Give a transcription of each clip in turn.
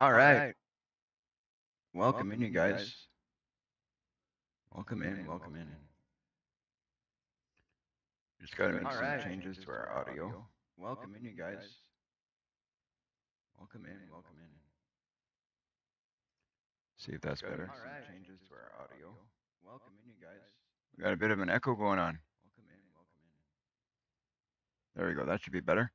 All right. Welcome in, you guys. Welcome in. Welcome in. Just got to make some changes to our audio. Welcome in, you guys. Welcome in. Welcome in. See if that's better. Some changes to our audio. Welcome in, you guys. We got a bit of an echo going on. Welcome in. Welcome in. There we go. That should be better.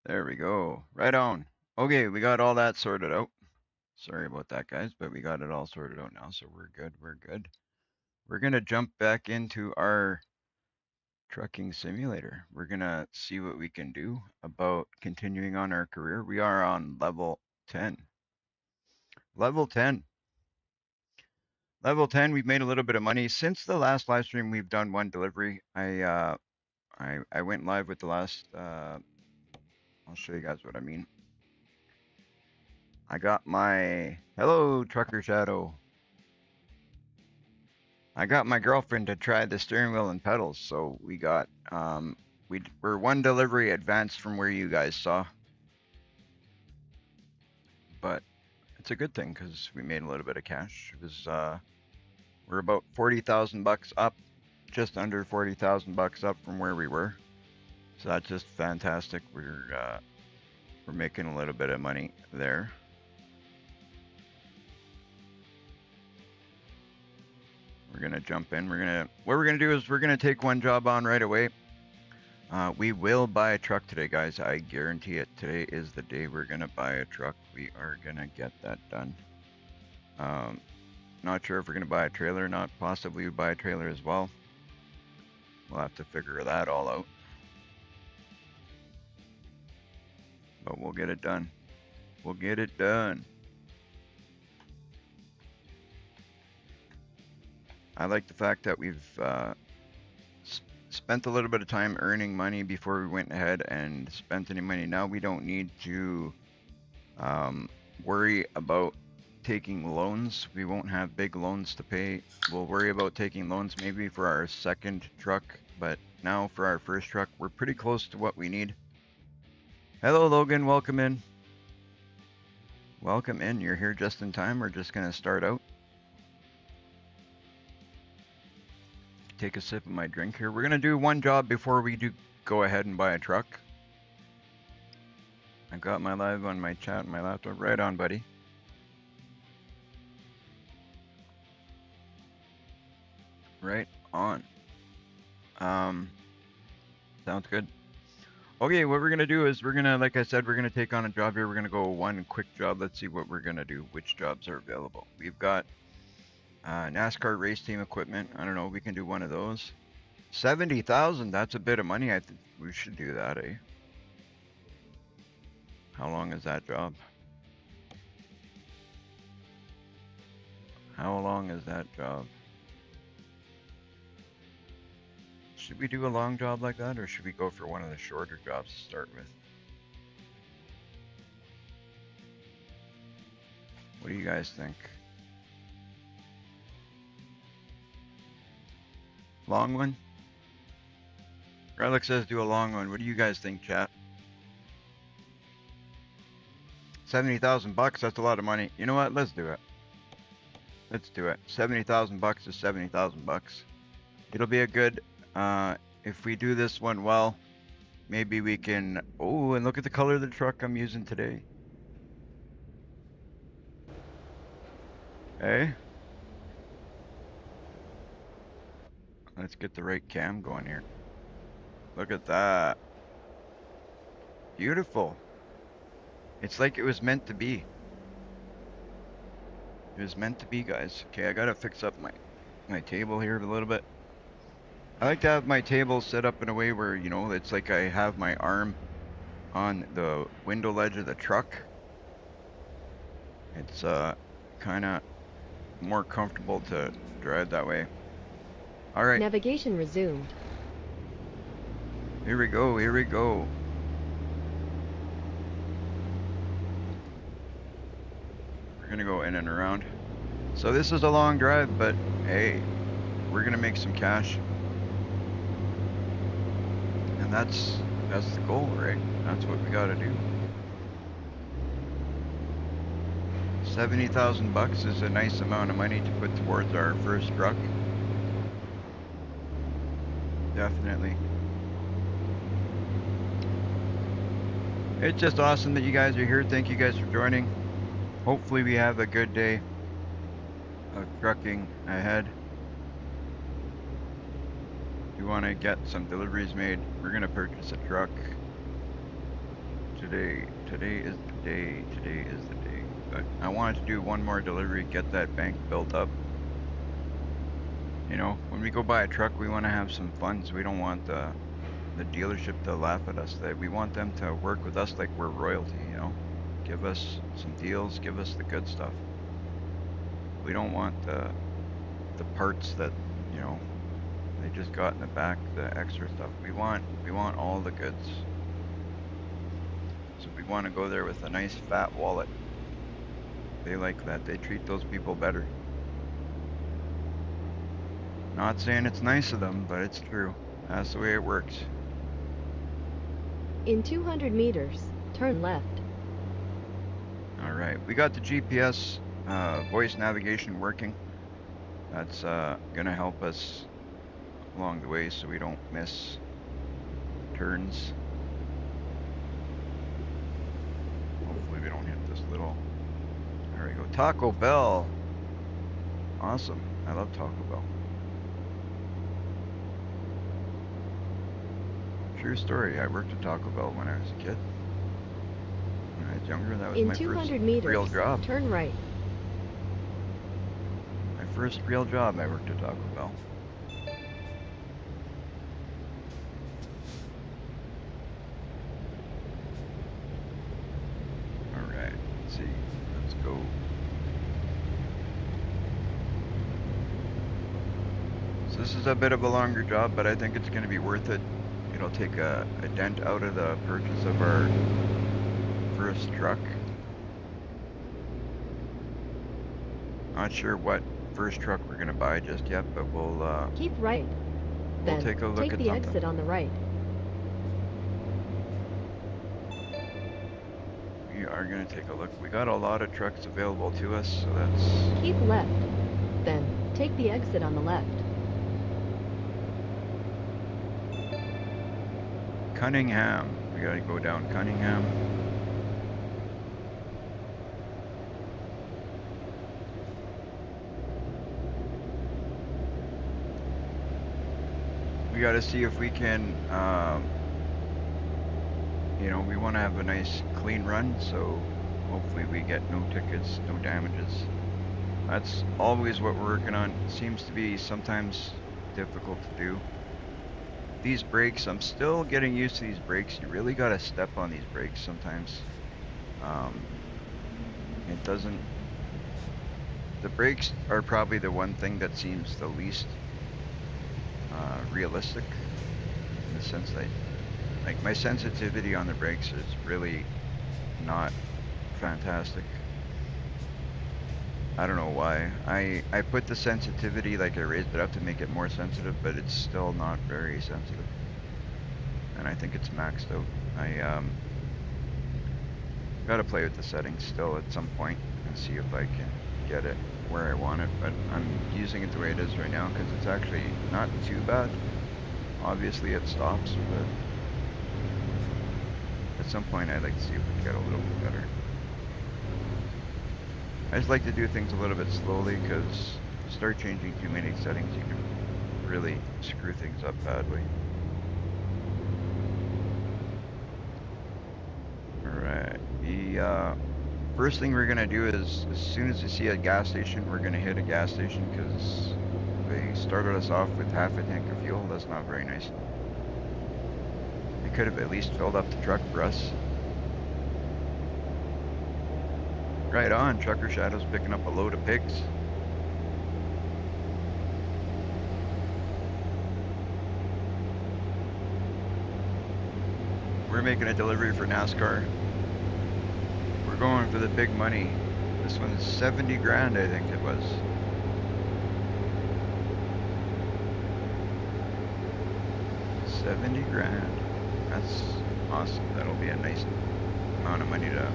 There we go. Right on. Okay, we got all that sorted out. Sorry about that, guys, but we got it all sorted out now, so we're good. We're good. We're gonna jump back into our trucking simulator. We're gonna see what we can do about continuing on our career. We are on level 10. Level 10. Level 10, we've made a little bit of money. Since the last live stream, we've done one delivery. I went live with the last I'll show you guys what I mean. I got my hello trucker shadow. I got my girlfriend to try the steering wheel and pedals, so we got we're one delivery advanced from where you guys saw. But it's a good thing because we made a little bit of cash. It was we're about 40,000 bucks up, just under 40,000 bucks up from where we were. So that's just fantastic. We're making a little bit of money there. We're gonna jump in. What we're gonna do is we're gonna take one job on right away. We will buy a truck today, guys. I guarantee it. Today is the day we're gonna buy a truck. We are gonna get that done. Not sure if we're gonna buy a trailer or not. Possibly we buy a trailer as well. We'll have to figure that all out. But we'll get it done. We'll get it done. I like the fact that we've spent a little bit of time earning money before we went ahead and spent any money. Now we don't need to worry about taking loans. We won't have big loans to pay. We'll worry about taking loans maybe for our second truck, but now for our first truck, we're pretty close to what we need. Hello, Logan. Welcome in. Welcome in. You're here just in time. We're just going to start out. Take a sip of my drink here. We're going to do one job before we do go ahead and buy a truck. I've got my live on my chat and my laptop. Right on, buddy. Right on. Sounds good. Okay, what we're gonna do is we're gonna, like I said, we're gonna take on a job here. We're gonna go one quick job. Let's see what we're gonna do. Which jobs are available? We've got NASCAR race team equipment. I don't know. We can do one of those. 70,000. That's a bit of money. I think we should do that, eh? How long is that job? How long is that job? Should we do a long job like that, or should we go for one of the shorter jobs to start with? What do you guys think? Long one? Relic says do a long one. What do you guys think, chat? 70,000 bucks, that's a lot of money. You know what? Let's do it. Let's do it. 70,000 bucks is 70,000 bucks. It'll be a good, if we do this one well, maybe we can, oh, and look at the color of the truck I'm using today. Hey? Let's get the right cam going here. Look at that. Beautiful. It's like it was meant to be. It was meant to be, guys. Okay, I gotta fix up my table here a little bit. I like to have my table set up in a way where, you know, it's like I have my arm on the window ledge of the truck. It's kind of more comfortable to drive that way. All right. Navigation resumed. Here we go. Here we go. We're gonna go in and around. So this is a long drive, but hey, we're gonna make some cash. And that's the goal, right? That's what we gotta do. $70,000 is a nice amount of money to put towards our first truck. Definitely. It's just awesome that you guys are here. Thank you guys for joining. Hopefully we have a good day of trucking ahead. We want to get some deliveries made. We're going to purchase a truck today. Today is the day. Today is the day. But I wanted to do one more delivery, get that bank built up. You know, when we go buy a truck, we want to have some funds. We don't want the dealership to laugh at us. That we want them to work with us like we're royalty, you know. Give us some deals, give us the good stuff. We don't want the parts that, you know, they just got in the back, the extra stuff. We want all the goods. So we want to go there with a nice fat wallet. They like that. They treat those people better. Not saying it's nice of them, but it's true. That's the way it works. In 200 meters, turn left. All right, we got the GPS voice navigation working. That's gonna help us along the way so we don't miss turns. Hopefully we don't hit this little. There we go. Taco Bell. Awesome. I love Taco Bell. True story. I worked at Taco Bell when I was a kid. When I was younger, that was In my 200 first meters, real job. turn right. My first real job, I worked at Taco Bell. All right, let's see. Let's go. So this is a bit of a longer job, but I think it's going to be worth it. It'll take a dent out of the purchase of our first truck. Not sure what first truck we're going to buy just yet, but we'll Keep right. Then take a look take at the something. exit on the right. We are going to take a look. We got a lot of trucks available to us, so that's... Keep left. Then take the exit on the left. Cunningham. We got to go down Cunningham. We got to see if we can, you know, we want to have a nice clean run, so hopefully we get no tickets, no damages. That's always what we're working on. It seems to be sometimes difficult to do. These brakes, I'm still getting used to these brakes. You really got to step on these brakes sometimes. It doesn't... The brakes are probably the one thing that seems the least realistic, in the sense that, like, my sensitivity on the brakes is really not fantastic. I don't know why. I put the sensitivity, like I raised it up to make it more sensitive, but it's still not very sensitive. And I think it's maxed out. I gotta play with the settings still at some point and see if I can get it where I want it, but I'm using it the way it is right now because it's actually not too bad. Obviously it stops, but at some point I'd like to see if we can get a little bit better. I just like to do things a little bit slowly because if you start changing too many settings, you can really screw things up badly. Alright, the first thing we're going to do is, as soon as we see a gas station, we're going to hit a gas station because they started us off with half a tank of fuel. That's not very nice. They could have at least filled up the truck for us. Right on, Trucker Shadow's picking up a load of pigs. We're making a delivery for NASCAR. We're going for the big money. This one's 70 grand, I think it was. $70 grand. That's awesome. That'll be a nice amount of money to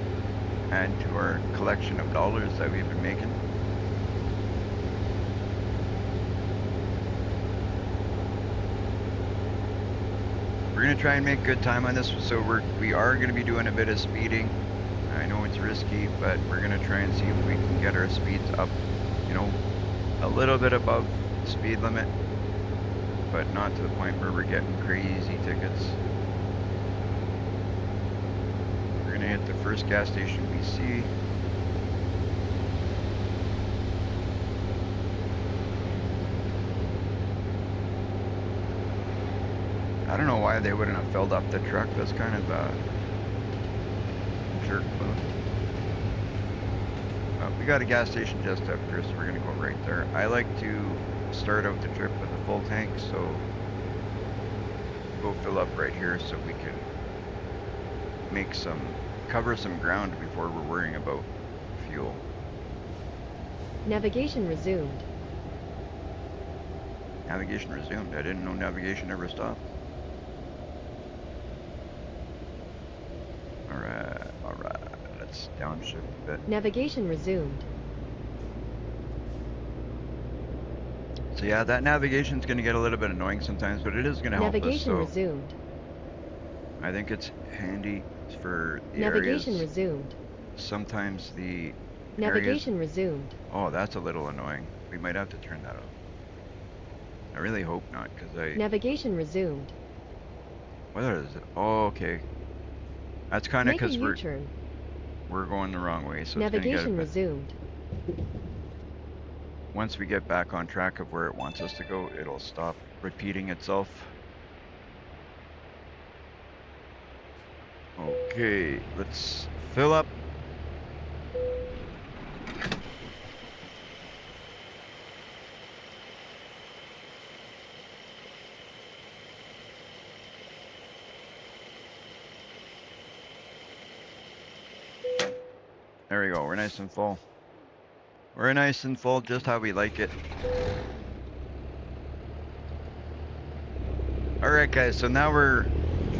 add to our collection of dollars that we've been making. We're gonna try and make good time on this, so we are gonna be doing a bit of speeding. I know it's risky, but we're gonna try and see if we can get our speeds up, you know, a little bit above the speed limit, but not to the point where we're getting crazy tickets. We're gonna hit the first gas station we see. I don't know why they wouldn't have filled up the truck. That's kind of a jerk move. We got a gas station just up here, so we're gonna go right there. I like to start out the trip with a full tank, so we'll fill up right here so we can cover some ground before we're worrying about fuel. Navigation resumed. Navigation resumed. I didn't know navigation ever stopped. Alright. Let's downshift a bit. Navigation resumed. So yeah, that navigation's gonna get a little bit annoying sometimes, but it is gonna help us. Navigation So resumed. I think it's handy for the Navigation areas. resumed. Sometimes the Navigation areas. resumed. Oh, that's a little annoying. We might have to turn that off. I really hope not, because Navigation resumed. What is it? Oh, okay. That's kind of Make a because U-turn. we're going the wrong way, so Navigation it's gonna get a bit. resumed. Once we get back on track of where it wants us to go, it'll stop repeating itself. Okay, let's fill up. There we go, we're nice and full. We're nice and full, just how we like it. Alright guys, so now we're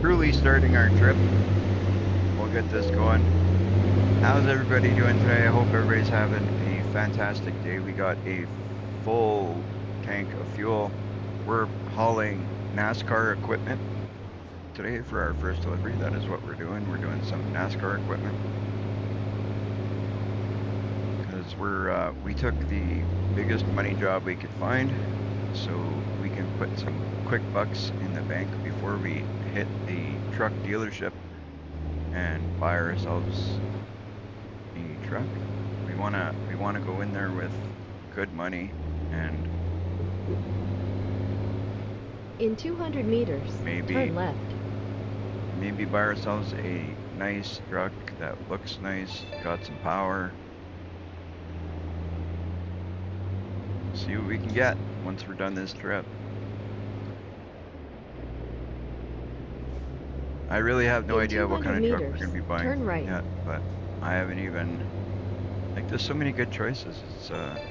truly starting our trip. We'll get this going. How's everybody doing today? I hope everybody's having a fantastic day. We got a full tank of fuel. We're hauling NASCAR equipment today for our first delivery. That is what we're doing. We're doing some NASCAR equipment. Because we took the biggest money job we could find, so we can put some quick bucks in the bank before we hit the truck dealership and buy ourselves a truck. We wanna go in there with good money and In 200 meters, turn left. Maybe buy ourselves a nice truck that looks nice, got some power. See what we can get once we're done this trip. I really have no idea what kind of truck we're gonna be buying turn right. yet, but I haven't even, like, there's so many good choices.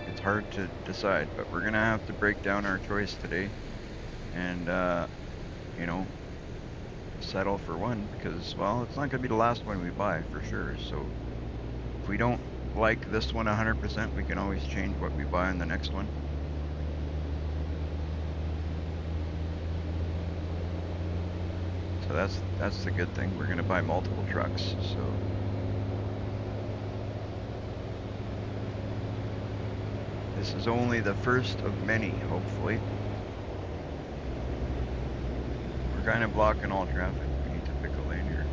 It's hard to decide, but we're gonna have to break down our choice today and you know, settle for one, because, well, it's not gonna be the last one we buy for sure. So if we don't like this one 100%, we can always change what we buy in the next one. So that's the good thing. We're gonna buy multiple trucks, so this is only the first of many, hopefully. We're kind of blocking all traffic. We need to pick a lane here.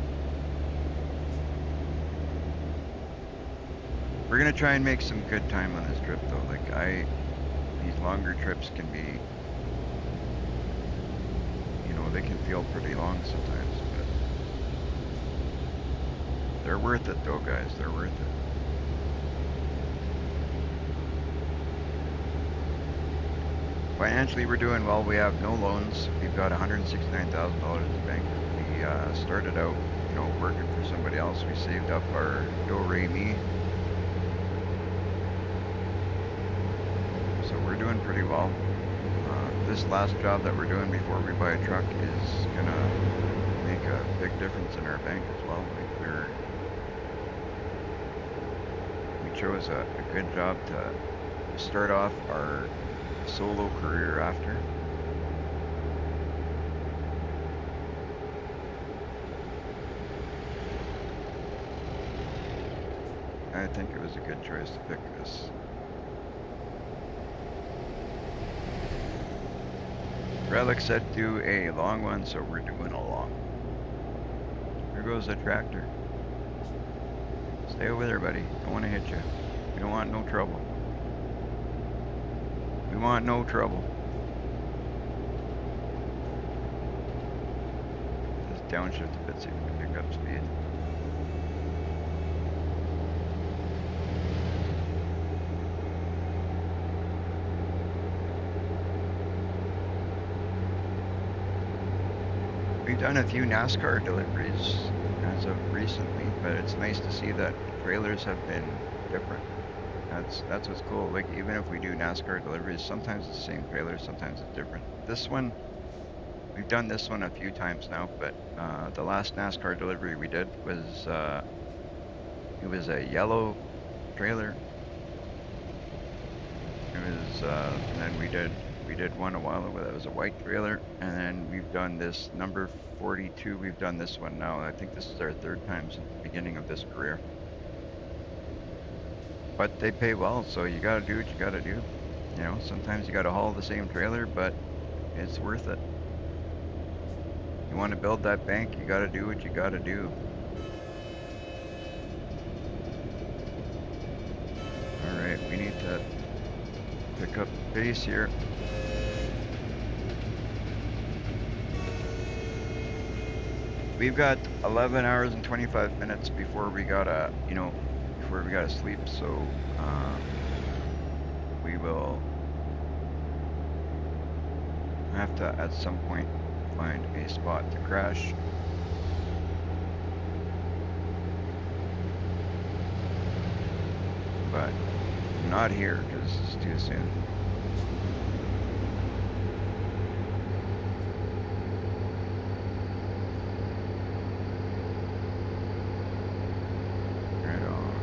We're gonna try and make some good time on this trip though. Like these longer trips can be, you know, they can feel pretty long sometimes, but they're worth it though, guys. They're worth it. Financially, we're doing well. We have no loans. We've got $169,000 in the bank. We started out, you know, working for somebody else. We saved up our do-re-mi. So we're doing pretty well. This last job that we're doing before we buy a truck is gonna make a big difference in our bank as well. Like chose a good job to start off our solo career after. I think it was a good choice to pick this. Relic said do a long one, so we're doing a long one. Here goes the tractor. Stay over there, buddy. Don't want to hit you. We don't want no trouble. We want no trouble. Just downshift a bit so we can pick up speed. We've done a few NASCAR deliveries as of recently, but it's nice to see that trailers have been different. That's what's cool. Like even if we do NASCAR deliveries, sometimes it's the same trailer, sometimes it's different. This one, we've done this one a few times now, but the last NASCAR delivery we did was it was a yellow trailer. It was and then we did one a while ago that was a white trailer, and then we've done this number 42. We've done this one now. I think this is our third time since the beginning of this career. But they pay well, so you gotta do what you gotta do. You know, sometimes you gotta haul the same trailer, but it's worth it. You want to build that bank, you gotta do what you gotta do. Alright, we need to pick up pace here. We've got 11 hours and 25 minutes before we gotta, before we gotta sleep, so we will have to, at some point, find a spot to crash. But not here, because it's too soon. Right on.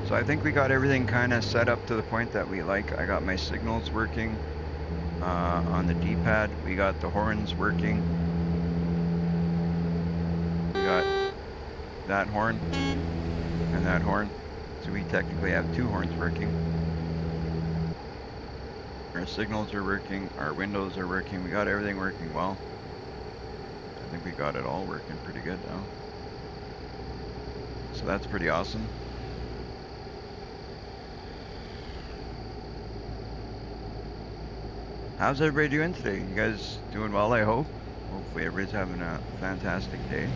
So I think we got everything kind of set up to the point that we like. I got my signals working on the D-pad. We got the horns working. We got that horn and that horn. So we technically have two horns working. Our signals are working. Our windows are working. We got everything working well. I think we got it all working pretty good now. So that's pretty awesome. How's everybody doing today? You guys doing well, I hope? Hopefully everybody's having a fantastic day.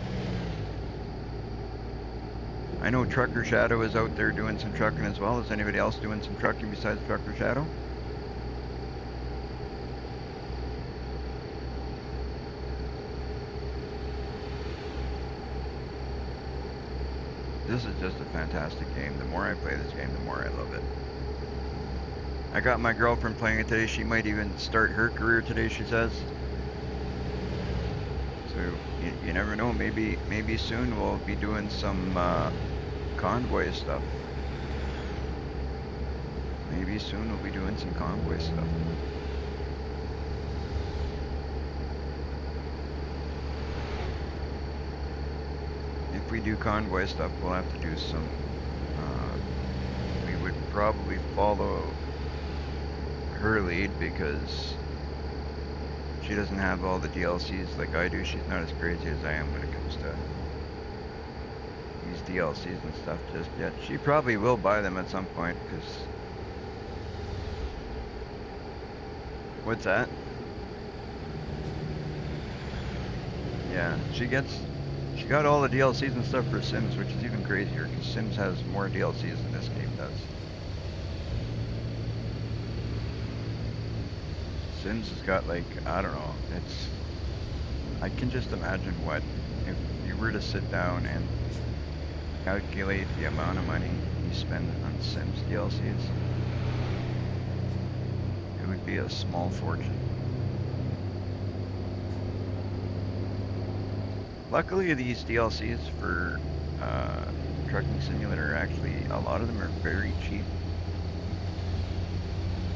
I know Trucker Shadow is out there doing some trucking as well. Is anybody else doing some trucking besides Trucker Shadow? This is just a fantastic game. The more I play this game, the more I love it. I got my girlfriend playing it today. She might even start her career today, she says. So you never know. Maybe soon we'll be doing some convoy stuff. Maybe soon we'll be doing some convoy stuff. If we do convoy stuff, we'll have to do some, we would probably follow her lead because she doesn't have all the DLCs like I do. She's not as crazy as I am when it comes to these DLCs and stuff just yet. She probably will buy them at some point because... What's that? Yeah, she got all the DLCs and stuff for Sims, which is even crazier because Sims has more DLCs than this game does. Sims has got like, I don't know, I can just imagine what, if you were to sit down and calculate the amount of money you spend on Sims DLCs, it would be a small fortune. Luckily these DLCs for Trucking Simulator are actually, a lot of them are very cheap.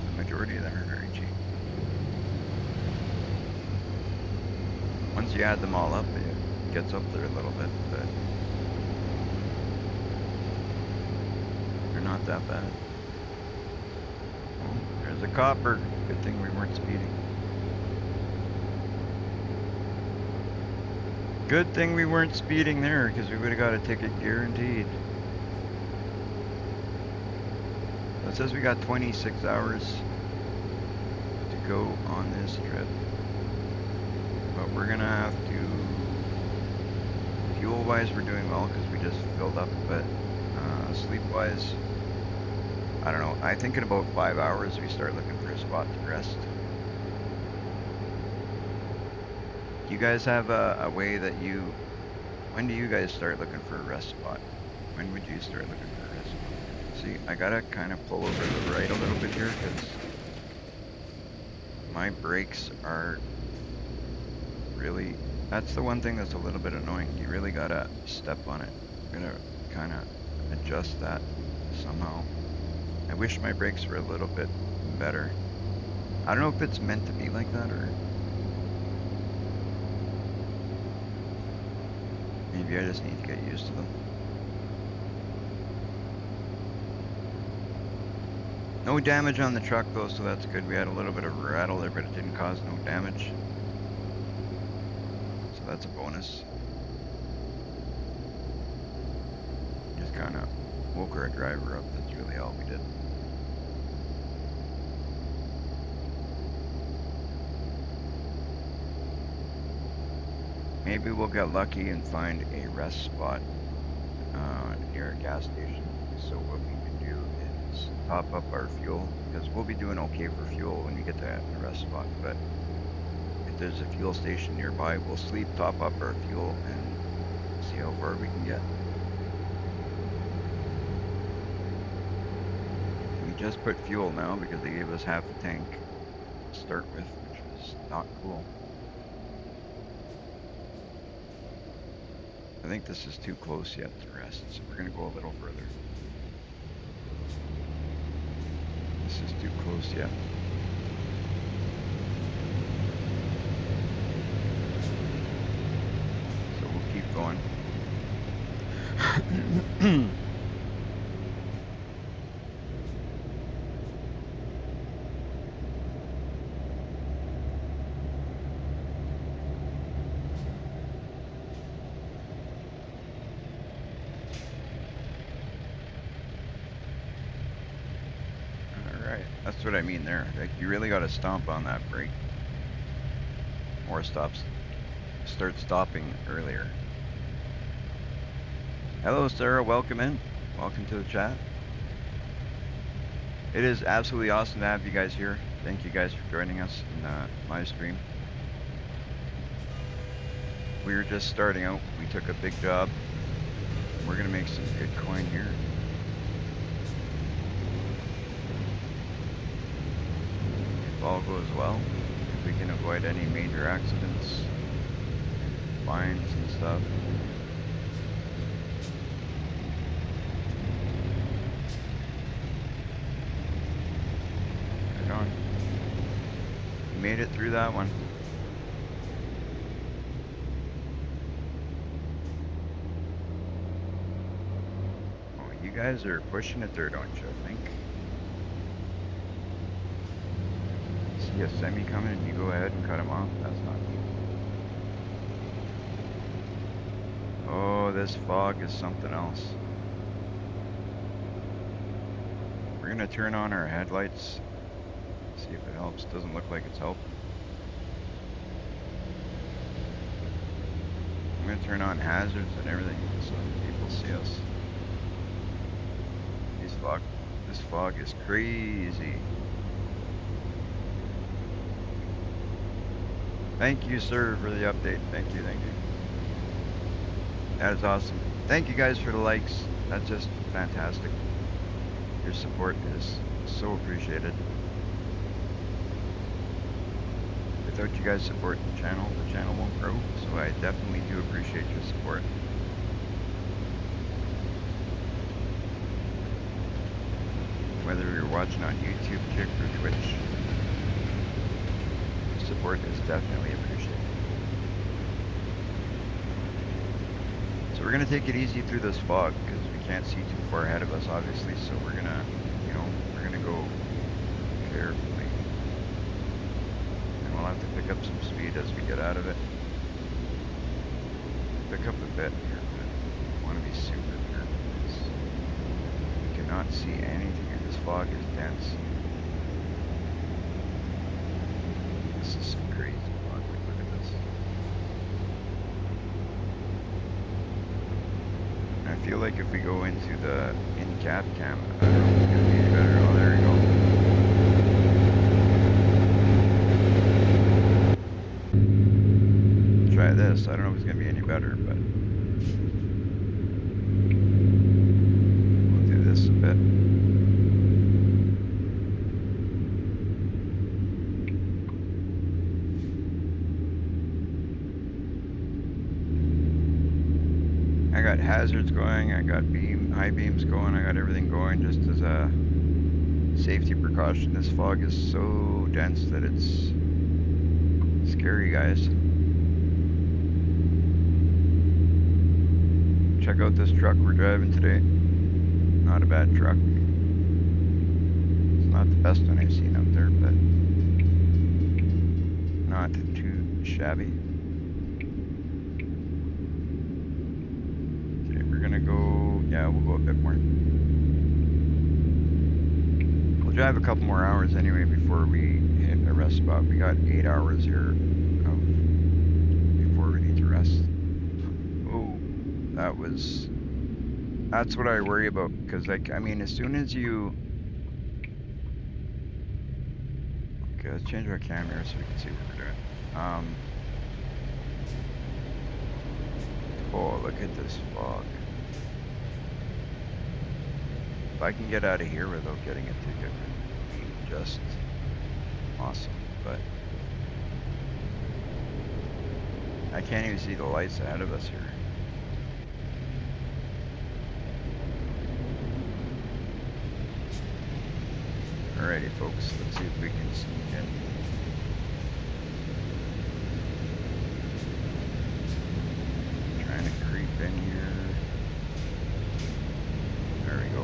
The majority of them are very cheap. Once you add them all up, it gets up there a little bit, but they're not that bad. Oh, there's a copper. Good thing we weren't speeding. Good thing we weren't speeding there, because we would have got a ticket guaranteed. So it says we got 26 hours to go on this trip. But we're gonna have to, fuel-wise we're doing well because we just filled up, but sleep-wise, I don't know. I think in about 5 hours we start looking for a spot to rest. Do you guys have a way that you, when do you guys start looking for a rest spot? When would you start looking for a rest spot? See, I gotta kind of pull over to the right a little bit here because my brakes are really, that's the one thing that's a little bit annoying. You really gotta step on it. I'm gonna kind of adjust that somehow. I wish my brakes were a little bit better. I don't know if it's meant to be like that or maybe I just need to get used to them. No damage on the truck though, so that's good. We had a little bit of a rattle there, but it didn't cause no damage. So that's a bonus. Just kind of woke our driver up. That's really all we did. Maybe we'll get lucky and find a rest spot near a gas station. So what we can do is top up our fuel because we'll be doing okay for fuel when we get to the rest spot. But if there's a fuel station nearby, we'll sleep, top up our fuel, and see how far we can get. We just put fuel now because they gave us half a tank to start with, which was not cool. I think this is too close yet to rest, so we're gonna go a little further. This is too close yet. So we'll keep going. Alright, that's what I mean there. Like, you really gotta stomp on that brake. Or start stopping earlier. Hello, Sarah. Welcome in. Welcome to the chat. It is absolutely awesome to have you guys here. Thank you guys for joining us in the live stream. We were just starting out. We took a big job. We're gonna make some good coin here. If all goes well, if we can avoid any major accidents, fines and stuff. Right on. We made it through that one. Oh, you guys are pushing it there, don't you think? See a semi coming and you go ahead and cut him off? That's not neat. Oh, this fog is something else. We're gonna turn on our headlights. See if it helps. Doesn't look like it's helping. I'm gonna turn on hazards and everything so people see us. This fog is crazy. Thank you, sir, for the update. Thank you, thank you. That is awesome. Thank you guys for the likes. That's just fantastic. Your support is so appreciated. Without you guys supporting the channel won't grow, so I definitely do appreciate your support. whether you're watching on YouTube, Kick, or Twitch. Support is definitely appreciated. So we're gonna take it easy through this fog because we can't see too far ahead of us, obviously. So we're gonna, we're gonna go carefully, and we'll have to pick up some speed as we get out of it. Pick up a bit here, but I want to be super careful because we cannot see anything, and this fog is dense. This is some crazy fog. Like, look at this. I feel like if we go into the in-cab cam, I don't know if it's gonna be any better. Oh, there we go. Try this. I don't know if it's gonna be any better, but we'll do this a bit. I got hazards going, I got high beams going, I got everything going just as a safety precaution. This fog is so dense that it's scary, guys. Check out this truck we're driving today. Not a bad truck. It's not the best one I've seen out there, but not too shabby. Okay, we're gonna go, yeah, we'll go a bit more. We'll drive a couple more hours anyway before we hit a rest spot. We got 8 hours here before we need to rest. Oh, that's what I worry about, because, like, I mean, as soon as you... Okay, let's change our camera so we can see what we're doing. Oh, look at this fog. If I can get out of here without getting a ticket, it would be just awesome, but I can't even see the lights ahead of us here. Alrighty, folks, let's see if we can sneak in. Trying to creep in here. There we go.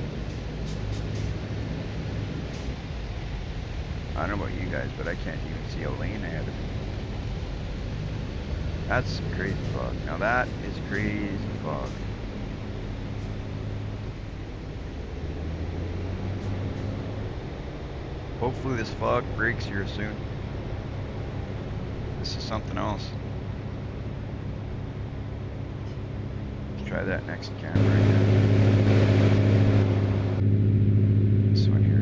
I don't know about you guys, but I can't even see a lane ahead of me. That's some crazy fog. Now that is crazy fog. Hopefully this fog breaks here soon. This is something else. Let's try that next camera again. This one here.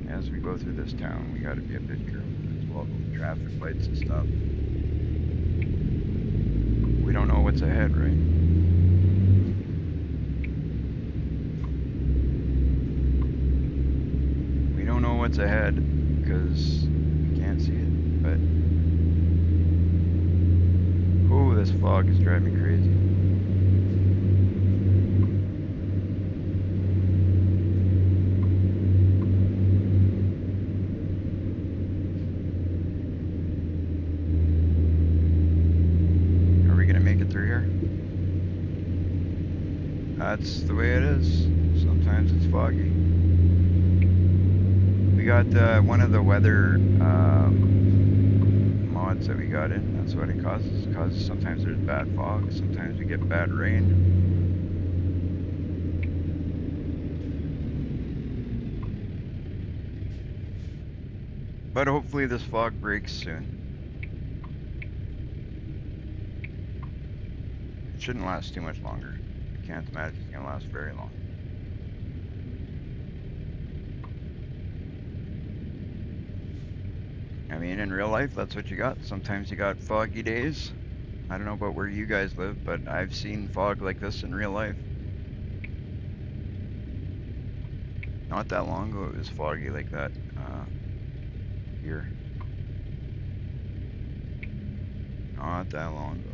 As we go through this town, we gotta be a bit careful as well with traffic lights and stuff. We don't know what's ahead, right? We don't know what's ahead because we can't see it, but oh, this fog is driving me crazy. Are we gonna make it through here? That's the way it is. Sometimes it's foggy. We got one of the weather mods that we got in. That's what it causes. Sometimes there's bad fog. Sometimes we get bad rain. But hopefully this fog breaks soon. It shouldn't last too much longer. I can't imagine it's gonna last very long. I mean, in real life, that's what you got. Sometimes you got foggy days. I don't know about where you guys live, but I've seen fog like this in real life. Not that long ago, it was foggy like that here. Not that long ago.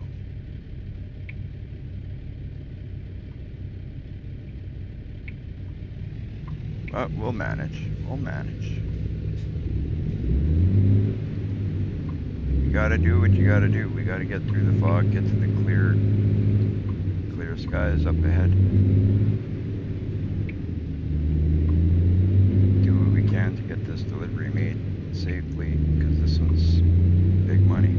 But we'll manage. We'll manage. You gotta do what you gotta do. We gotta get through the fog, get to the clear skies up ahead. Do what we can to get this delivery made safely, because this one's big money.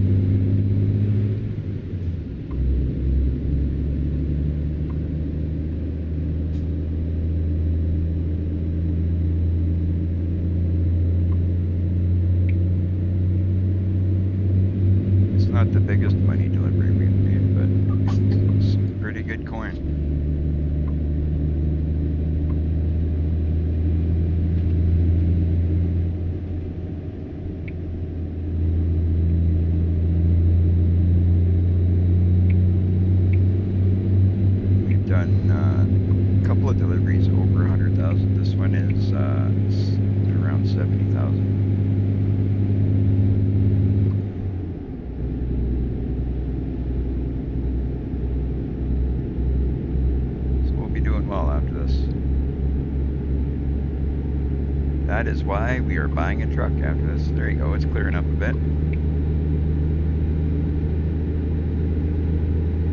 It's not the biggest money delivery we've made, but it's pretty good coin. We've done a couple of deliveries over 100,000. This one is around 70,000. So we'll be doing well after this. That is why we are buying a truck after this. There you go. It's clearing up a bit.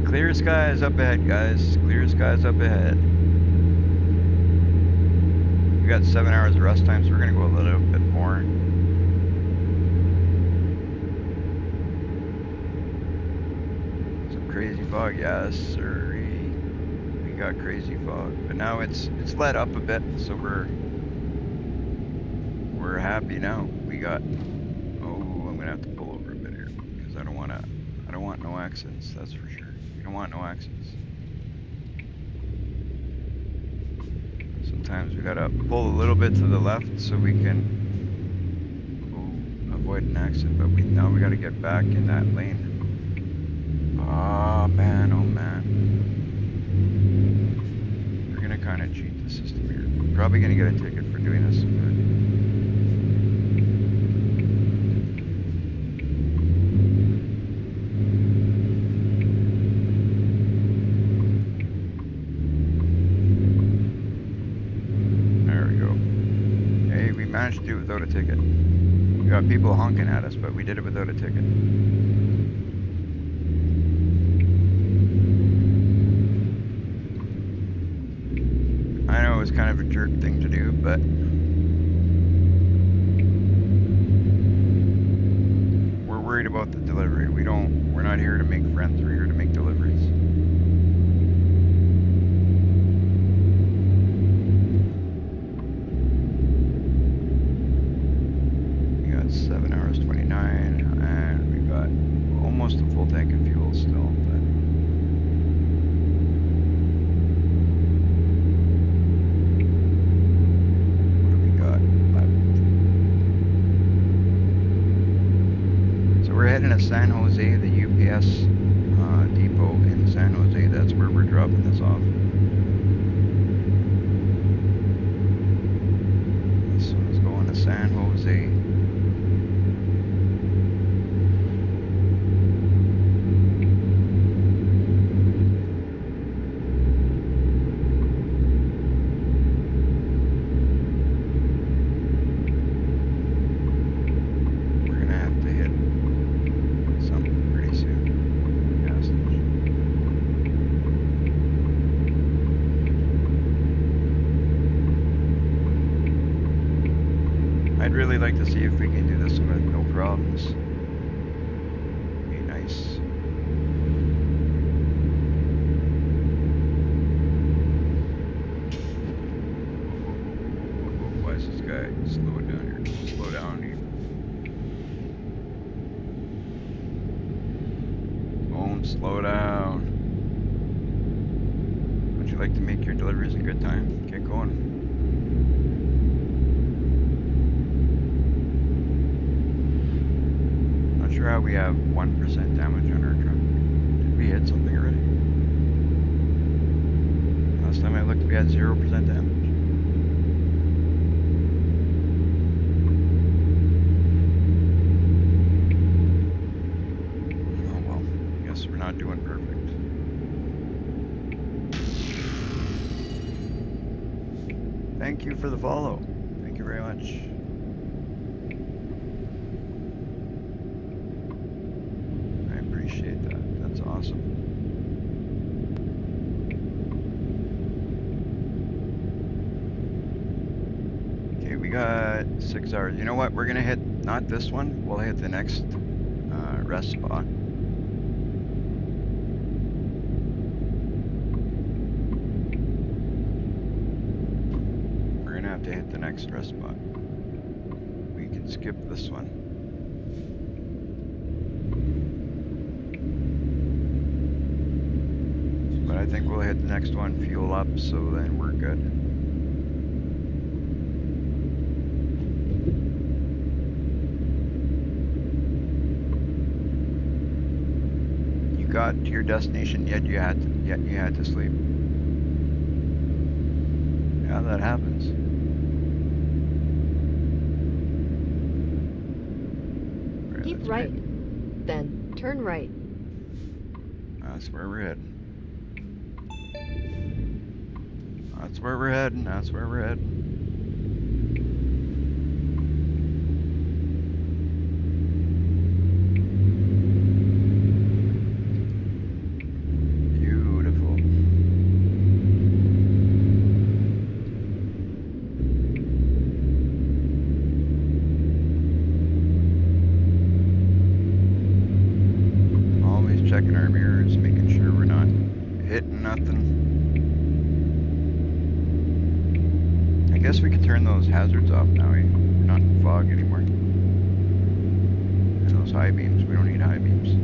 Clear skies up ahead, guys. Clear skies up ahead. We got 7 hours of rest time, so we're gonna go a little bit more. Some crazy fog, yes, sir. We got crazy fog, but now it's let up a bit, so we're happy now. We got. Oh, I'm gonna have to pull over a bit here because I don't want no accidents. That's for sure. We don't want no accidents. Sometimes we gotta pull a little bit to the left so we can avoid an accident, but now we gotta get back in that lane. Oh man, oh man. We're gonna kind of cheat the system here. Probably gonna get a ticket for doing this, but there we go. Hey, we managed to do it without a ticket. We got people honking at us, but we did it without a ticket. I know it was kind of a jerk thing to do, but we're worried about the delivery. We're not here to make friends, we're here to make deliveries. We got 7 hours 29, and we got almost a full tank of fuel still, but what do we got left? So we're heading to San Jose, the UPS depot in San Jose. That's where we're dropping this off. This one's going to San Jose. We're gonna have to hit something pretty soon. Gas station. I'd really like to see if we can do this one with no problems. Be nice. Whoa, why is this guy slowing down here? Slow down here. Phone, slow down. Would you like to make your deliveries a good time? Get going. Not sure how we have 1% damage on our truck. Did we hit something already? Last time I looked, we had 0% damage. for the follow. Thank you very much. I appreciate that. That's awesome. Okay, we got 6 hours. You know what? We're gonna hit not this one. We'll hit the next rest spot. We're gonna have to hit the next rest spot. We can skip this one. But I think we'll hit the next one, fuel up, so then we're good. You got to your destination, yet you had to sleep. Yeah, that happens. Keep right. Then turn right. That's where we're heading. That's where we're heading. That's where we're heading. Beautiful. Always checking our mirrors, making sure we're not hitting nothing. I guess we could turn those hazards off now. We're not in fog anymore. And those high beams, we don't need high beams.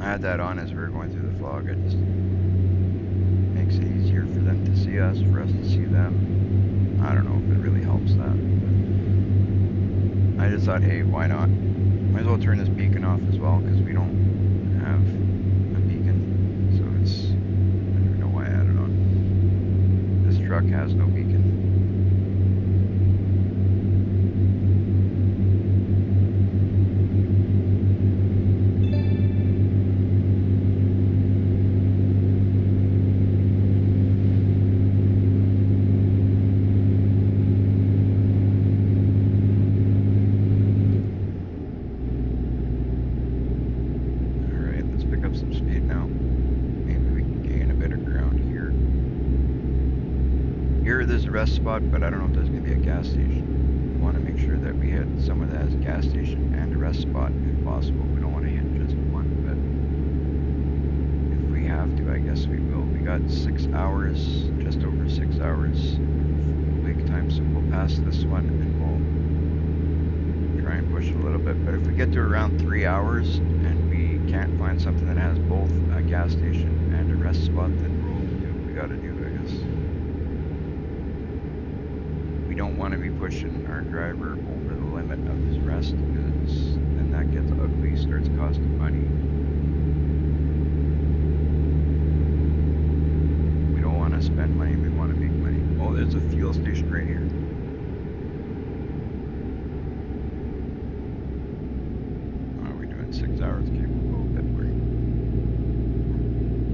I had that on as we were going through the fog. It just makes it easier for them to see us, for us to see them. I don't know if it really helps that. But I just thought, hey, why not? Might as well turn this beacon off as well, because we don't have a beacon. So it's, I don't even know why I had it on. This truck has no beacon. Rest spot, but I don't know if there's going to be a gas station. We want to make sure that we hit somewhere that has a gas station and a rest spot if possible. We don't want to hit just one, but if we have to, I guess we will. We got 6 hours, just over 6 hours of wake time, so we'll pass this one and we'll try and push it a little bit. But if we get to around 3 hours and we can't find something that has both a gas station and a rest spot, then we'll do what we got to do, I guess. We don't want to be pushing our driver over the limit of his rest, because then that gets ugly, starts costing money. We don't want to spend money, we want to make money. Oh, there's a fuel station right here. What are we doing? 6 hours capable of February.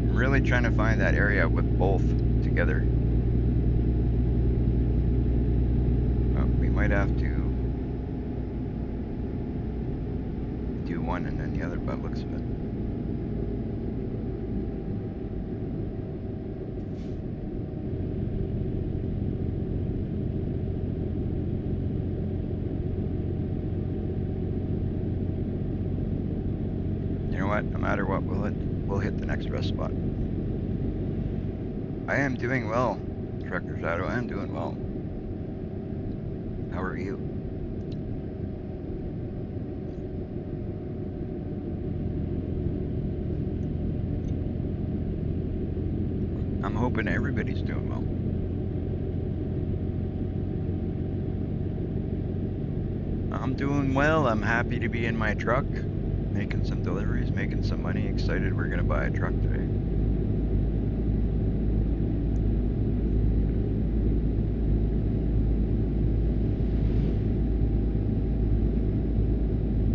I'm really trying to find that area with both together. Might have to do one and then the other by the looks of it. You know what? No matter what, we'll hit the next rest spot. I am doing well, Trucker Shadow. I am doing well. How are you? I'm hoping everybody's doing well. I'm doing well. I'm happy to be in my truck, making some deliveries, making some money. Excited we're going to buy a truck today.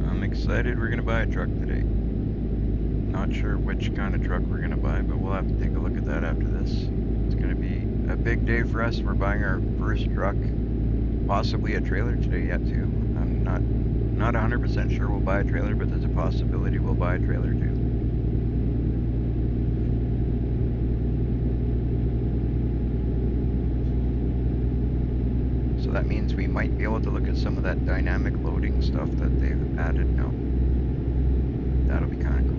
I'm excited we're going to buy a truck today. Not sure which kind of truck we're going to buy, but we'll have to take a look at that after this. It's going to be big day for us. We're buying our first truck, possibly a trailer today yet too. I'm not 100% sure we'll buy a trailer, but there's a possibility we'll buy a trailer too. So that means we might be able to look at some of that dynamic loading stuff that they've added now. That'll be kind of cool.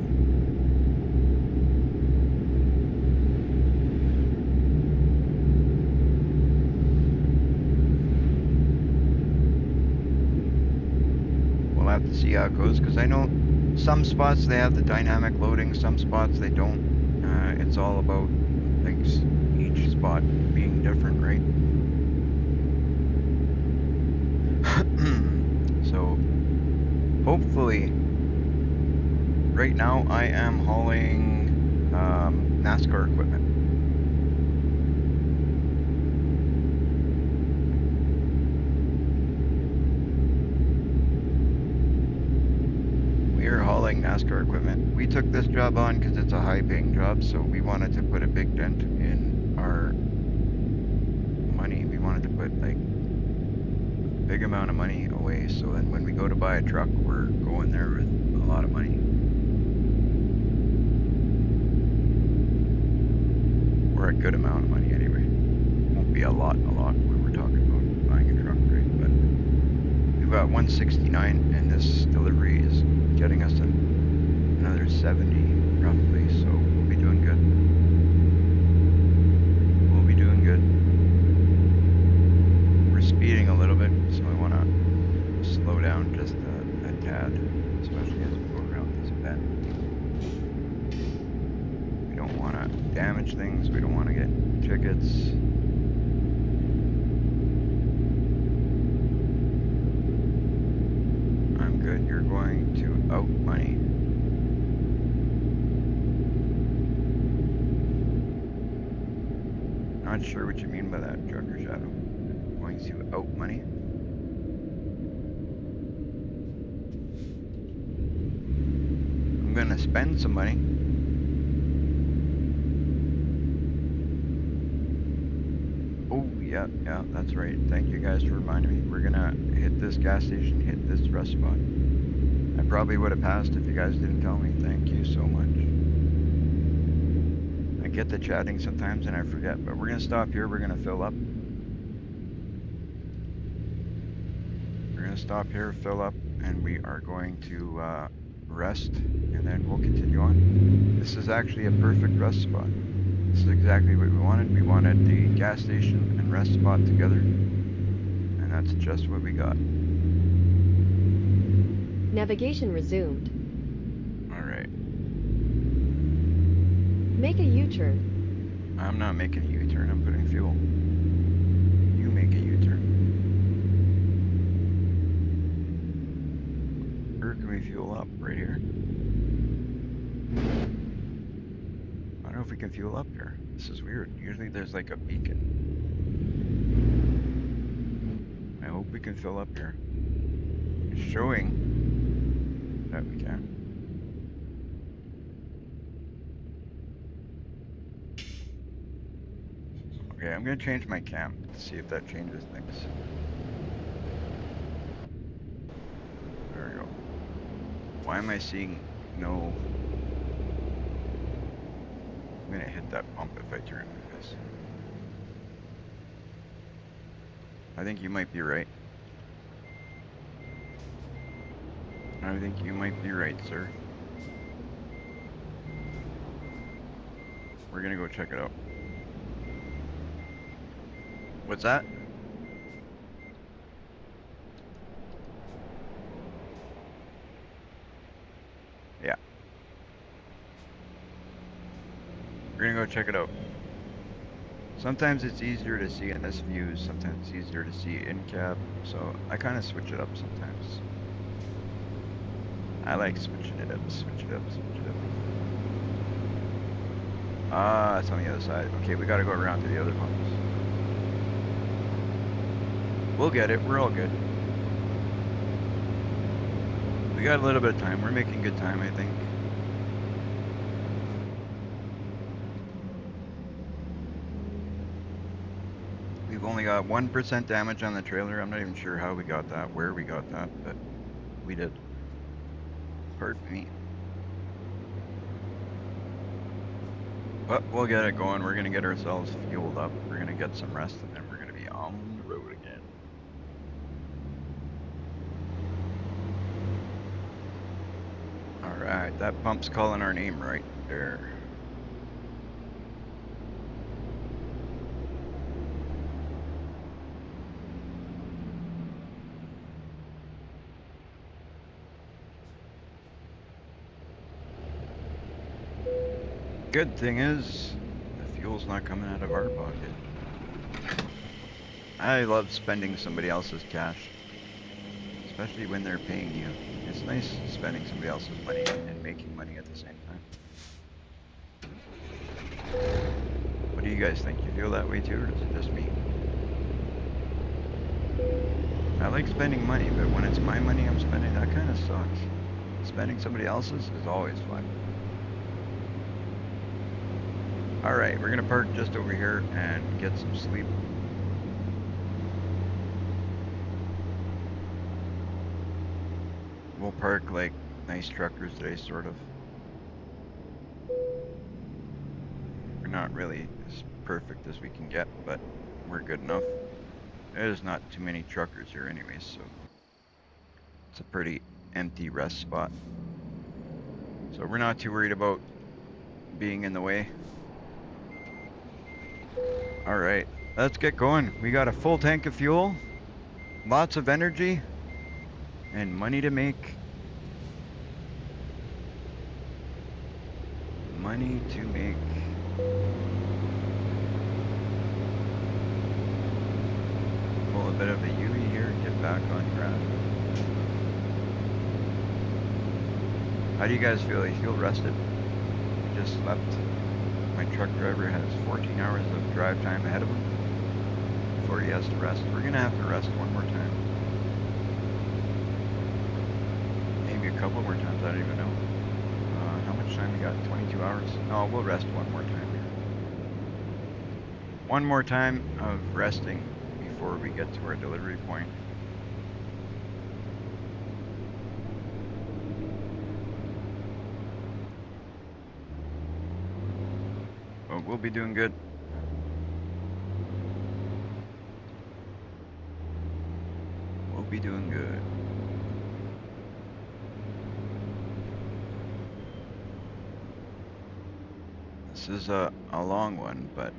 We'll have to see how it goes, because I know some spots they have the dynamic loading, some spots they don't. It's all about like each spot being different, right? So hopefully, right now I am hauling NASCAR equipment. We are hauling NASCAR equipment. We took this job on because it's a high-paying job, so we wanted to put a big dent in our money. We wanted to put like a big amount of money away, so then when we go to buy a truck, we're going there with a lot of money. Or a good amount of money anyway. Won't be a lot when we're talking about buying a truck, right? But we've got 169, and this delivery is getting us another 70 roughly, so we'll be doing good. We'll be doing good. We're speeding a little bit, so I want to slow down just a tad, especially as we go around this bend. We don't want to damage things. We don't want to get tickets. I'm good. You're going to out money. Not sure what you mean by that, Trucker Shadow. Going to out money? I'm gonna spend some money. Oh, yeah, that's right. Thank you guys for reminding me. We're gonna hit this gas station, hit this rest spot. I probably would have passed if you guys didn't tell me. Thank you so much. I get to chatting sometimes and I forget, but we're gonna stop here. We're gonna fill up. We're gonna stop here, fill up, and we are going to rest, and then we'll continue on. This is actually a perfect rest spot. This is exactly what we wanted. We wanted the gas station and rest spot together, and that's just what we got. Navigation resumed. All right. Make a U-turn. I'm not making a U-turn. I'm putting fuel. You make a U-turn. Where can we fuel up? Right here. I don't know if we can fuel up here. This is weird. Usually there's like a beacon. I hope we can fill up here. It's showing that we can. Okay, I'm gonna change my cam to see if that changes things. There we go. Why am I seeing no... I'm gonna hit that pump if I turn like this. I think you might be right. I think you might be right, sir. We're gonna go check it out. What's that? Yeah. We're gonna go check it out. Sometimes it's easier to see in this view, sometimes it's easier to see in cab, so I kind of switch it up sometimes. I like switching it up, switch it up, switch it up. Ah, it's on the other side. Okay, we gotta go around to the other pumps. We'll get it, we're all good. We got a little bit of time, we're making good time, I think. We've only got 1% damage on the trailer. I'm not even sure how we got that, where we got that, but we did. Pardon me. But we'll get it going. We're going to get ourselves fueled up. We're going to get some rest, and then we're going to be on the road again. All right, that pump's calling our name right there. Good thing is, the fuel's not coming out of our pocket. I love spending somebody else's cash, especially when they're paying you. It's nice spending somebody else's money and making money at the same time. What do you guys think? You feel that way too, or is it just me? I like spending money, but when it's my money I'm spending, that kind of sucks. Spending somebody else's is always fun. Alright, we're gonna park just over here and get some sleep. We'll park like nice truckers today, sort of. We're not really as perfect as we can get, but we're good enough. There's not too many truckers here anyways, so it's a pretty empty rest spot. So we're not too worried about being in the way. Alright, let's get going. We got a full tank of fuel, lots of energy, and money to make. Money to make. Pull a bit of a U here, get back on track. How do you guys feel? You feel rested? We just slept. My truck driver has 14 hours of drive time ahead of him before he has to rest. We're gonna have to rest one more time. Maybe a couple more times, I don't even know. How much time we got? 22 hours? No, we'll rest one more time here. One more time of resting before we get to our delivery point. But we'll be doing good. We'll be doing good. This is a long one, but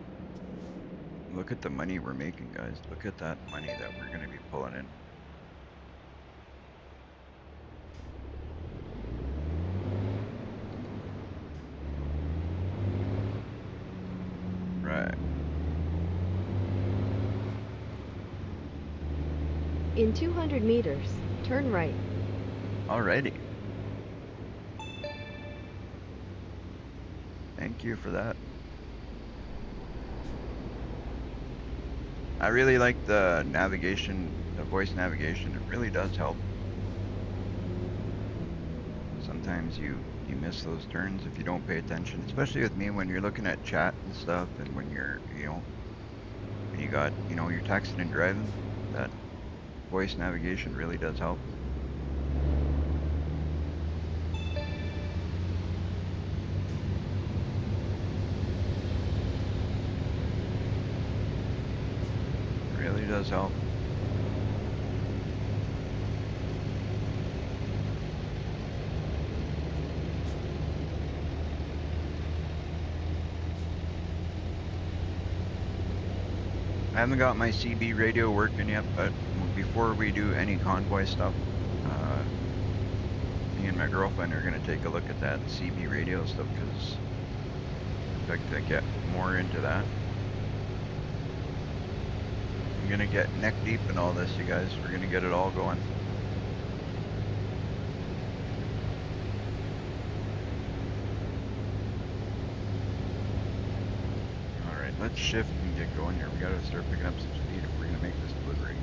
look at the money we're making, guys. Look at that money that we're going to be pulling in. Right. In 200 meters, turn right. Alrighty. Thank you for that. I really like the navigation, the voice navigation. It really does help. Sometimes you miss those turns if you don't pay attention, especially with me when you're looking at chat and stuff, and when you're, when you got, you're texting and driving, that voice navigation really does help. Really does help. I haven't got my CB radio working yet, but before we do any convoy stuff, me and my girlfriend are going to take a look at that CB radio stuff because I'd like to get more into that. I'm going to get neck deep in all this, you guys. We're going to get it all going. Alright, let's shift and get going here. We got to start picking up some speed if we're going to make this delivery.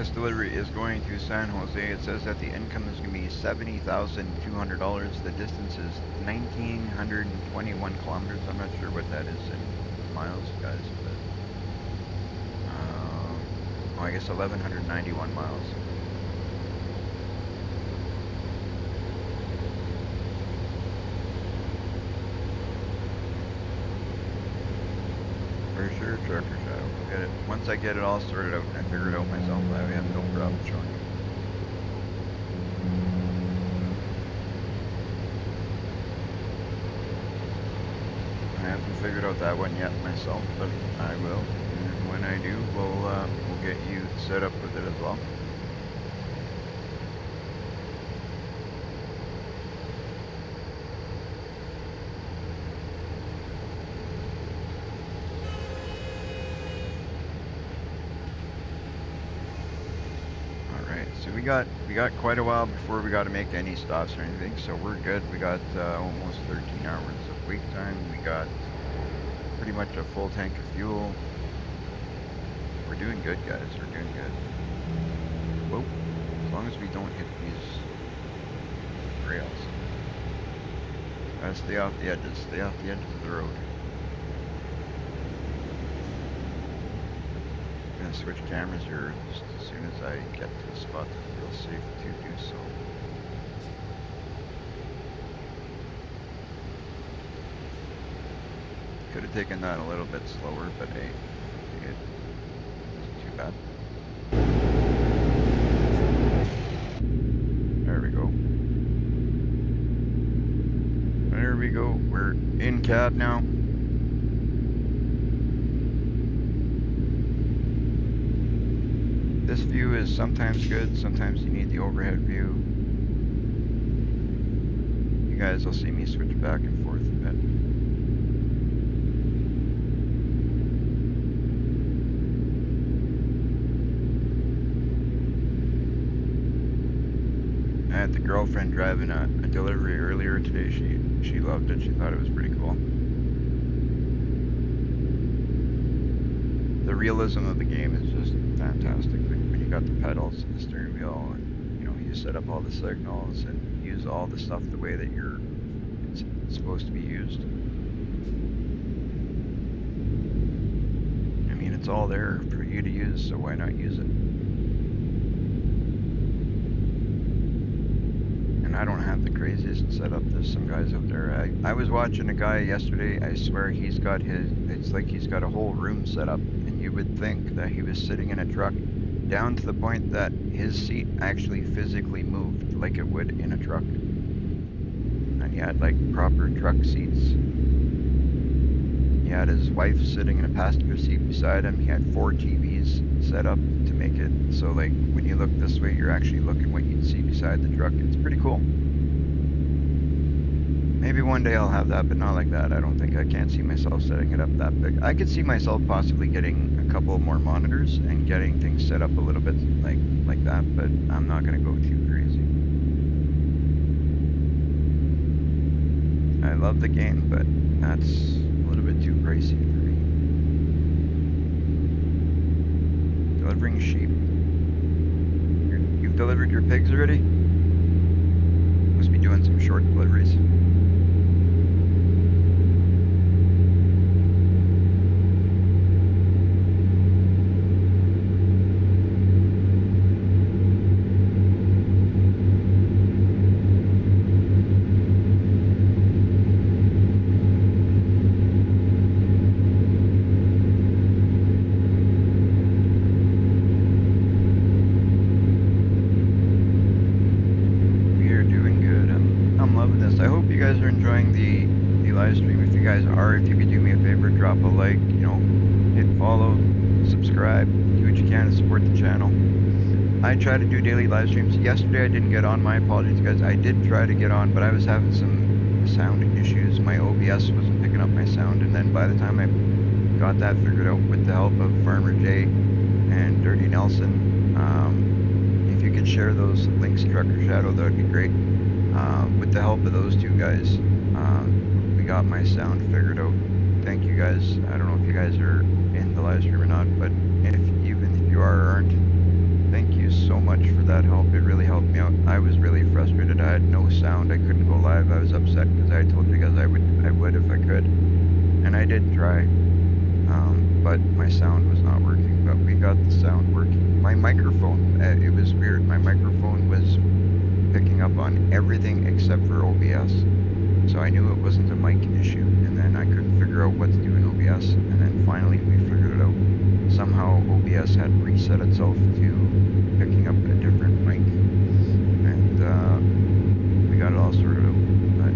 This delivery is going to San Jose. It says that the income is going to be $70,200. The distance is 1,921 kilometers. I'm not sure what that is in miles, guys, but I guess 1,191 miles. For sure, Trucker Shadow. We'll get it. Once I get it all sorted out and I figure it out myself, I have no problem showing you. I haven't figured out that one yet myself, but I will. And when I do, we'll get you set up with it as well. All right, so we got quite a while before we got to make any stops or anything, so we're good. We got almost 13 hours of wait time. We got pretty much a full tank of fuel. We're doing good, guys. We're doing good. Whoa, as long as we don't hit these rails. Gotta stay off the edges. Stay off the edges of the road. I'm gonna switch cameras here just as soon as I get to a spot that feels safe to do so. Could have taken that a little bit slower, but hey, it wasn't too bad. There we go. There we go. We're in cab now. This view is sometimes good, sometimes you need the overhead view. You guys will see me switch back and forth a bit. I had the girlfriend driving a delivery earlier today. She loved it. She thought it was pretty cool. The realism of the game is just fantastic. When you got the pedals and the steering wheel, and you set up all the signals and use all the stuff the way that it's supposed to be used. I mean, it's all there for you to use, so why not use it? And I don't have the craziest setup. There's some guys out there. I was watching a guy yesterday. I swear he's got it's like he's got a whole room set up, and you would think that he was sitting in a truck down to the point that his seat actually physically moved like it would in a truck. And he had like proper truck seats. He had his wife sitting in a passenger seat beside him. He had 4 TVs set up to make it so like when you look this way, you're actually looking what you'd see beside the truck. It's pretty cool. Maybe one day I'll have that, but not like that. I can't see myself setting it up that big. I could see myself possibly getting a couple more monitors and getting things set up a little bit like that, but I'm not gonna go too crazy. I love the game, but that's a little bit too pricey for me. Delivering sheep. You've delivered your pigs already? Must be doing some short deliveries. We are doing good. I'm loving this. I hope you guys are enjoying the live stream. If you guys are, if you could do me a favor, drop a like, hit follow, subscribe, do what you can to support the channel. I try to do daily live streams. Yesterday I didn't get on. My apologies, guys. I did try to get on, but I was having some sound issues. My OBS wasn't picking up my sound, and then by the time I got that figured out with the help of Farmer Jay and Dirty Nelson, if you could share those links, Trucker Shadow, that would be great. With the help of those two guys, we got my sound figured out. Thank you guys. I don't know if you guys are in the live stream or not, but even if you are or aren't, Thank you so much for that help. It really helped me out. I was really frustrated. I had no sound. I couldn't go live. I was upset because I told you guys I would if I could, and I did try. But my sound was not working. But we got the sound working. My microphone, it was weird. My microphone was picking up on everything except for OBS. So I knew it wasn't a mic issue, and then I couldn't figure out what to do in OBS, and then finally we figured it out. Somehow OBS had reset itself to picking up a different mic, and we got it all sorted out. But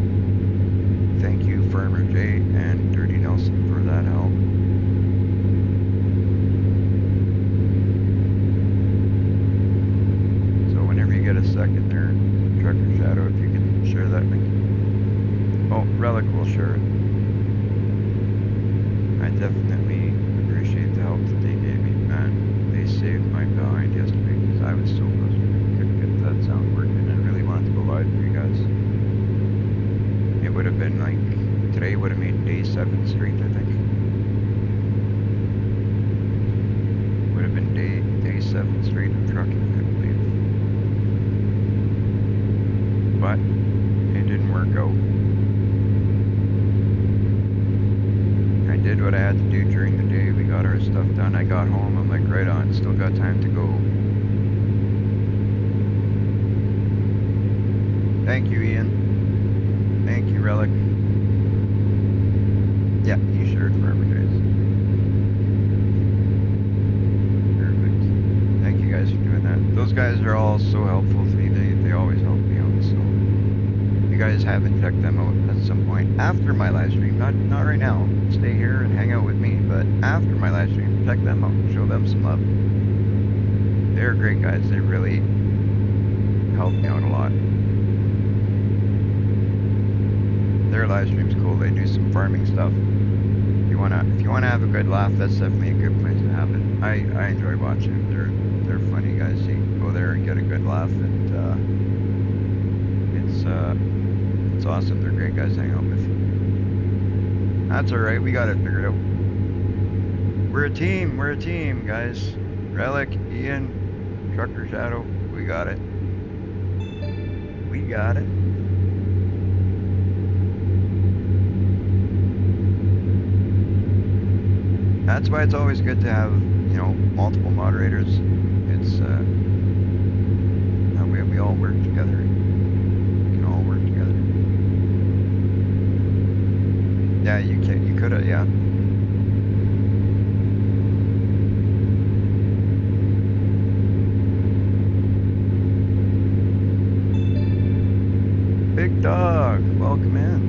thank you, Farmer J and Dirty Nelson, for that help. So whenever you get a second there, Trucker Shadow, if you can share that link. Oh, Relic will share it. I definitely appreciate the help that they gave me, man. They saved my behind yesterday because I was so frustrated. I couldn't get that sound working. I really wanted to go live for you guys. It would have been like, today would have made day 7 straight, I think. Would have been day 7 straight of trucking, I believe. But it didn't work out. I did what I had to do during the day. We got our stuff done. I got home. I'm like, right on. Still got time to go. Thank you, Ian. Thank you, Relic. Yeah, you shared Farmer Days. Perfect. Thank you guys for doing that. Those guys are all so helpful to me. They always help me out. So if you guys haven't checked them out at some point after my live stream, not right now. Stay here and hang out with me, but after my live stream, check them out. Show them some love. They're great guys. They really help me out a lot. Their live stream's cool. They do some farming stuff. If you wanna have a good laugh, that's definitely a good place to have it. I enjoy watching them. They're funny guys. So you can go there and get a good laugh, and it's awesome. They're great guys to hang out with. That's all right. We got it figured out. We're a team. We're a team, guys. Relic, Ian, Trucker Shadow. We got it. We got it. That's why it's always good to have, multiple moderators. It's that way we all work together. We can all work together. Yeah, you can. You could have. Yeah. Big Dog, welcome in.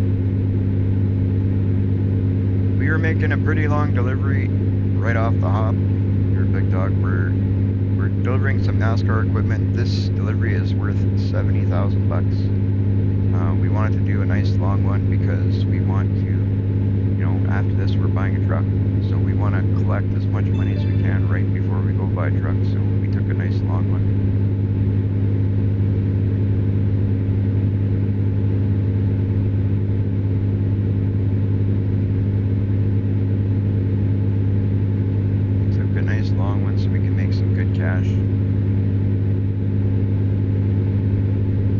We were making a pretty long delivery right off the hop. Here, Big Dog, we're delivering some NASCAR equipment. This delivery is worth 70,000 bucks. We wanted to do a nice long one because we want to, after this we're buying a truck. So we want to collect as much money as we can right before we go buy a truck. So we took a nice long one. Took a nice long one so we can make some good cash.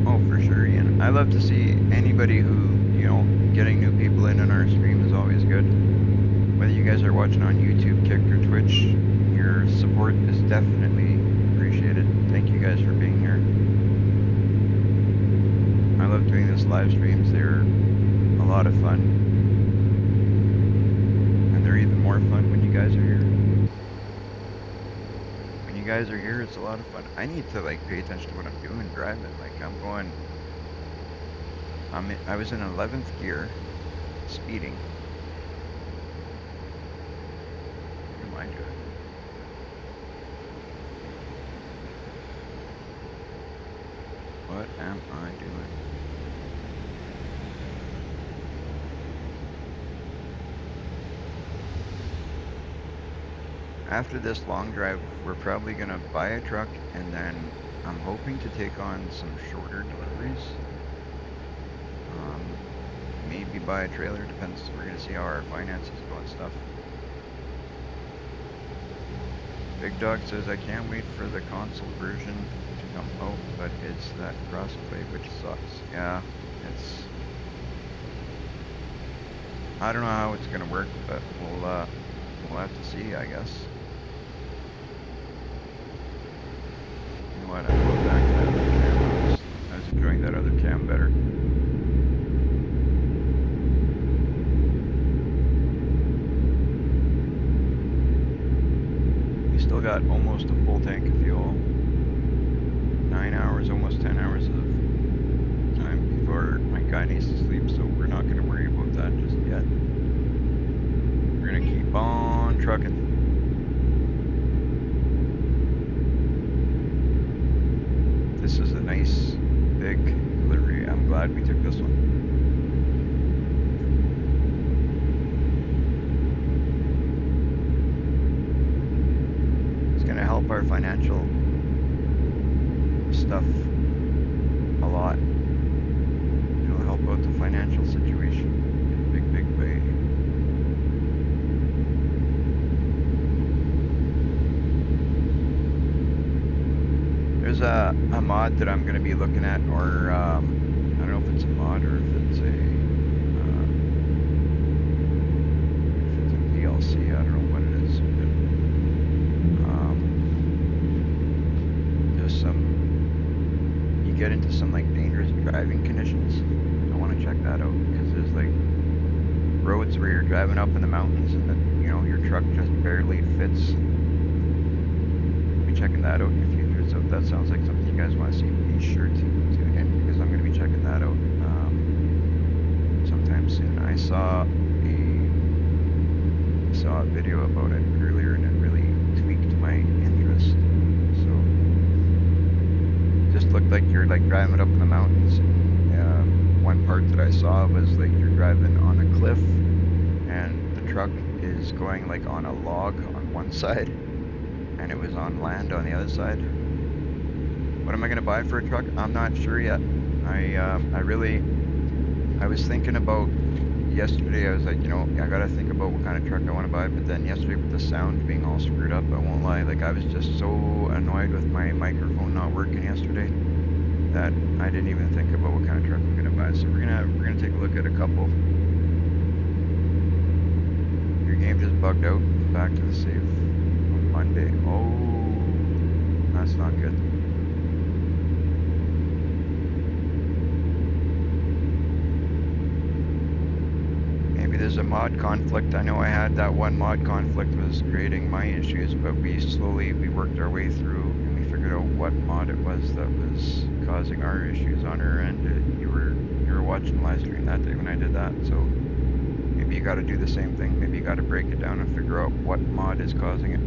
Oh, for sure, Ian. I love to see anybody who, getting new people in on our stream is always good. Whether you guys are watching on YouTube, Kick, or Twitch, your support is definitely appreciated. Thank you guys for being here. I love doing this live streams. They're a lot of fun. And they're even more fun when you guys are here. When you guys are here, it's a lot of fun. I need to pay attention to what I'm doing driving. I was in 11th gear, speeding. What am I doing? What am I doing? After this long drive, we're probably gonna buy a truck, and then I'm hoping to take on some shorter deliveries. Maybe buy a trailer, depends. We're gonna see how our finances go and stuff. Big Dog says, I can't wait for the console version to come out, but it's that crossplay which sucks. Yeah, it's. I don't know how it's gonna work, but we'll have to see, I guess. You know what? I'm going back to that other cam. I was enjoying that other cam better. We still got almost a full tank of fuel. 9 hours, almost 10 hours of time before my guy needs to sleep, so we're not going to worry about that just yet. We're going to keep on trucking. This is a nice big delivery. I'm glad we took this one. It's going to help our financial stuff a lot. It'll help out the financial situation in a big, big way. There's a mod that I'm going to be looking at, or I don't know if it's a mod or if it's a DLC. I don't know what it is, but there's some. You get into some like dangerous driving conditions. I want to check that out because there's like roads where you're driving up in the mountains and then your truck just barely fits. I'll be checking that out in the future. So if that sounds like something you guys want to see, be sure to tune in because I'm going to be checking that out sometime soon. I saw a video about it earlier and it really tweaked my interest. So just looked like you're like driving up in the mountains. One part that I saw was like you're driving on a cliff and the truck is going like on a log on one side and it was on land on the other side. What am I gonna buy for a truck? I'm not sure yet. I was thinking about yesterday. I was like, I gotta think about what kind of truck I want to buy. But then yesterday with the sound being all screwed up, I won't lie. Like I was just so annoyed with my microphone not working yesterday that I didn't even think about what kind of truck I'm gonna buy. So we're gonna take a look at a couple. Your game just bugged out. Back to the save on Monday. Oh, that's not good. Maybe there's a mod conflict. I know I had that one mod conflict was creating my issues, but we worked our way through and we figured out what mod it was that was causing our issues on our end. You were watching the live stream that day when I did that, so maybe you got to do the same thing. Maybe you got to break it down and figure out what mod is causing it.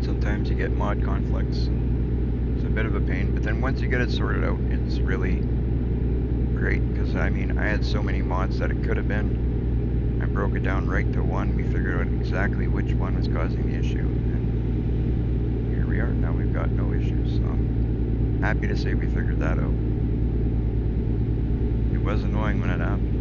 Sometimes you get mod conflicts. It's a bit of a pain, but then once you get it sorted out, it's really great because I mean I had so many mods that it could have been. I broke it down right to one. We figured out exactly which one was causing the issue, and here we are. Now we've got no issues. So I'm happy to say we figured that out. It was annoying when it happened.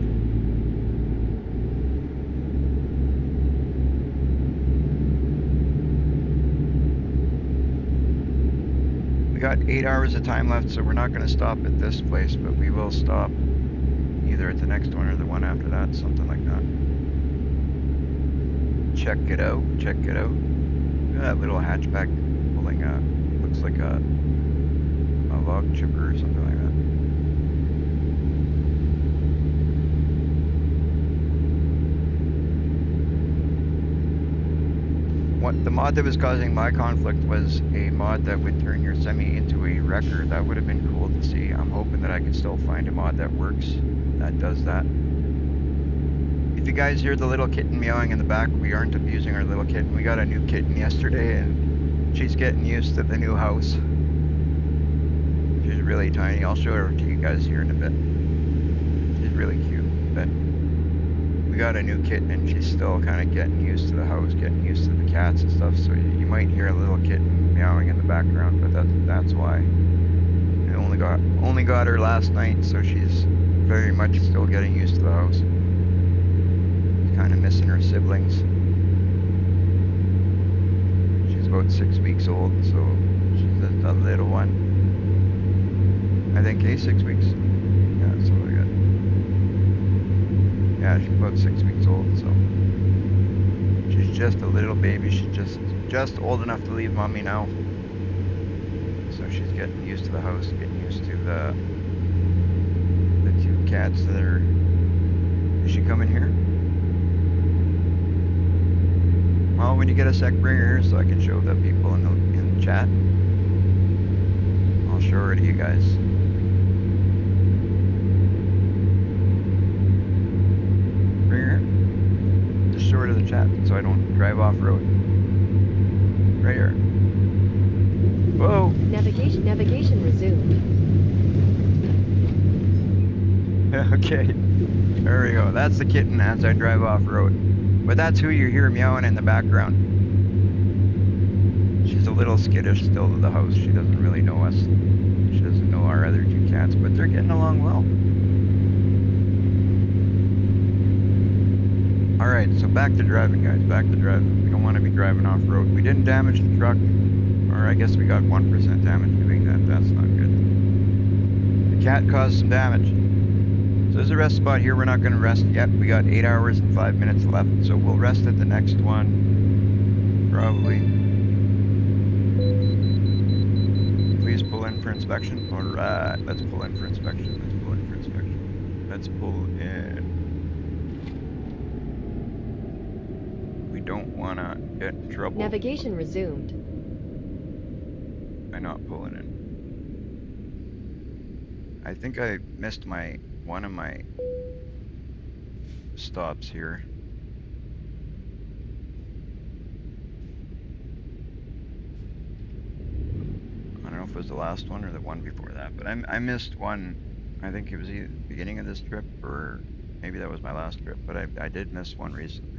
We got 8 hours of time left, so we're not going to stop at this place, but we will stop either at the next one or the one after that, something like that. Check it out. Check it out. Look at that little hatchback pulling looks like a log chipper or something like that. What the mod that was causing my conflict was a mod that would turn your semi into a wrecker. That would have been cool to see. I'm hoping that I can still find a mod that works that does that. If you guys hear the little kitten meowing in the back, we aren't abusing our little kitten. We got a new kitten yesterday and she's getting used to the new house. She's really tiny. I'll show her to you guys here in a bit. She's really cute, but we got a new kitten and she's still kind of getting used to the house, getting used to the cats and stuff. So you might hear a little kitten meowing in the background, but that's why. I only got her last night, so she's very much still getting used to the house. Kind of missing her siblings. about 6 weeks old, so she's a little one. I think, 6 weeks. Yeah, so I got. Yeah, she's about 6 weeks old, so she's just a little baby. She's just old enough to leave mommy now. So she's getting used to the house, getting used to the two cats that are. Is she coming here? Well, when you get a sec, bring her here so I can show the people in the chat. I'll show her to you guys. Bring her here. Just show her to the chat so I don't drive off road. Right here. Whoa. Navigation resumed. Okay. There we go. That's the kitten as I drive off road. But that's who you hear meowing in the background. She's a little skittish still to the house. She doesn't really know us. She doesn't know our other two cats, but they're getting along well. All right, so back to driving, guys. Back to driving. We don't want to be driving off road. We didn't damage the truck, or I guess we got 1% damage doing that. That's not good. The cat caused some damage. So there's a rest spot here. We're not going to rest yet. We got 8 hours and 5 minutes left, so we'll rest at the next one, probably. Please pull in for inspection. All right, let's pull in for inspection. Let's pull in for inspection. Let's pull in. We don't want to get in trouble Navigation resumed. by not pulling in. I think I missed one of my stops here. I don't know if it was the last one or the one before that, but I missed one. I think it was either the beginning of this trip or maybe that was my last trip, but I did miss one recently.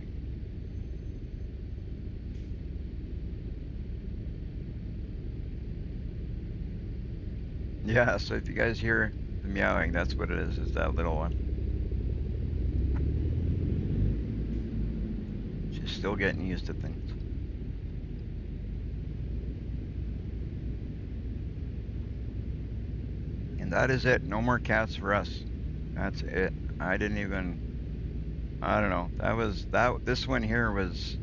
Yeah, so if you guys hear the meowing, that's what it is that little one. She's still getting used to things. And that is it. No more cats for us. That's it. I didn't even. I don't know. This one here was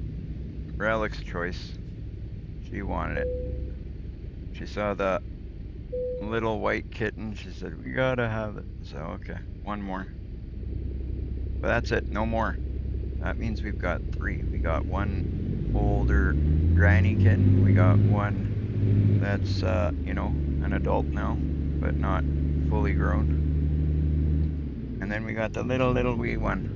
Relic's choice. She wanted it. She saw the little white kitten. She said, "We gotta have it." So okay, one more. But that's it. No more. That means we've got 3. We got one older granny kitten. We got one that's an adult now, but not fully grown. And then we got the little wee one.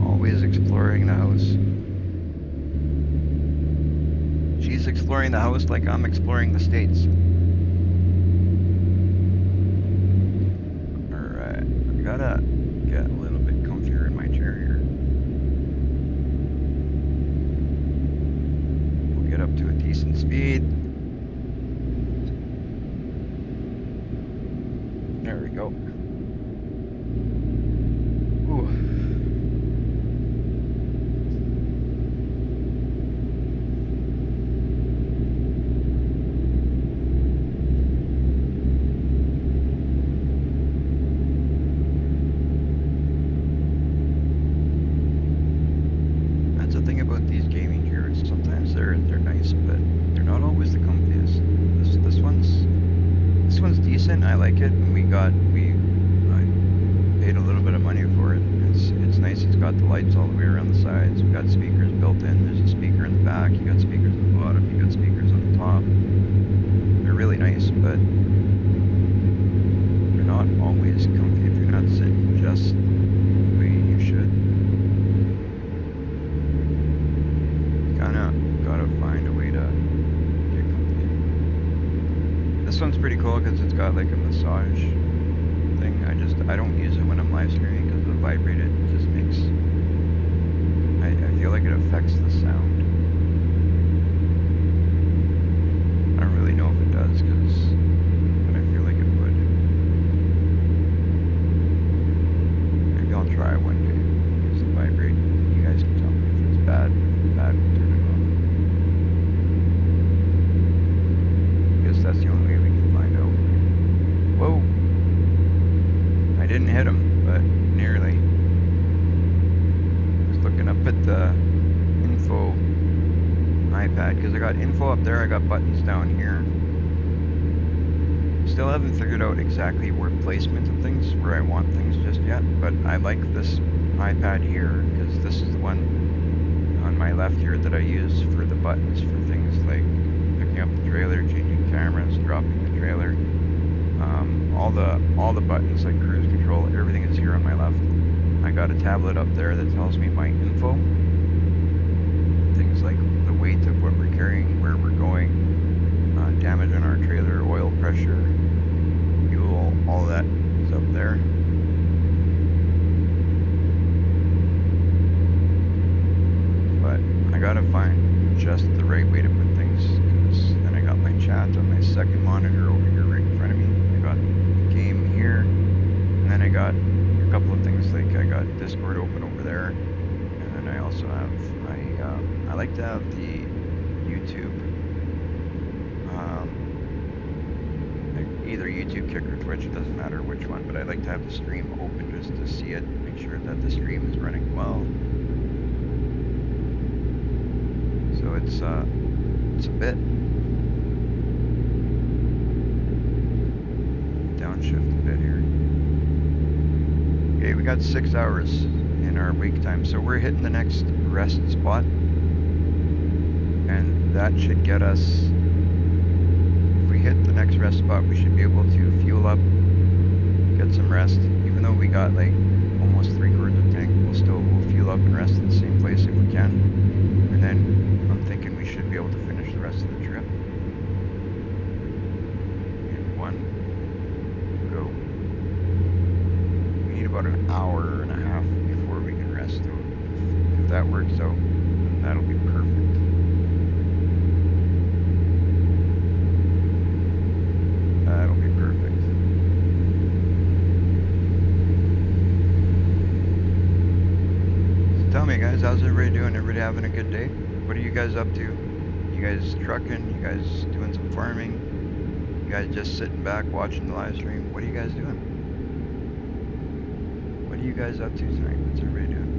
Always exploring the house. She's exploring the house like I'm exploring the States. Alright, I gotta get a little bit comfier in my chair here. We'll get up to a decent speed. There we go. Ooh. That's the thing about these gaming chairs. Sometimes they're nice, but they're not always the comfiest. This one's decent. I like it, and I paid a little bit of money for it. It's nice. It's got the lights all the way around the sides. We've got speakers built in. There's a speaker in the back. You got speakers on the bottom. You got speakers on the top. They're really nice, but they're not always comfy if you're not sitting just the way you should. Kinda gotta find a way to get comfy. This one's pretty cool because it's got like a massage thing. I don't use it when I'm live streaming because the vibrate it just makes. I feel like it affects the sound. I don't really know if it does but I feel like it info iPad because I got info up there, I got buttons down here. Still haven't figured out exactly where placement of things, where I want things just yet, but I like this iPad here because this is the one on my left here that I use for the buttons for things like picking up the trailer, changing cameras, dropping the trailer. All the buttons like cruise control, everything is here on my left. I got a tablet up there that tells me my info, things like the weight of what we're carrying, where we're going, damage on our trailer, oil pressure, fuel, all that is up there. But I gotta find just the right way to put things, because then I got my chat on my second monitor over here right in front of me. I got the game here, and then I got a couple of things like I got Discord open over there, and then I also have I like to have the YouTube, like either YouTube, Kick, or Twitch. It doesn't matter which one, but I like to have the stream open just to see it, make sure that the stream is running well. So it's a bit downshift a bit here. Okay, we got 6 hours in our wake time, so we're hitting the next rest spot, and that should get us. If we hit the next rest spot, we should be able to fuel up, get some rest. Even though we got like almost 3/4 of the tank, we'll fuel up and rest in the same place if we can. And then I'm thinking we should be able to finish the rest of the trip in one go. We need about an hour and a half before we can rest. So if that works out, then that'll be perfect. That'll be perfect. So tell me, guys, how's everybody doing? Everybody having a good day? What are you guys up to? You guys trucking? You guys doing some farming? You guys just sitting back watching the live stream? What are you guys doing? What are you guys up to tonight? What's everybody doing?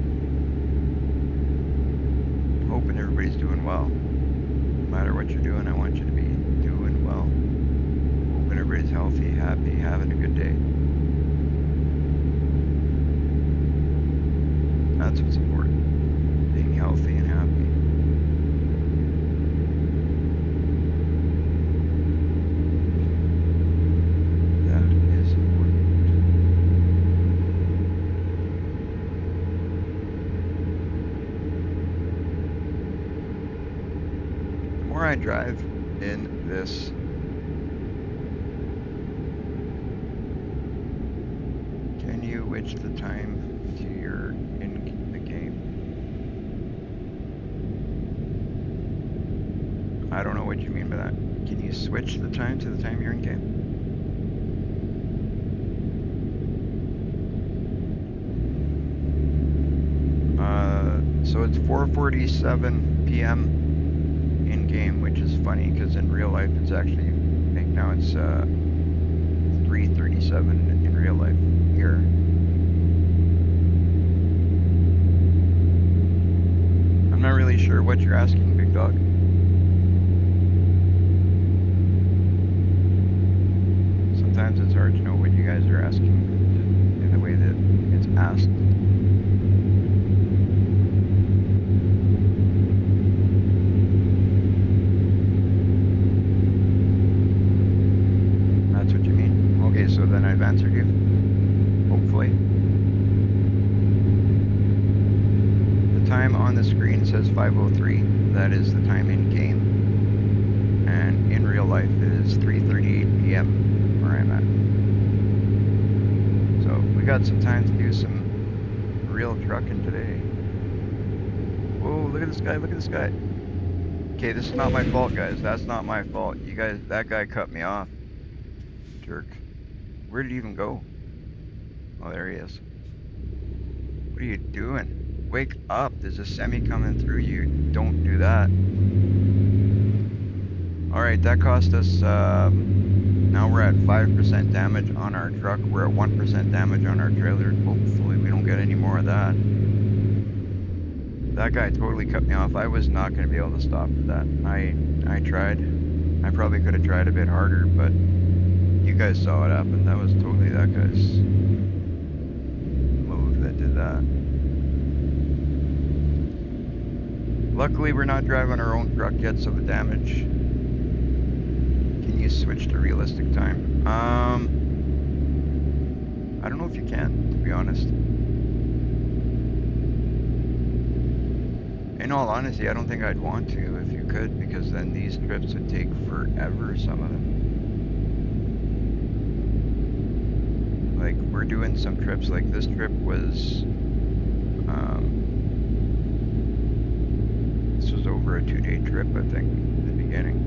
I'm hoping everybody's doing well. No matter what you're doing, I want you to be doing well. Hoping everybody's healthy, happy, having a good day. That's what's important. Being healthy and happy. That is important. The more I drive in this, can you switch the time to your in the game? I don't know what you mean by that. Can you switch the time to the time you're in game? So it's 4:47 p.m. in game, which is funny because in real life it's actually, I think now it's 3:37 in real life here. I'm not really sure what you're asking, Big Dog. Sometimes it's hard to know what you guys are asking in the way that it's asked. That's what you mean? Okay, so then I've answered you, hopefully. The time on the screen says 5:03. That is the time in game. And in real life it is 3:38 p.m. where I'm at. So we got some time to do some real trucking today. Whoa, look at this guy, look at this guy. Okay, this is not my fault, guys. That's not my fault. You guys, that guy cut me off. Jerk. Where did he even go? Oh, there he is. What are you doing? Wake up. There's a semi coming through you. Don't do that. Alright, that cost us, now we're at 5% damage on our truck. We're at 1% damage on our trailer. Hopefully we don't get any more of that. That guy totally cut me off. I was not going to be able to stop for that. I tried. I probably could have tried a bit harder, but you guys saw what happened. That was totally that guy's move that did that. Luckily, we're not driving our own truck yet, so the damage. Can you switch to realistic time? I don't know if you can, to be honest. In all honesty, I don't think I'd want to if you could, because then these trips would take forever, some of them. Like, we're doing some trips, like this trip was, this was over a 2-day trip, I think, in the beginning.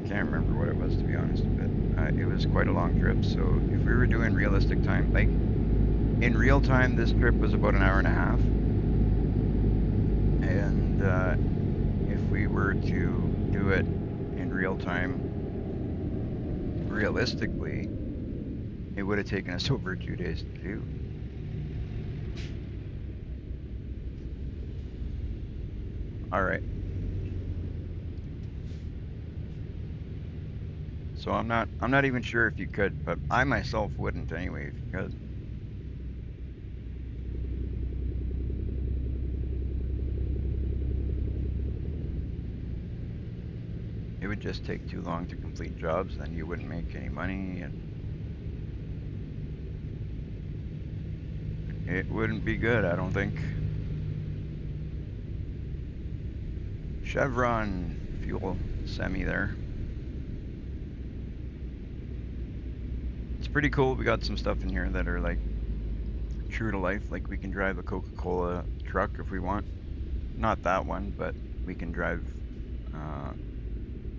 I can't remember what it was, to be honest, but it was quite a long trip, so if we were doing realistic time, like, in real time, this trip was about an hour and a half, and if we were to do it in real time, realistically, it would have taken us over 2 days to do. All right. So I'm not even sure if you could, but I myself wouldn't anyway if you could. It would just take too long to complete jobs, then you wouldn't make any money and it wouldn't be good, I don't think. Chevron fuel semi there. It's pretty cool. We got some stuff in here that are like true to life. Like we can drive a Coca-Cola truck if we want. Not that one, but we can drive, uh,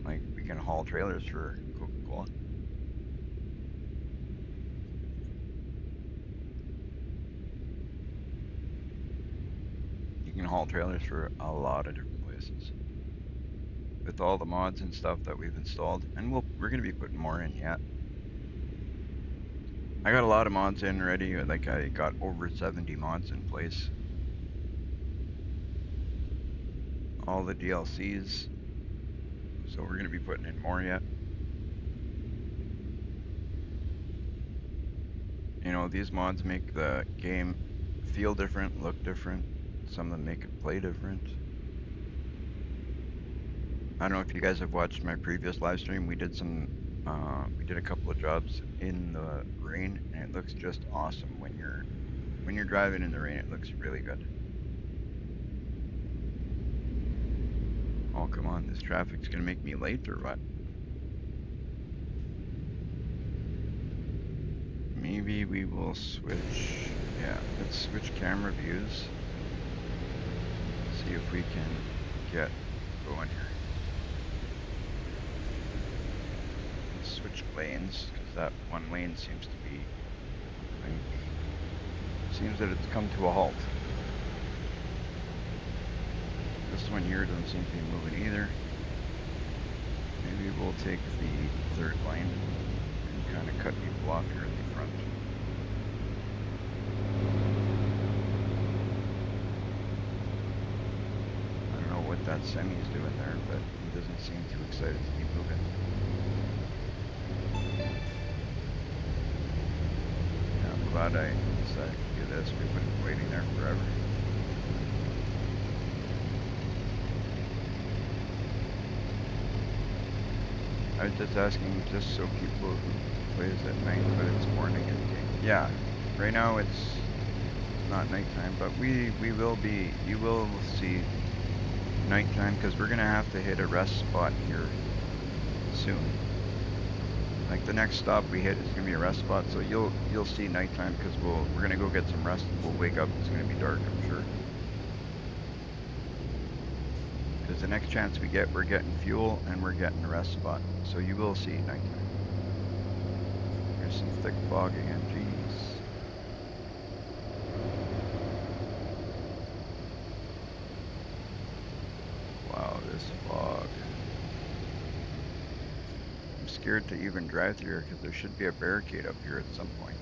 like we can haul trailers for Coca-Cola. You can haul trailers for a lot of different places with all the mods and stuff that we've installed, and we're gonna be putting more in yet. I got a lot of mods in already. Like I got over 70 mods in place. All the DLCs. So we're gonna be putting in more yet. You know, these mods make the game feel different, look different. Some of them make it play different. I don't know if you guys have watched my previous live stream. We did a couple of jobs in the rain, and it looks just awesome when you're driving in the rain. It looks really good. Oh come on, this traffic's gonna make me late or what? Maybe we will switch. Yeah, let's switch camera views. See if we can get going here. Let's switch lanes because that one lane seems to be like seems that it's come to a halt. This one here doesn't seem to be moving either. Maybe we'll take the third lane and kind of cut people off here at the front. I don't know what that semi's doing there, but he doesn't seem too excited to be moving. Yeah, I'm glad I decided to do this. We've been waiting there forever. I was just asking just so people who plays at night, but it's morning in game. Yeah, right now it's not nighttime, but we will be. You will see nighttime because we're gonna have to hit a rest spot here soon. Like the next stop we hit is gonna be a rest spot, so you'll see nighttime because we're gonna go get some rest. We'll wake up. It's gonna be dark, I'm sure. Because the next chance we get, we're getting fuel and we're getting a rest spot, so you will see nighttime. There's some thick fog again. Jeez. Wow, this fog. I'm scared to even drive through here because there should be a barricade up here at some point.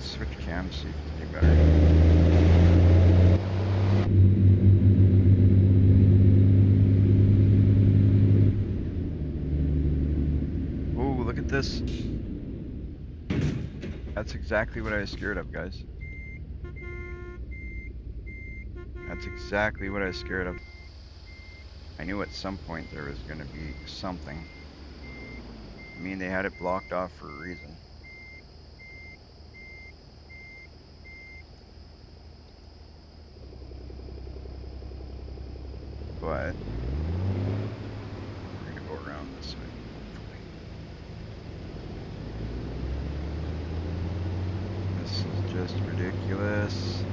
Let's switch cams, see if we can do better. Oh, look at this. That's exactly what I was scared of, guys. That's exactly what I was scared of. I knew at some point there was going to be something. I mean, they had it blocked off for a reason. But we're going to go around this way, hopefully. This is just ridiculous.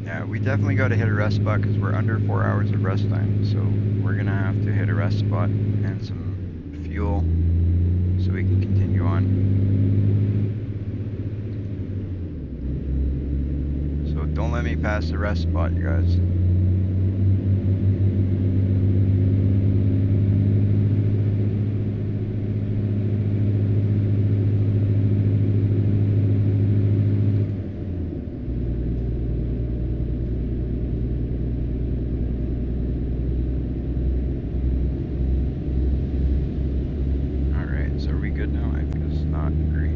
Yeah, we definitely got to hit a rest spot because we're under 4 hours of rest time. So we're going to have to hit a rest spot and some fuel so we can continue on. So don't let me pass the rest spot, you guys. All right, so are we good now? I think it's not great.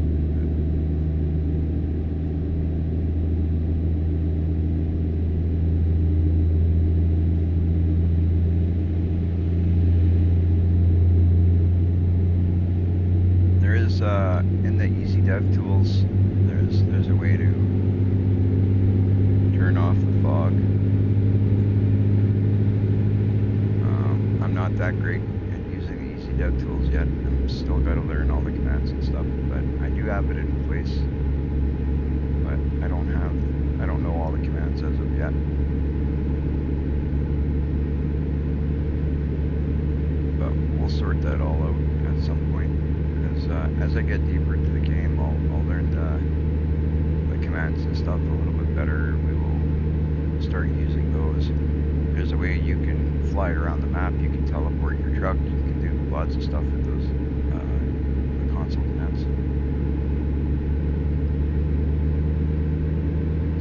There is in the easy dev tools, there's a way to turn off the fog. I'm not that great at using the easy dev tools yet. I'm still got to learn all the commands and stuff, but I do have it in place. But I don't know all the commands as of yet. But we'll sort that all out at some point. As I get deeper into the game, I'll learn the commands and stuff a little bit better. We will start using those. There's a way you can fly around the map. You can teleport your truck. You can do lots of stuff with those the console commands.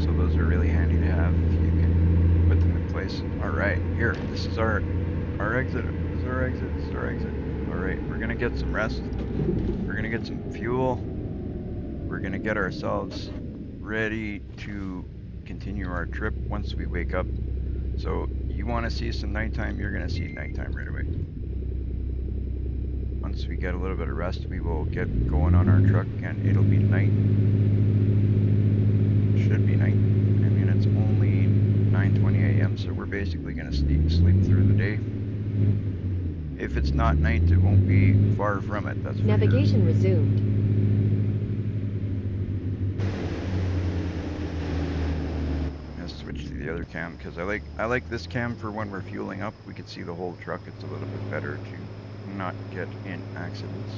So those are really handy to have if you can put them in place. All right, here. This is our exit. This is our exit. This is our exit. All right, we're gonna get some rest. We're gonna get some fuel. We're gonna get ourselves ready to continue our trip once we wake up. So you want to see some nighttime, you're going to see nighttime right away. Once we get a little bit of rest, we will get going on our truck and it'll be night. Should be night. I mean, it's only 9:20 a.m., so we're basically going to sleep through the day. If it's not night, it won't be far from it, that's for Navigation sure. resumed. Let's switch to the other cam because I like this cam for when we're fueling up. We can see the whole truck. It's a little bit better to not get in accidents.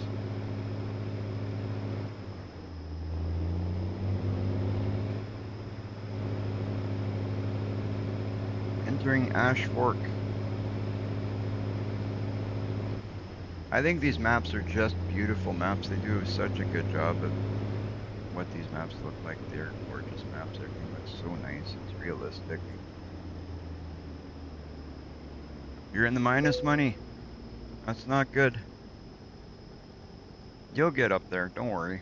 Entering Ash Fork. I think these maps are just beautiful maps. They do such a good job of what these maps look like. They're gorgeous maps. Everything looks so nice. It's realistic. You're in the minus money. That's not good. You'll get up there. Don't worry.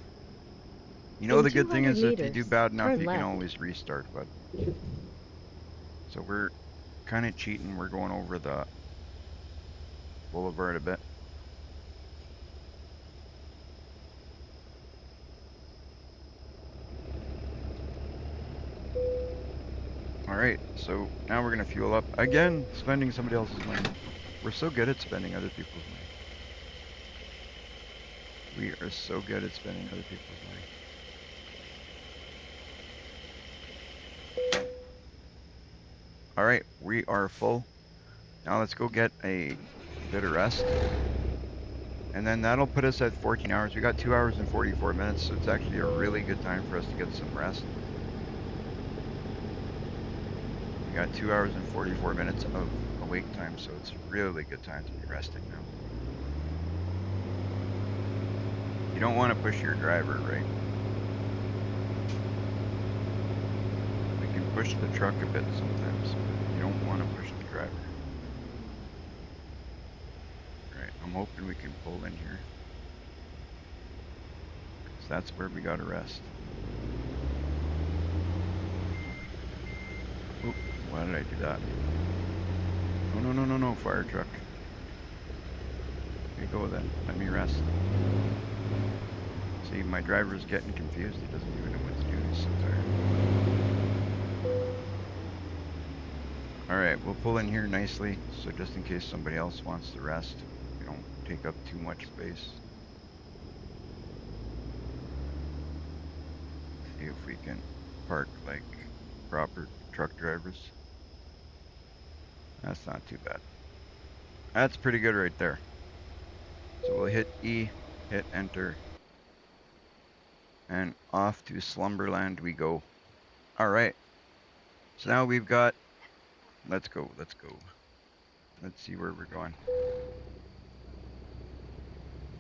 You know In the good thing 200 is if you do meters, bad enough, turn you can left. always restart, bud. So we're kind of cheating. We're going over the boulevard a bit. All right, so now we're gonna fuel up again, spending somebody else's money. We're so good at spending other people's money. We are so good at spending other people's money. All right, we are full. Now let's go get a bit of rest. And then that'll put us at 14 hours. We got 2 hours and 44 minutes, so it's actually a really good time for us to get some rest. We got 2 hours and 44 minutes of awake time, so it's a really good time to be resting now. You don't want to push your driver, right? We can push the truck a bit sometimes, but you don't want to push the driver. All right, I'm hoping we can pull in here, because that's where we got to rest. Oop, why did I do that? Oh, no, no, no, no, fire truck. Here you go then, let me rest. See, my driver's getting confused. He doesn't even know what to do. He's so tired. All right, we'll pull in here nicely, so just in case somebody else wants to rest, we don't take up too much space. See if we can park like proper truck drivers. That's not too bad. That's pretty good right there. So we'll hit E, hit enter, and off to Slumberland we go. All right. So now we've got, let's go, let's go. Let's see where we're going.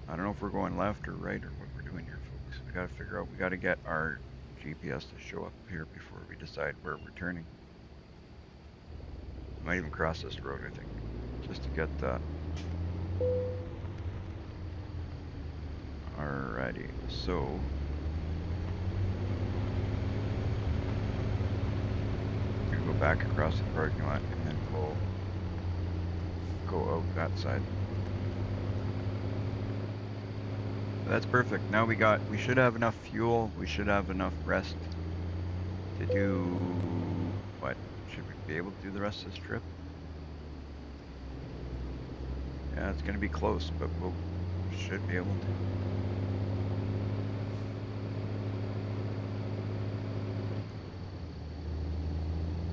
I don't know if we're going left or right or what we're doing here, folks. We gotta figure out, we gotta get our GPS to show up here before we decide where we're turning. We might even cross this road, I think, just to get that. Alrighty, so we're gonna go back across the parking lot and then we'll go out that side. That's perfect. Now we should have enough fuel. We should have enough rest to do what? Should we be able to do the rest of this trip? Yeah, it's gonna be close, but we should be able to.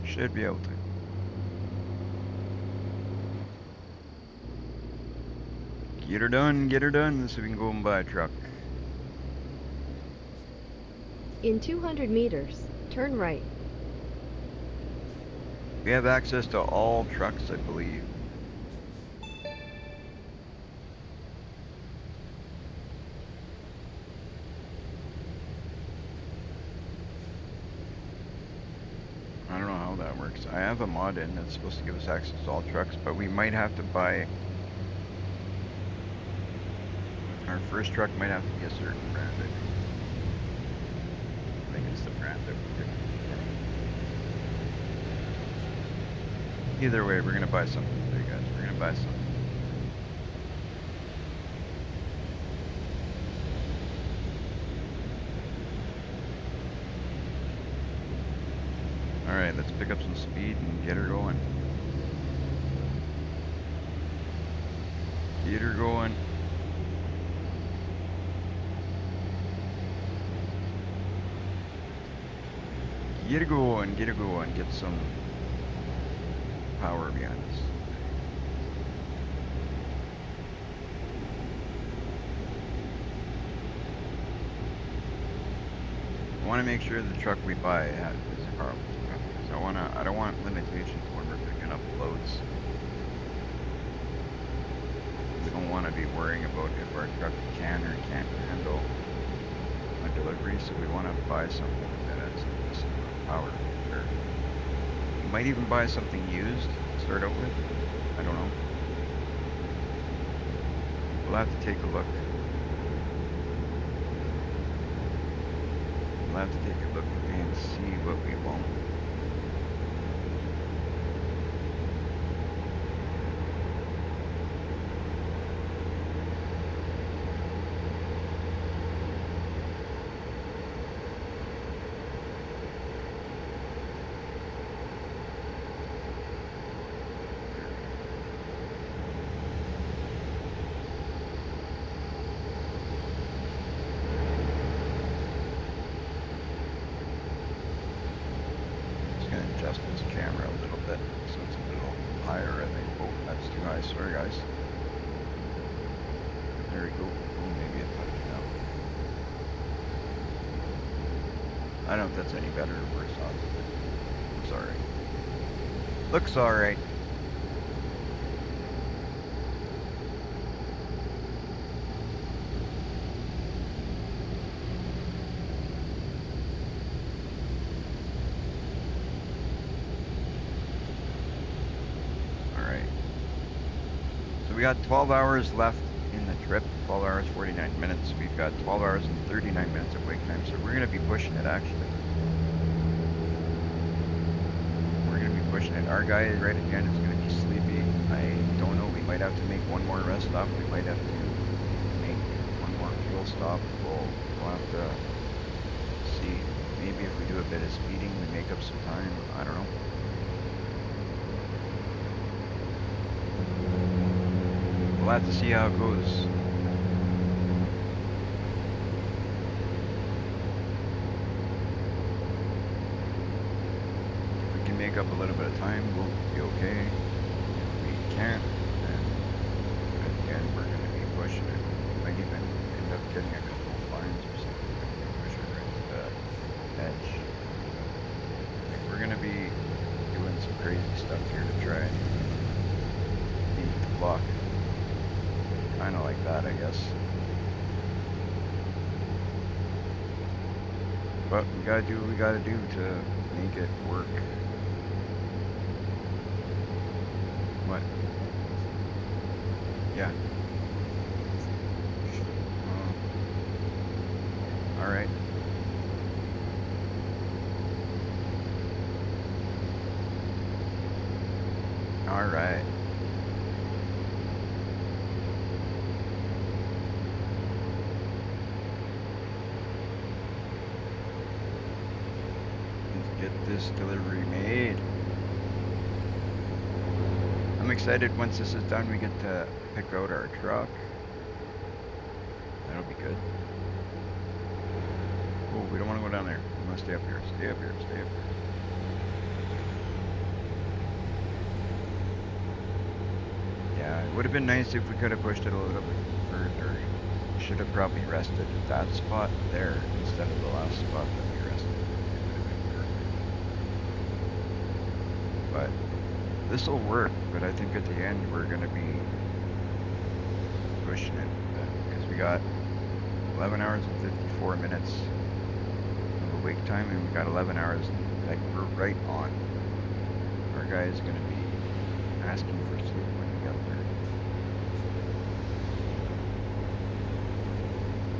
Should be able to. Get her done, so we can go and buy a truck. In 200 meters, turn right. We have access to all trucks, I believe. I don't know how that works. I have a mod in that's supposed to give us access to all trucks, but we might have to buy. Our first truck might have to be a certain brand, I think. I think it's the brand that we picked. Either way, we're gonna buy something today, guys. We're gonna buy something. Alright, let's pick up some speed and get her going. Get her going. Get her going, get her going. Get some power behind us. I want to make sure the truck we buy is a powerful truck. I don't want limitations when we're picking up loads. We don't want to be worrying about if our truck can or can't handle a delivery, so we want to buy something that has a decent amount of power. Sure. We might even buy something used to start out with. I don't know. We'll have to take a look. We'll have to take a look and see what we want. Just gonna adjust this camera a little bit. bit, so it's a little higher, I think. Oh, that's too high. Sorry, guys. There we go. Oh, maybe it put no. I don't know if that's any better or worse off, but looks alright. Looks alright. Alright. So we got 12 hours left in the trip. 12 hours, 49 minutes. We've got 12 hours and 39 minutes of wake time, so we're going to be pushing it, actually. We're going to be pushing it. Our guy right at the end is going to be sleepy. I don't know. We might have to make one more rest stop. We might have to make one more fuel stop. We'll have to see. Maybe if we do a bit of speeding, we make up some time. I don't know. We'll have to see how it goes. If we can make up a little bit of time, we'll be okay. If we can't, then at the end we're going to be pushing it. We might even end up getting a couple of fines or something if we push it right to the edge. Like, we're going to be doing some crazy stuff here to try and beat the clock. Kind of like that, I guess. But we gotta do what we gotta do to make it work. What? Yeah. Alright. Alright. Let's get this delivery made. I'm excited once this is done we get to pick out our truck. That'll be good. Oh, we don't want to go down there. We want to stay up here. Stay up here. Stay up here. Yeah, it would have been nice if we could have pushed it a little bit further. We should have probably rested at that spot there instead of the last spot that we rested. It would have been perfect. But this will work, but I think at the end we're going to be pushing it because we got 11 hours and 54 minutes of wake time and we got 11 hours and, like, we're right on. Our guy is going to be asking for sleep when we get there.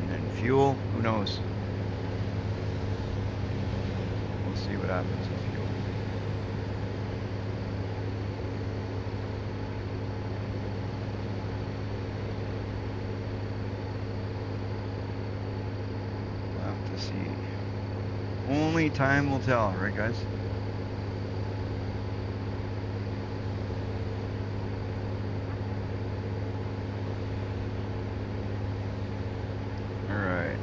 And then fuel, who knows? We'll see what happens with fuel. We'll have to see. Only time will tell, right guys? Alright.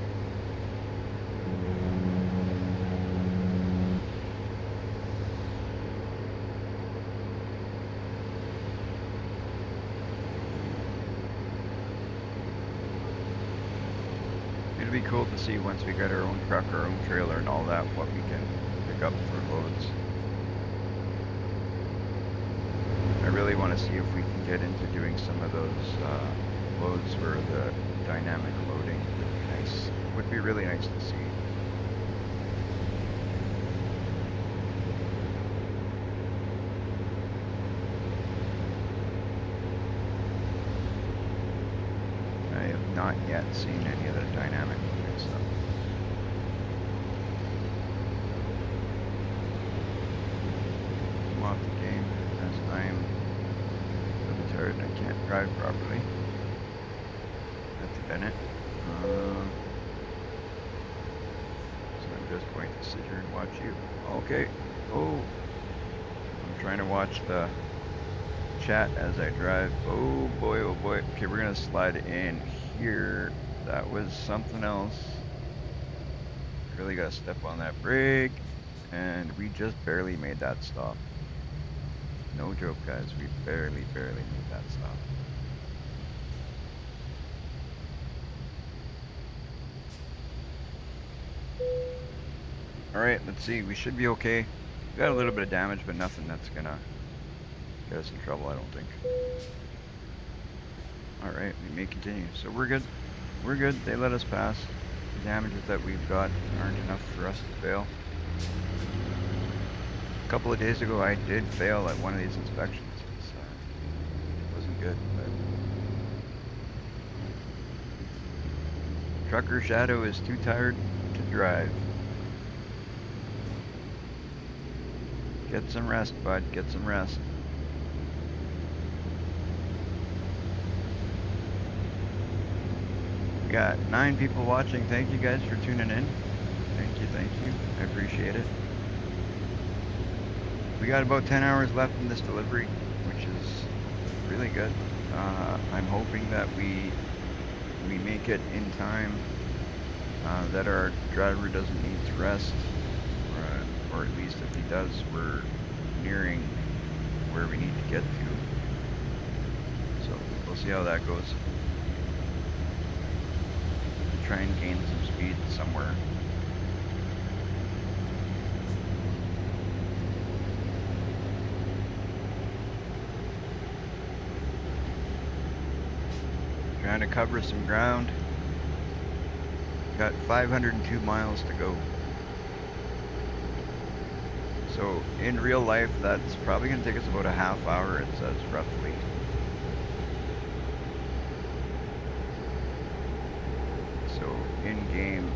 It'll be cool to see once we get our own truck, our own trailer and all that, what we can pick up for loads. I really want to see if we can get into doing some of those loads where the dynamic loading would be nice. Would be really nice to see. I have not yet seen any of the dynamic loading stuff. I'm off the game as I'm really tired and I can't drive properly. At the Bennett. So I'm just going to sit here and watch you. Okay. Oh. I'm trying to watch the chat as I drive. Oh boy, oh boy. Okay, we're gonna slide in here. That was something else. Really gotta step on that brake. And we just barely made that stop. No joke, guys. We barely made that stop. All right, let's see. We should be okay. We got a little bit of damage, but nothing that's gonna get us in trouble, I don't think. All right, we may continue. So we're good. We're good. They let us pass. The damages that we've got aren't enough for us to fail. A couple of days ago, I did fail at one of these inspections. It wasn't good, but Trucker Shadow is too tired to drive. Get some rest, bud. Get some rest. We got 9 people watching. Thank you guys for tuning in. Thank you, thank you. I appreciate it. We got about 10 hours left in this delivery, which is really good. I'm hoping that we make it in time, that our driver doesn't need to rest, or at least if he does, we're nearing where we need to get to. So we'll see how that goes. Try and gain some speed somewhere. Trying to cover some ground. Got 502 miles to go. So in real life, that's probably going to take us about a half hour, it says, roughly. So in game,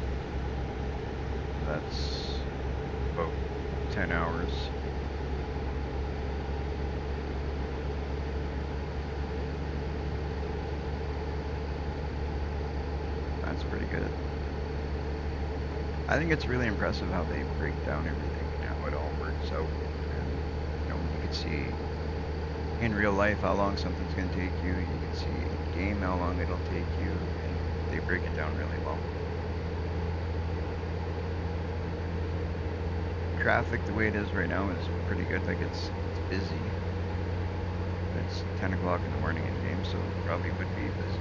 that's about 10 hours. That's pretty good. I think it's really impressive how they break down everything and how it all works out. And, you can see in real life how long something's going to take you. You can see in game how long it'll take you, and they break it down really well. Traffic the way it is right now is pretty good. Like it's busy. It's 10 o'clock in the morning in game, so it probably would be busy.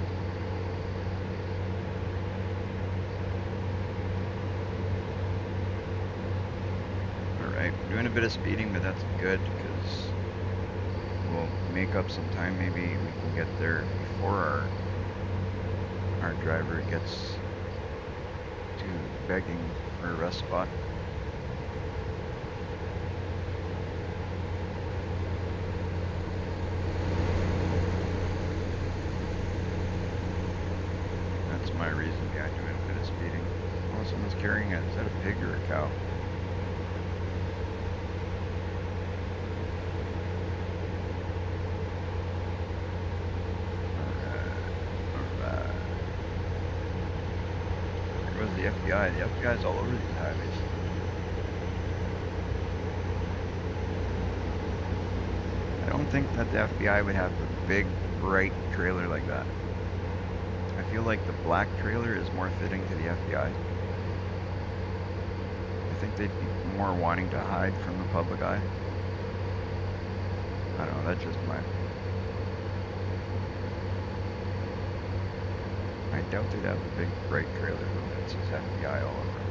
Alright, we're doing a bit of speeding, but that's good because we'll make up some time. Maybe we can get there before our driver gets to begging for a rest spot. That's my reason behind doing a bit of speeding. Oh, someone's carrying it. Is that a pig or a cow? Alright. There goes the FBI. The FBI's all over these highways. I don't think that the FBI would have a big, bright trailer like that. I feel like the black trailer is more fitting to the FBI. I think they'd be more wanting to hide from the public eye. I don't know, that's just my... I doubt they'd have a big, bright trailer though that says FBI all over it.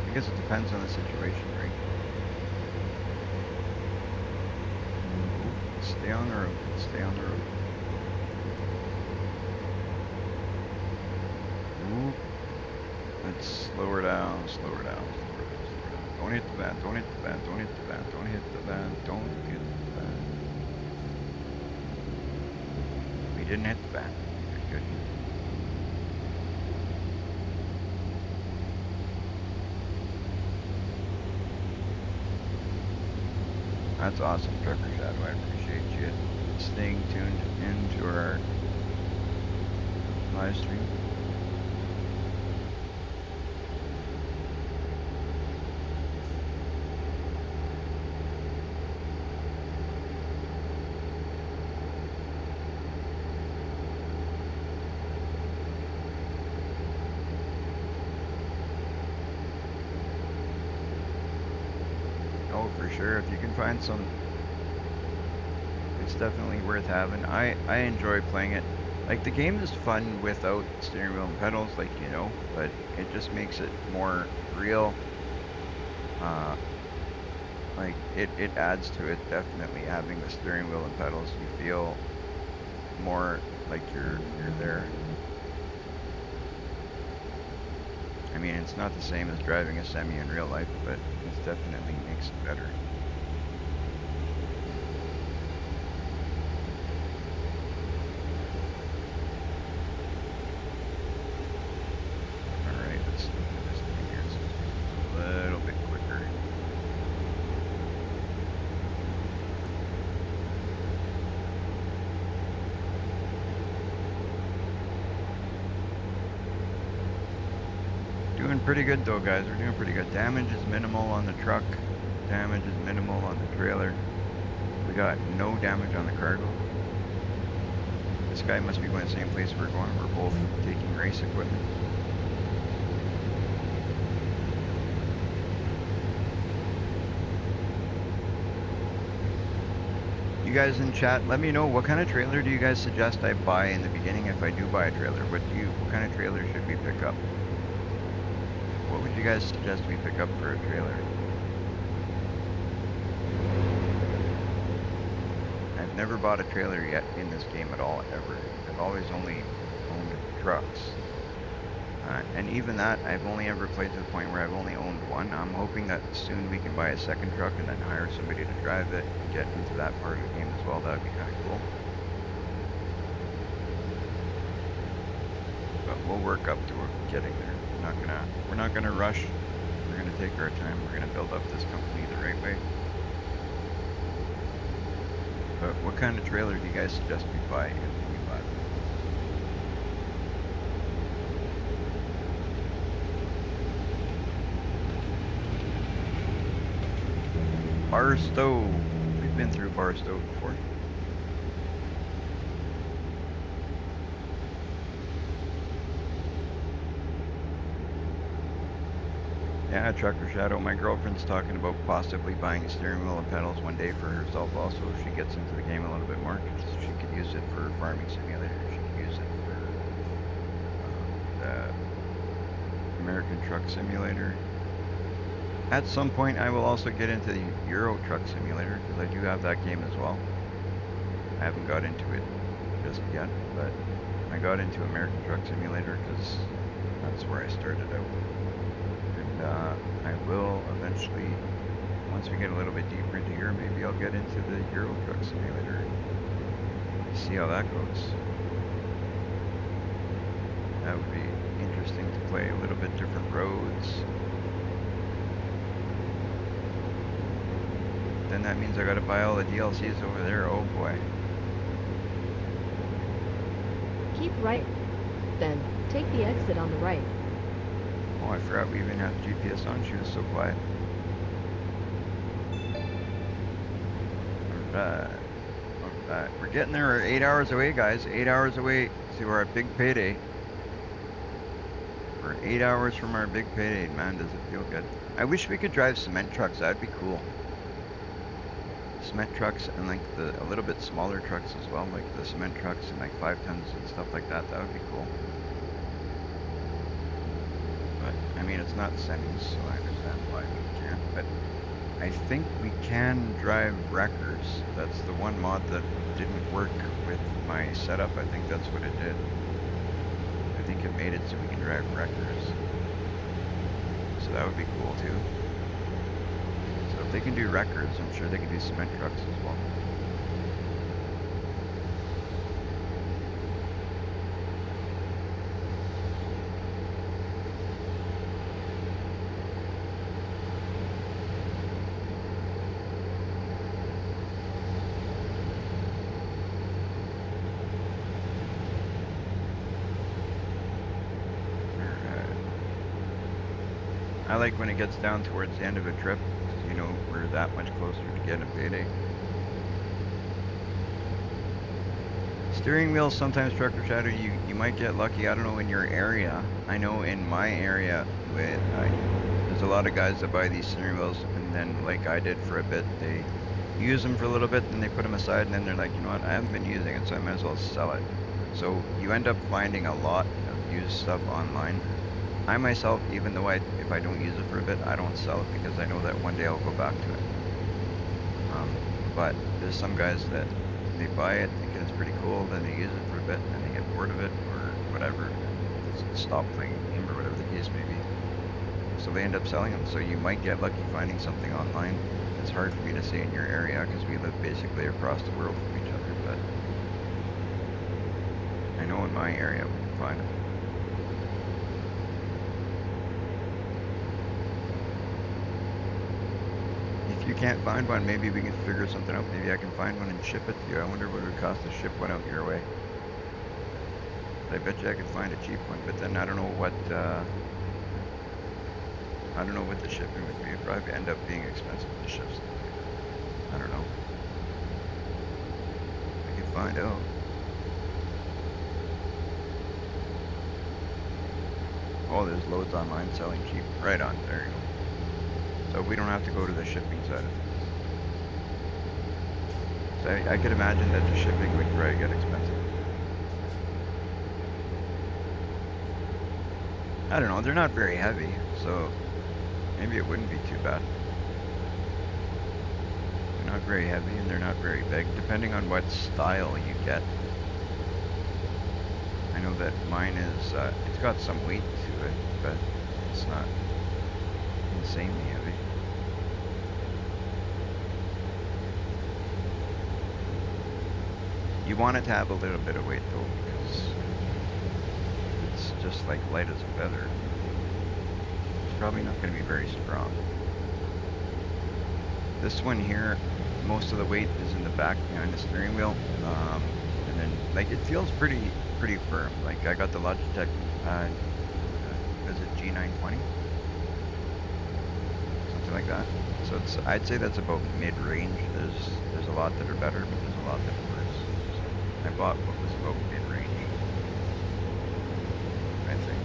I guess it depends on the situation, right? Stay on the road, stay on the road. Ooh. Let's slow her down, slow her down, slow her down, slow her down. Don't hit the van, don't hit the van, don't hit the van, don't hit the van, don't hit the van. We didn't hit the van. Good, good. That's awesome, Trucker Shadow. I appreciate you staying tuned into our live stream. sure. If you can find some, it's definitely worth having. I enjoy playing it. Like the game is fun without steering wheel and pedals, like but it just makes it more real. Uh, like it adds to it definitely having the steering wheel and pedals. You feel more like you're there. I mean, it's not the same as driving a semi in real life, but it definitely makes it better. All right, let's look at this thing here. It seems to be moving a little bit quicker. Doing pretty good though, guys. We're doing pretty good. Damage is minimal on the truck. Damage is minimal on the trailer. We got no damage on the cargo. This guy must be going the same place we're going. We're both taking race equipment. You guys in chat, let me know what kind of trailer do you guys suggest I buy in the beginning if I do buy a trailer? What kind of trailer should we pick up? What would you guys suggest we pick up for a trailer? I've never bought a trailer yet in this game at all, ever. I've always only owned trucks. And even that, I've only ever played to the point where I've only owned one. I'm hoping that soon we can buy a second truck and then hire somebody to drive it and get into that part of the game as well. That would be kind of cool. But we'll work up to getting there. We're not gonna rush. We're gonna take our time. We're gonna build up this company the right way. But what kind of trailer do you guys suggest we buy if we buy them? Barstow. We've been through Barstow before. Yeah, Trucker Shadow. My girlfriend's talking about possibly buying a steering wheel and pedals one day for herself also if she gets into the game a little bit more. She could use it for Farming Simulator. She could use it for the American Truck Simulator. At some point, I will also get into the Euro Truck Simulator because I do have that game as well. I haven't got into it just yet, but I got into American Truck Simulator because that's where I started out. And I will eventually, once we get a little bit deeper into here, maybe I'll get into the Euro Truck Simulator and see how that goes. That would be interesting to play a little bit different roads. Then that means I gotta buy all the DLCs over there. Oh boy. Keep right, then take the exit on the right. Oh, I forgot we even had GPS on. She was so quiet. Alright. Alright. We're getting there. We're 8 hours away, guys. 8 hours away to our big payday. We're 8 hours from our big payday. Man, does it feel good. I wish we could drive cement trucks. That'd be cool. Cement trucks and like a little bit smaller trucks as well. Like the cement trucks and like 5 tons and stuff like that. That would be cool. But, I mean, it's not semis, so I understand why we can't. But I think we can drive wreckers. That's the one mod that didn't work with my setup. I think that's what it did. I think it made it so we can drive wreckers. So that would be cool too. So if they can do wreckers, I'm sure they can do cement trucks as well. I like when it gets down towards the end of a trip, because you know we're that much closer to getting a payday. Steering wheels, sometimes Trucker Shadow, you might get lucky. I don't know in your area. I know in my area with the There's a lot of guys that buy these steering wheels and then, like I did for a bit, they use them for a little bit, then they put them aside, and then they're like, you know what, I haven't been using it, so I might as well sell it. So you end up finding a lot of used stuff online. I myself, even though if I don't use it for a bit, I don't sell it because I know that one day I'll go back to it. But there's some guys that they buy it thinking it's pretty cool, then they use it for a bit, and then they get bored of it or whatever, stop playing the game or whatever the case may be. So they end up selling them. So you might get lucky finding something online. It's hard for me to say in your area because we live basically across the world from each other, but I know in my area we can find them. If you can't find one, maybe we can figure something out. Maybe I can find one and ship it to you. I wonder what it would cost to ship one out your way. I bet you I could find a cheap one, but then I don't know what the shipping would be. It'd probably end up being expensive to ship stuff like that. I don't know. I can find out. Oh, there's loads online selling cheap. Right on. There you go. So we don't have to go to the shipping side of things. So I could imagine that the shipping would probably get expensive. I don't know. They're not very heavy, so maybe it wouldn't be too bad. They're not very heavy and they're not very big, depending on what style you get. I know that mine is, it's got some weight to it, but it's not insanely heavy. You want it to have a little bit of weight though, because it's just like light as a feather. It's probably not going to be very strong. This one here, most of the weight is in the back behind the steering wheel, and then like it feels pretty firm. Like I got the Logitech, is it G920, something like that. So I'd say that's about mid-range. There's a lot that are better, but there's a lot that are worse. So I bought what was about mid-range, I think.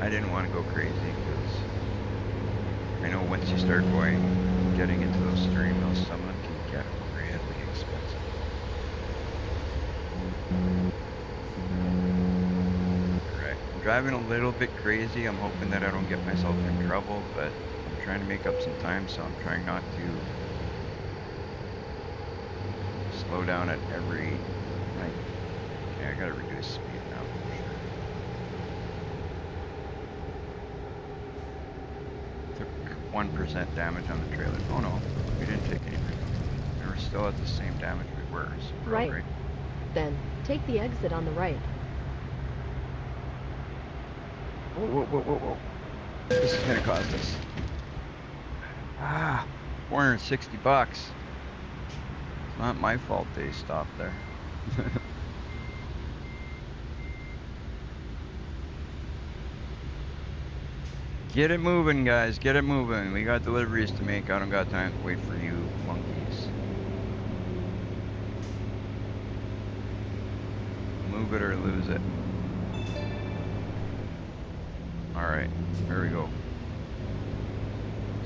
I didn't want to go crazy because I know once you start getting into those steering wheels, some of them can get really expensive. Alright, I'm driving a little bit crazy. I'm hoping that I don't get myself in trouble, but I'm trying to make up some time, so I'm trying not to slow down at every, like, okay, I gotta reduce speed now for sure. Took 1% damage on the trailer. Oh no, we didn't take any damage. And we're still at the same damage we were, so we're Right. alright. Then take the exit on the right. Whoa, whoa, whoa, whoa, whoa. This is gonna cost us, 460 bucks. It's not my fault they stopped there. Get it moving, guys. Get it moving. We got deliveries to make. I don't got time to wait for you monkeys. Move it or lose it. Alright, there we go.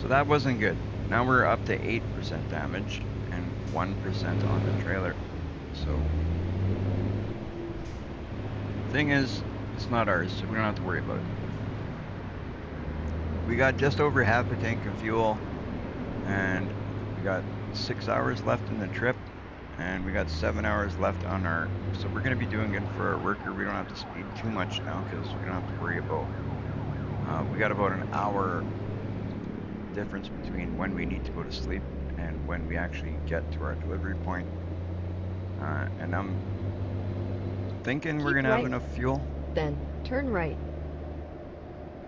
So that wasn't good. Now we're up to 8% damage and 1% on the trailer. So, thing is, it's not ours, so we don't have to worry about it. We got just over half a tank of fuel, and we got 6 hours left in the trip, and we got 7 hours left on our, so we're going to be doing good for our worker. We don't have to speed too much now because we don't have to worry about, we got about an hour difference between when we need to go to sleep and when we actually get to our delivery point. And I'm thinking we're going to have enough fuel. Then turn right.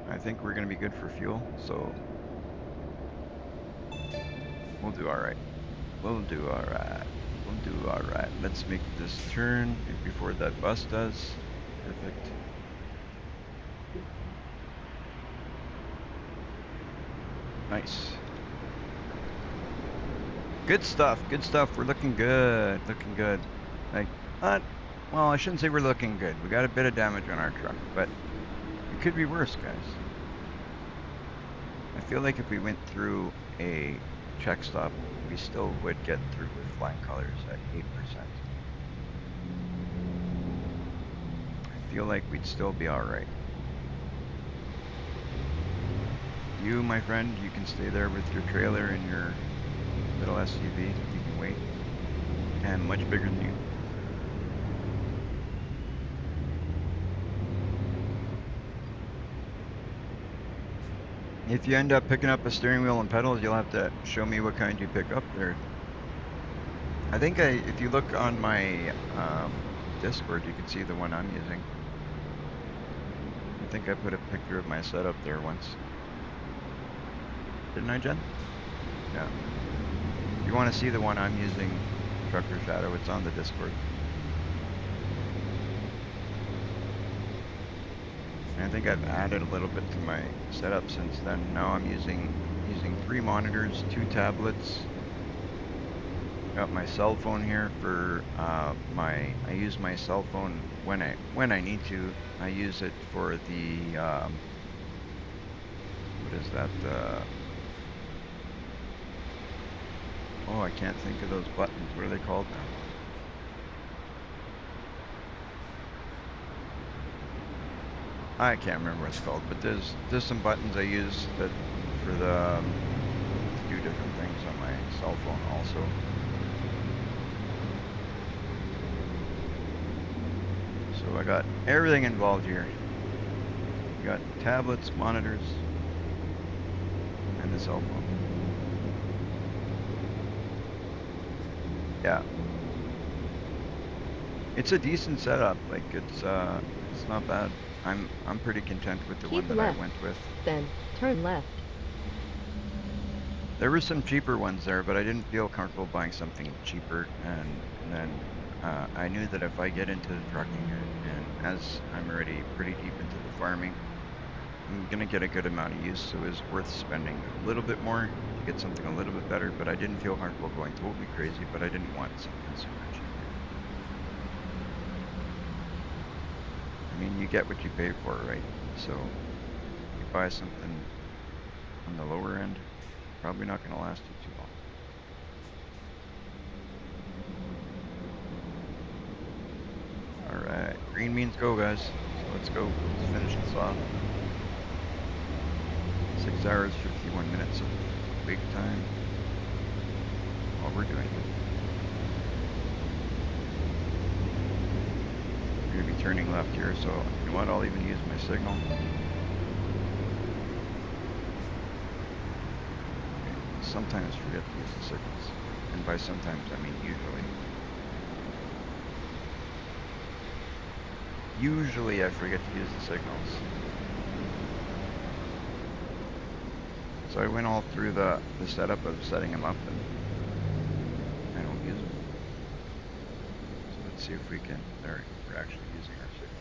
I think we're going to be good for fuel, so we'll do all right. We'll do all right. We'll do all right. Let's make this turn before that bus does. Perfect. Nice. Good stuff. Good stuff. We're looking good. Looking good. Like, well, I shouldn't say we're looking good. We got a bit of damage on our truck, but could be worse, guys. I feel like if we went through a check stop, we still would get through with flying colors at 8%. I feel like we'd still be alright. You, my friend, you can stay there with your trailer and your little SUV. You can wait. And much bigger than you. If you end up picking up a steering wheel and pedals, you'll have to show me what kind you pick up there. I think if you look on my Discord, you can see the one I'm using. I think I put a picture of my setup there once. Didn't I, Jen? Yeah. If you want to see the one I'm using, Trucker Shadow, it's on the Discord. And I think I've added a little bit to my setup since then. Now I'm using 3 monitors, 2 tablets. Got my cell phone here for I use my cell phone when I need to. I use it for the what is that? Oh, I can't think of those buttons. What are they called now? I can't remember what it's called, but there's some buttons I use that for the to do different things on my cell phone also. So I got everything involved here. You got tablets, monitors, and the cell phone. Yeah. It's a decent setup. Like it's not bad. I'm pretty content with the one Keep that I left, went with. then turn left. There were some cheaper ones there, but I didn't feel comfortable buying something cheaper. And then I knew that if I get into the trucking and as I'm already pretty deep into the farming, I'm gonna get a good amount of use. So it was worth spending a little bit more to get something a little bit better. But I didn't feel comfortable going totally crazy. But I didn't want something super cheap either. I mean, you get what you pay for, right? So you buy something on the lower end, probably not going to last you too long. All right, green means go, guys. So let's go. Let's finish this off. 6 hours, 51 minutes of wake time. While we're doing it. We're going to be turning left here, so you know what? I'll even use my signal. Sometimes forget to use the signals. And by sometimes, I mean usually. Usually I forget to use the signals. So I went all through the setup of setting them up and I don't use them. So let's see if we can, there we go, we're actually using our signals.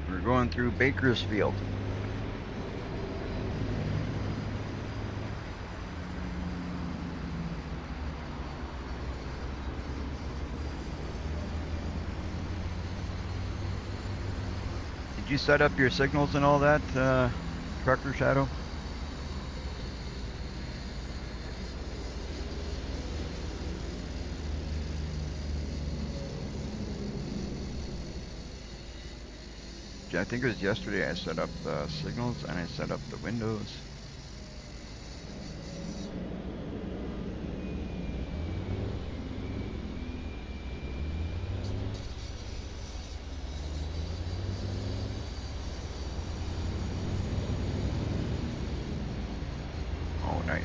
We're going through Bakersfield. Did you set up your signals and all that, Trucker Shadow? I think it was yesterday I set up the signals and I set up the windows. Oh, nice.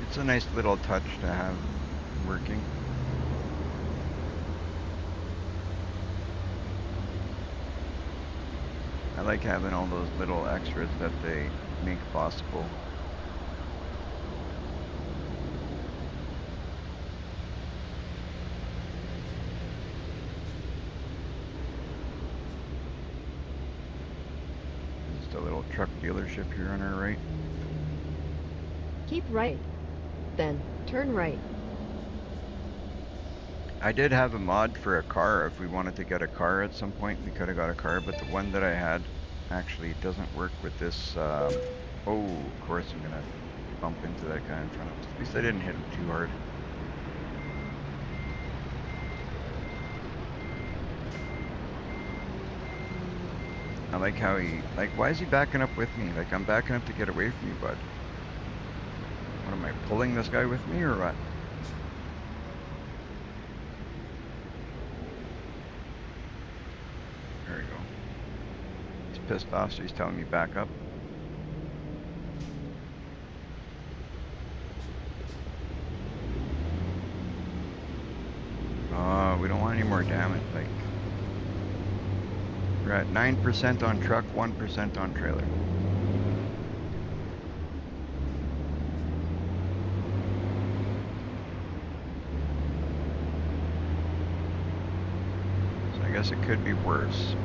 It's a nice little touch to have working. I like having all those little extras that they make possible. truck dealership here on our right. Keep right, then turn right. I did have a mod for a car. If we wanted to get a car at some point, we could have got a car, but the one that I had actually doesn't work with this. Oh, of course I'm gonna bump into that guy in front of us. At least I didn't hit him too hard. I like how why is he backing up with me? Like, I'm backing up to get away from you, bud. What am I, pulling this guy with me or what? There we go. He's pissed off, so he's telling me back up. We don't want any more damage. Like, we're at 9% on truck, 1% on trailer. So I guess it could be worse.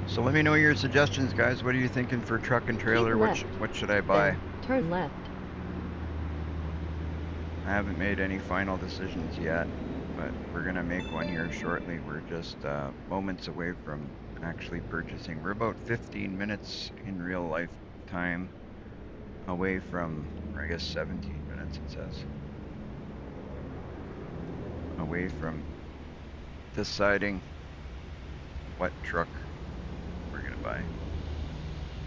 So let me know your suggestions, guys. What are you thinking for truck and Keep trailer? left, What should I then buy? turn left. I haven't made any final decisions yet, but we're gonna make one here shortly. We're just moments away from actually purchasing. We're about 15 minutes in real life time away from, or I guess 17 minutes it says, away from deciding what truck we're gonna buy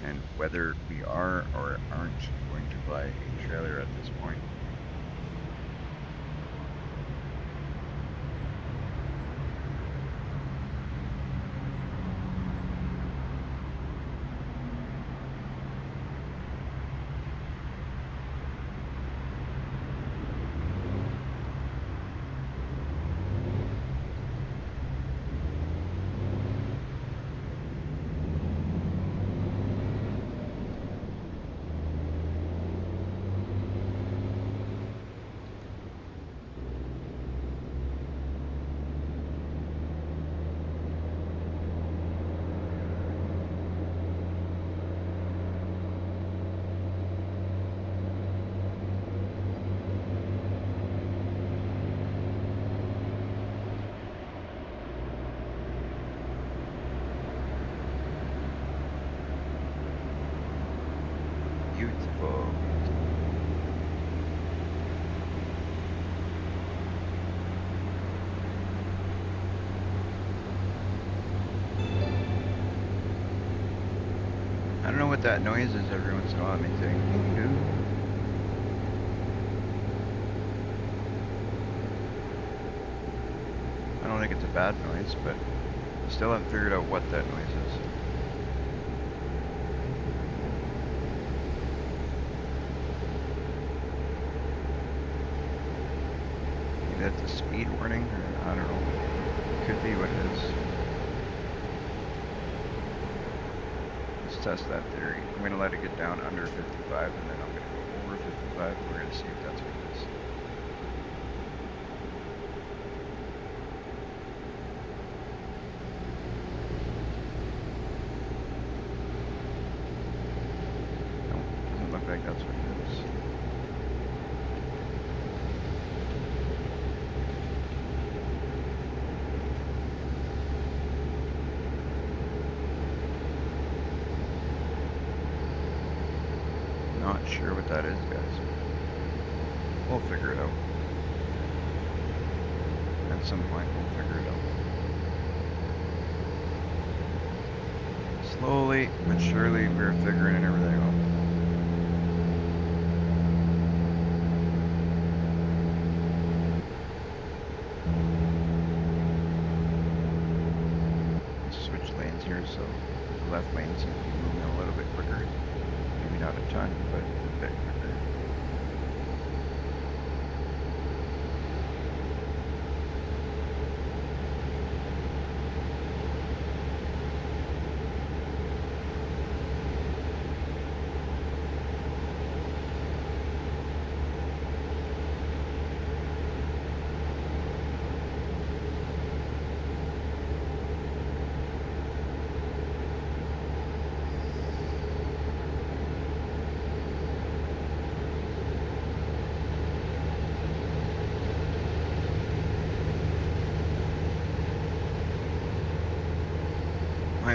and whether we are or aren't going to buy a trailer at this point. Beautiful, beautiful. I don't know what that noise is every once in a while. It makes it ding doo. I don't think it's a bad noise, but still haven't figured out what that noise is. Maybe that's a speed warning, or I don't know. Could be what it is. Let's test that theory. I'm gonna let it get down under 55, and then I'm gonna go over 55, and we're gonna see if that's what it is. Nope, doesn't look like that's what it is. Not sure what that is, guys. We'll figure it out. At some point, we'll figure it out. Slowly but surely, we're figuring everything out. Let's switch lanes here, so the left lane seems to be moving a little bit quicker. Maybe not a ton, but a bit quicker.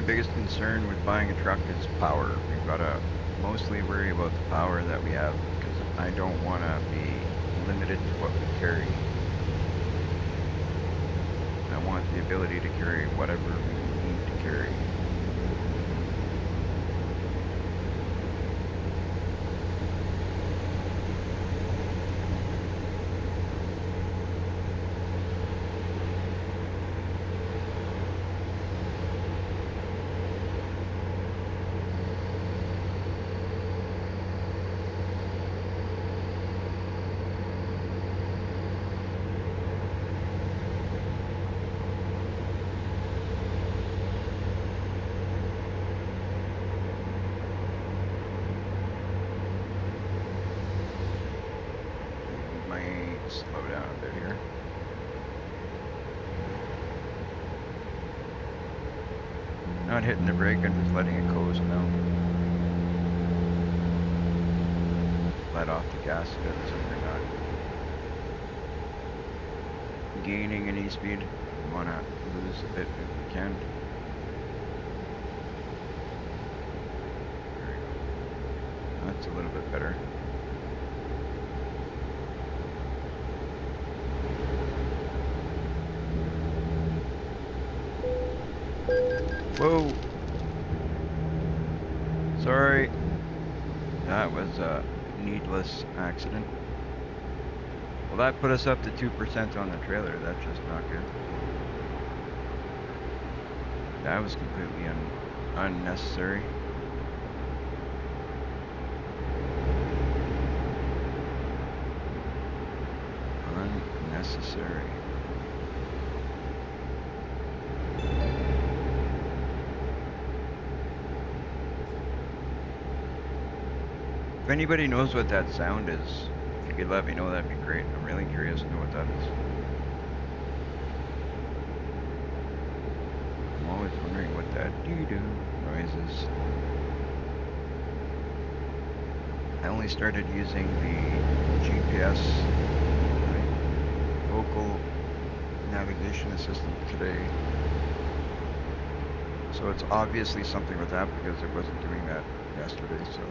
biggest concern with buying a truck is power. We've got to mostly worry about the power that we have because I don't want to be limited to what we carry. I want the ability to carry whatever we need to carry. Might slow down a bit here. Not hitting the brake, I'm just letting it coast now. Let off the gas a bit so we're not gaining any speed. We want to lose a bit if we can. There we go. That's a little bit better. Whoa! Sorry. That was a needless accident. Well, that put us up to 2% on the trailer. That's just not good. That was completely unnecessary. Unnecessary. If anybody knows what that sound is, if you could let me know, that'd be great. I'm really curious to know what that is. I'm always wondering what that doo-doo noise is. I only started using the GPS vocal navigation assistant today. So it's obviously something with that because it wasn't doing that yesterday, so.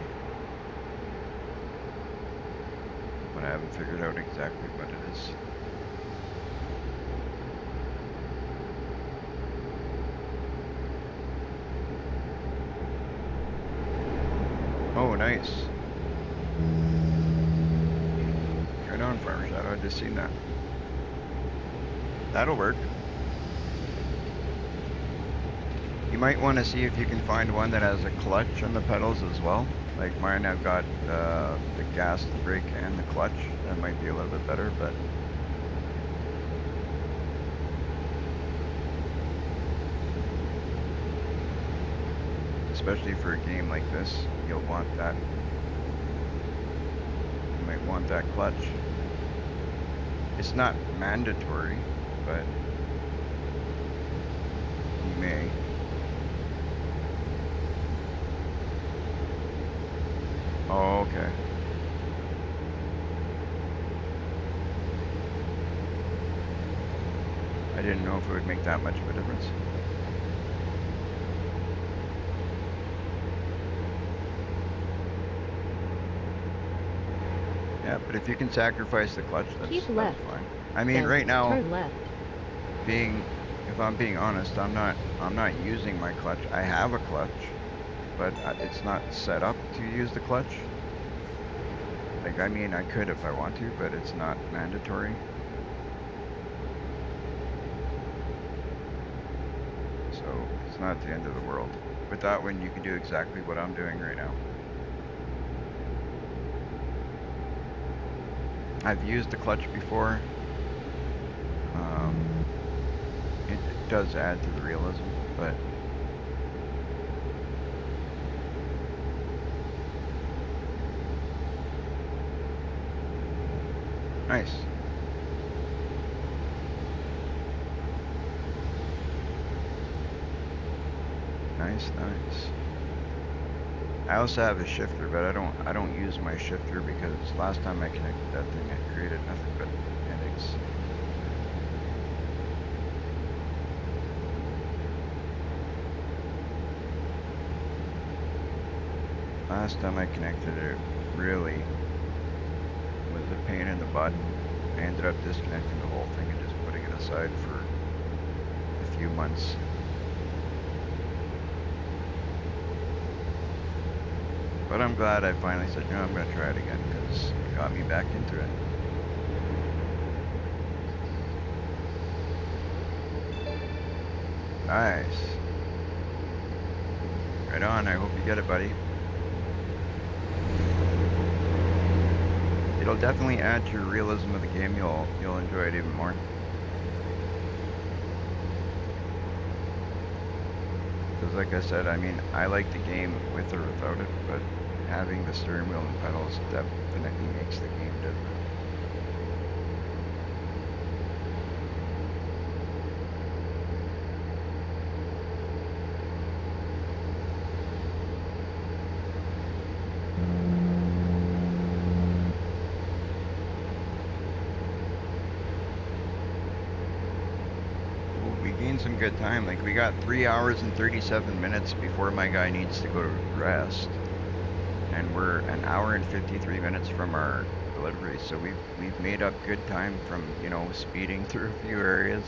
But I haven't figured out exactly what it is. Oh, nice. Right on, Farmer Shadow. I just seen that. That'll work. You might want to see if you can find one that has a clutch on the pedals as well. Like mine, I've got the gas, the brake, and the clutch. That might be a little bit better, but especially for a game like this, you'll want that. You might want that clutch. It's not mandatory, but you may. Oh, okay. I didn't know if it would make that much of a difference. Yeah, but if you can sacrifice the clutch, that's fine. I mean, right now, turn left. if I'm being honest, I'm not using my clutch. I have a clutch, but it's not set up to use the clutch. Like, I mean, I could if I want to, but it's not mandatory. So it's not the end of the world. With that one, you can do exactly what I'm doing right now. I've used the clutch before. It does add to the realism, but nice. Nice, nice. I also have a shifter, but I don't use my shifter because last time I connected that thing, it created nothing but headaches. Last time I connected it really was a pain in the butt. I ended up disconnecting the whole thing and just putting it aside for a few months. But I'm glad I finally said, no, I'm going to try it again because it got me back into it. Nice. Right on. I hope you get it, buddy. It'll definitely add to your realism of the game. You'll enjoy it even more. Because like I said, I mean, I like the game with or without it, but having the steering wheel and pedals definitely makes the game different. Ooh, we gained some good time. Like we got 3 hours and 37 minutes before my guy needs to go to rest. And we're an hour and 53 minutes from our delivery. So we've made up good time from, you know, speeding through a few areas.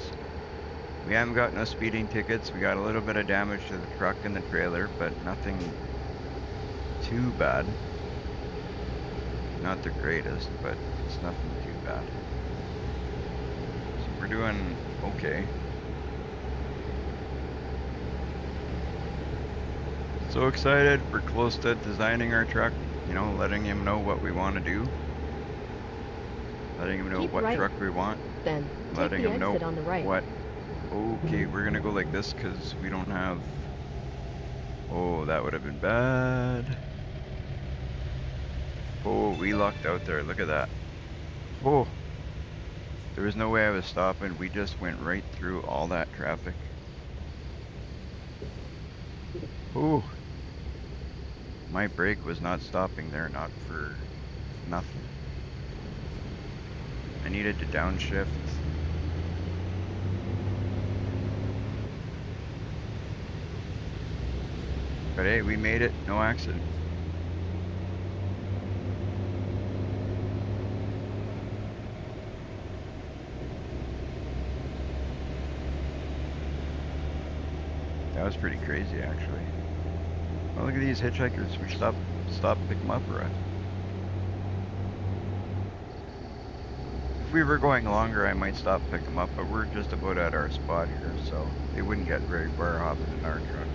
We haven't got no speeding tickets. We got a little bit of damage to the truck and the trailer, but nothing too bad. Not the greatest, but it's nothing too bad. So we're doing okay. So excited. We're close to designing our truck, you know, letting him know what we want to do. Letting him know Keep what right, truck we want. then take Letting the him know exit on the right. what. Okay, we're gonna go like this because we don't have. Oh, that would have been bad. Oh, we lucked out there. Look at that. Oh, there was no way I was stopping. We just went right through all that traffic. Oh, my brake was not stopping there, not for nothing. I needed to downshift. But hey, we made it. No accident. That was pretty crazy, actually. Oh, look at these hitchhikers. We should stop and pick them up, or what? If we were going longer, I might stop and pick them up, but we're just about at our spot here, so they wouldn't get very far hopping in our truck.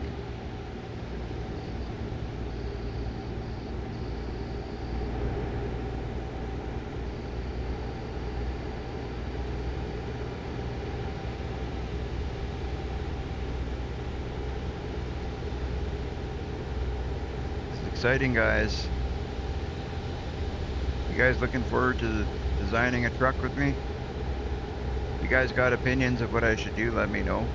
This is exciting, guys. You guys looking forward to designing a truck with me? If you guys got opinions of what I should do, let me know.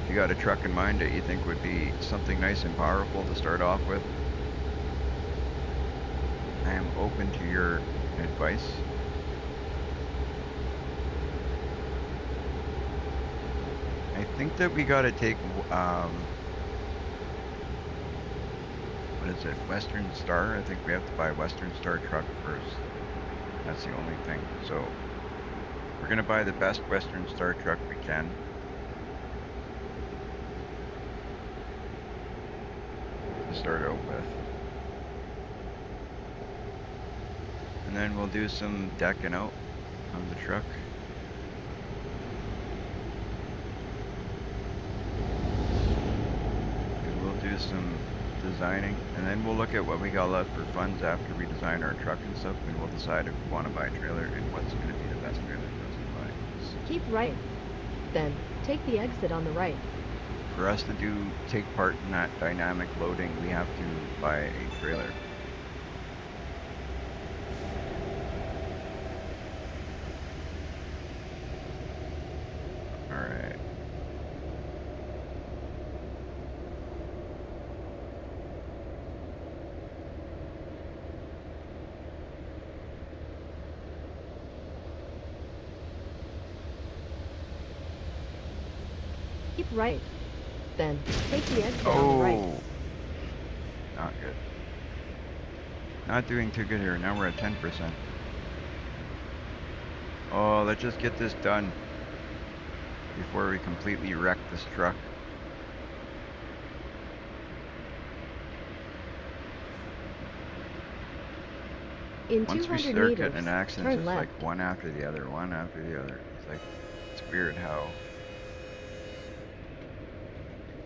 If you got a truck in mind that you think would be something nice and powerful to start off with, I am open to your advice. I think that we gotta take, what is it, Western Star? I think we have to buy Western Star truck first. That's the only thing. So we're gonna buy the best Western Star truck we can. To start out with. And then we'll do some decking out of the truck. And we'll do some designing, and then we'll look at what we got left for funds after we design our truck and stuff, and we'll decide if we want to buy a trailer and what's going to be the best trailer for us to buy. 'Cause Keep right, then take the exit on the right. for us to take part in that dynamic loading, we have to buy a trailer. All right. Keep right, then take the exit on the right. Oh, Not good. Not doing too good here. Now we're at 10%. Oh, let's just get this done before we completely wreck this truck. In Once we 200 start getting meters, in accidents, turn it's like left. one after the other, one after the other. It's like, it's weird how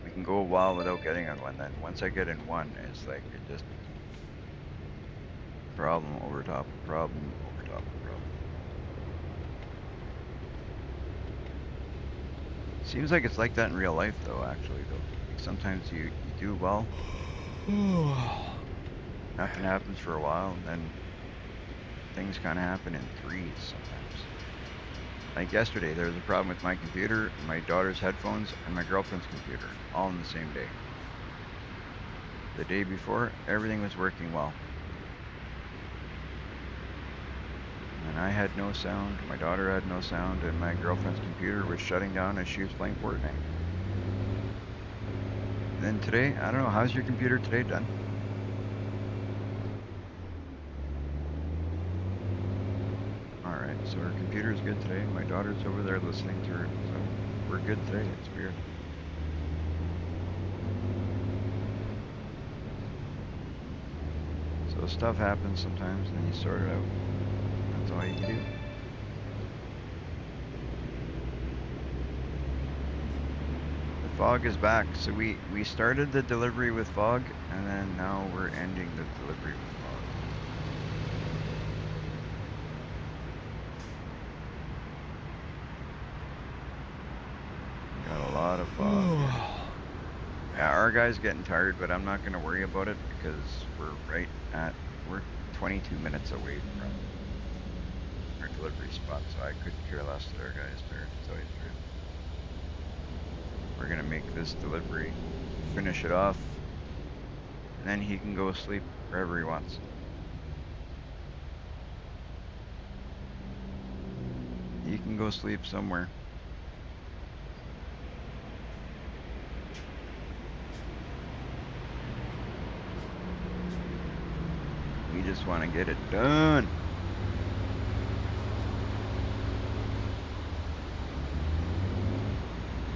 we can go a while without getting on one. Then once I get in one, it's like it just problem over top of problem over top of problem. Seems like it's like that in real life, though. Actually, though, like sometimes you do well, nothing happens for a while, and then things kind of happen in threes sometimes. Like yesterday, there was a problem with my computer, my daughter's headphones, and my girlfriend's computer, all in the same day. The day before, everything was working well. And I had no sound, my daughter had no sound, and my girlfriend's computer was shutting down as she was playing Fortnite. And then today, I don't know, how's your computer today done? Alright, so her computer's good today. My daughter's over there listening to her, so we're good today. It's weird. So stuff happens sometimes, and then you sort it out. That's all you can do. The fog is back. So we started the delivery with fog, and then now we're ending the delivery with fog. We got a lot of fog here. Yeah, our guy's getting tired, but I'm not going to worry about it because we're 22 minutes away from our delivery spot, so I couldn't care less that our guy is tired, to tell you the truth. We're going to make this delivery, finish it off, and then he can go sleep wherever he wants. He can go sleep somewhere. We just want to get it done.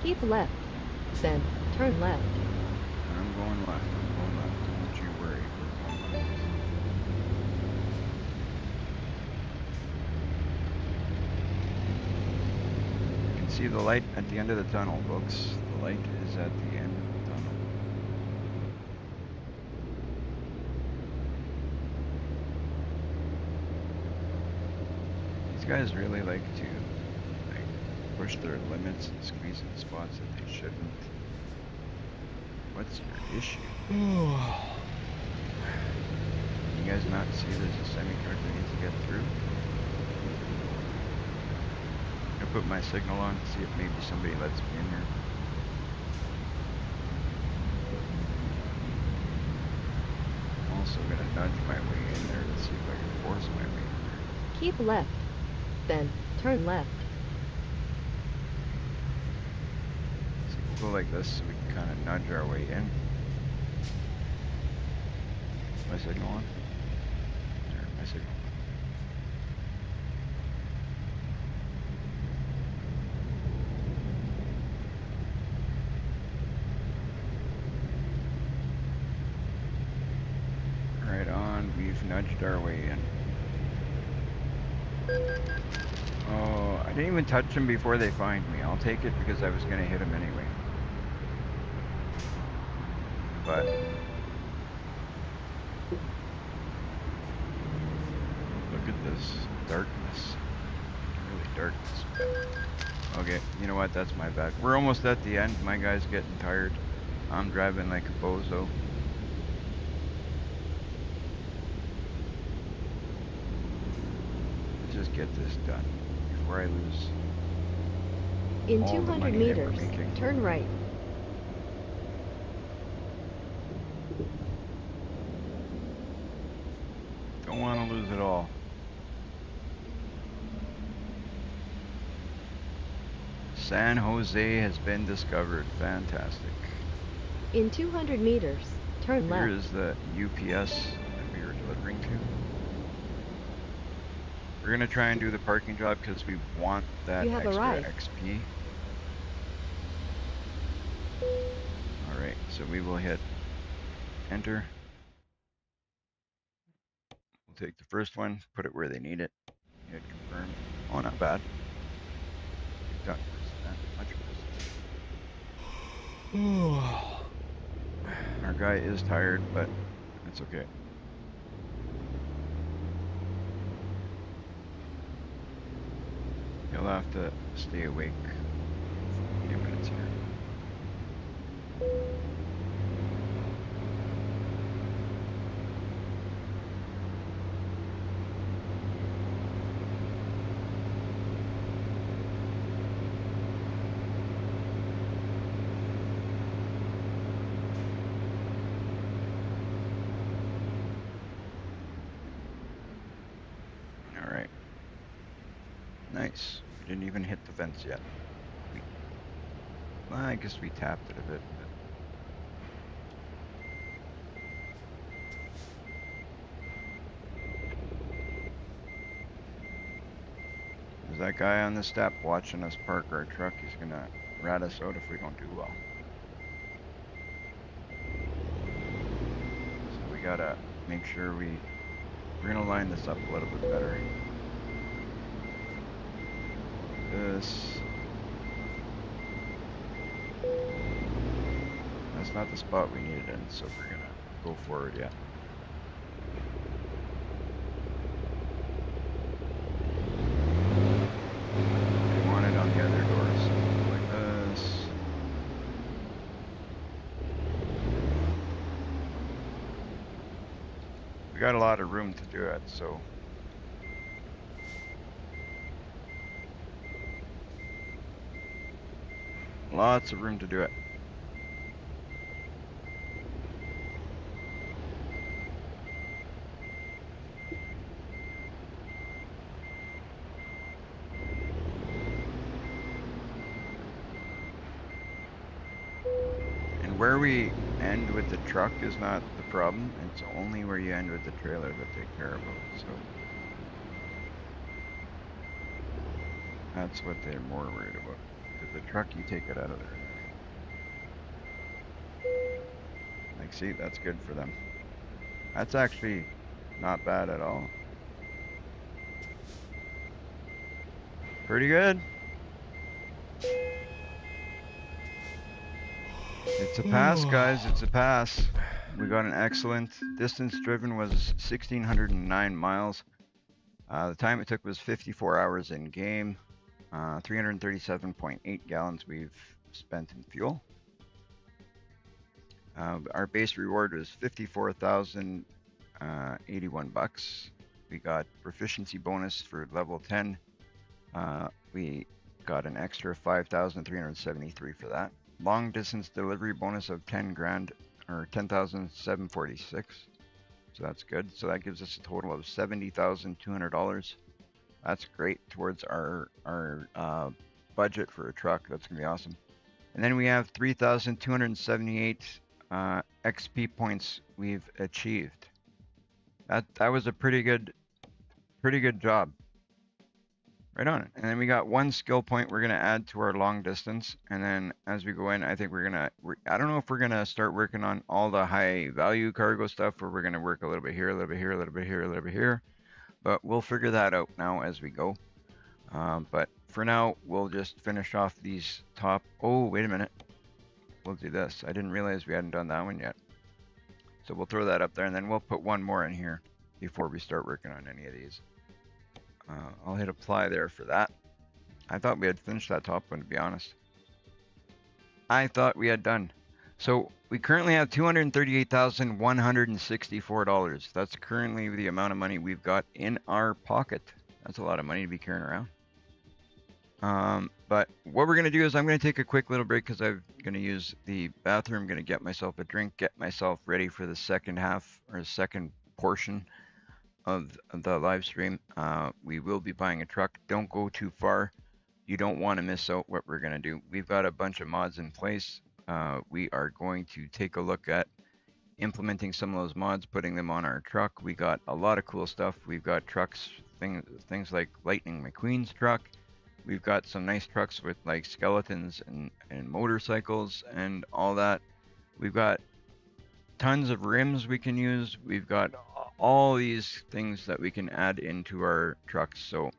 Keep left. Then, turn left. I'm going left. I'm going left. Don't you worry. We're going left. You can see the light at the end of the tunnel, folks. The light is at the end of the tunnel. These guys really like to push their limits and squeeze in spots that they shouldn't. What's your issue? You guys not see there's a semi-truck that needs to get through? I'm gonna put my signal on, see if maybe somebody lets me in here. I'm also gonna nudge my way in there to see if I can force my way in there. Keep left. Then, turn left. See, we'll go like this so we can kind of nudge our way in. Is my signal on? There, my signal. Right on, we've nudged our way in. Oh, I didn't even touch them before they find me. I'll take it because I was going to hit them anyway. But look at this darkness. Really darkness. Okay, you know what? That's my bad. We're almost at the end. My guy's getting tired. I'm driving like a bozo. Let's just get this done before I lose In all the 200 money that we're meters, making. turn right. Don't want to lose it all. San Jose has been discovered. Fantastic. In 200 meters, Turn Here left. is the UPS that we were delivering to. We're gonna try and do the parking job because we want that You have extra arrived. XP. All right, so we will hit enter. We'll take the first one, put it where they need it. Hit confirm. Oh, not bad. We've done worse than that. Much worse. Our guy is tired, but it's okay. He'll have to stay awake for a few minutes here. All right. Nice. We didn't even hit the fence yet. We, well, I guess we tapped it a bit, but there's that guy on the step watching us park our truck. He's gonna rat us out if we don't do well. So we gotta make sure we're gonna line this up a little bit better. This, that's not the spot we needed in, so we're gonna go forward yet. We want it on the other doors, so like this. We got a lot of room to do it, so lots of room to do it. And where we end with the truck is not the problem. It's only where you end with the trailer that they care about. So that's what they're more worried about. Because the truck, you take it out of there and everything. Like, see, that's good for them. That's actually not bad at all. Pretty good. It's a pass, guys. It's a pass. We got an excellent distance driven was 1,609 miles. The time it took was 54 hours in game. 337.8 gallons we've spent in fuel. Our base reward was 54,081 bucks. We got proficiency bonus for level 10. We got an extra 5,373 for that. Long distance delivery bonus of 10 grand or 10,746. So that's good. So that gives us a total of $70,200. That's great towards our budget for a truck. That's gonna be awesome. And then we have 3,278 XP points we've achieved. That was a pretty good job. Right on. And then we got one skill point we're gonna add to our long distance. And then as we go in, I think I don't know if we're gonna start working on all the high value cargo stuff, or we're gonna work a little bit here, a little bit here, a little bit here, a little bit here. But we'll figure that out now as we go. But for now, we'll just finish off these top. Oh, wait a minute. We'll do this. I didn't realize we hadn't done that one yet. So we'll throw that up there, and then we'll put one more in here before we start working on any of these. I'll hit apply there for that. I thought we had finished that top one, to be honest. I thought we had done. So we currently have $238,164. That's currently the amount of money we've got in our pocket. That's a lot of money to be carrying around. But what we're gonna do is I'm gonna take a quick little break because I'm gonna use the bathroom. I'm gonna get myself a drink, get myself ready for the second half or second portion of the live stream. We will be buying a truck. Don't go too far. You don't want to miss out what we're gonna do. We've got a bunch of mods in place. We are going to take a look at implementing some of those mods, putting them on our truck. We got a lot of cool stuff. We've got trucks, things like Lightning McQueen's truck. We've got some nice trucks with like skeletons and motorcycles and all that. We've got tons of rims we can use. We've got all these things that we can add into our trucks. So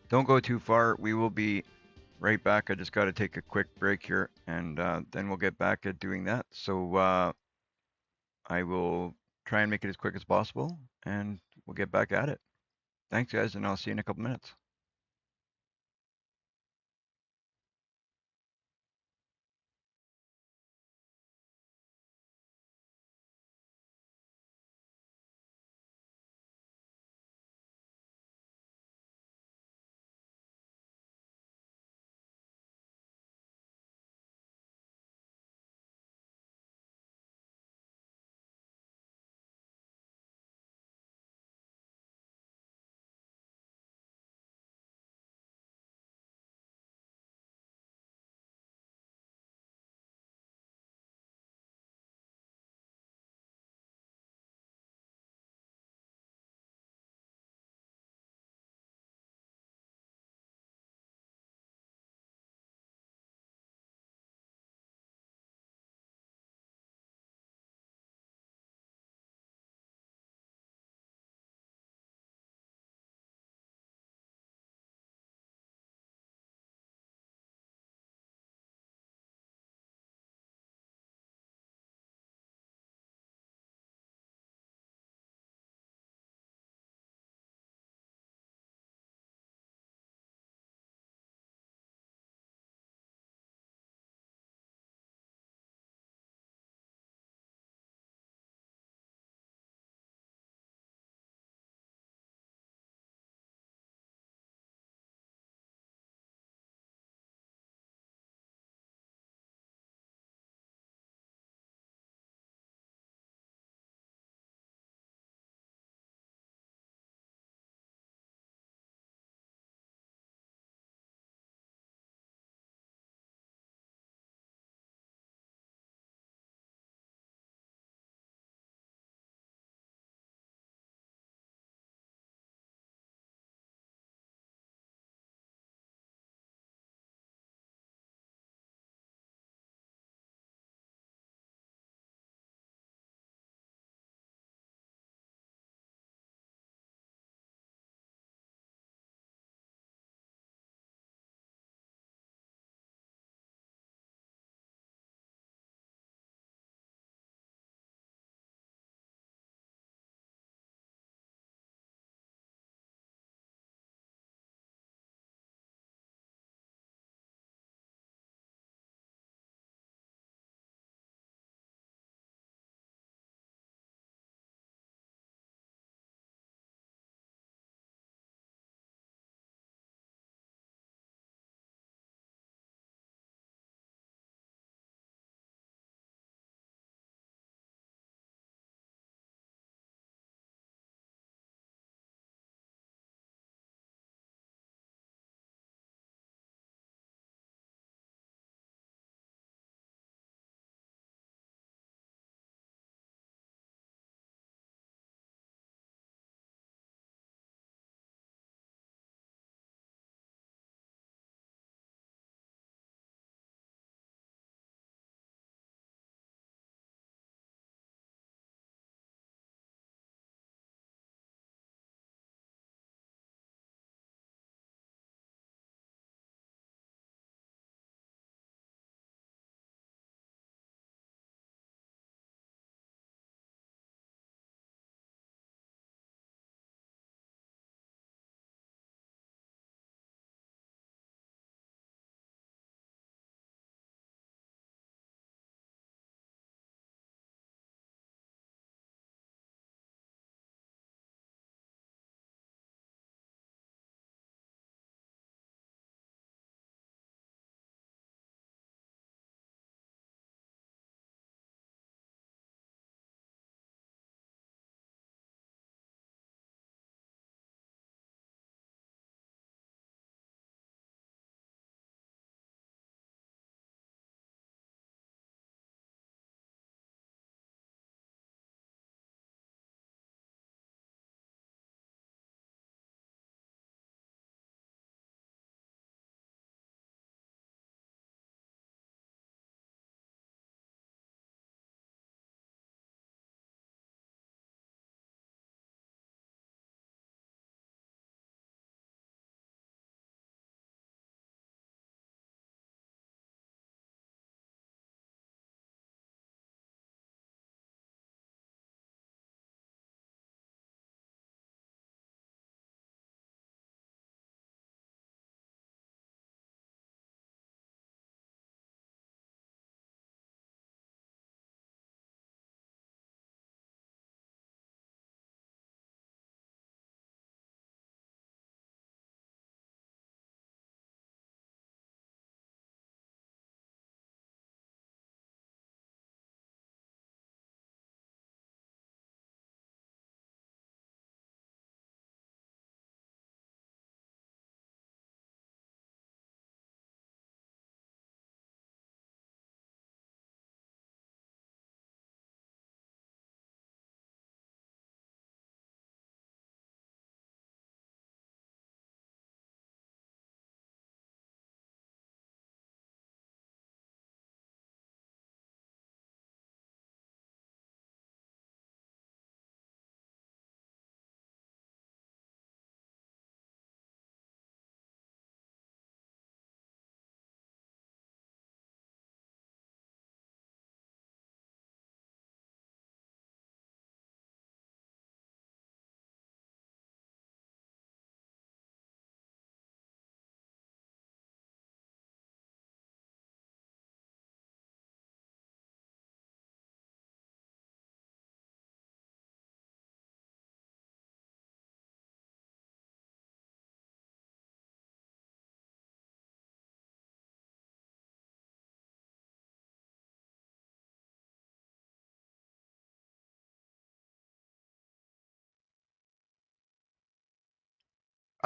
don't go too far. We will be right back. I just got to take a quick break here, and then we'll get back at doing that. So I will try and make it as quick as possible, and we'll get back at it. Thanks, guys, and I'll see you in a couple minutes.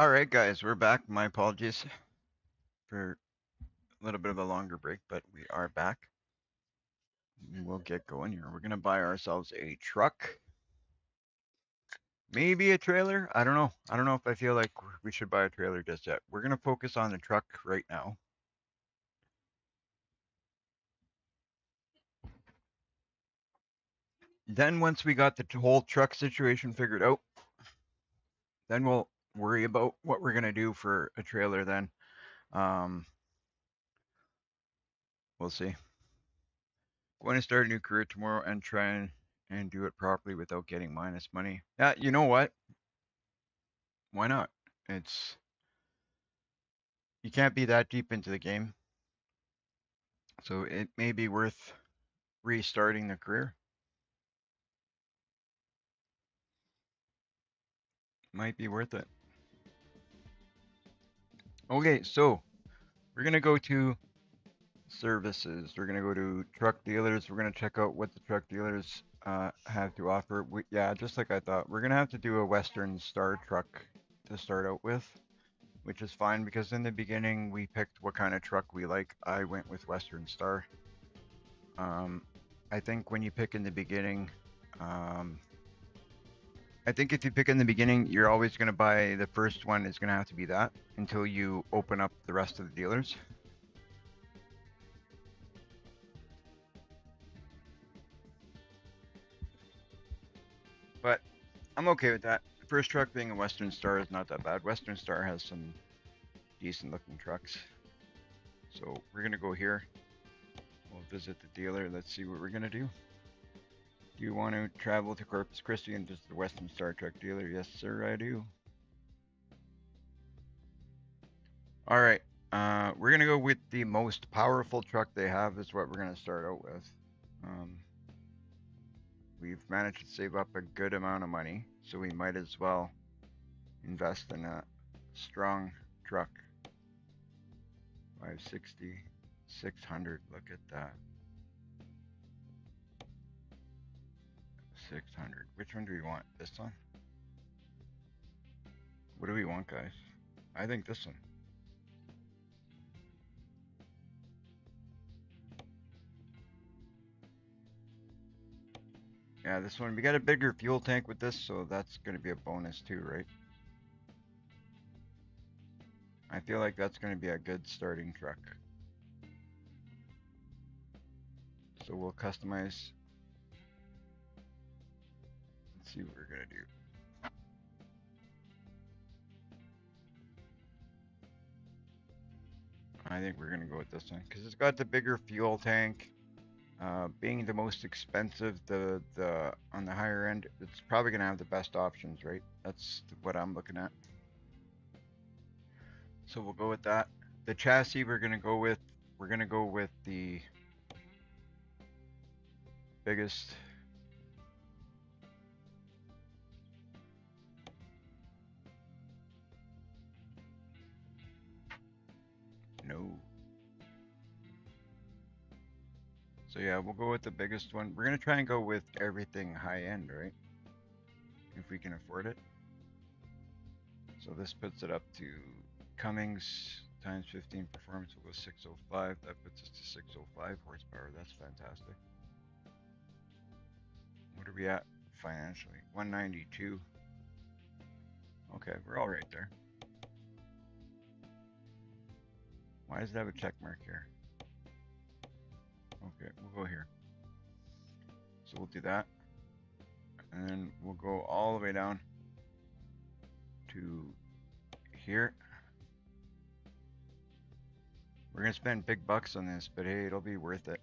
All right, guys, we're back. My apologies for a little bit of a longer break, but we are back. We'll get going here. We're gonna buy ourselves a truck, maybe a trailer. I don't know. I don't know if I feel like we should buy a trailer just yet. We're gonna focus on the truck right now. Then once we got the whole truck situation figured out, then we'll worry about what we're gonna do for a trailer. Then um, we'll see. Going to start a new career tomorrow and try and do it properly without getting minus money. Yeah, you know what? Why not? It's you can't be that deep into the game, so it may be worth restarting the career. Might be worth it. Okay, so we're gonna go to services. We're gonna go to truck dealers. We're gonna check out what the truck dealers have to offer. Yeah, just like I thought, we're gonna have to do a Western Star truck to start out with, which is fine because in the beginning we picked what kind of truck we like. I went with Western Star. Um, I think when you pick in the beginning, um, I think if you pick in the beginning, you're always going to buy the first one is going to have to be that until you open up the rest of the dealers. But I'm okay with that. First truck being a Western Star is not that bad. Western Star has some decent looking trucks. So we're going to go here. We'll visit the dealer. Let's see what we're going to do. Do you want to travel to Corpus Christi and visit the Western Star truck dealer? Yes, sir, I do. All right. We're going to go with the most powerful truck they have is what we're going to start out with. Um, we've managed to save up a good amount of money, so we might as well invest in a strong truck. 560, 600. Look at that. 600. Which one do we want? This one? What do we want, guys? I think this one. Yeah, this one. We got a bigger fuel tank with this, so that's going to be a bonus too, right? I feel like that's going to be a good starting truck. So we'll customize. Let's see what we're going to do. I think we're gonna go with this one because it's got the bigger fuel tank. Being the most expensive, the on the higher end, it's probably gonna have the best options, right? That's what I'm looking at. So we'll go with that. The chassis we're gonna go with the biggest. No. So yeah, we'll go with the biggest one. We're gonna try and go with everything high end, right? If we can afford it. So this puts it up to Cummings times 15 performance will go 605. That puts us to 605 horsepower. That's fantastic. What are we at financially? 192. Okay, we're all right there. Why does it have a check mark here? Okay, we'll go here. So we'll do that. And then we'll go all the way down to here. We're going to spend big bucks on this, but hey, it'll be worth it.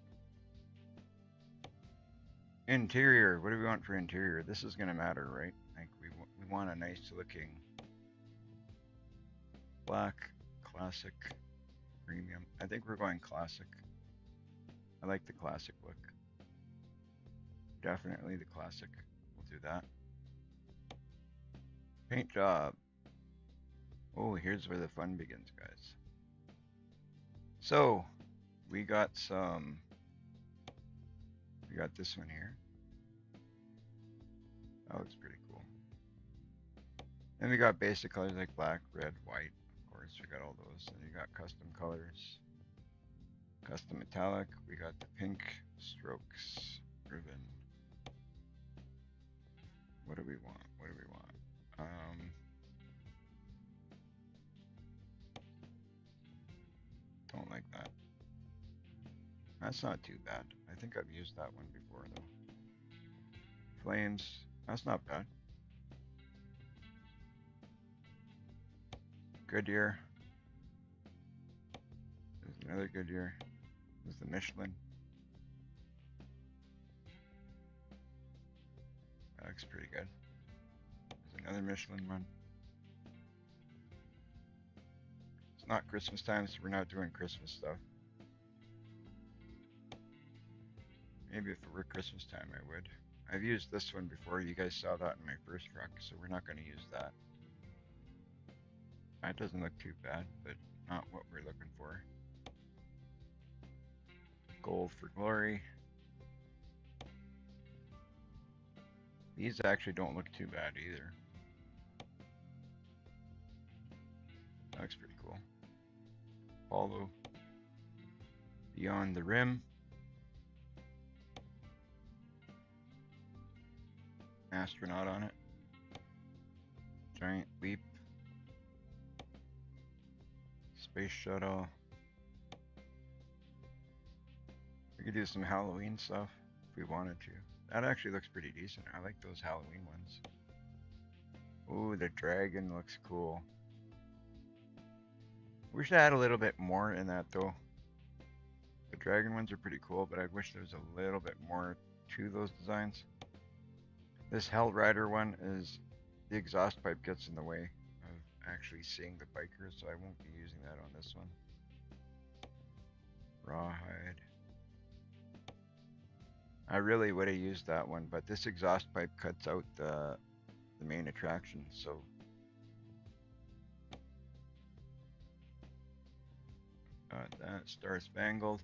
Interior. What do we want for interior? This is going to matter, right? Like we want a nice looking black, classic, premium. I think we're going classic. I like the classic look. Definitely the classic. We'll do that. Paint job. Oh, here's where the fun begins, guys. So, we got we got this one here. That looks pretty cool. Then we got basic colors like black, red, white. Of course, we got all those. Then you got custom colors, custom metallic. We got the pink strokes ribbon. What do we want? What do we want? Don't like that. That's not too bad. I think I've used that one before though. Flames. That's not bad. Goodyear. There's another Goodyear. There's the Michelin. That looks pretty good. There's another Michelin one. It's not Christmas time, so we're not doing Christmas stuff. Maybe if it were Christmas time, I would. I've used this one before. You guys saw that in my first truck, so we're not going to use that. That doesn't look too bad, but not what we're looking for. Gold for glory. These actually don't look too bad either. That looks pretty cool. Follow beyond the rim. Astronaut on it. Giant leap. Space shuttle. We could do some Halloween stuff if we wanted to. That actually looks pretty decent. I like those Halloween ones. Ooh, the dragon looks cool. Wish I had a little bit more in that though. The dragon ones are pretty cool, but I wish there was a little bit more to those designs. This Hell Rider one is the exhaust pipe gets in the way of actually seeing the biker, so I won't be using that on this one. Rawhide. I really would have used that one, but this exhaust pipe cuts out the main attraction, so that Star Spangled.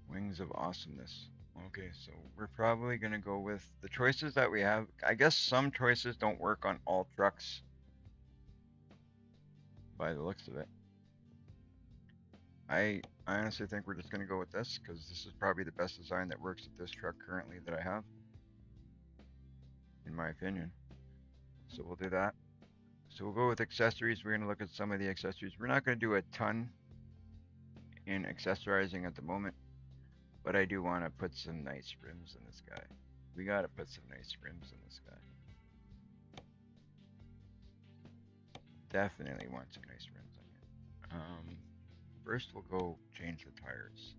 Wings of Awesomeness. Okay, so we're probably gonna go with the choices that we have. I guess some choices don't work on all trucks by the looks of it. I honestly think we're just gonna go with this because this is probably the best design that works with this truck currently that I have, in my opinion. So we'll do that. So we'll go with accessories. We're gonna look at some of the accessories. We're not gonna do a ton in accessorizing at the moment, but I do want to put some nice rims in this guy. We gotta put some nice rims in this guy. Definitely want some nice rims on here. First we'll go change the tires.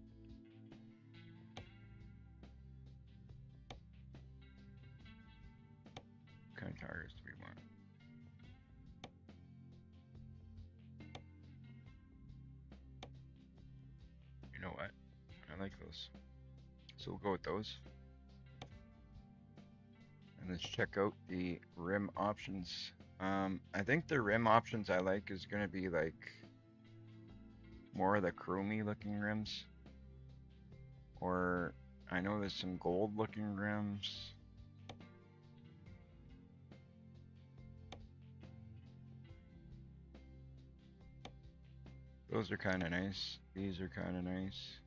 What kind of tires do we want? You know what? I like those. So we'll go with those. And let's check out the rim options. I think the rim options I like is gonna be like more of the chromey looking rims. Or I know there's some gold looking rims. Those are kind of nice. These are kind of nice.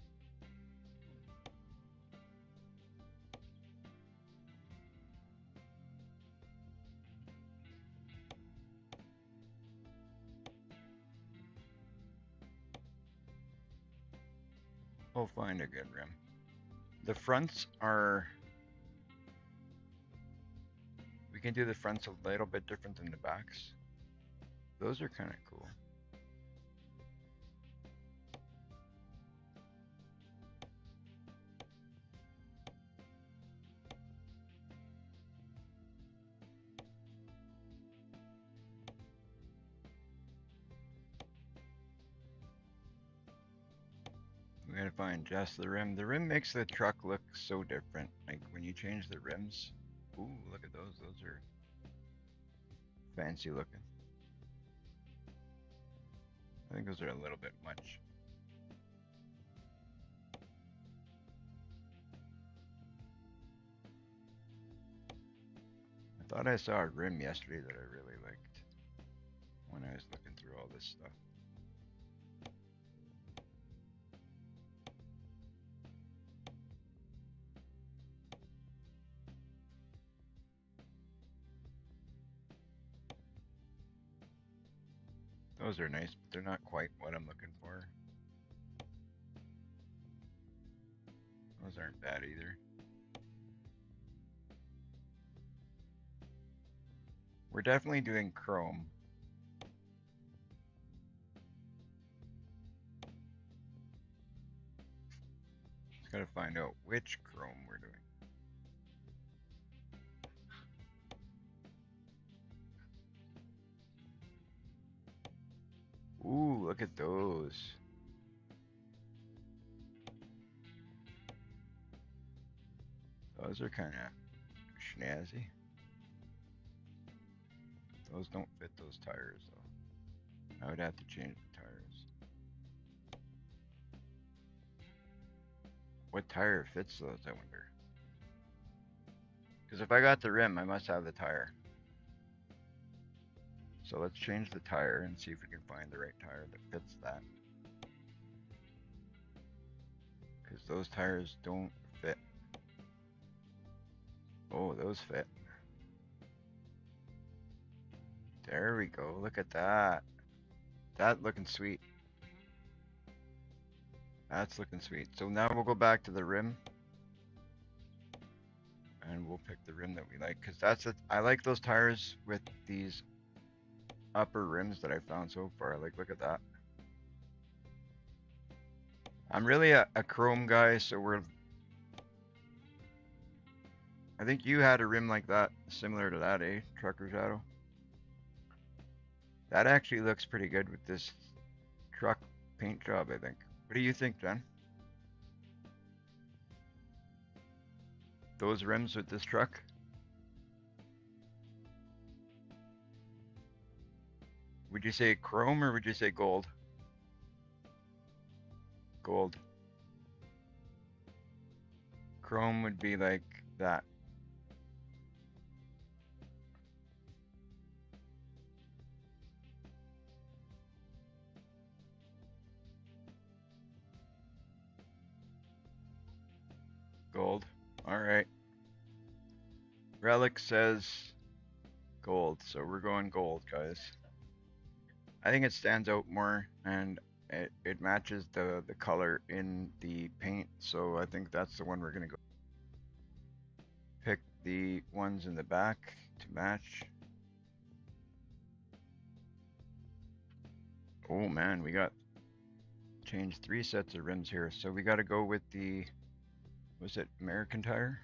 We'll find a good rim. The fronts are, we can do the fronts a little bit different than the backs. Those are kind of cool. We gotta find just the rim. The rim makes the truck look so different. Like when you change the rims. Ooh, look at those. Those are fancy looking. I think those are a little bit much. Thought I saw a rim yesterday that I really liked when I was looking through all this stuff. Those are nice, but they're not quite what I'm looking for. Those aren't bad either. We're definitely doing chrome. Just gotta find out which chrome we're doing. Ooh, look at those. Those are kind of snazzy. Those don't fit those tires though. I would have to change the tires. What tire fits those, I wonder? Because if I got the rim, I must have the tire. So let's change the tire and see if we can find the right tire that fits that. Because those tires don't fit. Oh, those fit. There we go. Look at that. That looking sweet. That's looking sweet. So now we'll go back to the rim and we'll pick the rim that we like. Because that's it. I like those tires with these upper rims that I found so far. Like, look at that. I'm really a chrome guy, so I think you had a rim like that, similar to that, eh? Trucker Shadow. That actually looks pretty good with this truck paint job, I think. What do you think, Jen? Those rims with this truck? Would you say chrome or would you say gold? Gold. Chrome would be like that. Gold. All right. Relic says gold, so we're going gold, guys. I think it stands out more and it matches the color in the paint, so I think that's the one we're gonna go. Pick the ones in the back to match. Oh man, we got changed 3 sets of rims here, so we got to go with the, was it American Tire?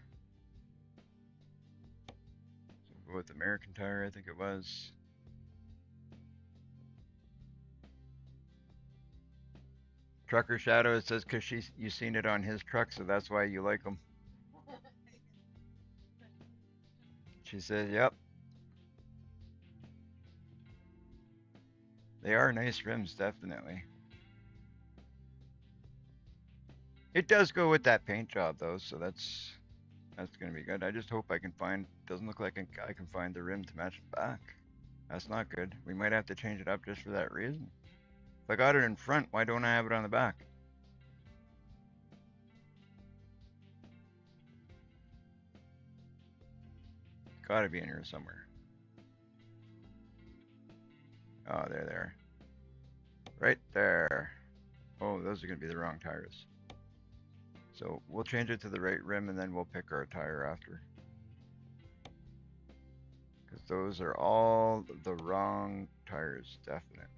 So we'll go with American Tire, I think it was. Trucker Shadow, it says because you seen it on his truck, so that's why you like them. She says, yep, they are nice rims, definitely. It does go with that paint job though, so that's gonna be good. I just hope I can find. Doesn't look like I can find the rim to match the back. That's not good. We might have to change it up just for that reason. If I got it in front, why don't I have it on the back? Gotta be in here somewhere. Oh, there. Right there. Oh, those are gonna be the wrong tires. So we'll change it to the right rim and then we'll pick our tire after. Because those are all the wrong tires, definitely.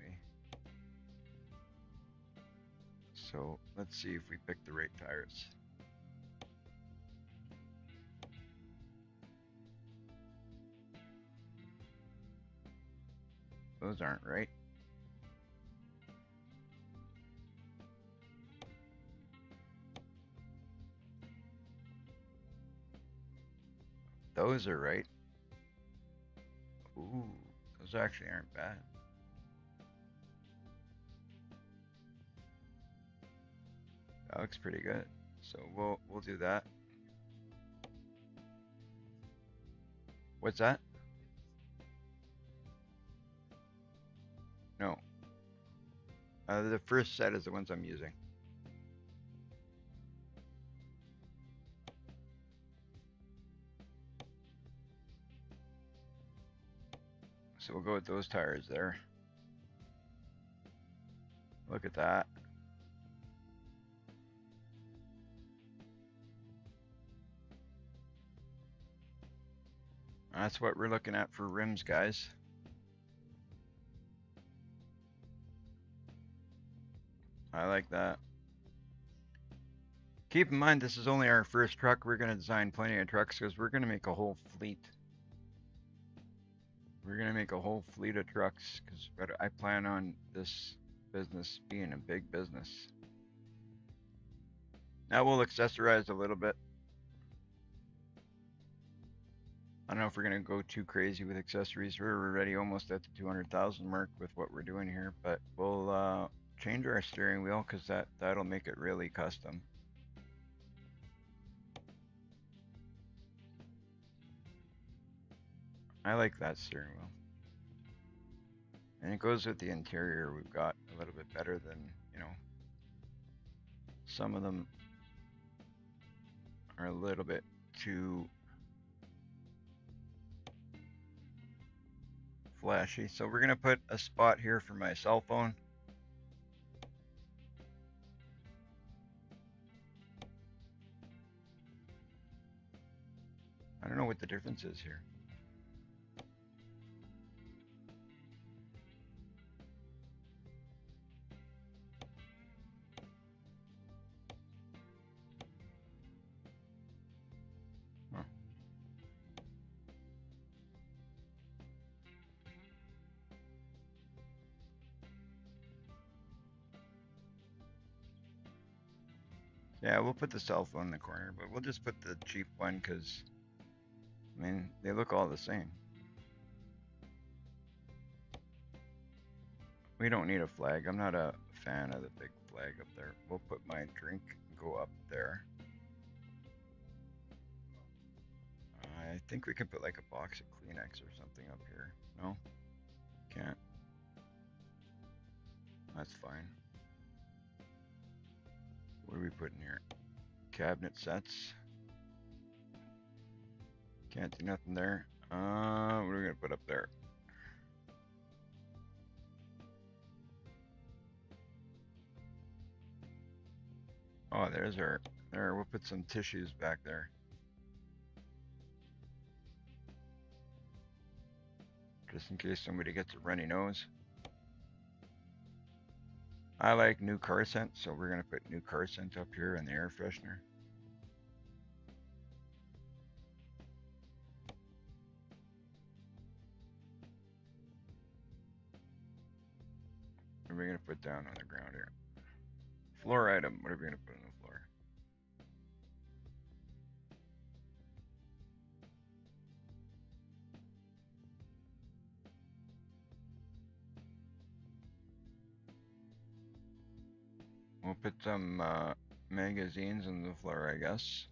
So let's see if we pick the right tires. Those aren't right. Those are right. Ooh, those actually aren't bad. That looks pretty good. So we'll do that. What's that? The first set is the ones I'm using. So we'll go with those tires there. Look at that. That's what we're looking at for rims, guys. I like that. Keep in mind, this is only our first truck. We're going to design plenty of trucks because we're going to make a whole fleet. We're going to make a whole fleet of trucks because I plan on this business being a big business. Now we'll accessorize a little bit. I don't know if we're going to go too crazy with accessories. We're already almost at the 200,000 mark with what we're doing here, but we'll change our steering wheel because that'll make it really custom. I like that steering wheel. And it goes with the interior we've got a little bit better than, some of them are a little bit too flashy. So we're gonna put a spot here for my cell phone. I don't know what the difference is here. Huh. Yeah, we'll put the cell phone in the corner, but we'll just put the cheap one because, I mean, they look all the same. We don't need a flag. I'm not a fan of the big flag up there. We'll put my drink and go up there. I think we can put like a box of Kleenex or something up here. No? Can't. That's fine. What are we putting here? Cabinet sets. Can't do nothing there. What are we gonna put up there? Oh, there's our. There, we'll put some tissues back there. Just in case somebody gets a runny nose. I like new car scent, so we're gonna put new car scent up here in the air freshener. What are we gonna put down on the ground here? Floor item. What are we gonna put on the floor? We'll put some magazines on the floor, I guess.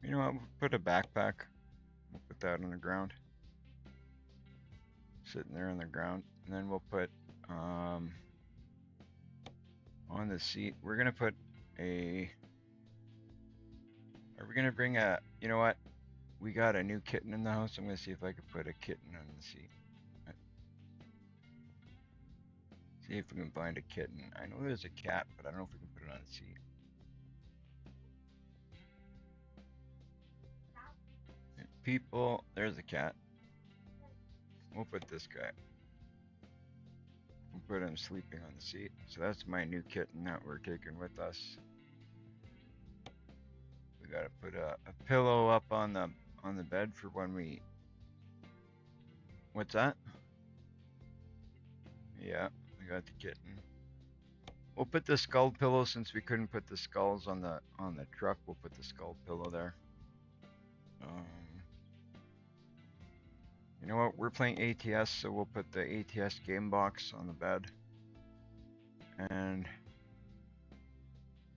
You know what? We'll put a backpack. We'll put that on the ground. Sitting there on the ground. And then we'll put on the seat, we're gonna put a. Are we gonna bring a? You know what? We got a new kitten in the house. I'm gonna see if I can put a kitten on the seat. See if we can find a kitten. I know there's a cat, but I don't know if we can put it on the seat. People, there's a cat. We'll put this guy. We'll put him sleeping on the seat. So that's my new kitten that we're taking with us. We gotta put a pillow up on the bed for when we. What's that? Yeah, we got the kitten. We'll put the skull pillow since we couldn't put the skulls on the truck. We'll put the skull pillow there. You know what? We're playing ATS, so we'll put the ATS game box on the bed. And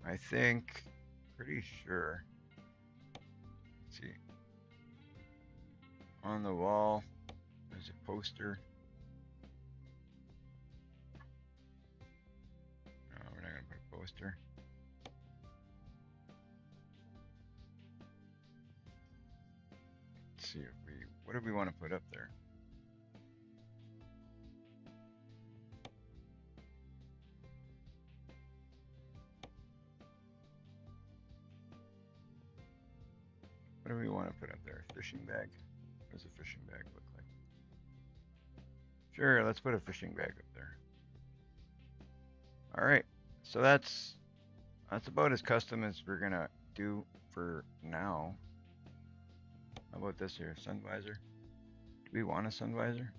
I think, pretty sure. Let's see. On the wall, there's a poster. No, we're not gonna put a poster. Let's see if we, what do we want to put up there? What do we want to put up there? Fishing bag? What does a fishing bag look like? Sure, let's put a fishing bag up there. All right, so that's about as custom as we're gonna do for now. How about this here, sun visor? Do we want a sun visor?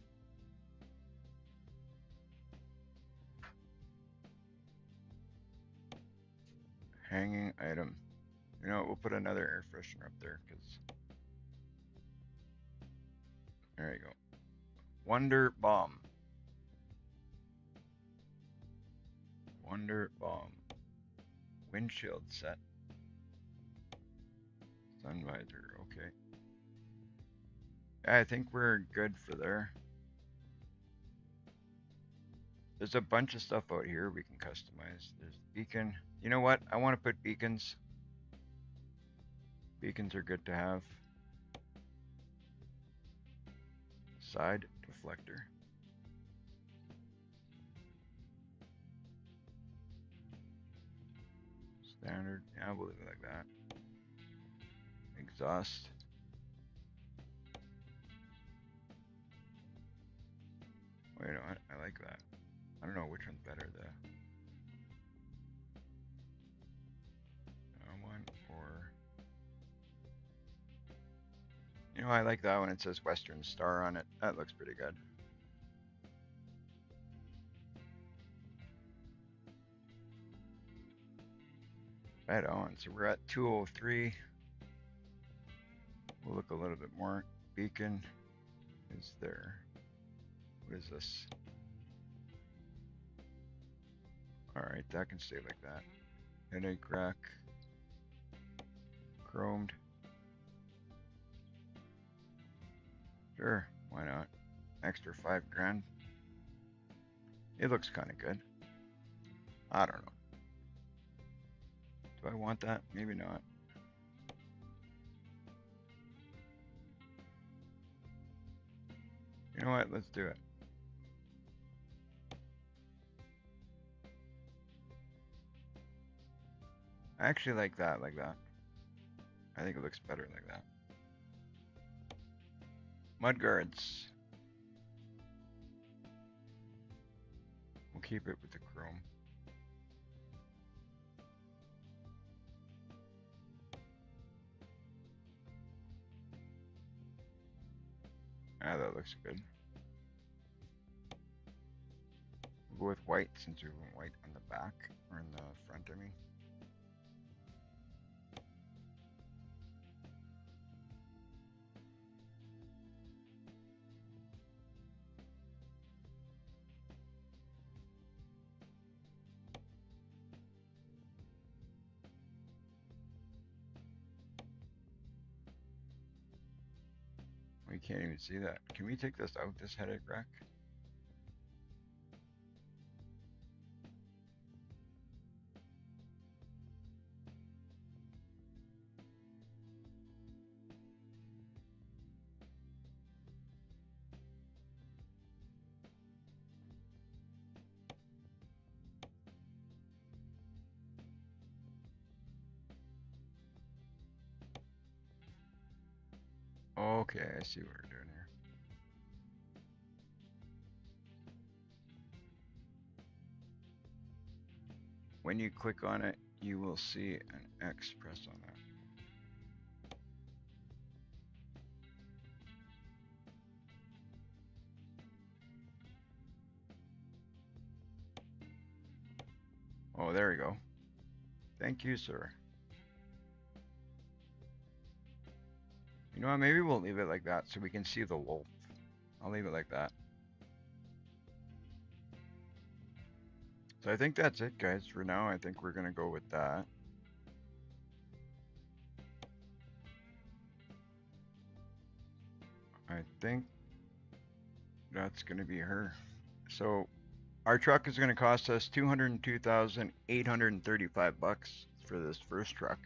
Hanging item. You know what, we'll put another air freshener up there because there you go. Wonder Bomb. Wonder Bomb. Windshield set. Sun visor, okay. I think we're good for there. There's a bunch of stuff out here we can customize. There's beacon. You know what? I want to put beacons. Beacons are good to have. Side deflector. Standard. Yeah, we'll leave it like that. Exhaust. Wait, no, I like that. I don't know which one's better, the one or... You know, I like that one. It says Western Star on it. That looks pretty good. Right on. So we're at 203. We'll look a little bit more. Beacon is there. What is this? Alright, that can stay like that. Headache rack. Chromed. Sure, why not? Extra 5 grand. It looks kind of good. I don't know. Do I want that? Maybe not. You know what? Let's do it. I actually like that, like that. I think it looks better like that. Mudguards. We'll keep it with the chrome. Ah, that looks good. We'll go with white since we want white on the back, or in the front, I mean. We can't even see that. Can we take this out, this headache rack? Okay, I see what we're doing here. When you click on it, you will see an X. Press on that. Oh, there we go. Thank you, sir. You know what? Maybe we'll leave it like that so we can see the wolf. I'll leave it like that. So I think that's it, guys. For now, I think we're going to go with that. I think that's gonna be her. So our truck is gonna cost us $202,835 for this first truck.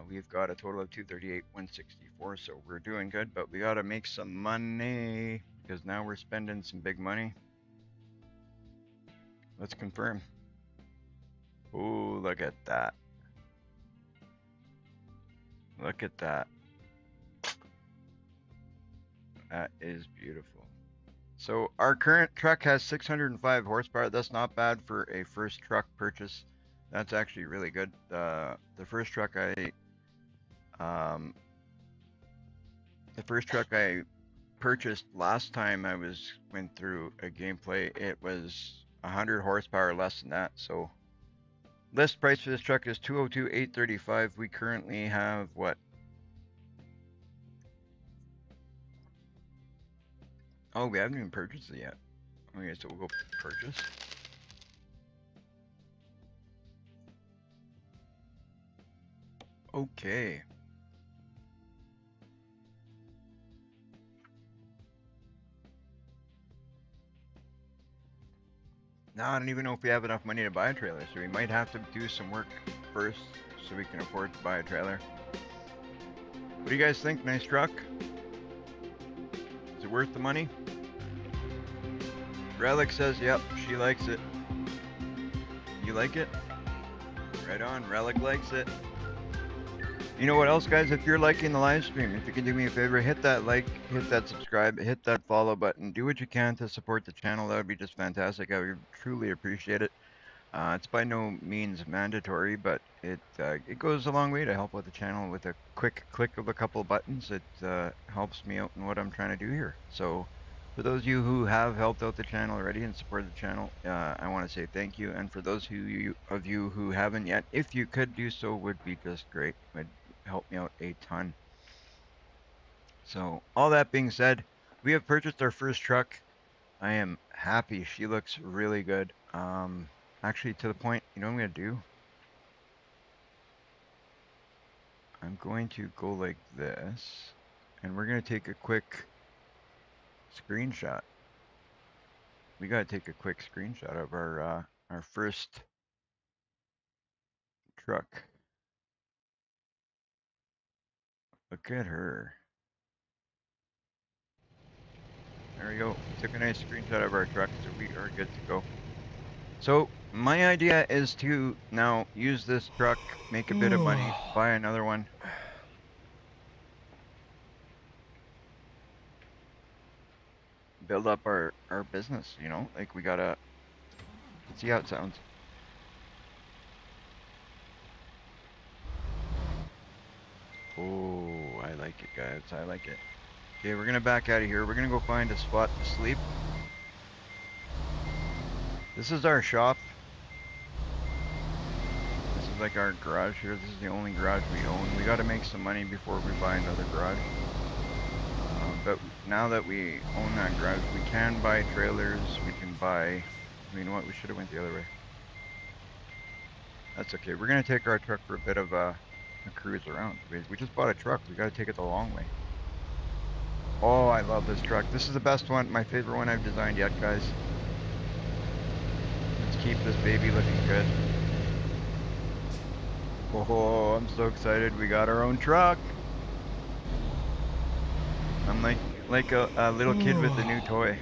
We've got a total of 238,164, so we're doing good, but we gotta make some money because now we're spending some big money. Let's confirm. Oh, look at that. Look at that. That is beautiful. So our current truck has 605 horsepower. That's not bad for a first truck purchase. That's actually really good. The first truck um, the first truck I purchased last time I went through a gameplay, it was 100 horsepower less than that. So list price for this truck is 202,835. We currently have what? Oh, we haven't even purchased it yet. Okay, so we'll go purchase. Okay. Now I don't even know if we have enough money to buy a trailer, so we might have to do some work first so we can afford to buy a trailer. What do you guys think? Nice truck? Is it worth the money? Relic says, yep, she likes it. You like it? Right on, Relic likes it. You know what else, guys? If you're liking the live stream, if you can do me a favor, hit that like, hit that subscribe, hit that follow button. Do what you can to support the channel. That would be just fantastic. I would truly appreciate it. It's by no means mandatory, but it goes a long way to help out the channel with a quick click of a couple buttons. It helps me out in what I'm trying to do here. So for those of you who have helped out the channel already and supported the channel, I want to say thank you. And for those of you who haven't yet, if you could do so, would be just great. Would help me out a ton. So all that being said, we have purchased our first truck. I am happy. She looks really good. Actually, to the point, you know what I'm going to do? I'm going to go like this, and we're going to take a quick screenshot. We got to take a quick screenshot of our first truck. Look at her. There we go. Took a nice screenshot of our truck, so we are good to go. So my idea is to now use this truck, make a bit of money, buy another one. Build up our business, you know, like we gotta see how it sounds. Oh, I like it, guys. I like it. Okay, we're gonna back out of here. We're gonna go find a spot to sleep. This is our shop. This is like our garage here. This is the only garage we own. We gotta make some money before we buy another garage. But now that we own that garage, we can buy trailers. We can buy. You know what? We should have went the other way. That's okay. We're gonna take our truck for a bit of a cruise around. We just bought a truck. We gotta take it the long way. Oh, I love this truck. This is the best one, my favorite one I've designed yet, guys. Let's keep this baby looking good. Oh, I'm so excited. We got our own truck. I'm like a little kid with a new toy.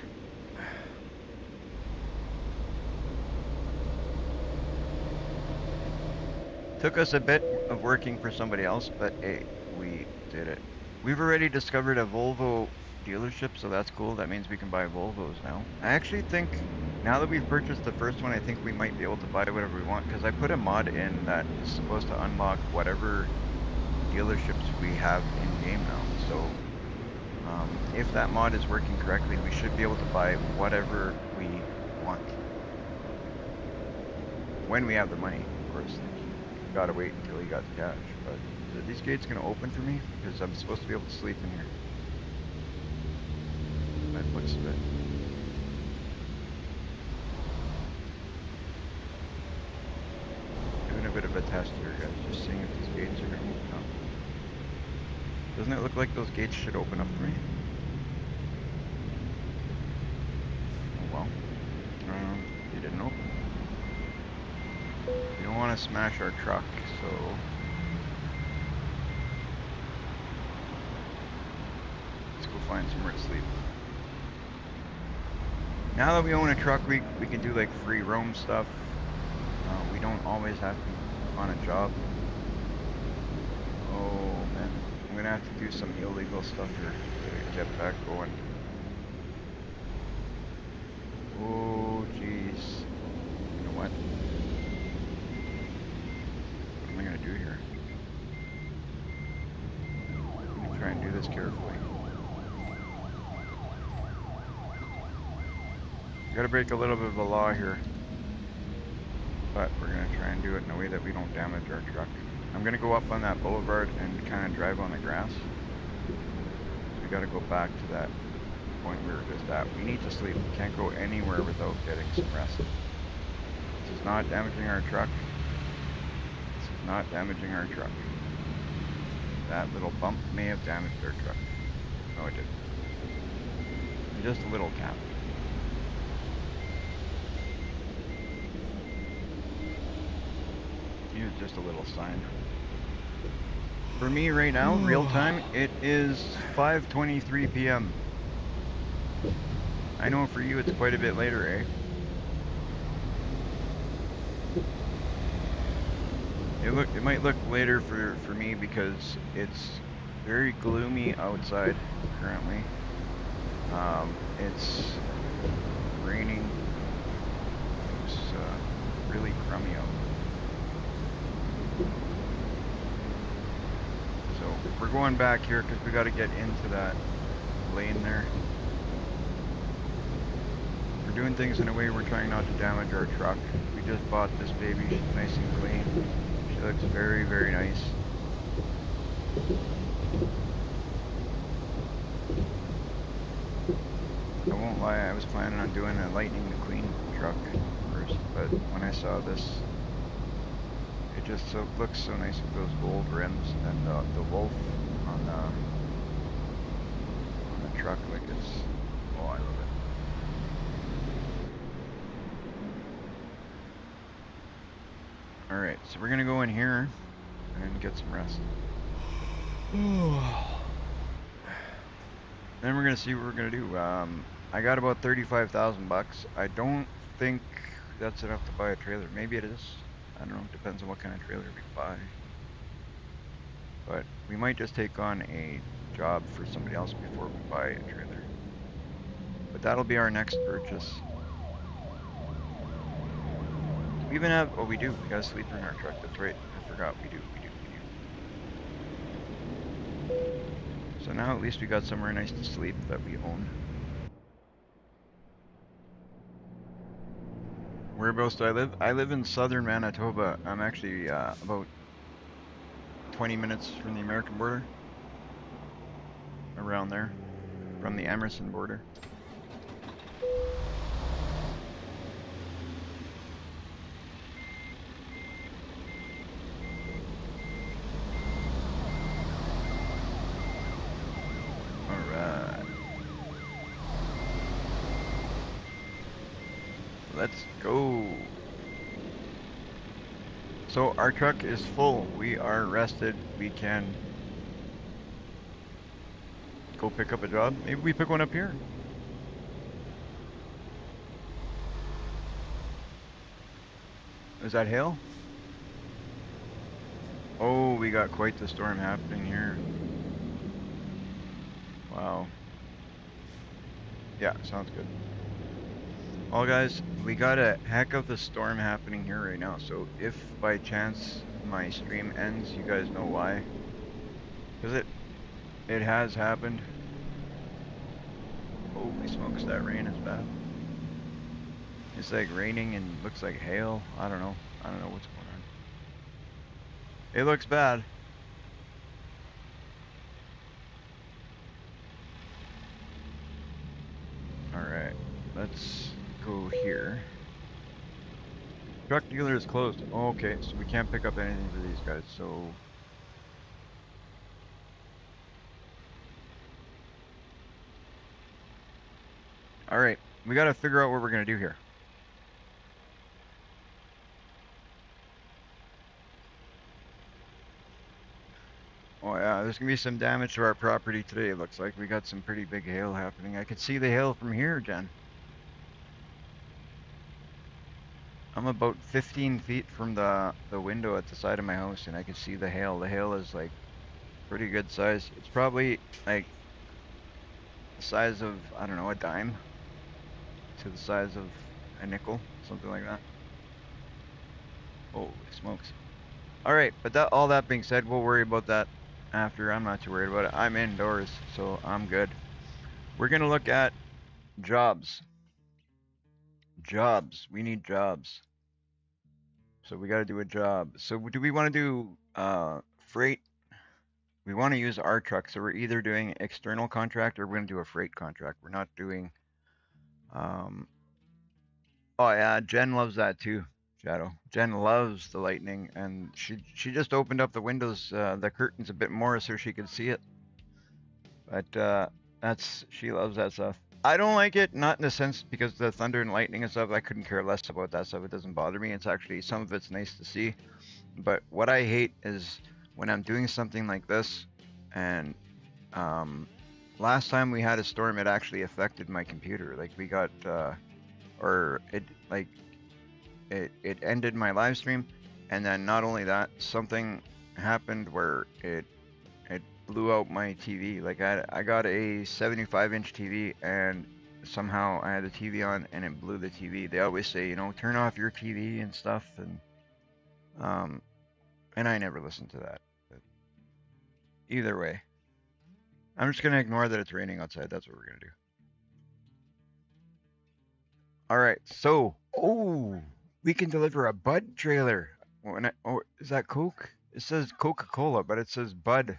Took us a bit of working for somebody else, but hey, we did it. We've already discovered a Volvo dealership, so that's cool. That means we can buy Volvos now. I actually think now that we've purchased the first one, I think we might be able to buy whatever we want because I put a mod in that is supposed to unlock whatever dealerships we have in game now. So if that mod is working correctly, we should be able to buy whatever we want when we have the money, of course. Gotta wait until he got the cash. But are these gates gonna open for me? Because I'm supposed to be able to sleep in here. By the looks of it. Doing a bit of a test here, guys. Just seeing if these gates are gonna open up. Doesn't it look like those gates should open up for me? We don't want to smash our truck, so let's go find somewhere to sleep. Now that we own a truck, we can do like free roam stuff. We don't always have to be on a job. Oh man, I'm gonna have to do some illegal stuff here to get back going. Oh jeez. You know what? What am I gonna do here? Let me try and do this carefully. We gotta break a little bit of a law here, but we're gonna try and do it in a way that we don't damage our truck. I'm gonna go up on that boulevard and kind of drive on the grass. We gotta go back to that point we were just at. We need to sleep. We can't go anywhere without getting some rest. This is not damaging our truck. This is not damaging our truck. That little bump may have damaged our truck. No, it didn't. Just a little tap. Even just a little sign. For me right now, real time, it is 5:23 p.m. I know for you it's quite a bit later, eh? It might look later for me because it's very gloomy outside currently. It's raining. It's really crummy out. So we're going back here because we got to get into that lane there. We're doing things in a way we're trying not to damage our truck. We just bought this baby. She's nice and clean. She looks very, very nice. I won't lie, I was planning on doing a Lightning McQueen truck first, but when I saw this, it just looks so nice with those gold rims and the wolf on the truck. Like it's, oh, I love it. All right, so we're gonna go in here and get some rest. Then we're gonna see what we're gonna do. I got about 35,000 bucks. I don't think that's enough to buy a trailer. Maybe it is. I don't know. Depends on what kind of trailer we buy. But we might just take on a job for somebody else before we buy a trailer. But that'll be our next purchase. Do we even have? Oh, we do. We got a sleeper in our truck. That's right. I forgot. We do. So now at least we got somewhere nice to sleep that we own. Whereabouts do I live? I live in southern Manitoba. I'm actually about 20 minutes from the American border. Around there. From the Emerson border. Alright. Let's go. So our truck is full. We are rested. We can go pick up a job. Maybe we pick one up here. Is that hail? Oh, we got quite the storm happening here. Wow. Yeah, sounds good. Well, guys, we got a heck of a storm happening here right now. So if by chance my stream ends, you guys know why. Because it has happened. Holy smokes, that rain is bad. It's like raining and looks like hail. I don't know. I don't know what's going on. It looks bad. Alright, let's go here. Truck dealer is closed. Oh, okay, so we can't pick up anything for these guys, so... Alright, we gotta figure out what we're gonna do here. Oh yeah, there's gonna be some damage to our property today. It looks like we got some pretty big hail happening. I could see the hail from here, Jen. I'm about 15 feet from the window at the side of my house, and I can see the hail. The hail is like pretty good size. It's probably like the size of, I don't know, a dime to the size of a nickel, something like that. Holy smokes. All right, but that all that being said, we'll worry about that after. I'm not too worried about it. I'm indoors, so I'm good. We're gonna look at jobs. Jobs. We need jobs. So we got to do a job. So do we want to do freight? We want to use our truck. So we're either doing external contract or we're going to do a freight contract. We're not doing. Um, oh yeah, Jen loves that too. Shadow. Jen loves the lightning, and she just opened up the windows, the curtains a bit more so she could see it. But that's she loves that stuff. I don't like it, not in the sense because the thunder and lightning and stuff. I couldn't care less about that stuff. It doesn't bother me. It's actually some of it's nice to see. But what I hate is when I'm doing something like this, and um, last time we had a storm, it actually affected my computer. Like we got, or it like it ended my live stream, and then not only that, something happened where it blew out my TV. Like I got a 75-inch TV, and somehow I had the TV on, and it blew the TV. They always say, turn off your TV and stuff, um, and I never listened to that. But either way, I'm just gonna ignore that it's raining outside. That's what we're gonna do. All right. So, we can deliver a Bud trailer. Oh, is that Coke? It says Coca-Cola, but it says Bud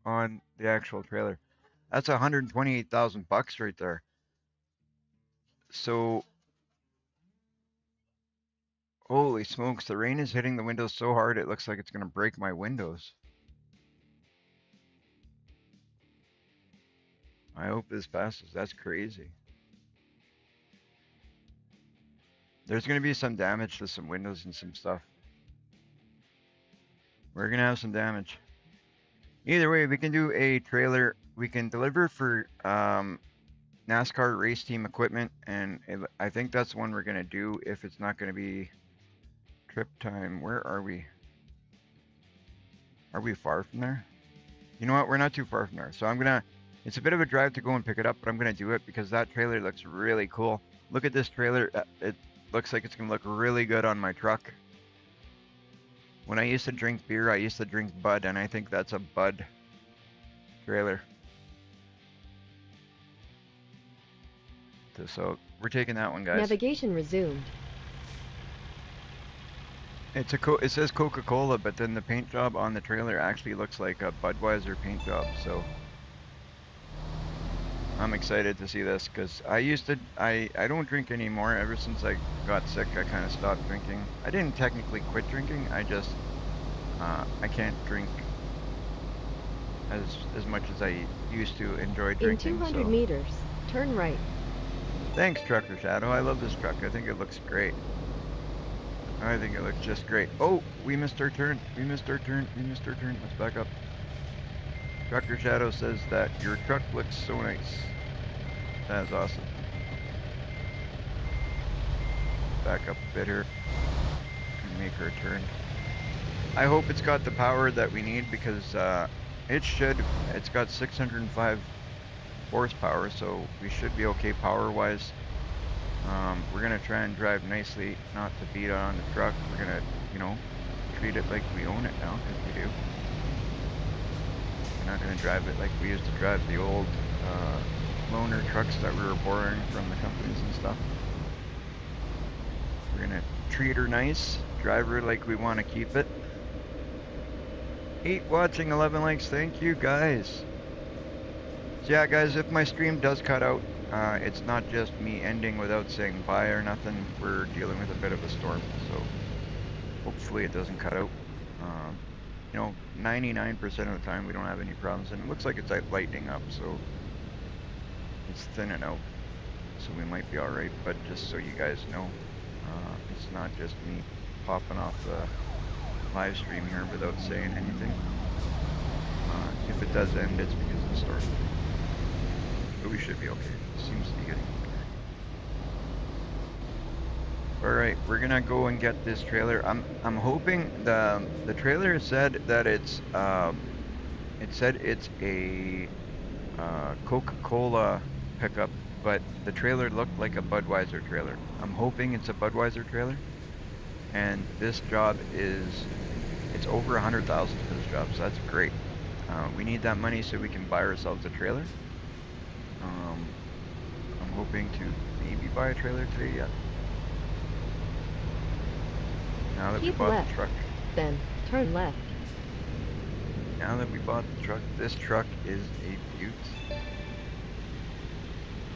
on the actual trailer. That's 128,000 bucks right there. So, holy smokes, the rain is hitting the windows so hard it looks like it's gonna break my windows. I hope this passes. That's crazy. There's gonna be some damage to some windows and some stuff. We're gonna have some damage. Either way, we can do a trailer. We can deliver for NASCAR race team equipment, and I think that's one we're gonna do if it's not gonna be trip time. Where are we? Are we far from there? You know what? We're not too far from there. So I'm gonna. It's a bit of a drive to go and pick it up, but I'm gonna do it because that trailer looks really cool. Look at this trailer. It looks like it's gonna look really good on my truck. When I used to drink beer, I used to drink Bud, and I think that's a Bud trailer. So we're taking that one, guys. Navigation resumed. It says Coca-Cola, but then the paint job on the trailer actually looks like a Budweiser paint job. So I'm excited to see this because I don't drink anymore. Ever since I got sick, I kind of stopped drinking. I didn't technically quit drinking. I just I can't drink as much as I used to enjoy In drinking. 200 So meters, turn right. thanks, Trucker Shadow. I love this truck. I think it looks great. I think it looks just great. Oh, we missed our turn. We missed our turn. We missed our turn. Let's back up. Trucker Shadow says that your truck looks so nice. That is awesome. Back up a bit here and make our turn. I hope it's got the power that we need because it should. It's got 605 horsepower, so we should be okay power-wise. We're gonna try and drive nicely, not to beat on the truck. We're gonna, treat it like we own it now, because we do. We're not gonna drive it like we used to drive the old loaner trucks that we were borrowing from the companies and stuff. We're gonna treat her nice, drive her like we want to keep it. 8 watching, 11 likes, thank you guys. So yeah, guys, if my stream does cut out, it's not just me ending without saying bye or nothing. We're dealing with a bit of a storm, so hopefully it doesn't cut out. 99% of the time we don't have any problems, and it looks like it's lightening up, so it's thinning out. So we might be alright, but just so you guys know, it's not just me popping off the live stream here without saying anything. If it does end, it's because of the storm. But we should be okay. It seems to be getting weaker. All right, we're gonna go and get this trailer. I'm hoping the trailer said that it's a Coca-Cola pickup, but the trailer looked like a Budweiser trailer. I'm hoping it's a Budweiser trailer, and this job is it's over 100,000 for this job, so that's great. We need that money so we can buy ourselves a trailer. Um, I'm hoping to maybe buy a trailer today yet. Now that we Keep bought the left, truck. then turn left. Now that we bought the truck, this truck is a beaut.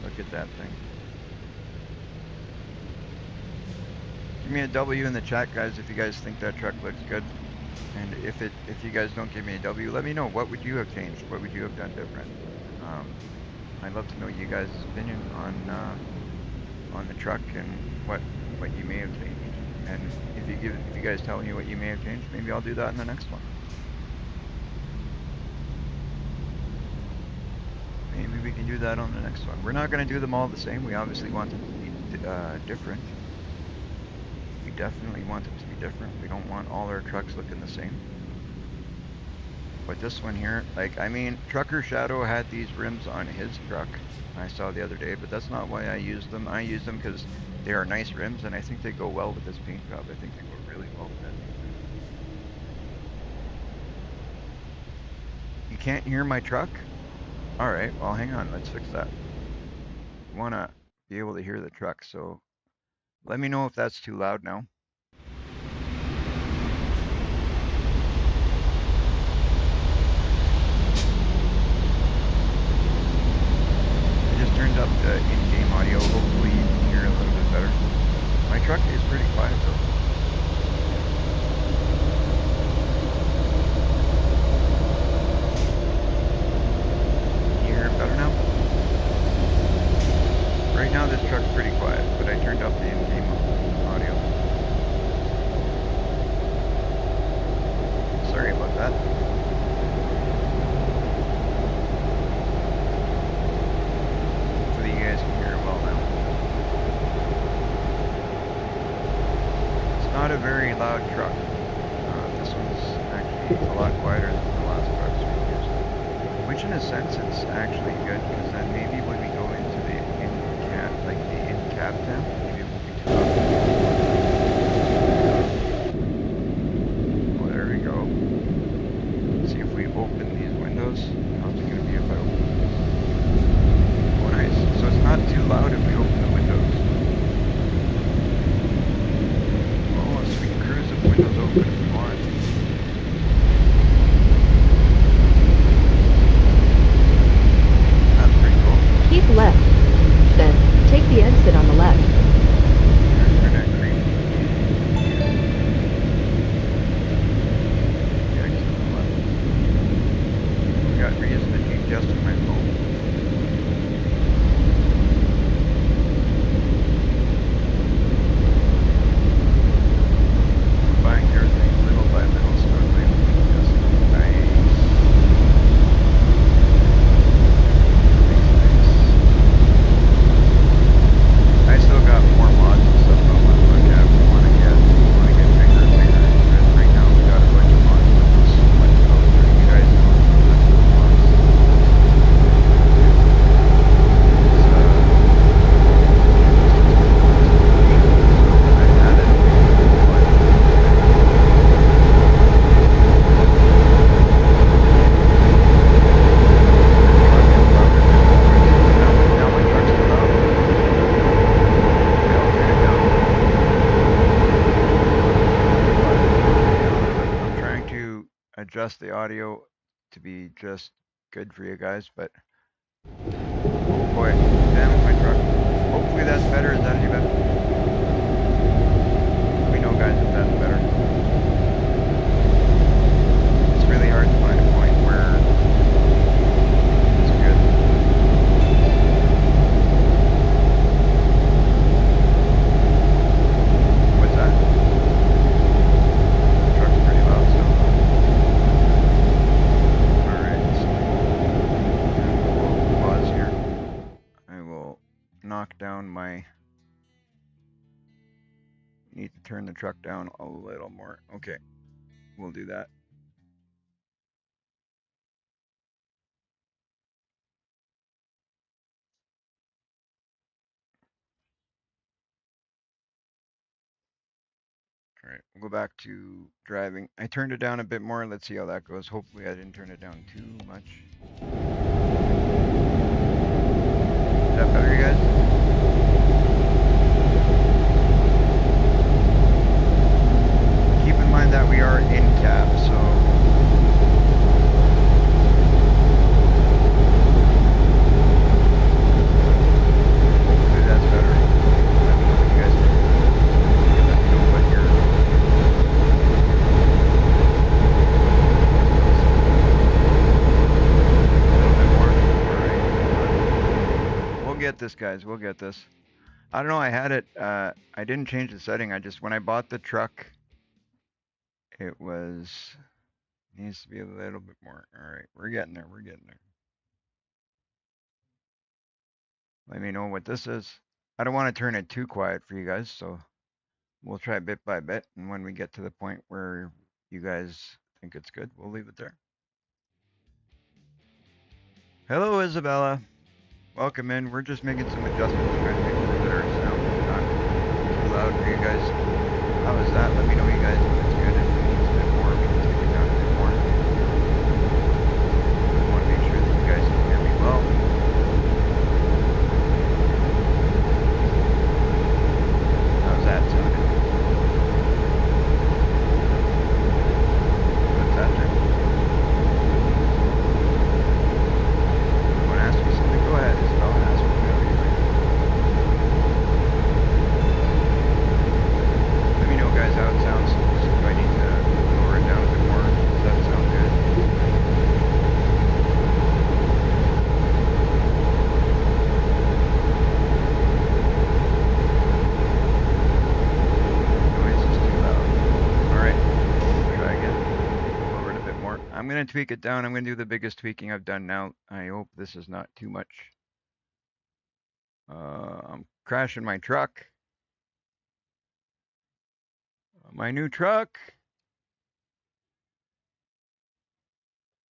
Look at that thing. Give me a W in the chat, guys, if you guys think that truck looks good. And if you guys don't give me a W, let me know. What would you have changed? What would you have done different? Um, I'd love to know you guys' opinion on the truck and what you may have changed. And if you guys tell me what you may have changed, maybe I'll do that in the next one. Maybe we can do that on the next one. We're not going to do them all the same. We obviously want them to be different. We definitely want them to be different. We don't want all our trucks looking the same. But this one here, like, I mean, Trucker Shadow had these rims on his truck, I saw the other day, but that's not why I used them. I use them because they are nice rims, and I think they go well with this paint job. I think they go really well with that paint job. You can't hear my truck? All right, well, hang on. Let's fix that. I want to be able to hear the truck, so let me know if that's too loud now. I just turned up the in-game audio. Hopefully you can hear a little bit better. My truck is pretty quiet, though. Can you hear it better now? Right now this truck's pretty quiet, but I turned up the in-game audio. Sorry about that. Hopefully you guys can hear it well now. It's not a very loud truck. This one's actually a lot quieter than the last trucks we've used. Which in a sense it's actually good, because then maybe when we go into the in-cab, like the in-cab town, maybe it won't be too loud. Oh, there we go. Let's see if we open these windows. How's it going to be if I open them? Oh, nice. So it's not too loud if we open the windows. Oh, so we can cruise with the windows open if we want. That's pretty cool. Keep left, then take the exit on the left. We're gonna creep the exit on the left. I got reason to GPS on my phone. We're buying everything little by little, slowly with GPS. Nice. Nice, nice. I still got more mods and stuff I want to look at. We want to get bigger and bigger into it. Right now we got a bunch of mods, but there's so much out there. You guys know there's a bunch of mods to do. It's just a ton of mods to finish. I've added a bunch of them already. That truck is louder than it was. Now my truck's too loud. Okay, I'll turn it down. I'm trying to adjust the audio to be just good for you guys, but oh boy, damn it, my truck. Hopefully that's better. Is that any better? Let me know, guys, if that's better. It's really hard to find a point where it's good. What's that? The truck's pretty loud still. Alright, down my, need to turn the truck down a little more. Okay, we'll do that. All right, we'll go back to driving. I turned it down a bit more. Let's see how that goes. Hopefully I didn't turn it down too much. Is that better, you guys? Keep in mind that we are in cab, so hopefully that's better. Let me know what you guys think. You can let me know what your a little bit more. All right, hold on. We'll get this, guys. We'll get this. I don't know. I had it. I didn't change the setting. I just when I bought the truck, it was needs to be a little bit more. All right, we're getting there. We're getting there. Let me know what this is. I don't want to turn it too quiet for you guys, so we'll try bit by bit. And when we get to the point where you guys think it's good, we'll leave it there. Hello, Isabella. Welcome in. We're just making some adjustments, trying to make sure that our sound is not too loud for you guys. How is that? Let me know, you guys, if it's good. If it needs a bit more, we can take it down a bit more. I want to make sure that you guys can hear me well. How's that sounding? What's that, Jim? You want to ask me something? Go ahead, Isabella, and ask me whatever you like. Let me know, guys, how it sounds. Do I need to lower it down a bit more? Does that sound good? Noise is too loud. All right, try again. Lower it a bit more. I'm going to tweak it down. I'm going to do the biggest tweaking I've done now. I hope this is not too much. I'm crashing my truck. My new truck.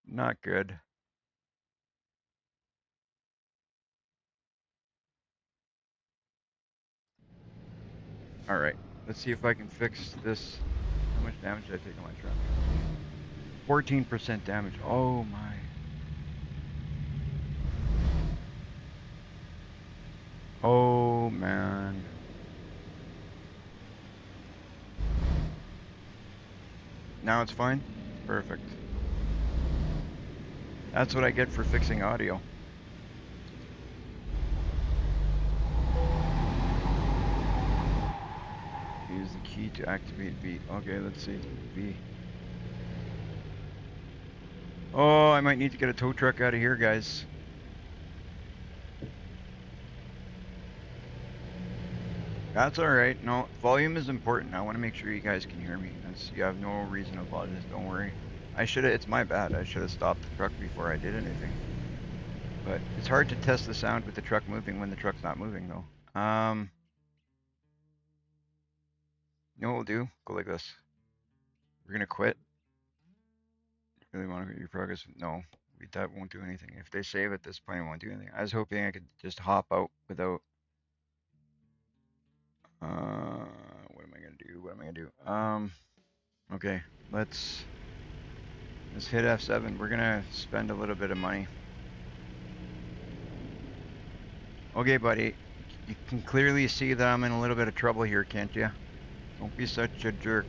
Not good. All right, let's see if I can fix this. How much damage did I take on my truck? 14% damage. Oh my. Oh man. Now it's fine? Perfect. That's what I get for fixing audio. Use the key to activate V. Okay, let's see. V. Oh, I might need to get a tow truck out of here, guys. That's alright. No, volume is important. I want to make sure you guys can hear me. You have no reason to apologize. Don't worry. It's my bad. I should have stopped the truck before I did anything. But it's hard to test the sound with the truck moving when the truck's not moving, though. You know what we'll do? Go like this. We're gonna quit. Really want to get your progress? No, that won't do anything. If they save at this point, it won't do anything. I was hoping I could just hop out without. What am I gonna do? What am I gonna do? Okay, let's hit F7. We're gonna spend a little bit of money. Okay, buddy. You can clearly see that I'm in a little bit of trouble here, can't you? Don't be such a jerk.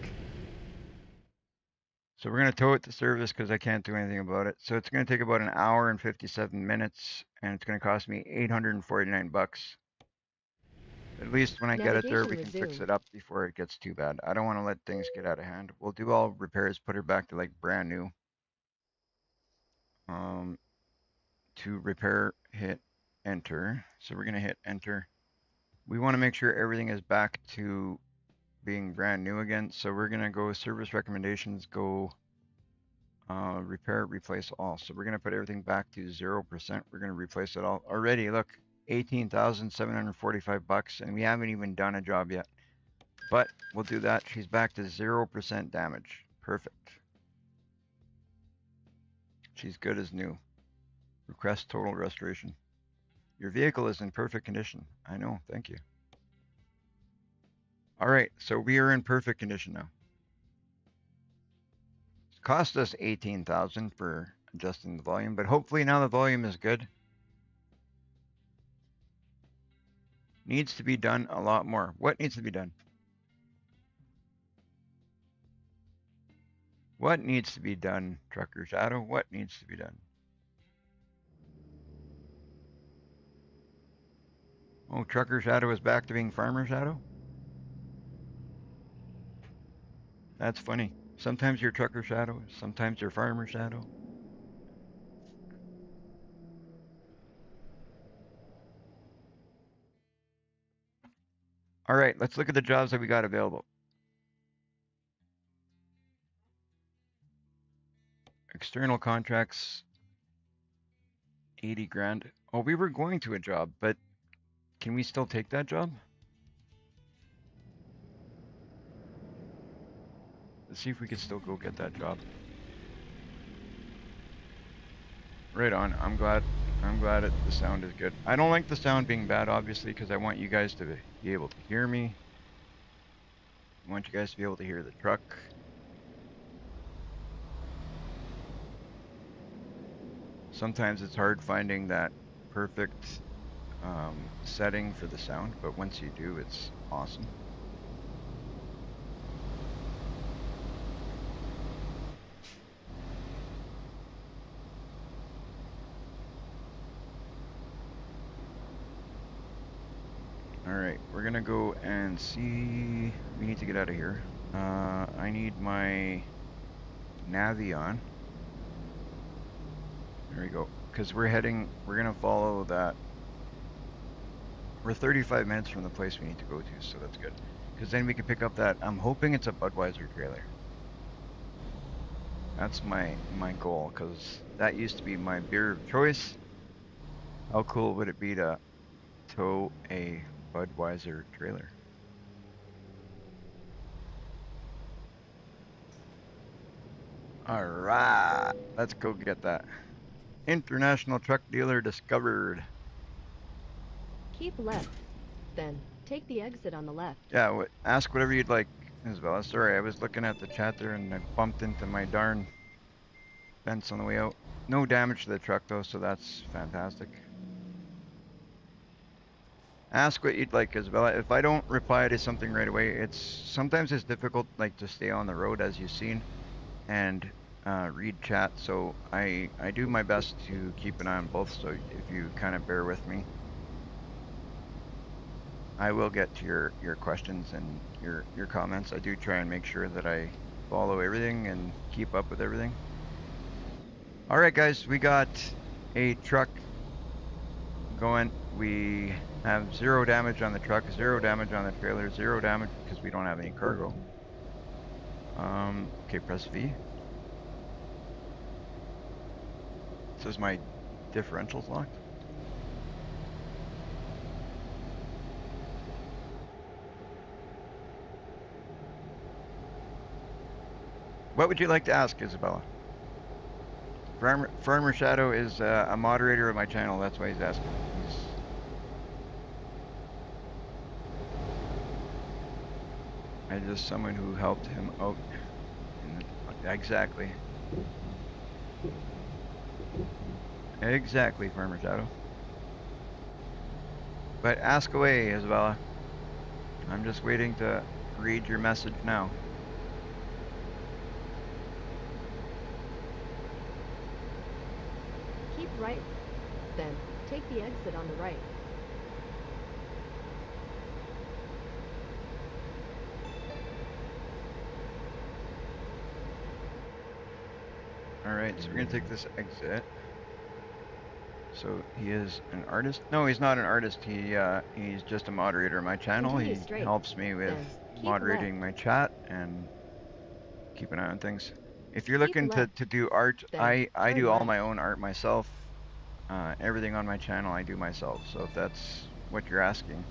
So we're gonna tow it to service because I can't do anything about it. So it's gonna take about an hour and 57 minutes, and it's gonna cost me 849 bucks. At least when I get it there, Navigation we can fix it resumed. up before it gets too bad. I don't want to let things get out of hand. We'll do all repairs, put her back to like brand new. Um, to repair, hit enter. So we're gonna hit enter. We want to make sure everything is back to being brand new again. So we're gonna go service recommendations, go repair, replace all. So we're gonna put everything back to 0%. We're gonna replace it all already. Look, $18,745, and we haven't even done a job yet. But we'll do that. She's back to 0% damage. Perfect. She's good as new. Request total restoration. Your vehicle is in perfect condition. I know, thank you. All right, so we are in perfect condition now. It cost us 18,000 for adjusting the volume, but hopefully now the volume is good. Needs to be done a lot more. What needs to be done? What needs to be done, Trucker Shadow? What needs to be done? Oh, Trucker Shadow is back to being Farmer Shadow? That's funny. Sometimes you're Trucker Shadow, sometimes you're Farmer Shadow. All right, let's look at the jobs that we got available. External contracts, 80 grand. Oh, we were going to a job, but can we still take that job? Let's see if we can still go get that job. Right on. I'm glad. The sound is good. I don't like the sound being bad, obviously, because I want you guys to be able to hear me. I want you guys to be able to hear the truck. Sometimes it's hard finding that perfect setting for the sound, but once you do, it's awesome. All right, we're gonna go and see. We need to get out of here. I need my Navi on. There we go. Because we're gonna follow that. We're 35 minutes from the place we need to go to, so that's good. Because then we can pick up that. I'm hoping it's a Budweiser trailer. That's my goal, because that used to be my beer of choice. How cool would it be to tow a Budweiser trailer? All right, let's go get that. International truck dealer discovered. Keep left, then take the exit on the left. Yeah, ask whatever you'd like, Isabella. Sorry, I was looking at the chat there and I bumped into my darn fence on the way out. No damage to the truck though, so that's fantastic. Ask what you'd like, Isabella. If I don't reply to something right away, sometimes it's difficult like to stay on the road as you've seen and read chat. So I do my best to keep an eye on both. So if you kind of bear with me, I will get to your questions and your comments. I do try and make sure that I follow everything and keep up with everything. All right, guys, we got a truck going. We have 0 damage on the truck, 0 damage on the trailer, 0 damage because we don't have any cargo. Okay, press V. It says my differential's locked. What would you like to ask, Isabella? Farmer Shadow is a moderator of my channel. That's why he's asking. I just someone who helped him out. Exactly. Exactly, Farmer Shadow. But ask away, Isabella. I'm just waiting to read your message now. Keep right, then take the exit on the right. All right, so we're gonna take this exit. So he is an artist? No, he's not an artist. He's just a moderator of my channel. Continue He straight, helps me with then keep left. moderating my chat and keep an eye on things. If you're Keep looking to left, do art, then I turn do all right. my own art myself. Everything on my channel I do myself. So if that's what you're asking,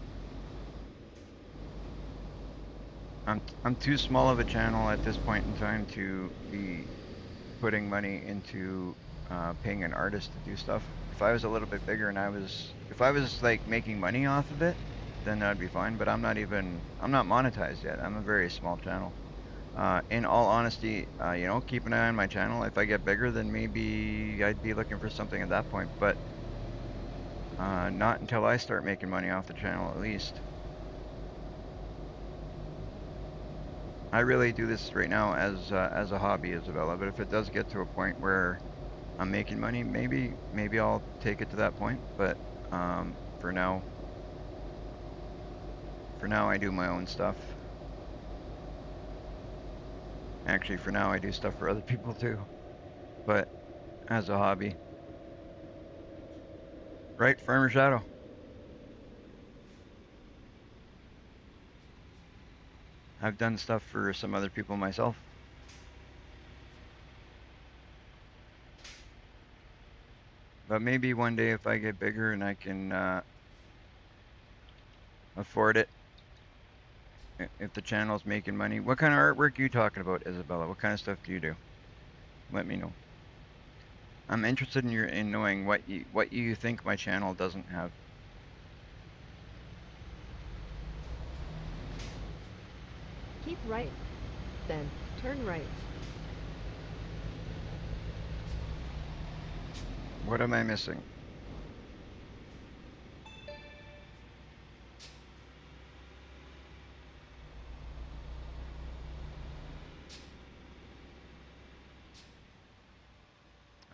I'm too small of a channel at this point in time to be putting money into paying an artist to do stuff. If I was a little bit bigger and if I was like making money off of it, then that'd be fine. But I'm not monetized yet. I'm a very small channel. In all honesty, keep an eye on my channel. If I get bigger, then maybe I'd be looking for something at that point. But not until I start making money off the channel, at least. I really do this right now as a hobby, Isabella. But if it does get to a point where I'm making money, maybe I'll take it to that point. But um, for now, for now, I do my own stuff. Actually, for now, I do stuff for other people too. But as a hobby, right, Farmer Shadow? I've done stuff for some other people myself. But maybe one day if I get bigger and I can afford it, if the channel's making money. What kind of artwork are you talking about, Isabella? What kind of stuff do you do? Let me know. I'm interested in knowing what you think my channel doesn't have. Keep right, then turn right. What am I missing?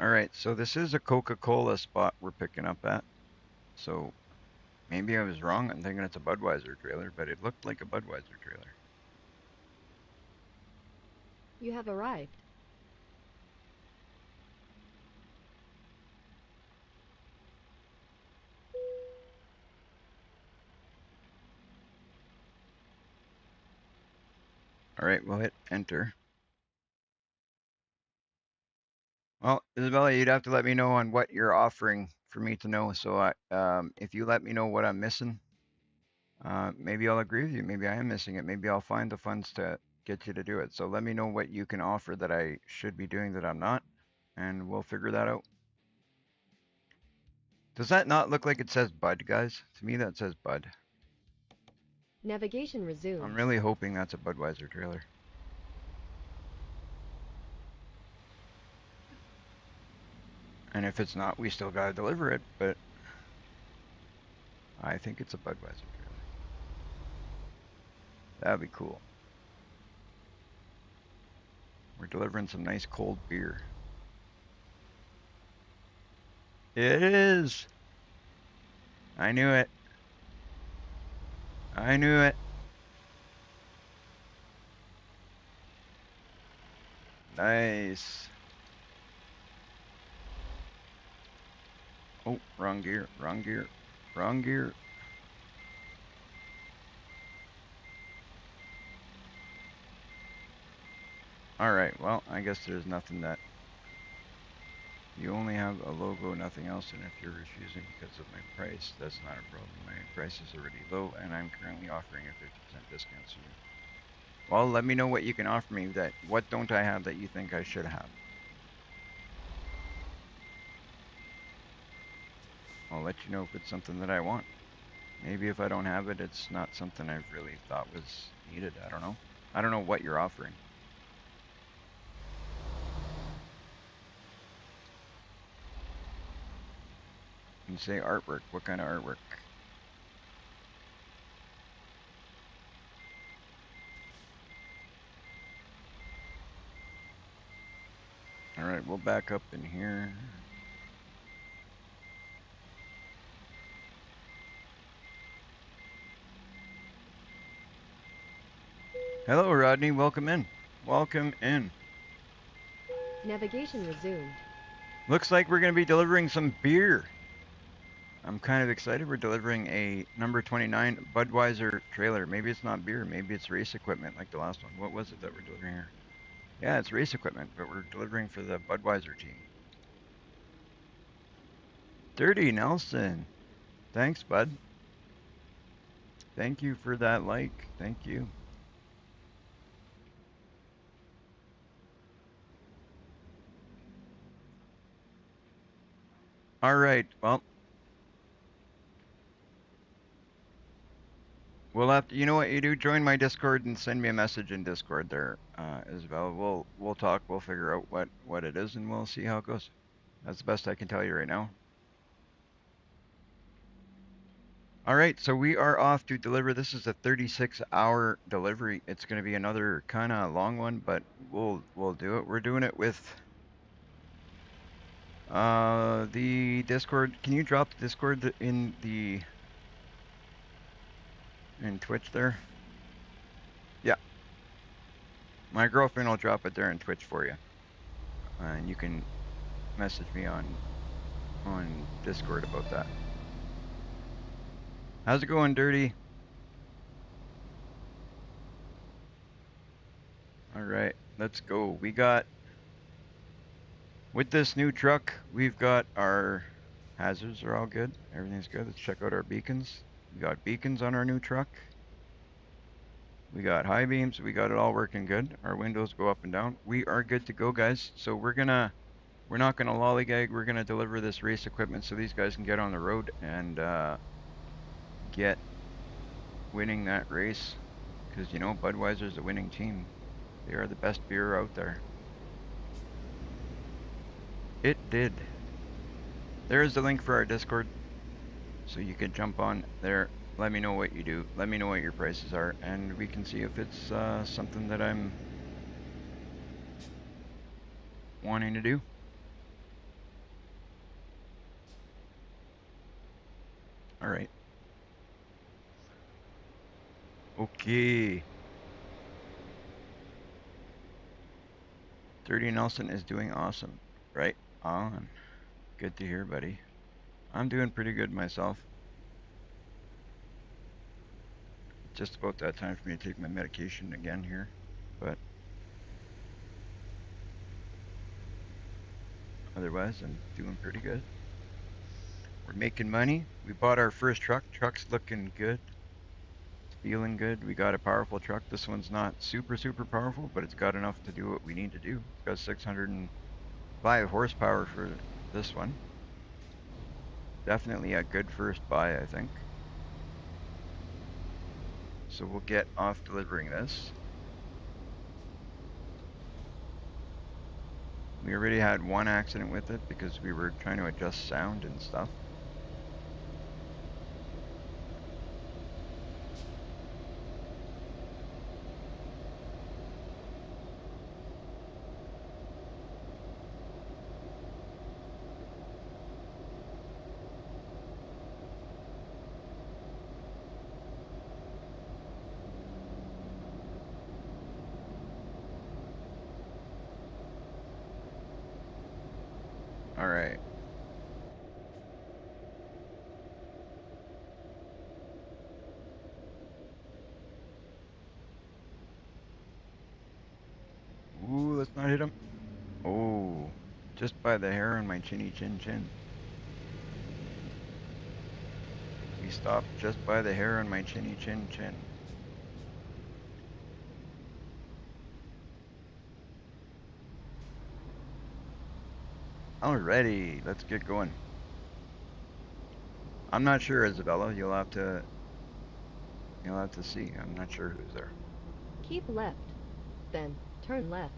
All right, so this is a Coca-Cola spot we're picking up at. So maybe I was wrong. I'm thinking it's a Budweiser trailer, but it looked like a Budweiser trailer. You have arrived. All right, we'll hit enter. Well, Isabella, you'd have to let me know on what you're offering for me to know. So if you let me know what I'm missing, maybe I'll agree with you. Maybe I am missing it. Maybe I'll find the funds to get you to do it. So let me know what you can offer that I should be doing that I'm not, and we'll figure that out. Does that not look like it says Bud, guys? To me, that says Bud. Navigation I'm resumed. really hoping that's a Budweiser trailer. And if it's not, we still gotta deliver it, but I think it's a Budweiser trailer. That'd be cool. We're delivering some nice cold beer. It is! I knew it. I knew it. Nice. Oh, wrong gear, wrong gear, wrong gear. Alright, well, I guess there's nothing that. You only have a logo, nothing else, and if you're refusing because of my price, that's not a problem. My price is already low, and I'm currently offering a 50% discount, so you. Well, let me know what you can offer me that. What don't I have that you think I should have? I'll let you know if it's something that I want. Maybe if I don't have it, it's not something I've really thought was needed. I don't know. I don't know what you're offering. You say artwork. What kind of artwork? All right, we'll back up in here. Hello, Rodney. Welcome in. Welcome in. Navigation resumed. Looks like we're going to be delivering some beer. I'm kind of excited. We're delivering a number 29 Budweiser trailer. Maybe it's not beer. Maybe it's race equipment like the last one. What was it that we're delivering here? Yeah, it's race equipment, but we're delivering for the Budweiser team. Dirty Nelson. Thanks, bud. Thank you for that like. Thank you. All right. Well, we'll have to. You know what you do? Join my Discord and send me a message in Discord there, Isabel. We'll talk. We'll figure out what it is, and we'll see how it goes. That's the best I can tell you right now. All right, so we are off to deliver. This is a 36-hour delivery. It's going to be another kind of long one, but we'll do it. We're doing it with the Discord. Can you drop the Discord in the in Twitch there? Yeah, my girlfriend will drop it there in Twitch for you, and you can message me on Discord about that. How's it going, Dirty? All right, let's go. We got with this new truck, we've got our hazards are all good. Everything's good. Let's check out our beacons. We got beacons on our new truck. We got high beams. We got it all working good. Our windows go up and down. We are good to go, guys. So we're not gonna lollygag. We're gonna deliver this race equipment so these guys can get on the road and get winning that race. Because you know Budweiser's a winning team. They are the best beer out there. It did. There's the link for our Discord. So you can jump on there. Let me know what you do. Let me know what your prices are, and we can see if it's something that I'm wanting to do. All right. Okay. Dirty Nelson is doing awesome. Right on. Good to hear, buddy. I'm doing pretty good myself. Just about that time for me to take my medication again here. But otherwise, I'm doing pretty good. We're making money. We bought our first truck. Truck's looking good. Feeling good. We got a powerful truck. This one's not super powerful, but it's got enough to do what we need to do. It's got 605 horsepower for this one. Definitely a good first buy, I think. So we'll get off delivering this. We already had one accident with it because we were trying to adjust sound and stuff. All right. Ooh, let's not hit him. Oh, just by the hair on my chinny chin chin. We stopped just by the hair on my chinny chin chin. Alrighty, let's get going. I'm not sure, Isabella. You'll have to see. I'm not sure who's there. Keep left, then turn left.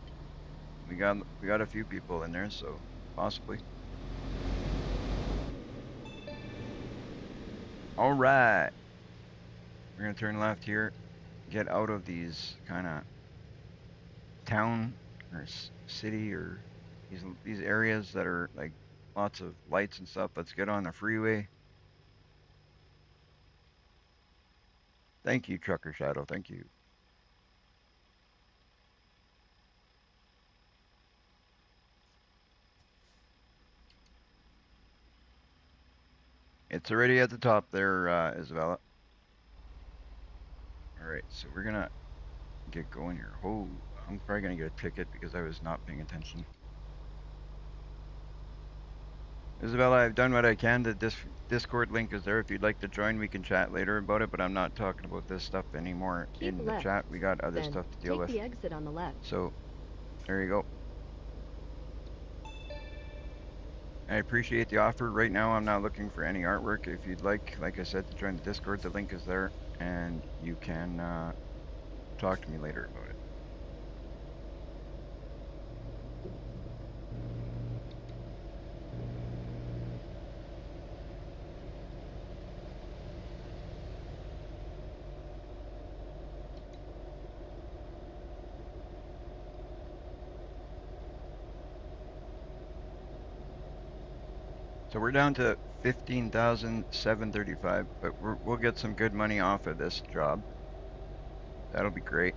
We got a few people in there, so possibly. All right, we're gonna turn left here. Get out of these kind of town or city or these areas that are like lots of lights and stuff. Let's get on the freeway. Thank you, Trucker Shadow. Thank you. It's already at the top there, Isabella. All right, so we're gonna get going here. Oh, I'm probably gonna get a ticket because I was not paying attention. Isabella, I've done what I can. The Discord link is there. If you'd like to join, we can chat later about it, but I'm not talking about this stuff anymore Keep in the left, chat. We got other then stuff to deal take with. the exit on the left. So, there you go. I appreciate the offer. Right now, I'm not looking for any artwork. If you'd like I said, to join the Discord, the link is there, and you can talk to me later about it. So we're down to 15,735, but we'll get some good money off of this job. That'll be great.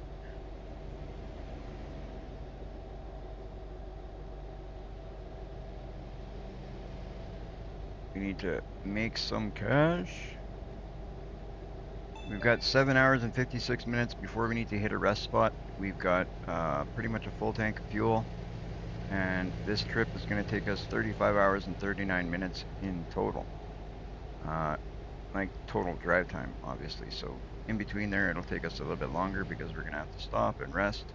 We need to make some cash. We've got 7 hours and 56 minutes before we need to hit a rest spot. We've got pretty much a full tank of fuel, and this trip is going to take us 35 hours and 39 minutes in total. Like total drive time, obviously. So in between there, it'll take us a little bit longer because we're going to have to stop and rest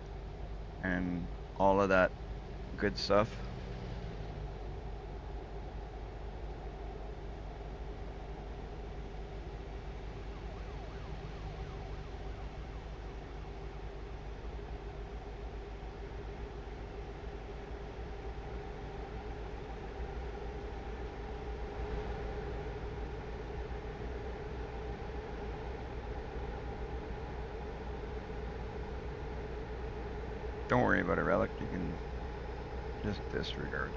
and all of that good stuff. Don't worry about it, Relic. You can just disregard.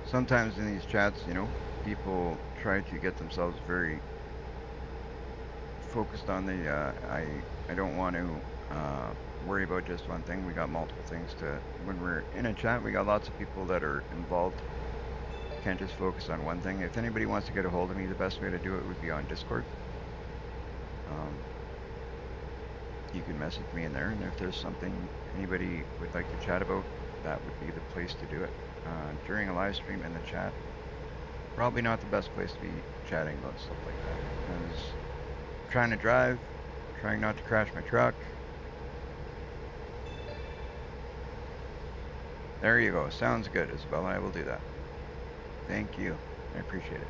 Sometimes in these chats, people try to get themselves very focused on the I don't want to worry about just one thing. We got multiple things to when we're in a chat. We got lots of people that are involved. Can't just focus on one thing. If anybody wants to get a hold of me, the best way to do it would be on Discord. You can message me in there, and if there's something anybody would like to chat about, that would be the place to do it. During a live stream in the chat, probably not the best place to be chatting about stuff like that. Because I'm trying to drive, trying not to crash my truck. There you go. Sounds good, Isabella. I will do that. Thank you. I appreciate it.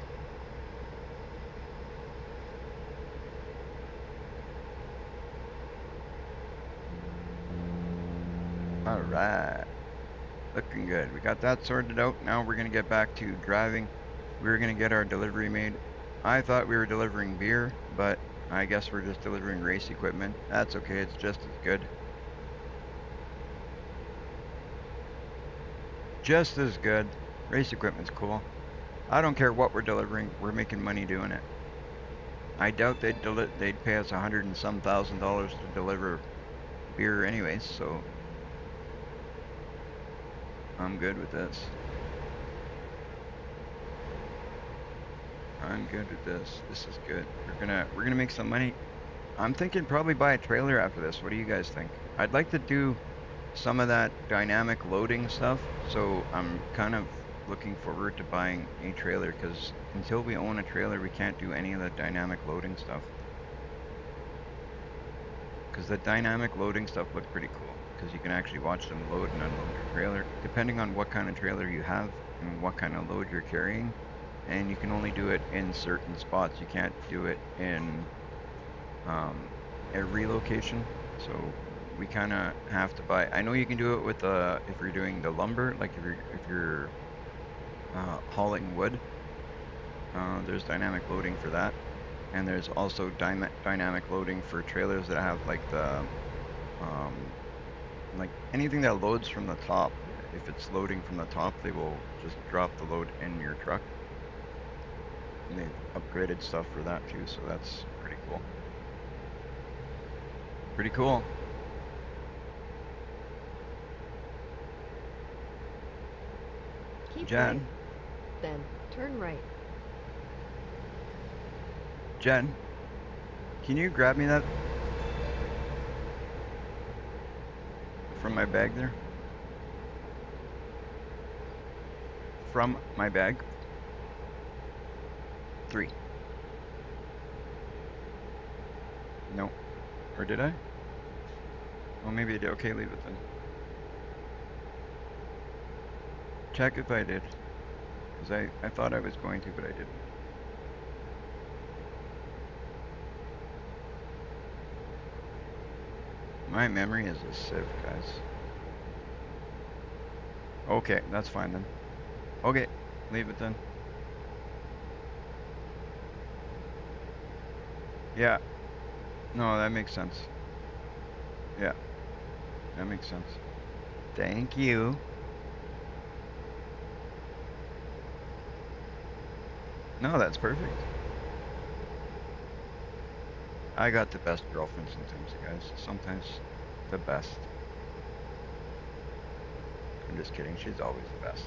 All right. Looking good. We got that sorted out. Now we're going to get back to driving. We're going to get our delivery made. I thought we were delivering beer, but I guess we're just delivering race equipment. That's okay. It's just as good. Just as good. Race equipment's cool. I don't care what we're delivering. We're making money doing it. I doubt they'd pay us $100 and some thousand dollars to deliver beer anyways, so I'm good with this. I'm good with this. This is good. We're gonna make some money. I'm thinking probably buy a trailer after this. What do you guys think? I'd like to do some of that dynamic loading stuff, so I'm kind of looking forward to buying a trailer because until we own a trailer, we can't do any of the dynamic loading stuff. Because the dynamic loading stuff looked pretty cool because you can actually watch them load and unload your trailer, depending on what kind of trailer you have and what kind of load you're carrying. And you can only do it in certain spots. You can't do it in every location. So we kind of have to buy. I know you can do it with if you're doing the lumber, like if you're hauling wood. There's dynamic loading for that, and there's also dynamic loading for trailers that have um, like anything that loads from the top. If it's loading from the top, they will just drop the load in your truck. And they've upgraded stuff for that too, so that's pretty cool. Pretty cool. Keep right, Jen, then turn right. Jen, can you grab me that? from my bag there? From my bag? 3. No. Or did I? Oh, maybe I did. Okay, leave it then. Check if I did. Because I thought I was going to, but I didn't. My memory is a sieve, guys. Okay, that's fine then. Okay, leave it then. Yeah, no, that makes sense. Yeah, that makes sense. Thank you. No, that's perfect. I got the best girlfriend sometimes, guys. Sometimes the best. I'm just kidding. She's always the best.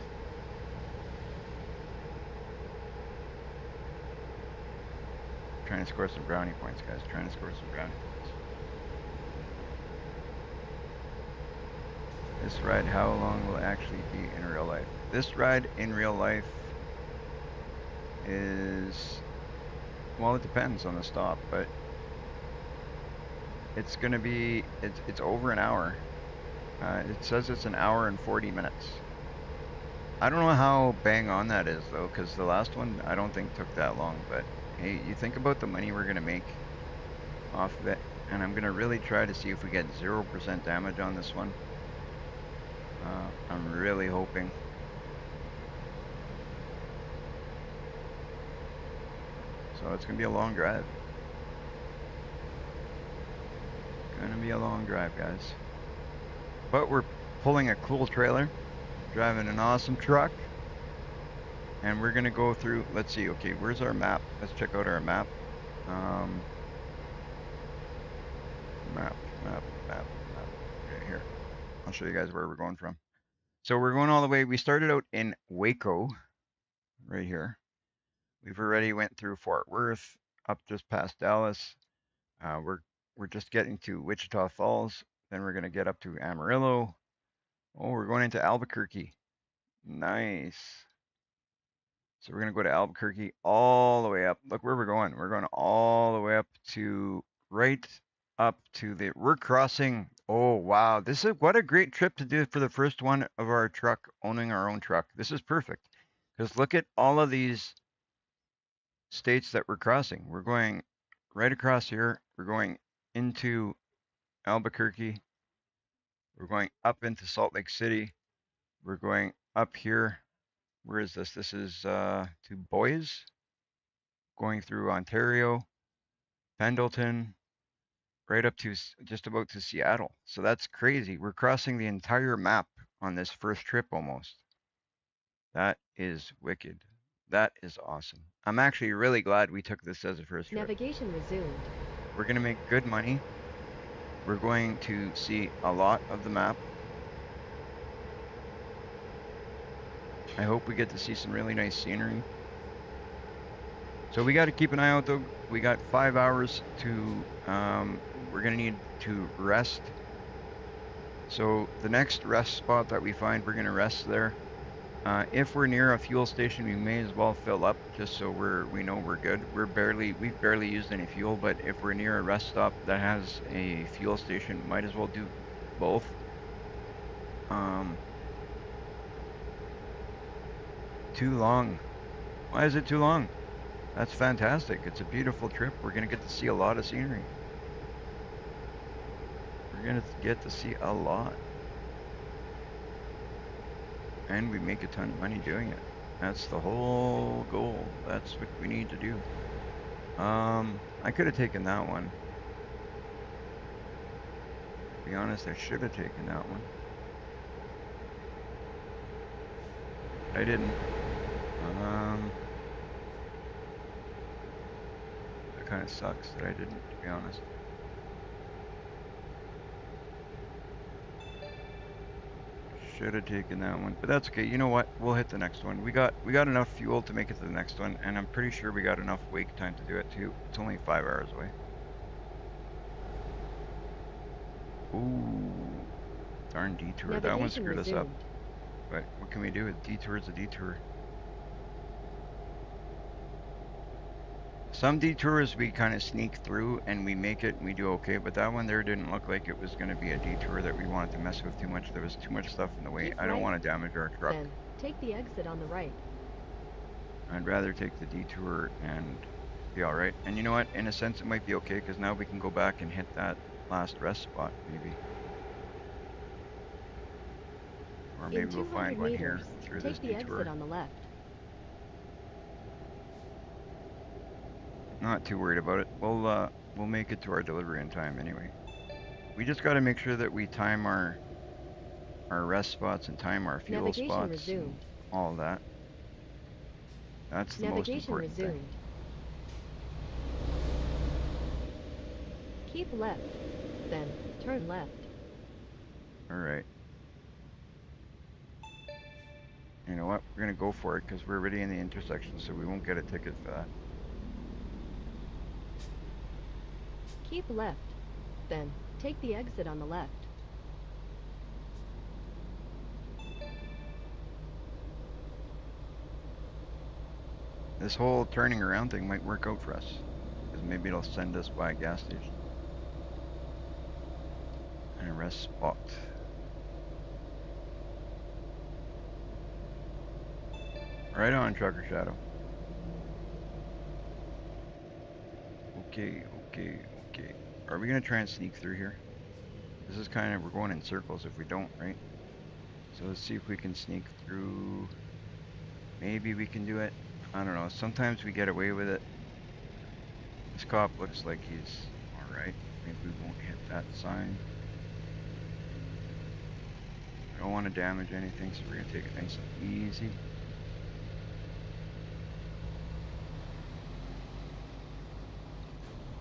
Trying to score some brownie points, guys. Trying to score some brownie points. This ride, how long will it actually be in real life? This ride in real life is, well, it depends on the stop, but it's gonna be, it's over an hour. It says it's an hour and 40 minutes. I don't know how bang on that is though, because the last one I don't think took that long, but hey, you think about the money we're gonna make off of it, and I'm gonna really try to see if we get 0% damage on this one. I'm really hoping. So it's gonna be a long drive. Gonna be a long drive, guys. But we're pulling a cool trailer, driving an awesome truck, and we're gonna go through, let's see, okay, where's our map? Let's check out our map. Um, map, map, map, map. Okay, here. I'll show you guys where we're going from. So we're going all the way, we started out in Waco, right here. We've already went through Fort Worth, up just past Dallas. We're just getting to Wichita Falls. Then we're gonna get up to Amarillo. Oh, we're going into Albuquerque. Nice. So we're gonna go to Albuquerque all the way up. Look where we're going. We're going all the way up to right up to the. We're crossing. Oh wow, this is what a great trip to do for the first one of our truck, owning our own truck. This is perfect because look at all of these states that we're crossing. We're going right across here. We're going into Albuquerque. We're going up into Salt Lake City. We're going up here. Where is this? This is to Boise, going through Ontario, Pendleton, right up to just about to Seattle. So that's crazy. We're crossing the entire map on this first trip almost. That is wicked. That is awesome. I'm actually really glad we took this as a first trip. Navigation resumed. We're going to make good money. We're going to see a lot of the map. I hope we get to see some really nice scenery. So we got to keep an eye out though. We got 5 hours to, we're going to need to rest. So the next rest spot that we find, we're going to rest there. If we're near a fuel station, we may as well fill up just so we know we're good. We've barely used any fuel, but if we're near a rest stop that has a fuel station, might as well do both. Too long. Why is it too long? That's fantastic. It's a beautiful trip. We're gonna get to see a lot of scenery. We're gonna get to see a lot. And we make a ton of money doing it. That's the whole goal. That's what we need to do. I could have taken that one. To be honest, I should have taken that one. I didn't. That kind of sucks that I didn't, to be honest. Should have taken that one, but that's okay. You know what? We'll hit the next one. We got enough fuel to make it to the next one, and I'm pretty sure we got enough wake time to do it too. It's only 5 hours away. Ooh. Darn detour. That one Navigation screwed us up. resumed. But what can we do? A detour is a detour. Some detours we kind of sneak through and we make it and we do okay, but that one there didn't look like it was going to be a detour that we wanted to mess with too much. There was too much stuff in the way. Keep I don't right, want to damage our truck. then take the exit on the right. I'd rather take the detour and be all right. And you know what? In a sense, it might be okay because now we can go back and hit that last rest spot, maybe. Or In maybe we'll 200 find one meters, here through this take the exit detour. on the left. Not too worried about it. We'll make it to our delivery in time anyway. We just got to make sure that we time our rest spots and time our fuel Navigation spots and resumed. all that. That's the most Navigation important thing. resumed. Keep left, then turn left. All right. You know what? We're gonna go for it because we're already in the intersection, so we won't get a ticket for that. Keep left, then take the exit on the left. This whole turning around thing might work out for us because maybe it'll send us by a gas station and a rest spot. Right on, Trucker Shadow. Okay, okay, okay. Are we gonna try and sneak through here? This is kind of, we're going in circles if we don't, right? So let's see if we can sneak through. Maybe we can do it. I don't know. Sometimes we get away with it. This cop looks like he's alright. Maybe we won't hit that sign. I don't want to damage anything, so we're going to take it nice and easy.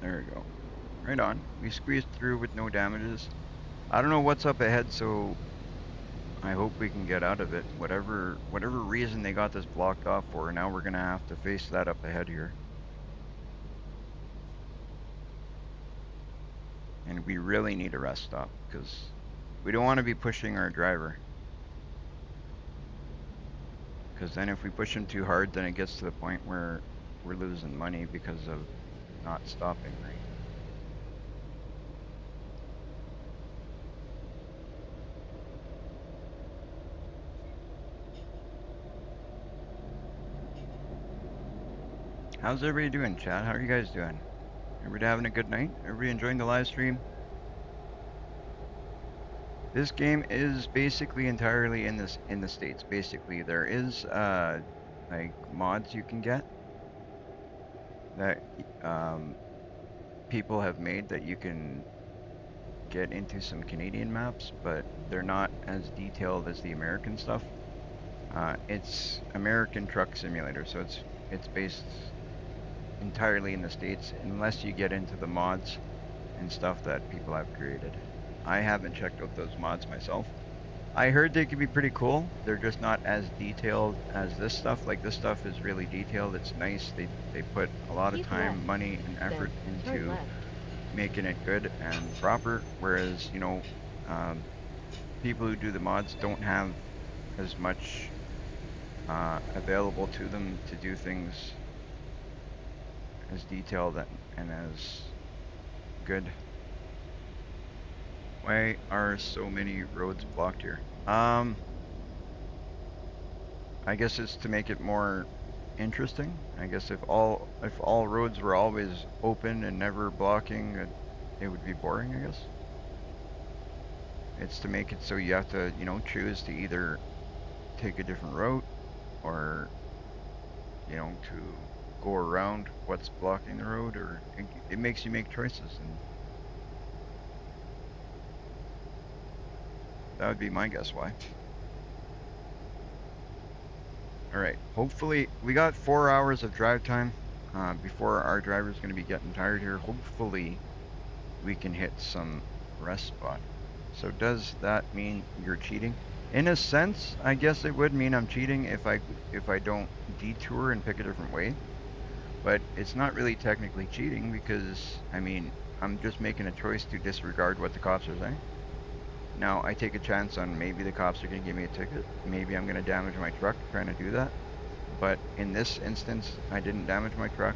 There we go. Right on. We squeezed through with no damages. I don't know what's up ahead, so I hope we can get out of it. Whatever reason they got this blocked off for, now we're going to have to face that up ahead here. And we really need a rest stop because we don't want to be pushing our driver. Because then if we push him too hard, then it gets to the point where we're losing money because of not stopping right. How's everybody doing, chat? How are you guys doing? Everybody having a good night? Everybody enjoying the live stream? This game is basically entirely in the States. Basically, there is like mods you can get that people have made that you can get into some Canadian maps, but they're not as detailed as the American stuff. It's American Truck Simulator, so it's based entirely in the States, unless you get into the mods and stuff that people have created. I haven't checked out those mods myself. I heard they could be pretty cool. They're just not as detailed as this stuff. Like this stuff is really detailed. It's nice. They put a lot of Keep left, time, money, and then effort turn into left. making it good and proper. Whereas um, people who do the mods don't have as much available to them to do things as detailed and as good. Why are so many roads blocked here? I guess it's to make it more interesting. I guess if all roads were always open and never blocking, it would be boring, I guess. It's to make it so you have to, choose to either take a different route or, to go around what's blocking the road, or it makes you make choices, and that would be my guess why. All right. Hopefully, we got 4 hours of drive time before our driver's going to be getting tired here. Hopefully, we can hit some rest spot. So does that mean you're cheating? In a sense, I guess it would mean I'm cheating if I don't detour and pick a different way. But it's not really technically cheating because I mean I'm just making a choice to disregard what the cops are saying. Now I take a chance on maybe the cops are going to give me a ticket. Maybe I'm going to damage my truck trying to do that. But in this instance, I didn't damage my truck.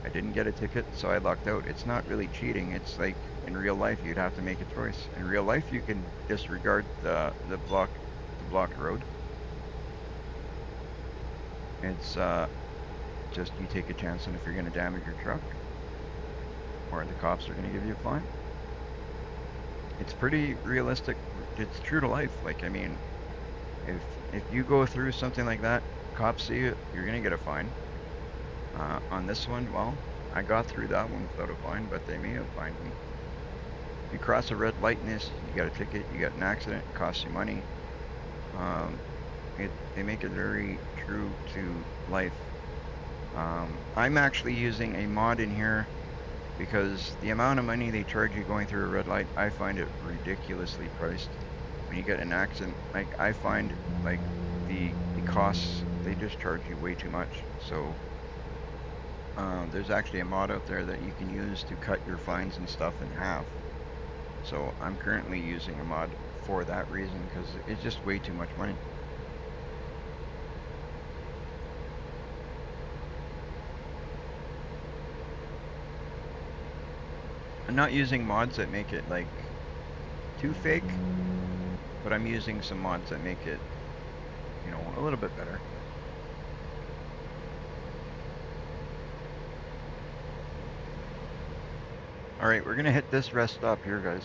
I didn't get a ticket, so I lucked out. It's not really cheating. It's like in real life, you'd have to make a choice. In real life, you can disregard the blocked road. It's just you take a chance on if you're going to damage your truck or the cops are going to give you a fine. It's pretty realistic. It's true to life. Like I mean, if if you go through something like that, cops see it, you're going to get a fine. On this one, well, I got through that one without a fine, but they may have fined me. You cross a red light in this, you got a ticket, you got an accident, it costs you money. Um, they make it very true to life. I'm actually using a mod in here because the amount of money they charge you going through a red light, I find it ridiculously priced. When you get an accident, like I find like the costs they just charge you way too much. So there's actually a mod out there that you can use to cut your fines and stuff in half. So I'm currently using a mod for that reason because it's just way too much money. I'm not using mods that make it like too fake, but I'm using some mods that make it, a little bit better. All right, we're gonna hit this rest stop here, guys,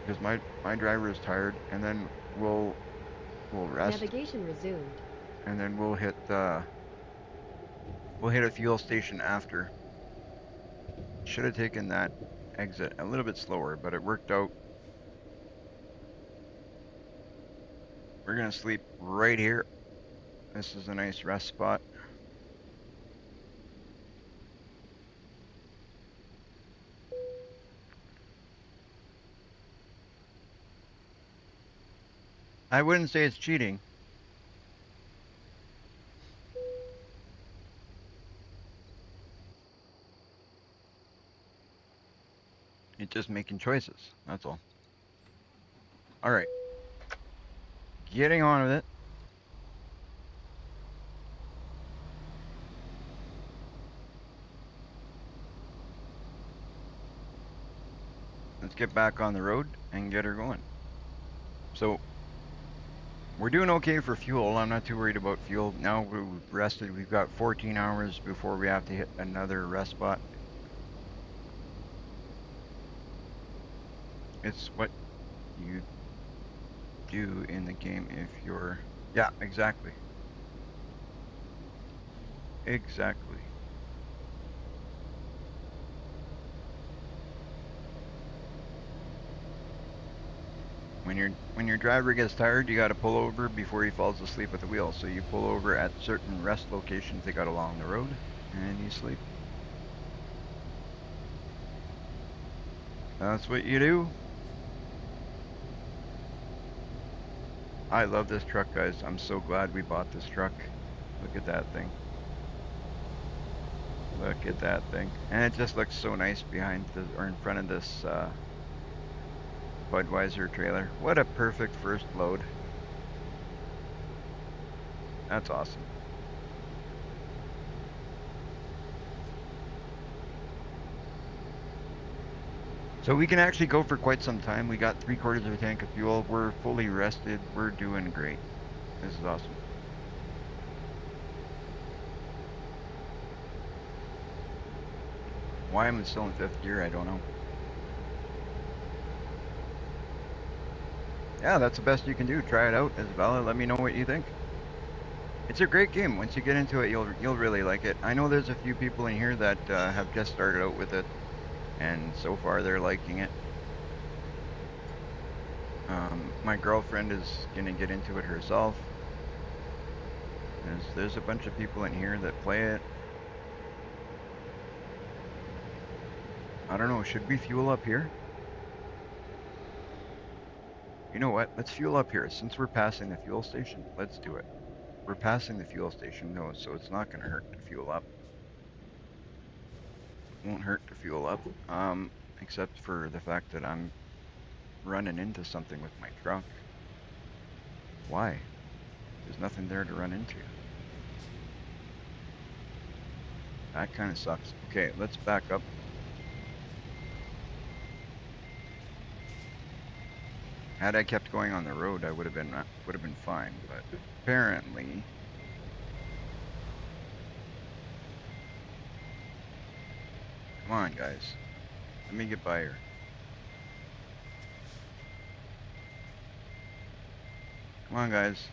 because my driver is tired, and then we'll rest, Navigation resumed. and then we'll hit a fuel station after. Should have taken that exit a little bit slower, but it worked out. We're gonna sleep right here. This is a nice rest spot. I wouldn't say it's cheating. It's just making choices. That's all. All right, getting on with it. Let's get back on the road and get her going. So we're doing okay for fuel. I'm not too worried about fuel. Now we've rested. We've got 14 hours before we have to hit another rest spot. It's what you do in the game if you're. Yeah, exactly. Exactly. When your driver gets tired, you got to pull over before he falls asleep at the wheel. So you pull over at certain rest locations they got along the road, and you sleep. That's what you do. I love this truck, guys. I'm so glad we bought this truck. Look at that thing. Look at that thing. And it just looks so nice behind or in front of this Budweiser trailer. What a perfect first load. That's awesome. So we can actually go for quite some time. We got 3/4 of a tank of fuel. We're fully rested. We're doing great. This is awesome. Why I'm still in fifth gear, I don't know. Yeah, that's the best you can do. Try it out, Isabella. Let me know what you think. It's a great game. Once you get into it, you'll really like it. I know there's a few people in here that have just started out with it, and so far they're liking it. My girlfriend is gonna get into it herself. There's a bunch of people in here that play it. I don't know. Should we fuel up here? You know what? Let's fuel up here. Since we're passing the fuel station, let's do it. We're passing the fuel station though, so it's not gonna hurt to fuel up. Won't hurt to fuel up. Except for the fact that I'm running into something with my truck. Why? There's nothing there to run into. That kind of sucks. Okay, let's back up. Had I kept going on the road, I would have been fine. But apparently, come on, guys, let me get by here. Come on, guys.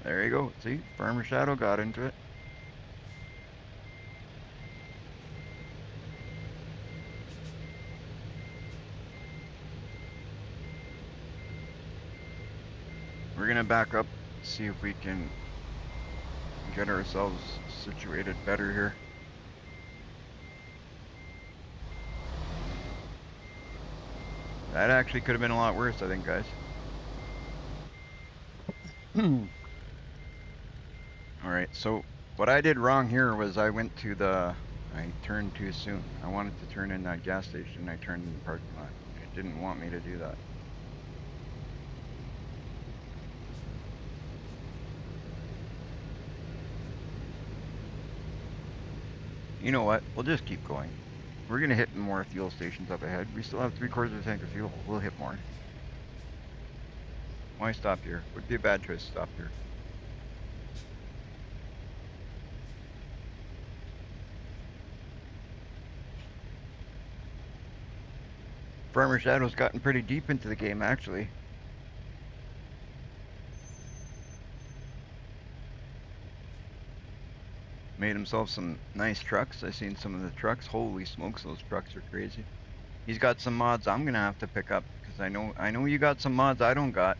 There you go. See, Farmer Shadow got into it. We're gonna back up, see if we can get ourselves situated better here. That actually could have been a lot worse, I think, guys. All right, so what I did wrong here was I turned too soon. I wanted to turn in that gas station. I turned in the parking lot. It didn't want me to do that. You know what? We'll just keep going. We're gonna hit more fuel stations up ahead. We still have 3/4 of a tank of fuel. We'll hit more. Why stop here? Would be a bad choice to stop here. Farmer Shadow's gotten pretty deep into the game, actually. Made himself some nice trucks. I seen some of the trucks. Holy smokes, those trucks are crazy. He's got some mods I'm gonna have to pick up because I know you got some mods I don't got.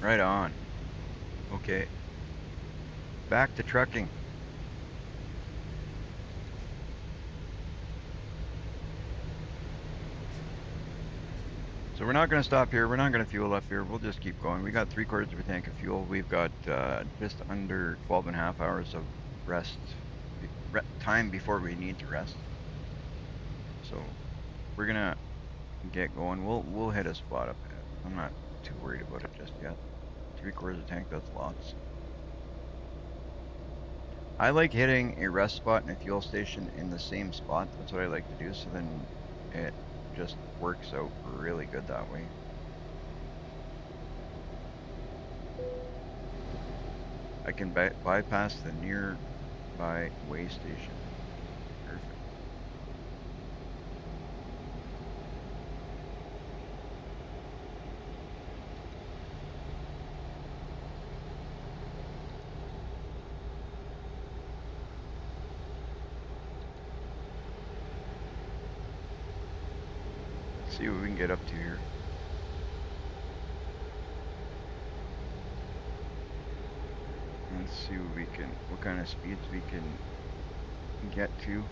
Right on. Okay. Back to trucking. So we're not going to stop here. We're not going to fuel up here. We'll just keep going. We got 3/4 of a tank of fuel. We've got just under 12 and a half hours of rest time before we need to rest. So we're gonna get going. We'll hit a spot up ahead. I'm not too worried about it just yet. 3/4 of a tank. That's lots. I like hitting a rest spot and a fuel station in the same spot. That's what I like to do. So then it just works out really good that way. I can bypass the nearby way station. Perfect. Let's see what we can get up to here. Let's see what kind of speeds we can get to.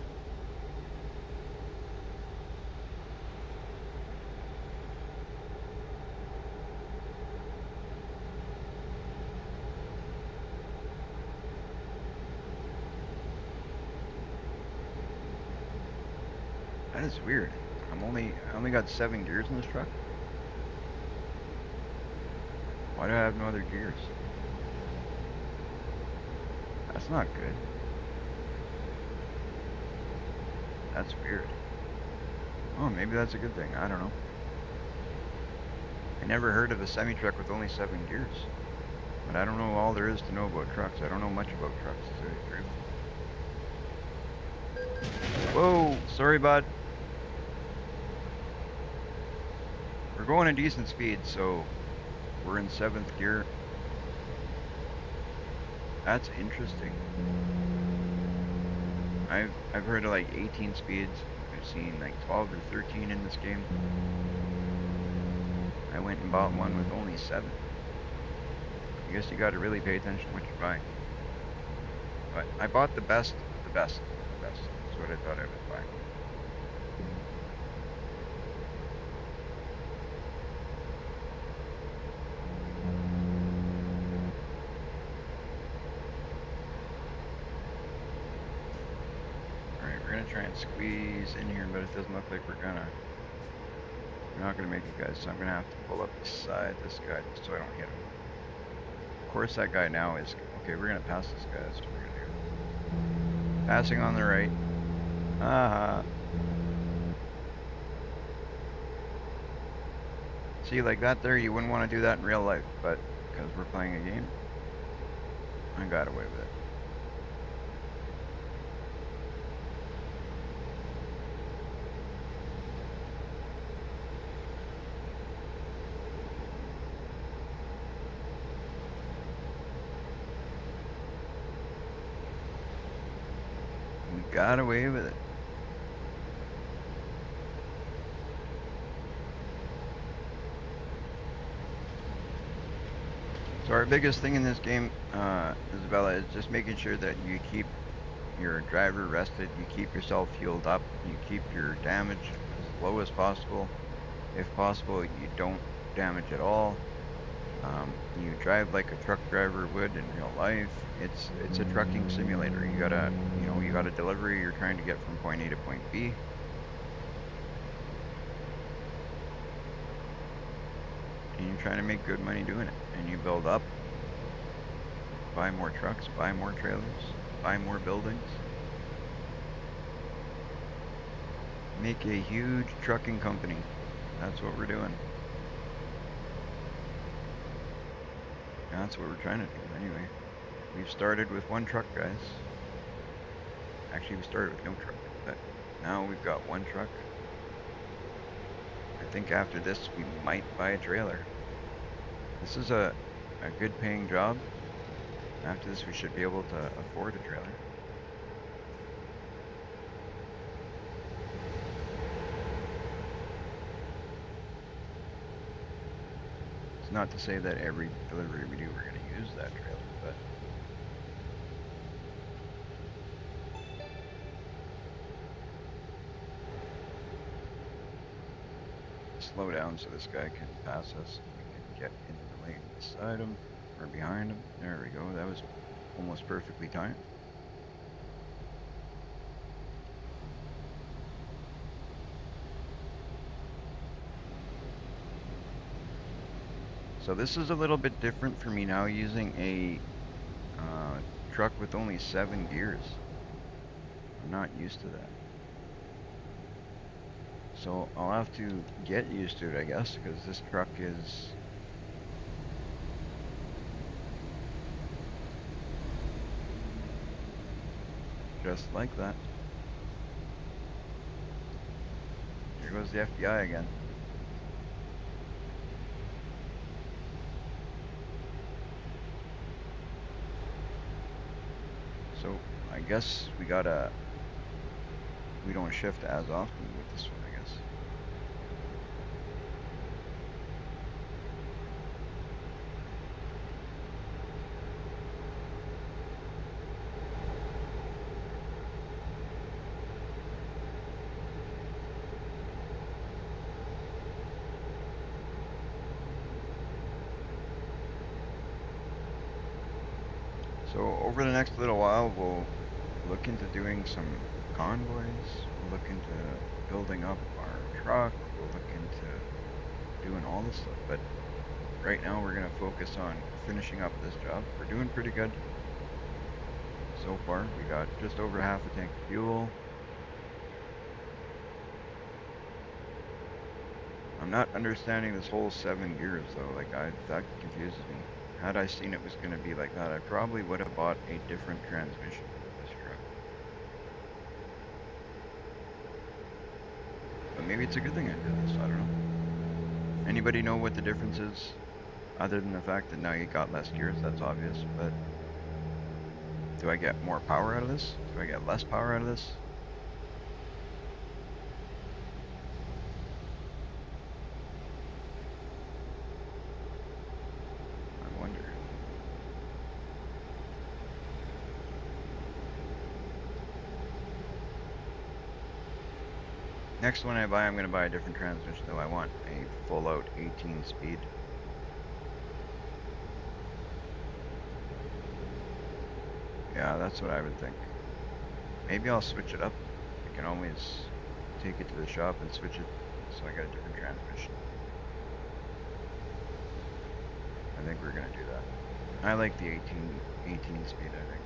That is weird. I only got 7 gears in this truck. Why do I have no other gears? That's not good. That's weird. Oh, maybe that's a good thing. I don't know. I never heard of a semi-truck with only 7 gears. But I don't know all there is to know about trucks. I don't know much about trucks, to tell you the truth. Whoa, sorry, bud. We're going at decent speed, so we're in 7th gear. That's interesting. I've heard of like 18 speeds. I've seen like 12 or 13 in this game. I went and bought one with only 7. I guess you got to really pay attention to what you're buying. But I bought the best of the best of the best. That's what I thought I would buy. and squeeze in here, but it doesn't look like we're not gonna make it, guys. So I'm gonna have to pull up beside this guy just so I don't hit him. Of course, that guy now is okay. We're gonna pass this guy. That's what we're gonna do. Passing on the right. Haha. See, like that there, you wouldn't want to do that in real life, but because we're playing a game, I got away with it. We got away with it. So our biggest thing in this game, Isabella, is just making sure that you keep your driver rested, you keep yourself fueled up, you keep your damage as low as possible. If possible, you don't damage at all. You drive like a truck driver would in real life. It's a trucking simulator. You got a delivery you're trying to get from point A to point B, and you're trying to make good money doing it. And you build up, buy more trucks, buy more trailers, buy more buildings, make a huge trucking company. That's what we're doing. That's what we're trying to do anyway. We've started with one truck, guys. Actually, we started with no truck, but now we've got one truck. I think after this, we might buy a trailer. This is a good paying job. After this, we should be able to afford a trailer. It's not to say that every delivery we do, we're going to use that trailer, but slow down so this guy can pass us and we can get in the lane beside him or behind him. There we go. That was almost perfectly timed. So this is a little bit different for me now using a truck with only 7 gears. I'm not used to that. So I'll have to get used to it, I guess, because this truck is just like that. Here goes the FBI again. So I guess we don't shift as often with this one, I guess. So over the next little while, we'll look into doing some convoys. We'll look into building up our truck. We'll look into doing all this stuff. But right now, we're gonna focus on finishing up this job. We're doing pretty good so far. We got just over half a tank of fuel. I'm not understanding this whole 7 gears though. That confuses me. Had I seen it was gonna be like that, I probably would have bought a different transmission for this truck. But maybe it's a good thing I did this. I don't know. Anybody know what the difference is? Other than the fact that now you got less gears, that's obvious. But do I get more power out of this? Do I get less power out of this? I wonder. Next one I buy, I'm going to buy a different transmission though. I want a full out 18 speed. Yeah, that's what I would think. Maybe I'll switch it up. I can always take it to the shop and switch it so I got a different transmission. I think we're gonna do that. I like the 18 speed, I think.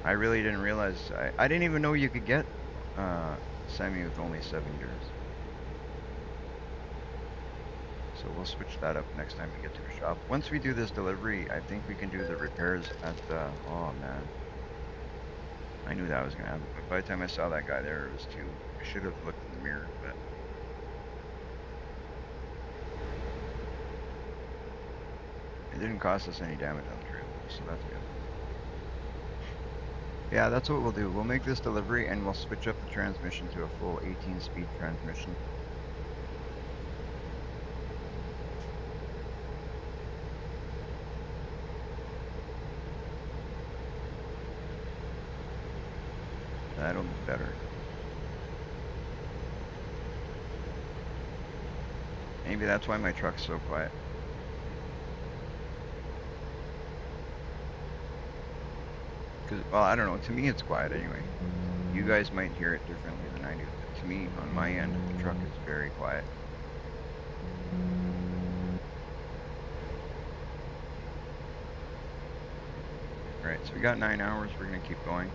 I really didn't realize, I didn't even know you could get semi with only 7 gears. So we'll switch that up next time we get to a shop. Once we do this delivery, I think we can do the repairs at the, oh man. I knew that was gonna happen, but by the time I saw that guy there, it was too, I should have looked in the mirror, but it didn't cost us any damage on the trail, so that's good. Yeah, that's what we'll do. We'll make this delivery and we'll switch up the transmission to a full 18 speed transmission. That'll be better. Maybe that's why my truck's so quiet. Cause, well, I don't know. To me, it's quiet anyway. You guys might hear it differently than I do, but to me, on my end, the truck is very quiet. All right, so we got 9 hours. We're gonna keep going.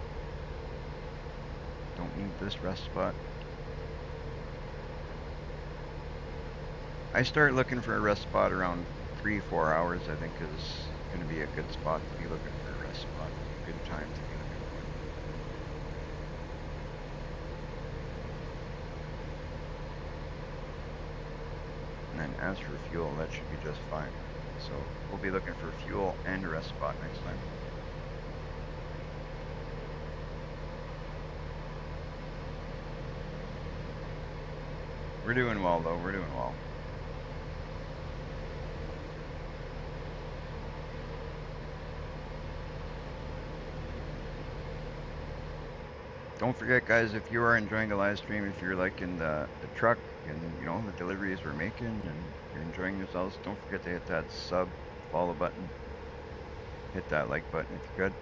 Don't need this rest spot. I start looking for a rest spot around 3-4 hours. I think is gonna be a good spot to be looking for a rest spot. Good time to be looking for one. And then as for fuel, that should be just fine. So we'll be looking for fuel and a rest spot next time. We're doing well though. We're doing well. Don't forget, guys, if you are enjoying the live stream, if you're liking the truck and you know the deliveries we're making and you're enjoying yourselves, don't forget to hit that sub follow button. Hit that like button if you could.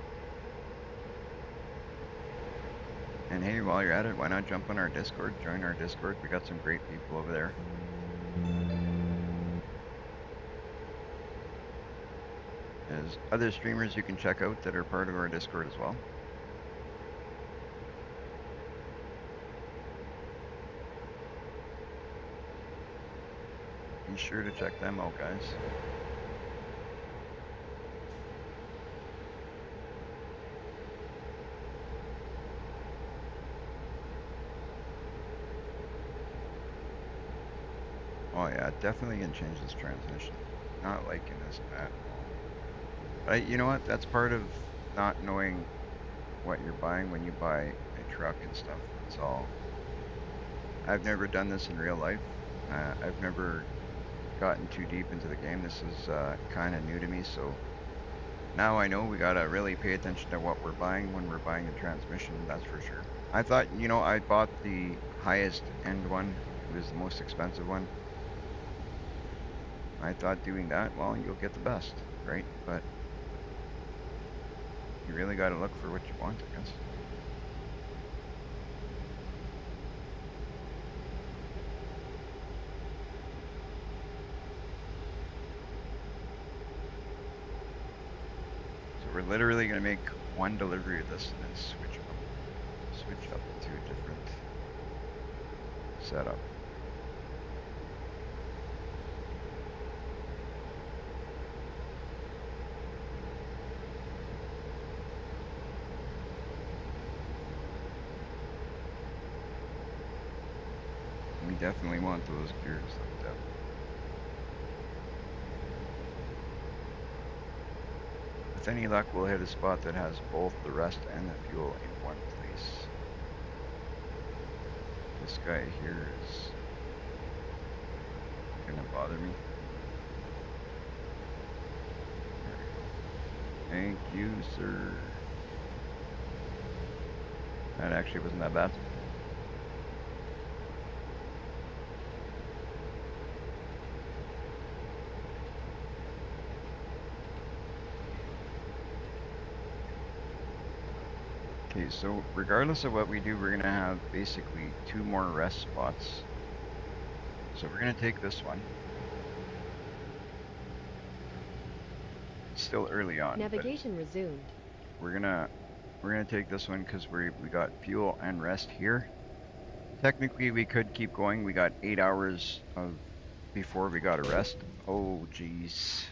And hey, while you're at it, why not jump on our Discord? Join our Discord. We got some great people over there. There's other streamers you can check out that are part of our Discord as well. Be sure to check them out, guys. Oh yeah, definitely gonna change this transmission. Not liking this at all. But you know what? That's part of not knowing what you're buying when you buy a truck and stuff. That's all. I've never done this in real life. I've never gotten too deep into the game. This is kind of new to me, so now I know we gotta really pay attention to what we're buying when we're buying the transmission. That's for sure. I thought, you know, I bought the highest end one. It was the most expensive one. I thought doing that, well, you'll get the best, right? But you really got to look for what you want, I guess. So we're literally going to make one delivery of this and then switch up to a different setup. We definitely want those gears, though, definitely. With any luck, we'll hit a spot that has both the rest and the fuel in one place. This guy here is gonna bother me. There we go. Thank you, sir. That actually wasn't that bad. Okay, so regardless of what we do, we're gonna have basically 2 more rest spots. So we're gonna take this one. It's still early on, but Navigation resumed. we're gonna we're gonna take this one because we got fuel and rest here. Technically, we could keep going. We got 8 hours of before we got a rest. Oh, jeez.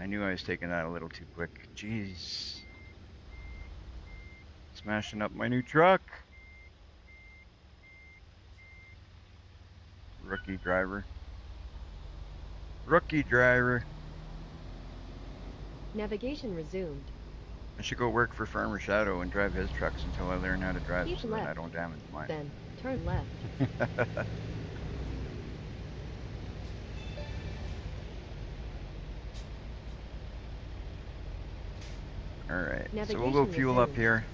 I knew I was taking that a little too quick. Jeez. Smashing up my new truck. Rookie driver. Rookie driver. Navigation resumed. I should go work for Farmer Shadow and drive his trucks until I learn how to drive Keep so then I left. don't damage mine. Then turn left. Alright, so we'll go Navigation fuel up resumed. here.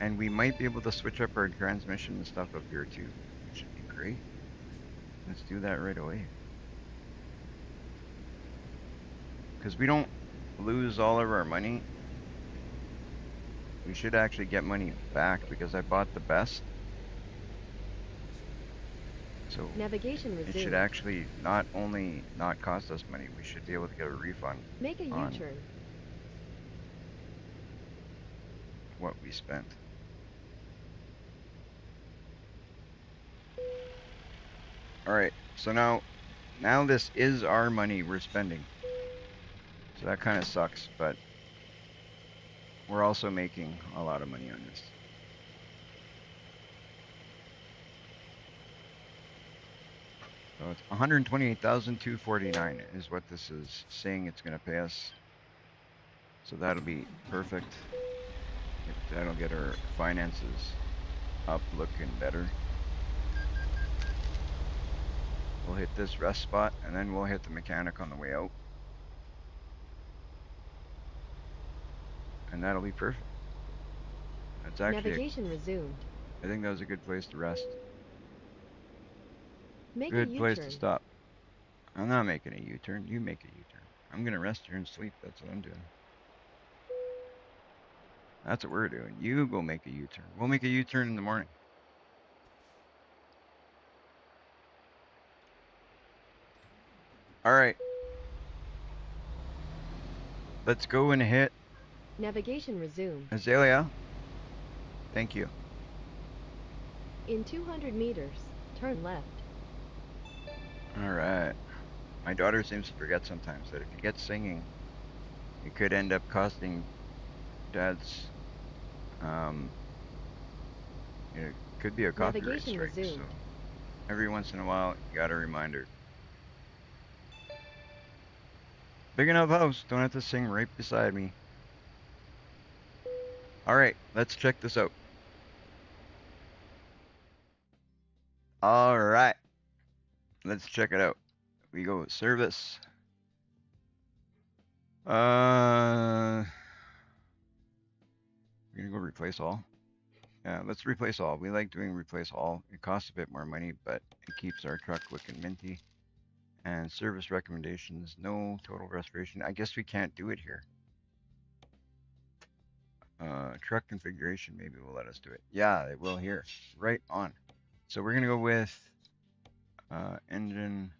And we might be able to switch up our transmission and stuff up here too, which would be great. Let's do that right away. Because we don't lose all of our money. We should actually get money back because I bought the best. So Navigation it should resumed. actually not only not cost us money, we should be able to get a refund Make a on U-turn. what we spent. Alright, so now this is our money we're spending. So that kind of sucks, but we're also making a lot of money on this. So it's 128,249 is what this is saying it's going to pay us. So that'll be perfect. That'll get our finances up looking better. We'll hit this rest spot and then we'll hit the mechanic on the way out. And that'll be perfect. That's actually, Navigation resumed. I think that was a good place to rest. Make a Good place to U-turn. stop. I'm not making a U-turn. You make a U-turn. I'm going to rest here and sleep. That's what I'm doing. That's what we're doing. You go make a U-turn. We'll make a U-turn in the morning. All right. Let's go and hit Navigation resumed. Azalea. Thank you. In 200 meters, turn left. All right. My daughter seems to forget sometimes that if you get singing, it could end up costing dad's, it could be a copyright Navigation strike. So resumed. every once in a while, you got to remind her. Big enough house. Don't have to sing right beside me. All right. Let's check this out. All right. Let's check it out. We go service. We're gonna go replace all. Yeah, let's replace all. We like doing replace all. It costs a bit more money, but it keeps our truck looking minty. And service recommendations, no total restoration. I guess we can't do it here. Truck configuration, maybe will let us do it. Yeah, it will here. Right on. So we're gonna go with engine.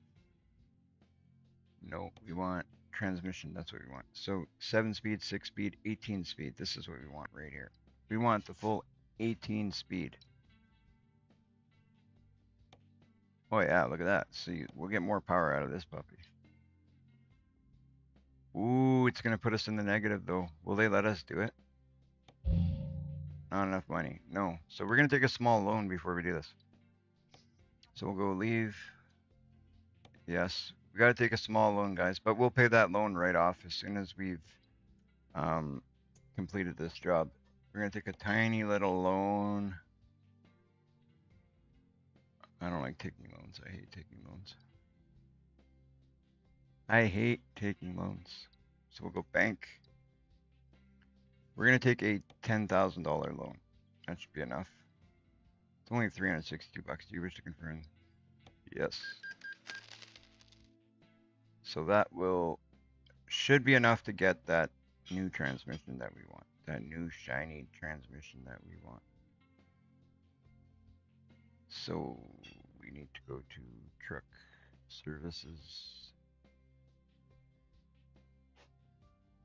No, we want transmission. That's what we want. So 7 speed, 6 speed, 18 speed. This is what we want right here. We want the full 18 speed. Oh yeah, look at that. See, we'll get more power out of this puppy. Ooh, it's gonna put us in the negative though. Will they let us do it? Not enough money. No. So we're gonna take a small loan before we do this. So we'll go leave. Yes. We gotta take a small loan, guys, but we'll pay that loan right off as soon as we've um, completed this job. We're gonna take a tiny little loan. I don't like taking loans. I hate taking loans. I hate taking loans. So we'll go bank. We're gonna take a $10,000 loan. That should be enough. It's only 362 bucks. Do you wish to confirm? Yes. So that should be enough to get that new transmission that we want. That new shiny transmission that we want. So we need to go to truck services,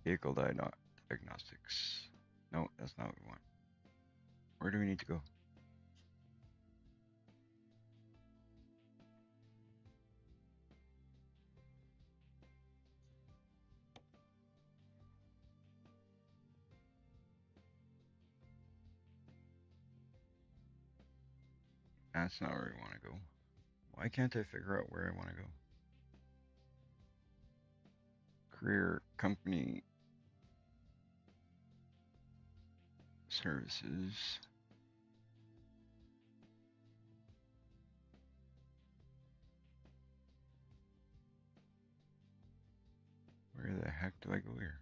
vehicle diagnostics. No, that's not what we want. Where do we need to go? That's not where we want to go. Why can't I figure out where I want to go? Career, company, services. Where the heck do I go here?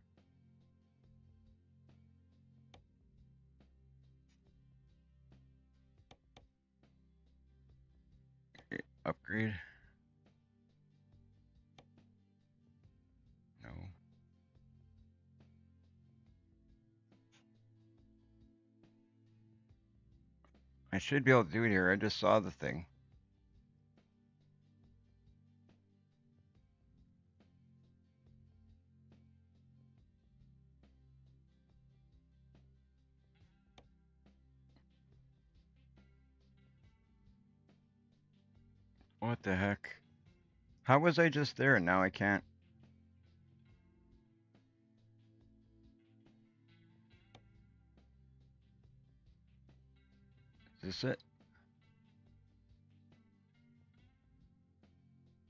Upgrade? No. I should be able to do it here. I just saw the thing. What the heck? How was I just there and now I can't? Is this it?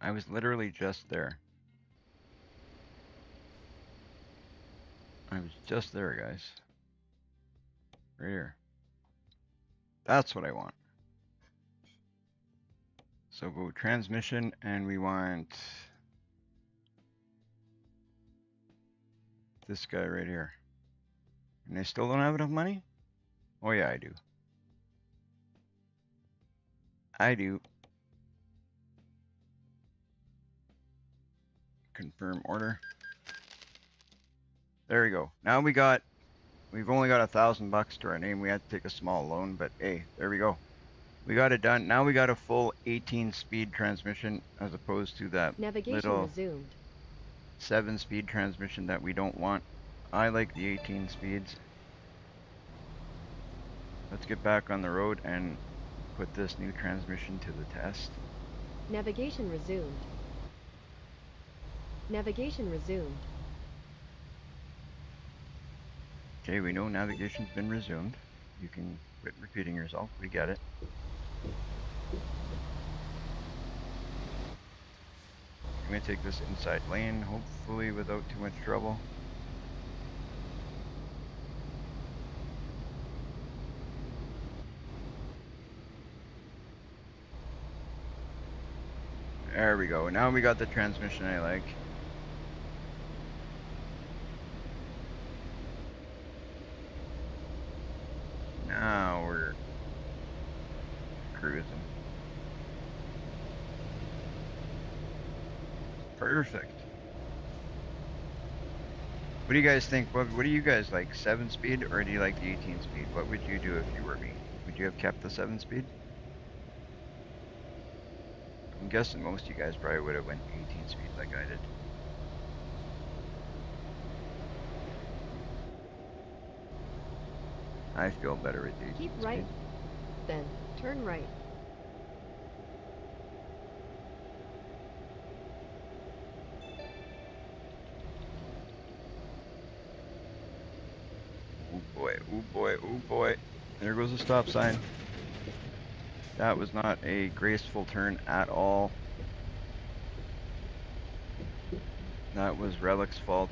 I was literally just there. I was just there, guys. Right here. That's what I want. So go transmission and we want this guy right here. And I still don't have enough money? Oh yeah, I do. I do. Confirm order. There we go. Now we've only got $1,000 to our name. We had to take a small loan, but hey, there we go. We got it done. Now we got a full 18-speed transmission as opposed to that Navigation little resumed. 7-speed transmission that we don't want. I like the 18 speeds. Let's get back on the road and put this new transmission to the test. Navigation resumed. Navigation resumed. Okay, we know navigation's been resumed. You can quit repeating yourself. We get it. I'm gonna take this inside lane, hopefully without too much trouble. There we go. Now we got the transmission I like. Now we're cruising. Perfect. What do you guys think? What do you guys like? 7-speed or do you like the 18-speed? What would you do if you were me? Would you have kept the 7-speed? I'm guessing most of you guys probably would have went 18-speed like I did. I feel better with the 18 Keep speed. right, then turn right. Oh boy, oh boy, oh boy. There goes the stop sign. That was not a graceful turn at all. That was Relic's fault.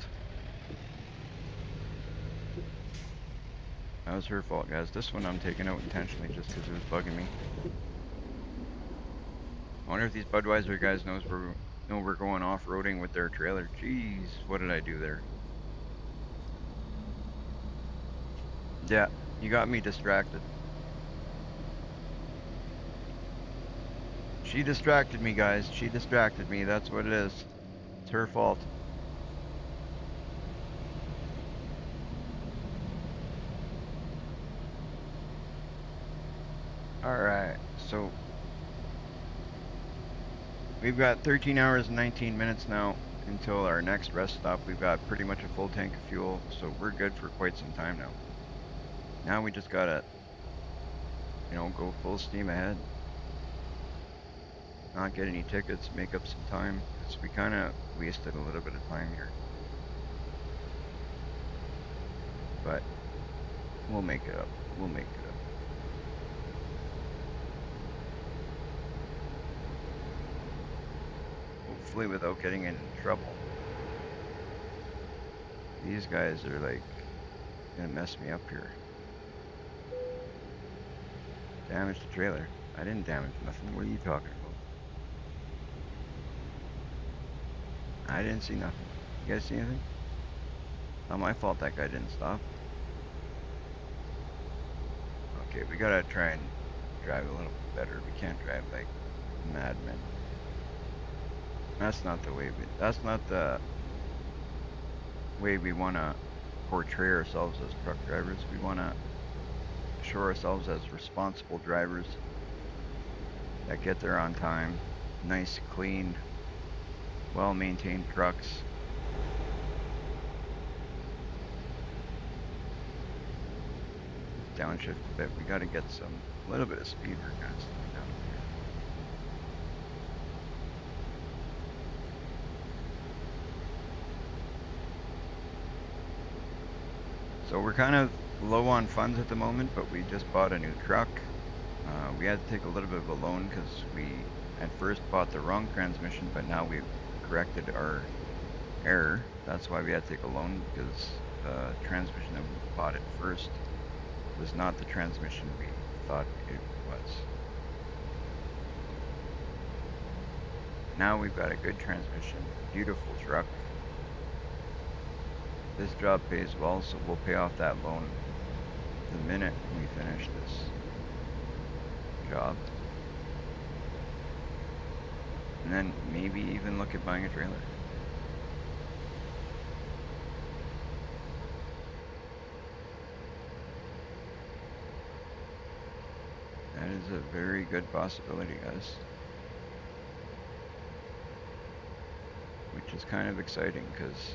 That was her fault, guys. This one I'm taking out intentionally just because it was bugging me. I wonder if these Budweiser guys know we're going off-roading with their trailer. Jeez, what did I do there? Yeah, you got me distracted. She distracted me, guys. She distracted me. That's what it is. It's her fault. All right. So we've got 13 hours and 19 minutes now until our next rest stop. We've got pretty much a full tank of fuel, so we're good for quite some time now. Now we just gotta, go full steam ahead. Not get any tickets, make up some time, because we kind of wasted a little bit of time here. But we'll make it up. We'll make it up. Hopefully without getting into trouble. These guys are like gonna mess me up here. Damage the trailer. I didn't damage nothing. What are you talking about? I didn't see nothing. You guys see anything? Not my fault that guy didn't stop. Okay, we gotta try and drive a little bit better. We can't drive like madmen. That's not the way that's not the way we wanna portray ourselves as truck drivers. We wanna show ourselves as responsible drivers that get there on time. Nice, clean, well-maintained trucks. Downshift a bit. We gotta get a little bit of speed. We're kind of slowing down here. So we're kind of low on funds at the moment, but we just bought a new truck. We had to take a little bit of a loan because we at first bought the wrong transmission, but now we've corrected our error. That's why we had to take a loan, because the transmission that we bought at first was not the transmission we thought it was. Now we've got a good transmission, beautiful truck. This job pays well, so we'll pay off that loan the minute we finish this job. And then maybe even look at buying a trailer. That is a very good possibility, guys. Which is kind of exciting because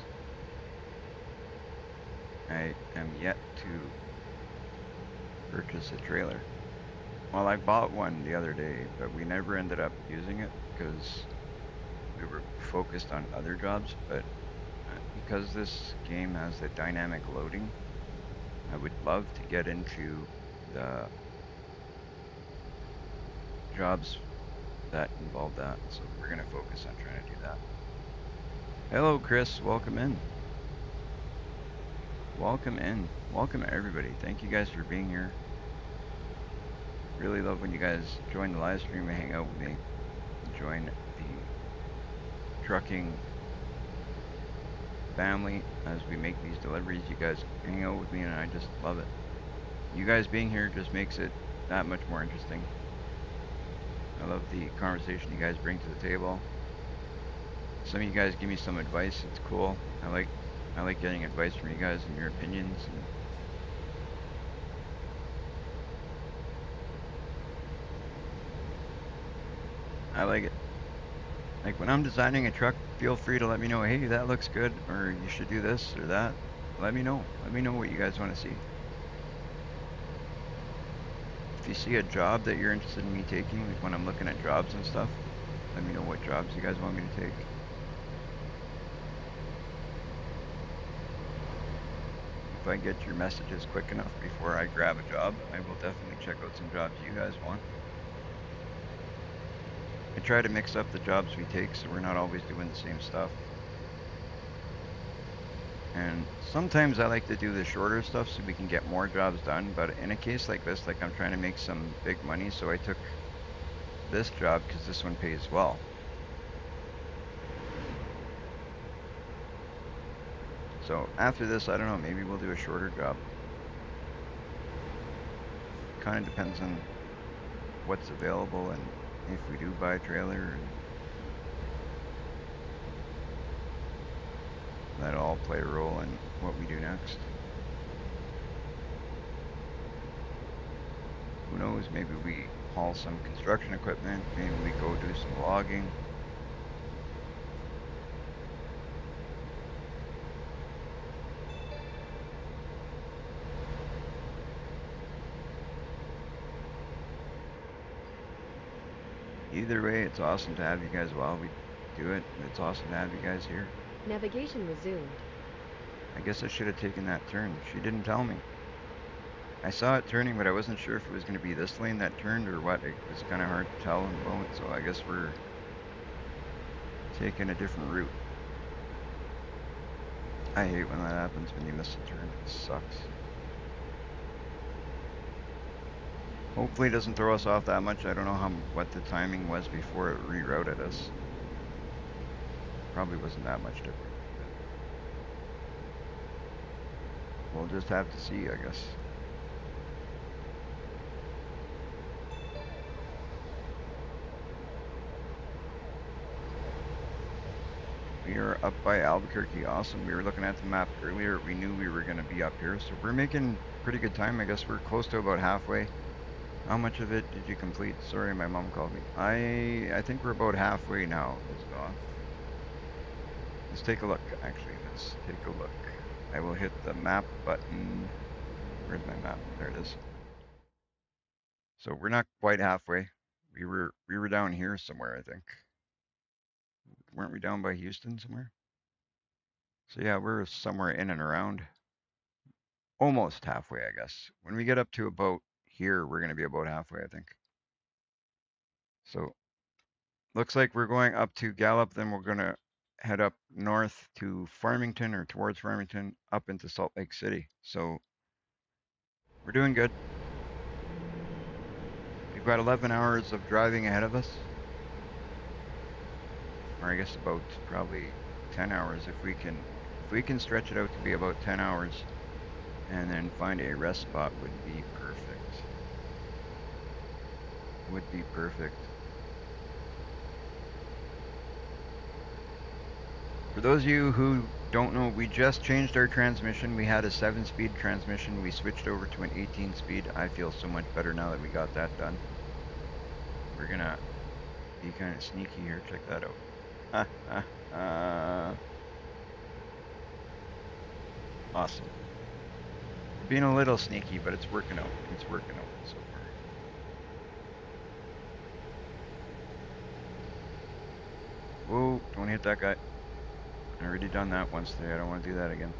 I am yet to purchase a trailer. Well, I bought one the other day, but we never ended up using it because we were focused on other jobs. But because this game has the dynamic loading, I would love to get into the jobs that involve that. So we're going to focus on trying to do that. Hello, Chris. Welcome in. Welcome in. Welcome, everybody. Thank you guys for being here. Really love when you guys join the live stream and hang out with me. Join the trucking family as we make these deliveries. You guys hang out with me, and I just love it. You guys being here just makes it that much more interesting. I love the conversation you guys bring to the table. Some of you guys give me some advice. It's cool. I like getting advice from you guys and your opinions. And I like it. Like when I'm designing a truck, feel free to let me know, hey, that looks good, or you should do this or that. Let me know. Let me know what you guys want to see. If you see a job that you're interested in me taking, like when I'm looking at jobs and stuff, let me know what jobs you guys want me to take. If I get your messages quick enough before I grab a job, I will definitely check out some jobs you guys want. I try to mix up the jobs we take so we're not always doing the same stuff. And sometimes I like to do the shorter stuff so we can get more jobs done. But in a case like this, like I'm trying to make some big money, so I took this job because this one pays well. So after this, I don't know, maybe we'll do a shorter job. Kind of depends on what's available and if we do buy a trailer, and that'll all play a role in what we do next. Who knows? Maybe we haul some construction equipment. Maybe we go do some logging. Either way, it's awesome to have you guys while we do it. It's awesome to have you guys here. Navigation resumed. I guess I should have taken that turn. She didn't tell me. I saw it turning, but I wasn't sure if it was going to be this lane that turned or what. It was kind of hard to tell in the moment, so I guess we're taking a different route. I hate when that happens, when you miss a turn. It sucks. Hopefully it doesn't throw us off that much. I don't know what the timing was before it rerouted us. Probably wasn't that much different, but we'll just have to see, I guess. We are up by Albuquerque. Awesome. We were looking at the map earlier. We knew we were going to be up here, so we're making pretty good time. I guess we're close to about halfway. How much of it did you complete? Sorry, my mom called me. I think we're about halfway now, Elizabeth. Let's take a look, actually. Let's take a look. I will hit the map button. Where's my map? There it is. So we're not quite halfway. We were down here somewhere, I think. Weren't we down by Houston somewhere? So yeah, we're somewhere in and around. Almost halfway, I guess. When we get up to about here, we're going to be about halfway, I think. So looks like we're going up to Gallup, then we're going to head up north to Farmington or towards Farmington, up into Salt Lake City. So we're doing good. We've got 11 hours of driving ahead of us, or I guess about probably 10 hours if we can stretch it out to be about 10 hours and then find a rest spot would be perfect. Would be perfect. For those of you who don't know, we just changed our transmission. We had a 7-speed transmission. We switched over to an 18-speed. I feel so much better now that we got that done. We're gonna be kind of sneaky here. Check that out. Awesome. We're being a little sneaky, but it's working out. It's working out so far. Whoa, don't hit that guy. I already done that once today. I don't want to do that again.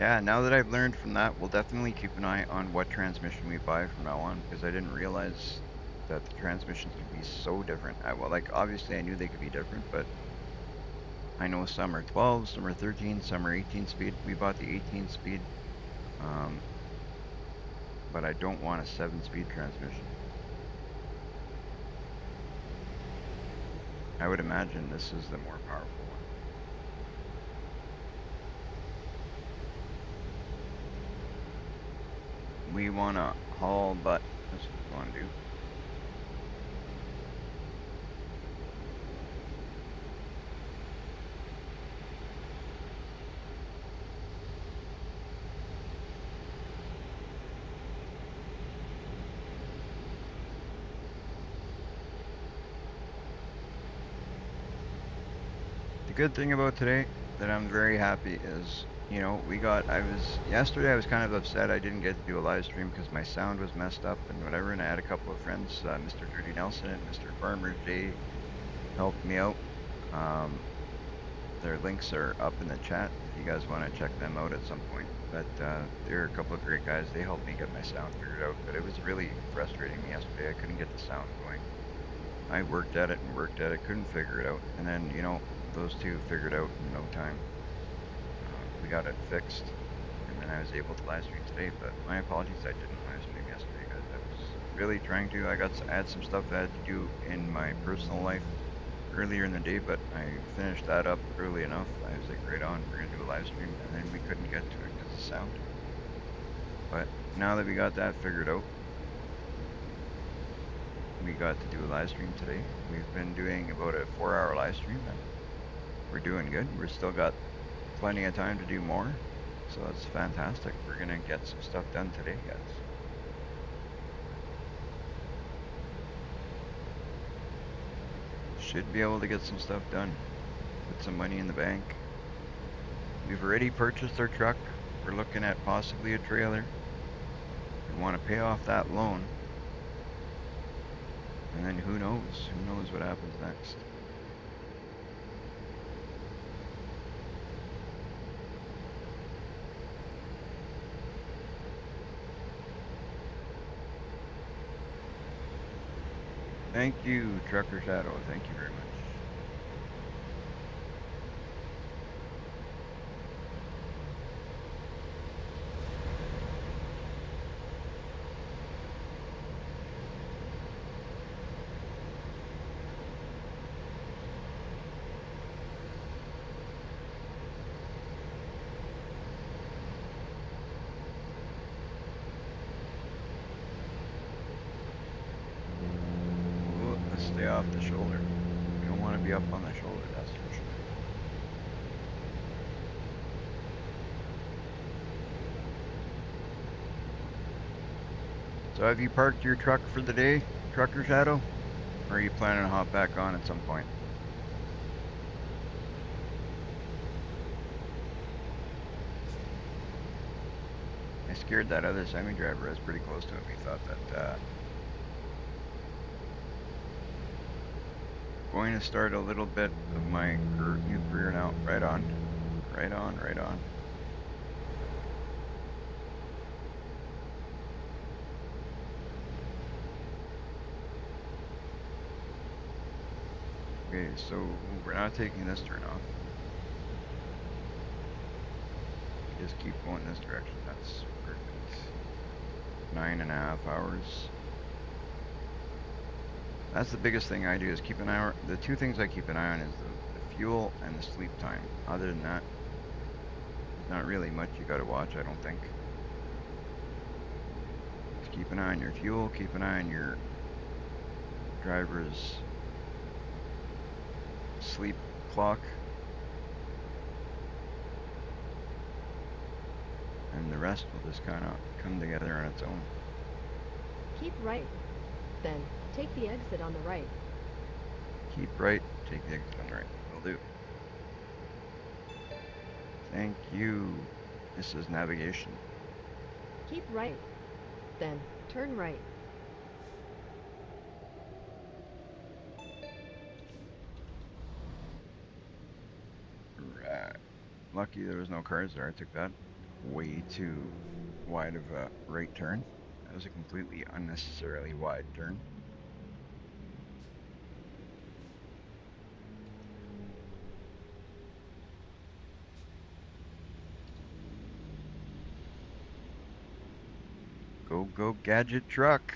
Yeah, now that I've learned from that, we'll definitely keep an eye on what transmission we buy from now on, because I didn't realize that the transmissions could be so different. Well, like, obviously I knew they could be different, but I know some are 12, some are 13, some are 18 speed. We bought the 18 speed, um, but I don't want a 7-speed transmission. I would imagine this is the more powerful one. We want to haul, but that's what we want to do. The good thing about today that I'm very happy is, yesterday I was kind of upset I didn't get to do a live stream because my sound was messed up and whatever, and I had a couple of friends, Mr. Dirty Nelson and Mr. Farmer J helped me out. Um, their links are up in the chat if you guys want to check them out at some point. But they're a couple of great guys. They helped me get my sound figured out, but it was really frustrating me yesterday. I couldn't get the sound going. I worked at it and worked at it, couldn't figure it out. And then, those two figured out in no time. We got it fixed, and then I was able to live stream today. But my apologies, I didn't live stream yesterday, guys. I was really trying to. I had some stuff I had to do in my personal life earlier in the day, but I finished that up early enough. I was like, right on, we're gonna do a live stream, and then we couldn't get to it because of sound. But now that we got that figured out, we got to do a live stream today. We've been doing about a 4-hour live stream, and we're doing good. We're still got plenty of time to do more. So that's fantastic. We're gonna get some stuff done today, guys. Should be able to get some stuff done. Put some money in the bank. We've already purchased our truck. We're looking at possibly a trailer. We want to pay off that loan. And then who knows? Who knows what happens next? Thank you, Trucker Shadow. Thank you very much. Ooh, let's stay off the shoulder. We don't want to be up on the shoulder, that's for sure. So have you parked your truck for the day, Trucker Shadow? Or are you planning to hop back on at some point? I scared that other semi-driver. I was pretty close to him. He thought that going to start a little bit of my new career now. Right on. Right on, right on. Okay, so we're not taking this turn off. Just keep going this direction. That's perfect. 9.5 hours. That's the biggest thing I do is keep an eye on. The two things I keep an eye on is the fuel and the sleep time. Other than that, there's not really much you gotta watch, I don't think. Just keep an eye on your fuel, keep an eye on your driver's sleep clock, and the rest will just kind of come together on its own. Keep right, then take the exit on the right. Keep right, take the exit on the right. Will do. Thank you. This is navigation. Keep right, then turn right. Right. Lucky there was no cars there. I took that way too wide of a right turn. That was a completely unnecessarily wide turn. Go, go, gadget truck.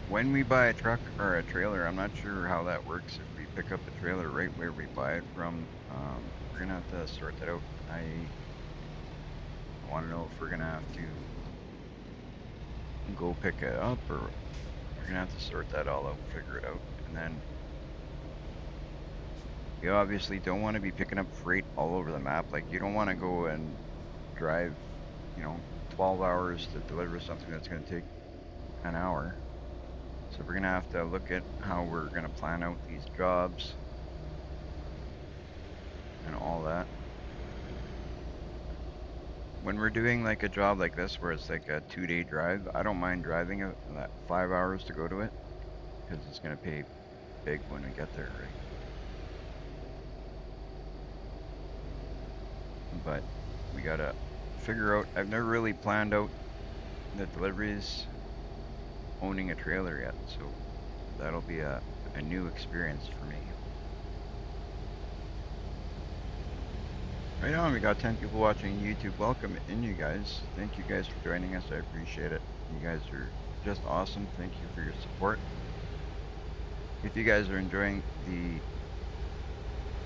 When we buy a truck or a trailer, I'm not sure how that works. If we pick up the trailer right where we buy it from, we're gonna have to sort that out. I want to know if we're gonna have to go pick it up or we're gonna have to sort that all out, figure it out, and then you obviously don't want to be picking up freight all over the map. Like you don't want to go and drive, you know, 12 hours to deliver something that's going to take an hour. So we're going to have to look at how we're going to plan out these jobs and all that. When we're doing like a job like this where it's like a 2-day drive, I don't mind driving that 5 hours to go to it because it's going to pay big when we get there, right? But we got to figure out, I've never really planned out the deliveries owning a trailer yet, so that'll be a new experience for me. Right on, we got 10 people watching YouTube. Welcome in, you guys. Thank you guys for joining us. I appreciate it. You guys are just awesome. Thank you for your support. If you guys are enjoying the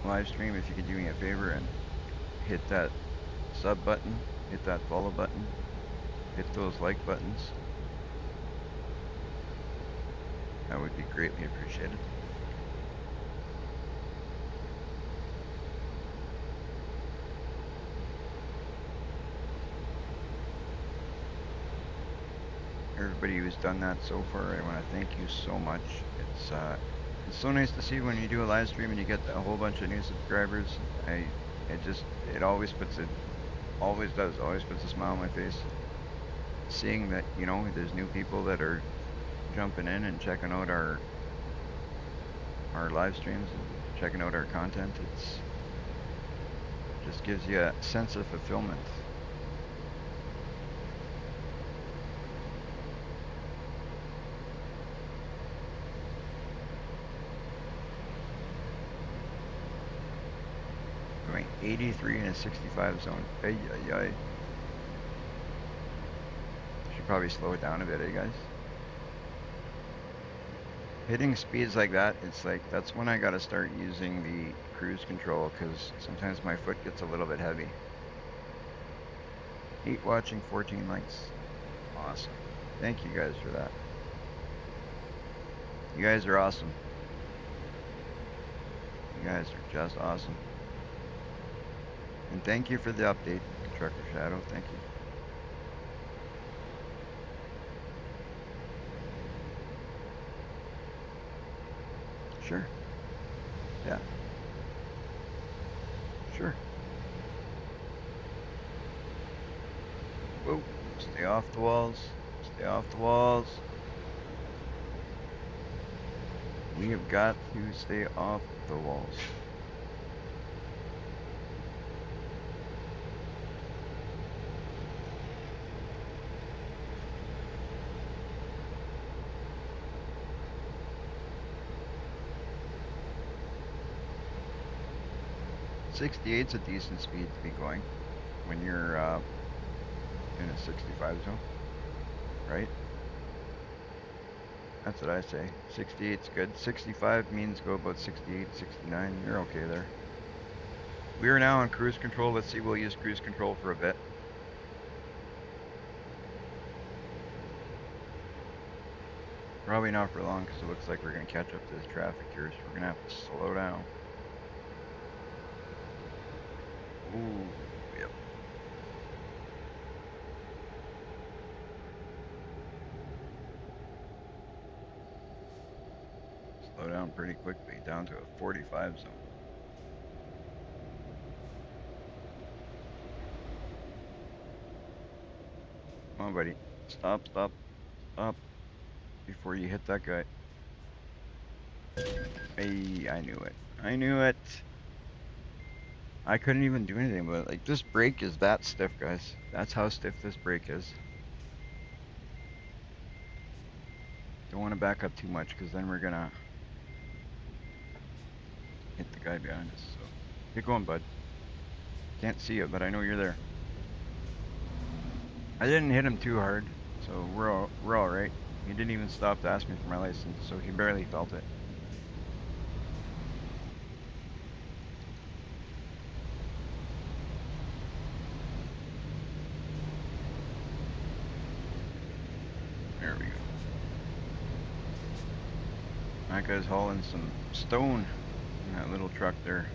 live stream, if you could do me a favor and hit that sub button, hit that follow button, hit those like buttons. That would be greatly appreciated. Everybody who's done that so far, I want to thank you so much. It's so nice to see when you do a live stream and you get a whole bunch of new subscribers. I it just it always does, always puts a smile on my face. Seeing that, there's new people that are jumping in and checking out our live streams and checking out our content. It's just gives you a sense of fulfillment. Going 83 in a 65 zone. Ay, ay, ay. Should probably slow it down a bit, eh, guys? Hitting speeds like that, it's like that's when I gotta start using the cruise control because sometimes my foot gets a little bit heavy. 8 watching, 14 likes. Awesome. Thank you guys for that. You guys are awesome. You guys are just awesome. And thank you for the update, Trucker Shadow. Thank you. Sure. Yeah. Sure. Whoa. Stay off the walls. Stay off the walls. We have got to stay off the walls. '68's a decent speed to be going when you're in a 65 zone, right? That's what I say. 68's good. 65 means go about 68, 69. You're okay there. We are now on cruise control. Let's see, we'll use cruise control for a bit. Probably not for long because it looks like we're going to catch up to this traffic here, so we're going to have to slow down. Ooh, yep. Slow down pretty quickly, down to a 45 zone. Come on, buddy. Stop, stop, stop before you hit that guy. Hey, I knew it. I knew it. I couldn't even do anything, but like this brake is that stiff, guys. That's how stiff this brake is. Don't want to back up too much because then we're gonna hit the guy behind us. So get going, bud. Can't see you, but I know you're there. I didn't hit him too hard, so we're all right. He didn't even stop to ask me for my license, so he barely felt it. There we go. That guy's hauling some stone in that little truck there.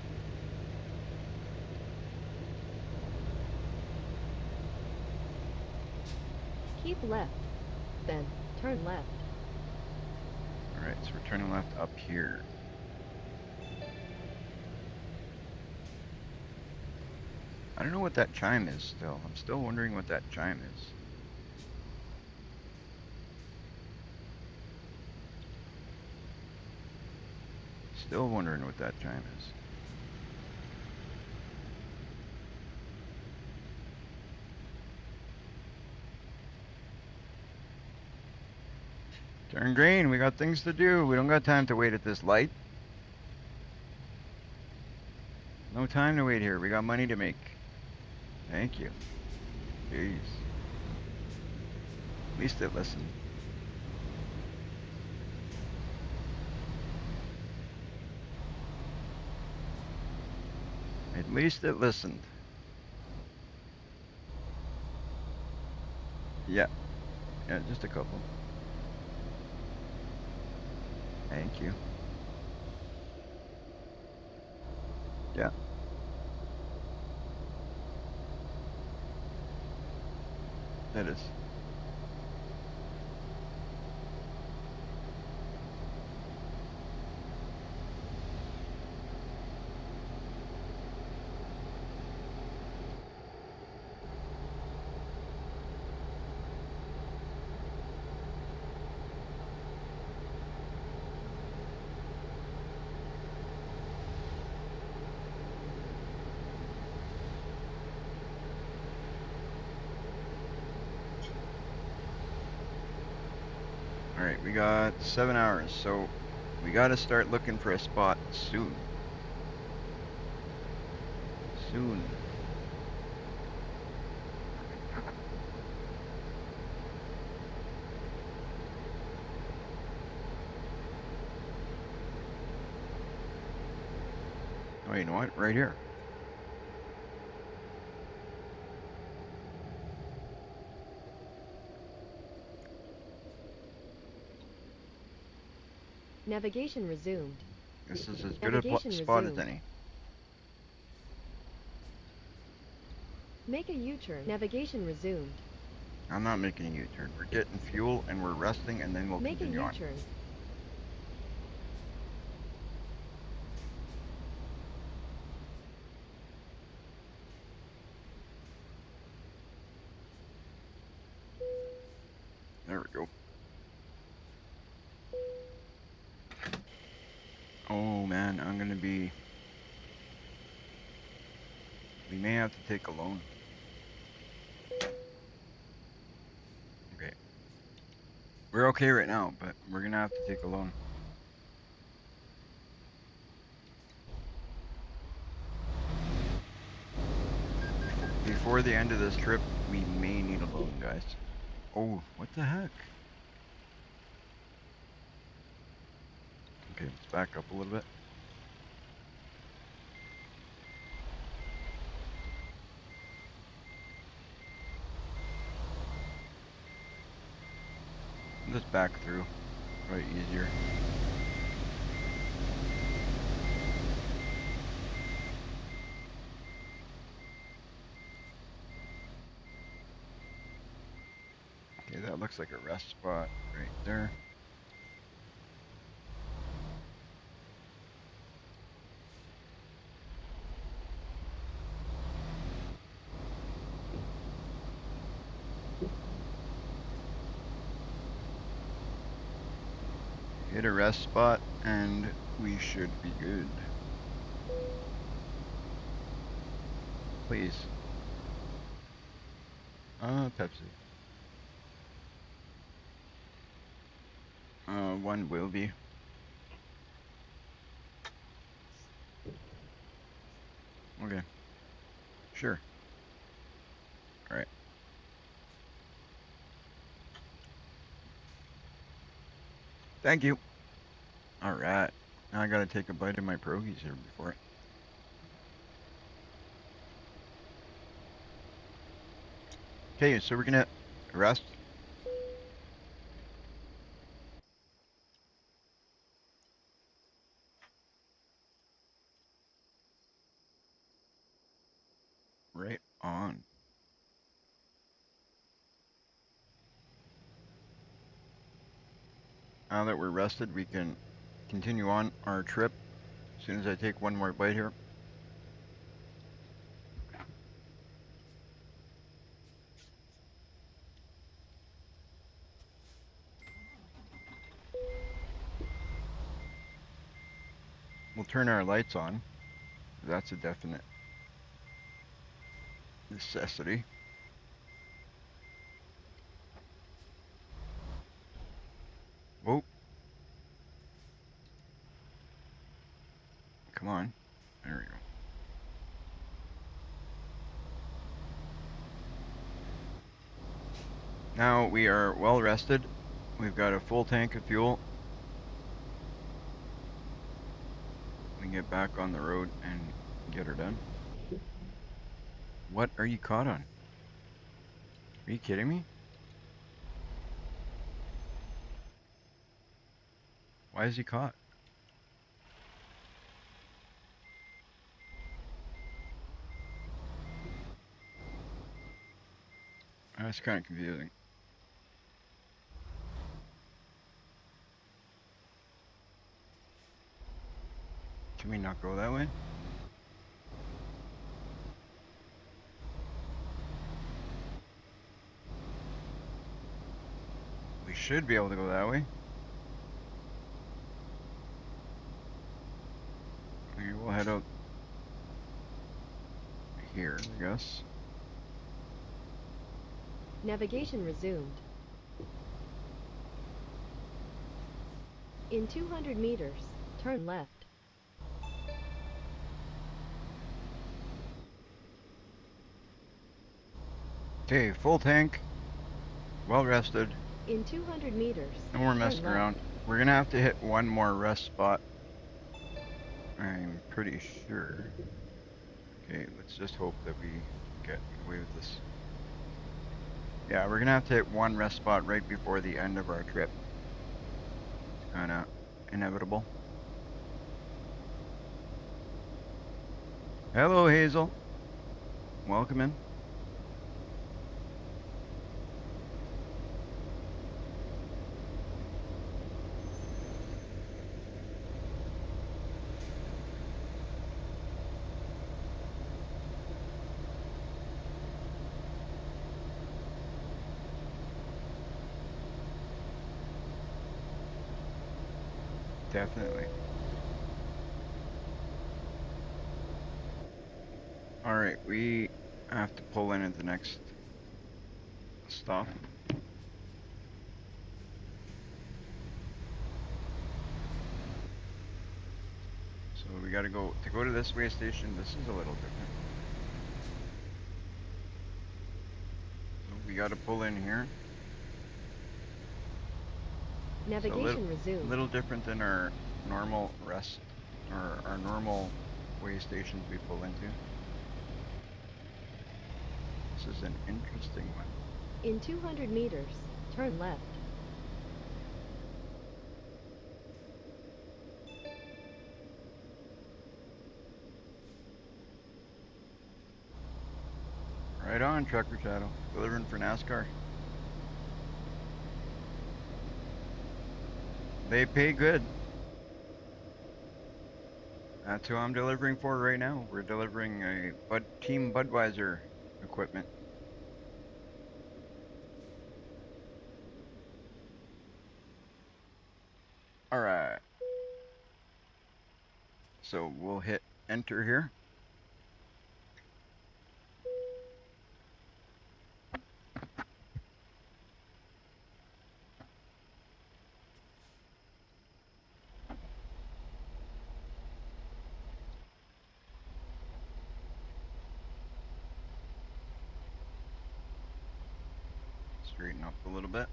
Keep left, then turn left. All right, so we're turning left up here. I don't know what that chime is still. I'm still wondering what that chime is. Still wondering what that chime is. Turn green. We got things to do. We don't got time to wait at this light. No time to wait here. We got money to make. Thank you. Jeez. At least it listened. At least it listened. Yeah, yeah, just a couple. Thank you. Yeah, that is. All right, we got 7 hours, so we got to start looking for a spot soon. Soon. Oh, you know what? Right here. Navigation resumed. This is as good a Navigation spot as resumed. any. Make a U-turn. Navigation resumed. I'm not making a U-turn. We're getting fuel and we're resting, and then we'll Make a continue on. U-turn. There we go. Oh man, I'm gonna be. We may have to take a loan. Okay. We're okay right now, but we're gonna have to take a loan. Before the end of this trip, we may need a loan, guys. Oh, what the heck? Okay, let's back up a little bit. Just back through. Probably easier. Okay, that looks like a rest spot right there. Hit a rest spot and we should be good. Please. Pepsi. One will be. Okay, sure. All right. Thank you. All right. Now I gotta take a bite of my pierogies here before. Okay, so we're gonna rest. Right on. Now that we're rested, we can continue on our trip. As soon as I take one more bite here. We'll turn our lights on. That's a definite necessity. Whoa, come on. There we go. Now we are well rested. We've got a full tank of fuel. We can get back on the road and get her done. What are you caught on? Are you kidding me? Why is he caught? That's kind of confusing. Can we not go that way? We should be able to go that way. Okay, we'll head out here, I guess. Navigation resumed. In 200 meters, turn left. Okay, full tank, well rested, In 200 meters, no more turn messing left. around. We're gonna have to hit one more rest spot, I'm pretty sure. Okay, let's just hope that we get away with this. Yeah, we're gonna have to hit one rest spot right before the end of our trip. It's kinda inevitable. Hello, Hazel. Welcome in. Definitely. Alright, we have to pull in at the next stop. So we gotta go to this way station. This is a little different. So we gotta pull in here. So Navigation a resumed. little different than our normal rest or our normal way stations we pull into. This is an interesting one. In 200 meters, turn left. Right on, Trucker Shadow. Delivering for NASCAR. They pay good. That's who I'm delivering for right now. We're delivering a Team Budweiser equipment. Alright. So we'll hit enter here. Straighten up a little bit.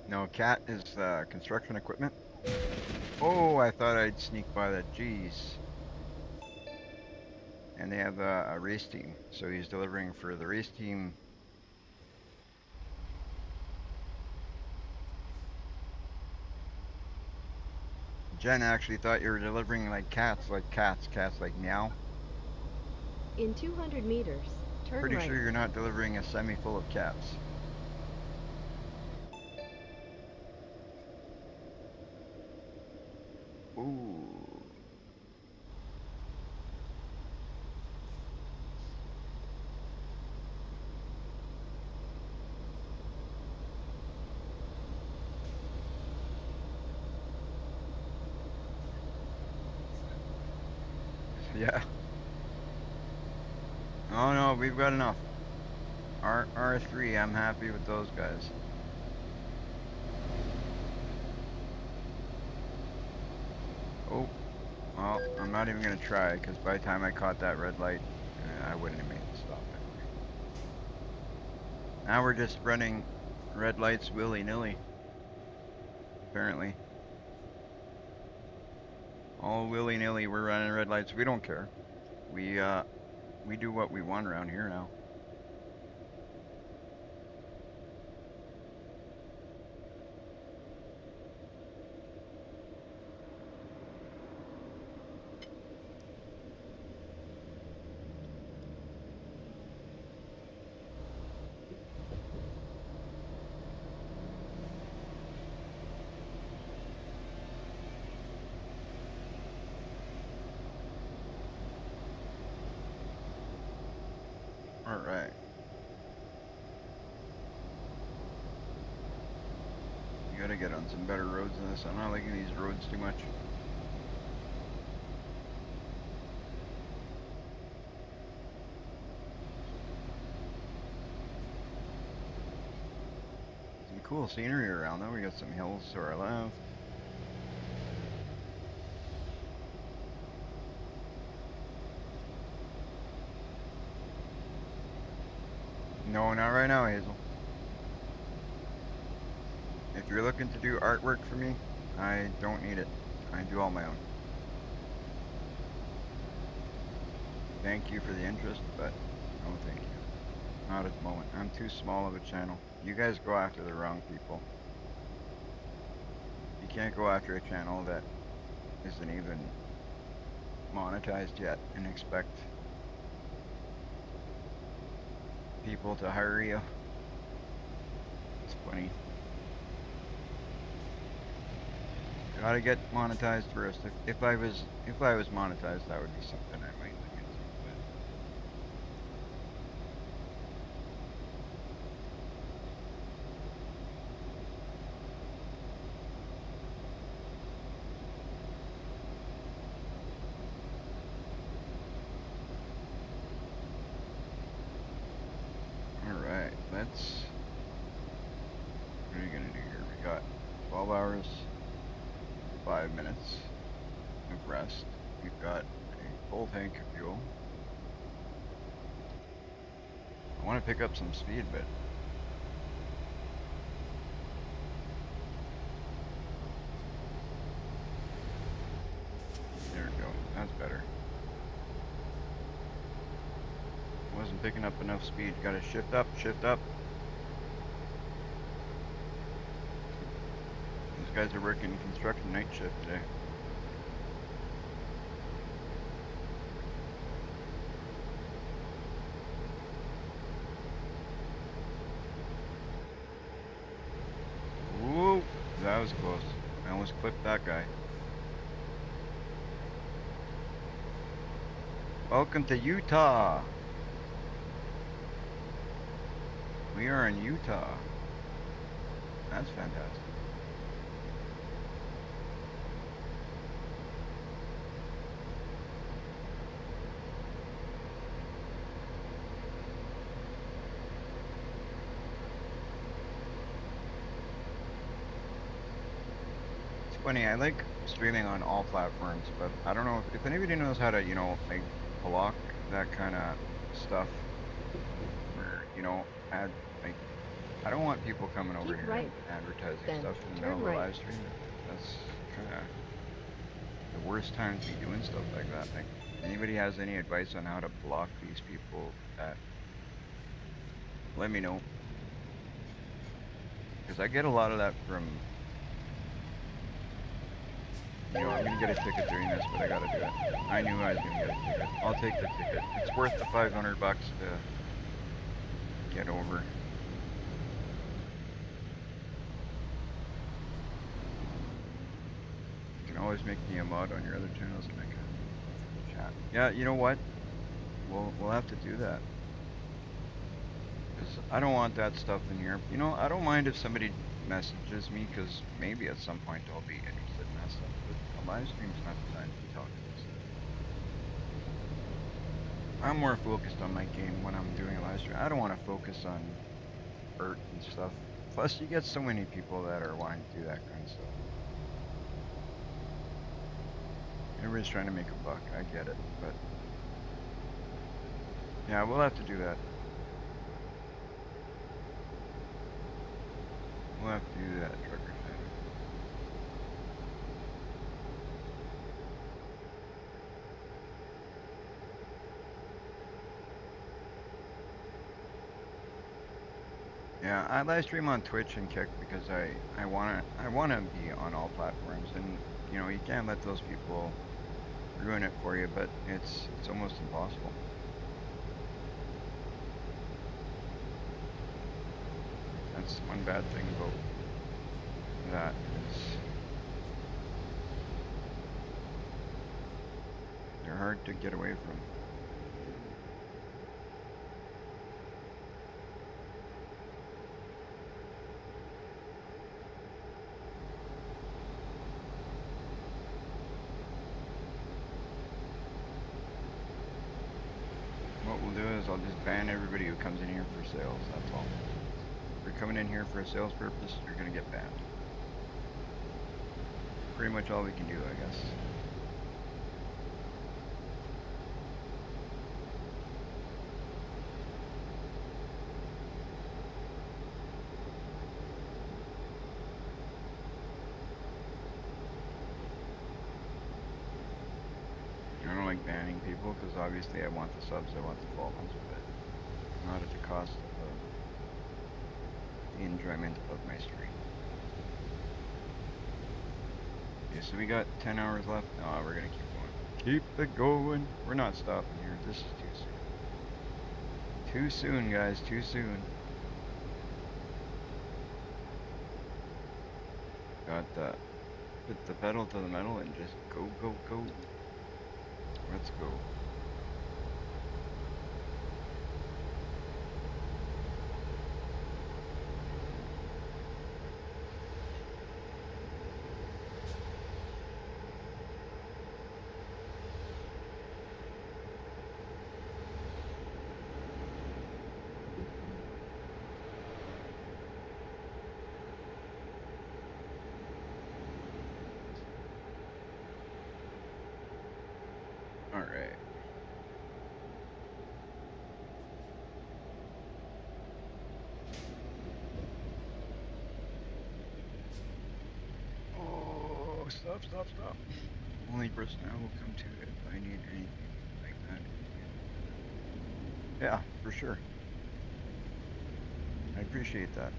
No, cat is construction equipment. Oh, I thought I'd sneak by that. Jeez. And they have a race team. So he's delivering for the race team. Jen actually thought you were delivering like cats, cats like meow. In 200 meters, turn Pretty right. sure you're not delivering a semi full of cats. Ooh. Yeah. Oh no, we've got enough. R3, I'm happy with those guys. Oh, well, I'm not even gonna try because by the time I caught that red light, I wouldn't have made the stop anyway. Now we're just running red lights willy-nilly, apparently. All willy-nilly, we're running red lights. We don't care. We do what we want around here now. All right. You gotta get on some better roads than this. I'm not liking these roads too much. Some cool scenery around though. We got some hills to our left. No, not right now, Hazel. If you're looking to do artwork for me, I don't need it. I do all my own. Thank you for the interest, but no thank you. Not at the moment. I'm too small of a channel. You guys go after the wrong people. You can't go after a channel that isn't even monetized yet and expect people to hire you. It's funny. Gotta get monetized first. If I was monetized, that would be something I might look into. But all right, let's. What are you gonna do here? We got 12 hours, 5 minutes of rest. We've got a full tank of fuel. I want to pick up some speed, but there we go. That's better. Wasn't picking up enough speed. Got to shift up, shift up. These guys are working construction night shift today. Ooh, that was close. I almost clipped that guy. Welcome to Utah. We are in Utah. That's fantastic. It's funny, I like streaming on all platforms, but I don't know if anybody knows how to, like block that kind of stuff where, add, like, I don't want people coming over Keep here right, and advertising then stuff in the middle turn of the right. live stream. That's kind of the worst time to be doing stuff like that. Like, anybody has any advice on how to block these people that, let me know. Because I get a lot of that from, I'm going to get a ticket doing this, but I got to do it. I knew I was going to get a ticket. I'll take the ticket. It's worth the 500 bucks to get over. You can always make me a mod on your other channels and I can chat. Yeah, you know what? We'll have to do that. Because I don't want that stuff in here. I don't mind if somebody messages me, because maybe at some point I'll be interested in that stuff. But a live stream's not designed to be talking about stuff. I'm more focused on my game when I'm doing a live stream. I don't want to focus on art and stuff. Plus, you get so many people that are wanting to do that kind of stuff. Everybody's trying to make a buck. I get it. But yeah, we'll have to do that. We'll have to do that, trucker Shadow. Yeah, I live stream on Twitch and Kick because I wanna be on all platforms, and you can't let those people ruin it for you, but it's almost impossible. That's one bad thing about that is they're hard to get away from. What we'll do is I'll just ban everybody who comes in here for sales, that's all. If you're coming in here for a sales purpose, you're gonna get banned. Pretty much all we can do, I guess. I don't like banning people because obviously I want the subs, I want the follows, but not at the cost of the enjoyment of my stream. Okay, so we got 10 hours left. No, we're gonna keep going. Keep it going. We're not stopping here. This is too soon. Too soon, guys. Too soon. Got that. Put the pedal to the metal and just go, go, go. Let's go. All right. Oh, stop, stop, stop. Only person I will come to if I need anything like that is you. Yeah, for sure. I appreciate that.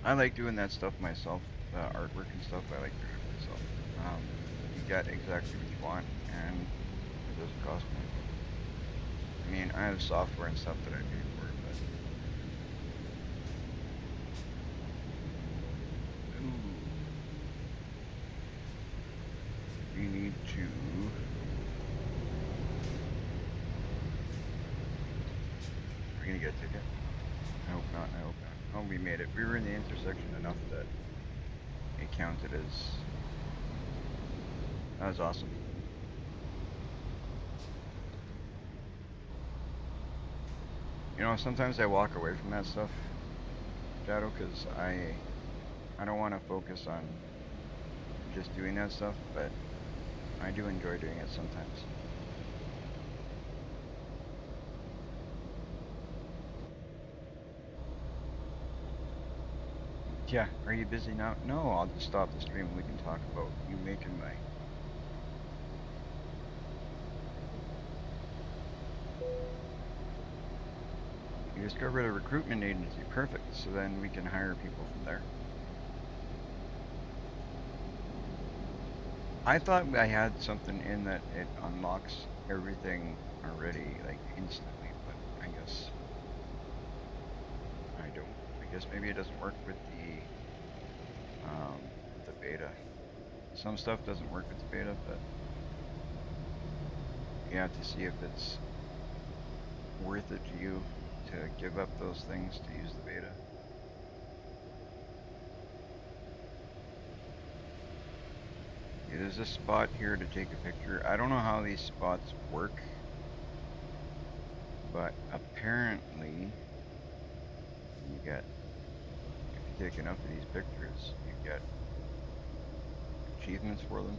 I like doing that stuff myself, the artwork and stuff. I like doing it myself. You get exactly what you want, and it doesn't cost me anything. I mean, I have software and stuff that I pay for, but ooh, we need to. Are we gonna get a ticket? I hope not. I hope not. Oh, we made it. We were in the intersection enough that it counted as. That was awesome. Sometimes I walk away from that stuff, Shadow, because I don't want to focus on just doing that stuff, but I do enjoy doing it sometimes. Yeah, are you busy now? No, I'll just stop the stream and we can talk about you making money. You discovered a recruitment agency. Perfect. So then we can hire people from there. I thought I had something in that it unlocks everything already, like instantly, but I guess I don't. I guess maybe it doesn't work with the beta. Some stuff doesn't work with the beta, but you have to see if it's worth it to you to give up those things to use the beta. Okay, there's a spot here to take a picture. I don't know how these spots work, but apparently you get, if you take enough of these pictures, you get achievements for them.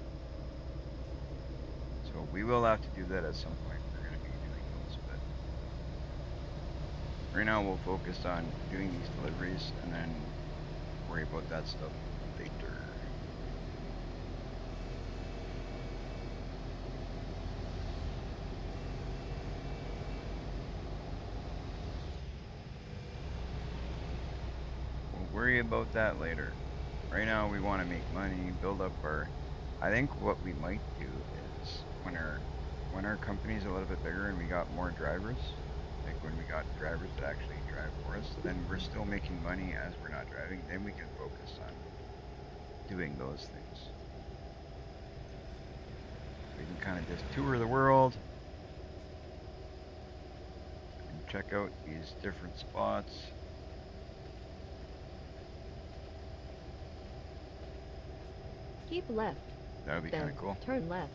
So we will have to do that at some point. We're going to be doing those, but Right now we'll focus on doing these deliveries and then worry about that stuff later. We'll worry about that later. Right now we want to make money, build up our. I think what we might do is when our company's a little bit bigger and we got more drivers, like when we got drivers that actually drive for us, then we're still making money as we're not driving. Then we can focus on doing those things. So we can kind of just tour the world and check out these different spots. Keep left, That would be kind of then cool. turn left.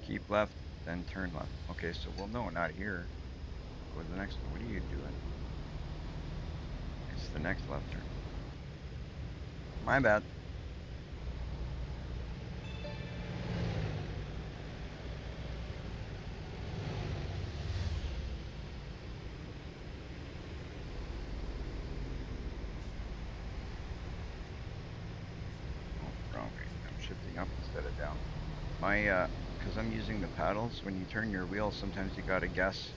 Keep left, then turn left. Okay, so well, no, not here. Go to the next one. What are you doing? It's the next left turn. My bad. Oh, wrong way. I'm shifting up instead of down. Because I'm using the paddles. When you turn your wheel, sometimes you gotta guess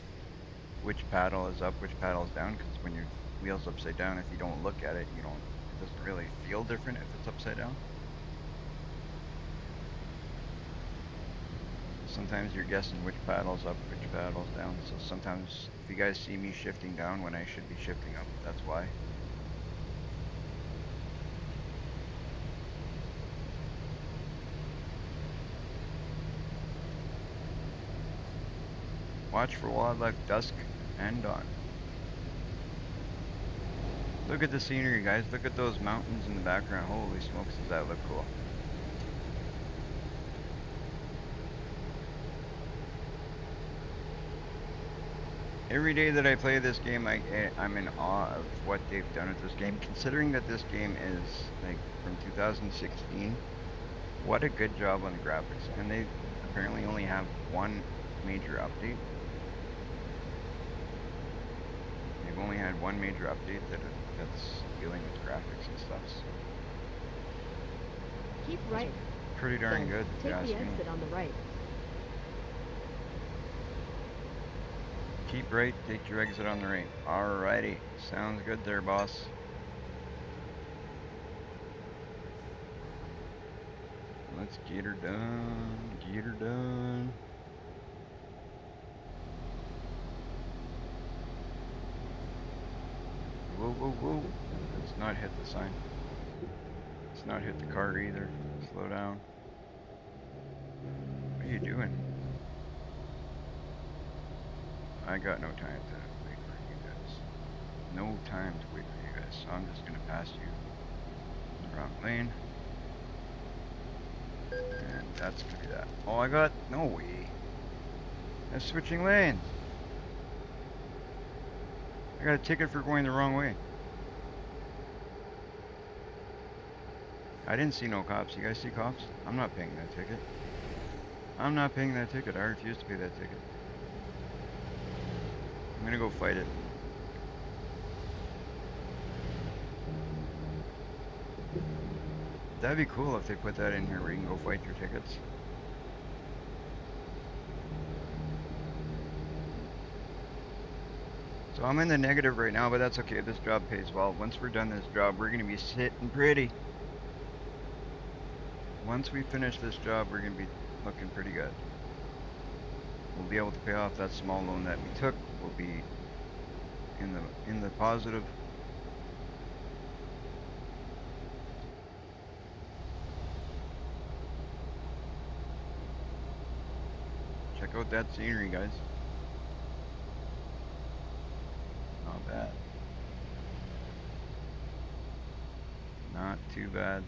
which paddle is up, which paddle is down. Because when your wheel's upside down, if you don't look at it, you don't. It doesn't really feel different if it's upside down. So sometimes you're guessing which paddle's up, which paddle's down. So sometimes if you guys see me shifting down when I should be shifting up, that's why. Watch for wildlife dusk and dawn. Look at the scenery, guys. Look at those mountains in the background. Holy smokes, does that look cool? Every day that I play this game, I'm in awe of what they've done with this game. Considering that this game is like from 2016, what a good job on the graphics. And they apparently only have one major update. They've only had one major update that's dealing with graphics and stuff. So Keep that's right, pretty darn then good if you take the ask me. exit on the right. Keep right, take your exit on the right. Alrighty, sounds good there, boss. Let's get her done. Get her done. Whoa, whoa, whoa. Let's not hit the sign. Let's not hit the car either. Slow down. What are you doing? I got no time to wait for you guys. No time to wait for you guys. So I'm just going to pass you in the wrong lane. And that's going to be that. Oh, I got. No way. I'm switching lanes. I got a ticket for going the wrong way. I didn't see no cops. You guys see cops? I'm not paying that ticket. I'm not paying that ticket. I refuse to pay that ticket. I'm gonna go fight it. That'd be cool if they put that in here where you can go fight your tickets. So I'm in the negative right now, but that's okay. This job pays well. Once we're done this job, we're gonna be sitting pretty. Once we finish this job, we're gonna be looking pretty good. We'll be able to pay off that small loan that we took. We'll be in the positive. Check out that scenery, guys. Not bad. Not too bad.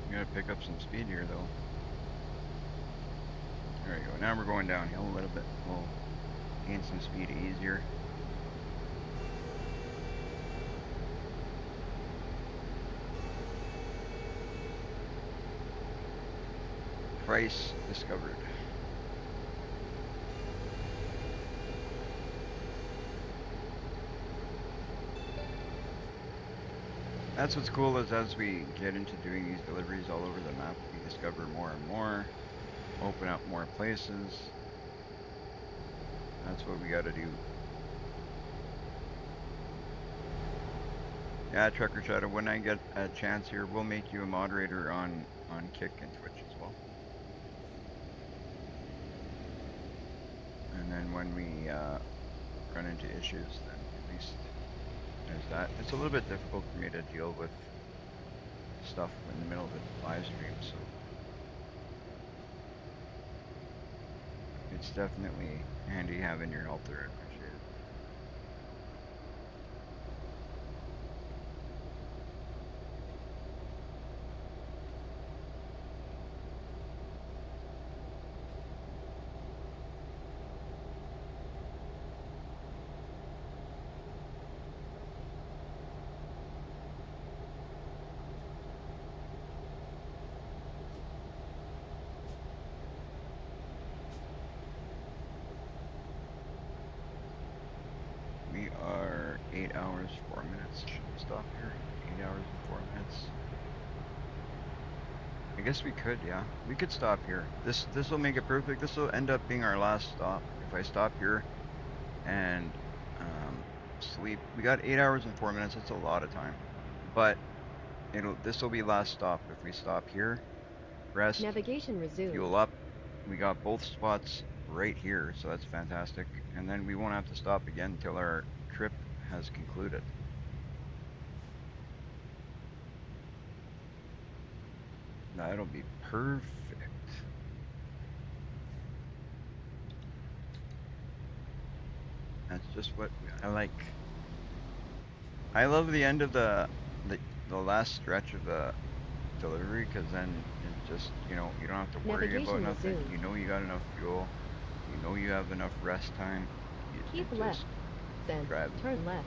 We gotta pick up some speed here, though. There we go. Now we're going downhill a little bit. We'll gain some speed easier. price discovered. That's what's cool is as we get into doing these deliveries all over the map, we discover more and more, open up more places. That's what we got to do. Yeah, Trucker Shadow, when I get a chance here, we'll make you a moderator on Kick and Twitch as well. And then when we run into issues, then at least there's that. It's a little bit difficult for me to deal with stuff in the middle of a live stream, so it's definitely handy having your help there. I appreciate it. We are 8 hours, 4 minutes. Should we stop here? 8 hours and 4 minutes. I guess we could, yeah. We could stop here. This will make it perfect. This will end up being our last stop. If I stop here and sleep, we got 8 hours and 4 minutes. That's a lot of time. But this will be last stop. If we stop here, rest, Navigation resumed. fuel up. We got both spots right here, so that's fantastic. And then we won't have to stop again until our trip has concluded. That'll be perfect. That's just what I like. I love the end of the, the last stretch of the delivery because then it just, you don't have to worry about Navigation nothing. resumed. You know you got enough fuel. You know you have enough rest time. Keep It left, just then drive. turn left.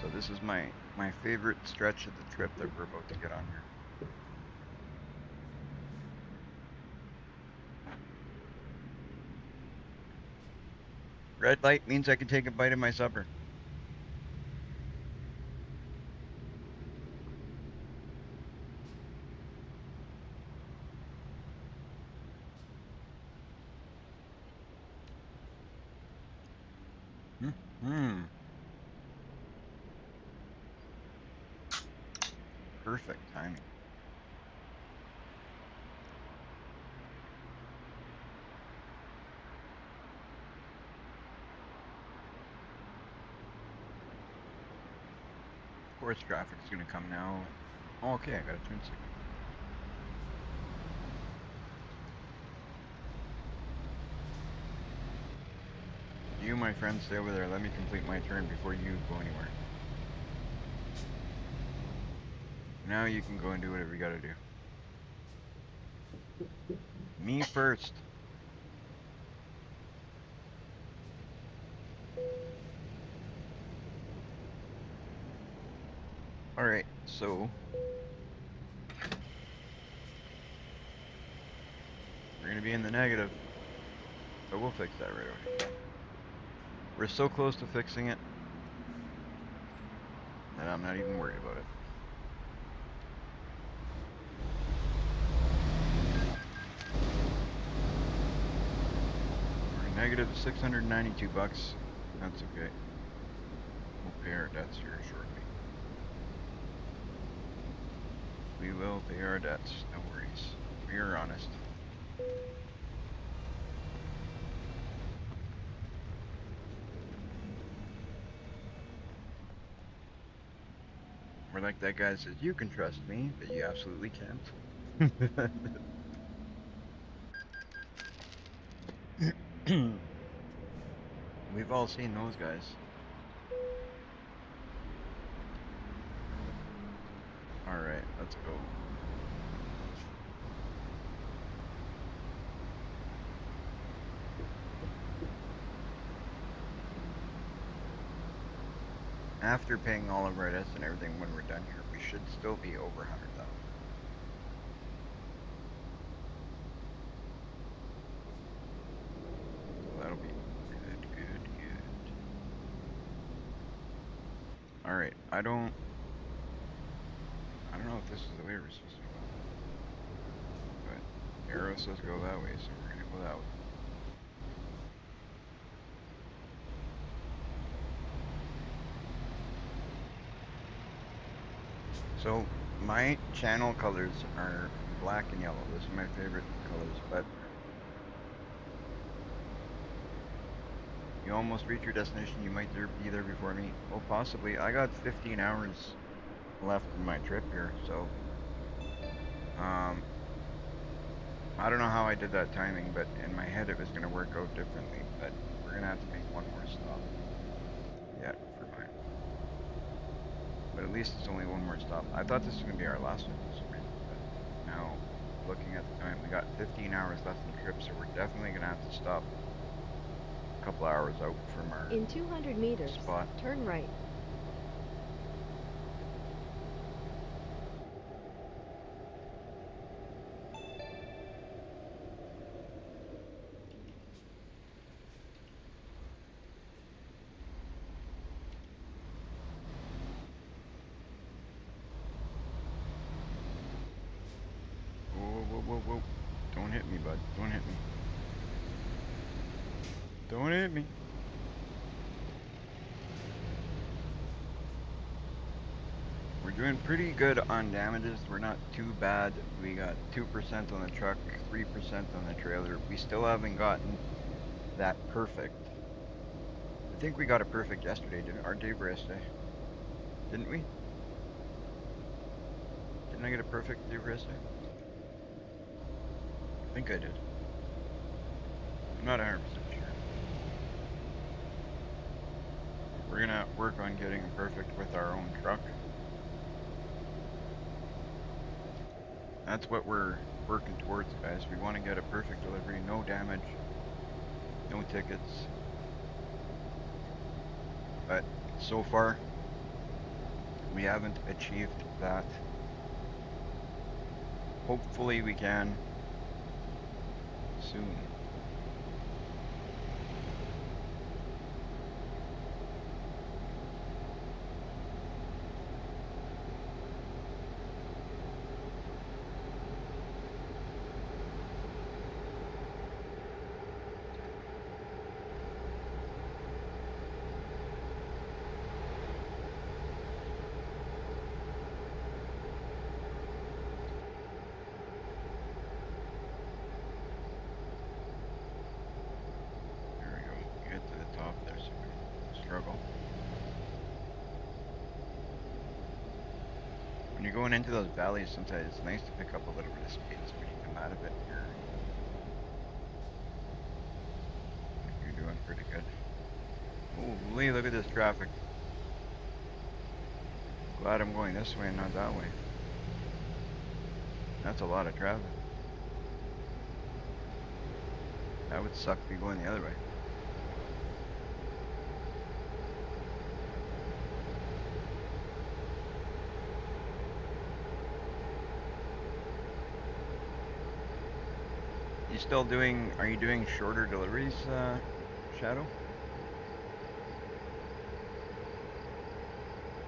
So this is my favorite stretch of the trip that we're about to get on here. Red light means I can take a bite of my supper. Hmm. Perfect timing. Of course, traffic's gonna come now. Oh, okay, I got a turn signal. You, my friend, stay over there. Let me complete my turn before you go anywhere. Now you can go and do whatever you gotta do. Me first. Alright, so we're gonna be in the negative, but we'll fix that right away. We're so close to fixing it that I'm not even worried about it. We're negative 692 bucks. That's okay. We'll pay our debts here shortly. We will pay our debts, no worries. We are honest. We're like that guy says, you can trust me, but you absolutely can't. We've all seen those guys. Alright, let's go. After paying all of our debts and everything when we're done here, we should still be over 100,000. All right. I don't know if this is the way we're supposed to go, but arrow says go that way, so we're gonna go that way. So my channel colors are black and yellow. Those are my favorite colors, but you almost reach your destination. You might be there before me. Oh, possibly. I got 15 hours left in my trip here, so um, I don't know how I did that timing, but in my head it was going to work out differently. But we're going to have to make one more stop yet for mine. But at least it's only one more stop. I thought this was going to be our last one for some reason, but now looking at the time, we got 15 hours left in the trip, so we're definitely going to have to stop a couple hours out from our In 200 meters, spot. turn right. Whoa, whoa, whoa, whoa. Don't hit me, bud. Don't hit me. Don't hit me. We're doing pretty good on damages. We're not too bad. We got 2% on the truck, 3% on the trailer. We still haven't gotten that perfect. I think we got a perfect yesterday, didn't our day for yesterday? Didn't we? Didn't I get a perfect day for yesterday? I think I did. I'm not 100% sure. We're gonna work on getting a perfect with our own truck. That's what we're working towards, guys. We want to get a perfect delivery, no damage, no tickets. But so far, we haven't achieved that. Hopefully, we can soon. There we go. Get to the top there so we don't struggle. When you're going into those valleys, sometimes it's nice to pick up a little bit of speed so when you come out of it, you're doing pretty good. Holy, look at this traffic. Glad I'm going this way and not that way. That's a lot of traffic. That would suck me going the other way. Are you doing shorter deliveries, Shadow?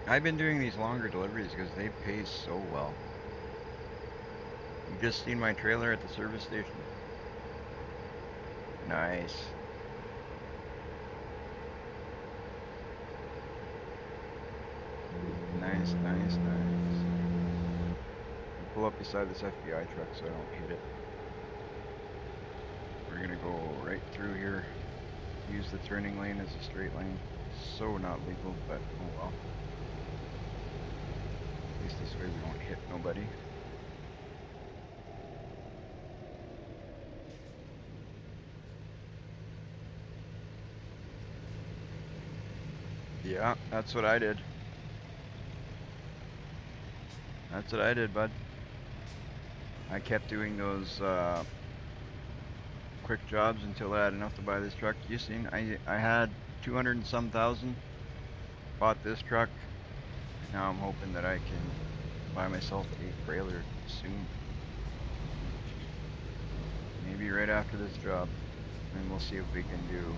I've been doing these longer deliveries because they pay so well. You just seen my trailer at the service station. Nice. Nice, nice, nice. I'll pull up beside this FBI truck so I don't hit it. We're gonna go right through here. Use the turning lane as a straight lane. So not legal, but oh well. At least this way we won't hit nobody. Yeah, that's what I did. That's what I did, bud. I kept doing those quick jobs until I had enough to buy this truck. You seen, I had 200 and some thousand. Bought this truck. Now I'm hoping that I can buy myself a trailer soon. Maybe right after this job. And we'll see if we can do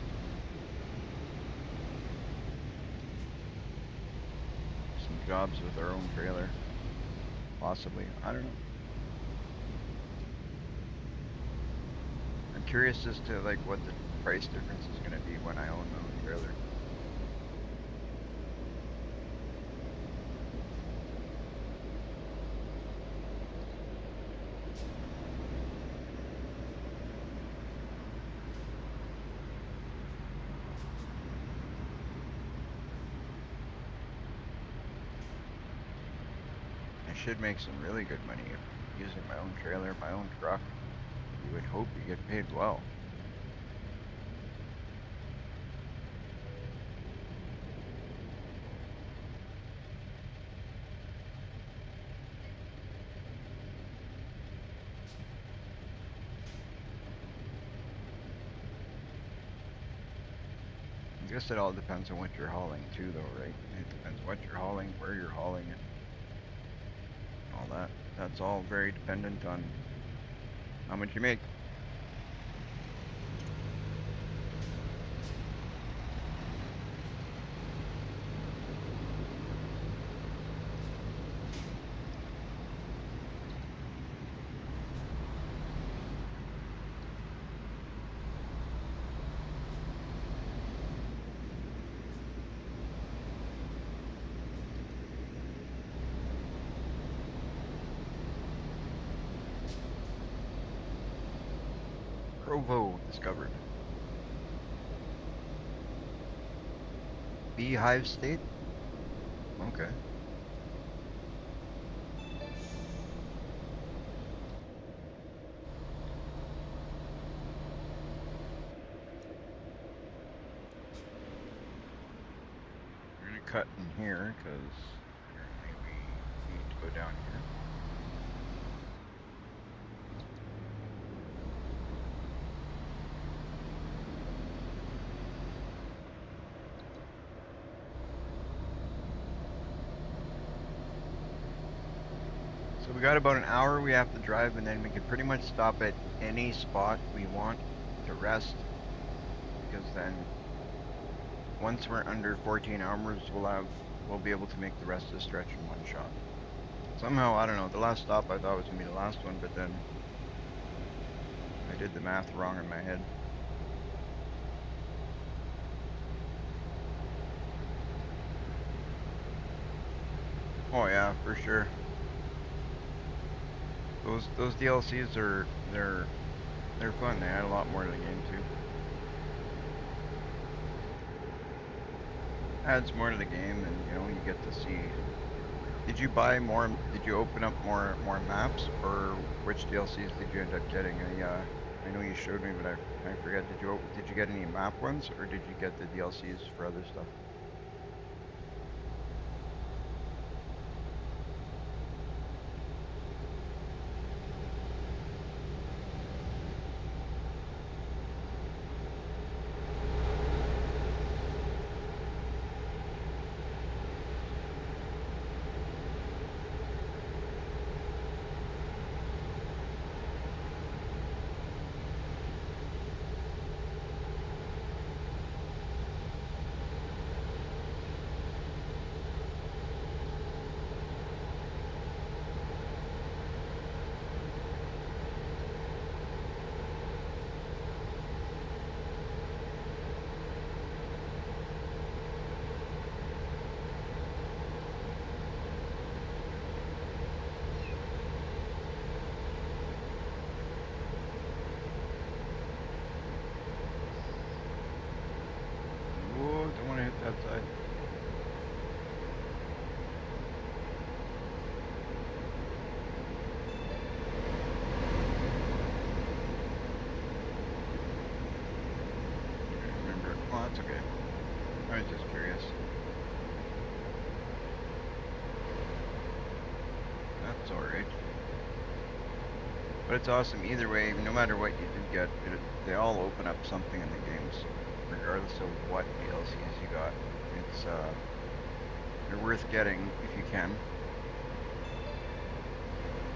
jobs with our own trailer. Possibly. I don't know. I'm curious as to like what the price difference is going to be when I own my own trailer. I should make some really good money if using my own trailer, my own truck. You would hope you get paid well. I guess it all depends on what you're hauling too, though, right? It depends what you're hauling, where you're hauling it, and all that. That's all very dependent on how much you make. Provo discovered. Beehive State? Okay. We're gonna cut in here because apparently we need to go down here. So we got about an hour we have to drive, and then we can pretty much stop at any spot we want to rest, because then once we're under 14 hours, we'll be able to make the rest of the stretch in one shot. Somehow, I don't know, the last stop I thought was gonna be the last one, but then I did the math wrong in my head. Oh yeah, for sure. Those DLCs they're fun. They add a lot more to the game too. Adds more to the game, and you get to see. Did you buy more? Did you open up more maps, or which DLCs did you end up getting? I know you showed me, but I forget. Did you get any map ones, or did you get the DLCs for other stuff? Whoa! Don't want to hit that side. I don't remember. Well, that's okay. I was just curious. That's all right. But it's awesome either way. No matter what you do get, they all open up something in the games, regardless of what DLCs you got. It's they're worth getting if you can,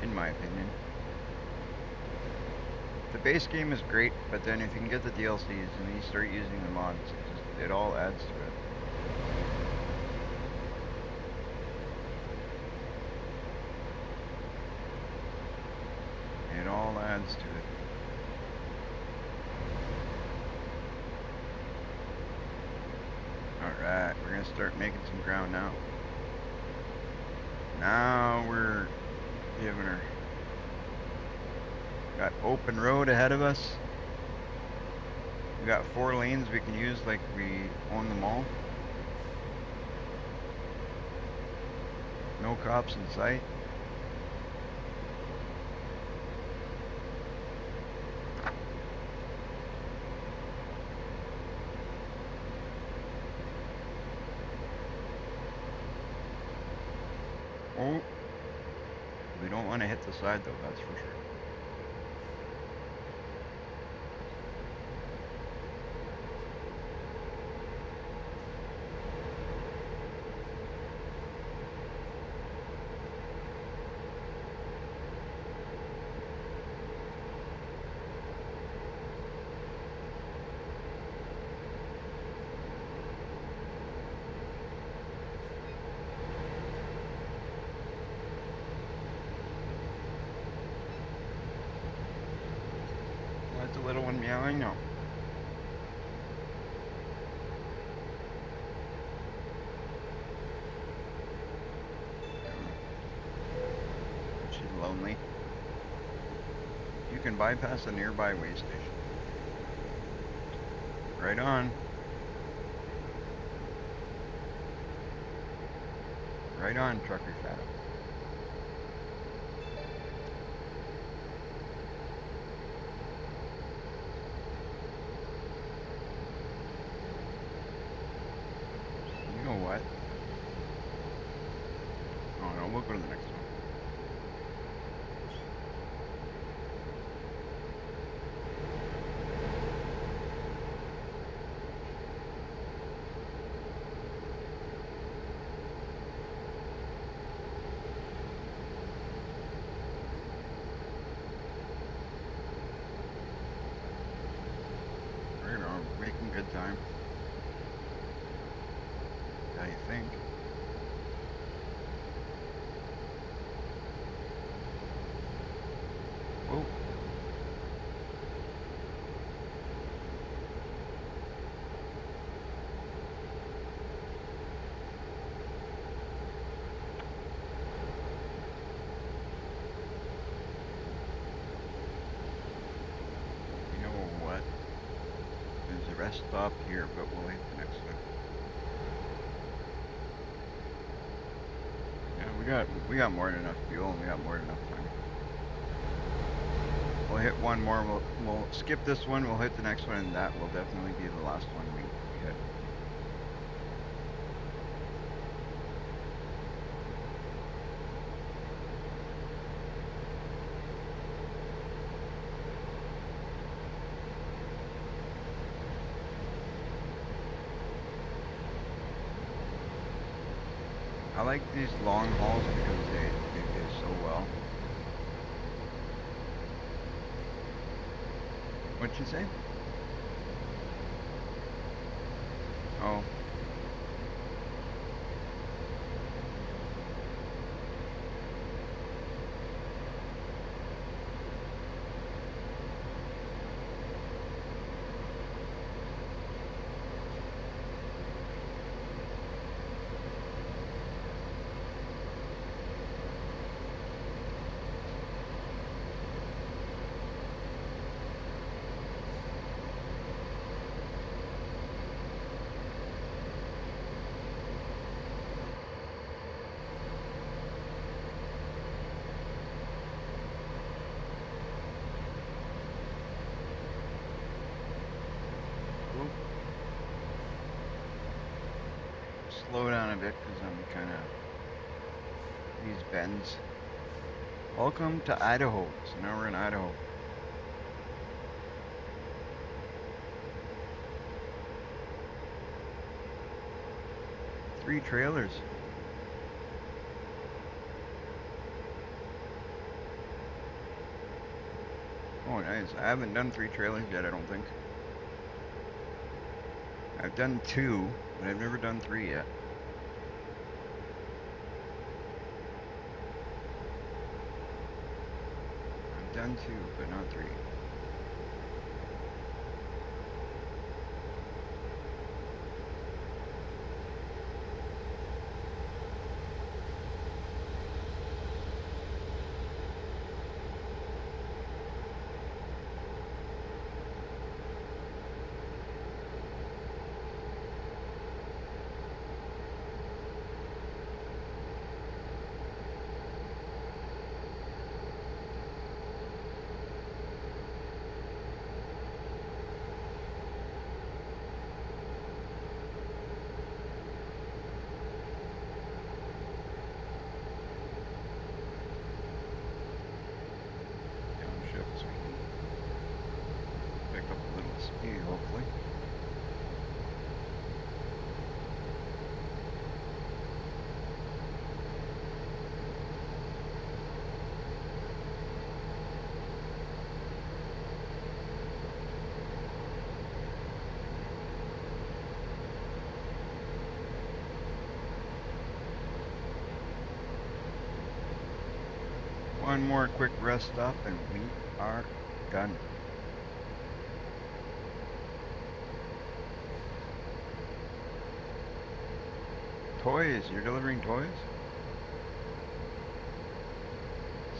in my opinion. The base game is great, but then if you can get the DLCs and then you start using the mods, it all adds to it. adds to it. Alright, we're gonna start making some ground now. Now we're giving her. Got open road ahead of us. We got 4 lanes we can use like we own them all. No cops in sight. Oh, we don't want to hit the side though, that's for sure. That's a little one meowing? No. She's lonely. You can bypass a nearby way station. Right on. Right on, Trucker Shadow. You know what? Oh no, we'll go to the next one. Right on, we're making good time. I think. Whoa. You know what? There's a rest stop here, but we'll hit the next one. Yeah, we got more than enough fuel and we got more than enough time. We'll hit one more. We'll skip this one. We'll hit the next one, and that will definitely be the last one we hit. I like these long hauls because they pay so well. What'd you say? Oh, oop. Slow down a bit because I'm kind of these bends. Welcome to Idaho. So now we're in Idaho. 3 trailers. Oh, nice. I haven't done 3 trailers yet, I don't think. I've done 2, but I've never done 3 yet. I've done 2, but not 3. Downshift so we can pick up a little speed, hopefully. One more quick rest stop and we are done. Toys, you're delivering toys?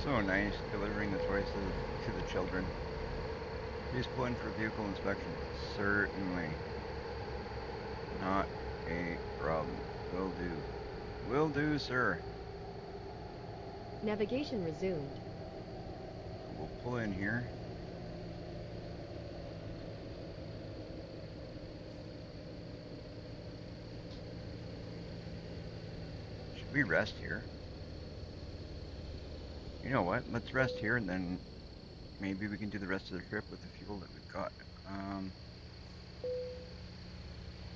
So nice, delivering the toys to the children. Please pull in for vehicle inspection. Certainly. Not a problem. Will do. Will do, sir. Navigation resumed. So we'll pull in here. Should we rest here? You know what? Let's rest here and then maybe we can do the rest of the trip with the fuel that we've got. Um,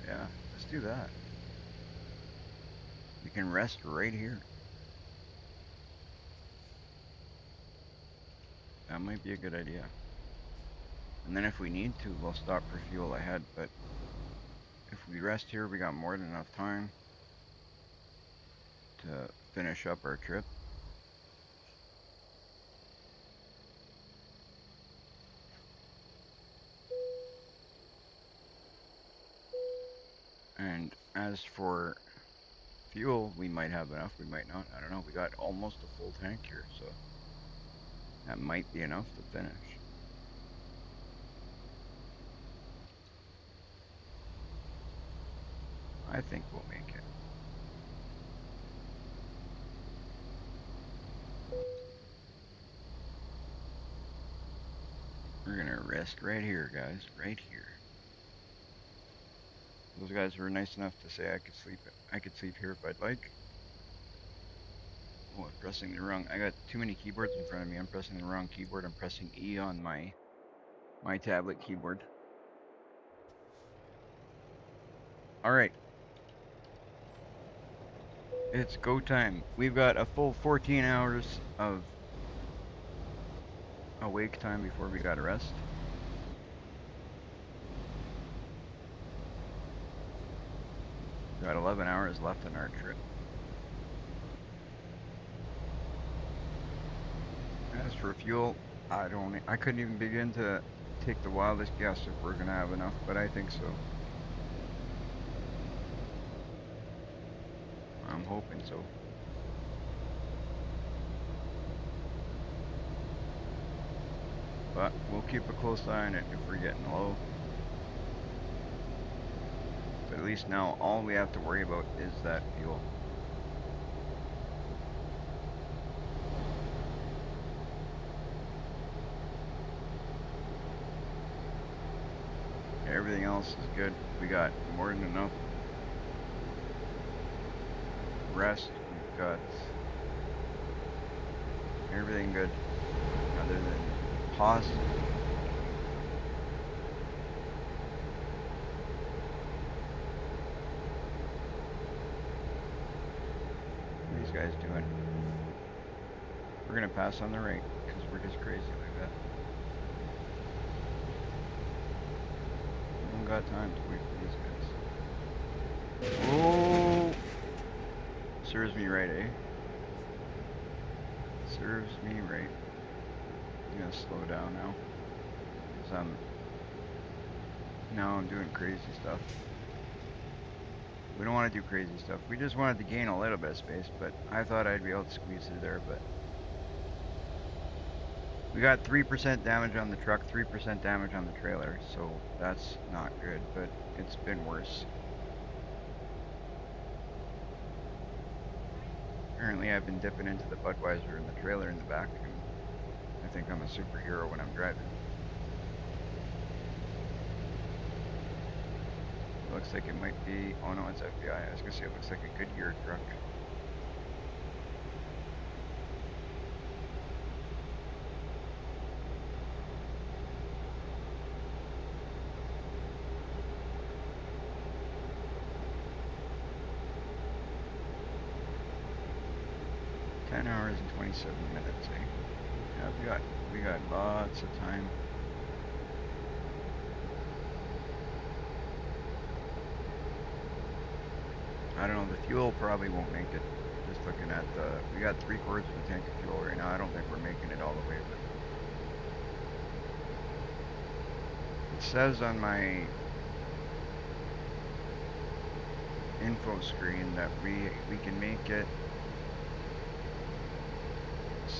yeah, let's do that. We can rest right here. That might be a good idea. And then if we need to, we'll stop for fuel ahead. But if we rest here, we got more than enough time to finish up our trip. And as for fuel, we might have enough, we might not. I don't know. We got almost a full tank here, so that might be enough to finish. I think we'll make it. We're gonna rest right here, guys. Right here. Those guys were nice enough to say I could sleep here if I'd like. Oh, I'm pressing the wrong. I got too many keyboards in front of me. I'm pressing the wrong keyboard. I'm pressing E on my tablet keyboard. All right, it's go time. We've got a full 14 hours of awake time before we gotta rest. We've got 11 hours left in our trip. As for fuel, I couldn't even begin to take the wildest guess if we're gonna have enough, but I think so. I'm hoping so. But we'll keep a close eye on it if we're getting low. But at least now all we have to worry about is that fuel. Everything else is good. We got more than enough rest. We've got everything good other than possibly. What are these guys doing? We're gonna pass on the right because we're just crazy like that. We don't got time to wait for these guys. Oh, serves me right, eh? Serves me right. I'm gonna slow down now because I'm doing crazy stuff. We don't want to do crazy stuff. We just wanted to gain a little bit of space, but I thought I'd be able to squeeze through there, but we got 3% damage on the truck, 3% damage on the trailer, so that's not good, but it's been worse. Apparently I've been dipping into the Budweiser in the trailer in the back, and I think I'm a superhero when I'm driving. It looks like it might be, oh no, it's FBI. I was gonna say it looks like a Goodyear truck. Ten hours and 27 minutes, eh? Yeah, we got lots of time. I don't know, the fuel probably won't make it. Just looking at we got 3/4 of a tank of fuel right now. I don't think we're making it all the way, but it says on my info screen that we can make it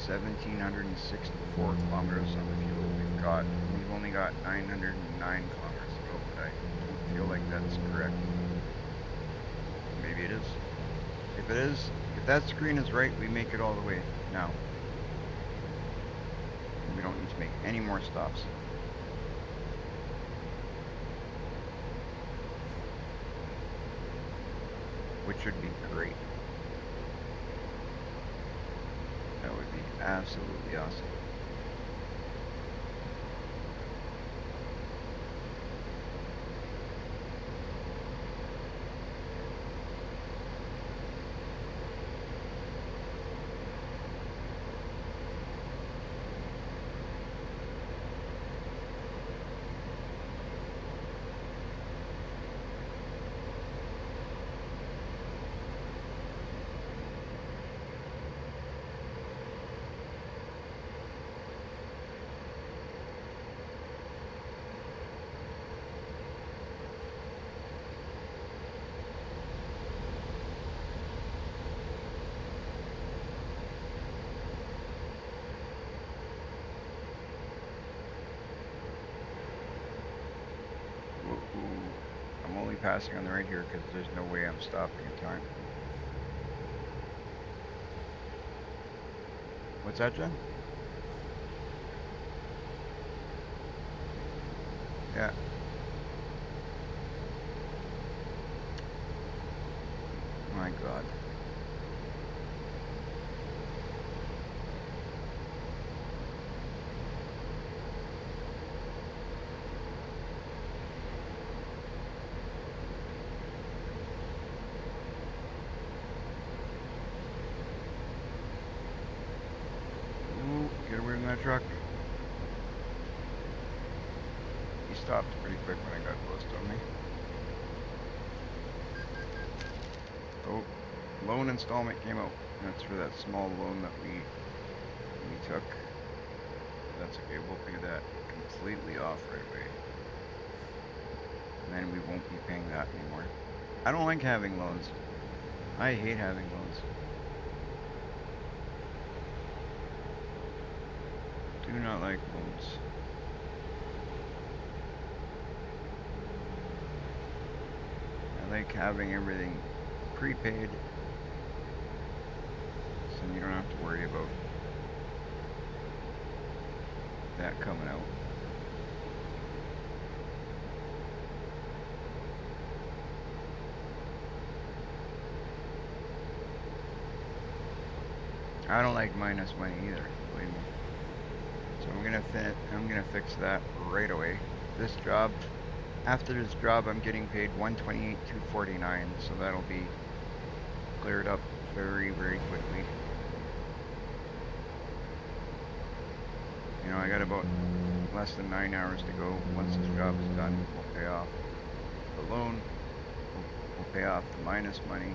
1,764 kilometers on the fuel we've got, and we've only got 909 kilometers to go, but I don't feel like that's correct. Maybe it is. If it is, if that screen is right, we make it all the way now. And we don't need to make any more stops. Which would be great. That would be absolutely awesome. Ooh, I'm only passing on the right here because there's no way I'm stopping in time. What's that, Jen? Yeah. My God. Ooh, get away from that truck. He stopped pretty quick when I got close to him. Oh, loan installment came out. That's for that small loan that we took. That's okay. We'll pay that completely off right away. And then we won't be paying that anymore. I don't like having loans. I hate having loans. Do not like loans. I like having everything prepaid so then you don't have to worry about that coming out. I don't like minus money either, believe me. So I'm gonna fix that right away. This job, after this job, I'm getting paid 128,249, so that'll be cleared up very, very quickly. You know, I got about less than 9 hours to go. Once this job is done, we'll pay off the loan. We'll pay off the minus money.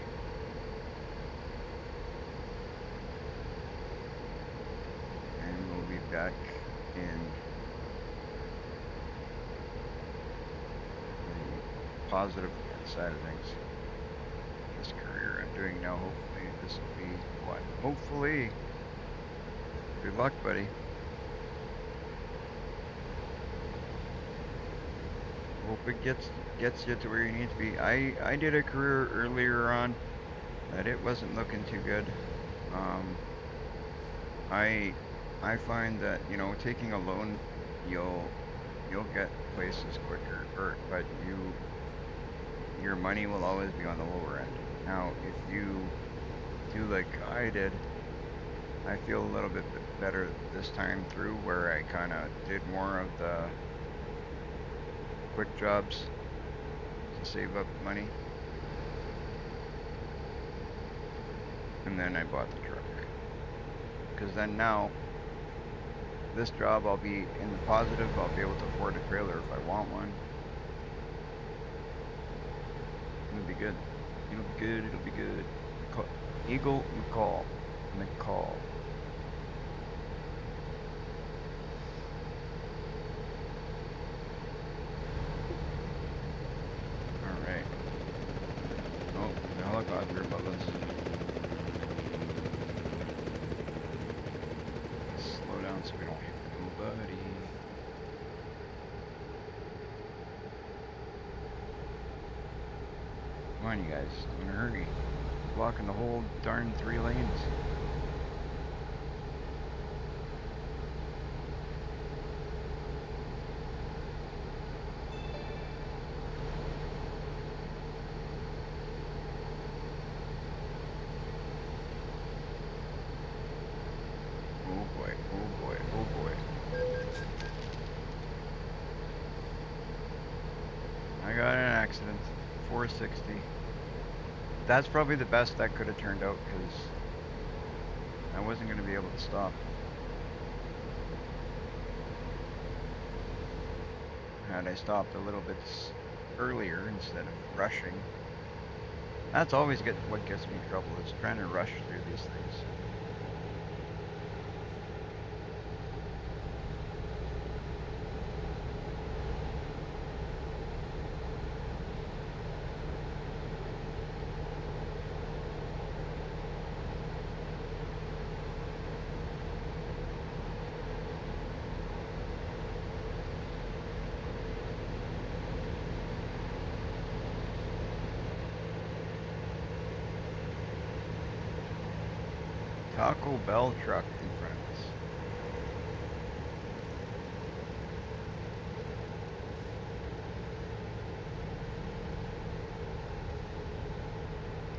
And we'll be back in the positive side of things. This career I'm doing now, hopefully this will be the one. Hopefully. Good luck, buddy. Hope it gets you to where you need to be. I did a career earlier on that it wasn't looking too good. Um, I I find that taking a loan, you'll you'll get places quicker, but your money will always be on the lower end. Now, if you do like I did, I feel a little bit better this time through where I kind of did more of the quick jobs to save up money, and then I bought the truck. Because then now, this job, I'll be in the positive. I'll be able to afford a trailer if I want one. It'll be good. It'll be good. It'll be good. Eagle McCall. McCall. All right. Oh, there's a helicopter above us. Let's slow down so we don't hit nobody. Come on, you guys. I'm in a hurry. You're blocking the whole darn 3 lanes. Oh boy. Oh boy. Oh boy. I got an accident. 460. That's probably the best that could have turned out because I wasn't going to be able to stop. Had I stopped a little bit earlier instead of rushing. That's always what gets me in trouble is trying to rush through these things. Taco Bell truck in front of us.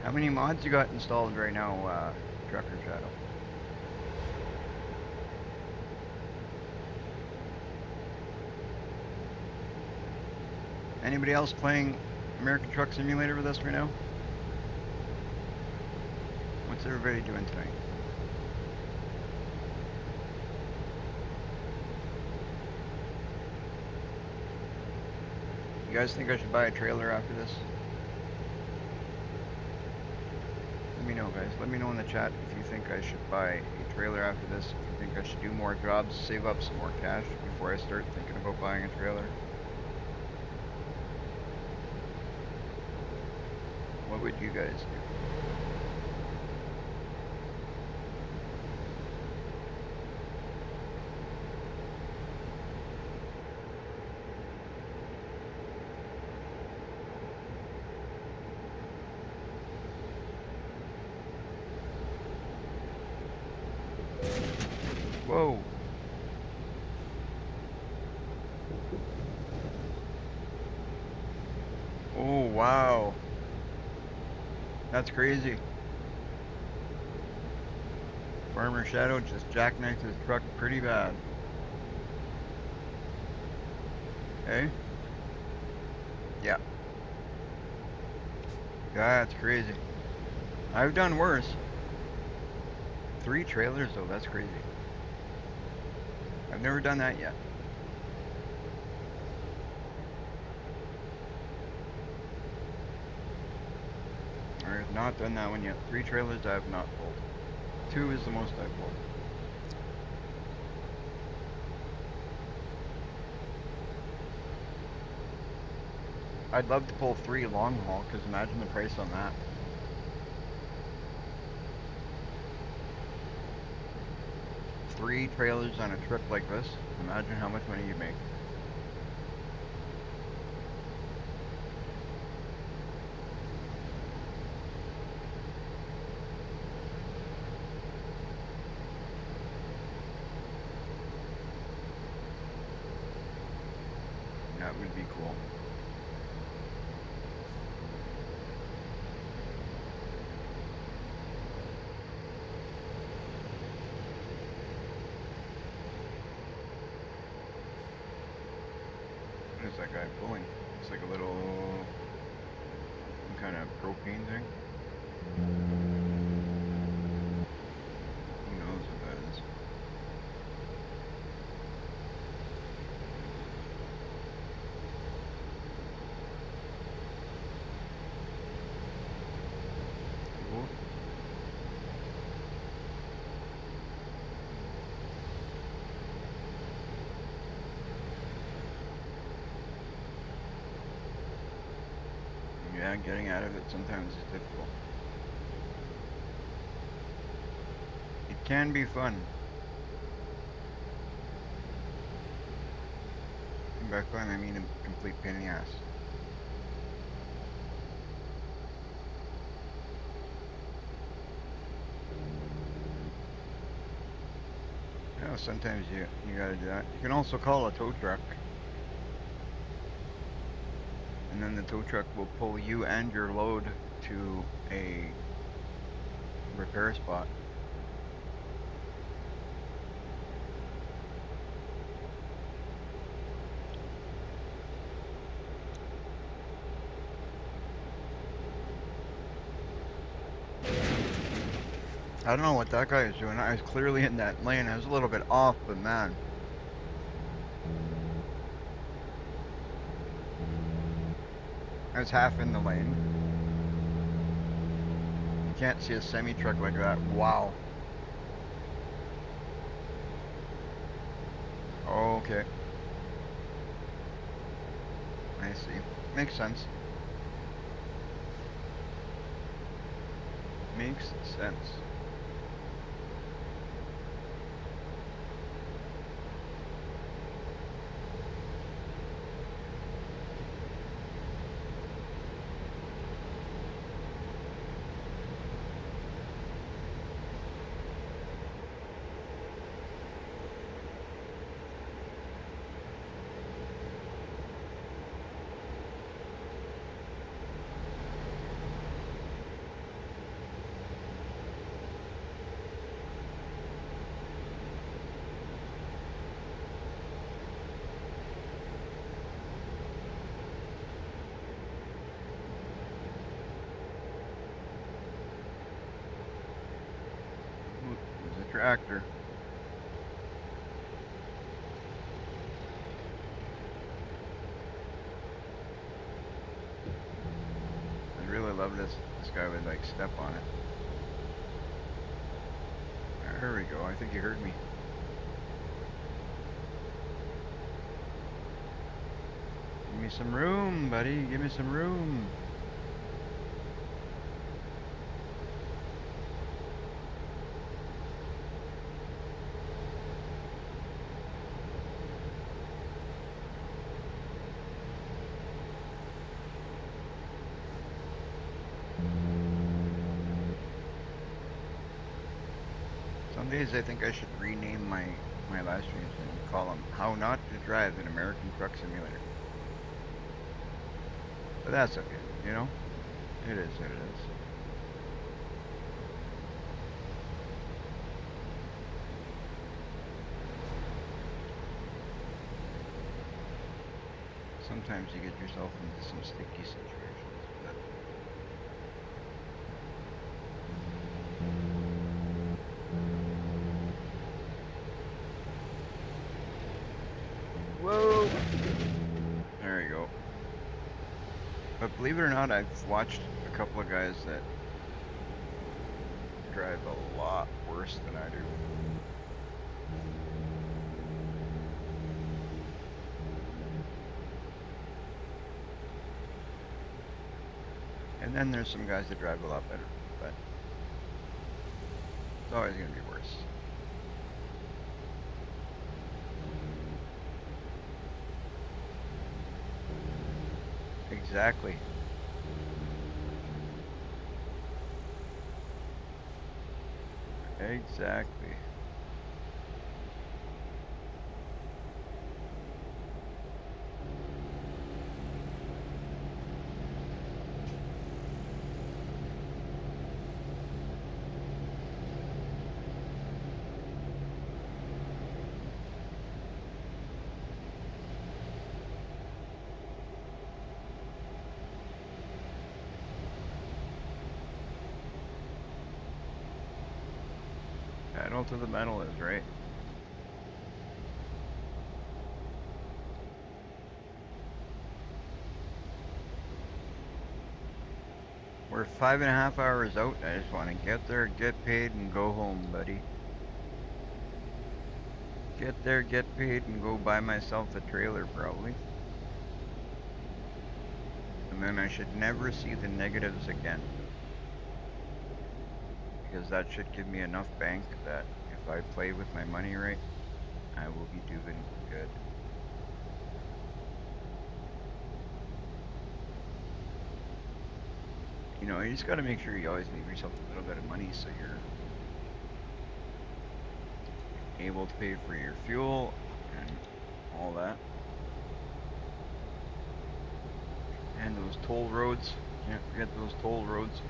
How many mods you got installed right now, Trucker Shadow? Anybody else playing American Truck Simulator with us right now? What's everybody doing tonight? You guys think I should buy a trailer after this? Let me know, guys. Let me know in the chat if you think I should buy a trailer after this, if you think I should do more jobs, save up some more cash before I start thinking about buying a trailer. What would you guys do? Whoa. Oh, wow. That's crazy. Farmer Shadow just jackknifed his truck pretty bad. Hey? Yeah. Yeah, that's crazy. I've done worse. 3 trailers, though. That's crazy. I've never done that yet. I have not done that one yet. 3 trailers I have not pulled. 2 is the most I've pulled. I'd love to pull 3 long haul, because imagine the price on that. 3 trailers on a trip like this. Imagine how much money you'd make. That would be cool. What is that guy pulling? It's like a little, some kind of propane thing. Who knows what that is? Cool. Yeah, getting out of it sometimes is difficult. It can be fun. And by fun, I mean a complete pain in the ass. You know, sometimes you gotta do that. You can also call a tow truck, and then the tow truck will pull you and your load to a repair spot. I don't know what that guy was doing. I was clearly in that lane. I was a little bit off, but man, I was half in the lane. You can't see a semi truck like that. Wow. Okay, I see. Makes sense. Makes sense. Ooh, there's a tractor. I'd really love this guy would like step on it. There we go. I think you heard me. Give me some room, buddy. Give me some room. Some days I think I should rename my live streams and call them "How Not to Drive an American Truck Simulator." But that's okay. You know, it is what it is. Sometimes you get yourself into some sticky situations, but Whoa! there you go. But believe it or not, I've watched a couple of guys that drive a lot worse than I do. And then there's some guys that drive a lot better, but it's always going to be worse. Exactly. Exactly. Pedal to the metal is right. We're 5.5 hours out. I just want to get there, get paid, and go home, buddy. Get there, get paid, and go buy myself a trailer, probably. And then I should never see the negatives again. Because that should give me enough bank that if I play with my money right, I will be doing good. You know, you just got to make sure you always leave yourself a little bit of money so you're able to pay for your fuel and all that. And those toll roads. Can't forget those toll roads.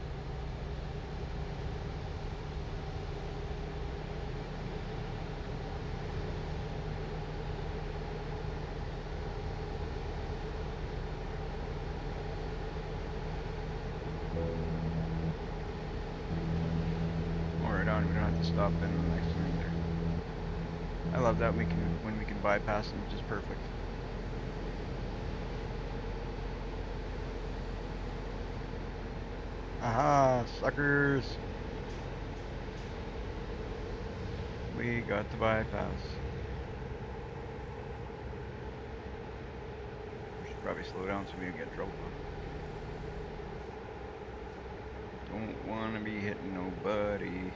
Oh, right on. We don't have to stop in the next lane there. I love that we can when we can bypass them, just perfect. Aha, suckers! We got the bypass. We should probably slow down so we don't get in trouble, huh? Don't wanna be hitting nobody.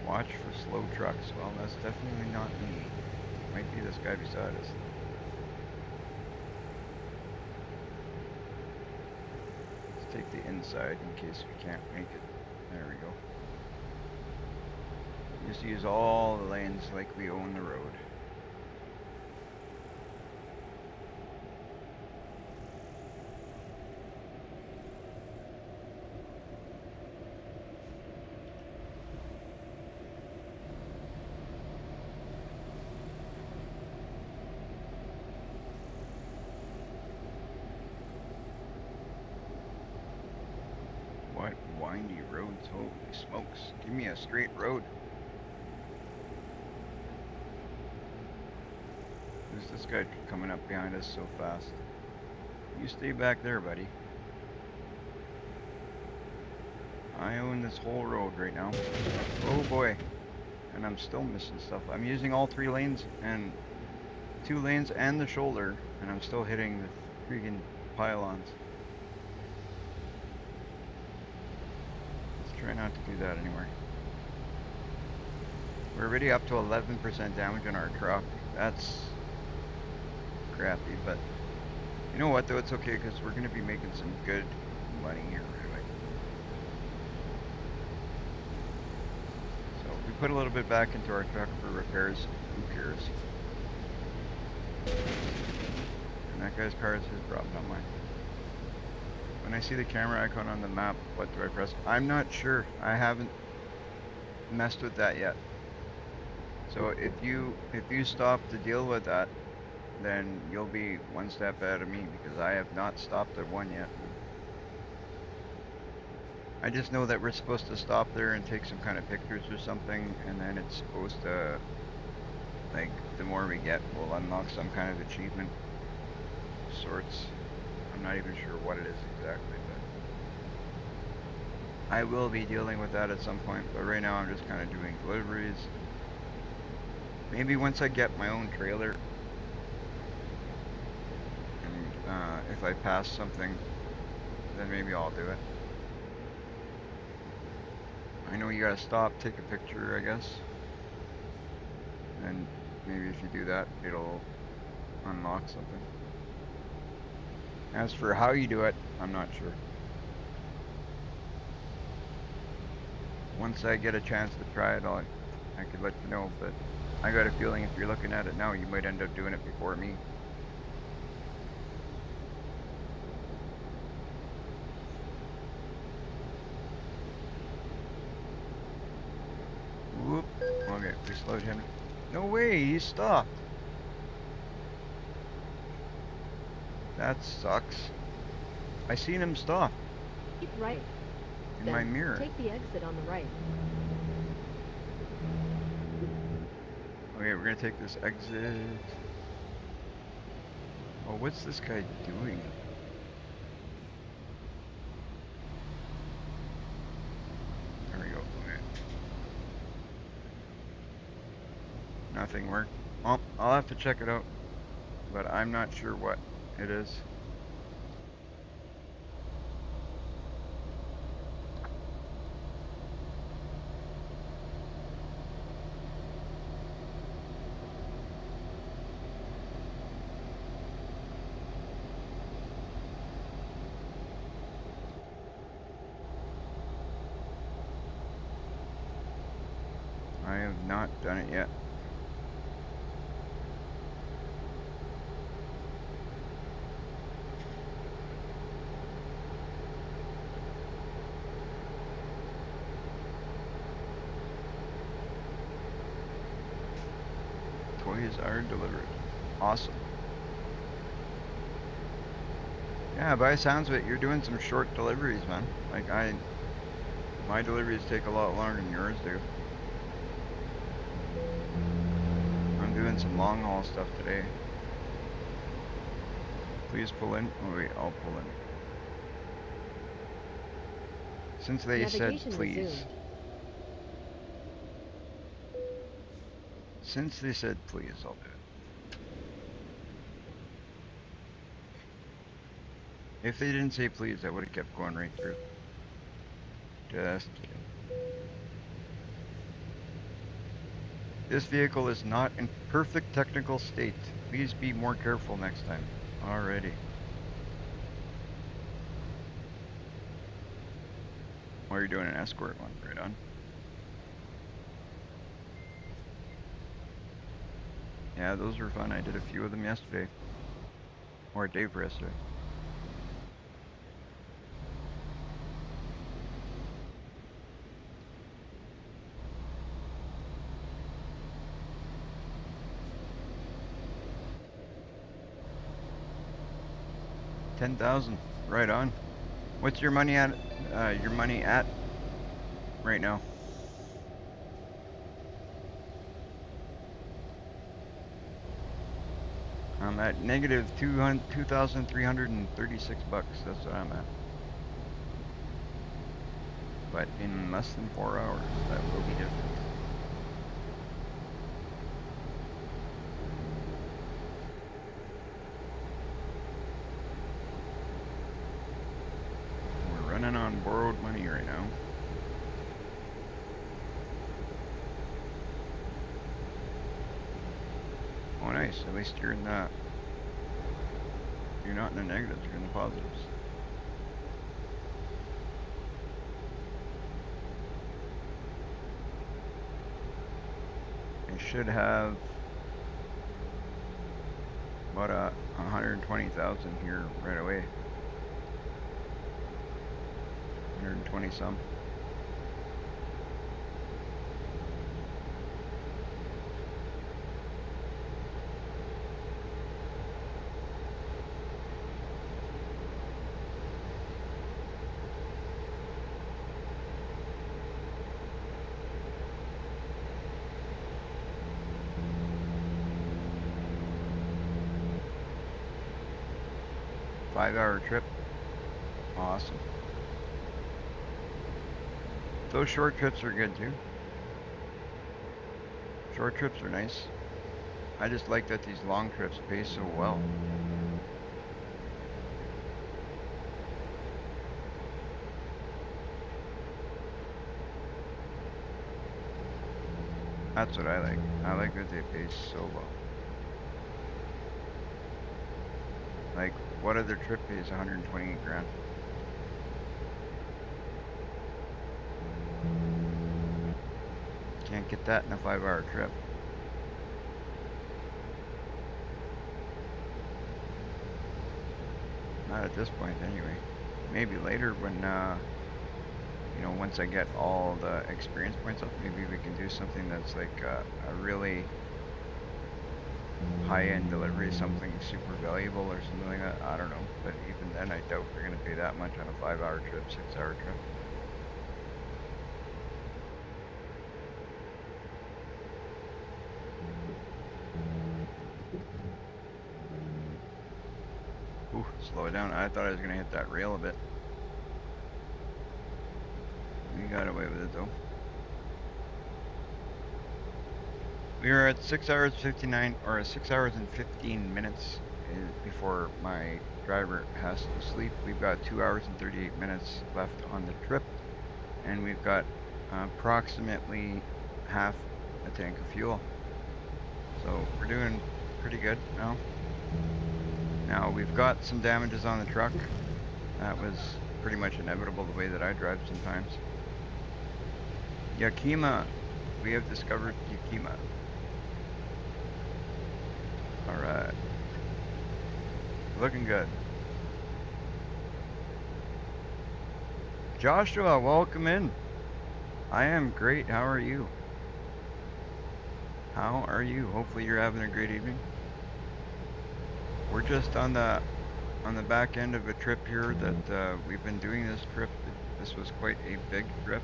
Watch for slow trucks. Well, that's definitely not me. Might be this guy beside us. Let's take the inside in case we can't make it. There we go. Just use all the lanes like we own the road. What windy roads, holy smokes. Give me a straight road. Who's this guy coming up behind us so fast? You stay back there, buddy. I own this whole road right now. Oh boy. And I'm still missing stuff. I'm using all 3 lanes and 2 lanes and the shoulder, and I'm still hitting the freaking pylons. Let's try not to do that anymore. We're already up to 11% damage on our truck. That's crappy, but you know what though? It's okay because we're going to be making some good money here right away. So if we put a little bit back into our truck for repairs, who cares? And that guy's car is his problem, not mine. When I see the camera icon on the map, what do I press? I'm not sure. I haven't messed with that yet. So if you stop to deal with that, then you'll be one step ahead of me because I have not stopped at one yet. I just know that we're supposed to stop there and take some kind of pictures or something, and then it's supposed to, like, the more we get, we'll unlock some kind of achievement of sorts. I'm not even sure what it is exactly, but I will be dealing with that at some point. But right now, I'm just kind of doing deliveries. Maybe once I get my own trailer and if I pass something, then maybe I'll do it. I know you gotta stop, take a picture, I guess. And maybe if you do that, it'll unlock something. As for how you do it, I'm not sure. Once I get a chance to try it, I could let you know, but I got a feeling if you're looking at it now, you might end up doing it before me. Whoop. Okay, we slowed him. No way, he stopped. That sucks. I seen him stop Keep right, in my then mirror. take the exit on the right. Okay, we're gonna take this exit. Oh, what's this guy doing? There we go. Okay. Nothing worked. Oh, I'll have to check it out, but I'm not sure what it is. I have not done it yet. Toys are delivered. Awesome. Yeah, by the sounds of it, you're doing some short deliveries, man. Like my deliveries take a lot longer than yours do. I'm doing some long haul stuff today. Please pull in. Oh wait, I'll pull in. Since they said Navigation please. resumed. Since they said please, I'll do it. If they didn't say please, I would have kept going right through. Just kidding. This vehicle is not in perfect technical state. Please be more careful next time. Alrighty. While you're doing an escort one, right on. Yeah, those were fun. I did a few of them yesterday. Or a day for yesterday. $10,000. Right on. What's your money at? Your money at right now? I'm at negative 2,336 bucks. That's what I'm at. But in less than 4 hours, that will be different. We're running on borrowed money right now. Oh, nice. At least you're in the. You're not in the negatives. You're in the positives. I should have about 120,000 here right away. 120 some. Five-hour trip. Awesome. Those short trips are good too. Short trips are nice. I just like that these long trips pay so well. That's what I like. I like that they pay so well. Like, what other trip pays 128 grand? Can't get that in a 5 hour trip. Not at this point, anyway. Maybe later when, once I get all the experience points up, maybe we can do something that's like a really high-end delivery, something super valuable or something like that. I don't know. But even then, I doubt they're going to pay that much on a 5 hour trip, 6 hour trip. Ooh, slow it down. I thought I was going to hit that rail a bit. We got away with it though. We are at 6 hours 59 or 6 hours and 15 minutes before my driver has to sleep. We've got 2 hours and 38 minutes left on the trip, and we've got approximately half a tank of fuel. So we're doing pretty good now. Now we've got some damages on the truck. That was pretty much inevitable the way that I drive sometimes. Yakima, we have discovered Yakima. All right, looking good. Joshua, welcome in. I am great. How are you? How are you? Hopefully you're having a great evening. We're just on the back end of a trip here that we've been doing this trip. This was quite a big trip.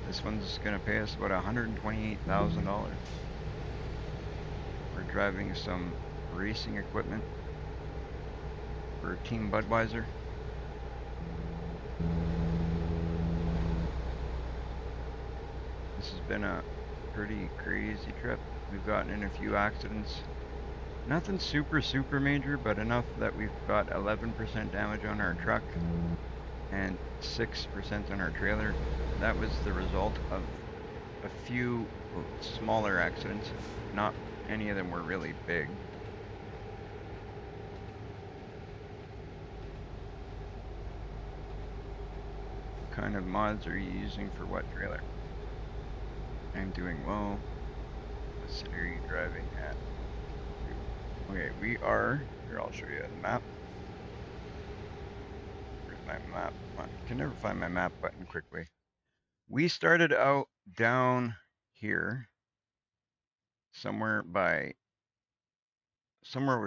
This one's going to pay us about $128,000. We're driving some racing equipment for Team Budweiser. This has been a pretty crazy trip. We've gotten in a few accidents. Nothing super major, but enough that we've got 11% damage on our truck and 6% on our trailer. That was the result of a few smaller accidents. Not any of them were really big. What kind of mods are you using for what trailer? I'm doing well. What city are you driving at? Okay, we are, here I'll show you the map. Where's my map? I can never find my map button quickly. We started out down here, somewhere over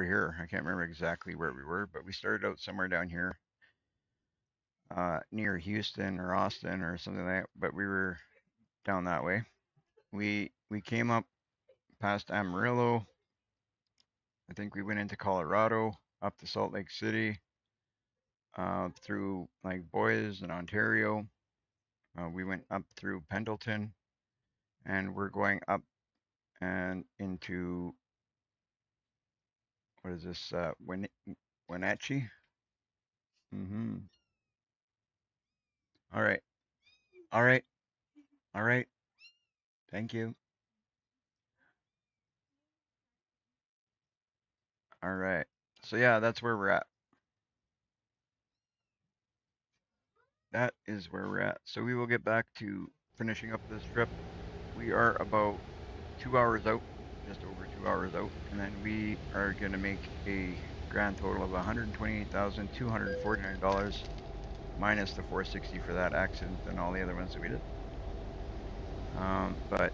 here. I can't remember exactly where we were, but we started out somewhere down here, near Houston or Austin or something like that. But we were down that way. We came up past Amarillo. I think we went into Colorado, up to Salt Lake City, through like Boise and Ontario. We went up through Pendleton, and we're going up and into, what is this? Wenatchee. Mm-hmm. All right. All right. All right. Thank you. All right. So yeah, that's where we're at. That is where we're at. So we will get back to finishing up this trip. We are about 2 hours out, just over 2 hours out, and then we are going to make a grand total of $128,249 minus the 460 for that accident and all the other ones that we did. But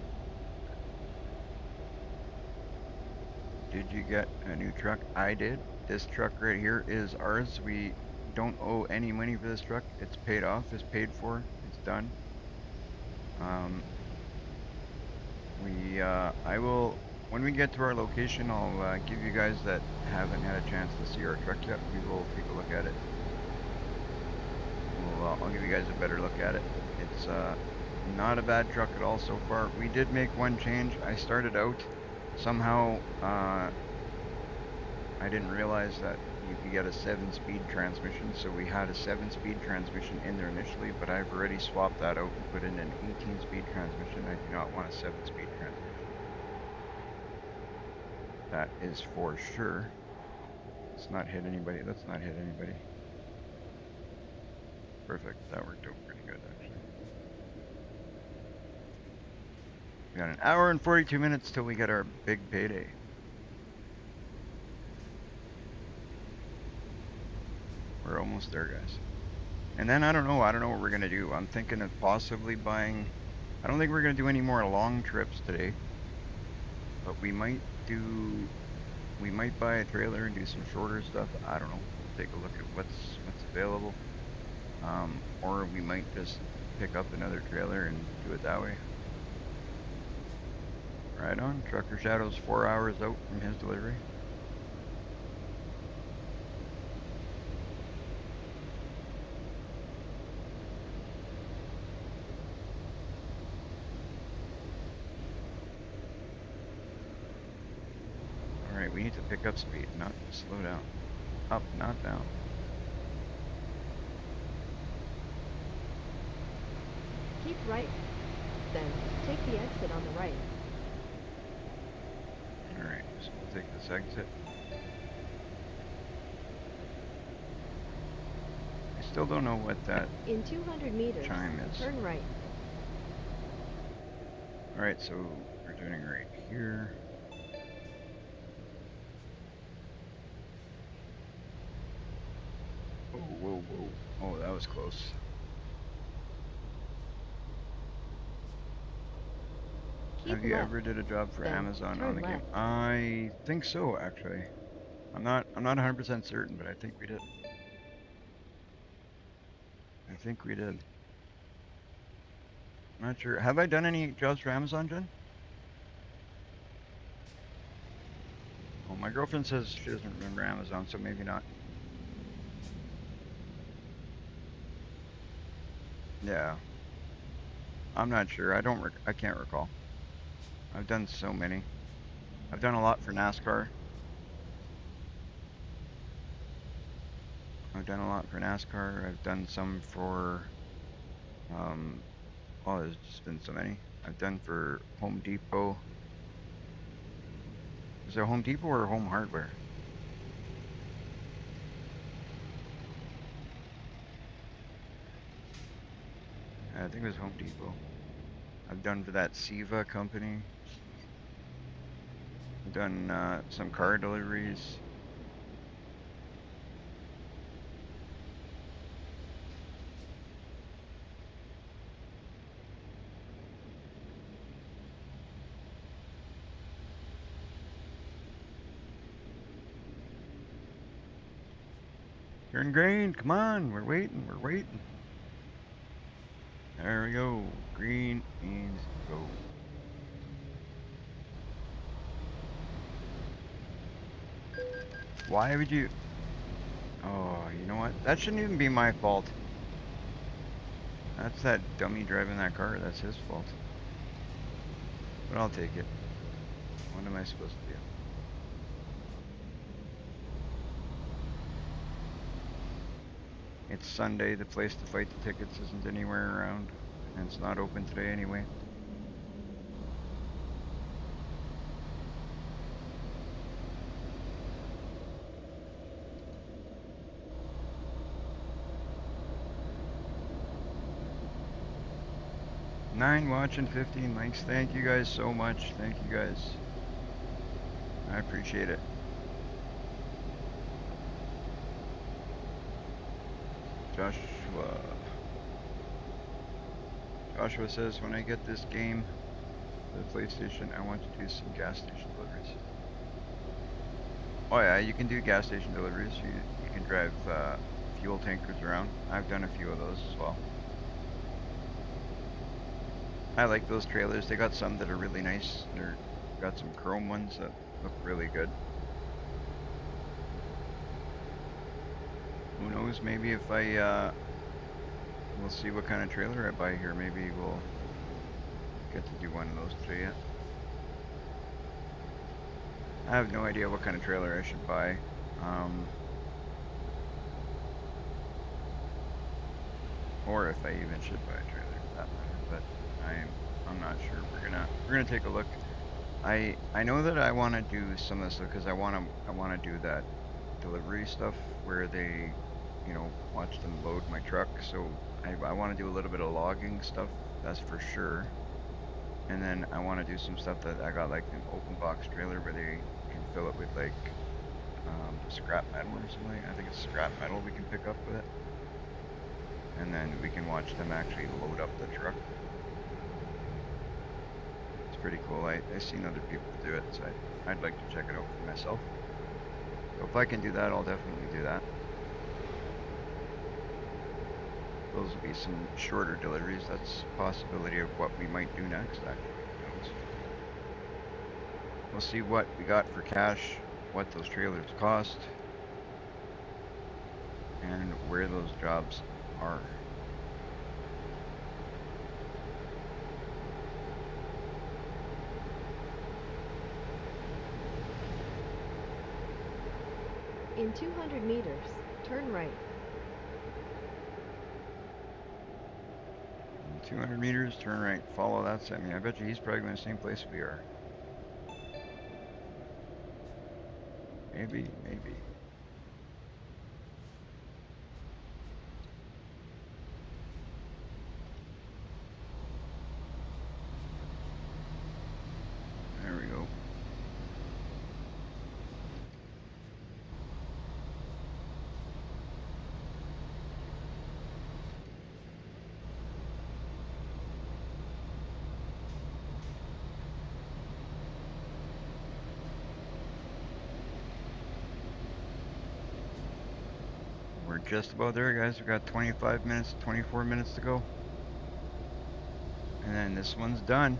did you get a new truck? I did. This truck right here is ours. We don't owe any money for this truck. It's paid off. It's paid for. It's done. I will, when we get to our location, I'll give you guys that haven't had a chance to see our truck yet. We will take a look at it. I'll give you guys a better look at it. It's not a bad truck at all so far. We did make one change. I started out Somehow, I didn't realize that you could get a 7-speed transmission, so we had a 7-speed transmission in there initially, but I've already swapped that out and put in an 18-speed transmission. I do not want a 7-speed transmission. That is for sure. Let's not hit anybody. Let's not hit anybody. Perfect. That worked out pretty good, actually. We got an hour and 42 minutes till we get our big payday. We're almost there, guys. And then I don't know. I don't know what we're gonna do. I'm thinking of possibly buying. I don't think we're gonna do any more long trips today, but we might do. We might buy a trailer and do some shorter stuff. I don't know. We'll take a look at what's available. Or we might just pick up another trailer and do it that way. Right on. Trucker Shadow's 4 hours out from his delivery. Alright, we need to pick up speed, not slow down. Up, not down. Keep right, then take the exit on the right. Alright, so we'll take this exit. I still don't know what that In 200 meters, chime is. turn right. Alright, so we're turning right here. Oh, whoa, whoa. Oh, that was close. Keep Have you left, ever did a job for then Amazon on turn the game? left. I think so, actually. I'm not 100% certain, but I think we did. I think we did. Not sure. Have I done any jobs for Amazon, Jen? Oh, my girlfriend says she doesn't remember Amazon, so maybe not. Yeah, I'm not sure. I can't recall. I've done so many. I've done a lot for NASCAR. I've done a lot for NASCAR. I've done some for um oh, there's just been so many. I've done for Home Depot. Is it Home Depot or Home Hardware? I think it was Home Depot. I've done for that Siva company. I've done some car deliveries. Turn green, come on, we're waiting, we're waiting. There we go. Green means go. Why would you? Oh, you know what? That shouldn't even be my fault. That's that dummy driving that car. That's his fault. But I'll take it. What am I supposed to do? It's Sunday. The place to fight the tickets isn't anywhere around. And it's not open today anyway. Nine watching, 15 likes. Thank you guys so much. Thank you guys. I appreciate it. Joshua. Joshua says, when I get this game for the PlayStation, I want to do some gas station deliveries. Oh yeah, you can do gas station deliveries. You can drive fuel tankers around. I've done a few of those as well. I like those trailers. They got some that are really nice. They're got some chrome ones that look really good. Who knows? Maybe if we'll see what kind of trailer I buy here. Maybe we'll get to do one of those today yet. I have no idea what kind of trailer I should buy. Um, or if I even should buy a trailer for that matter, but I'm not sure. We're gonna take a look. I know that I want to do some of this stuff because I want to do that delivery stuff where they, watch them load my truck. So I want to do a little bit of logging stuff. That's for sure. And then I want to do some stuff that I got like an open box trailer where they can fill it with like scrap metal or something. I think it's scrap metal we can pick up with it, and then we can watch them actually load up the truck. It's pretty cool. I seen other people do it, so I'd like to check it out for myself. So if I can do that, I'll definitely do that. Those will be some shorter deliveries. That's a possibility of what we might do next, actually. Who knows? We'll see what we got for cash, what those trailers cost, and where those jobs are. In 200 meters, turn right. In 200 meters, turn right, follow that semi. I bet you he's probably going the same place we are. Maybe, maybe. There we go. We're just about there, guys. We got 25 minutes, 24 minutes to go. And then this one's done.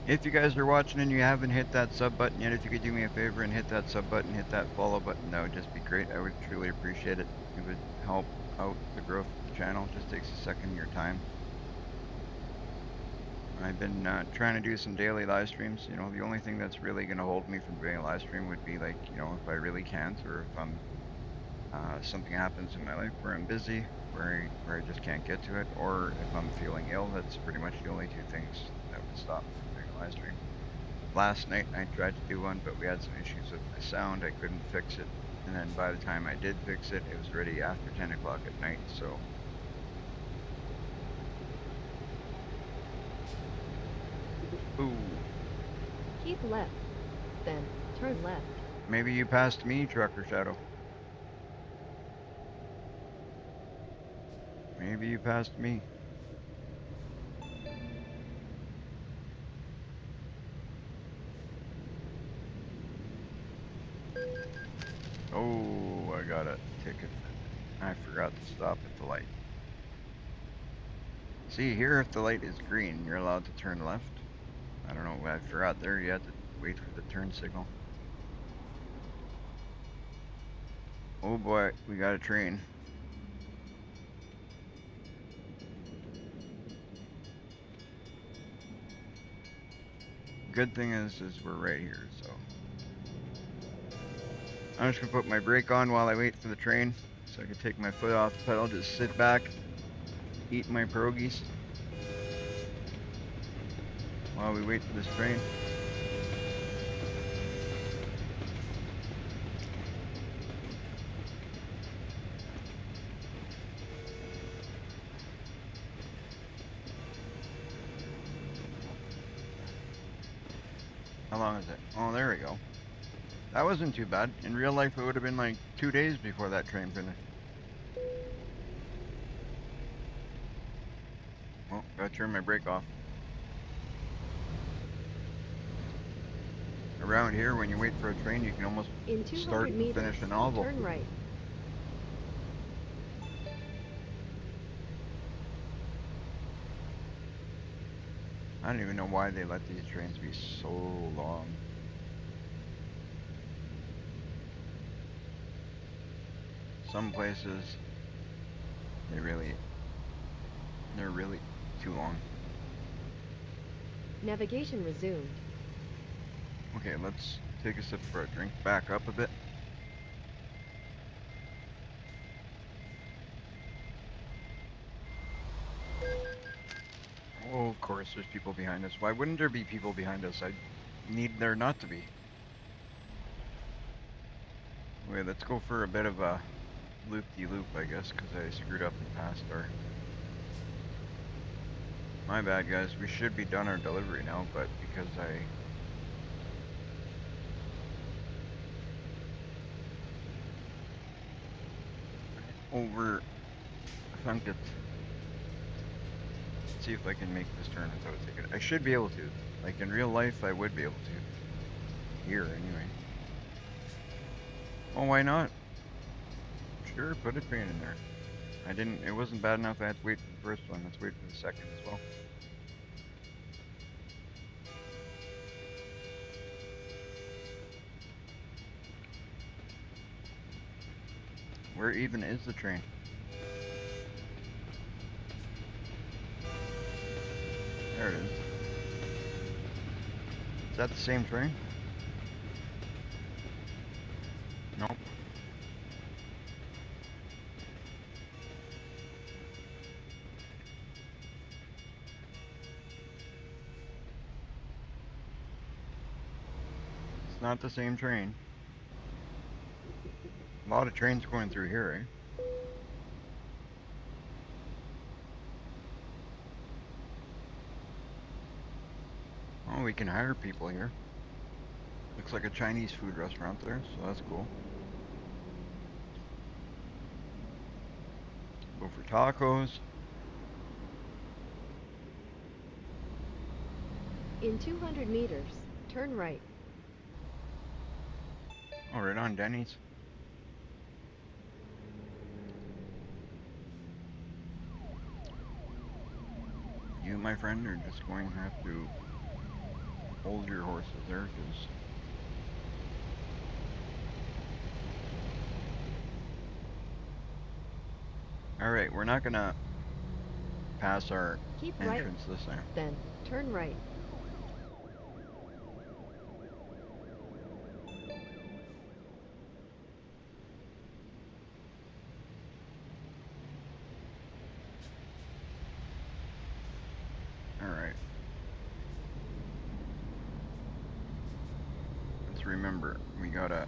If you guys are watching and you haven't hit that sub button yet, if you could do me a favor and hit that sub button, hit that follow button, that would just be great. I would truly appreciate it. It would help out the growth of the channel. Just takes a second of your time. I've been trying to do some daily live streams. The only thing that's really going to hold me from doing a live stream would be like, if I really can't, or if something happens in my life where I'm busy, where I just can't get to it, or if I'm feeling ill. That's pretty much the only two things that would stop me from doing a live stream. Last night I tried to do one, but we had some issues with my sound. I couldn't fix it, and then by the time I did fix it, it was already after 10 o'clock at night. So, ooh, Keep left, then turn left. maybe you passed me, Trucker Shadow. Maybe you passed me. Oh, I got a ticket for I forgot to stop at the light. See here, if the light is green, you're allowed to turn left. I don't know. I forgot there. You had to wait for the turn signal. Oh boy, we got a train. Good thing is we're right here. So I'm just gonna put my brake on while I wait for the train, so I can take my foot off the pedal. Just sit back, eat my pierogies while we wait for this train. How long is it? Oh, there we go. That wasn't too bad. In real life, it would have been like 2 days before that train finished. Well, gotta turn my brake off. Around here, when you wait for a train, you can almost In start 200 and meters, finish a novel. turn right. I don't even know why they let these trains be so long. Some places, they really, they're really too long. Navigation resumed. Okay, let's take a sip of our drink. Back up a bit. Oh, of course, there's people behind us. Why wouldn't there be people behind us? I need there not to be. Wait, let's go for a bit of a loop-de-loop, I guess, because I screwed up and passed our... My bad, guys. We should be done our delivery now, but because I... over... thunk it. Let's see if I can make this turn without taking it. I should be able to. Like, in real life, I would be able to. Here, anyway. Oh, why not? Sure, put a train in there. I didn't... It wasn't bad enough I had to wait for the first one. Let's wait for the second as well. Where even is the train? There it is. Is that the same train? Nope. It's not the same train. A lot of trains going through here, eh? Oh, we can hire people here. Looks like a Chinese food restaurant there, so that's cool. Go for tacos. In 200 meters, turn right. Oh, right on Denny's. You, my friend, are just going to have to hold your horses there, because... Alright, we're not gonna pass our Keep right, entrance this time. then turn right. Alright. Let's remember, we gotta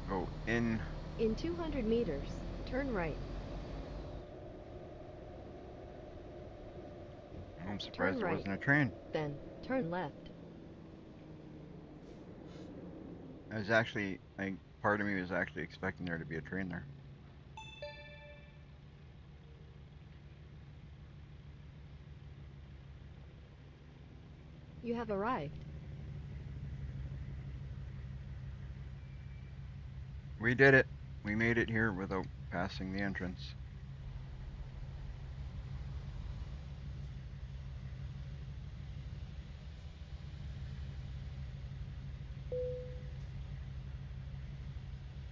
go in. In 200 meters, turn right. I'm Turn surprised there right, wasn't a train. then turn left. I was actually, like, part of me was actually expecting there to be a train there. You have arrived. We did it. We made it here without passing the entrance.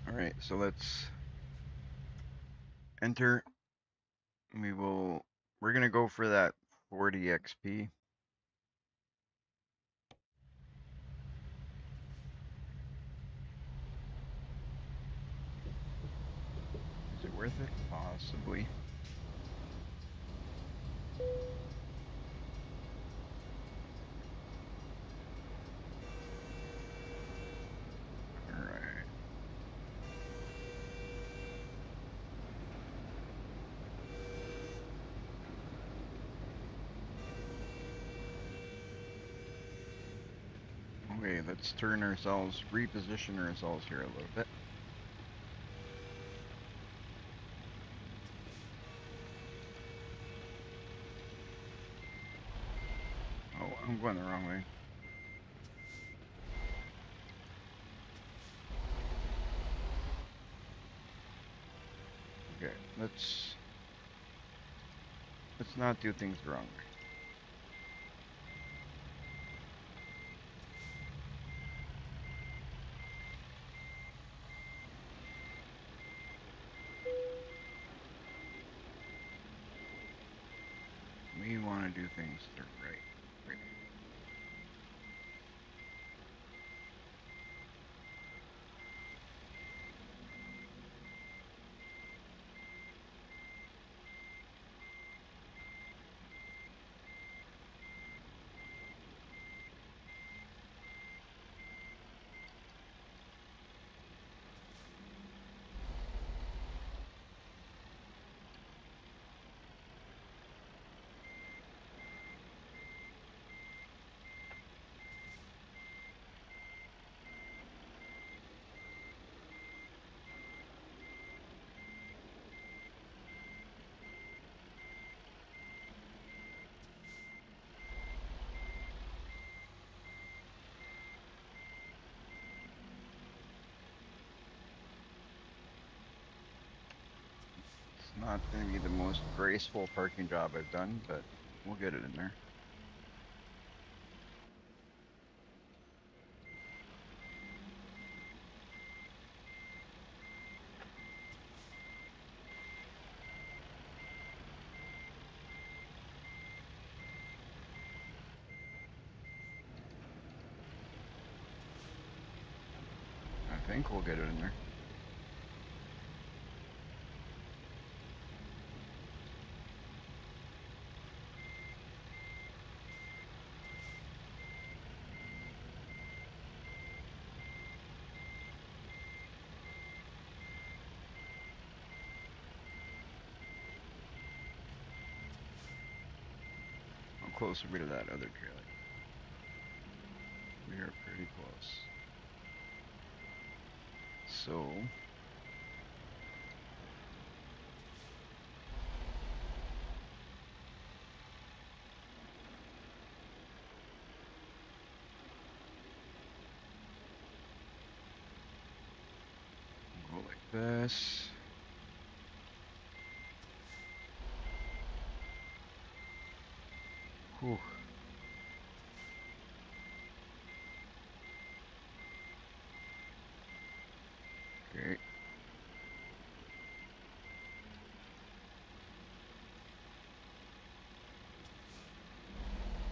Alright, so let's enter. We're gonna go for that 40 XP. Is it worth it? Possibly. Alright. Okay, let's reposition ourselves here a little bit. Oh, I'm going the wrong way. Okay, let's not do things the wrong way. We want to do things the right way. Not going to be the most graceful parking job I've done, but we'll get it in there. I think we'll get it in there. How close are we to that other trailer? We are pretty close. So, we'll go like this. Whew. Great.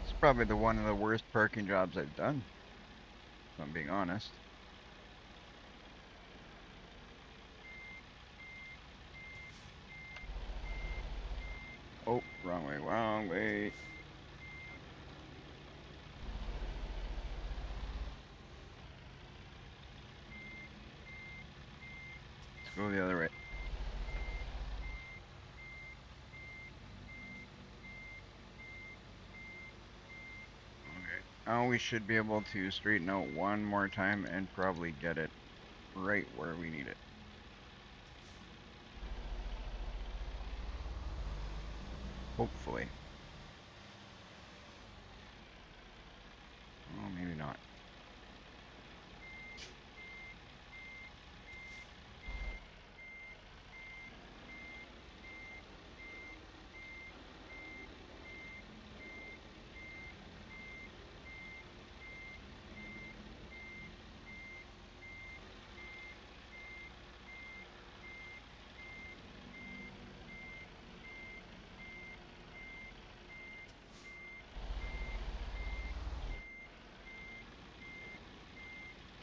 It's probably the one of the worst parking jobs I've done, if I'm being honest. Oh, wrong way, wrong way. Let's go the other way. Okay. Now we should be able to straighten out one more time and probably get it right where we need it. Hopefully. Oh, maybe not.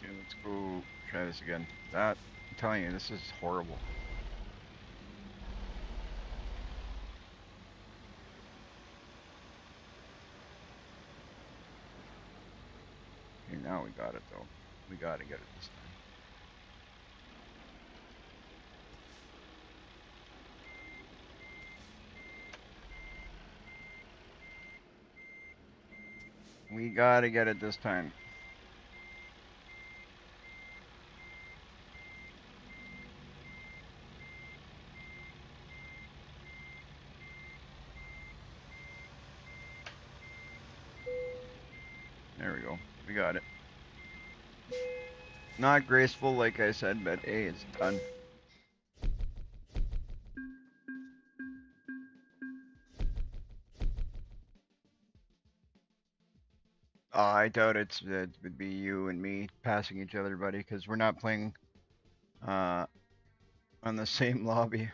Okay, let's go try this again. I'm telling you, this is horrible. Okay, now we got it though. We gotta get it this time. We gotta get it this time. There we go. We got it. Not graceful, like I said, but hey, it's done. I doubt it would be you and me passing each other, buddy, because we're not playing uh, on the same lobby.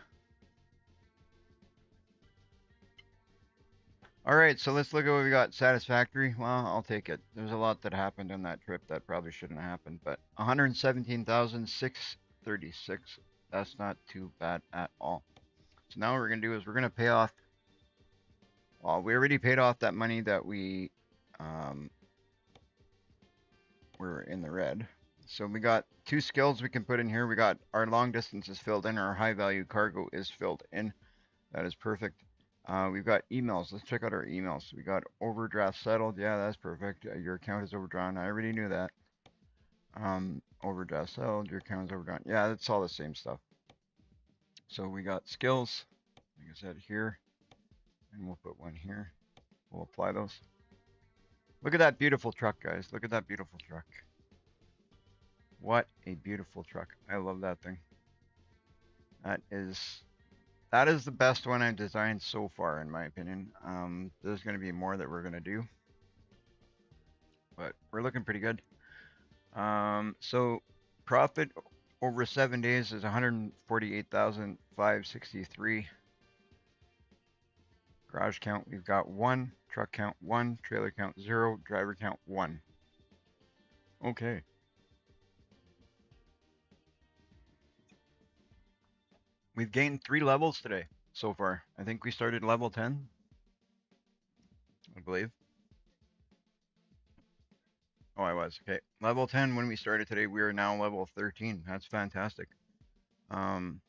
All right, so let's look at what we got. Satisfactory. Well, I'll take it. There's a lot that happened on that trip that probably shouldn't have happened, but 117,636. That's not too bad at all. So now what we're gonna do is we're gonna pay off. Well, we already paid off that money that we um, were in the red. So we got two skills we can put in here. We got our long distance is filled in, our high value cargo is filled in. That is perfect. We've got emails. Let's check out our emails. We got overdraft settled. Yeah, that's perfect. Your account is overdrawn. I already knew that. Overdraft settled. Your account is overdrawn. Yeah, that's all the same stuff. So we got skills, like I said, here, and we'll put one here. We'll apply those. Look at that beautiful truck, guys. Look at that beautiful truck. What a beautiful truck. I love that thing. That is that is the best one I've designed so far, in my opinion. There's going to be more that we're going to do, but we're looking pretty good. So profit over 7 days is 148,563. Garage count, we've got one. Truck count, one. Trailer count, zero. Driver count, one. Okay. We've gained 3 levels today so far. I think we started level 10, I believe. Oh, I was. Okay. Level 10 when we started today. We are now level 13. That's fantastic. Um,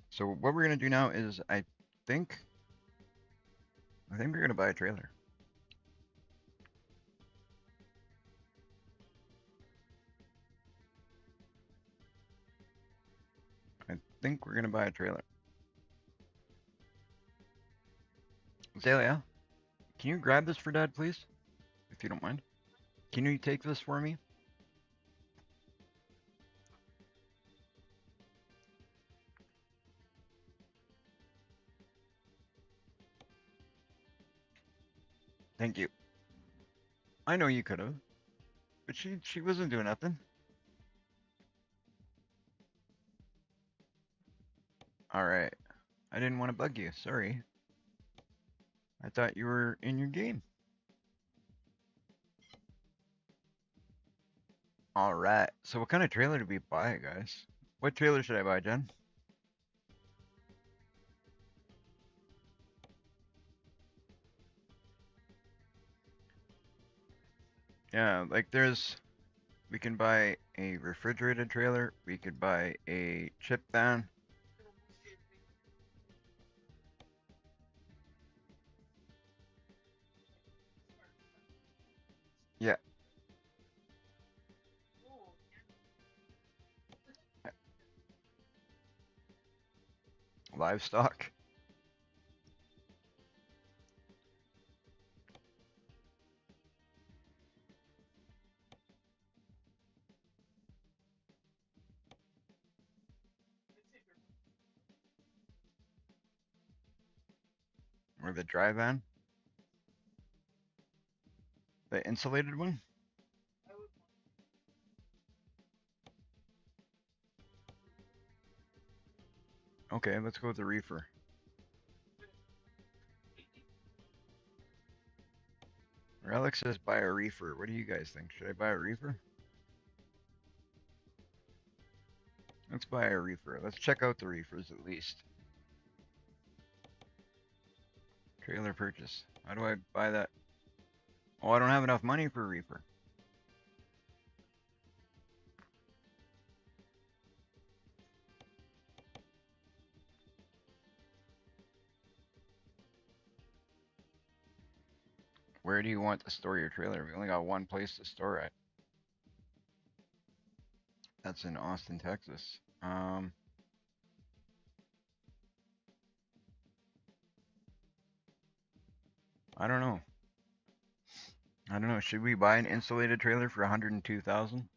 so what we're going to do now is think, I think we're going to buy a trailer. I think we're going to buy a trailer. Azalea, can you grab this for Dad, please? If you don't mind. Can you take this for me? Thank you. I know you could have, but she wasn't doing nothing. All right. I didn't want to bug you. Sorry. I thought you were in your game. All right. So what kind of trailer did we buy, guys? What trailer should I buy, Jen? Yeah, like we can buy a refrigerated trailer. We could buy a chip van. Yeah, livestock or the dry van, the insulated one. Okay, let's go with the reefer. Or Alex says buy a reefer. What do you guys think? Should I buy a reefer? Let's buy a reefer. Let's check out the reefers at least. Trailer purchase. How do I buy that? Oh, I don't have enough money for a reefer. Where do you want to store your trailer? We only got one place to store it. That's in Austin, Texas. I don't know. I don't know. Should we buy an insulated trailer for 102,000?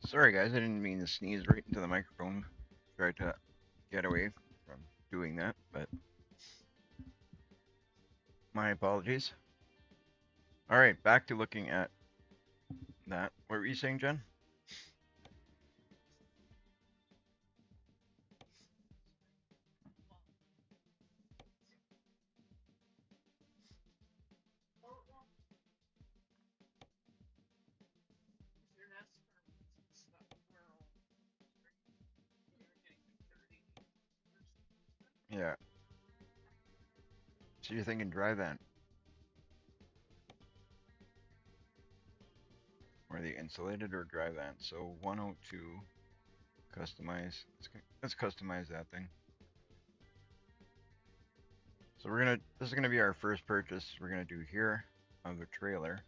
Sorry, guys. I didn't mean to sneeze right into the microphone. Tried to get away from doing that, but my apologies. All right, back to looking at that. What were you saying, Jen? Yeah. So you're thinking dry van or the insulated or dry van? So 102 customize. Let's customize that thing. So this is gonna be our first purchase we're gonna do here of a trailer.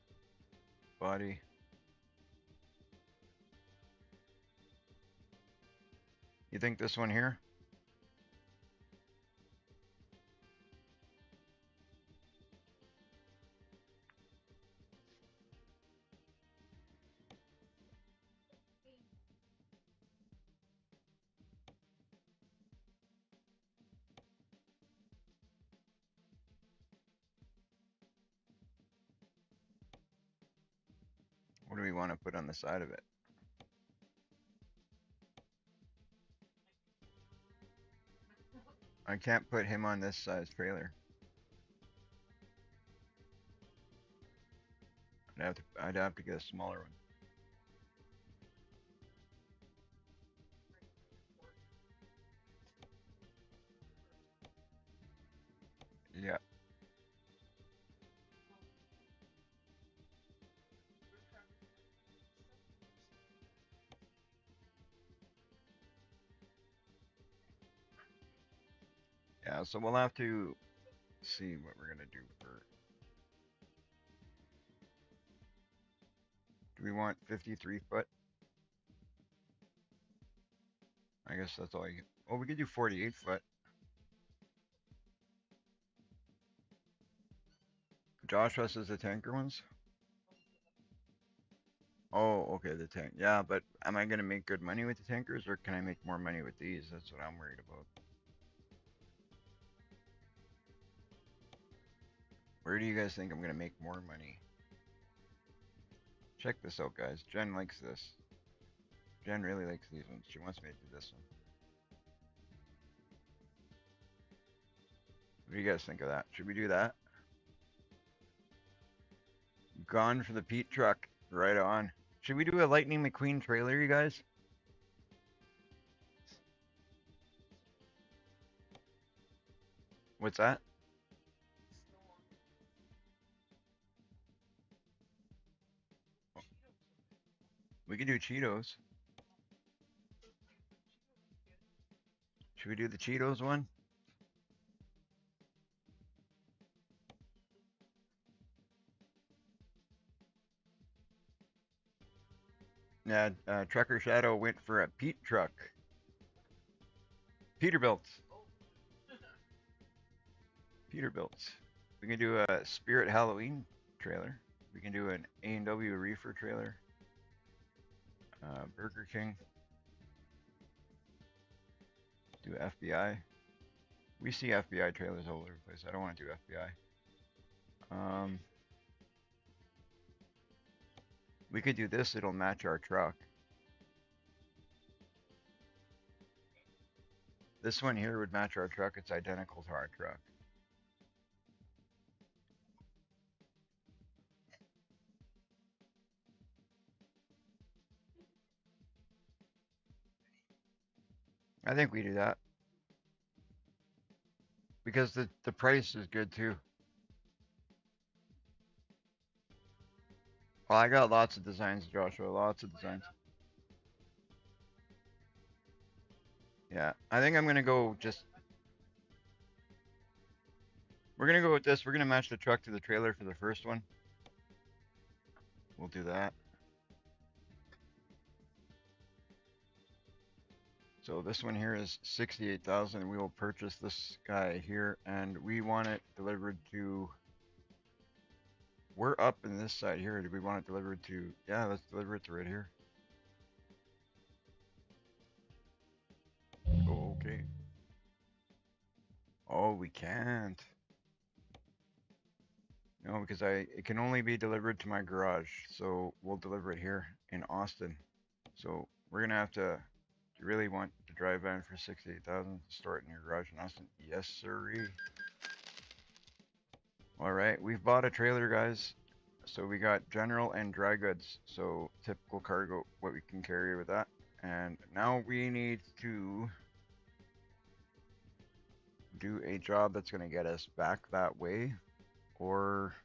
Body. You think this one here? What do we want to put on the side of it? I can't put him on this size trailer. I'd have to get a smaller one. Yeah. Yeah, so we'll have to see what we're gonna do for. Do we want 53 foot? I guess that's all you. Oh, we could do 48 foot. Joshua says the tanker ones. Oh, okay, the tank. Yeah, but am I gonna make good money with the tankers, or can I make more money with these? That's what I'm worried about. Where do you guys think I'm gonna make more money? Check this out, guys. Jen likes this. Jen really likes these ones. She wants me to do this one. What do you guys think of that? Should we do that? Gone for the Pete truck. Right on. Should we do a Lightning McQueen trailer, you guys? What's that? We could do Cheetos. Should we do the Cheetos one? Yeah, Trucker Shadow went for a Pete truck. Peterbilt. Peterbilt. We can do a Spirit Halloween trailer. We can do an A&W Reefer trailer. Burger King. Do FBI. We see FBI trailers all over the place. I don't want to do FBI. We could do this. It'll match our truck. This one here would match our truck. It's identical to our truck. I think we do that because the price is good too. Well, I got lots of designs, Joshua. Lots of designs. Yeah, I think I'm gonna go just. We're gonna go with this. We're gonna match the truck to the trailer for the first one. We'll do that. So this one here is 68,000. We will purchase this guy here, and we want it delivered to. We're up in this side here. Do we want it delivered to? Yeah, let's deliver it to right here. Oh, okay. Oh, we can't. No, because it can only be delivered to my garage. So we'll deliver it here in Austin. So we're gonna have to. Do you really want to drive van for 68,000 to store it in your garage in Austin? Yes, sirree. All right, we've bought a trailer, guys. So we got general and dry goods. So typical cargo, what we can carry with that. And now we need to do a job that's gonna get us back that way, or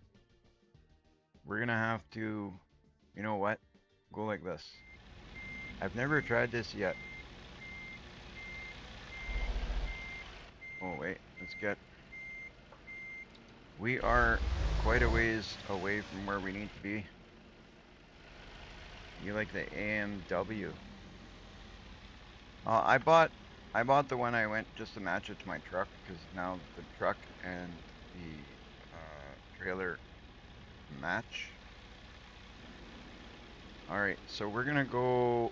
we're gonna have to, you know what, go like this. I've never tried this yet. Oh wait, let's get. We are quite a ways away from where we need to be. You like the AMW? I bought the one I went just to match it to my truck because now the truck and the trailer match. All right, so we're gonna go.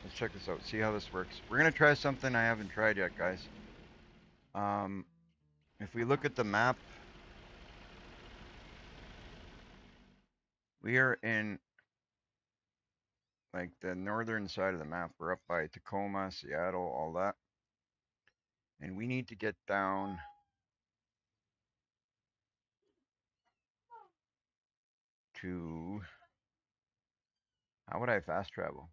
Let's check this out. See how this works. We're gonna try something I haven't tried yet, guys. Um, if we look at the map, we are in like the northern side of the map. We're up by Tacoma, Seattle, all that, and we need to get down to. How would I fast travel?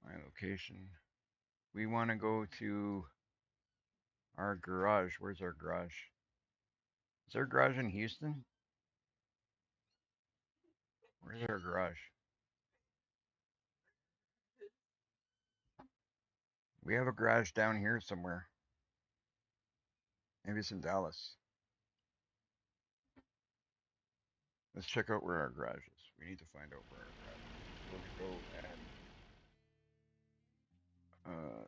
My location. We want to go to our garage. Where's our garage? Is there a garage in Houston? Where's our garage? We have a garage down here somewhere. Maybe it's in Dallas. Let's check out where our garage is. We need to find out where our garage is. So we're gonna go at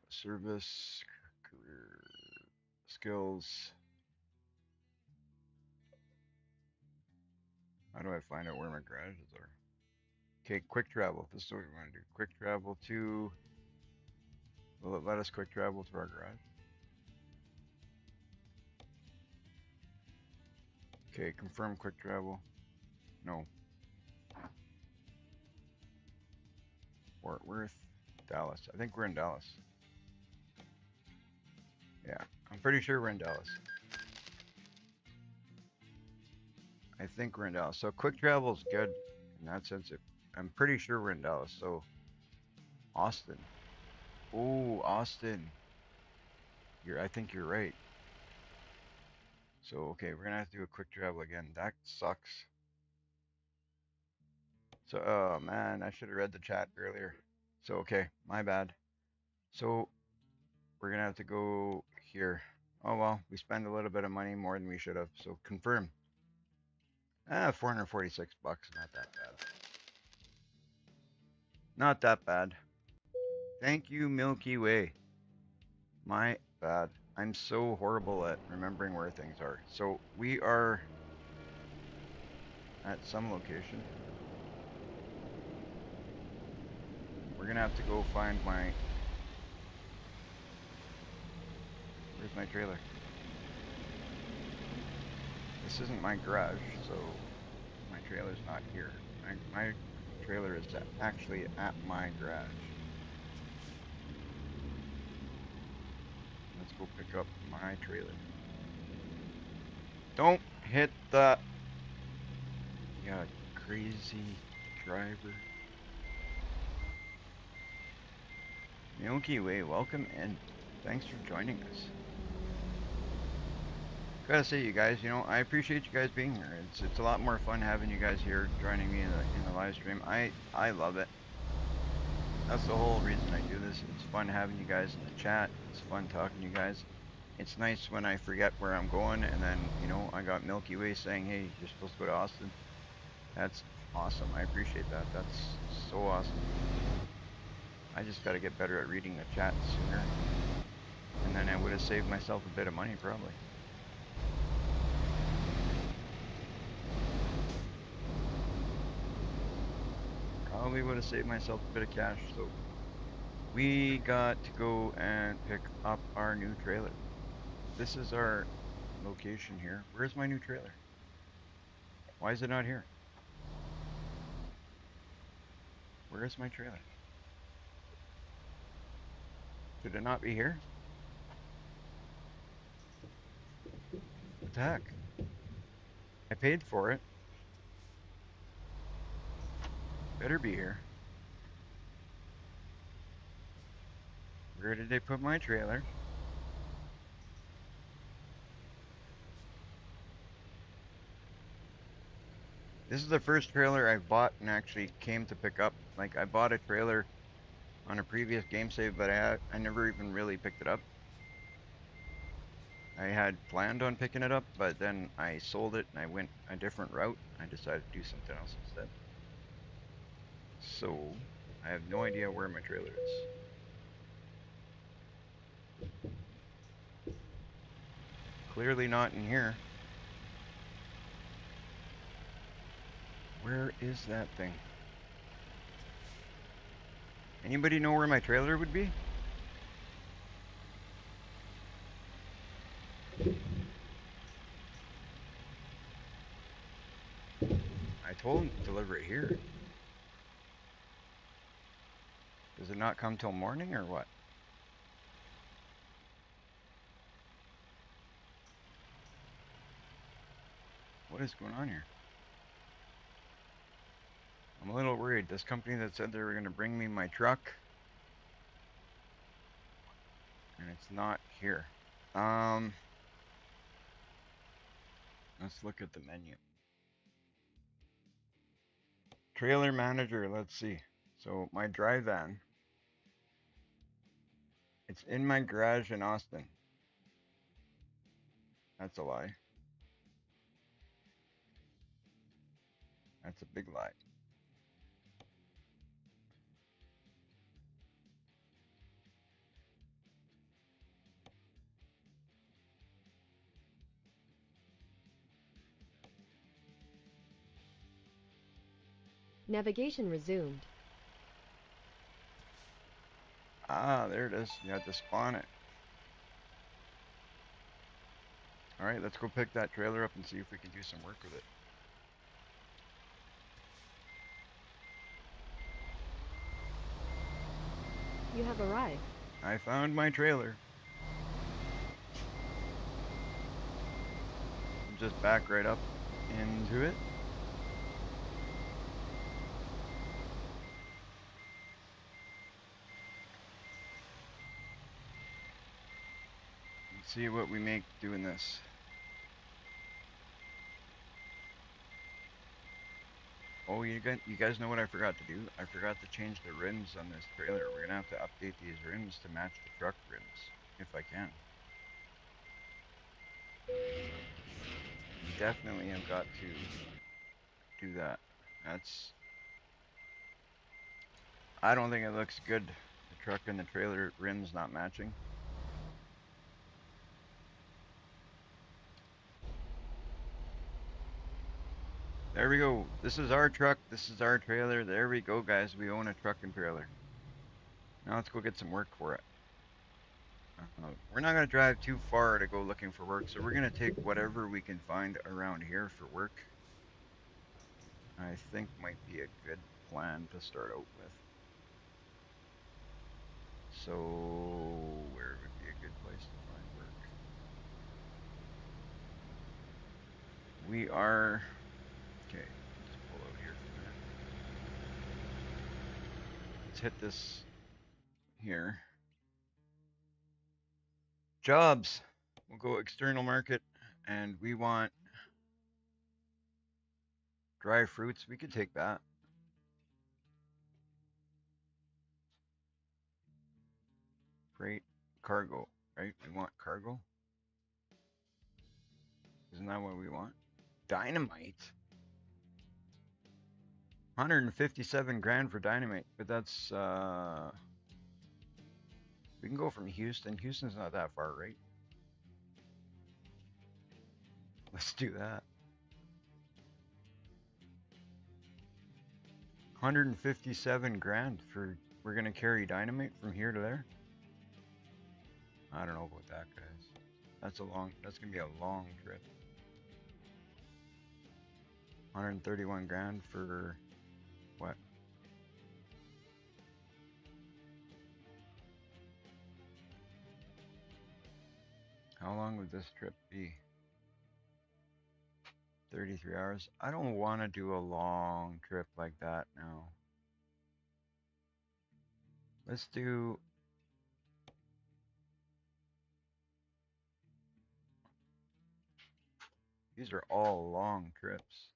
service, career, skills. How do I find out where my garages are? Okay, quick travel. This is what we want to do. Quick travel to. Will it let us quick travel to our garage? Okay, confirm quick travel. No. Fort Worth, Dallas. I think we're in Dallas. Yeah, I'm pretty sure we're in Dallas. I think we're in Dallas. So quick travel is good in that sense. I'm pretty sure we're in Dallas. So Austin. Oh, Austin. I think you're right. So okay, we're gonna have to do a quick travel again. That sucks. So oh man, I should have read the chat earlier. So okay, my bad. So we're gonna have to go here. Oh well, we spend a little bit of money more than we should have. So confirm. 446 bucks. Not that bad. Not that bad. Thank you, Milky Way. My bad. I'm so horrible at remembering where things are. So we are at some location. We're gonna have to go find my. Where's my trailer? This isn't my garage, so my trailer's not here. My trailer is actually at my garage. Let's go pick up my trailer. Don't hit the. Yeah, crazy driver. Milky Way, welcome in. Thanks for joining us. Gotta say, you guys, I appreciate you guys being here. It's a lot more fun having you guys here joining me in the live stream. I love it. That's the whole reason I do this. It's fun having you guys in the chat. It's fun talking to you guys. It's nice when I forget where I'm going, and then I got Milky Way saying, "Hey, you're supposed to go to Austin." That's awesome. I appreciate that. That's so awesome. I just got to get better at reading the chat sooner, and then I would have saved myself a bit of money probably. Probably would have saved myself a bit of cash. So we got to go and pick up our new trailer. This is our location here. Where's my new trailer? Why is it not here? Where is my trailer? Should it not be here? What the heck? I paid for it. Better be here. Where did they put my trailer? This is the first trailer I've bought and actually came to pick up. Like, I bought a trailer on a previous game save, but I never even really picked it up. I had planned on picking it up, but then I sold it and I went a different route. I decided to do something else instead. So, I have no idea where my trailer is. Clearly not in here. Where is that thing? Anybody know where my trailer would be? I told him to deliver it here. Does it not come till morning or what? What is going on here? I'm a little worried. This company that said they were going to bring me my truck, and it's not here. Um, let's look at the menu. Trailer manager, let's see. So my dry van, it's in my garage in Austin. That's a lie. That's a big lie. Navigation resumed. Ah, there it is. You had to spawn it. All right, let's go pick that trailer up and see if we can do some work with it. You have arrived. I found my trailer. Just back right up into it. Let's see what we make doing this. Oh, you guys know what I forgot to do? I forgot to change the rims on this trailer. We're gonna have to update these rims to match the truck rims, if I can. Definitely have got to do that. That's. I don't think it looks good. The truck and the trailer rims not matching. There we go. This is our truck. This is our trailer. There we go, guys. We own a truck and trailer. Now let's go get some work for it. We're not going to drive too far to go looking for work, so we're going to take whatever we can find around here for work. I think might be a good plan to start out with. So, where would be a good place to find work? We are. Okay, just pull out here for a minute. Let's hit this here. Jobs. We'll go external market, and we want dry fruits. We could take that. Freight, cargo, right? We want cargo. Isn't that what we want? Dynamite. 157 grand for dynamite, but that's we can go from Houston. Houston's not that far, right? Let's do that. 157 grand for we're gonna carry dynamite from here to there. I don't know about that, guys. That's gonna be a long trip. 131 grand for what? How long would this trip be? 33 hours. I don't want to do a long trip like that now. Let's do. These are all long trips.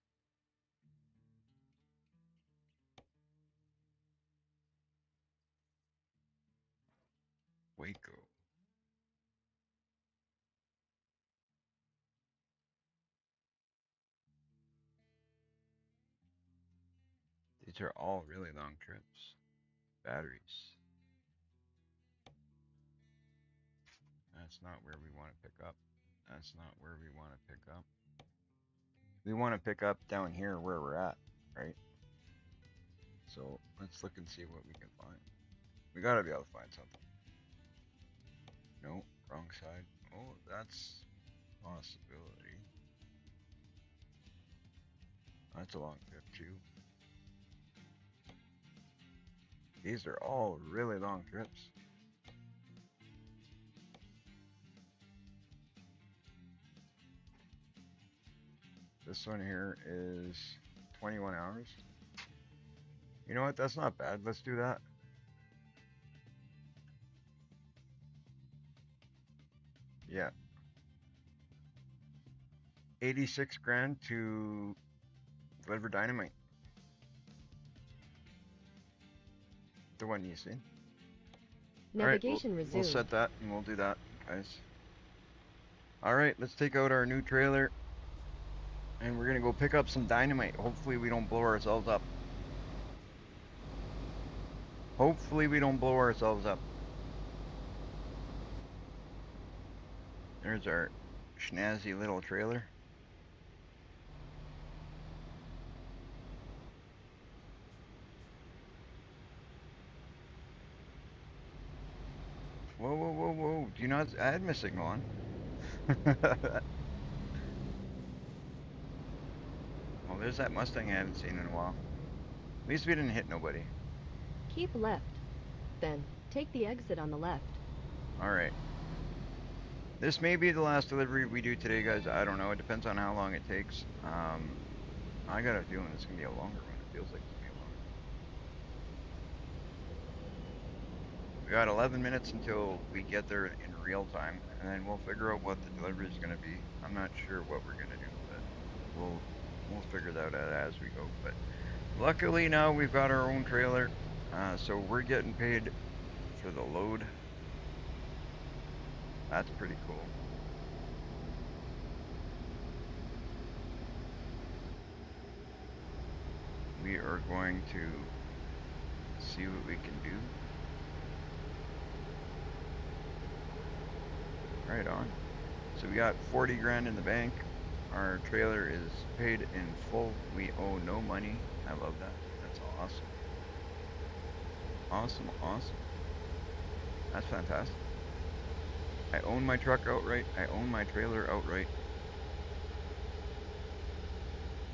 Waco. These are all really long trips. Batteries. That's not where we want to pick up. That's not where we want to pick up. We want to pick up down here where we're at, right? So let's look and see what we can find. We gotta be able to find something. No, wrong side. Oh, that's a possibility. That's a long trip too. These are all really long trips. This one here is 21 hours. You know what? That's not bad. Let's do that. Yeah. 86 grand to deliver dynamite. The one you see. All right, Navigation we'll resumed. set that and we'll do that, guys. All right, let's take out our new trailer and we're gonna go pick up some dynamite. Hopefully we don't blow ourselves up. Hopefully we don't blow ourselves up. There's our snazzy little trailer. Whoa, whoa, whoa, whoa. Do you not? I had my signal on. Well, there's that Mustang I haven't seen in a while. At least we didn't hit nobody. Keep left. Then take the exit on the left. Alright. This may be the last delivery we do today, guys. I don't know. It depends on how long it takes. I got a feeling it's going to be a longer one. It feels like it's going to be a longer one. We got 11 minutes until we get there in real time, and then we'll figure out what the delivery is going to be. I'm not sure what we're going to do, but we'll figure that out as we go. But luckily now we've got our own trailer, so we're getting paid for the load. That's pretty cool. We are going to see what we can do. Right on. So we got 40 grand in the bank. Our trailer is paid in full. We owe no money. I love that. That's awesome. Awesome, awesome. That's fantastic. I own my truck outright. I own my trailer outright.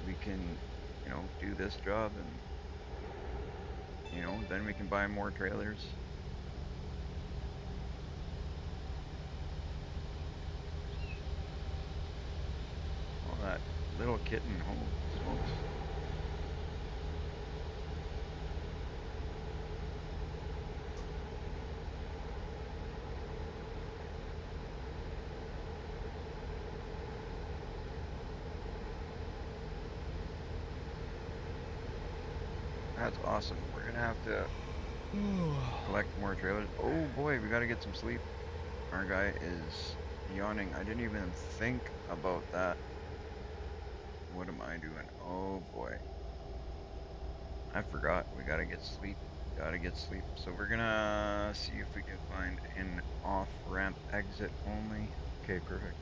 We can, do this job and, then we can buy more trailers. All that little kitten, holy smokes. That's awesome. We're gonna have to collect more trailers. Oh boy, we gotta get some sleep. Our guy is yawning. I didn't even think about that. What am I doing? Oh boy. I forgot. We gotta get sleep. Gotta get sleep. So we're gonna see if we can find an off-ramp exit only. Okay, perfect.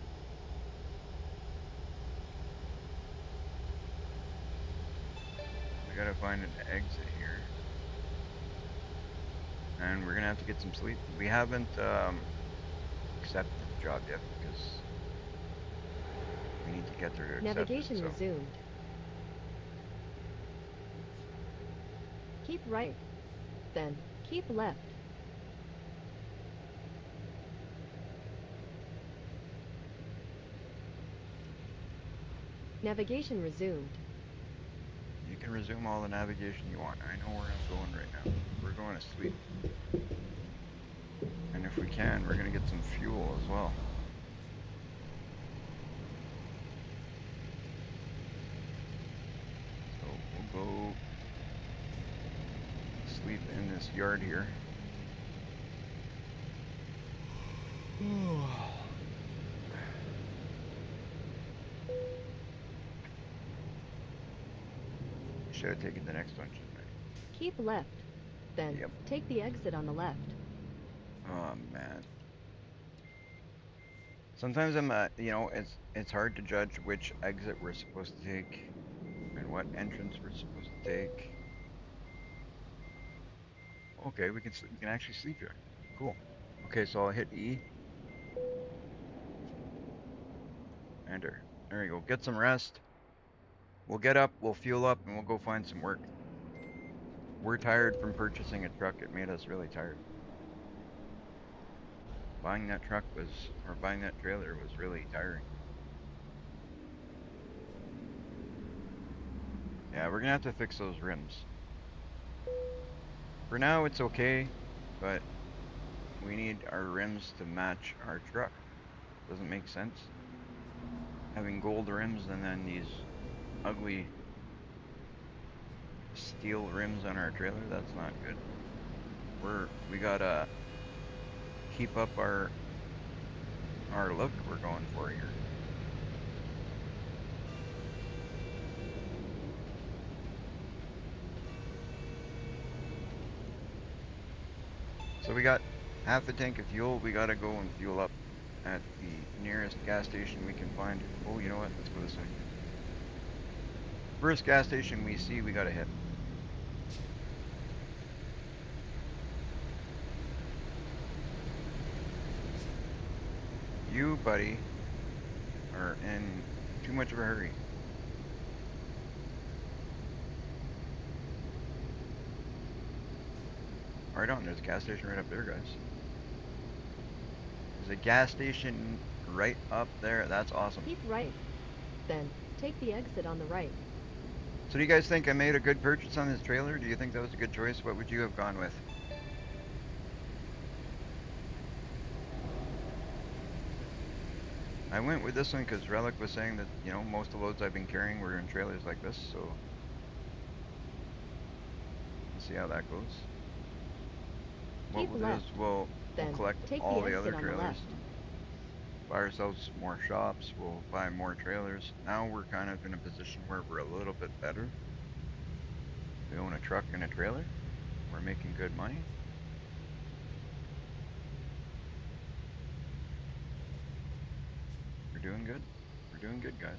We gotta find an exit here. And we're gonna have to get some sleep. We haven't accepted the job yet because we need to get there to accept it, Navigation so. resumed. Keep right. Then keep left. Navigation resumed. You can resume all the navigation you want. I know where I'm going right now. We're going to sleep. And if we can, we're gonna get some fuel as well. So we'll go sleep in this yard here. Should have taken the next one, shouldn't I? Keep left, then Yep. take the exit on the left. Oh man. Sometimes it's hard to judge which exit we're supposed to take and what entrance we're supposed to take. Okay, we can actually sleep here. Cool. Okay, so I'll hit E, enter. There you go. Get some rest. We'll get up, we'll fuel up, and we'll go find some work. We're tired from purchasing a truck. It made us really tired. Buying that buying that trailer was really tiring. Yeah, we're gonna have to fix those rims. For now, it's okay, but we need our rims to match our truck. Doesn't make sense. Having gold rims and then these ugly steel rims on our trailer, that's not good. We gotta keep up our look we're going for here. So we got half a tank of fuel. We gotta go and fuel up at the nearest gas station we can find. Oh, you know what? Let's go this way. First gas station we see, we gotta hit. You, buddy, are in too much of a hurry. Right on, there's a gas station right up there, guys. There's a gas station right up there. That's awesome. Keep right, then take the exit on the right. So do you guys think I made a good purchase on this trailer? Do you think that was a good choice? What would you have gone with? I went with this one because Relic was saying that, most of the loads I've been carrying were in trailers like this, so we'll see how that goes. What Keep we'll do is left, we'll then collect take all the the other exit on the trailers left. and buy ourselves more shops, we'll buy more trailers. Now we're kind of in a position where we're a little bit better. We own a truck and a trailer. We're making good money. We're doing good. We're doing good, guys.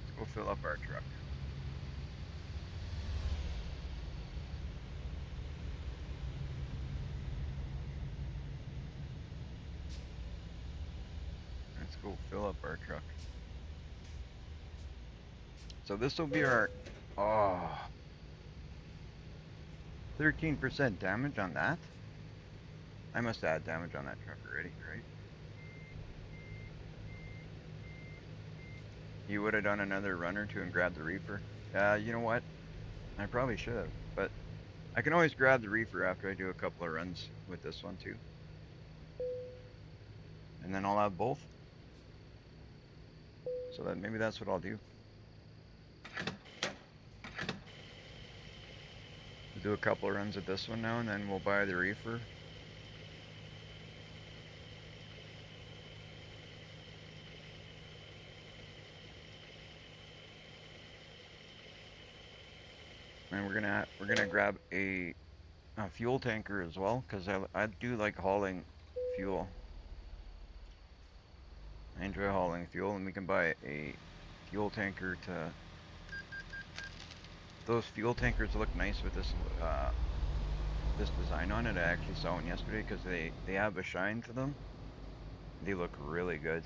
Let's go fill up our truck. Let's go fill up our truck. So this will be our, oh, 13% damage on that? I must add damage on that truck already, right? You would have done another run or two and grabbed the reefer. You know what? I probably should have, but I can always grab the reefer after I do a couple of runs with this one too. And then I'll have both. So that maybe that's what I'll do. We'll do a couple of runs at this one now and then we'll buy the reefer. And we're gonna grab a fuel tanker as well because I do like hauling fuel. I enjoy hauling fuel, and we can buy a fuel tanker to. Those fuel tankers look nice with this design on it. I actually saw one yesterday because they have a shine to them. They look really good.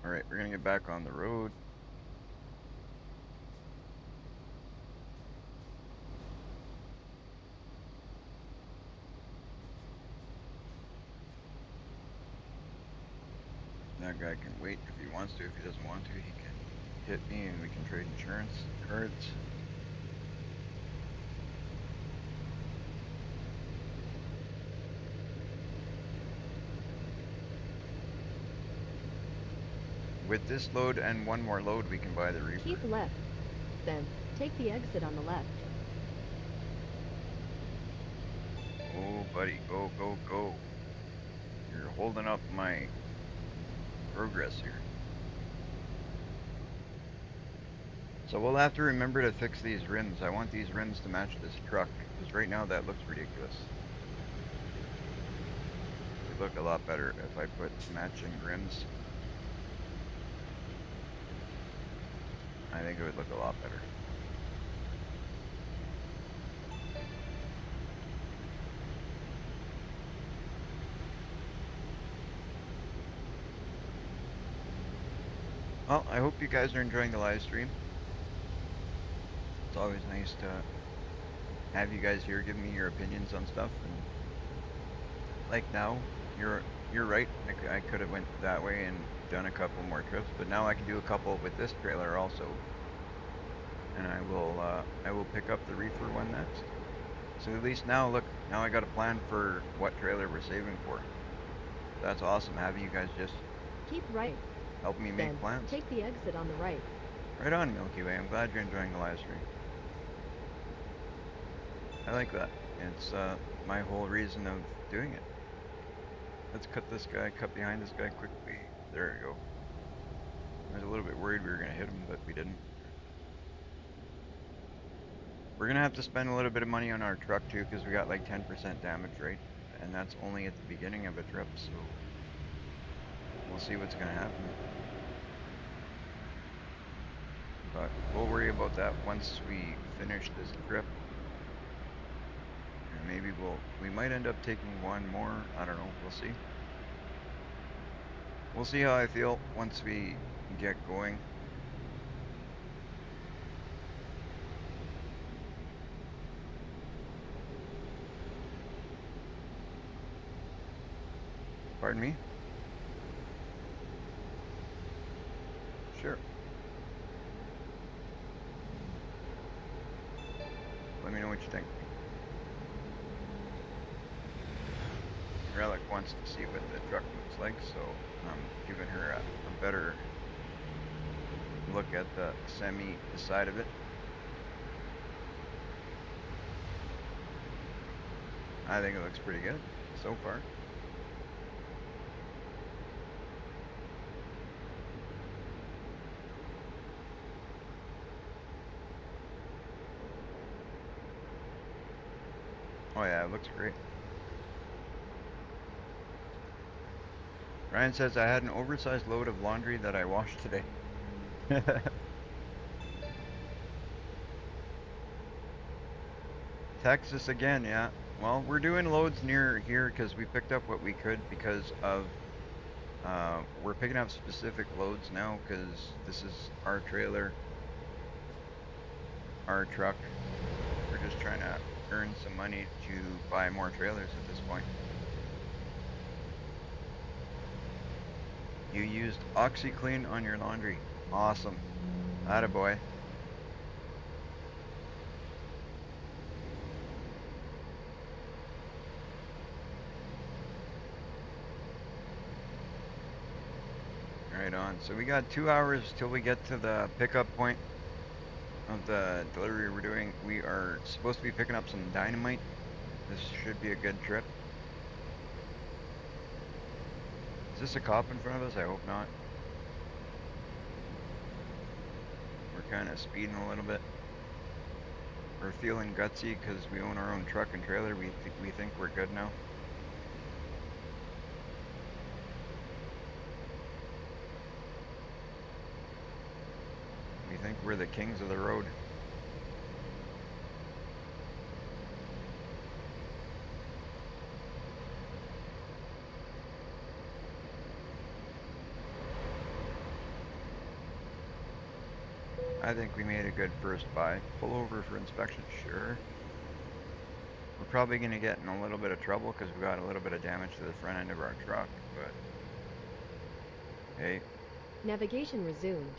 All right, we're gonna get back on the road. That guy can wait if he wants to. If he doesn't want to, he can hit me and we can trade insurance cards. With this load and one more load, we can buy the reefer. Keep left, then take the exit on the left. buddy. Go, go, go. You're holding up my progress here. So we'll have to remember to fix these rims. I want these rims to match this truck, because right now that looks ridiculous. It would look a lot better if I put matching rims. I think it would look a lot better. Well, I hope you guys are enjoying the live stream. It's always nice to have you guys here giving me your opinions on stuff. And like now, you're right. I could have went that way and done a couple more trips, but now I can do a couple with this trailer also. And I will pick up the reefer one next. So at least now, look, now I got a plan for what trailer we're saving for. That's awesome having you guys just Keep right, help me make then plans. take the exit on the right. Right on, Milky Way. I'm glad you're enjoying the live stream. I like that. It's my whole reason of doing it. Let's cut behind this guy quickly. There we go. I was a little bit worried we were going to hit him, but we didn't. We're going to have to spend a little bit of money on our truck too, because we got like 10% damage rate. And that's only at the beginning of a trip, so we'll see what's going to happen. But we'll worry about that once we finish this trip. And maybe we might end up taking one more. I don't know. We'll see. We'll see how I feel once we get going. Pardon me? Sure. Let me know what you think. Relic wants to see what the truck looks like, so I'm giving her a better look at the side of it. I think it looks pretty good so far. Oh yeah, it looks great. Ryan says I had an oversized load of laundry that I washed today. Texas again, yeah. Well, we're doing loads near here because we picked up what we could because of we're picking up specific loads now because this is our trailer, our truck. We're just trying to earn some money to buy more trailers at this point. You used OxyClean on your laundry. Awesome. Attaboy. Right on. So we got 2 hours till we get to the pickup point of the delivery we're doing. We are supposed to be picking up some dynamite. This should be a good trip. Is this a cop in front of us? I hope not. We're kind of speeding a little bit. We're feeling gutsy because we own our own truck and trailer. We think we're good now. We think we're the kings of the road. I think we made a good first buy. Pull over for inspection, sure. We're probably going to get in a little bit of trouble because we got a little bit of damage to the front end of our truck, but hey, Navigation resumed.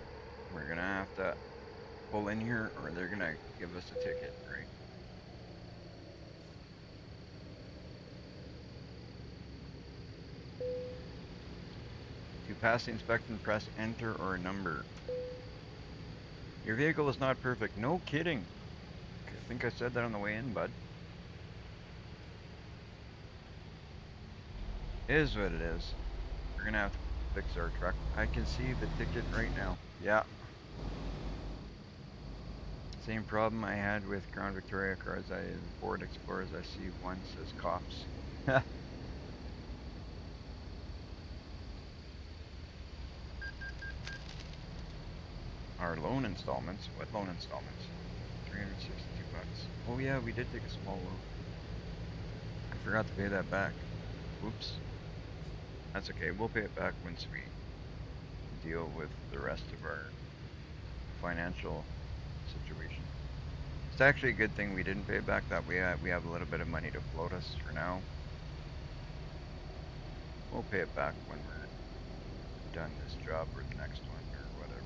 we're going to have to pull in here or they're going to give us a ticket, right? To pass the inspection, press enter or number. Your vehicle is not perfect. No kidding. I think I said that on the way in, bud. It is what it is. We're gonna have to fix our truck. I can see the ticket right now. Yeah. Same problem I had with Crown Victoria cars. The Ford Explorers I see one says cops. Our loan installments? What loan installments? 362 bucks. Oh yeah, we did take a small loan. I forgot to pay that back. Whoops. That's okay. We'll pay it back once we deal with the rest of our financial situation. It's actually a good thing we didn't pay it back. That we have a little bit of money to float us for now. We'll pay it back when we're done this job or the next one or whatever.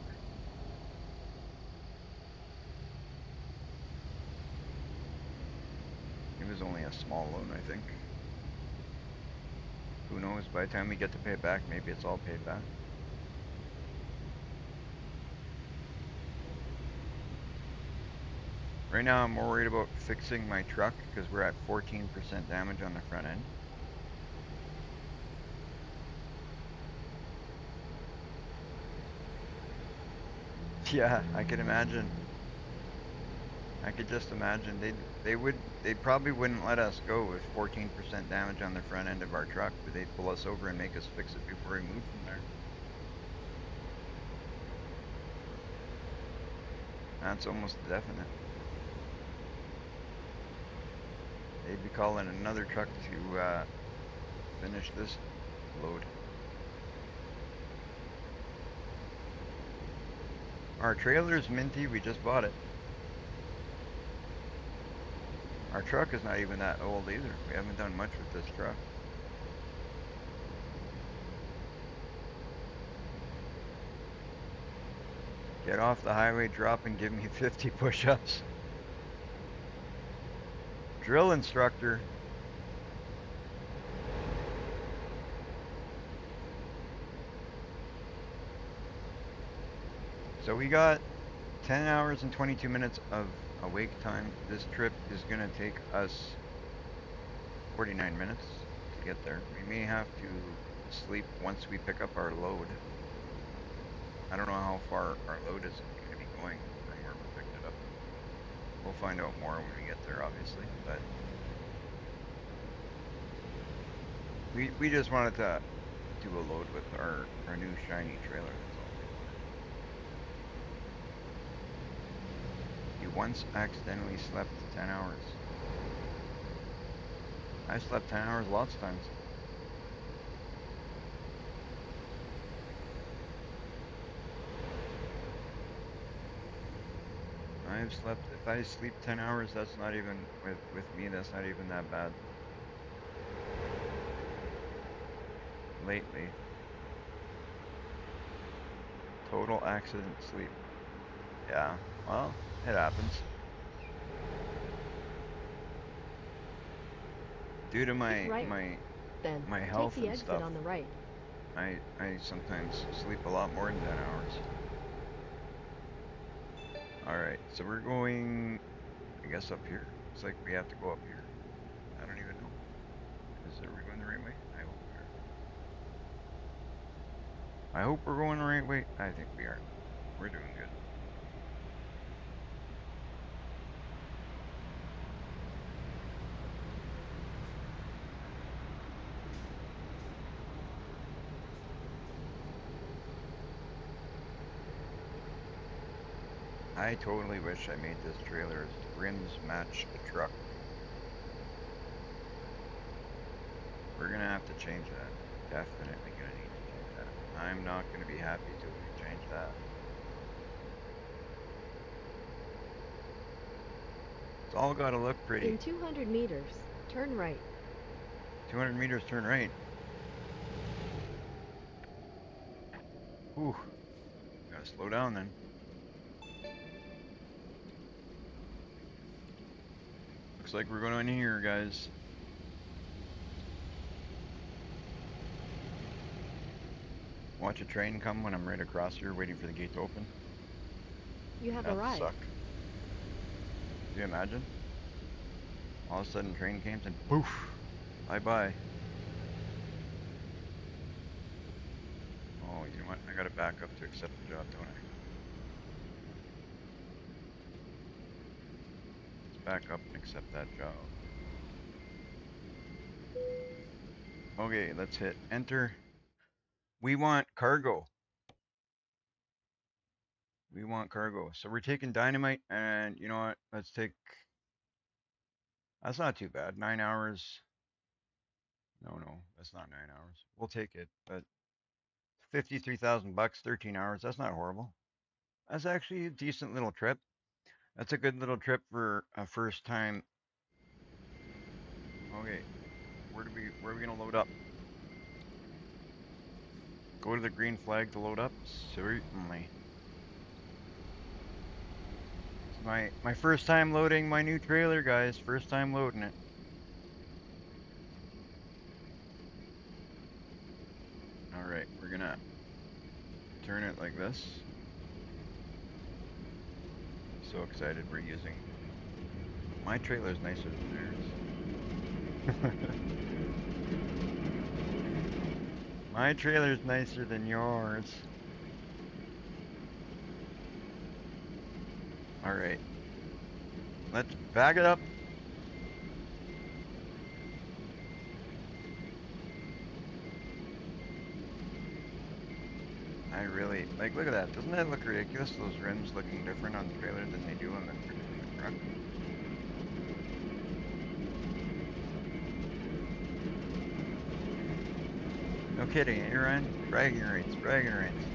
It was only a small loan, I think. Who knows? By the time we get to pay it back, maybe it's all paid back. Right now, I'm more worried about fixing my truck because we're at 14% damage on the front end. Yeah, I could imagine. I could just imagine they probably wouldn't let us go with 14% damage on the front end of our truck, but they'd pull us over and make us fix it before we move from there. That's almost definite. They'd be calling another truck to finish this load. Our trailer's minty, we just bought it. Our truck is not even that old either. We haven't done much with this truck. Get off the highway, drop, and give me 50 push-ups. Drill instructor. So we got 10 hours and 22 minutes of awake time. This trip is going to take us 49 minutes to get there. We may have to sleep once we pick up our load. I don't know how far our load is going to be going from where we picked it up. We'll find out more when we get there, obviously. But we just wanted to do a load with our new shiny trailer. That's all we wanted. You once accidentally slept 10 hours. I slept 10 hours lots of times. I've slept, if I sleep 10 hours, that's not even, with me, that's not even that bad. Lately. Total accident sleep. Yeah, well, it happens. Due to Keep right, then my take health the and exit stuff, on the right. I sometimes sleep a lot more than 10 hours. Alright, so we're going, I guess, up here. Looks like we have to go up here. I don't even know. Are we going the right way? I hope we are. I hope we're going the right way. I think we are. We're doing good. I totally wish I made this trailer's rims match the truck. We're gonna have to change that. Definitely gonna need to change that. I'm not gonna be happy till we change that. It's all gotta look In pretty. 200 meters, turn right. 200 meters, turn right. Whew. Gotta slow down then. Looks like we're going in here, guys. Watch a train come when I'm right across here waiting for the gate to open. You have That'd arrived. suck. Can you imagine? All of a sudden train comes and poof. Bye bye. Oh, you know what? I gotta back up to accept the job, don't I? Let's back up and accept that job. Okay, let's hit enter. We want cargo. We want cargo. So we're taking dynamite, and you know what? Let's take. That's not too bad. 9 hours. No, no, that's not 9 hours. We'll take it. But 53,000 bucks, 13 hours. That's not horrible. That's actually a decent little trip. That's a good little trip for a first time. Okay, where are we gonna load up? Go to the green flag to load up. Certainly. It's my first time loading my new trailer, guys. First time loading it. All right, we're gonna turn it like this. So excited we're using. My trailer's nicer than theirs. My trailer's nicer than yours. All right, let's back it up. I really like. Look at that. Doesn't that look ridiculous? Those rims looking different on the trailer than they do on the truck. No kidding, eh, Ryan? Bragging rights, bragging rights.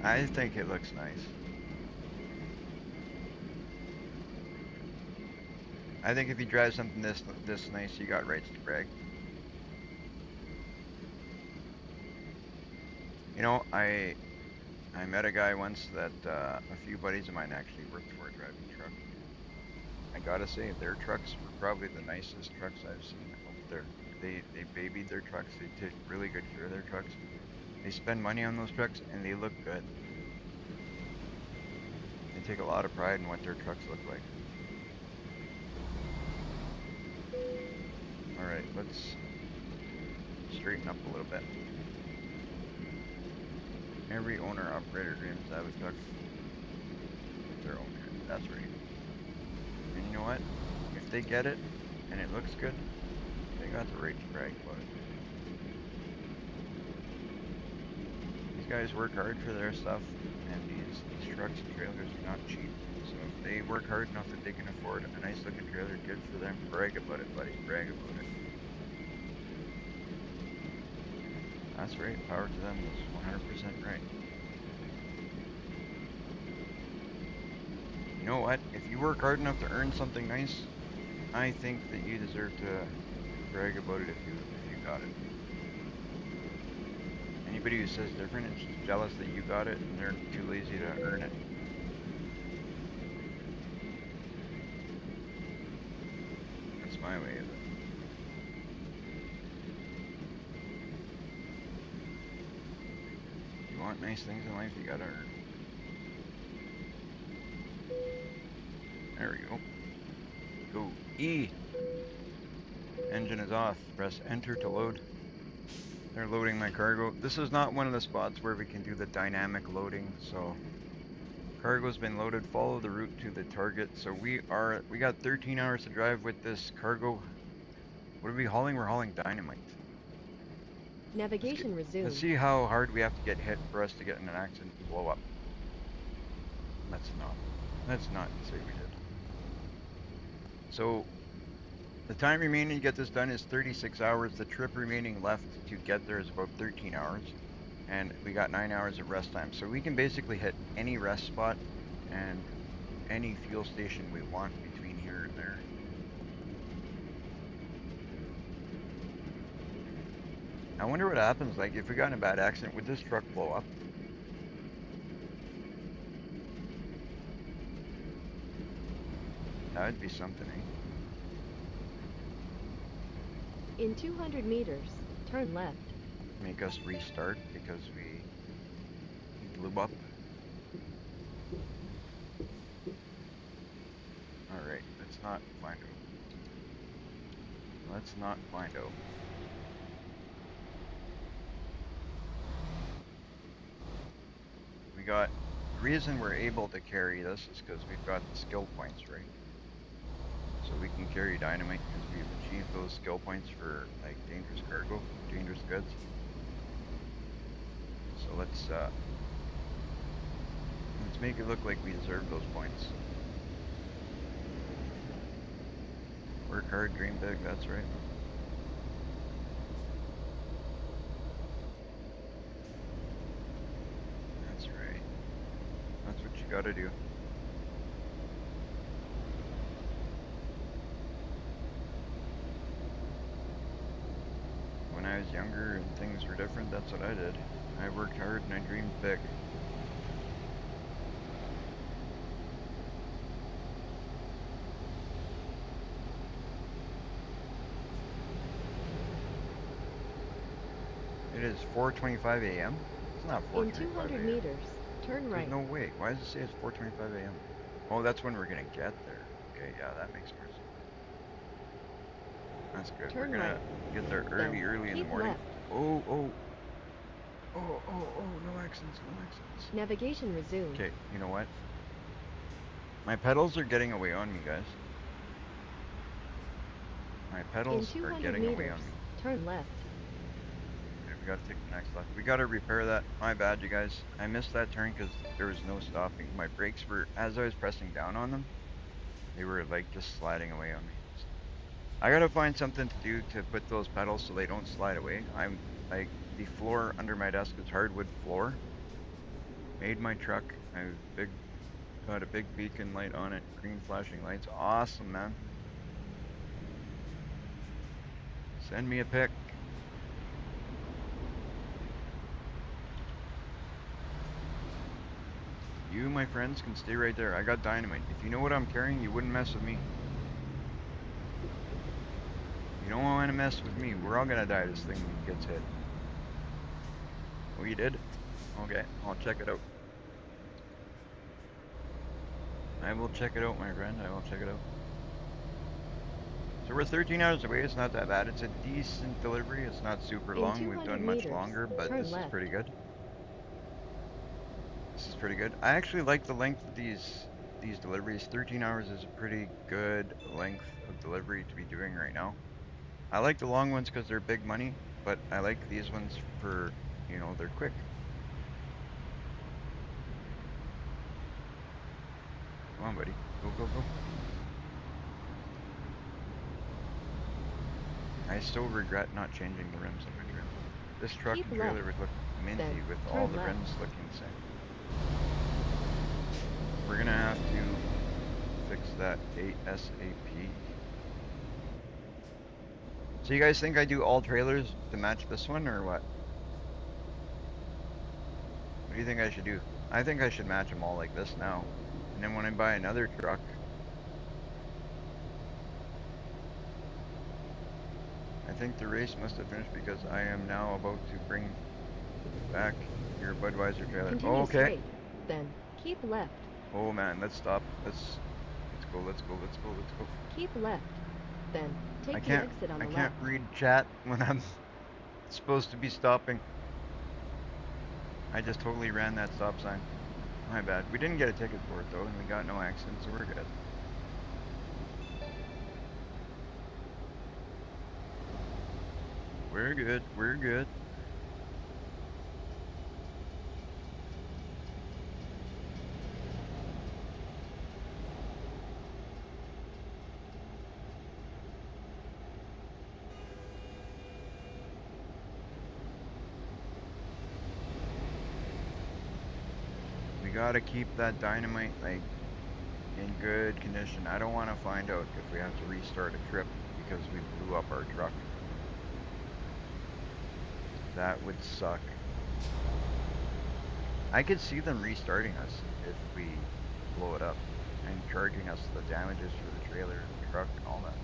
I think it looks nice. I think if you drive something this nice, you got rights to brag. You know, I met a guy once that a few buddies of mine actually worked for driving a truck, and I gotta say their trucks were probably the nicest trucks I've seen out there. They babied their trucks. They take really good care of their trucks. They spend money on those trucks, and they look good. They take a lot of pride in what their trucks look like. All right, let's straighten up a little bit. Every owner operator dreams to have a truck with their own trim. That's right. And you know what? If they get it and it looks good, they got the right to brag about it. These guys work hard for their stuff, and these trucks and trailers are not cheap. So if they work hard enough that they can afford a nice looking trailer, good for them. Brag about it, buddy. Brag about it. That's right. Power to them is 100% right. You know what? If you work hard enough to earn something nice, I think that you deserve to brag about it if you got it. Anybody who says different is just jealous that you got it and they're too lazy to earn it. That's my way of it. You want nice things in life, you gotta earn them. There we go. Go. E. Engine is off. Press enter to load. They're loading my cargo. This is not one of the spots where we can do the dynamic loading, so cargo's been loaded. Follow the route to the target. So we got 13 hours to drive with this cargo. What are we hauling? We're hauling dynamite. Let's get Navigation let's resumed. see how hard we have to get hit for us to get in an accident and blow up. Let's not. Let's not say we did. So the time remaining to get this done is 36 hours. The trip remaining left to get there is about 13 hours. And we got 9 hours of rest time. So we can basically hit any rest spot and any fuel station we want between here and there. I wonder what happens, like if we got in a bad accident, would this truck blow up? That would be something, eh? In 200 meters, turn left. Make us restart because we blew up. All right, let's not find out. Let's not find out. got the reason we're able to carry this is because we've got the skill points, right? So we can carry dynamite because we've achieved those skill points for like dangerous cargo, dangerous goods. So let's make it look like we deserve those points. Work hard, dream big. That's right. That's right. That's what you gotta do. When I was younger and things were different, that's what I did. I worked hard and I dreamed big. It is 4:25 a.m. It's not In 4:25 200 a.m. meters, turn There's right. no way. Why does it say it's 4:25 a.m.? Oh, that's when we're gonna get there. Okay, yeah, that makes more sense. That's good. We're Turn gonna right. get there Then, early in the keep morning. left. Oh, oh, oh, no accidents, no accidents. Navigation resumed. Okay, you know what? My pedals are getting away on me, guys. My In pedals are 200 getting away meters, on me. turn left. Okay, we gotta take the next left. We gotta repair that. My bad, you guys. I missed that turn because there was no stopping. My brakes were, as I was pressing down on them, they were like just sliding away on me. I gotta find something to do to put those pedals so they don't slide away. I'm like, the floor under my desk is hardwood floor. Made my truck. I've got a big beacon light on it. Green flashing lights. Awesome, man. Send me a pic. You, my friends, can stay right there. I got dynamite. If you know what I'm carrying, you wouldn't mess with me. You don't want to mess with me. We're all gonna die. This thing gets hit. Oh, you did? Okay, I'll check it out. I will check it out, my friend. I will check it out. So we're 13 hours away. It's not that bad. It's a decent delivery. It's not super In long. We've 200 done much meters, longer, but turn this is left. pretty good. This is pretty good. I actually like the length of these deliveries. 13 hours is a pretty good length of delivery to be doing right now. I like the long ones because they're big money, but I like these ones for, they're quick. Come on, buddy. Go, go, go. I still regret not changing the rims on my trailer. This truck Keep and left. trailer would look Then, minty with all turn the left. rims looking the same. We're gonna have to fix that ASAP. So you guys think I do all trailers to match this one or what? What do you think I should do? I think I should match them all like this now. And then when I buy another truck, I think the race must have finished because I am now about to bring back your Budweiser trailer. Oh, Continue okay. straight. Then, keep left. Oh man, let's stop. Let's go, let's go, let's go, let's go. Keep left. Then, I take the can't exit on I the can't left. read chat when I'm supposed to be stopping. I just totally ran that stop sign. My bad. We didn't get a ticket for it though, and we got no accident, so we're good. We're good. We're good. We gotta keep that dynamite like in good condition. I don't want to find out if we have to restart a trip because we blew up our truck. That would suck. I could see them restarting us if we blow it up and charging us the damages for the trailer and the truck and all that.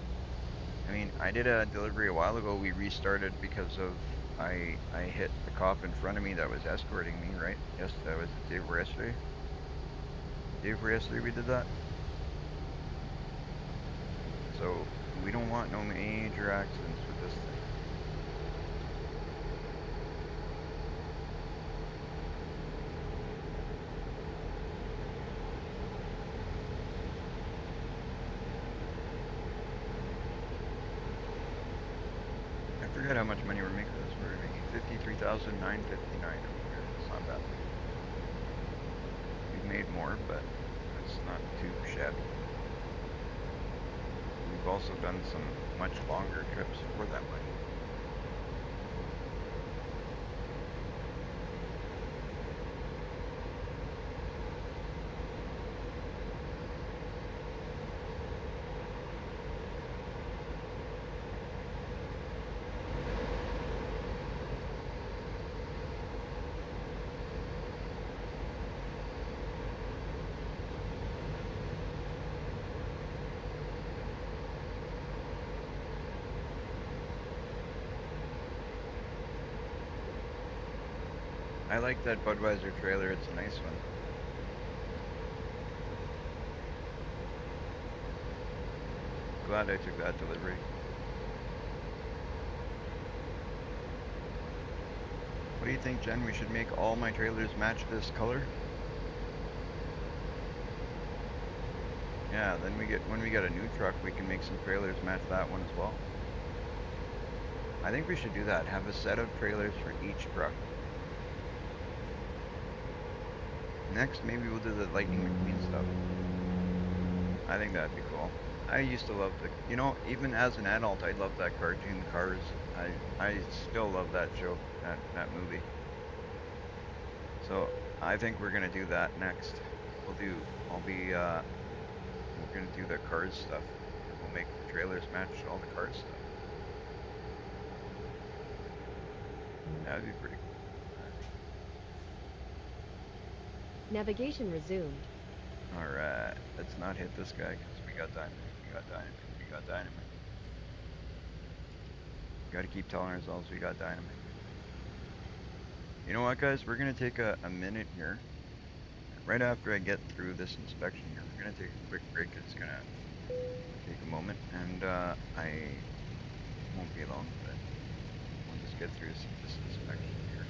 I mean, I did a delivery a while ago. We restarted because of I hit the cop in front of me that was escorting me, right? Yes, that was the day before yesterday. Day before yesterday we did that. So we don't want no major accidents with this thing. Look at how much money we're making with this. We're making 53,959 over here. That's not bad. We've made more, but that's not too shabby. We've also done some much longer trips for that money. I like that Budweiser trailer. It's a nice one. Glad I took that delivery. What do you think, Jen? We should make all my trailers match this color? Yeah, then when we get a new truck, we can make some trailers match that one as well. I think we should do that. Have a set of trailers for each truck. Next, maybe we'll do the Lightning McQueen stuff. I think that'd be cool. I used to love even as an adult, I loved that cartoon Cars. I still love that show, that movie. So I think we're gonna do that next. We'll do. I'll be. We're gonna do the Cars stuff, and we'll make the trailers match all the Cars stuff. That'd be pretty cool. That'd be cool. Navigation resumed. All right. Let's not hit this guy because we got dynamite. We got dynamite. We got dynamite. Got to keep telling ourselves we got dynamite. You know what, guys? We're gonna take a minute here. Right after I get through this inspection here, we're gonna take a quick break. It's gonna take a moment, and I won't be long, but we'll just get through this inspection here,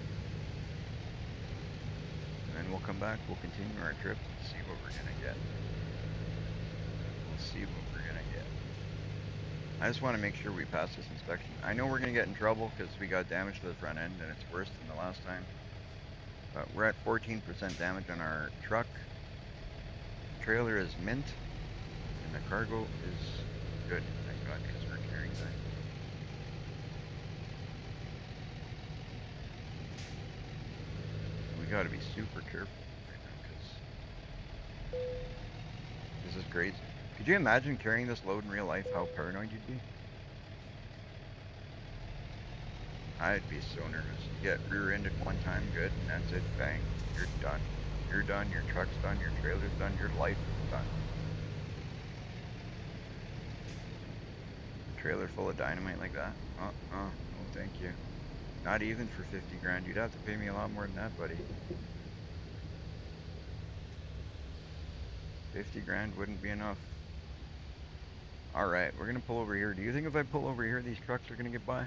and then we'll come back. We'll continue our trip and see what we're gonna get. We'll see what we're gonna get. I just want to make sure we pass this inspection. I know we're gonna get in trouble because we got damage to the front end, and it's worse than the last time. But we're at 14% damage on our truck. The trailer is mint, and the cargo is good, thank God, because we're carrying dynamite. And we got to be super careful right now because this is crazy. Could you imagine carrying this load in real life? How paranoid you'd be? I'd be so nervous. You get rear-ended one time, good, and that's it. Bang, you're done. You're done. Your truck's done. Your trailer's done. Your life is done. A trailer full of dynamite like that? No, thank you. Not even for 50 grand. You'd have to pay me a lot more than that, buddy. 50 grand wouldn't be enough. All right, we're gonna pull over here. Do you think if I pull over here, these trucks are gonna get by?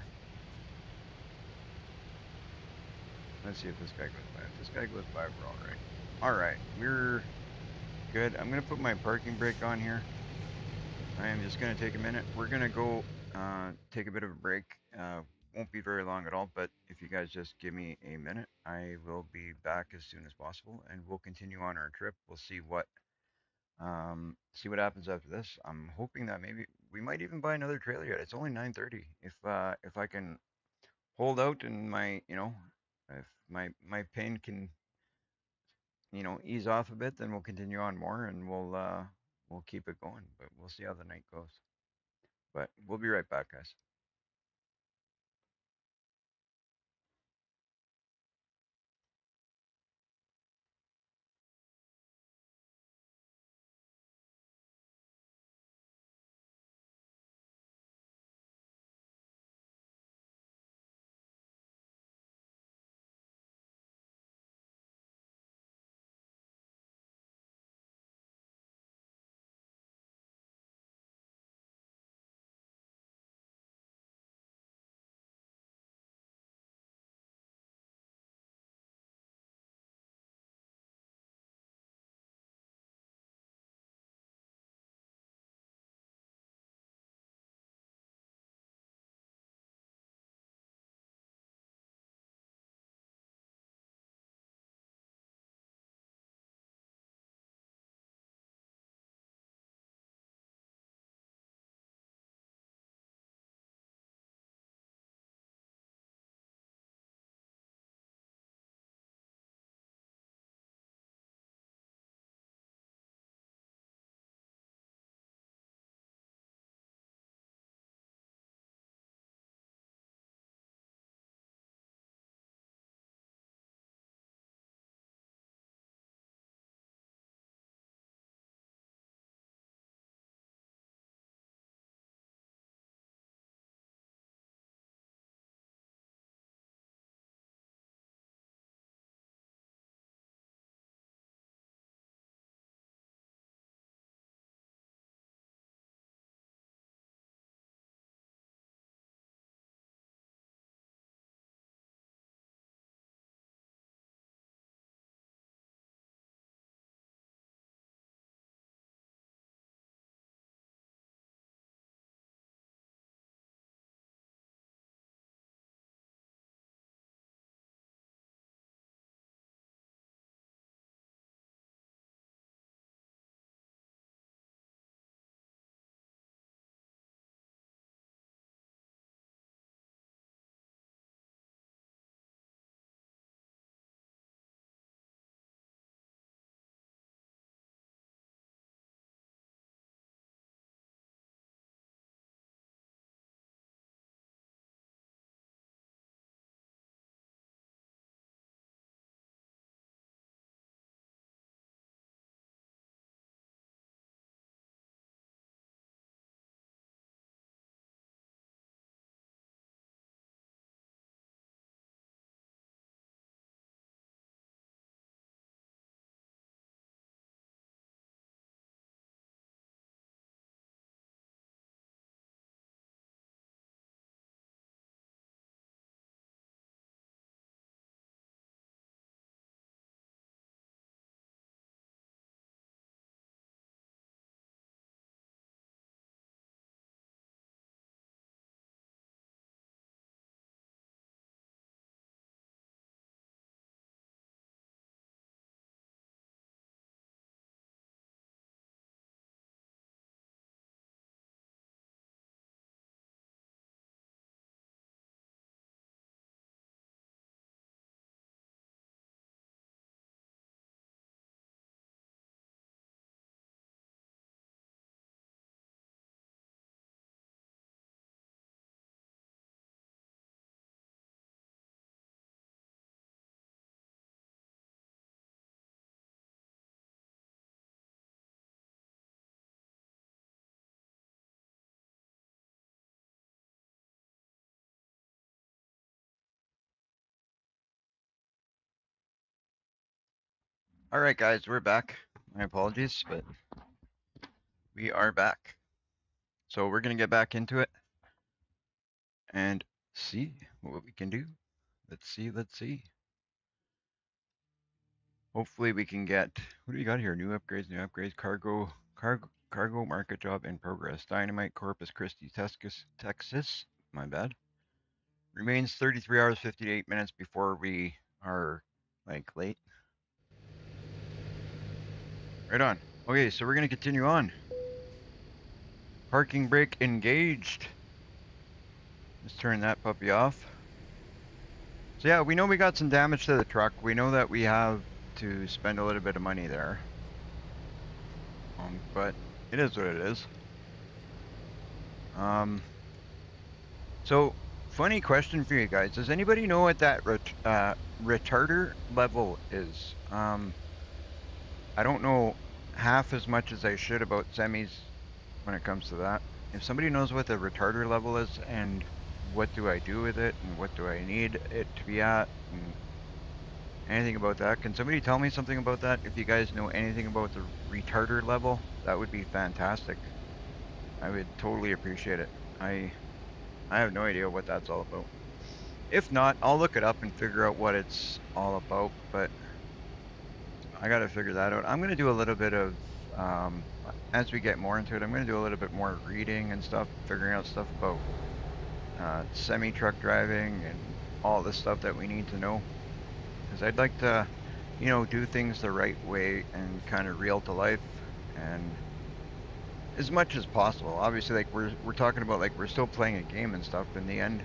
Let's see if this guy goes by. If this guy goes by, we're all right. All right, we're good. I'm gonna put my parking brake on here. I am just gonna take a minute. We're gonna go take a bit of a break. Won't be very long at all, but if you guys just give me a minute, I will be back as soon as possible, and we'll continue on our trip. We'll see what happens after this. I'm hoping that maybe we might even buy another trailer yet. It's only 9:30. If I can hold out and if my pain can ease off a bit, then we'll continue on more and we'll keep it going. But we'll see how the night goes. But we'll be right back, guys. All right, guys, we're back. My apologies, but we are back. So we're gonna get back into it and see what we can do. Let's see. Let's see. Hopefully we can get. What do we got here? New upgrades. New upgrades. Cargo market job in progress. Dynamite Corpus Christi, Texas. Texas. My bad. Remains 33 hours 58 minutes before we are like late. Right on. Okay, so we're gonna continue on. Parking brake engaged. Let's turn that puppy off. So yeah, we know we got some damage to the truck. We know that we have to spend a little bit of money there. But it is what it is. Um, so funny question for you guys. Does anybody know what that retarder level is? I don't know half as much as I should about semis when it comes to that. If somebody knows what the retarder level is and what do I do with it and what do I need it to be at and anything about that, can somebody tell me something about that? If you guys know anything about the retarder level, that would be fantastic. I would totally appreciate it. I have no idea what that's all about. If not, I'll look it up and figure out what it's all about, but I got to figure that out. I'm going to do a little bit of, as we get more into it, I'm going to do a little bit more reading and stuff, figuring out stuff about semi truck driving and all the stuff that we need to know. Because I'd like to, do things the right way and kind of real to life and as much as possible. Obviously, like we're talking about, like we're still playing a game and stuff. In the end,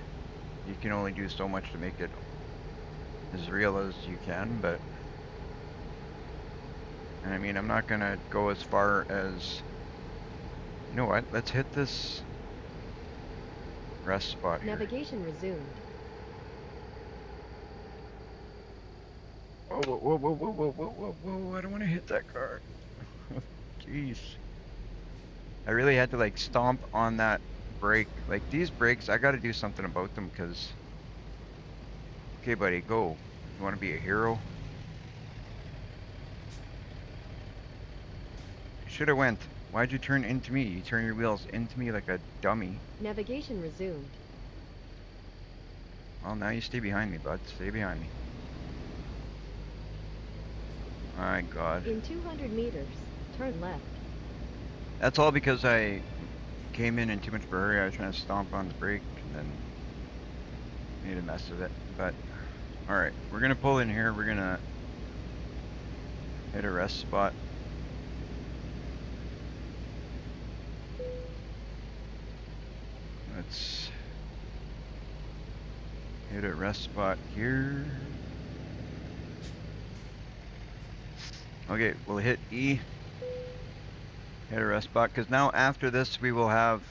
you can only do so much to make it as real as you can, but and I mean, I'm not gonna go as far as, you know what? Let's hit this rest spot here. Navigation resumed. Whoa, whoa, whoa, whoa, whoa, whoa, whoa, whoa, whoa! I don't want to hit that car. Jeez, I really had to like stomp on that brake. Like these brakes, I got to do something about them because. Okay, buddy, go. You want to be a hero? You should have went. Why'd you turn into me? You turn your wheels into me like a dummy. Navigation resumed. Well, now you stay behind me, bud. Stay behind me. My God. In 200 meters, turn left. That's all because I came in too much of a hurry. I was trying to stomp on the brake and then made a mess of it. But, alright. We're going to pull in here. We're going to hit a rest spot. Let's hit a rest spot here. Okay, we'll hit E. Hit a rest spot. Because now after this, we will have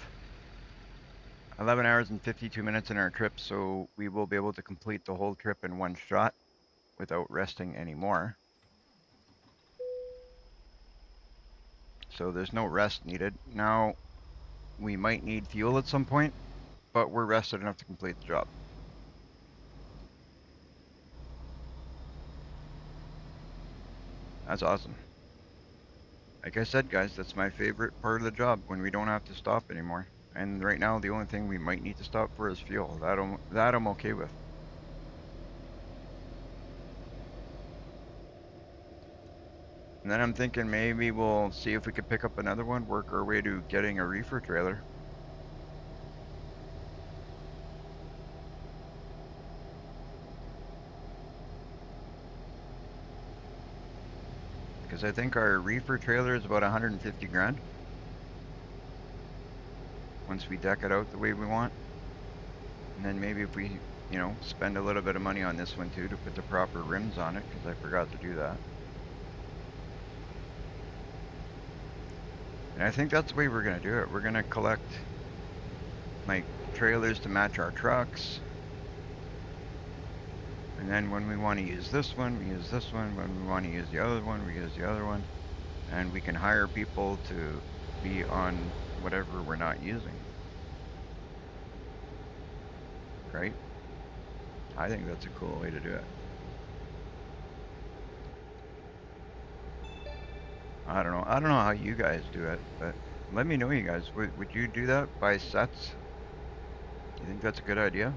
11 hours and 52 minutes in our trip, so we will be able to complete the whole trip in one shot without resting anymore. So there's no rest needed. Now, we might need fuel at some point, but we're rested enough to complete the job. That's awesome. Like I said, guys, that's my favorite part of the job, when we don't have to stop anymore. And right now, the only thing we might need to stop for is fuel. That I'm okay with. And then I'm thinking maybe we'll see if we could pick up another one, work our way to getting a reefer trailer. Because I think our reefer trailer is about 150 grand once we deck it out the way we want. And then maybe if we, spend a little bit of money on this one too to put the proper rims on it, because I forgot to do that. And I think that's the way we're going to do it. We're going to collect like trailers to match our trucks. And then when we want to use this one, we use this one. When we want to use the other one, we use the other one. And we can hire people to be on whatever we're not using. Right? I think that's a cool way to do it. I don't know. I don't know how you guys do it, but let me know, you guys. Would you do that by sets? You think that's a good idea?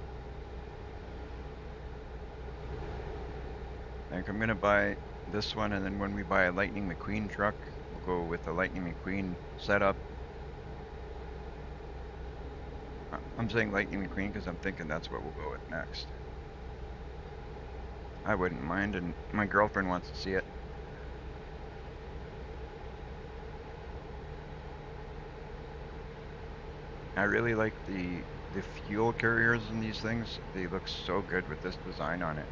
Like I'm gonna buy this one, and then when we buy a Lightning McQueen truck, we'll go with the Lightning McQueen setup. I'm saying Lightning McQueen because I'm thinking that's what we'll go with next. I wouldn't mind, and my girlfriend wants to see it. I really like the fuel carriers in these things. They look so good with this design on it.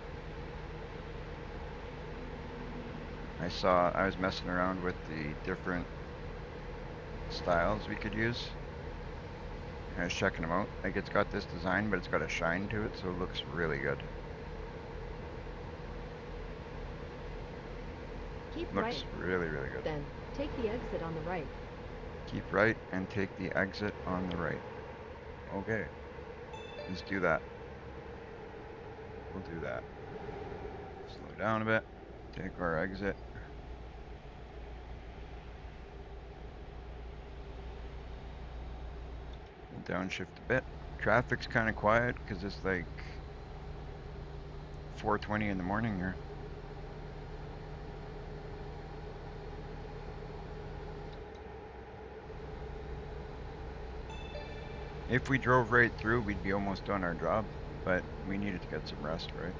I was messing around with the different styles we could use. I was checking them out. Like it's got this design, but it's got a shine to it, so it looks really good. Keep right, Looks really, really good. then. Take the exit on the right. Keep right and take the exit on the right. Okay, let's do that. We'll do that. Slow down a bit. Take our exit. We'll downshift a bit. Traffic's kind of quiet because it's like 4:20 in the morning here. If we drove right through, we'd be almost done our job, but we needed to get some rest, right?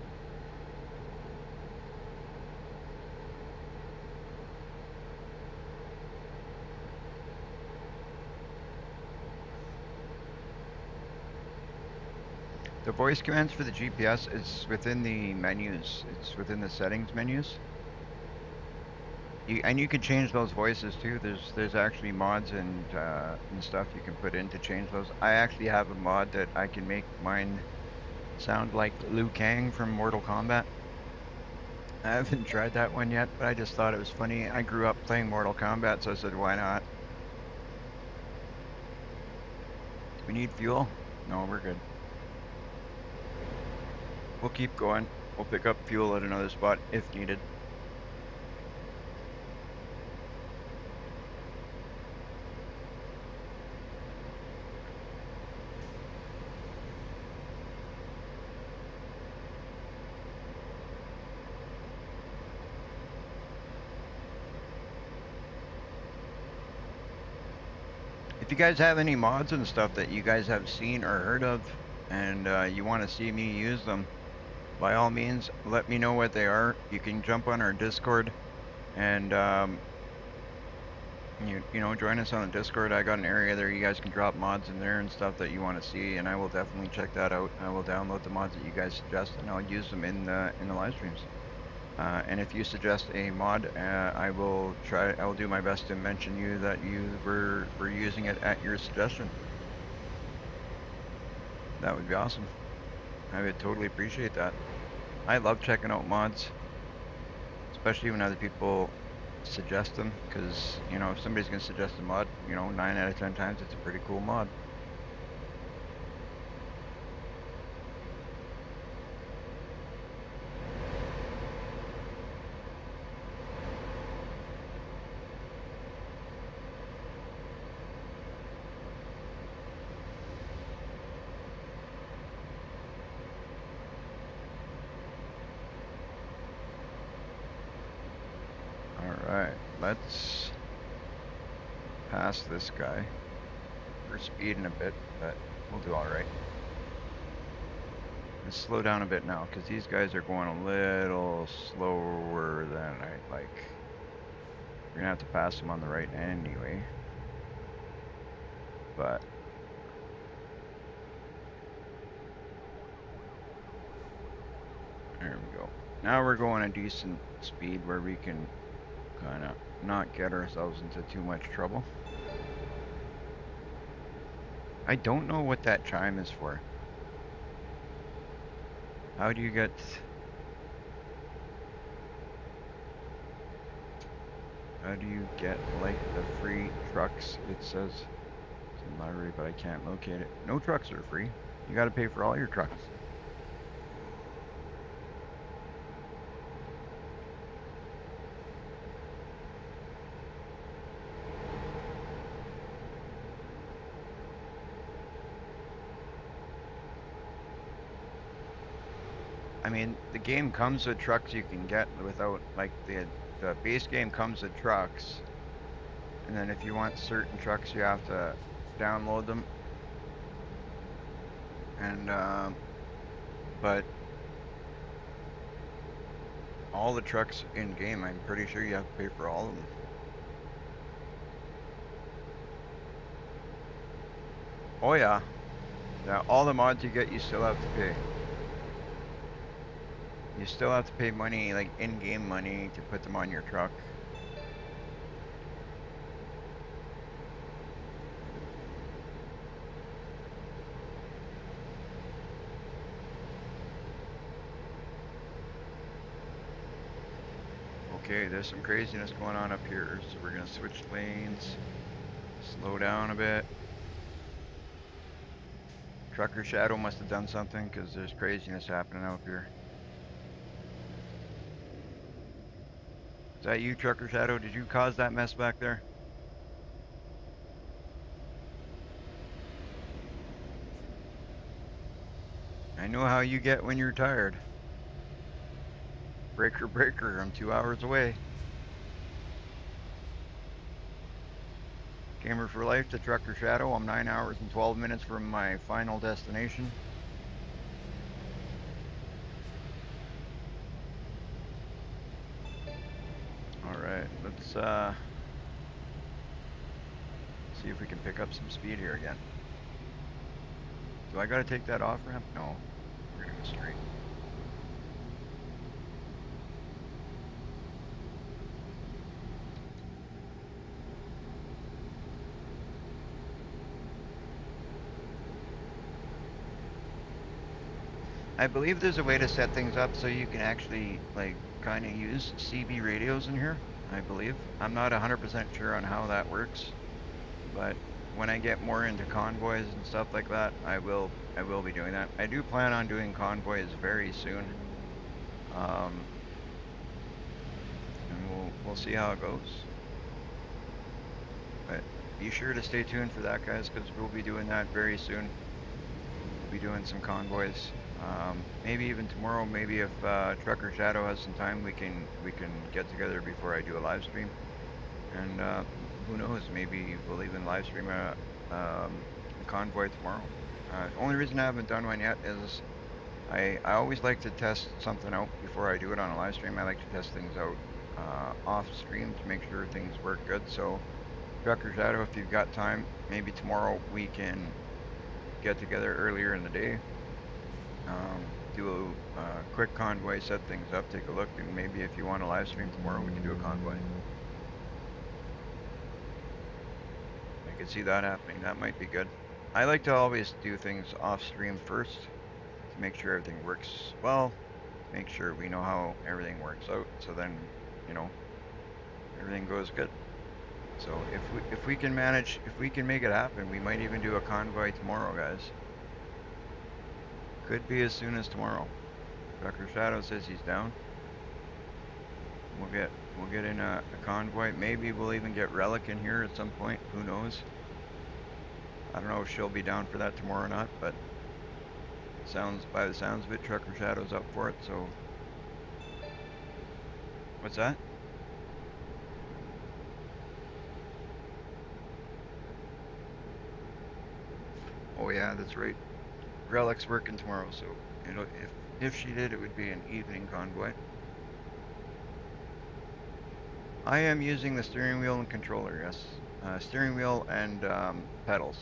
The voice commands for the GPS is within the menus. It's within the settings menus. And you can change those voices too. There's actually mods and stuff you can put in to change those. I actually have a mod that I can make mine sound like Liu Kang from Mortal Kombat. I haven't tried that one yet, but I just thought it was funny. I grew up playing Mortal Kombat, so I said, why not? Do we need fuel? No, we're good. We'll keep going. We'll pick up fuel at another spot if needed. If you guys have any mods and stuff that you guys have seen or heard of, and you want to see me use them, by all means, let me know what they are. You can jump on our Discord and you know join us on the Discord. I got an area there. You guys can drop mods in there and stuff that you want to see, and I will definitely check that out. I will download the mods that you guys suggest, and I'll use them in the live streams. And if you suggest a mod, I will try. I will do my best to mention you that you were using it at your suggestion. That would be awesome. I would totally appreciate that. I love checking out mods, especially when other people suggest them, because you know if somebody's gonna suggest a mod, 9 out of 10 times it's a pretty cool mod. All right, let's pass this guy. We're speeding a bit, but we'll do all right. Let's slow down a bit now, because these guys are going a little slower than I'd like. We're gonna have to pass them on the right anyway, but there we go. Now we're going a decent speed where we can kind of not get ourselves into too much trouble. I don't know what that chime is for. How do you get... How do you get, like, the free trucks? It says it's in library, but I can't locate it. No trucks are free. You gotta pay for all your trucks. I mean, the game comes with trucks you can get without, like, the base game comes with trucks, and then if you want certain trucks, you have to download them. And but all the trucks in game, I'm pretty sure you have to pay for all of them. Oh yeah, yeah. All the mods you get, you still have to pay. You still have to pay money, like in-game money, to put them on your truck. Okay, there's some craziness going on up here, so we're gonna switch lanes, slow down a bit. Trucker Shadow must have done something because there's craziness happening up here. Is that you, Trucker Shadow? Did you cause that mess back there? I know how you get when you're tired. Breaker, breaker, I'm 2 hours away. Gamer for life to Trucker Shadow. I'm 9 hours and 12 minutes from my final destination. Alright, let's see if we can pick up some speed here again. Do I gotta take that off ramp? No. We're gonna go straight. I believe there's a way to set things up so you can actually, like, kind of use CB radios in here. I believe. I'm not 100% sure on how that works, but when I get more into convoys and stuff like that, I will be doing that. I do plan on doing convoys very soon. Um, and we'll see how it goes. But be sure to stay tuned for that, guys, because we'll be doing that very soon. We'll be doing some convoys. Maybe even tomorrow. Maybe if Trucker Shadow has some time, we can get together before I do a live stream. And who knows? Maybe we'll even live stream a convoy tomorrow. The only reason I haven't done one yet is I always like to test something out before I do it on a live stream. I like to test things out off stream to make sure things work good. So Trucker Shadow, if you've got time, maybe tomorrow we can get together earlier in the day, do a quick convoy, set things up, take a look, and maybe if you want to live stream tomorrow, we can do a convoy. I could see that happening. That might be good. I like to always do things off stream first to make sure everything works well, make sure we know how everything works out, so then, you know, everything goes good. So if we can manage, if we can make it happen, we might even do a convoy tomorrow, guys. Could be as soon as tomorrow. Trucker Shadow says he's down. We'll get in a convoy. Maybe we'll even get Relic in here at some point. Who knows? I don't know if she'll be down for that tomorrow or not, but sounds by the sounds of it, Trucker Shadow's up for it. So what's that? Oh yeah, that's right. Relic's working tomorrow, so if she did, it would be an evening convoy. I am using the steering wheel and controller. Yes, steering wheel and pedals.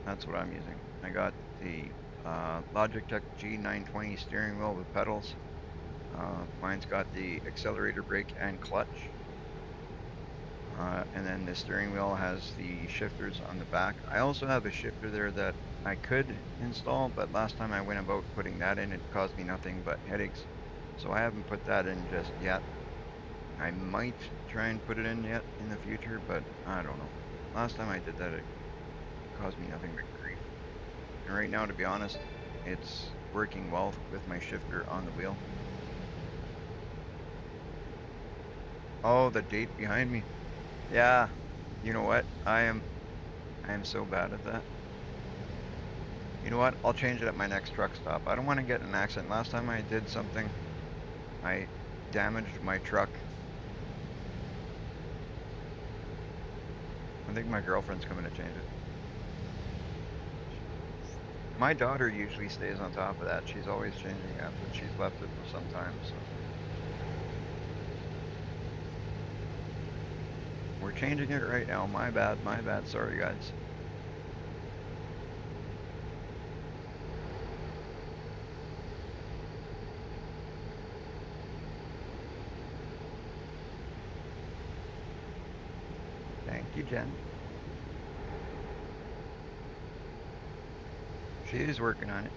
That's what I'm using. I got the Logitech G920 steering wheel with pedals. Mine's got the accelerator, brake, and clutch. And then the steering wheel has the shifters on the back. I also have a shifter there that I could install, but last time I went about putting that in, it caused me nothing but headaches. So I haven't put that in just yet. I might try and put it in yet in the future, but I don't know. Last time I did that, it caused me nothing but grief. And right now, to be honest, it's working well with my shifter on the wheel. Oh, the date behind me. Yeah, you know what? I am so bad at that. You know what? I'll change it at my next truck stop. I don't want to get in an accident. Last time I did something, I damaged my truck. I think my girlfriend's coming to change it. My daughter usually stays on top of that. She's always changing it, but she's left it for some time, so. We're changing it right now. My bad, my bad. Sorry, guys. Thank you, Jen. She is working on it.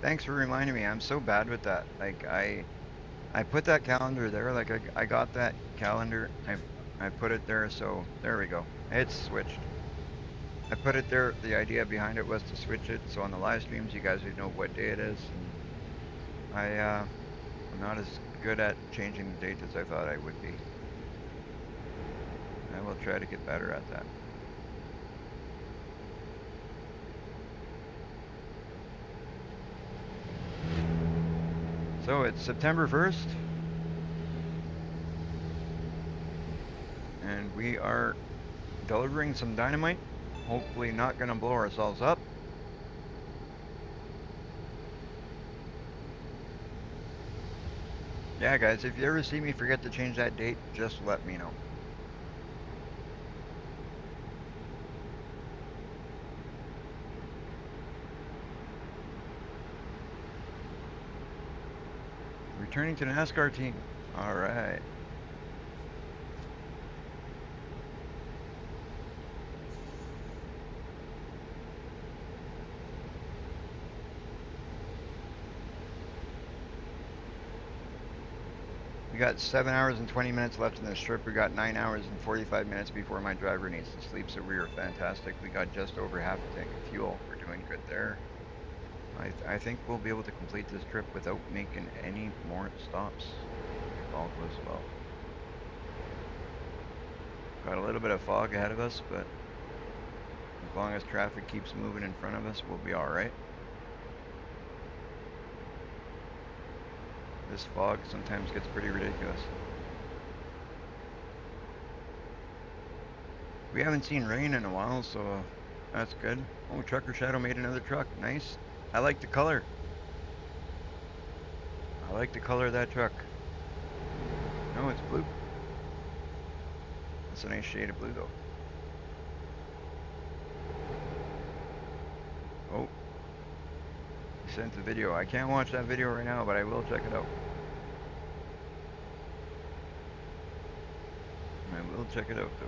Thanks for reminding me. I'm so bad with that. Like I put that calendar there. Like I got that calendar. I put it there. So there we go. It's switched. I put it there. The idea behind it was to switch it. So on the live streams, you guys would know what day it is. And I'm not as good at changing the date as I thought I would be. I will try to get better at that. So it's September 1st, and we are delivering some dynamite. Hopefully not gonna blow ourselves up. Yeah, guys, if you ever see me forget to change that date, just let me know. Returning to the NASCAR team. All right. We got 7 hours and 20 minutes left in this trip. We got 9 hours and 45 minutes before my driver needs to sleep, so we are fantastic. We got just over half a tank of fuel. We're doing good there. I think we'll be able to complete this trip without making any more stops, if all goes well. Got a little bit of fog ahead of us, but as long as traffic keeps moving in front of us, we'll be alright. This fog sometimes gets pretty ridiculous. We haven't seen rain in a while, so that's good. Oh, Trucker Shadow made another truck. Nice. I like the color. I like the color of that truck. No, it's blue. It's a nice shade of blue, though. Oh, he sent the video. I can't watch that video right now, but I will check it out. I will check it out, though.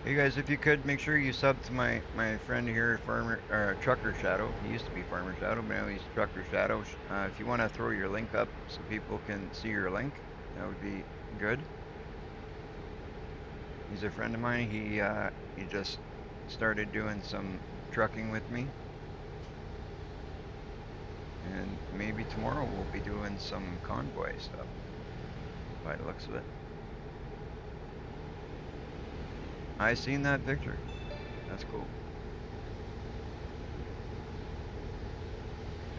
Hey guys, if you could make sure you sub to my friend here, Farmer Trucker Shadow. He used to be Farmer Shadow, but now he's Trucker Shadow. If you want to throw your link up so people can see your link, that would be good. He's a friend of mine. He just started doing some trucking with me, and maybe tomorrow we'll be doing some convoy stuff. By the looks of it, I seen that picture. That's cool.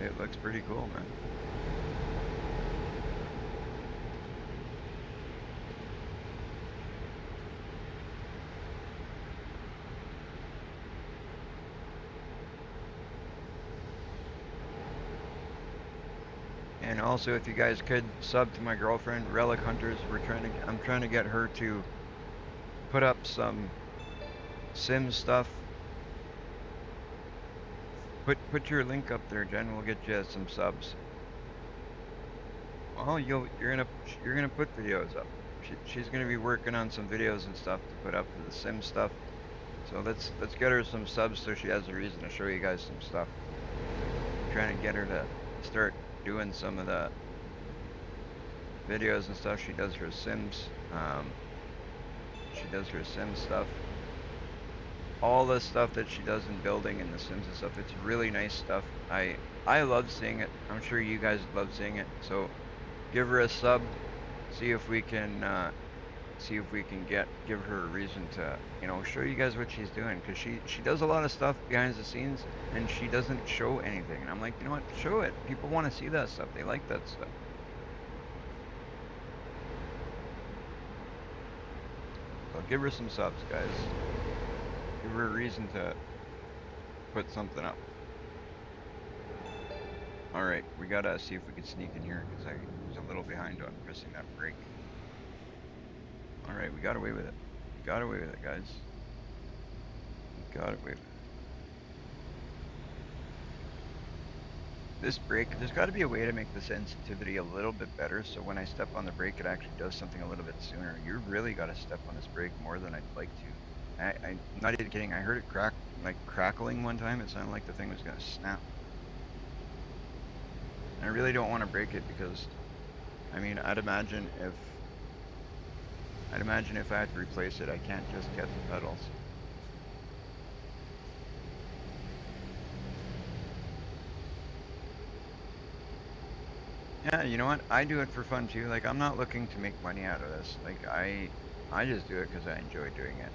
It looks pretty cool, man. And also, if you guys could sub to my girlfriend, Relic Hunters. I'm trying to get her to put up some Sim stuff. Put your link up there, Jen. We'll get you some subs. Oh, you're gonna put videos up. She's gonna be working on some videos and stuff to put up for the Sim stuff. So let's get her some subs so she has a reason to show you guys some stuff. I'm trying to get her to start doing some of the videos and stuff. She does her Sims. She does her Sim stuff. All the stuff that she does in building and the Sims and stuff. It's really nice stuff. I love seeing it. I'm sure you guys love seeing it. So give her a sub see if we can give her a reason to, show you guys what she's doing, because she does a lot of stuff behind the scenes and she doesn't show anything. And I'm like, you know what? Show it. People want to see that stuff. They like that stuff. So give her some subs, guys. Give her a reason to put something up. All right, we gotta see if we can sneak in here because I was a little behind on pressing that brake. All right, we got away with it. We got away with it, guys. We got away with it. This brake, there's got to be a way to make the sensitivity a little bit better so when I step on the brake, it actually does something a little bit sooner. You really got to step on this brake more than I'd like to. I'm not even kidding. I heard it crackling one time. It sounded like the thing was going to snap. And I really don't want to break it because, I mean, I'd imagine if I had to replace it, I can't just get the pedals. Yeah, you know what? I do it for fun too. Like I'm not looking to make money out of this. Like I just do it because I enjoy doing it.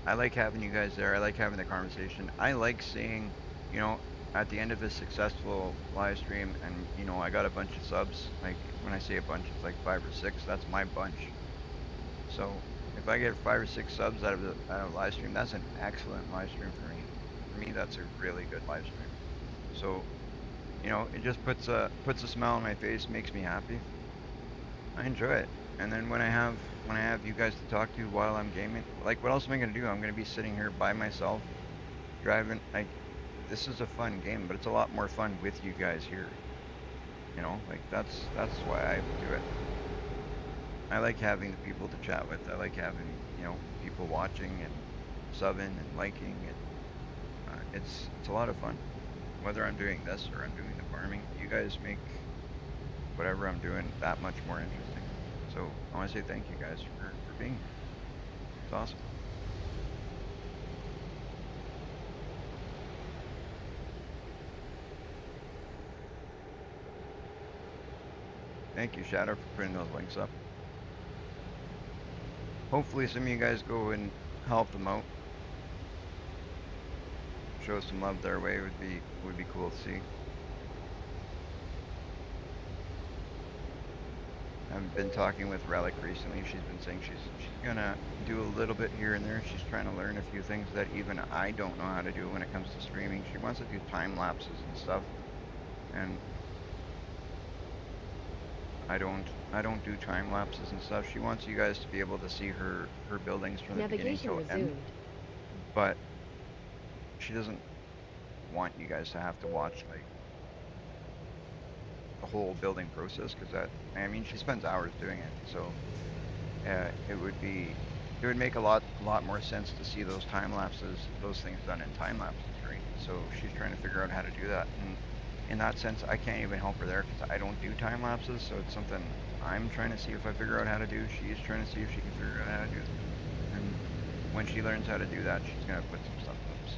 I like having you guys there. I like having the conversation. I like seeing, you know, at the end of a successful live stream and I got a bunch of subs. Like when I say a bunch, it's like 5 or 6. That's my bunch. So if I get 5 or 6 subs out of a live stream, that's an excellent live stream for me. For me, that's a really good live stream. So it just puts a smile on my face, makes me happy. I enjoy it. And then when I have you guys to talk to while I'm gaming, like what else am I gonna do? I'm gonna be sitting here by myself driving. Like this is a fun game, but it's a lot more fun with you guys here. Like that's why I do it. I like having the people to chat with. I like having people watching and subbing and liking, and it's a lot of fun. Whether I'm doing this or I'm doing the farming, you guys make whatever I'm doing that much more interesting. So I want to say thank you guys for being here. It's awesome. Thank you, Shadow, for putting those links up. Hopefully, some of you guys go and help them out. Show some love their way would be cool to see. I've been talking with Relic recently. She's been saying she's gonna do a little bit here and there. She's trying to learn a few things that even I don't know how to do when it comes to streaming. She wants to do time lapses and stuff, and I don't do time lapses and stuff. She wants you guys to be able to see her buildings from the beginning Navigation till end, resumed. but she doesn't want you guys to have to watch like the whole building process because I mean she spends hours doing it. So it would make a lot more sense to see those time lapses, those things done in time lapses, right? So she's trying to figure out how to do that, and in that sense, I can't even help her there because I don't do time lapses. So it's something I'm trying to see if I figure out how to do. She's trying to see if she can figure out how to do, and when she learns how to do that, she's gonna put some stuff up. So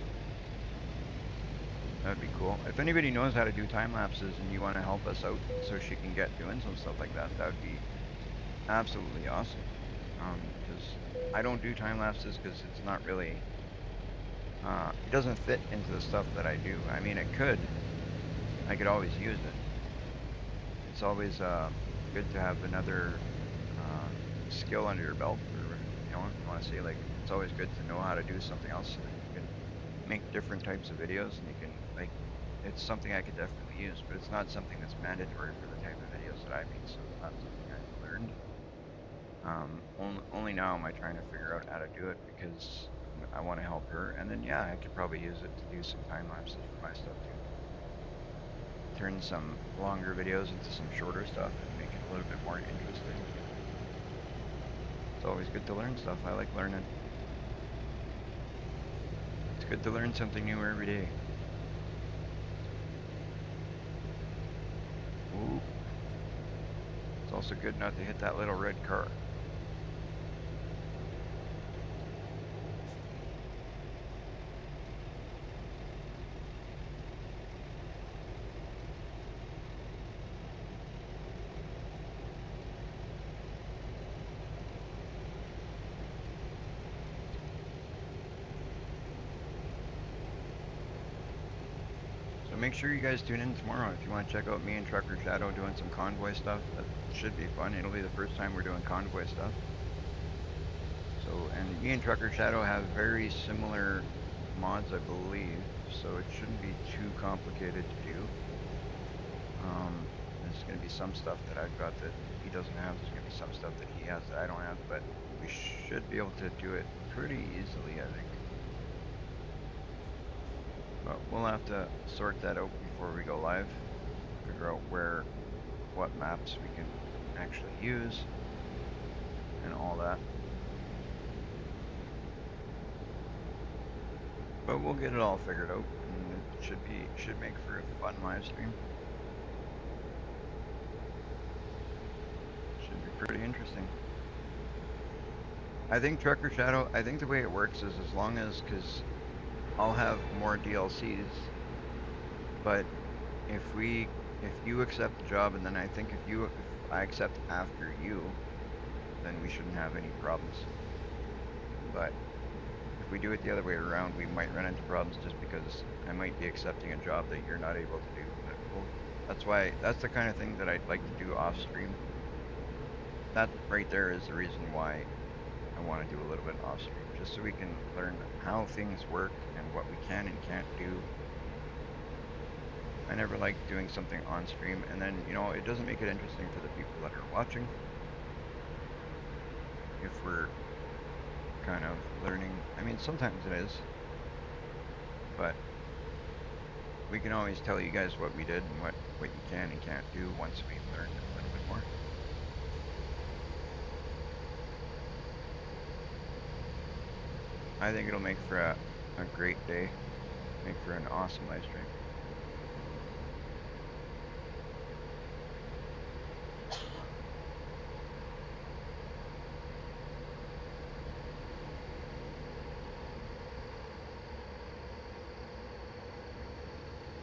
that'd be cool. If anybody knows how to do time lapses and you want to help us out so she can get doing some stuff like that, that would be absolutely awesome. Because I don't do time lapses because it's not really, it doesn't fit into the stuff that I do. I mean, I could always use it. It's always good to have another uh, skill under your belt, or if you want to say like, it's always good to know how to do something else so that you can make different types of videos and you can like, it's something I could definitely use, but it's not something that's mandatory for the type of videos that I make. So it's not something I've learned. Only now am I trying to figure out how to do it because I want to help her. And then yeah, I could probably use it to do some time lapses for my stuff too. Turn some longer videos into some shorter stuff and make it a little bit more interesting. It's always good to learn stuff. I like learning. It's good to learn something new every day. Ooh, it's also good not to hit that little red car. make sure you guys tune in tomorrow if you want to check out me and Trucker Shadow doing some convoy stuff. That should be fun. It'll be the first time we're doing convoy stuff. So, and me and Trucker Shadow have very similar mods, I believe, so it shouldn't be too complicated to do. There's going to be some stuff that I've got that he doesn't have. There's going to be some stuff that he has that I don't have, but we should be able to do it pretty easily, I think. But we'll have to sort that out before we go live. Figure out what maps we can actually use and all that. But we'll get it all figured out, and it should make for a fun live stream. Should be pretty interesting. I think Trucker Shadow. I think the way it works is as long as because I'll have more DLCs, but if you accept the job and then if I accept after you, then we shouldn't have any problems. But if we do it the other way around, we might run into problems just because I might be accepting a job that you're not able to do. But that's the kind of thing that I'd like to do off stream. That right there is the reason why I want to do a little bit off stream, just so we can learn how things work and what we can and can't do. I never like doing something on stream and then, it doesn't make it interesting for the people that are watching if we're kind of learning. I mean, sometimes it is, but we can always tell you guys what we did and what you can and can't do once we've learned a little bit more. I think it'll make for a great day, make for an awesome live stream.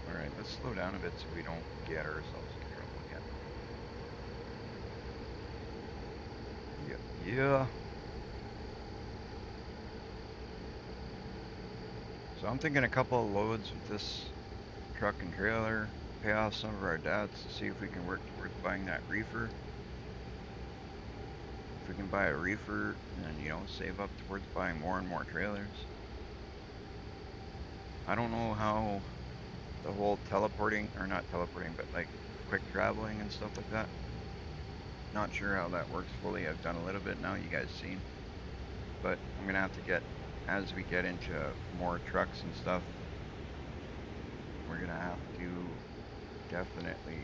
All right, let's slow down a bit so we don't get ourselves in trouble again. Yeah, yeah. So I'm thinking a couple of loads with this truck and trailer, pay off some of our debts, see if we can work towards buying that reefer. If we can buy a reefer and then, save up towards buying more and more trailers. I don't know how the whole teleporting, or not teleporting, but like quick traveling and stuff like that. Not sure how that works fully. I've done a little bit now, you guys seen. But I'm gonna have to as we get into more trucks and stuff, we're gonna have to definitely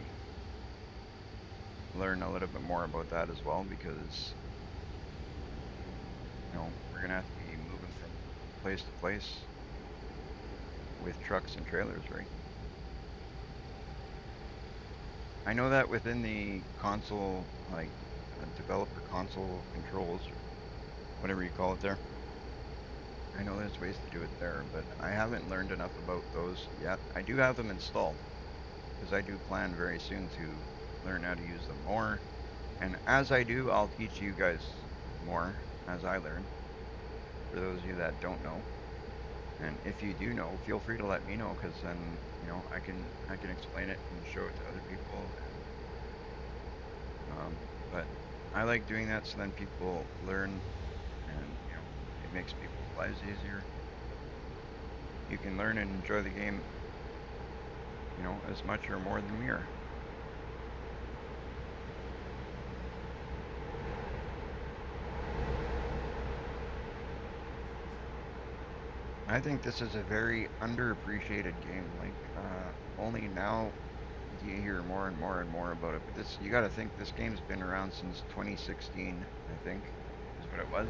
learn a little bit more about that as well because, we're gonna have to be moving from place to place with trucks and trailers, right? I know that within the console, like developer console controls, or whatever you call it there, I know there's ways to do it there, but I haven't learned enough about those yet. I do have them installed because I do plan very soon to learn how to use them more. And as I do, I'll teach you guys more as I learn. For those of you that don't know, and if you do know, feel free to let me know because then I can explain it and show it to other people. But I like doing that so then people learn, and it makes people's lives easier. You can learn and enjoy the game, as much or more than me are. I think this is a very underappreciated game. Like, only now do you hear more and more and more about it. But you got to think this game's been around since 2016, I think, is what it was,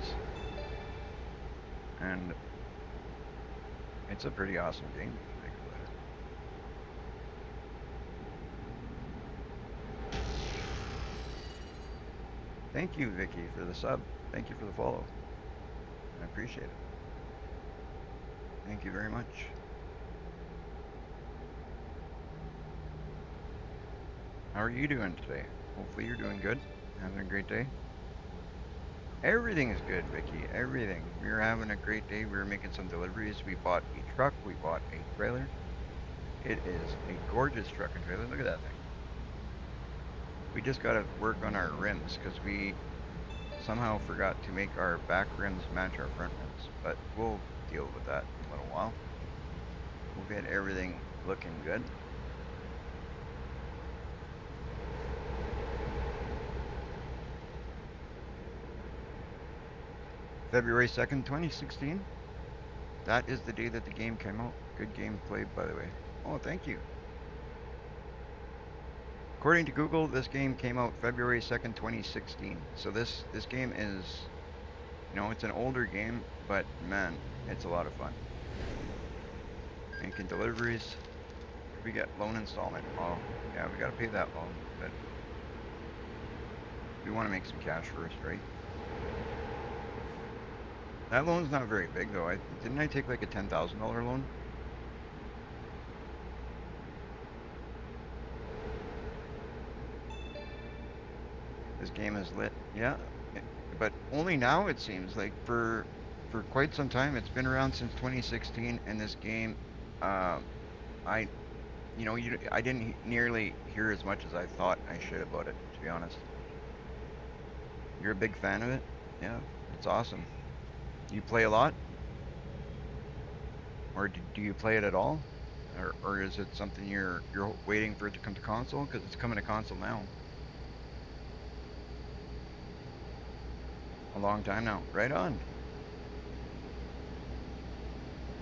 and it's a pretty awesome game if you think about it. Thank you, Vicky, for the sub. Thank you for the follow. I appreciate it. Thank you very much. How are you doing today? Hopefully you're doing good. Having a great day. Everything is good, Vicky. Everything. We're having a great day. We were making some deliveries. We bought a truck. We bought a trailer. It is a gorgeous truck and trailer. Look at that thing. We just got to work on our rims because we somehow forgot to make our back rims match our front rims. But we'll deal with that in a little while. We'll get everything looking good. February 2nd, 2016. That is the day that the game came out. Good game played, by the way. Oh, thank you. According to Google, this game came out February 2nd, 2016. So this game is, it's an older game, but man, it's a lot of fun. Making deliveries. We get loan installment. Oh, yeah, we got to pay that loan, but we want to make some cash first, right? That loan's not very big though. Didn't I take like a $10,000 loan? This game is lit. Yeah, but only now it seems like for quite some time. It's been around since 2016, and this game, uh, I I didn't nearly hear as much as I thought I should about it. To be honest, you're a big fan of it. Yeah, it's awesome. You play a lot, or do you play it at all, or is it something you're waiting for it to come to console? Because it's coming to console now. A long time now. Right on.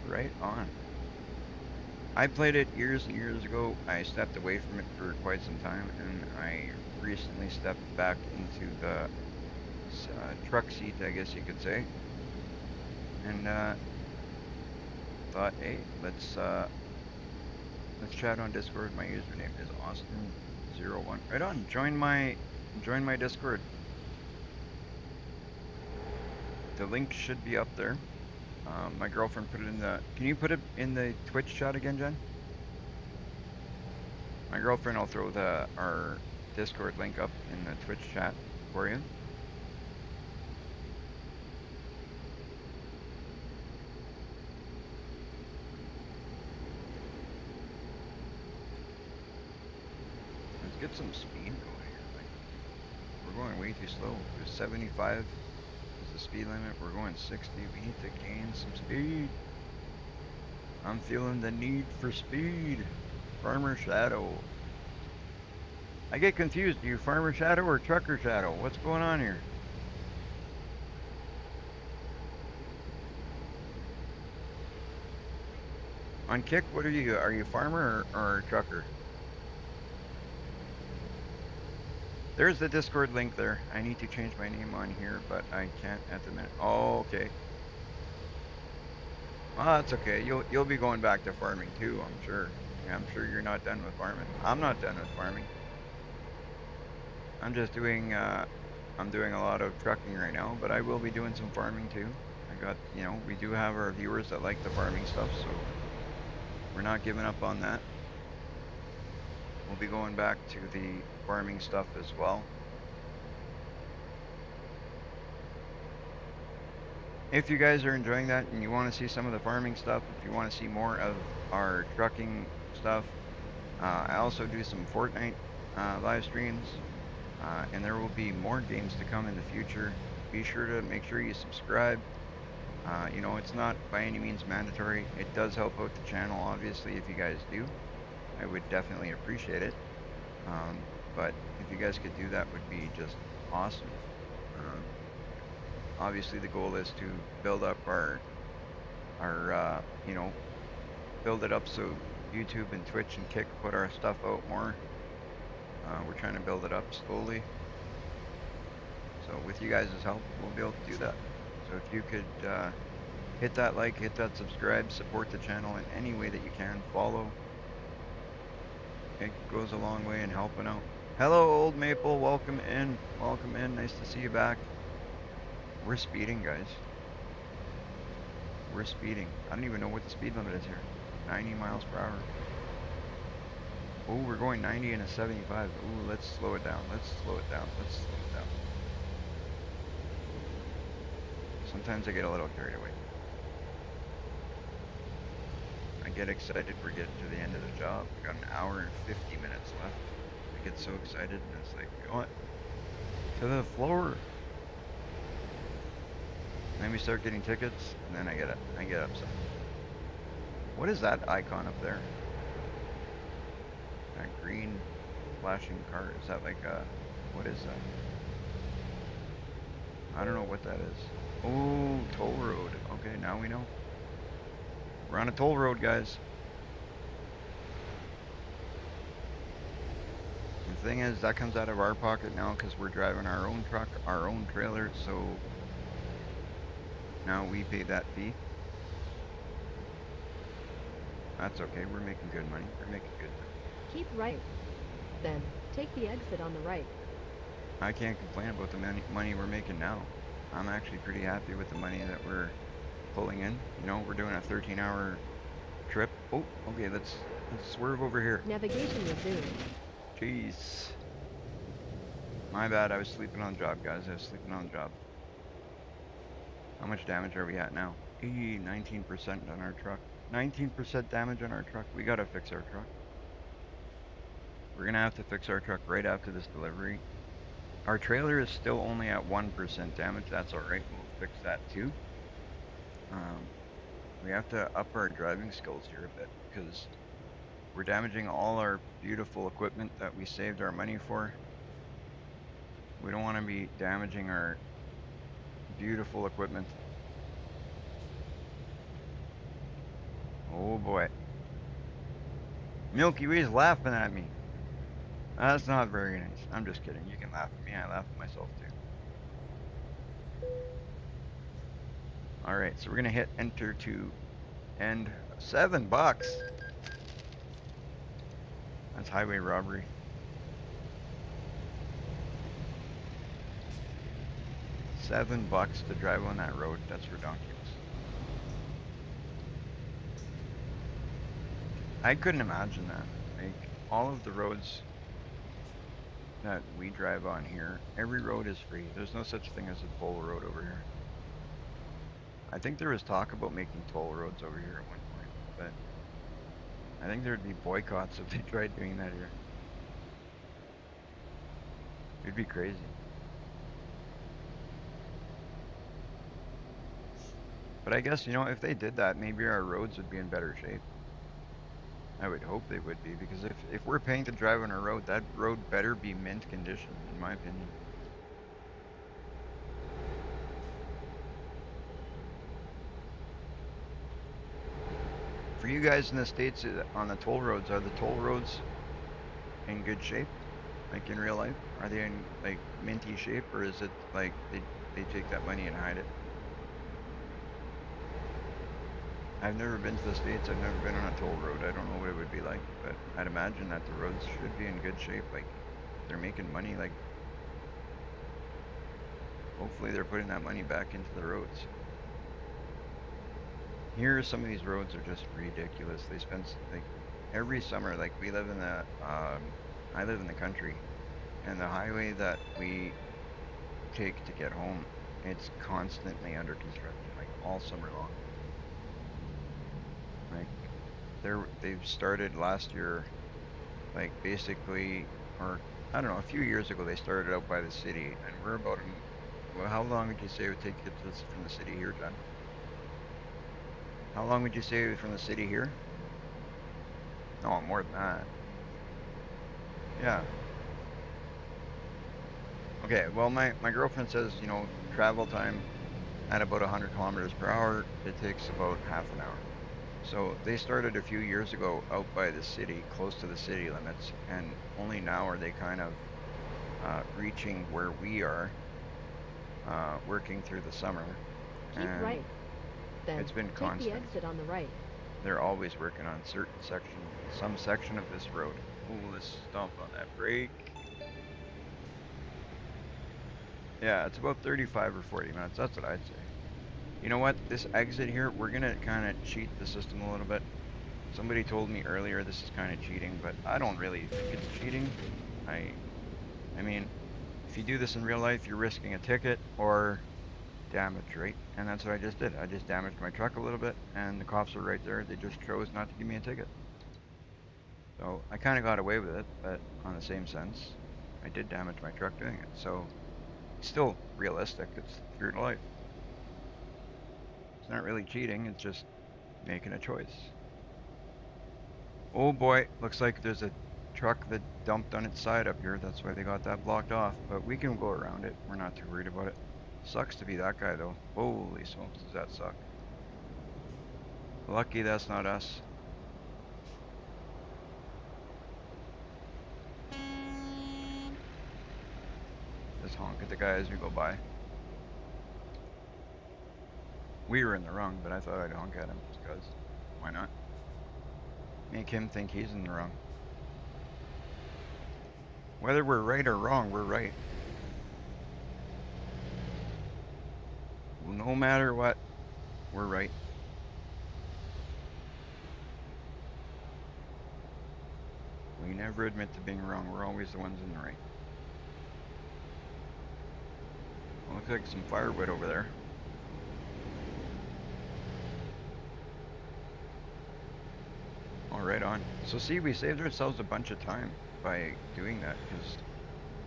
Right on. I played it years and years ago. I stepped away from it for quite some time, and I recently stepped back into the truck seat, I guess you could say, and thought, hey, let's chat on Discord. My username is Austin01. Right on. Join my Discord. The link should be up there. My girlfriend put it in the. Can you put it in the Twitch chat again, Jen? My girlfriend will throw the our Discord link up in the Twitch chat for you. Let's get some speed going here. Like we're going way too slow. There's 75 is the speed limit. We're going 60. We need to gain some speed. I'm feeling the need for speed. Farmer Shadow. I get confused. Do you Farmer Shadow or Trucker Shadow? What's going on here? On Kick, what are you? Are you farmer or trucker? There's the Discord link there. I need to change my name on here, but I can't at the minute. Oh, okay. Oh, that's okay. You'll be going back to farming too, I'm sure. Yeah, I'm sure you're not done with farming. I'm not done with farming. I'm just doing I'm doing a lot of trucking right now, but I will be doing some farming too. I got, we do have our viewers that like the farming stuff, so we're not giving up on that. We'll be going back to the farming stuff as well. If you guys are enjoying that and you want to see some of the farming stuff, if you want to see more of our trucking stuff, I also do some Fortnite live streams, and there will be more games to come in the future. Be sure to make sure you subscribe. It's not by any means mandatory. It does help out the channel, obviously, if you guys do. I would definitely appreciate it. But if you guys could do that, would be just awesome. Um, Obviously, the goal is to build up our build it up so YouTube and Twitch and Kick put our stuff out more. We're trying to build it up slowly. So with you guys' help, we'll be able to do that. So if you could hit that like, hit that subscribe, support the channel in any way that you can, follow. It goes a long way in helping out. Hello, Old Maple. Welcome in. Welcome in. Nice to see you back. We're speeding, guys. We're speeding. I don't even know what the speed limit is here. 90 miles per hour. Oh, we're going 90 and a 75. Ooh, let's slow it down. Let's slow it down. Let's slow it down. Sometimes I get a little carried away. get excited. We're getting to the end of the job. We got an hour and 50 minutes left. I get so excited, and it's like, you know what? To the floor. And then we start getting tickets, and then I get upset. What is that icon up there? That green flashing car. Is that like a what is that? I don't know what that is. Oh, toll road. Okay, now we know. We're on a toll road, guys. The thing is, that comes out of our pocket now because we're driving our own truck, our own trailer, so now we pay that fee. That's okay. We're making good money. We're making good money. Keep right, then. Take the exit on the right. I can't complain about the money we're making now. I'm actually pretty happy with the money that we're pulling in. You know, we're doing a 13-hour trip. Oh, okay. Let's swerve over here. Navigation resumed. Jeez, my bad. I was sleeping on the job, guys. I was sleeping on the job. How much damage are we at now? 19% on our truck. 19% damage on our truck. We gotta fix our truck. We're gonna have to fix our truck right after this delivery. Our trailer is still only at 1% damage. That's all right. We'll fix that too. Um, we have to up our driving skills here a bit because we're damaging all our beautiful equipment that we saved our money for. We don't want to be damaging our beautiful equipment. Oh boy. Milky Way's laughing at me. That's not very nice. I'm just kidding. You can laugh at me. I laugh at myself too. All right, so we're gonna hit enter to end. $7. That's highway robbery. $7 to drive on that road. That's ridiculous. I couldn't imagine that. Like all of the roads that we drive on here, every road is free. There's no such thing as a toll road over here. I think there was talk about making toll roads over here at one point, but I think there'd be boycotts if they tried doing that here. It'd be crazy. But I guess, you know, if they did that, maybe our roads would be in better shape. I would hope they would be, because if we're paying to drive on a road, that road better be mint condition, in my opinion. For you guys in the States on the toll roads, are the toll roads in good shape? Like in real life? Are they in like minty shape, or is it like they take that money and hide it? I've never been to the States. I've never been on a toll road. I don't know what it would be like, but I'd imagine that the roads should be in good shape. Like they're making money. Like hopefully they're putting that money back into the roads. Here, some of these roads are just ridiculous. They spend like every summer. Like we live in the I live in the country, and the highway that we take to get home, it's constantly under construction, like all summer long. Like they've started last year, like basically, or I don't know, a few years ago they started out by the city, and we're about well, how long would you say it would take to get to this from the city here, John? How long would you say from the city here? No, more than that. Yeah. Okay. Well, my girlfriend says, you know, travel time at about 100 kilometers per hour, it takes about half an hour. So they started a few years ago out by the city, close to the city limits, and only now are they kind of reaching where we are, working through the summer, Keep and right, then. it's been Take the constant. exit on the right. They're always working on some section of this road. Oh, let's stomp on that brake. Yeah, it's about 35 or 40 minutes. That's what I'd say. You know what? This exit here, we're gonna kind of cheat the system a little bit. Somebody told me earlier this is kind of cheating, but I don't really think it's cheating. I I mean, if you do this in real life, you're risking a ticket or damage, right? And that's what I just did. I just damaged my truck a little bit, and the cops are right there. They just chose not to give me a ticket. So I kind of got away with it, but on the same sense, I did damage my truck doing it. So it's still realistic. It's true to life. It's not really cheating. It's just making a choice. Oh boy, looks like there's a truck that dumped on its side up here. That's why they got that blocked off. But we can go around it. We're not too worried about it. Sucks to be that guy though. Holy smokes, does that suck? Lucky that's not us. Just honk at the guy as we go by. We were in the wrong, but I thought I'd honk at him just cause. Why not? Make him think he's in the wrong. Whether we're right or wrong, we're right. No matter what, we're right. We never admit to being wrong. We're always the ones in the right. Well, looks like some firewood over there. All right on. So see, we saved ourselves a bunch of time by doing that because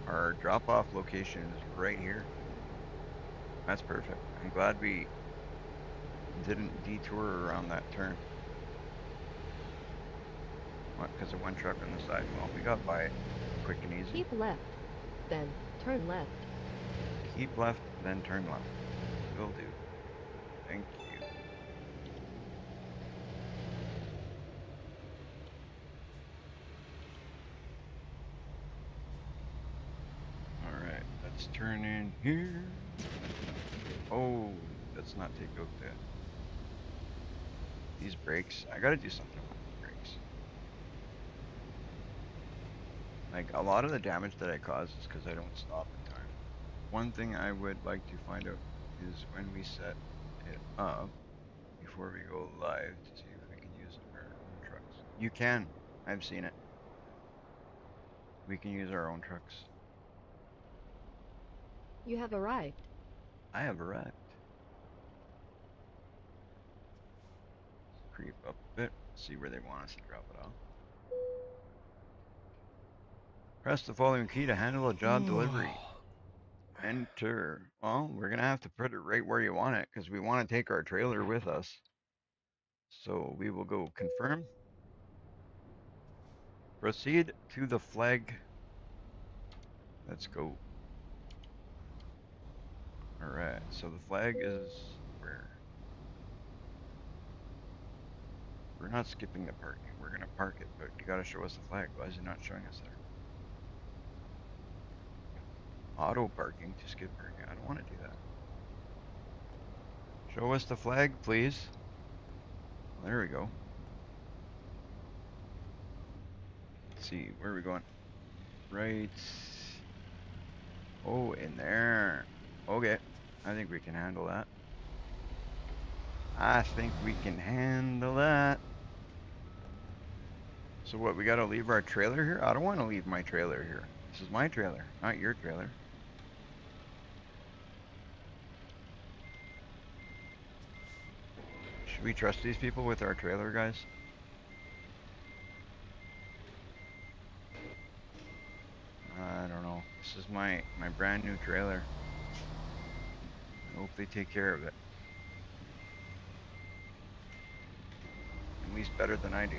our drop-off location is right here. That's perfect. I'm glad we didn't detour around that turn. What? Because of one truck on the side. Well, we got by it quick and easy. Keep left, then turn left. Keep left, then turn left. Will do. Thank you. All right, let's turn in here. Oh, let's not take out these brakes. I gotta do something with these brakes. Like a lot of the damage that I cause is because I don't stop in time. One thing I would like to find out is when we set it up before we go live to see if we can use our own trucks. You can. I've seen it. We can use our own trucks. You have arrived. I have arrived. Creep up a bit. See where they want us to drop it off. Press the following key to handle a job delivery. Enter. Well, we're gonna have to put it right where you want it because we want to take our trailer with us. So we will go confirm. Proceed to the flag. Let's go. Alright, so the flag is where? We're not skipping the parking. We're gonna park it, but you gotta show us the flag. Why is it not showing us there? Auto parking to skip parking. I don't want to do that. Show us the flag, please. Well, there we go. Let's see, where are we going? Right. Oh, in there. Okay. I think we can handle that. I think we can handle that. So what, we gotta leave our trailer here? I don't want to leave my trailer here. This is my trailer, not your trailer. Should we trust these people with our trailer, guys? I don't know. This is my brand new trailer. I hope they take care of it. At least better than I do.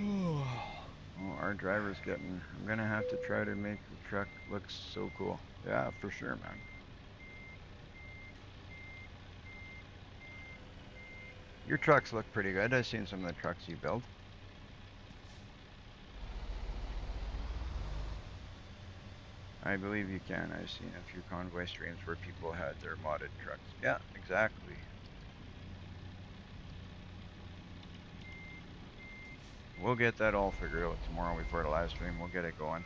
Oh, our driver's getting. I'm gonna have to try to make the truck look so cool. Yeah, for sure, man. Your trucks look pretty good. I've seen some of the trucks you build. I believe you can. I've seen a few convoy streams where people had their modded trucks. Yeah, exactly. We'll get that all figured out tomorrow before the live stream. We'll get it going.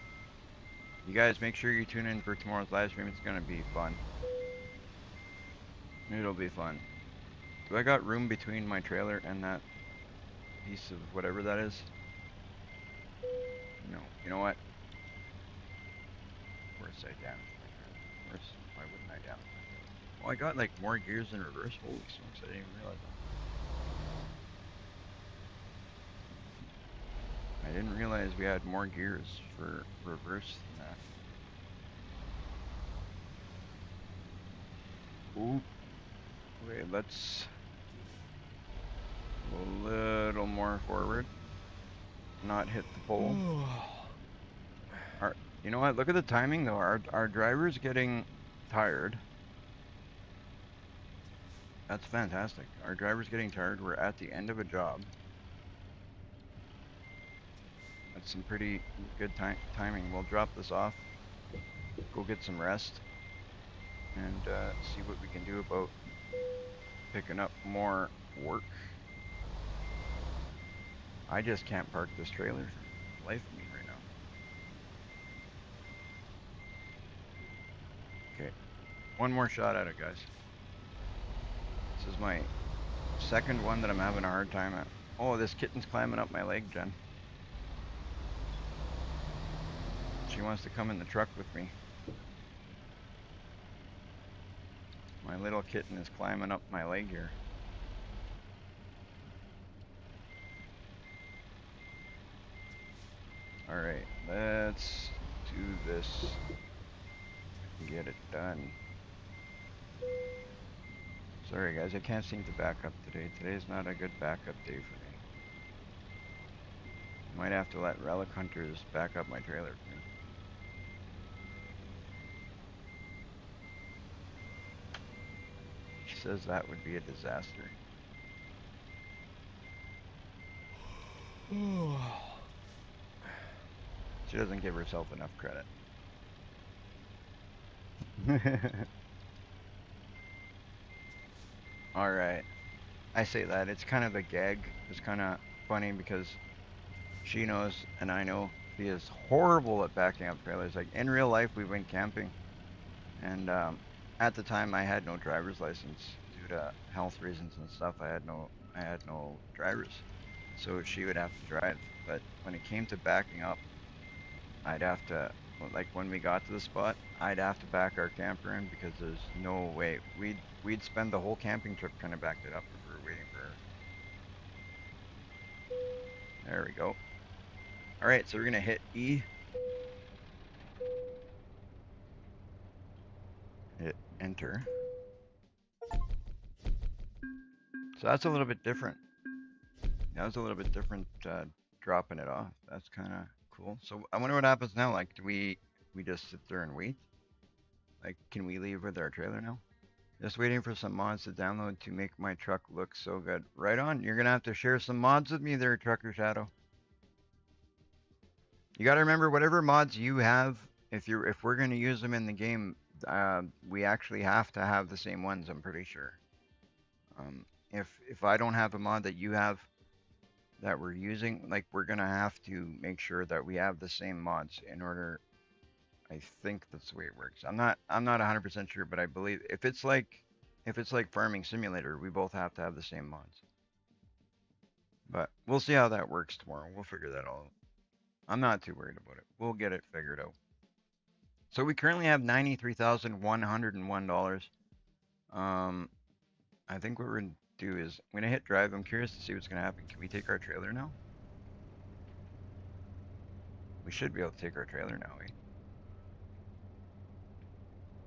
You guys make sure you tune in for tomorrow's live stream. It's gonna be fun. It'll be fun. Do I got room between my trailer and that piece of whatever that is? No. You know what? Of course I damaged my trailer. Of course. Why wouldn't I damage my trailer? Oh, I got like more gears in reverse. Holy smokes, I didn't even realize that. I didn't realize we had more gears for reverse than that. Ooh, okay, let's go a little more forward. Not hit the pole. Our, you know what? Look at the timing though. Our driver's getting tired. That's fantastic. Our driver's getting tired. We're at the end of a job. That's some pretty good timing. We'll drop this off, go get some rest, and see what we can do about picking up more work. I just can't park this trailer for the life of me right now. Okay, one more shot at it, guys. This is my second one that I'm having a hard time at. Oh, this kitten's climbing up my leg, Jen. She wants to come in the truck with me. My little kitten is climbing up my leg here. Alright, let's do this and get it done. Sorry guys, I can't seem to back up today. Today's not a good backup day for me. Might have to let relic hunters back up my trailer for me. She says that would be a disaster. She doesn't give herself enough credit. Alright. I say that. It's kind of a gag. It's kind of funny because she knows and I know she is horrible at backing up trailers. Like in real life, we went camping, and at the time I had no driver's license due to health reasons and stuff. I had no drivers, so she would have to drive. But when it came to backing up, I'd have to, like when we got to the spot, I'd have to back our camper in because there's no way we'd spend the whole camping trip kind of backed it up if we were waiting for her. There we go. All right, so we're gonna hit E, hit enter. So that's a little bit different. That was a little bit different, dropping it off. That's kind of cool. So I wonder what happens now. Like, do we just sit there and wait? Like, can we leave with our trailer now? Just waiting for some mods to download to make my truck look so good. Right on. You're gonna have to share some mods with me there, Trucker Shadow. You gotta remember whatever mods you have. If we're gonna use them in the game, we actually have to have the same ones. I'm pretty sure. If I don't have a mod that you have that we're using, like we're gonna have to make sure that we have the same mods in order. I think that's the way it works. I'm not 100% sure, but I believe if it's like Farming Simulator, we both have to have the same mods. But we'll see how that works tomorrow. We'll figure that all out. I'm not too worried about it. We'll get it figured out. So we currently have $93,101. Um, I think what we're gonna do is I'm gonna hit drive. I'm curious to see what's gonna happen. Can we take our trailer now? We should be able to take our trailer now, eh?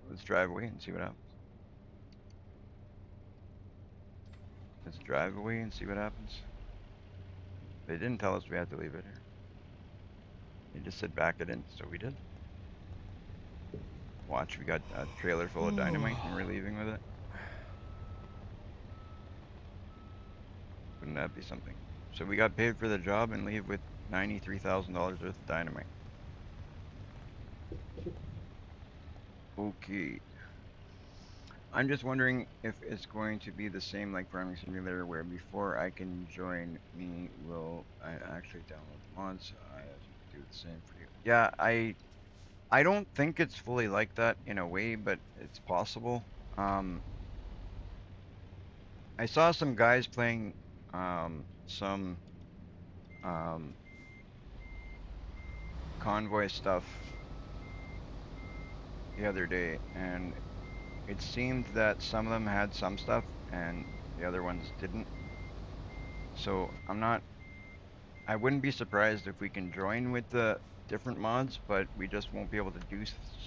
Let's drive away and see what happens. Let's drive away and see what happens. They didn't tell us we had to leave it here. They just said back it in, so we did. Watch, we got a trailer full of dynamite and we're leaving with it. Wouldn't that be something? So we got paid for the job and leave with $93,000 worth of dynamite. Okay. I'm just wondering if it's going to be the same like Farming Simulator, where before I can join me, will I actually download the mods? I do the same for you. Yeah, I don't think it's fully like that in a way, but it's possible. Um, I saw some guys playing some um convoy stuff the other day, and it seemed that some of them had some stuff and the other ones didn't. So I wouldn't be surprised if we can join with the different mods, but we just won't be able to do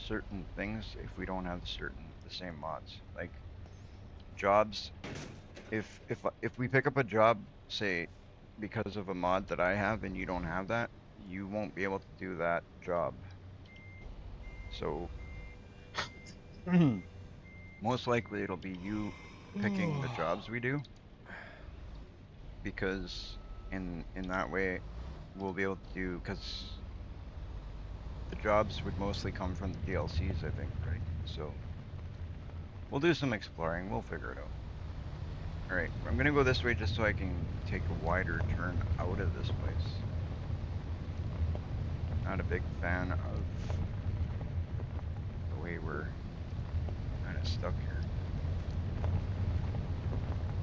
certain things if we don't have the same mods. Like jobs, if we pick up a job, say because of a mod that I have and you don't have that, you won't be able to do that job. So most likely it'll be you picking the jobs we do, because in that way we'll be able to do, because the jobs would mostly come from the DLCs, I think, right? So we'll do some exploring. We'll figure it out. All right, I'm gonna go this way just so I can take a wider turn out of this place. Not a big fan of the way we're kind of stuck here.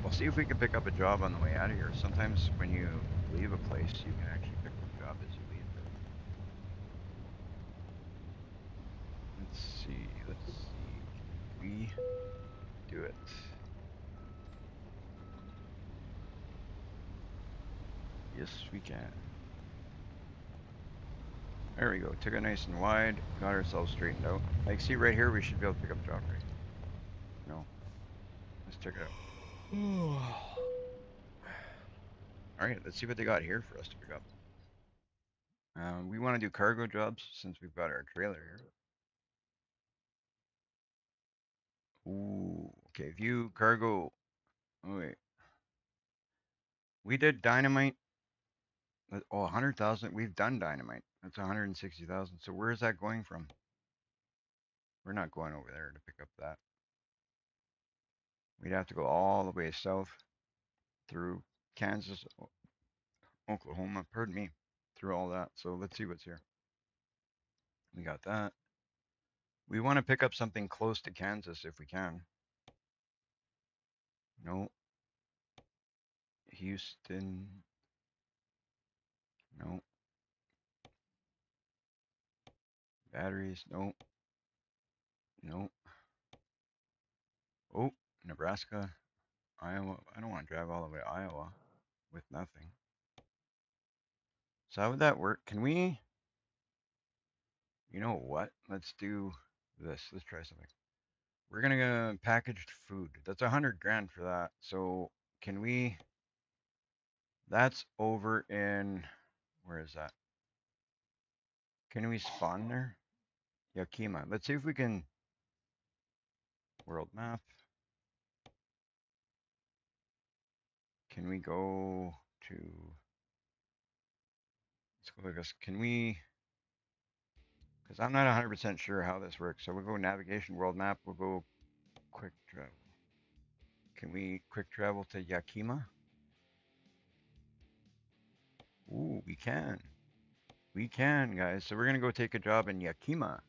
We'll see if we can pick up a job on the way out of here. Sometimes when you leave a place, you can actually pick up a job as you leave it. Let's see. Let's see. Can we do it? Yes, we can. There we go. Took it nice and wide. Got ourselves straightened out. Like, see right here, we should be able to pick up a job, right? No. Let's check it out. All right, let's see what they got here for us to pick up. We want to do cargo jobs since we've got our trailer here. Ooh, okay. View cargo. Oh, wait. We did dynamite. Oh, 100,000. We've done dynamite. That's 160,000. So where is that going from? We're not going over there to pick up that. We'd have to go all the way south through Kansas, Oklahoma. Pardon me. Through all that. So let's see what's here. We got that. We want to pick up something close to Kansas if we can. No. Houston. No. Batteries. No. No. Oh, Nebraska. Iowa. I don't want to drive all the way to Iowa with nothing. So how would that work? Can we, you know what? Let's do this. Let's try something. We're gonna go packaged food. That's 100 grand for that. So can we, that's over in, where is that? Can we spawn there? Yakima. Let's see if we can, world map. Can we go to, let's go like this. Can we, because I'm not 100% sure how this works. So we'll go navigation world map. We'll go quick travel. Can we quick travel to Yakima? Ooh, we can. We can, guys. So we're gonna go take a job in Yakima.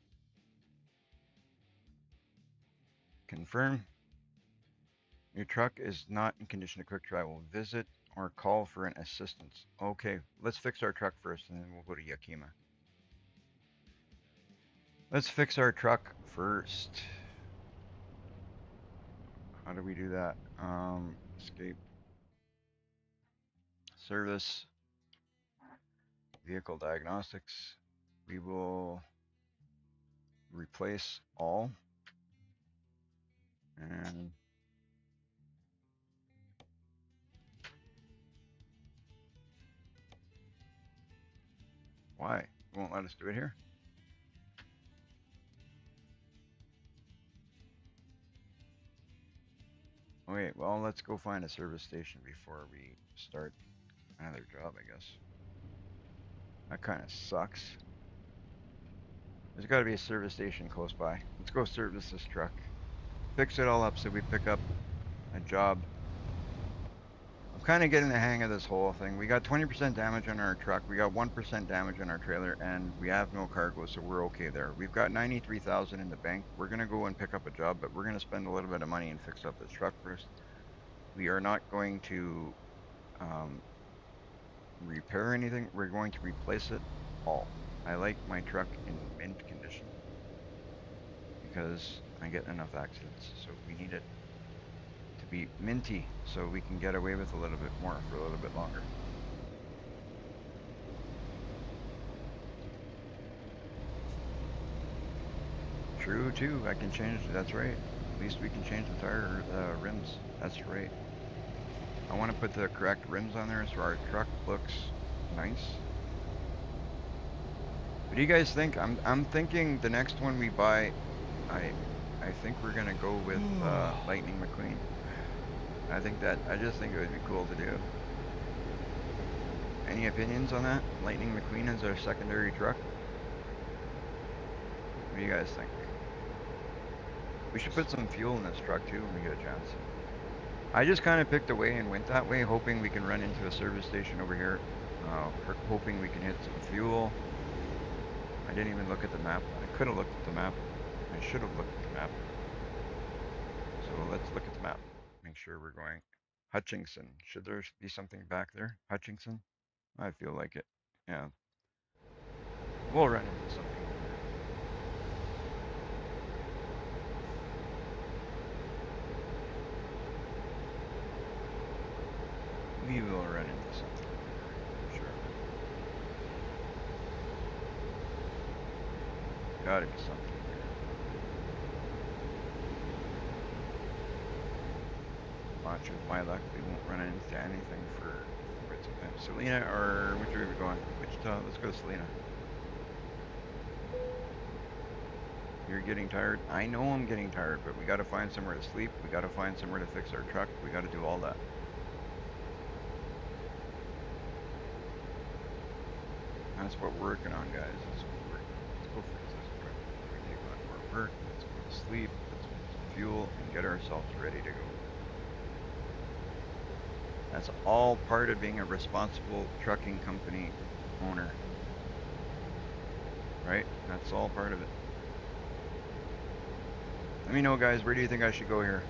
Confirm. Your truck is not in condition to quick travel. Visit or call for an assistance. Okay, let's fix our truck first and then we'll go to Yakima. Let's fix our truck first. How do we do that? Escape. Service. Vehicle diagnostics. We will replace all. And why? It won't let us do it here? Wait, well, let's go find a service station before we start another job, I guess. That kind of sucks. There's got to be a service station close by. Let's go service this truck. Fix it all up so we pick up a job. I'm kind of getting the hang of this whole thing. We got 20% damage on our truck. We got 1% damage on our trailer, and we have no cargo, so we're okay there. We've got 93,000 in the bank. We're gonna go and pick up a job, but we're gonna spend a little bit of money and fix up this truck first. We are not going to um, repair anything. We're going to replace it all. I like my truck in mint condition because I get enough accidents. So we need it to be minty so we can get away with a little bit more for a little bit longer. True too. I can change. That's right. At least we can change the tire rims. That's right. I want to put the correct rims on there so our truck looks nice. What do you guys think? I'm thinking the next one we buy, I I think we're gonna go with Lightning McQueen. I just think it would be cool to do. Any opinions on that? Lightning McQueen is our secondary truck. What do you guys think? We should put some fuel in this truck too when we get a chance. I just kind of picked a way and went that way, hoping we can run into a service station over here. Hoping we can hit some fuel. I didn't even look at the map. I could have looked at the map. I should have looked at the map. So let's look at the map. Make sure we're going. Hutchinson. Should there be something back there? Hutchinson? I feel like it. Yeah. We'll run into something over here. We will run into something over here for sure. Gotta be something here. Watch with my luck, we won't run into anything for quite some time. Selena, or which way are we going? Wichita? Let's go to Selena. You're getting tired? I know I'm getting tired, but we gotta find somewhere to sleep. We gotta find somewhere to fix our truck. We gotta do all that. That's what we're working on, guys. That's what we're working on. Let's go fix this truck before we take on more work. Let's go to sleep. Let's put some fuel and get ourselves ready to go. That's all part of being a responsible trucking company owner, right? That's all part of it. Let me know, guys. Where do you think I should go here?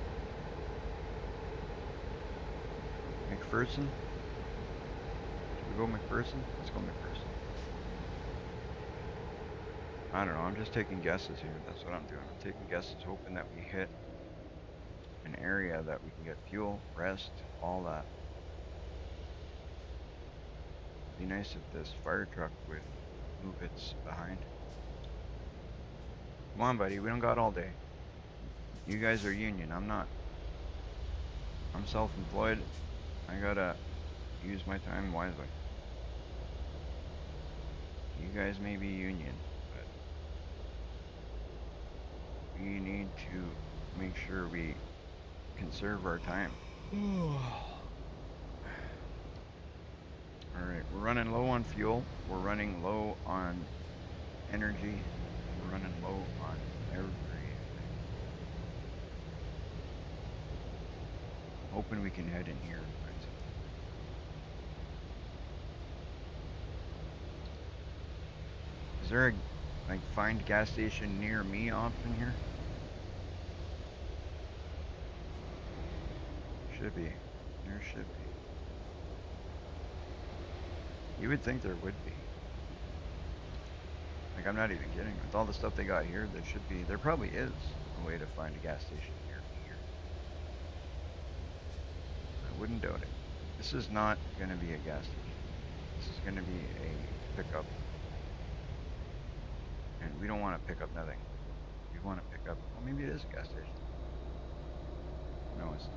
McPherson? Should we go McPherson? Let's go McPherson. I don't know. I'm just taking guesses here. That's what I'm doing. I'm taking guesses, hoping that we hit an area that we can get fuel, rest, all that. Be nice if this fire truck would move its behind. Come on, buddy. We don't got all day. You guys are union. I'm not. I'm self-employed. I gotta use my time wisely. You guys may be union, but we need to make sure we conserve our time. All right, we're running low on fuel. We're running low on energy. We're running low on everything. I'm hoping we can head in here and find something. Is there a like find gas station near me option here? Should be. There should be. You would think there would be. Like, I'm not even kidding. With all the stuff they got here, there should be, there probably is a way to find a gas station near me here. I wouldn't doubt it. This is not going to be a gas station. This is going to be a pickup, and we don't want to pick up nothing. We want to pick up, well, maybe it is a gas station. No, it's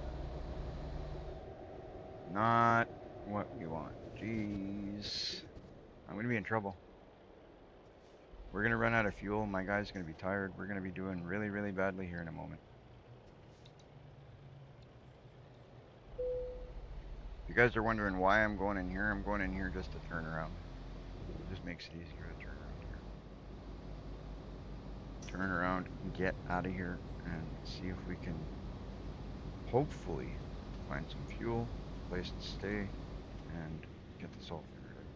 not. Not what we want. Jeez. I'm going to be in trouble. We're going to run out of fuel. My guy's going to be tired. We're going to be doing really, really badly here in a moment. If you guys are wondering why I'm going in here just to turn around. It just makes it easier to turn around here. Turn around, get out of here, and see if we can hopefully find some fuel, a place to stay, and get this all figured out.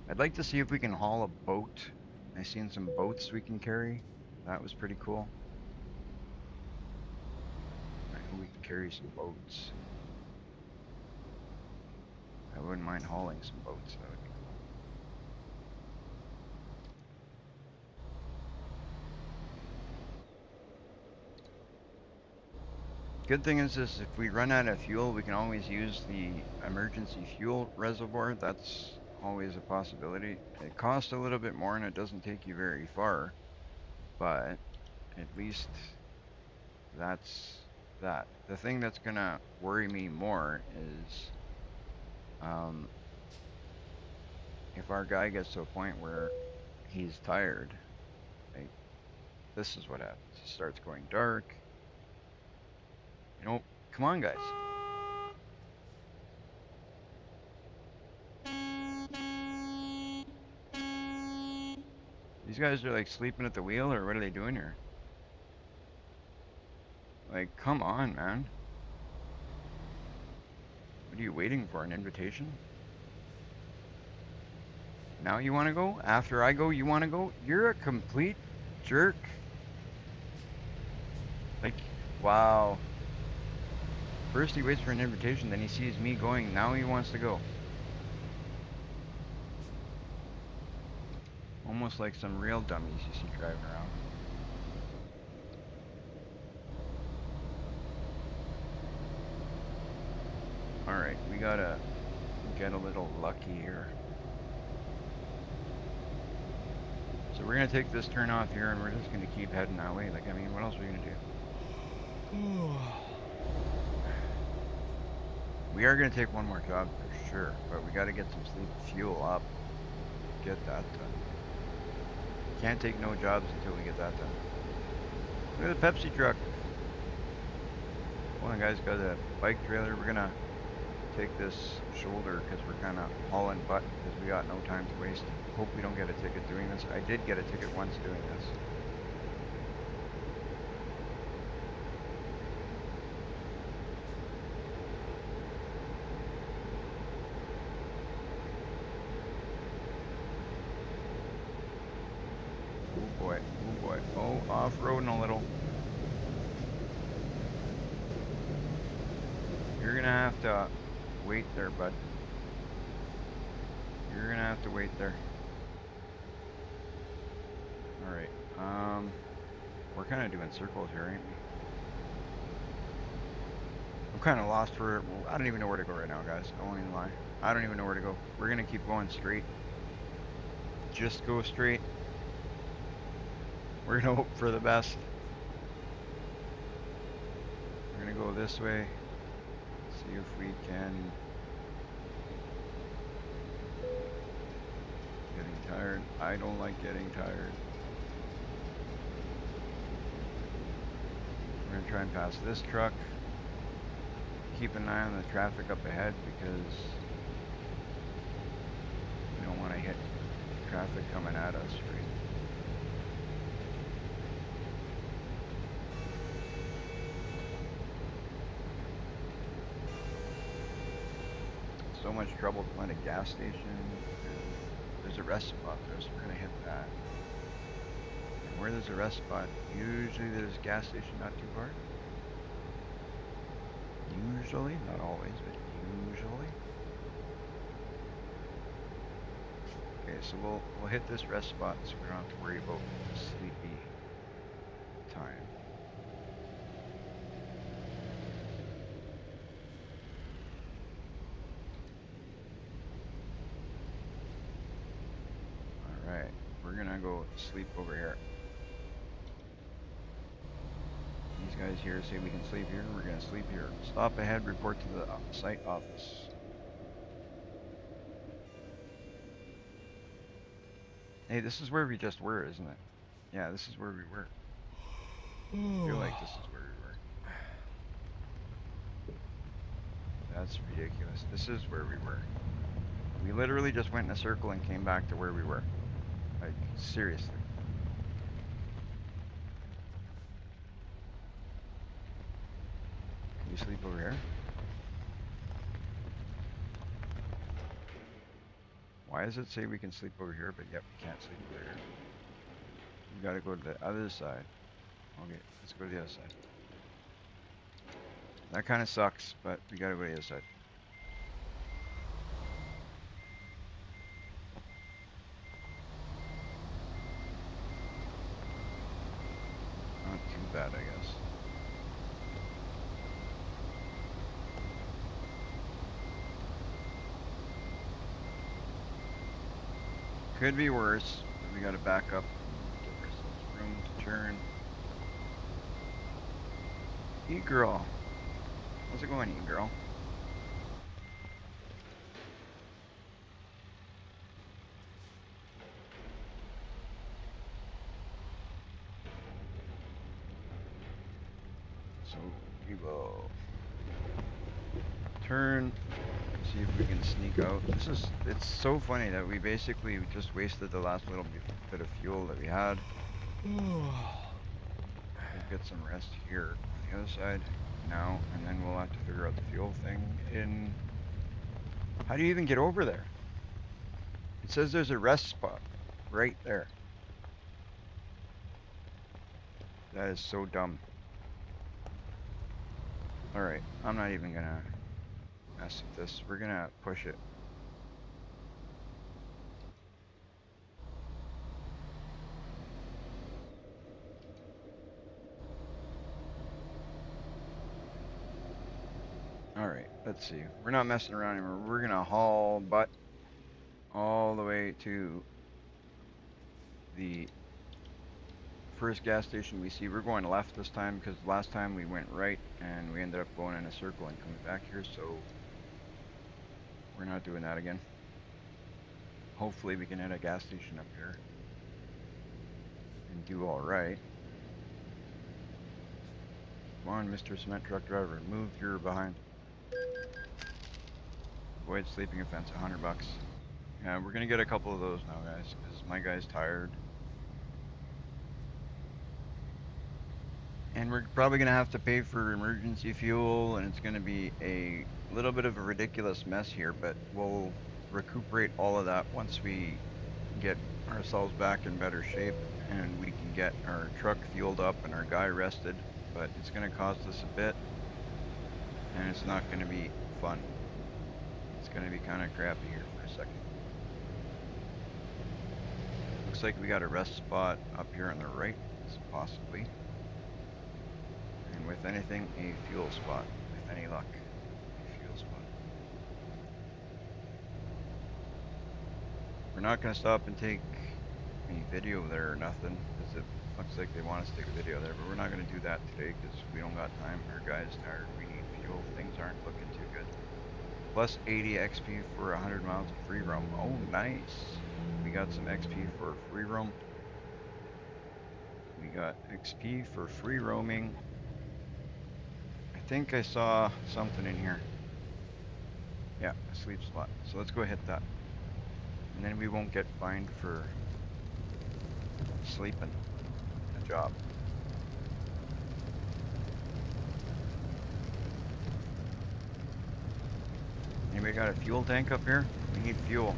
I'd like to see if we can haul a boat. I seen some boats we can carry. That was pretty cool. carry some boats. I wouldn't mind hauling some boats. That would be cool. Good thing is this, if we run out of fuel, we can always use the emergency fuel reservoir. That's always a possibility. It costs a little bit more and it doesn't take you very far, but at least that's that. The thing that's gonna worry me more is um, if our guy gets to a point where he's tired, like this is what happens. He starts going dark. You know, come on, guys. These guys are like sleeping at the wheel, or what are they doing here? Like, come on, man. What are you waiting for? An invitation? Now you want to go? After I go, you want to go? You're a complete jerk. Like, wow. First he waits for an invitation, then he sees me going, now he wants to go. Almost like some real dummies you see driving around. Alright, we gotta get a little lucky here. So we're gonna take this turn off here and we're just gonna keep heading that way. Like, I mean, what else are we gonna do? We are gonna take one more job for sure, but we gotta get some sleep fuel up. Get that done. Can't take no jobs until we get that done. Look at the Pepsi truck. One guy's got a bike trailer. We're gonna take this shoulder because we're kind of hauling butt because we got no time to waste. Hope we don't get a ticket doing this. I did get a ticket once doing this. Oh boy, oh boy. Oh, off-roading a little. You're gonna have to wait there, bud. You're gonna have to wait there. Alright, we're kind of doing circles here, ain't we? I'm kind of lost for, I don't even know where to go right now, guys. I won't even lie. I don't even know where to go. We're gonna keep going straight. Just go straight. We're gonna hope for the best. We're gonna go this way. See if we can. Getting tired. I don't like getting tired. We're gonna try and pass this truck. Keep an eye on the traffic up ahead because we don't want to hit traffic coming at us, right? So much trouble to find a gas station, and there's a rest spot there, so we're gonna hit that. And where there's a rest spot, usually there's a gas station not too far. Usually, not always, but usually. Okay, so we'll hit this rest spot so we don't have to worry about sleepy time. All right, we're gonna go sleep over here. These guys here say we can sleep here. We're gonna sleep here. Stop ahead. Report to the site office. Hey, this is where we just were, isn't it? Yeah, this is where we were. I feel like this is where we were. That's ridiculous. This is where we were. We literally just went in a circle and came back to where we were. Like, seriously. Can you sleep over here? Why does it say we can sleep over here, but yet we can't sleep over here? We gotta go to the other side. Okay, let's go to the other side. That kind of sucks, but we gotta go to the other side. Not too bad, I guess. Could be worse, but we gotta back up and give ourselves room to turn. E-girl. How's it going, E-girl? So we will turn, see if we can sneak out. It's so funny that we basically just wasted the last little bit of fuel that we had. We'll get some rest here on the other side now, and then we'll have to figure out the fuel thing in... How do you even get over there? It says there's a rest spot right there. That is so dumb. Alright, I'm not even gonna mess with this. We're gonna push it. Alright, let's see. We're not messing around anymore. We're gonna haul butt all the way to the first gas station we see. We're going left this time because last time we went right and we ended up going in a circle and coming back here, so we're not doing that again. Hopefully we can hit a gas station up here and do alright. Come on, Mr. Cement Truck Driver, move your behind. Avoid sleeping offense, $100. Yeah, we're gonna get a couple of those now, guys, because my guy's tired. And we're probably gonna have to pay for emergency fuel, and it's gonna be a little bit of a ridiculous mess here, but we'll recuperate all of that once we get ourselves back in better shape and we can get our truck fueled up and our guy rested. But it's gonna cost us a bit, and it's not gonna be fun. It's gonna be kind of crappy here for a second. Looks like we got a rest spot up here on the right, possibly. And with anything, a fuel spot. With any luck, a fuel spot. We're not gonna stop and take any video there or nothing, because it looks like they want us to take a video there, but we're not gonna do that today, because we don't got time. Our guy's tired, we need fuel, things aren't looking too good. Plus 80 XP for 100 miles of free roam. Oh, nice. We got some XP for free roam. We got XP for free roaming. I think I saw something in here. Yeah, a sleep spot. So let's go hit that. And then we won't get fined for sleeping in the job. Anybody got a fuel tank up here? We need fuel.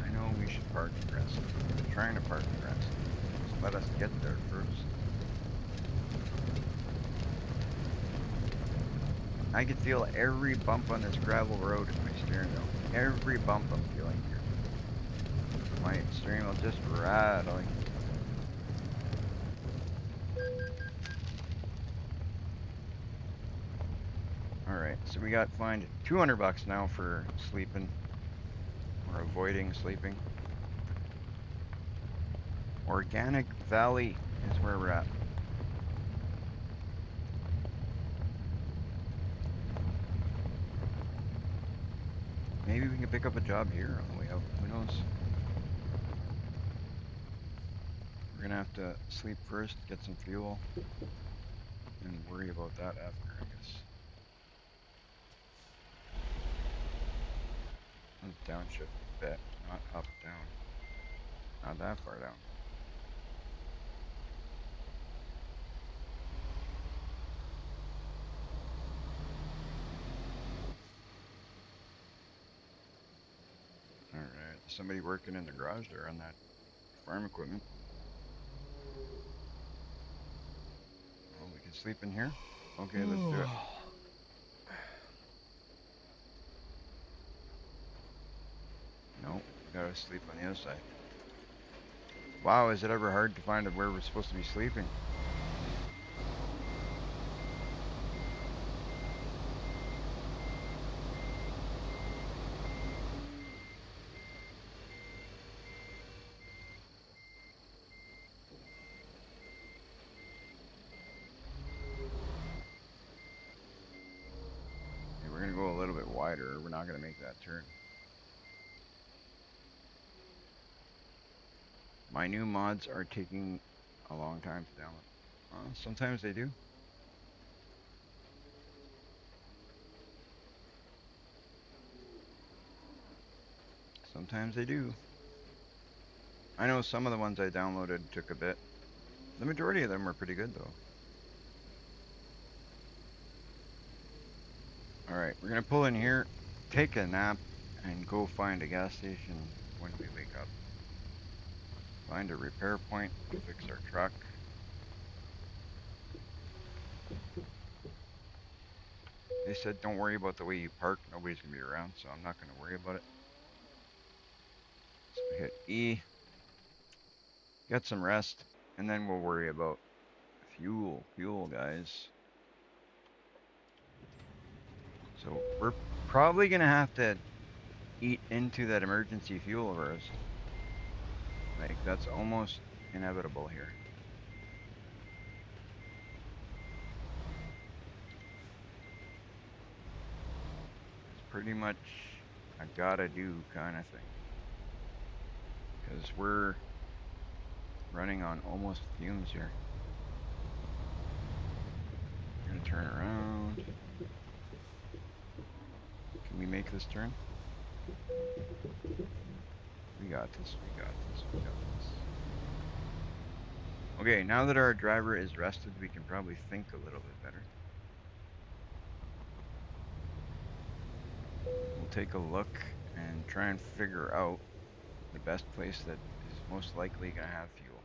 I know we should park and rest. We're trying to park and rest. Just let us get there first. I can feel every bump on this gravel road in my steering wheel. Every bump I'm feeling here. My steering wheel just rattling. Alright, so we got fined $200 now for sleeping. Or avoiding sleeping. Organic Valley is where we're at. Maybe we can pick up a job here on the way out. Who knows? We're gonna have to sleep first, get some fuel, and worry about that after, I guess. Let's downshift a bit, not up, down. Not that far down. Alright, somebody working in the garage there on that farm equipment. sleep in here? Okay, let's do it. No, we gotta sleep on the other side. Wow, is it ever hard to find where we're supposed to be sleeping? Okay, we're gonna go a little bit wider. We're not gonna make that turn. My new mods are taking a long time to download. Sometimes they do. Sometimes they do. I know some of the ones I downloaded took a bit. The majority of them were pretty good though. Alright, we're gonna pull in here, take a nap, and go find a gas station when we wake up. Find a repair point, fix our truck. They said don't worry about the way you park, nobody's gonna be around, so I'm not gonna worry about it. So hit E, get some rest, and then we'll worry about fuel, guys. So we're probably gonna have to eat into that emergency fuel of ours. Like, that's almost inevitable here. It's pretty much a gotta do kind of thing. Because we're running on almost fumes here. We're gonna turn around. Can we make this turn? We got this, we got this, we got this. Okay, now that our driver is rested, we can probably think a little bit better. We'll take a look and try and figure out the best place that is most likely gonna have fuel.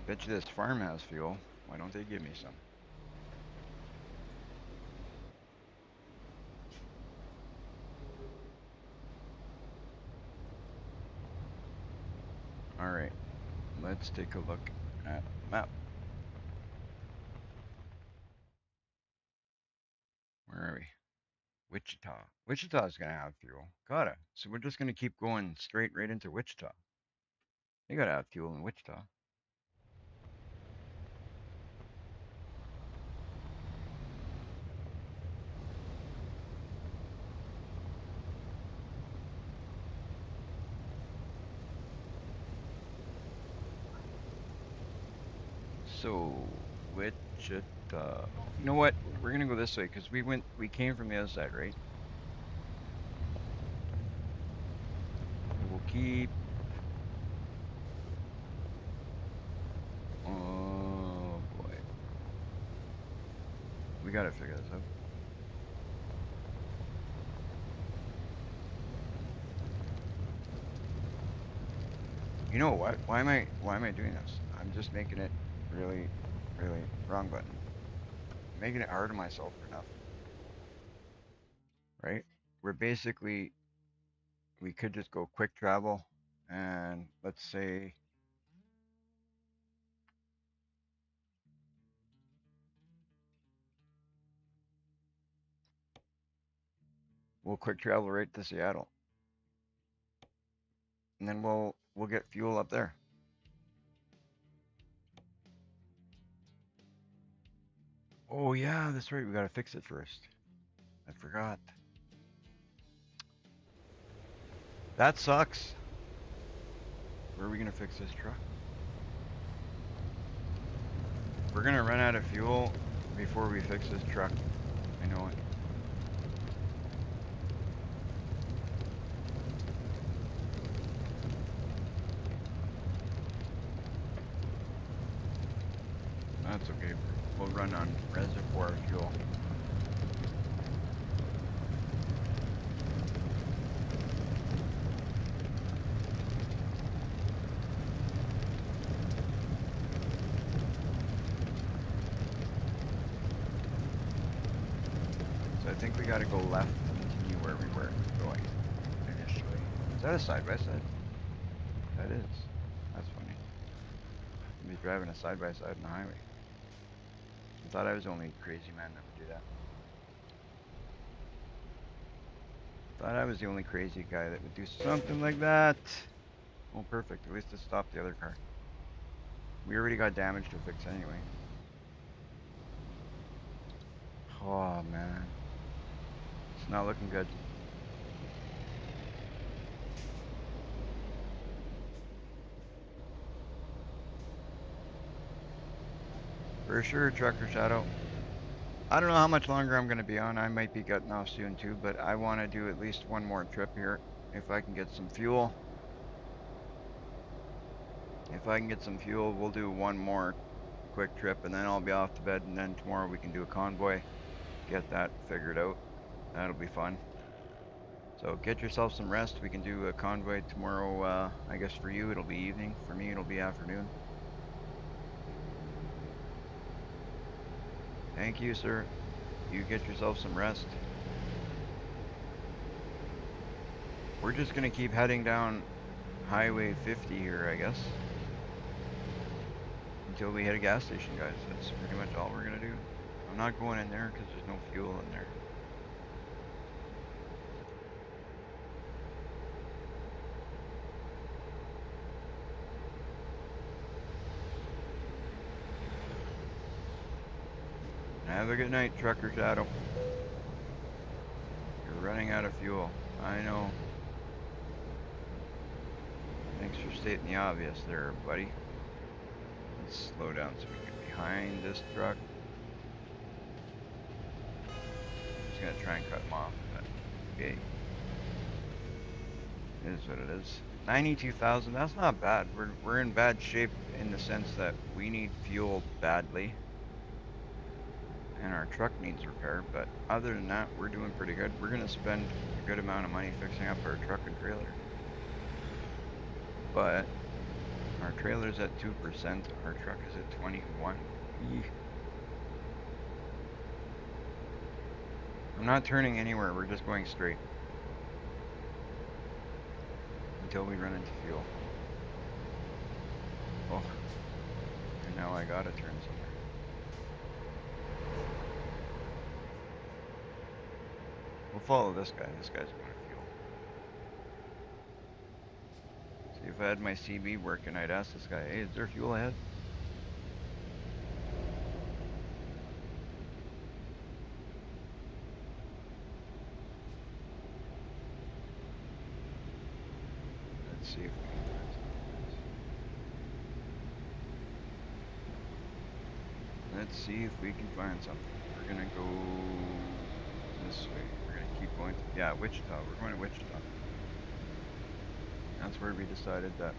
Bet you this farm has fuel. Why don't they give me some? Alright, let's take a look at the map. Where are we? Wichita. Wichita's gonna have fuel. Gotta. So we're just gonna keep going straight right into Wichita. They gotta have fuel in Wichita. So Wichita. You know what? We're gonna go this way because we came from the other side, right? We'll keep. Oh boy, we gotta figure this out. You know what? Why am I doing this? I'm just making it really, really wrong button. I'm making it hard on myself for nothing, right? We're basically we could just go quick travel, and let's say we'll quick travel right to Seattle, and then we'll get fuel up there. Oh yeah, that's right. We gotta fix it first. I forgot. That sucks. Where are we gonna fix this truck? We're gonna run out of fuel before we fix this truck. I know it. That's okay. We'll run on reservoir fuel. think we gotta go left to continue where we were going initially. Is that a side by side? That is. That's funny. Somebody's driving a side by side on the highway. I thought I was the only crazy man that would do that. Thought I was the only crazy guy that would do something like that. Oh, perfect. At least it stopped the other car. We already got damage to fix anyway. Oh, man. It's not looking good. For sure, Trucker Shadow. I don't know how much longer I'm going to be on. I might be getting off soon too, but I want to do at least one more trip here. If I can get some fuel. If I can get some fuel, we'll do one more quick trip and then I'll be off to bed and then tomorrow we can do a convoy. Get that figured out. That'll be fun. So get yourself some rest. We can do a convoy tomorrow. I guess for you it'll be evening. For me it'll be afternoon. Thank you, sir. You get yourself some rest. We're just gonna keep heading down Highway 50 here, I guess. Until we hit a gas station, guys. That's pretty much all we're gonna do. I'm not going in there because there's no fuel in there. Have a good night, Trucker Shadow. You're running out of fuel. I know. Thanks for stating the obvious there, buddy. Let's slow down so we can get behind this truck. Just gonna try and cut him off, but okay. It is what it is. 92,000, that's not bad. We're in bad shape in the sense that we need fuel badly. And our truck needs repair, but other than that, we're doing pretty good. We're gonna spend a good amount of money fixing up our truck and trailer. But our trailer's at 2%, our truck is at 21. Eek. I'm not turning anywhere, we're just going straight. Until we run into fuel. Oh, and now I gotta turn somewhere. We'll follow this guy, this guy's going to fuel. See, if I had my CB working, I'd ask this guy, hey, is there fuel ahead? Let's see if we can find something, guys. Let's see if we can find something. We're gonna go this way. We're gonna keep going to, yeah, Wichita. We're going to Wichita. That's where we decided that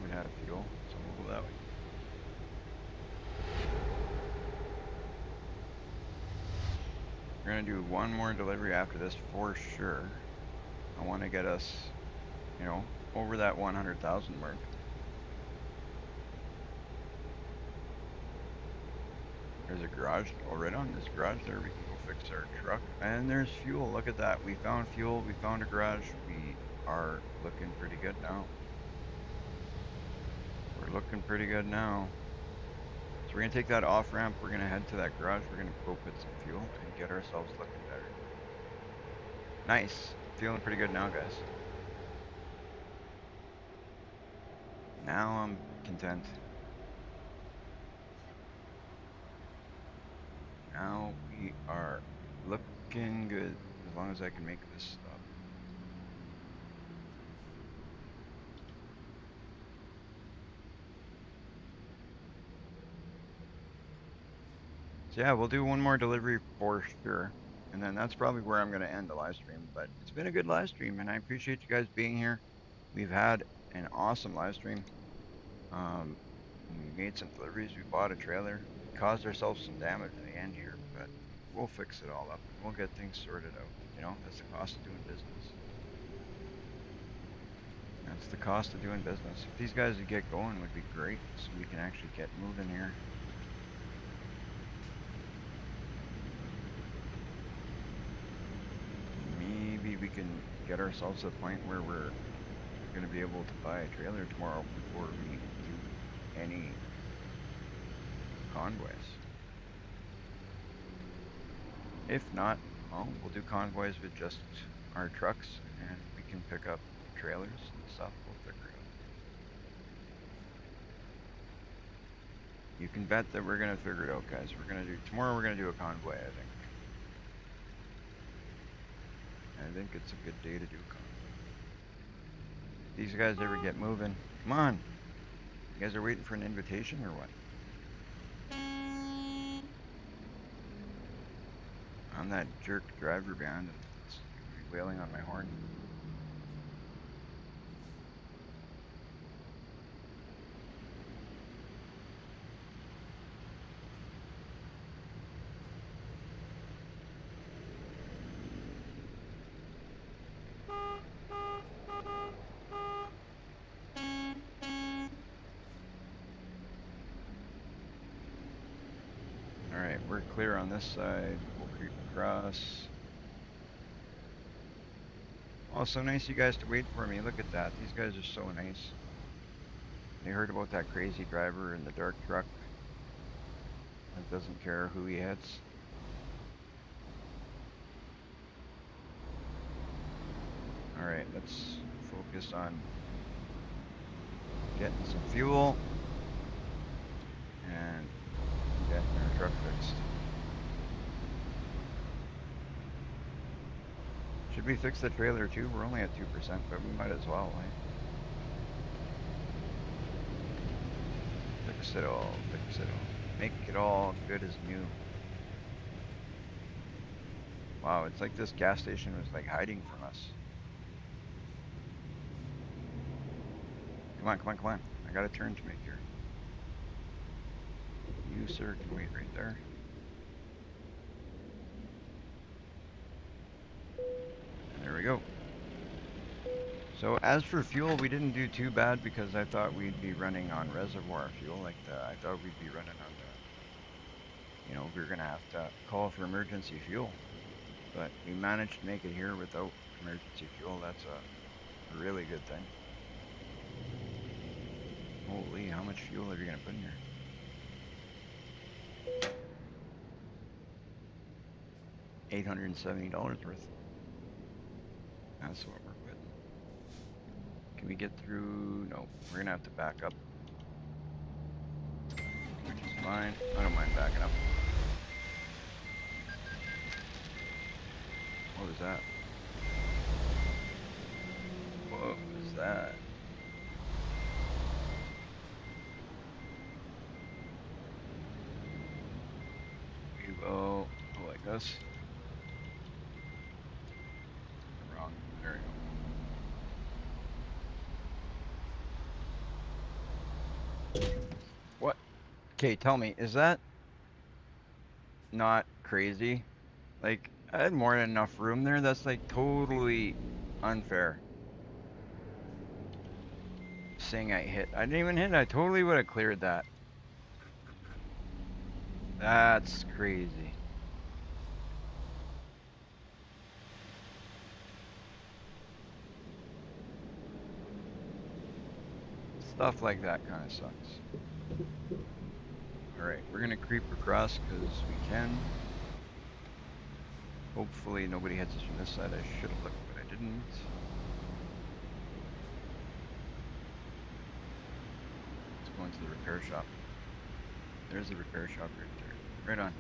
we'd have fuel, so we'll go that way. We're gonna do one more delivery after this for sure. I want to get us, over that 100,000 mark. There's a garage. Oh, right on this garage there, we can go fix our truck. And there's fuel. Look at that. We found fuel. We found a garage. We are looking pretty good now. We're looking pretty good now. So we're going to take that off ramp. We're going to head to that garage. We're going to go put some fuel and get ourselves looking better. Nice. Feeling pretty good now, guys. Now I'm content. Now we are looking good. As long as I can make this stop. So yeah, we'll do one more delivery for sure. And then that's probably where I'm going to end the live stream. But it's been a good live stream, and I appreciate you guys being here. We've had an awesome live stream. Um, we made some deliveries. We bought a trailer. We caused ourselves some damage in the end here, but we'll fix it all up and we'll get things sorted out. That's the cost of doing business. That's the cost of doing business. If these guys would get going, would be great, so we can actually get moving here. we can get ourselves to the point where we're going to be able to buy a trailer tomorrow before we do any convoys. If not, well, we'll do convoys with just our trucks and we can pick up trailers and stuff. We'll figure it out. You can bet that we're going to figure it out, guys. Tomorrow we're going to do a convoy, I think. I think it's a good day to do a convoy. These guys ever get moving? Come on. You guys are waiting for an invitation or what? I'm that jerk driver behind and it's going to be wailing on my horn. All right, we're clear on this side. We'll creep across. Oh, so nice you guys to wait for me. Look at that. These guys are so nice. They heard about that crazy driver in the dark truck that doesn't care who he hits. All right, let's focus on getting some fuel and getting our truck fixed. Should we fix the trailer too? We're only at 2%, but we might as well, right? Fix it all, fix it all. Make it all good as new. Wow, it's like this gas station was like hiding from us. Come on, come on, come on. I got a turn to make here. You, sir, can wait right there. And there we go. So as for fuel, we didn't do too bad because I thought we'd be running on reservoir fuel. I thought we'd be running on we were gonna have to call for emergency fuel. But we managed to make it here without emergency fuel. That's a really good thing. Holy, how much fuel are you gonna put in here? $870 worth. That's what we're putting. Can we get through? No, we're gonna have to back up, which is fine. I don't mind backing up. What was that? What was that? We will go like this. Wrong. There we go. What? Okay, tell me, is that not crazy? Like, I had more than enough room there. That's like totally unfair. Saying I hit. I didn't even hit. I totally would have cleared that. That's crazy. Stuff like that kind of sucks. Alright, we're gonna creep across because we can. Hopefully nobody hits us from this side. I should have looked, but I didn't. Let's go into the repair shop. There's the repair shop right there. Right on.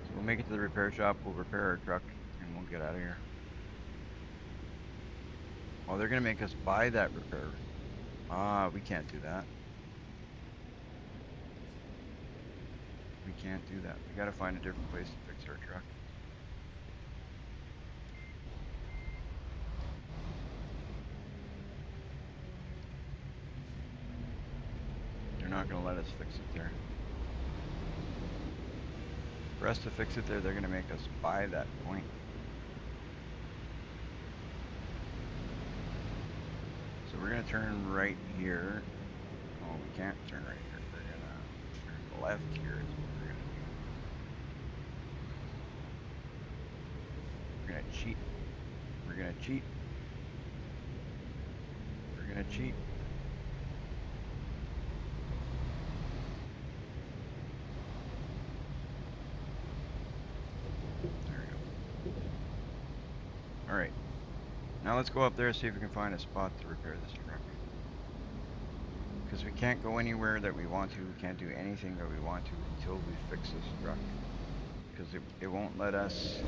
So we'll make it to the repair shop, we'll repair our truck, and we'll get out of here. Oh, they're gonna make us buy that repair. Ah, we can't do that. We can't do that. We gotta find a different place to fix our truck. They're not gonna let us fix it there. For us to fix it there, they're gonna make us buy that point. So we're gonna turn right here. Oh, we can't turn right here. We're gonna turn left here is what we're gonna do. We're gonna cheat. We're gonna cheat. We're gonna cheat. There we go. All right. Now let's go up there and see if we can find a spot to repair this truck. Because we can't go anywhere that we want to. We can't do anything that we want to until we fix this truck. Because it won't let us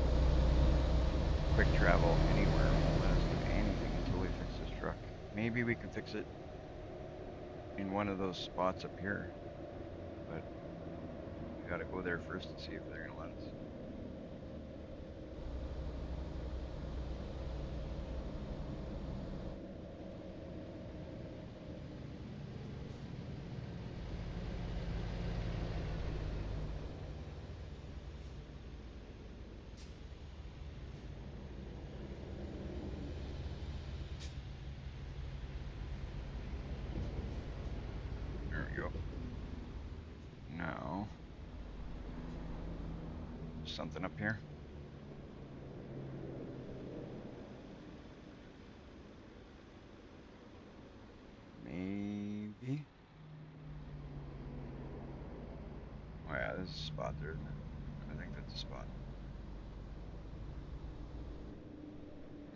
quick travel anywhere. It won't let us do anything until we fix this truck. Maybe we can fix it in one of those spots up here. But we gotta go there first and see if they're gonna let us. There we go. Now, something up here. Maybe. Oh yeah, there's a spot there, isn't it? I think that's a spot.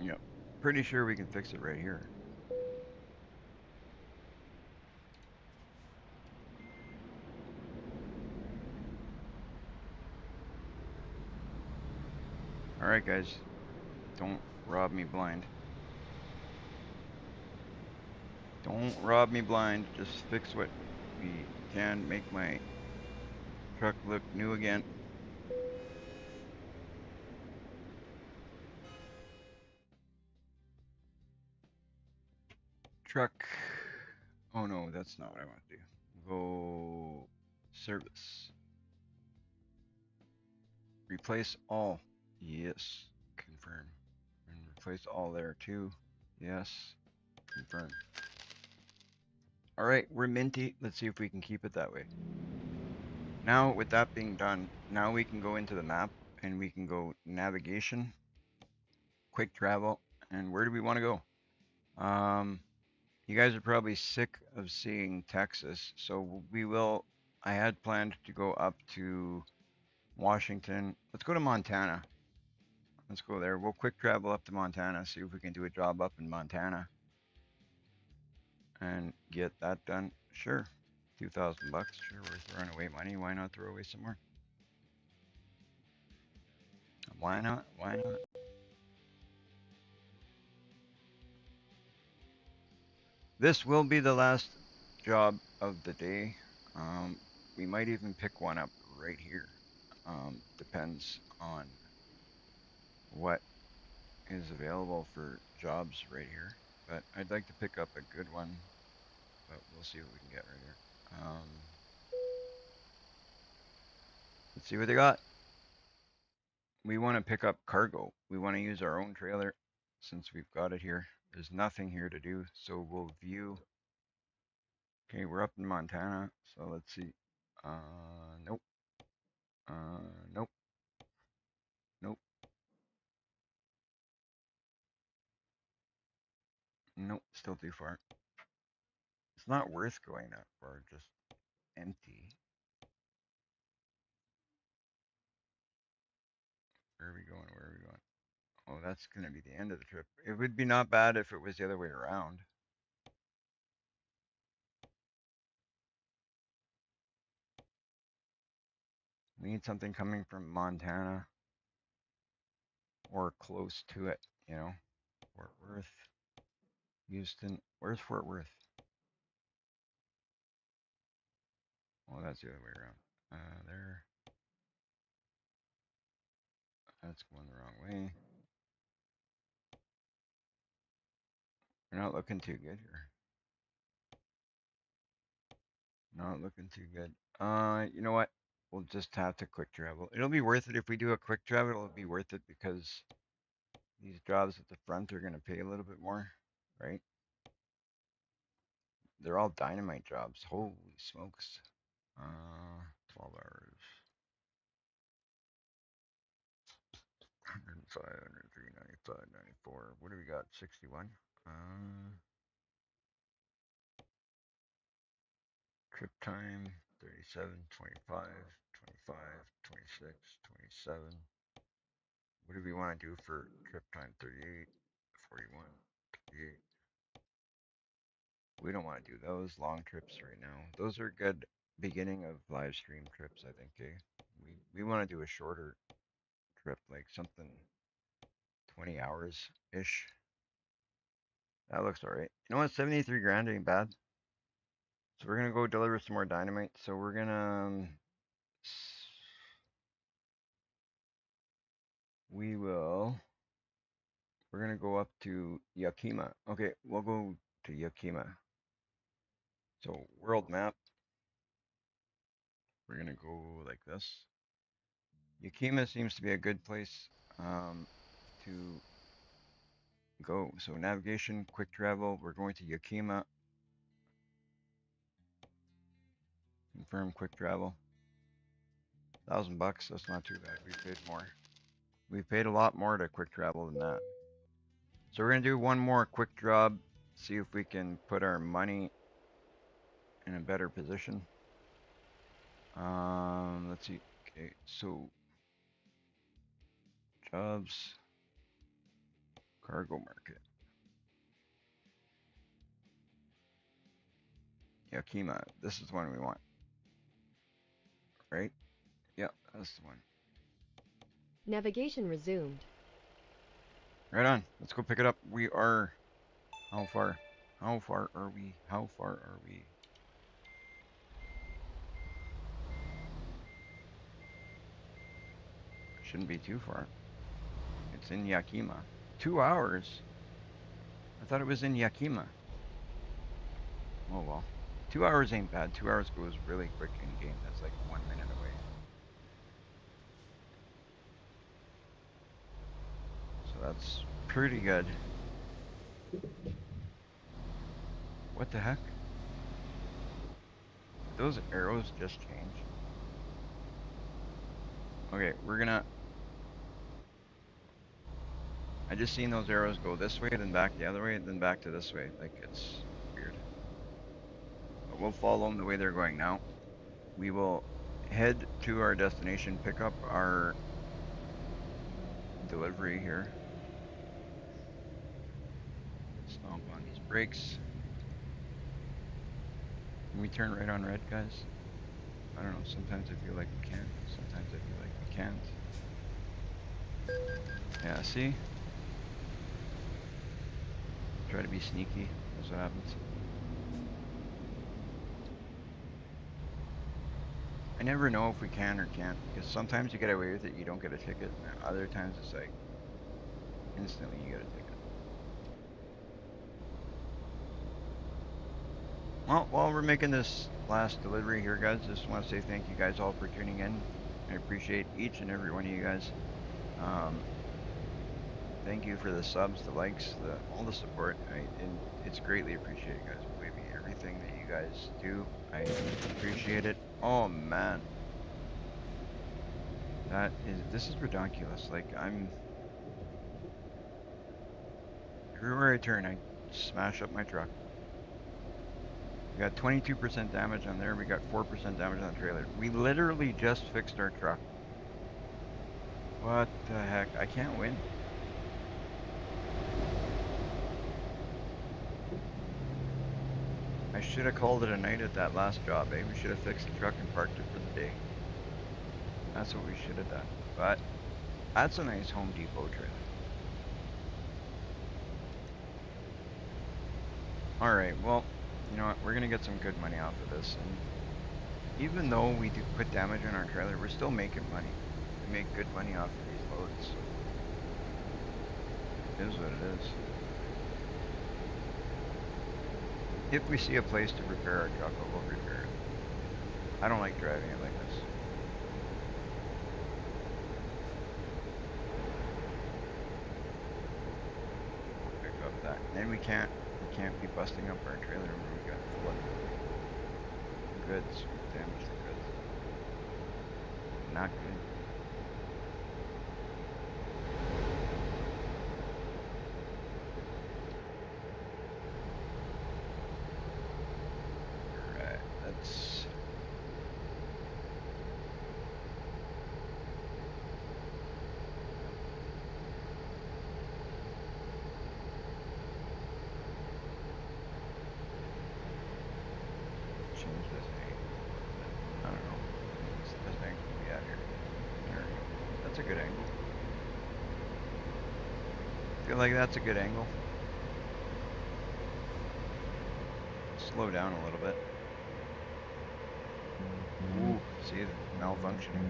Yep. Pretty sure we can fix it right here. Alright guys, don't rob me blind. Don't rob me blind. Just fix what we can. Make my truck look new again. Truck. Oh no, that's not what I want to do. Go service. Replace all. Yes. Confirm. And replace all there too. Yes. Confirm. Alright, we're minty. Let's see if we can keep it that way. Now, with that being done, now we can go into the map and we can go navigation, quick travel, and where do we want to go? You guys are probably sick of seeing Texas, so we will. I had planned to go up to Washington. Let's go to Montana. Let's go there. We'll quick travel up to Montana, see if we can do a job up in Montana and get that done. Sure. 2,000 bucks. Sure, we're throwing away money. Why not throw away some more? Why not? Why not? This will be the last job of the day. Um, we might even pick one up right here. Depends on what is available for jobs right here. But I'd like to pick up a good one, but we'll see what we can get right here. Let's see what they got. We want to pick up cargo. We want to use our own trailer since we've got it here. There's nothing here to do, so we'll view. Okay, we're up in Montana, so let's see. Nope. Nope. Nope. Nope. Still too far. It's not worth going that far. Just empty. Where are we going? Where are we going? Oh, that's going to be the end of the trip. It would be not bad if it was the other way around. We need something coming from Montana or close to it, you know. Fort Worth, Houston. Where's Fort Worth? Oh, that's the other way around. There. That's going the wrong way. We're not looking too good here. Not looking too good. You know what? We'll just have to quick travel. It'll be worth it if we do a quick travel. It'll be worth it because these jobs at the front are going to pay a little bit more, right? They're all dynamite jobs. Holy smokes. 12 hours. 105, 103, 95, 94. What do we got? 61. Trip time 37, 25, 25, 26, 27. What do we want to do for trip time 38, 41, 38? We don't want to do those long trips right now. Those are good beginning of live stream trips, I think, eh? We want to do a shorter trip, like something 20 hours ish. That looks alright. You know what? 73 grand ain't bad. So we're gonna go deliver some more dynamite. So we're gonna we will we're gonna go up to Yakima. Okay, we'll go to Yakima. So world map. We're gonna go like this. Yakima seems to be a good place to go. So navigation, quick travel. We're going to Yakima. Confirm quick travel. $1,000. That's not too bad. We paid more. We paid a lot more to quick travel than that. So we're gonna do one more quick job. See if we can put our money in a better position. Let's see. Okay, so jobs, cargo market, Yakima. This is the one we want, right? Yeah, that's the one. Navigation resumed. Right on. Let's go pick it up. We are how far? How far are we? How far are we? Shouldn't be too far. It's in Yakima. 2 hours. I thought it was in Yakima. Oh well. 2 hours ain't bad. 2 hours goes really quick in game. That's like 1 minute away. So that's pretty good. What the heck? Did those arrows just change? Okay, we're gonna. I just seen those arrows go this way, then back the other way, then back to this way. Like it's weird. But we'll follow them the way they're going now. We will head to our destination, pick up our delivery here. Stomp on these brakes. Can we turn right on red, guys? I don't know. Sometimes I feel like we can. Sometimes I feel like we can't. Yeah, see? Try to be sneaky. That's what happens. I never know if we can or can't because sometimes you get away with it, you don't get a ticket. And other times it's like instantly you get a ticket. Well, while we're making this last delivery here, guys, just want to say thank you guys all for tuning in. I appreciate each and every one of you guys. Um, Thank you for the subs, the likes, all the support. And it's greatly appreciated, guys. Believe me, everything that you guys do, I appreciate it. Oh man, this is ridiculous. Like everywhere I turn, I smash up my truck. We got 22% damage on there. We got 4% damage on the trailer. We literally just fixed our truck. What the heck? I can't win. I should have called it a night at that last job, eh? We should have fixed the truck and parked it for the day. That's what we should have done. But that's a nice Home Depot trailer. Alright, well, you know what? We're gonna get some good money off of this. And even though we do put damage on our trailer, we're still making money. We make good money off of these loads. It is what it is. If we see a place to repair our truck, we'll go repair it. I don't like driving it like this. Pick up that. And then we can't be busting up our trailer when we got full of goods. Damage the goods. Not good. that's a good angle. Feel like that's a good angle. Slow down a little bit. Ooh, see, malfunctioning.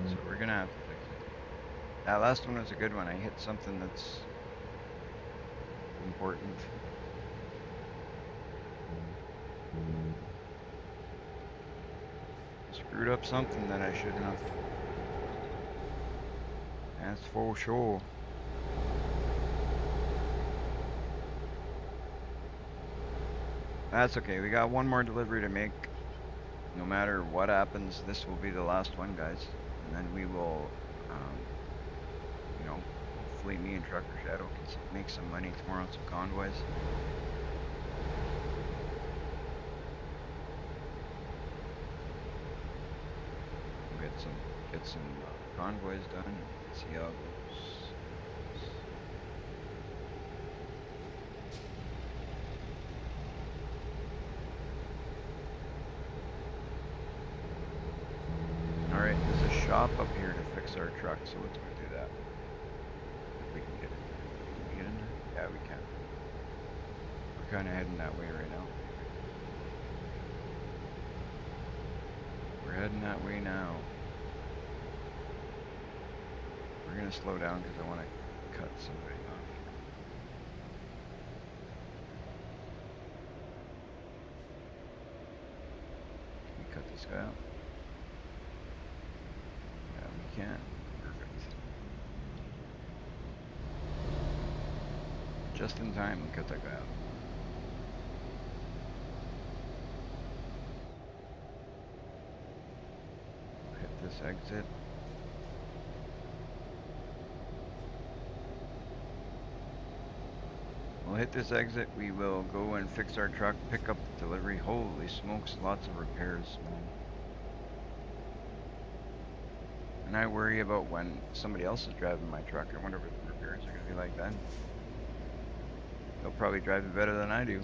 So we're gonna have to fix it. That last one was a good one. I hit something that's important. Screwed up something that I shouldn't have. That's for sure. That's okay. We got one more delivery to make. No matter what happens, this will be the last one, guys. And then we will, you know, hopefully me and Trucker Shadow can make some money tomorrow on some convoys. We'll get some convoys done and see how it goes. All right, there's a shop up here to fix our truck, so let's go do that. If we can get in there. Can we get in there? Yeah, we can. We're kind of heading that way right now. We're heading that way now. We're gonna slow down because I want to cut somebody off. Can we cut this guy off? Yeah, we can. Perfect. Just in time, we cut that guy off. We'll hit this exit. We'll hit this exit. We will go and fix our truck, pick up the delivery. Holy smokes, lots of repairs, man. And I worry about when somebody else is driving my truck. I wonder what the repairs are going to be like then. They'll probably drive it better than I do.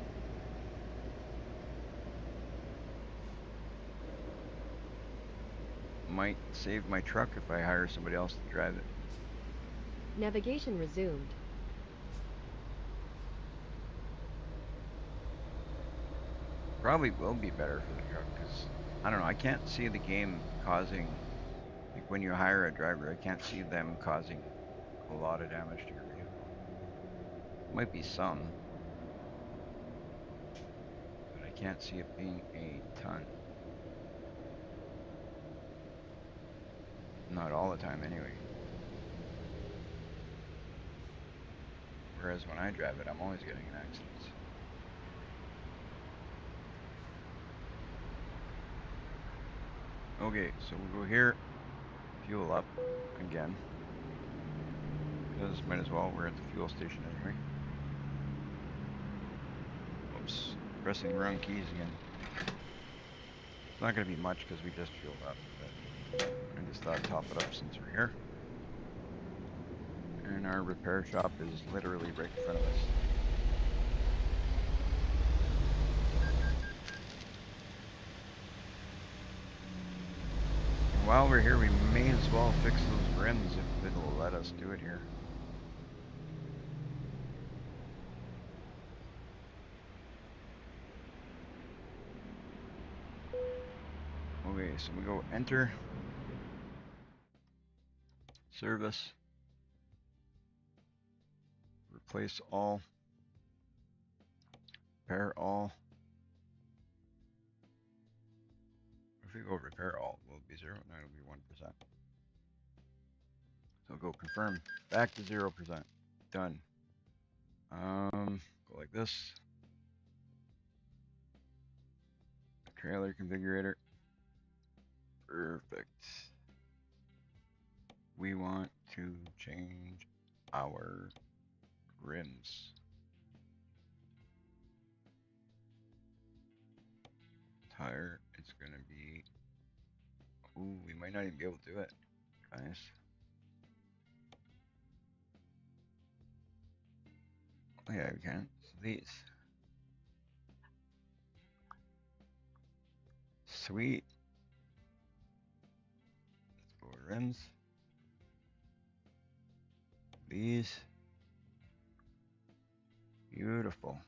Might save my truck if I hire somebody else to drive it. Navigation resumed. Probably will be better for the truck because I don't know. I can't see the game causing, like when you hire a driver, I can't see them causing a lot of damage to your vehicle. Might be some, but I can't see it being a ton. Not all the time, anyway. Whereas when I drive it, I'm always getting in accidents. Okay, so we'll go here, fuel up again. Because might as well, we're at the fuel station anyway. Oops, pressing the wrong keys again. It's not going to be much because we just fueled up, but I just thought I'd top it up since we're here. And our repair shop is literally right in front of us. And while we're here, we may as well fix those rims if it'll let us do it here. Okay, so we go enter, service, replace all, repair all. If we go repair all, will it be 0? No, it'll be 1%. So go confirm, back to 0%. Done. Go like this. Trailer configurator. Perfect. We want to change our rims. Tire, it's gonna be, ooh, we might not even be able to do it, guys. Oh yeah, we can. So these. Sweet. Let's go rims. these. Beautiful.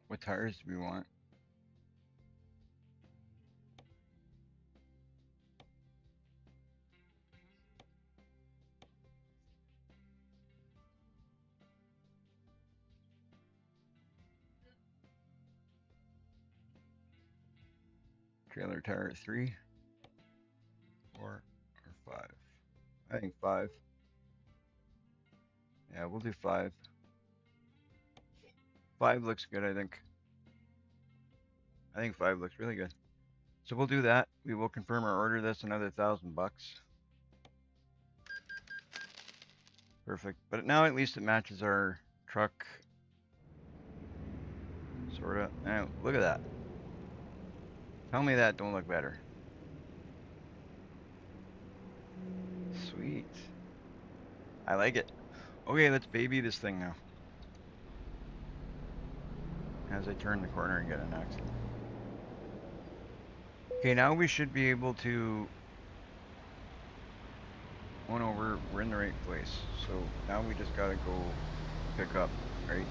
What tires do we want? Trailer tire 3, 4, or 5? I think 5. Yeah, we'll do 5. 5 looks good, I think. I think 5 looks really good. So we'll do that. We will confirm our order. That's another $1,000. Perfect. But now at least it matches our truck, sorta. Now look at that. Tell me that don't look better. Sweet. I like it. Okay, let's baby this thing now. As I turn the corner and get an accident. Okay, now we should be able to. Oh no, we're in the right place. So now we just gotta go pick up, right?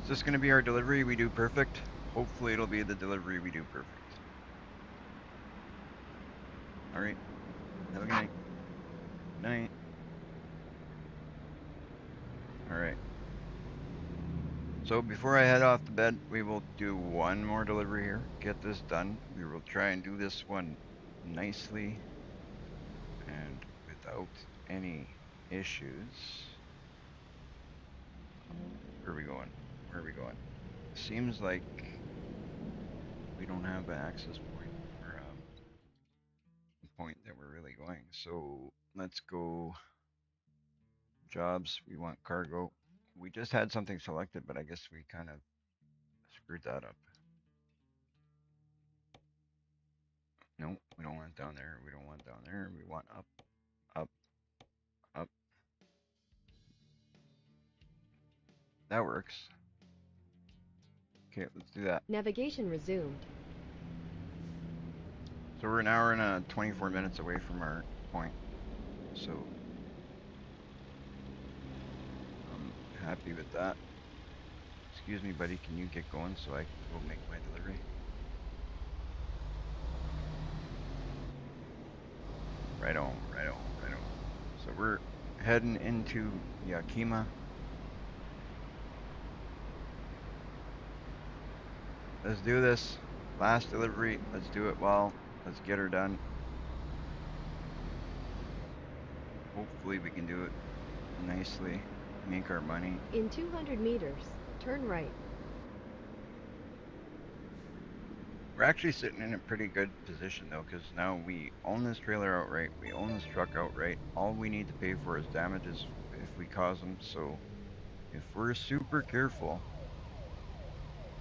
Is this gonna be our delivery we do perfect? Hopefully it'll be the delivery we do perfect. All right. Have a good night. Night. All right. So before I head off to bed, we will do one more delivery here. Get this done. We will try and do this one nicely and without any issues. Where are we going? Where are we going? Seems like we don't have an access point or point that we're really going. So let's go jobs. We want cargo. We just had something selected, but I guess we kind of screwed that up. No, we don't want down there. We don't want down there. We want up, up, up. That works. Okay, let's do that. Navigation resumed. So we're an hour and 24 minutes away from our point. So I'm happy with that. Excuse me, buddy. Can you get going so I can go make my delivery? Right on, right on, right on. So we're heading into Yakima. Let's do this. Last delivery. Let's do it well. Let's get her done. Hopefully we can do it nicely. Make our money. In 200 meters, turn right. We're actually sitting in a pretty good position though, because now we own this trailer outright. We own this truck outright. All we need to pay for is damages if we cause them. So if we're super careful,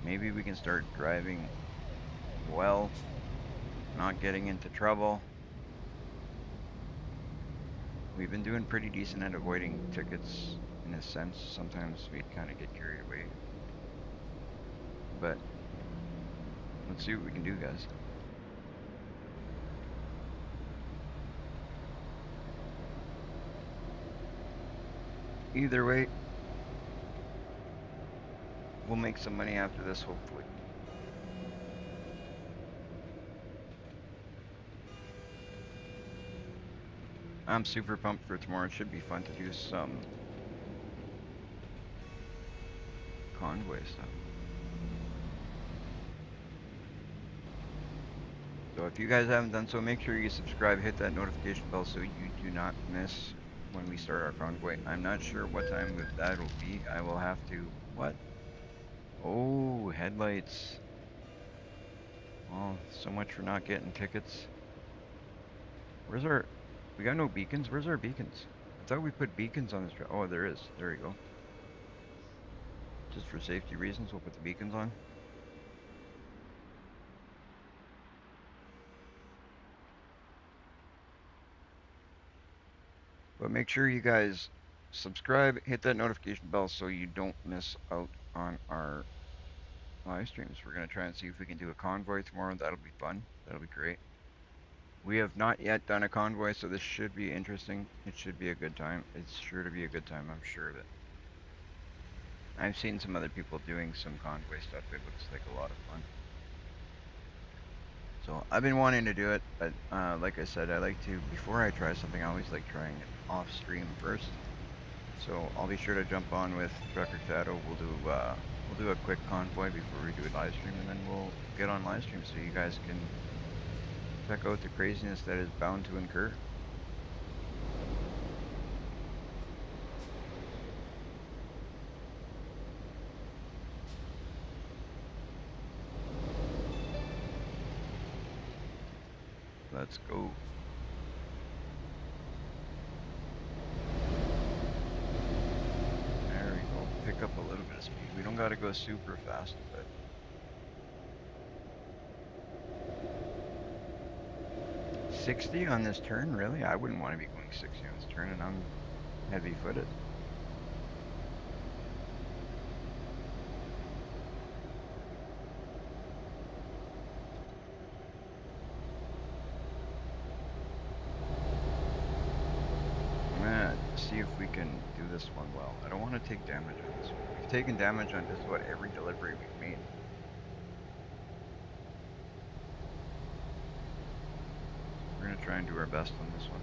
maybe we can start driving well, not getting into trouble. We've been doing pretty decent at avoiding tickets in a sense. Sometimes we kind of get carried away. But let's see what we can do, guys. Either way, we'll make some money after this, hopefully. I'm super pumped for tomorrow. It should be fun to do some convoy stuff. So if you guys haven't done so, make sure you subscribe, hit that notification bell so you do not miss when we start our convoy. I'm not sure what time that'll be. I will have to. What? Oh, headlights. Well, so much for not getting tickets. Where's our? We got no beacons. Where's our beacons? I thought we put beacons on this. Oh, there is. There we go. Just for safety reasons, we'll put the beacons on. But make sure you guys subscribe, hit that notification bell so you don't miss out on our live streams. We're gonna try and see if we can do a convoy tomorrow. That'll be fun. That'll be great. We have not yet done a convoy, so this should be interesting. It should be a good time. It's sure to be a good time. I'm sure of it. I've seen some other people doing some convoy stuff. It looks like a lot of fun. So I've been wanting to do it, but like I said, I like to before I try something. I always like trying it off stream first. So I'll be sure to jump on with Trucker Shadow. We'll do a quick convoy before we do a live stream, and then we'll get on live stream so you guys can check out the craziness that is bound to incur. Let's go. There we go. Pick up a little bit of speed. We don't got to go super fast, but 60 on this turn, really? I wouldn't want to be going 60 on this turn, and I'm heavy-footed. I'm gonna see if we can do this one well. I don't want to take damage on this one. We've taken damage on just about every delivery we've made. We're gonna try and do our best on this one.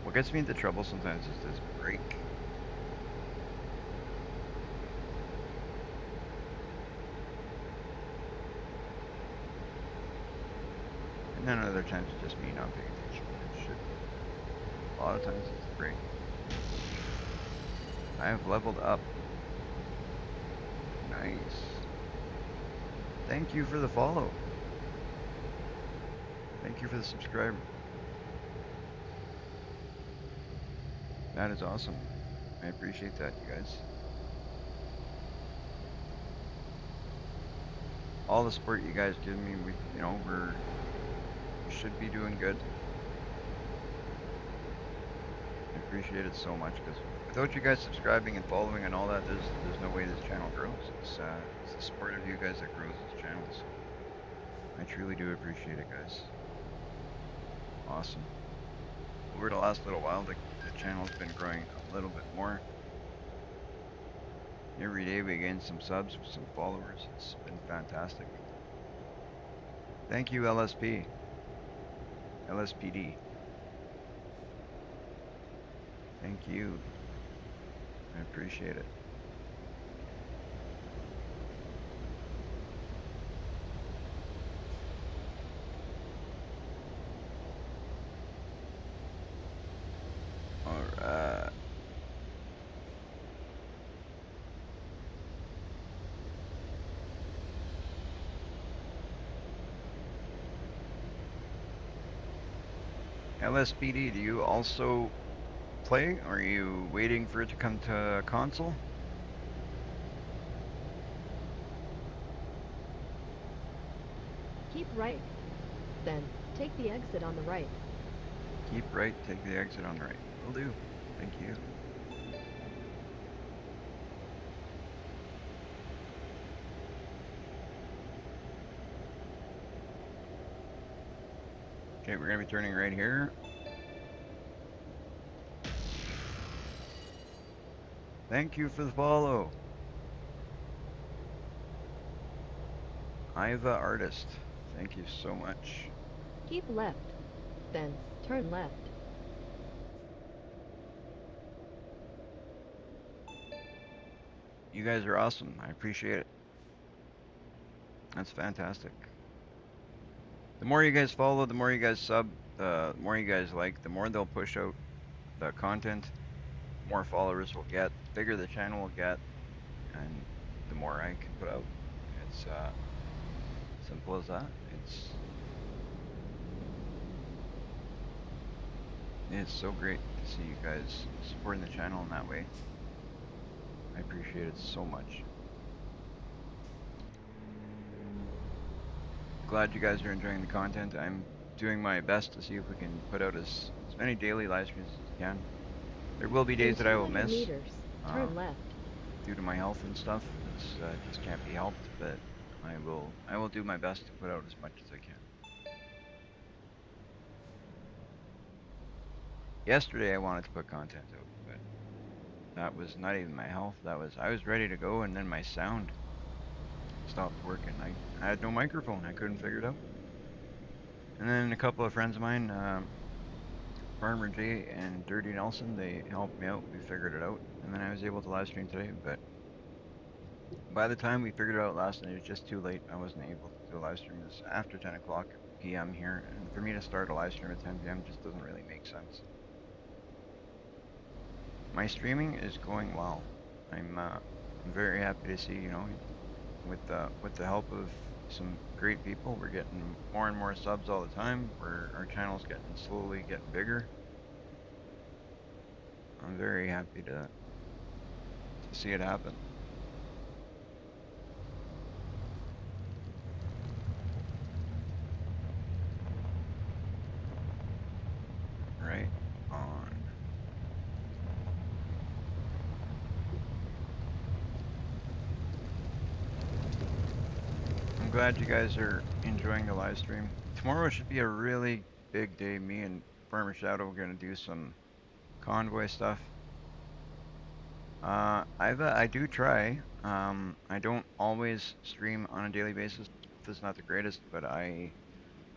What gets me into trouble sometimes is this brake. And then other times it's just me not paying attention when it should be. A lot of times it's the brake. I have leveled up. Nice. Thank you for the follow. Thank you for the subscribe. That is awesome. I appreciate that, you guys. All the support you guys give me, we should be doing good. I appreciate it so much because without you guys subscribing and following and all that, there's no way this channel grows. It's the support of you guys that grows this channel. So I truly do appreciate it, guys. Awesome. Over the last little while, the channel's been growing a little bit more. Every day we gain some subs, some followers. It's been fantastic. Thank you, LSP, LSPD. Thank you. I appreciate it. Alright. LSPD, do you also play? Are you waiting for it to come to console? Keep right, then take the exit on the right. Keep right, take the exit on the right. Will do. Thank you. Okay, we're gonna be turning right here. Thank you for the follow. Iva Artist. Thank you so much. Keep left, then turn left. You guys are awesome. I appreciate it. That's fantastic. The more you guys follow, the more you guys sub, the more you guys like, the more they'll push out the content, the more followers we'll get, the bigger the channel will get, and the more I can put out. It's simple as that. It's so great to see you guys supporting the channel in that way. I appreciate it so much. Glad you guys are enjoying the content. I'm doing my best to see if we can put out as many daily live streams as we can. There will be In days that I will 200 miss. meters, Uh, turn left. due to my health and stuff. This just can't be helped, but I will do my best to put out as much as I can. Yesterday I wanted to put content out, but that was not even my health. That was I was ready to go, and then my sound stopped working. I had no microphone. I couldn't figure it out. And then a couple of friends of mine, Farmer J and Dirty Nelson, they helped me out. We figured it out, and then I was able to live stream today. But by the time we figured it out last night, it was just too late. I wasn't able to do a live stream. It was after 10 o'clock p.m. here, and for me to start a live stream at 10 p.m. just doesn't really make sense. My streaming is going well. I'm very happy to see, with the help of some great people, we're getting more and more subs all the time. Our channel's getting slowly getting bigger. I'm very happy to see it happen. Right on. I'm glad you guys are enjoying the live stream. Tomorrow should be a really big day. Me and Farmer Shadow are gonna do some convoy stuff. I do try. I don't always stream on a daily basis. It's not the greatest, but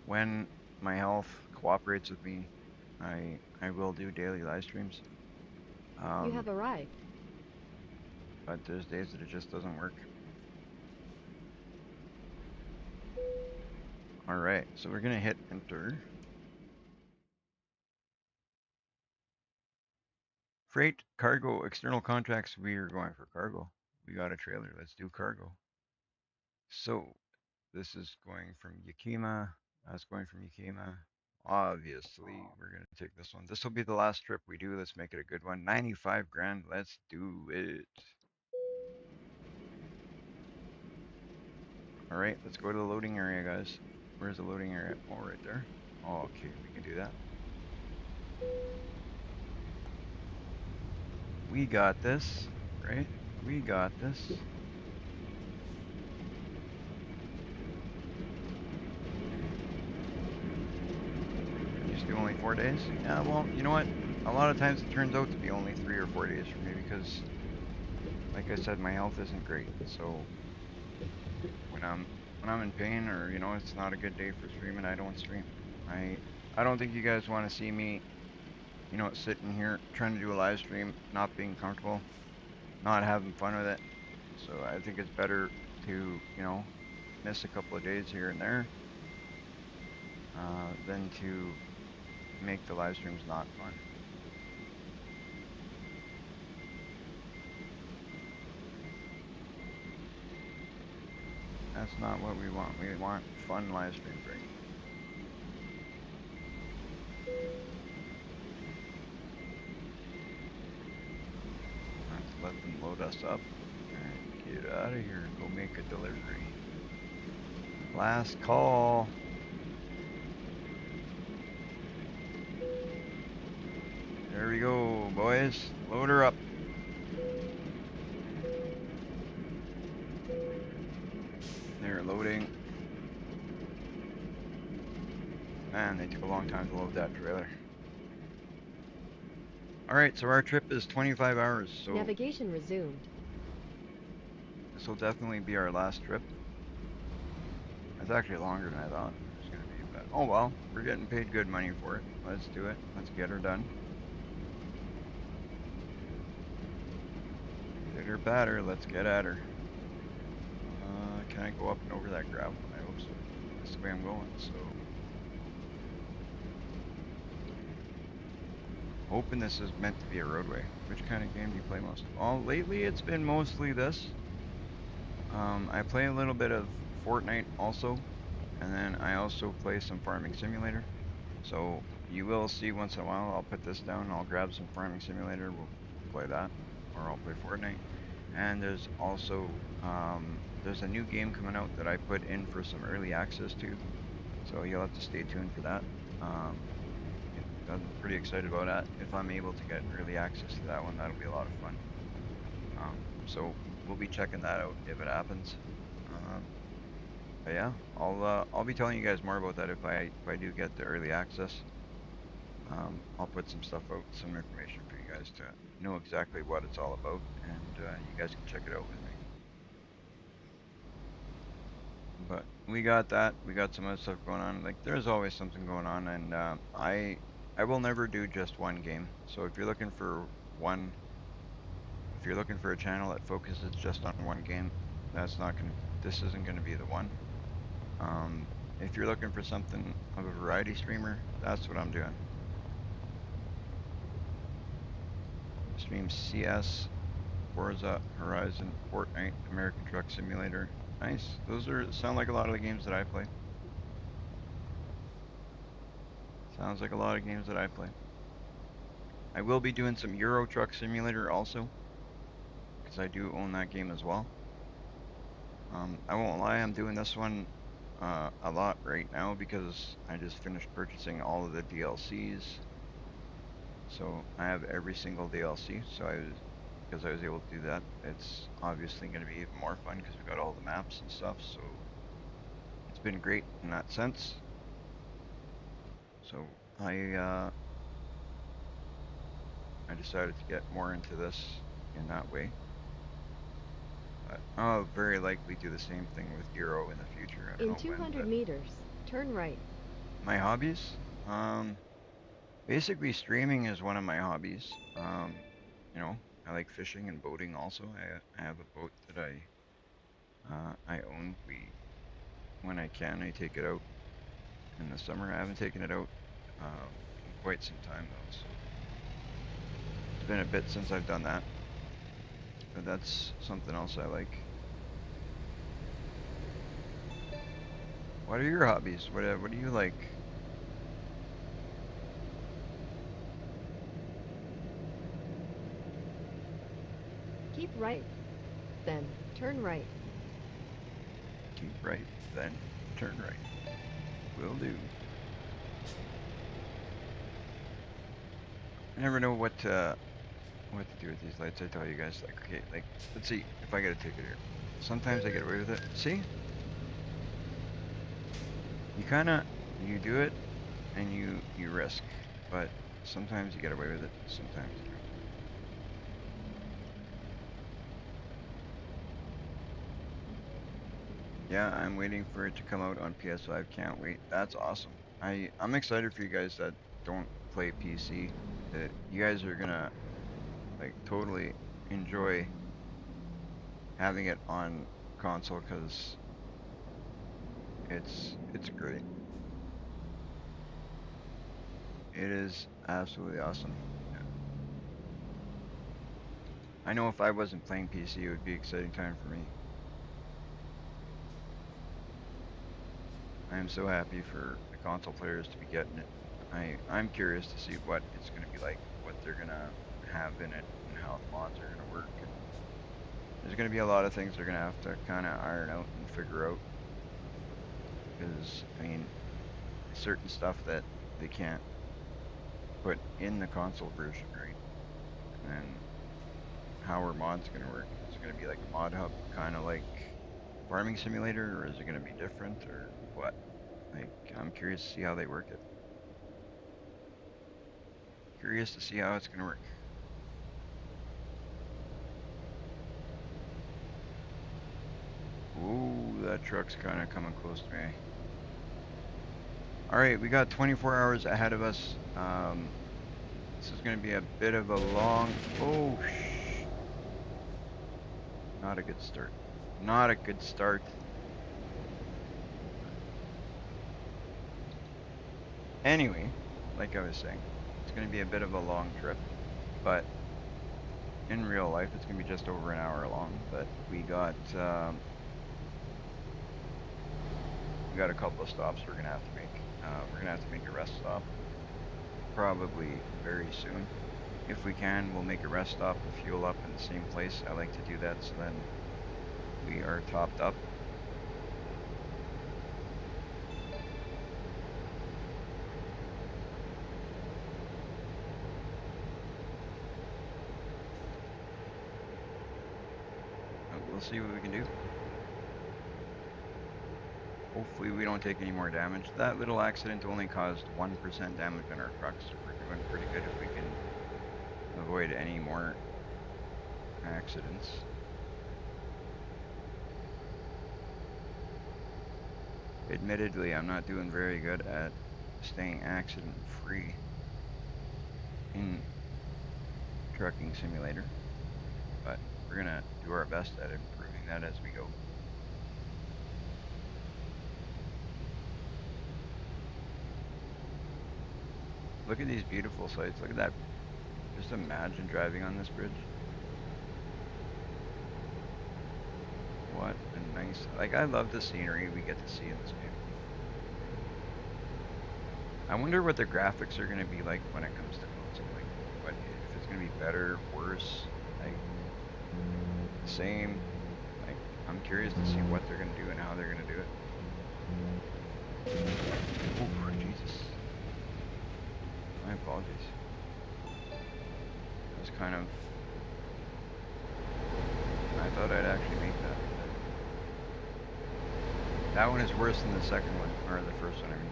when my health cooperates with me, I will do daily live streams. You Um, have arrived. but there's days that it just doesn't work. All right, so we're gonna hit enter. Freight, cargo, external contracts. We are going for cargo. We got a trailer. Let's do cargo. So this is going from Yakima. That's going from Yakima. Obviously, we're going to take this one. This will be the last trip we do. Let's make it a good one. 95 grand. Let's do it. All right, let's go to the loading area, guys. Where's the loading area? Oh, right there. Okay, we can do that. We got this, right? We got this. Just do only 4 days? Yeah, well, you know what? A lot of times it turns out to be only 3 or 4 days for me because, like I said, my health isn't great. So when I'm in pain or it's not a good day for streaming, I don't stream. I I don't think you guys want to see me, sitting here trying to do a live stream, not being comfortable, not having fun with it. So I think it's better to, miss a couple of days here and there, than to make the live streams not fun. That's not what we want. We want fun live streams, right? Let's let them load us up and get out of here. Go make a delivery. Last call. There we go, boys. Load her up. They're loading. Man, they took a long time to load that trailer. All right, so our trip is 25 hours, so Navigation resumed. this will definitely be our last trip. It's actually longer than I thought it was going to be, but oh well, we're getting paid good money for it. Let's do it. Let's get her done. Pitter patter, let's get at her. Can I go up and over that gravel? I hope so. That's the way I'm going, so hoping this is meant to be a roadway. Which kind of game do you play most? Well, lately it's been mostly this. I play a little bit of Fortnite also, and then I also play some Farming Simulator. So you will see once in a while, I'll put this down, I'll grab some Farming Simulator, we'll play that, or I'll play Fortnite. And there's also there's a new game coming out that I put in for some early access to, so you'll have to stay tuned for that. Um, I'm pretty excited about that. If I'm able to get early access to that one, that'll be a lot of fun. So we'll be checking that out if it happens. Um, but yeah, I'll be telling you guys more about that if I do get the early access. I'll put some stuff out, some information for you guys to know exactly what it's all about, and you guys can check it out with me. But we got that. We got some other stuff going on. Like there's always something going on, and I will never do just one game. So one, if you're looking for a channel that focuses just on one game, that's not gonna. This isn't gonna be the one. If you're looking for something of a variety streamer, that's what I'm doing. Stream CS, Forza Horizon, Fortnite, American Truck Simulator. Nice. Those are sound like a lot of the games that I play. Sounds like a lot of games that I play. I will be doing some Euro Truck Simulator also, because I do own that game as well. I won't lie, I'm doing this one a lot right now because I just finished purchasing all of the DLCs. So I have every single DLC. Because I was able to do that. It's obviously going to be even more fun because we got all the maps and stuff. So it's been great in that sense. So I decided to get more into this in that way. But I'll very likely do the same thing with Euro in the future. I don't In know when, 200 but meters, turn right. my hobbies, basically streaming is one of my hobbies. You know, I like fishing and boating also. I have a boat that I own. When I can, I take it out in the summer. I haven't taken it out in quite some time though, so it's been a bit since I've done that. But that's something else I like. What are your hobbies? What do you like? Keep right, then turn right. Keep right, then turn right. Will do. I never know what to do with these lights. I tell you guys, like, okay, like, let's see if I get a ticket here. Sometimes I get away with it. See, you kind of you do it and you risk, but sometimes you get away with it. Sometimes you don't. Yeah, I'm waiting for it to come out on PS5. Can't wait. That's awesome. I'm excited for you guys that don't play PC. That you guys are gonna like totally enjoy having it on console because it's great. It is absolutely awesome. Yeah. I know if I wasn't playing PC, it would be an exciting time for me. I am so happy for the console players to be getting it. I'm curious to see what it's going to be like, what they're going to have in it, and how the mods are going to work. And there's going to be a lot of things they're going to have to kind of iron out and figure out. Because I mean, certain stuff that they can't put in the console version, right? And then how are mods going to work? Is it going to be like a mod hub, kind of like Farming Simulator, or is it going to be different, or what? Like, I'm curious to see how they work it. Curious to see how it's going to work. Ooh, that truck's kind of coming close to me. All right, we got 24 hours ahead of us. This is going to be a bit of a long. Oh, not a good start. Not a good start. Anyway, like I was saying, it's going to be a bit of a long trip, but in real life, it's going to be just over an hour long. But we got a couple of stops we're going to have to make. We're going to have to make a rest stop probably very soon. If we can, we'll make a rest stop and fuel up in the same place. I like to do that so then we are topped up. we'll see what we can do. Hopefully we don't take any more damage. That little accident only caused 1% damage on our truck, so we're doing pretty good if we can avoid any more accidents. Admittedly, I'm not doing very good at staying accident free in Trucking Simulator, but we're gonna do our best at improving that as we go. Look at these beautiful sights. Look at that. Just imagine driving on this bridge. What a nice, like, I love the scenery we get to see in this game. I wonder what the graphics are going to be like when it comes to console. Like, what if it's going to be better, worse, like the same? Like, I'm curious to see what they're going to do and how they're going to do it. Oh, Jesus. My apologies. That was kind of. I thought I'd actually make that. That one is worse than the second one, or the first one, I mean.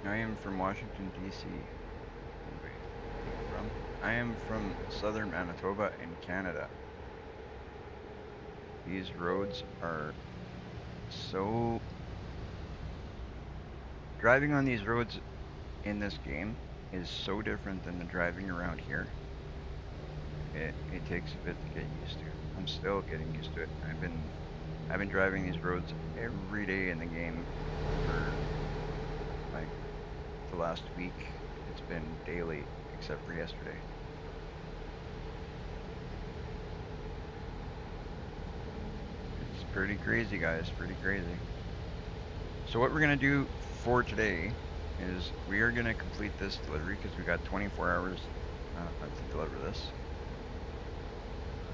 I am from Washington, D.C. Wait, from? I am from southern Manitoba in Canada. These roads are so. Driving on these roads in this game is so different than the driving around here. It takes a bit to get used to. I'm still getting used to it. I've been driving these roads every day in the game for like the last week. It's been daily except for yesterday. It's pretty crazy, guys. Pretty crazy. So what we're gonna do for today is we are gonna complete this delivery because we got 24 hours to deliver this.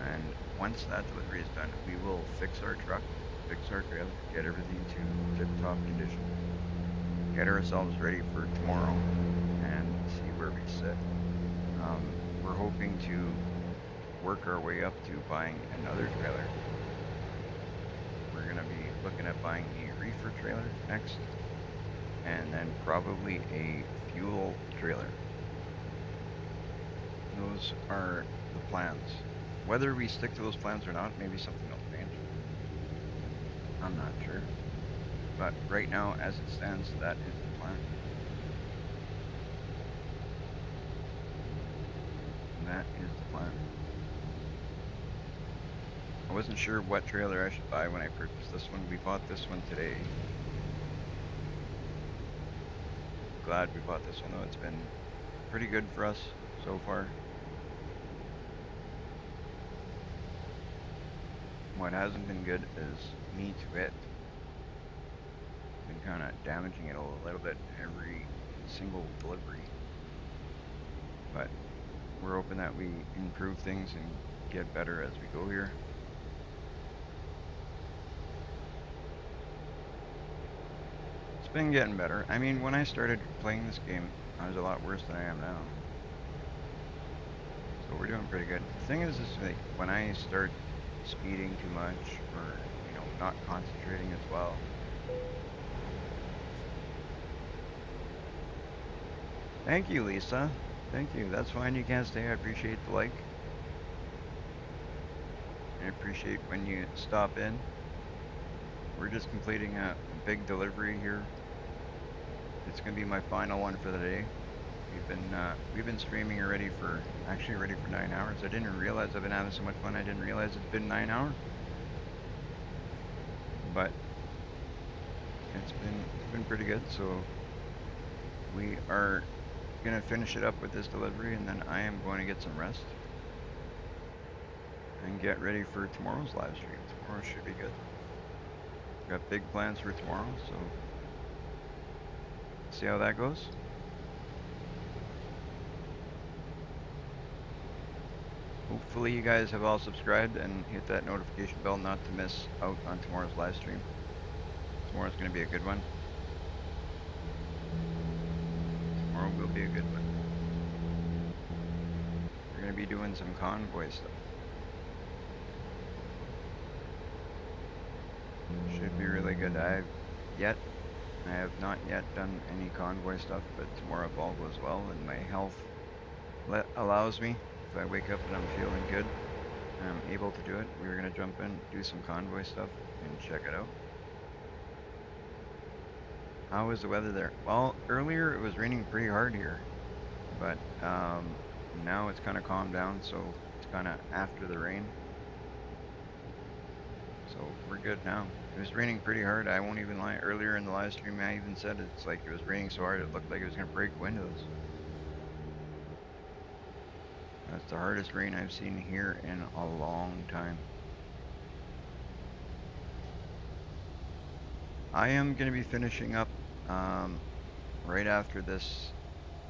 And once that delivery is done, we will fix our truck, fix our trailer, get everything to tip-top condition, get ourselves ready for tomorrow, and see where we sit. We're hoping to work our way up to buying another trailer. We're going to be looking at buying a reefer trailer next, and then probably a fuel trailer. Those are the plans. Whether we stick to those plans or not, maybe something will change. I'm not sure. But right now, as it stands, that is the plan. That is the plan. I wasn't sure what trailer I should buy when I purchased this one. We bought this one today. Glad we bought this one though. It's been pretty good for us so far. What hasn't been good is me to it. Been kind of damaging it a little bit every single delivery. But we're hoping that we improve things and get better as we go here. It's been getting better. I mean, when I started playing this game, I was a lot worse than I am now. So we're doing pretty good. The thing is like when I start speeding too much or, not concentrating as well. Thank you, Lisa. Thank you. That's fine. You can't stay. I appreciate the like. I appreciate when you stop in. We're just completing a big delivery here. It's gonna be my final one for the day. We've been streaming already for 9 hours. I didn't realize I've been having so much fun. I didn't realize it's been 9 hours. But it's been pretty good. So we are gonna finish it up with this delivery, and then I am going to get some rest and get ready for tomorrow's live stream. Tomorrow should be good. Got big plans for tomorrow, so see how that goes. Hopefully you guys have all subscribed and hit that notification bell not to miss out on tomorrow's live stream. Tomorrow's going to be a good one. Tomorrow will be a good one. We're gonna be doing some convoy stuff. Should be really good. I have not yet done any convoy stuff, but tomorrow if all goes well and my health allows me, if I wake up and I'm feeling good, I'm able to do it. We're gonna jump in, do some convoy stuff, and check it out. How is the weather there? Well, earlier it was raining pretty hard here, but now it's kind of calmed down, so it's kind of after the rain. So we're good now. It was raining pretty hard. I won't even lie. Earlier in the live stream, I even said it's like it was raining so hard it looked like it was gonna break windows. That's the hardest rain I've seen here in a long time. I am gonna be finishing up um, right after this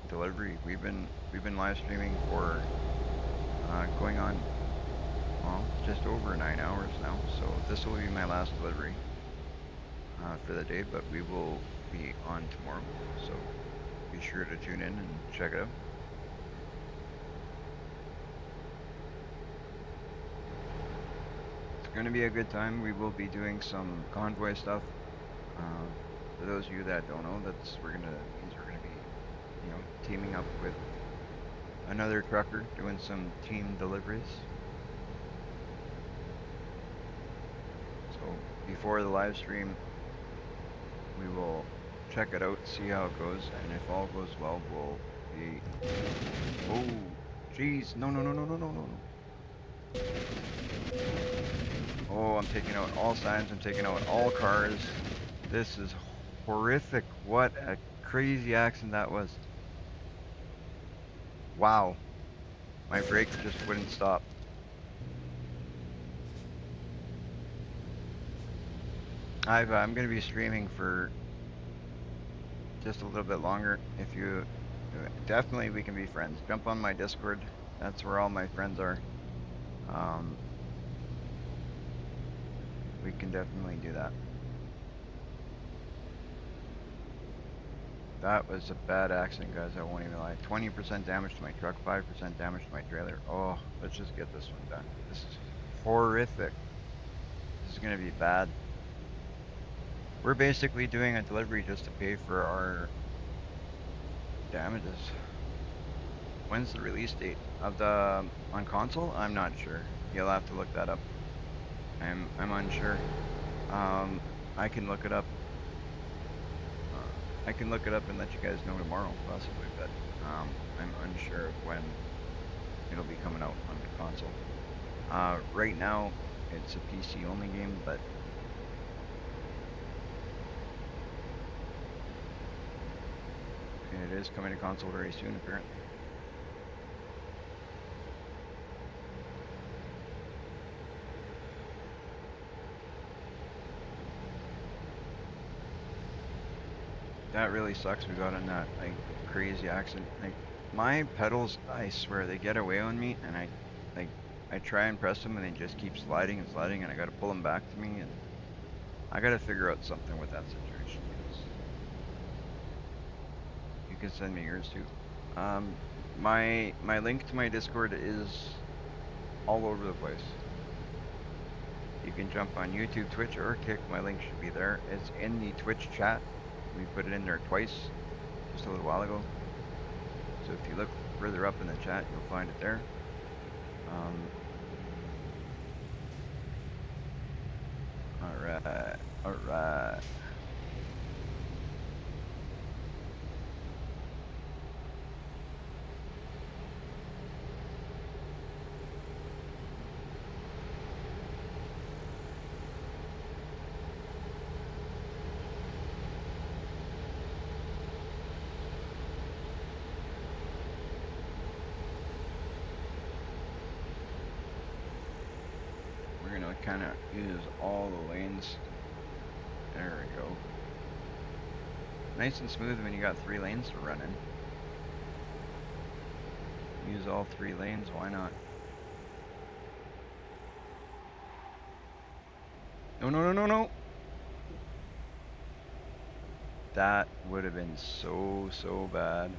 delivery. We've been live streaming for going on well just over 9 hours now. So this will be my last delivery for the day, but we will be on tomorrow. So be sure to tune in and check it out. It's going to be a good time. We will be doing some convoy stuff. Uh, for those of you that don't know, means we're gonna be, teaming up with another trucker doing some team deliveries. So before the live stream, we will check it out, see how it goes, and if all goes well, we'll be. Oh, jeez! No, no, no, no, no, no, no, no! Oh, I'm taking out all signs. I'm taking out all cars. This is horrific. What a crazy accident that was. Wow. My brakes just wouldn't stop. I'm going to be streaming for just a little bit longer. If you definitely we can be friends. Jump on my Discord. That's where all my friends are. Um, we can definitely do that. That was a bad accident, guys. I won't even lie. 20% damage to my truck, 5% damage to my trailer. Oh, let's just get this one done. This is horrific. This is going to be bad. We're basically doing a delivery just to pay for our damages. When's the release date of the on console? I'm not sure. You'll have to look that up. I'm unsure. Um, I can look it up. I can look it up and let you guys know tomorrow, possibly. But I'm unsure of when it'll be coming out on the console. Right now, it's a PC only game, but it is coming to console very soon, apparently. That really sucks. We got in that like crazy accident. Like my pedals, I swear they get away on me, and like I try and press them, and they just keep sliding and sliding, and I got to pull them back to me, and I got to figure out something with that situation, guys. You can send me yours too. My link to my Discord is all over the place. You can jump on YouTube, Twitch, or Kick. My link should be there. It's in the Twitch chat. We put it in there twice just a little while ago. So if you look further up in the chat, you'll find it there. Um, all right, all right. We're gonna kind of use all the lanes. There we go. Nice and smooth when you got 3 lanes to run in. Use all 3 lanes, why not? No, no, no, no, no. That would have been so, so bad.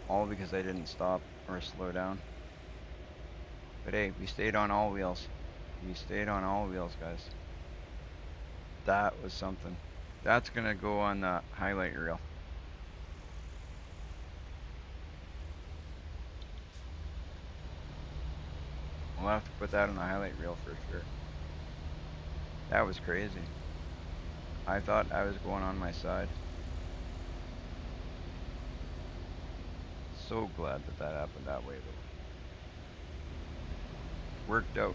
all because I didn't stop or slow down. But hey, we stayed on all wheels. We stayed on all wheels, guys. That was something. That's gonna go on the highlight reel. We'll have to put that on the highlight reel for sure. That was crazy. I thought I was going on my side. So glad that that happened that way, though. Worked out.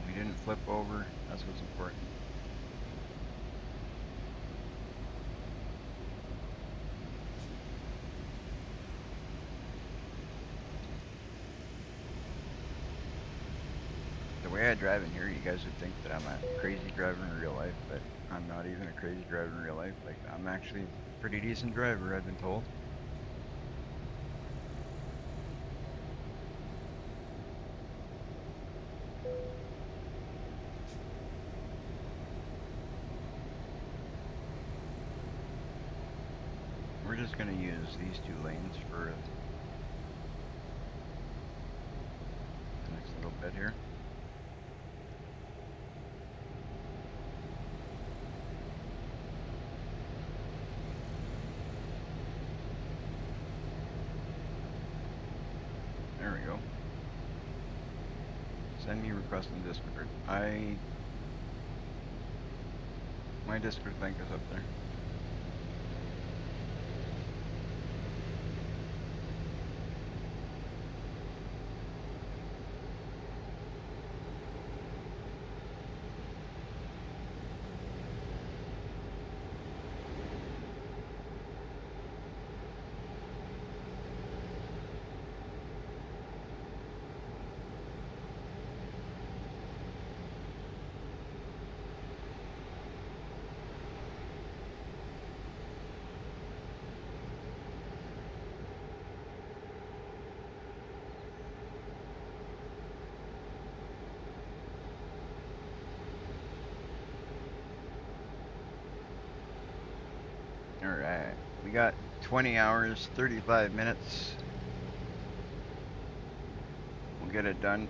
We didn't flip over. That's what's important. The way I drive in here, you guys would think that I'm a crazy driver in real life, but I'm not even a crazy driver in real life. Like, I'm actually a pretty decent driver, I've been told. We're just going to use these two lanes for the next little bit here. There we go. Send me request in Discord. My Discord link is up there. All right. We got 20 hours, 35 minutes. We'll get it done.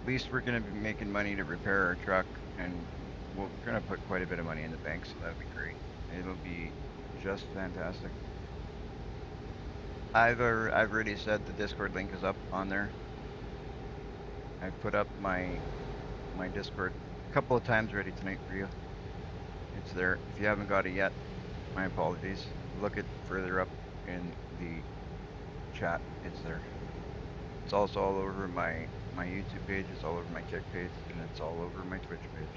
At least we're going to be making money to repair our truck, and we're going to put quite a bit of money in the bank, so that'll be great. It'll be just fantastic. I've already said the Discord link is up on there. I put up my Discord a couple of times already tonight for you. It's there. If you haven't got it yet, my apologies. Look it further up in the chat. It's there. It's also all over my YouTube page. It's all over my Kick page, and it's all over my Twitch page.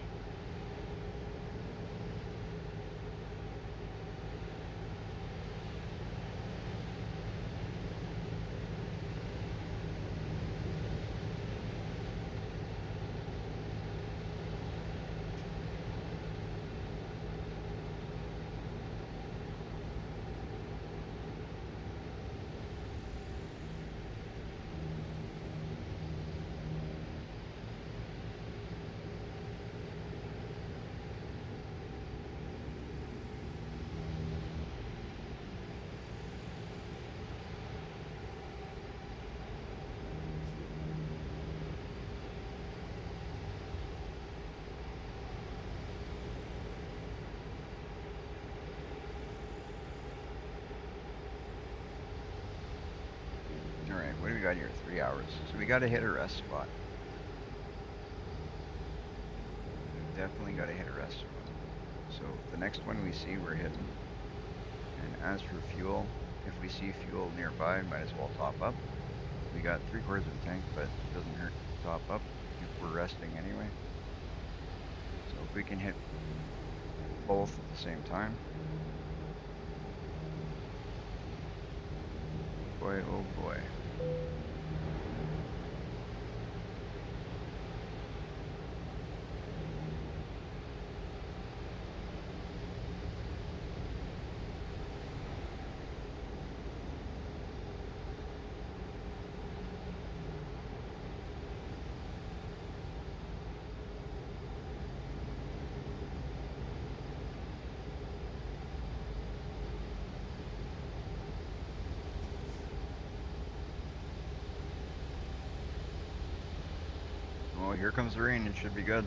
All right, what do we got here? 3 hours. So we got to hit a rest spot. We definitely got to hit a rest spot. So the next one we see, we're hitting. And as for fuel, if we see fuel nearby, might as well top up. We got 3/4 of a tank, but it doesn't hurt to top up if we're resting anyway. So if we can hit both at the same time, boy, oh boy. Oh, here comes the rain. It should be good.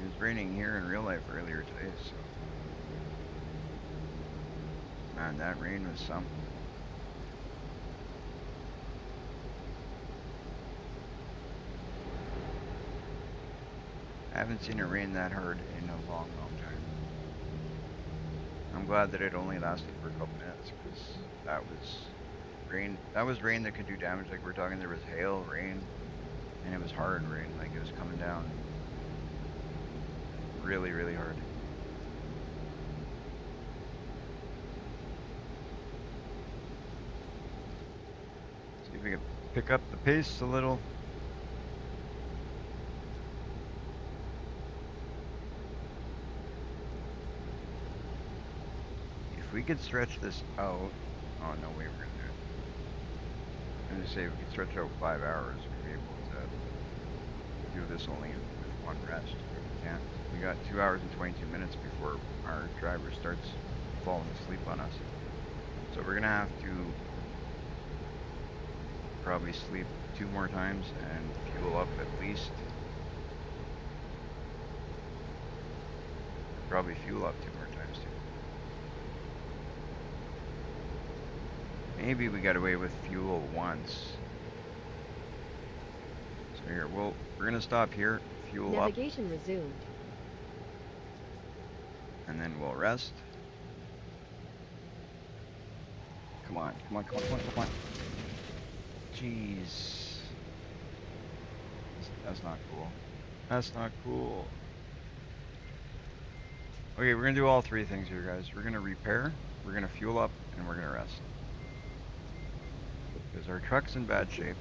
It was raining here in real life earlier today, so. Man, that rain was something. I haven't seen it rain that hard in a long, long time. I'm glad that it only lasted for a couple minutes, because that was rain. That was rain that could do damage. Like we're talking, there was hail, rain, and it was hard rain. Like it was coming down really, really hard. See if we can pick up the pace a little. If we could stretch this out, oh no way we're gonna do it. I'm gonna say if we could stretch out 5 hours, we'd be able to do this only with one rest, but we can't. We got 2 hours and 22 minutes before our driver starts falling asleep on us. So we're gonna have to probably sleep 2 more times and fuel up at least. Probably fuel up 2 more times too. Maybe we got away with fuel once. So here, we're gonna stop here, fuel up, Navigation resumed. and then we'll rest. Come on, come on, come on, come on, come on. Jeez. That's not cool. That's not cool. Okay, we're gonna do all three things here, guys. We're gonna repair, we're gonna fuel up, and we're gonna rest. Because our truck's in bad shape,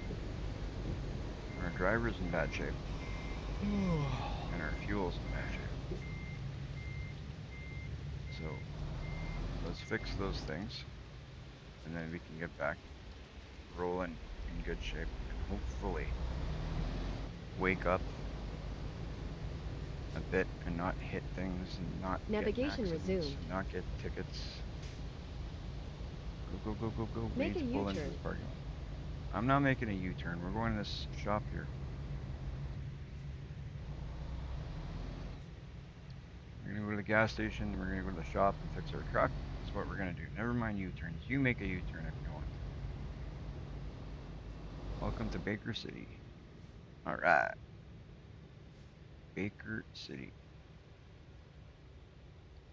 our driver's in bad shape, and our fuel's in bad shape. So let's fix those things, and then we can get back rolling in good shape, and hopefully wake up a bit and not hit things and not get in Navigation accidents resumed. and not get tickets. Go, go, go, go, go. We Make need a to pull into this U-turn. parking lot. I'm not making a U-turn. We're going to this shop here. We're gonna go to the gas station. We're gonna go to the shop and fix our truck. That's what we're gonna do. Never mind U-turns. You make a U-turn if you want. Welcome to Baker City. All right, Baker City.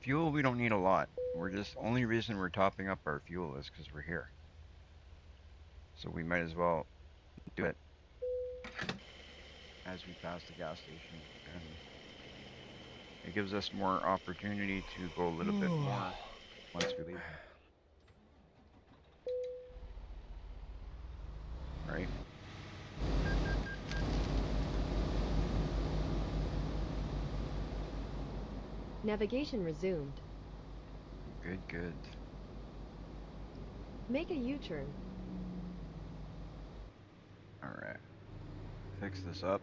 Fuel, we don't need a lot. We're just, only reason we're topping up our fuel is because we're here. So we might as well do it as we pass the gas station, and it gives us more opportunity to go a little bit more once we leave here. Right? Navigation resumed. Good, good. Make a U-turn. All right. Fix this up.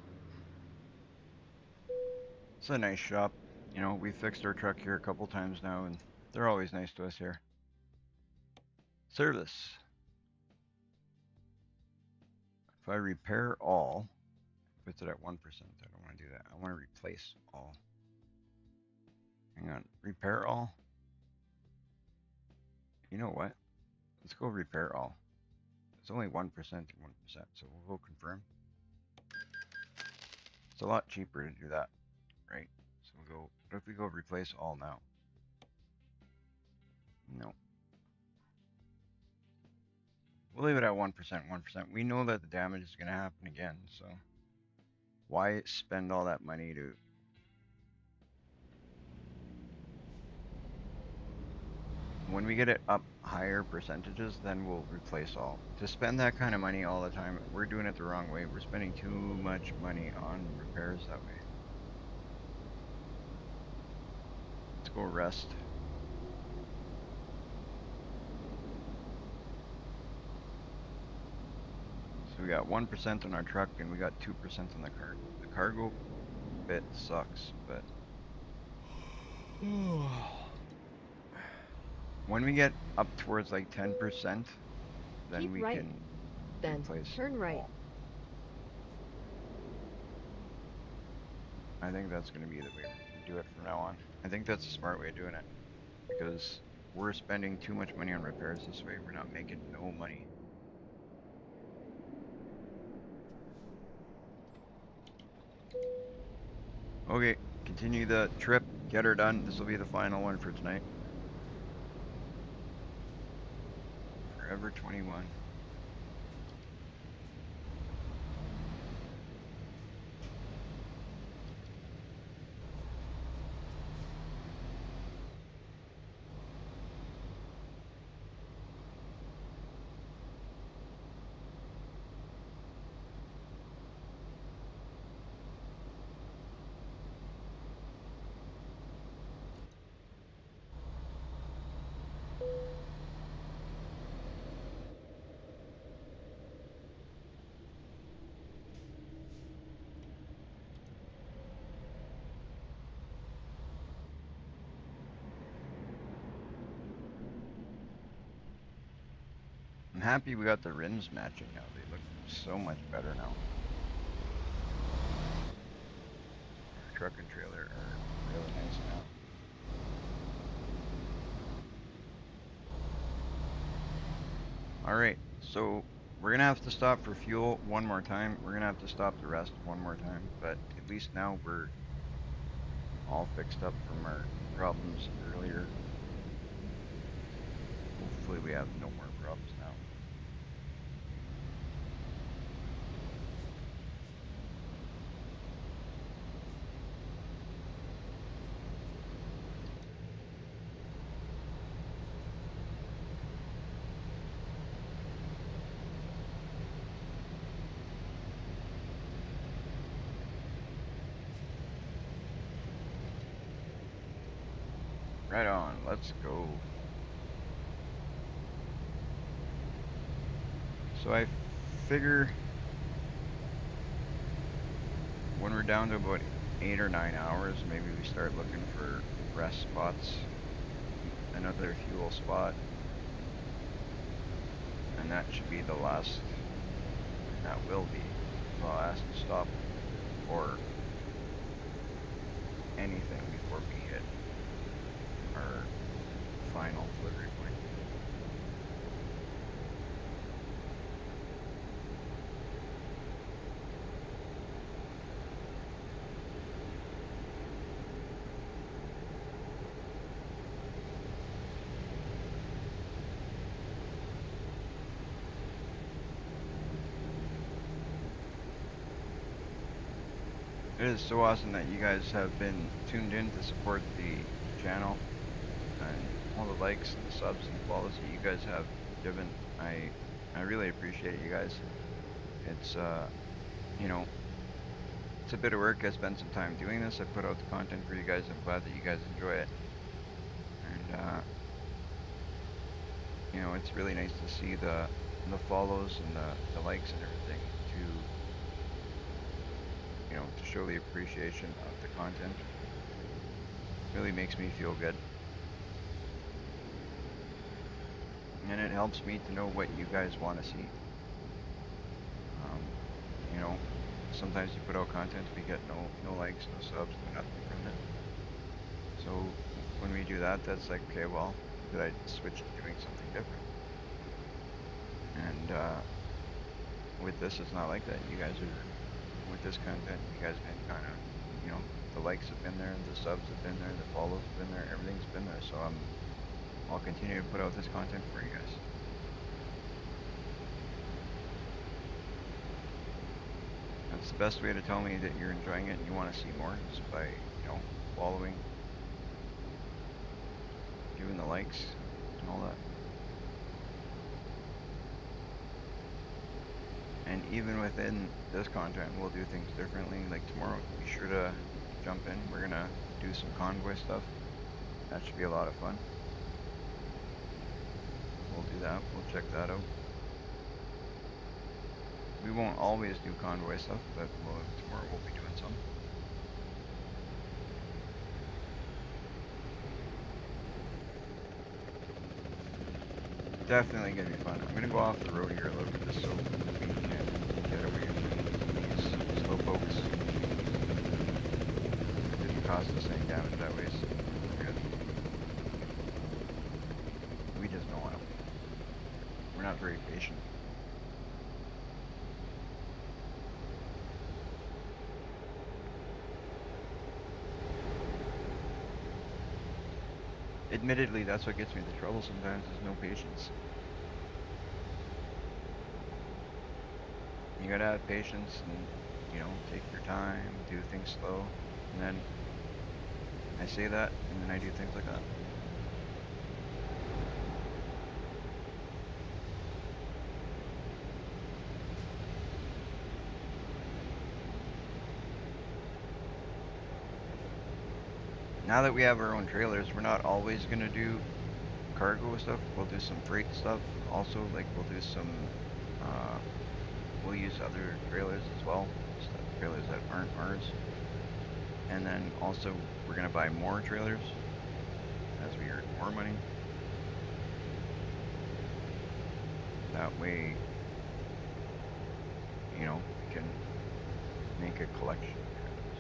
It's a nice shop. You know, we fixed our truck here a couple times now, and they're always nice to us here. Service. If I repair all, puts it at 1%. I don't want to do that. I want to replace all. Hang on. Repair all? You know what? Let's go repair all. It's only 1% and 1%, so we'll go confirm. It's a lot cheaper to do that, right? So we'll go, what if we go replace all now? No. We'll leave it at 1%, 1%. We know that the damage is going to happen again, so why spend all that money to. When we get it up higher percentages, then we'll replace all. To spend that kind of money all the time, we're doing it the wrong way. We're spending too much money on repairs that way. Let's go rest. So we got 1% on our truck and we got 2% on the cargo. The cargo bit sucks, but when we get up towards like 10%, then Keep we right, can then replace turn right. all. I think that's going to be the way we do it from now on. I think that's a smart way of doing it because we're spending too much money on repairs this way. We're not making no money. Okay, continue the trip. Get her done. This will be the final one for tonight. Forever 21. I'm happy we got the rims matching now. They look so much better now. Our truck and trailer are really nice now. Alright, so we're gonna have to stop for fuel one more time. We're gonna have to stop the rest one more time, but at least now we're all fixed up from our problems earlier. Hopefully we have no more problems now. Right on, let's go. So I figure when we're down to about 8 or 9 hours, maybe we start looking for rest spots, another fuel spot, and that should be the last, that will be the last stop for anything before we hit our final delivery point. It is so awesome that you guys have been tuned in to support the channel and all the likes and the subs and follows that you guys have given. I really appreciate it, you guys. It's you know, it's a bit of work. I spent some time doing this. I put out the content for you guys. I'm glad that you guys enjoy it. And you know, it's really nice to see the follows and the likes and everything to, you know, to show the appreciation of the content. Really makes me feel good. And it helps me to know what you guys want to see. Um, you know, sometimes you put out content, we get no likes, no subs, no nothing from it. So when we do that, that's like, okay, well, did I switch to doing something different? And with this, it's not like that. You guys are, with this content, you guys been kind of, you know, the likes have been there, the subs have been there, the follows have been there, everything's been there. So I'll continue to put out this content for you guys. That's the best way to tell me that you're enjoying it and you want to see more is by, you know, following, giving the likes and all that. And even within this content, we'll do things differently. Like tomorrow, be sure to jump in. We're gonna do some convoy stuff. That should be a lot of fun. We'll do that. We'll check that out. We won't always do convoy stuff, but tomorrow we'll be doing some. Definitely gonna be fun. I'm gonna go off the road here a little bit just so we can get away from these slowpokes. cost us any damage that way, so we're good. We just don't want to. We're not very patient. Admittedly, that's what gets me the trouble sometimes is no patience. You gotta have patience and, take your time, do things slow. And then I say that, and then I do things like that. Now that we have our own trailers, we're not always gonna do cargo stuff. We'll do some freight stuff. Also, like we'll do some, uh, we'll use other trailers as well, trailers that aren't ours. And then also we're gonna buy more trailers as we earn more money. That way, we can make a collection of trailers.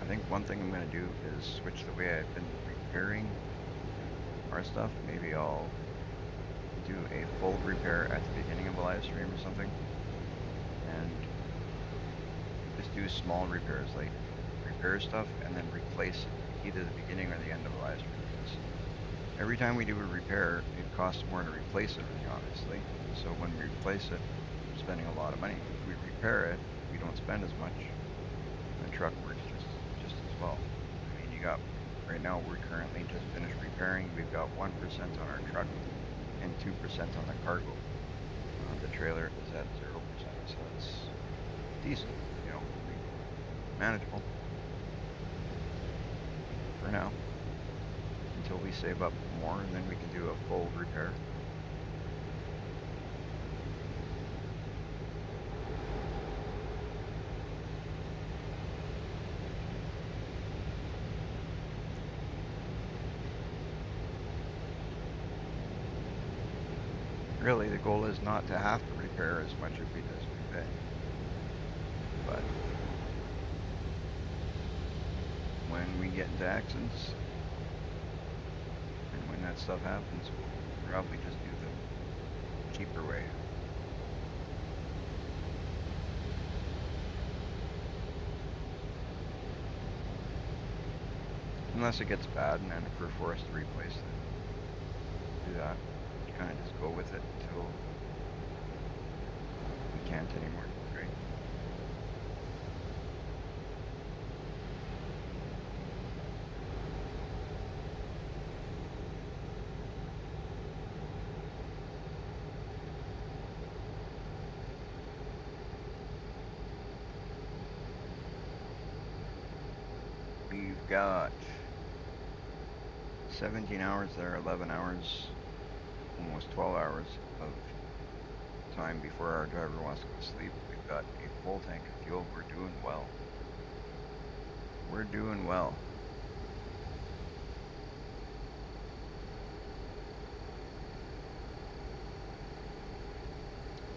I think one thing I'm gonna do is switch the way I've been repairing our stuff. Maybe I'll do a full repair at the beginning of a live stream or something, and just do small repairs, like repair stuff and then replace either the beginning or the end of a live stream. Because every time we do a repair, it costs more to replace it, obviously. So when we replace it, we're spending a lot of money. If we repair it, we don't spend as much, and the truck works just as well. I mean, you got right now we're currently just finished repairing. We've got 1% on our truck and 2% on the cargo. The trailer is at 0%, so it's decent, manageable for now until we save up more, and then we can do a full repair. Really, the goal is not to have to repair as much as we pay. But when we get into accidents and when that stuff happens, we'll probably just do the cheaper way. Unless it gets bad and then if we're forced to replace it, we'll do that. Kind of just go with it until we can't anymore, right? We've got 17 hours there, 11 hours, almost 12 hours of time before our driver wants to go to sleep. We've got a full tank of fuel. We're doing well. We're doing well.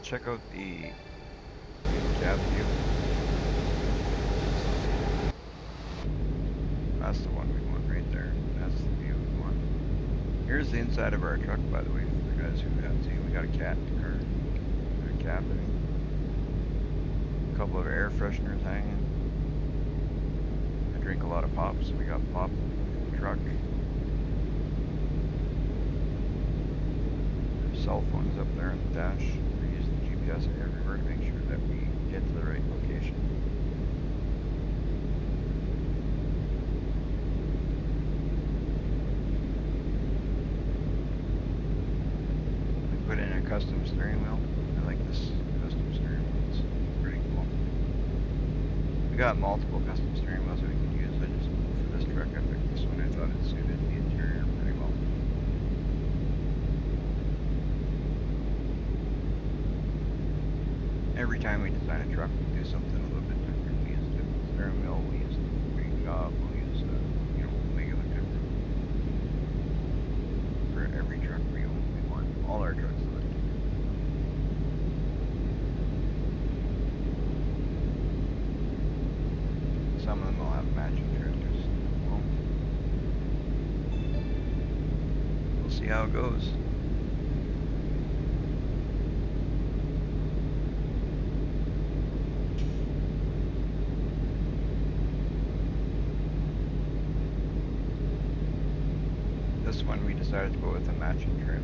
Check out the cab view. That's the one we want right there. That's the view we want. Here's the inside of our truck, by the way, for the guys who haven't seen. We got a cat in the car. A cat, I mean. A couple of air fresheners hanging. I drink a lot of pop, so we got pop in the truck. Our cell phone is up there on the dash. We're using GPS everywhere to make sure that we get to the right location. We put in a custom steering wheel. I like this custom steering wheel. It's pretty cool. We got multiple custom steering wheels that we can use. I just, for this truck, I picked this one. I thought it suited the interior pretty well. Every time we design a truck, we'll do something a little bit different. We use a different steering wheel. We'll use a different paint job. We'll use we'll make it look different. For every truck we own, we want all our trucks to look different. see how it goes. This one we decided to go with a matching trailer.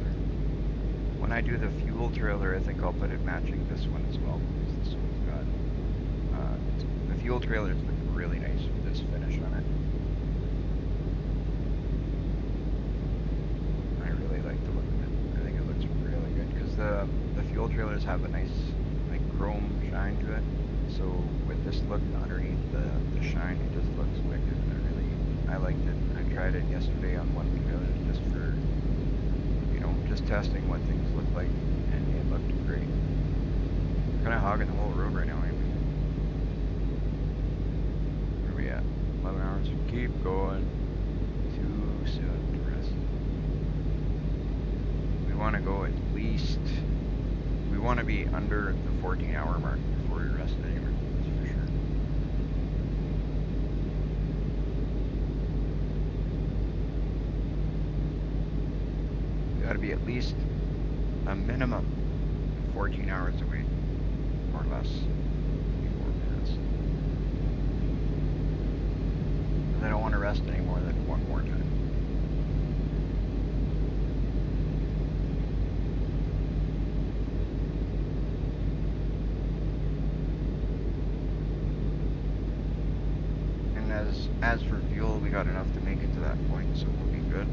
When I do the fuel trailer, I think I'll put it matching this one as well because this one's got the fuel trailers look really nice with this finish on it. I really like the look of it. I think it looks really good because the fuel trailers have a nice like chrome shine to it. So with this look underneath the shine, it just looks wicked. I liked it. I tried it yesterday on one of the trailers just for just testing what things look like, and it looked great. We're kind of hogging the whole road right now, ain't we? Where are we at? 11 hours. Keep going. Too soon to rest. We want to go at least. We want to be under the 14-hour mark before we rest anywhere. That's for sure. We got to be at least a minimum of 14 hours away, or less, before we rest. Because I don't want to rest any more than one more time. And as for fuel, we got enough to make it to that point, so we'll be good.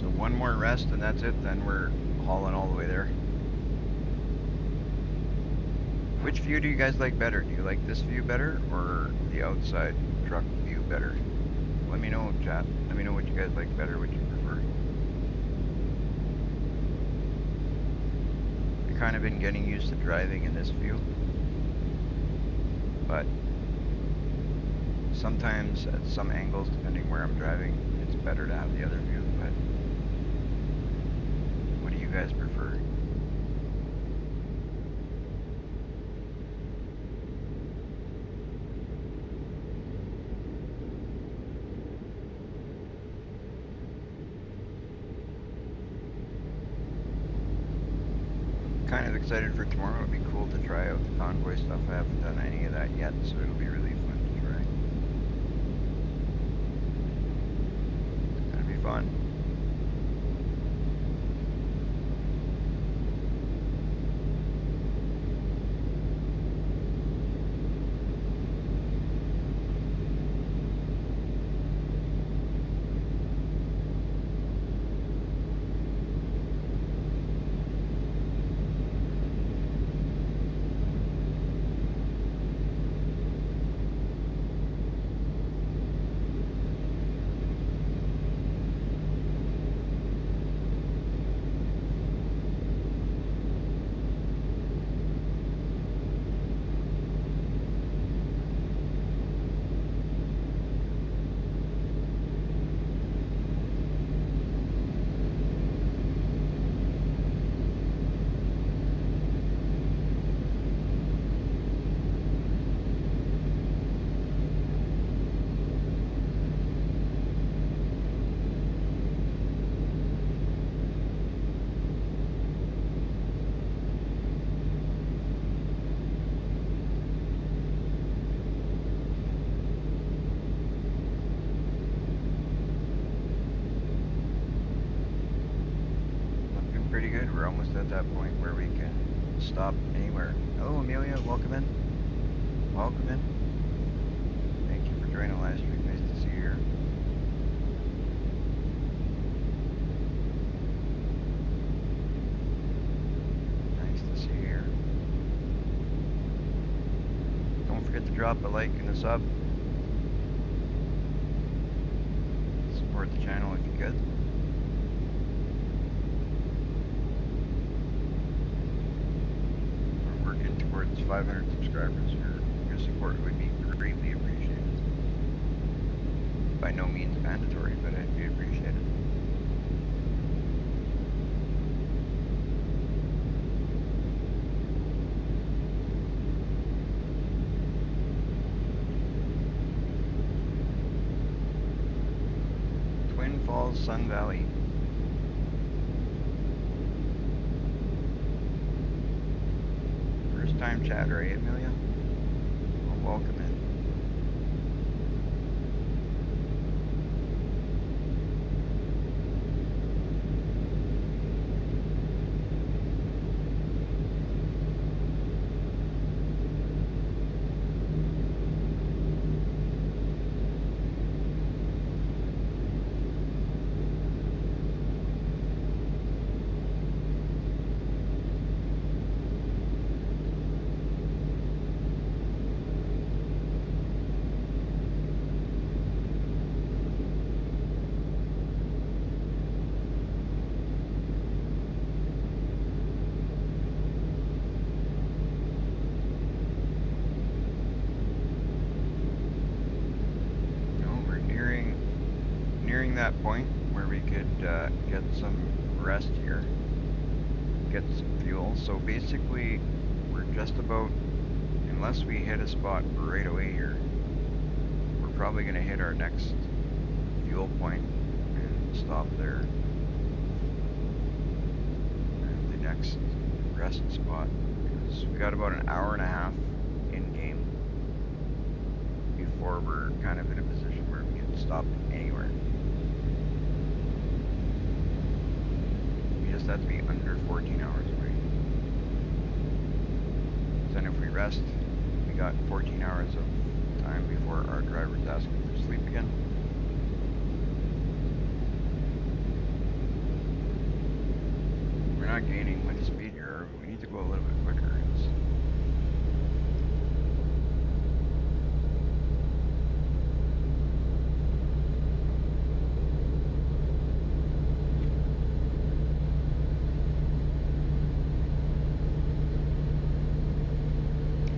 So one more rest and that's it, then we're hauling all the way there. Which view do you guys like better? Do you like this view better or the outside truck view better? Let me know, chat. Let me know what you guys like better, what you prefer. I've kind of been getting used to driving in this view, but sometimes at some angles, depending where I'm driving, it's better to have the other view, but what do you guys prefer? Kind of excited for tomorrow. It'd be cool to try out the convoy stuff. I haven't done any of that yet, so it'll be really fun to try. It's gonna be fun. Looking pretty good. We're almost at that point where we can stop anywhere. Hello, Amelia. Welcome in. Welcome in. Thank you for joining the live stream. Nice to see you here. Nice to see you here. Don't forget to drop a like and a sub. Support the channel if you could. We're working towards 500 subscribers. Your support would be greatly appreciated. By no means mandatory, but it'd be appreciated. Sun Valley. First time chatter, eh, Amelia? Well, welcome in. No, we're nearing that point where we could get some rest here, get some fuel. So basically, we're just about, unless we hit a spot right away here, we're probably going to hit our next fuel point and stop there. And the next rest spot, because we got about an hour and a half in game before we're kind of in a position where we can stop anywhere. We just have to be under 14 hours away. Then if we rest, we got 14 hours of time before our driver's asking for sleep again. We're not gaining much speed here. We need to go a little bit quicker.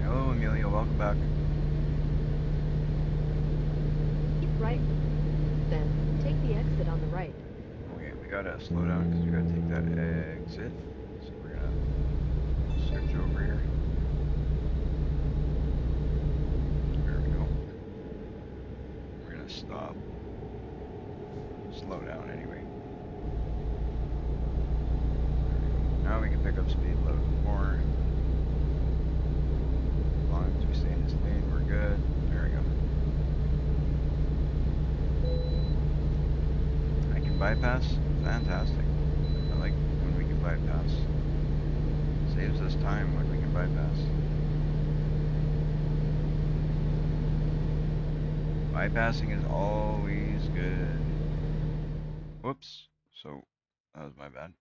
Hello, Amelia. Welcome back. Keep right, then take the exit on the right. Okay, we gotta slow down because we gotta take that exit. So we're gonna switch over here. There we go. We're gonna stop. Slow down anyway. There we go. Now we can pick up speed a little bit more. As long as we stay in this lane, we're good. There we go. I can bypass? Fantastic. I like when we can bypass. Saves us time when we can bypass. Bypassing is always good. Whoops. So, that was my bad.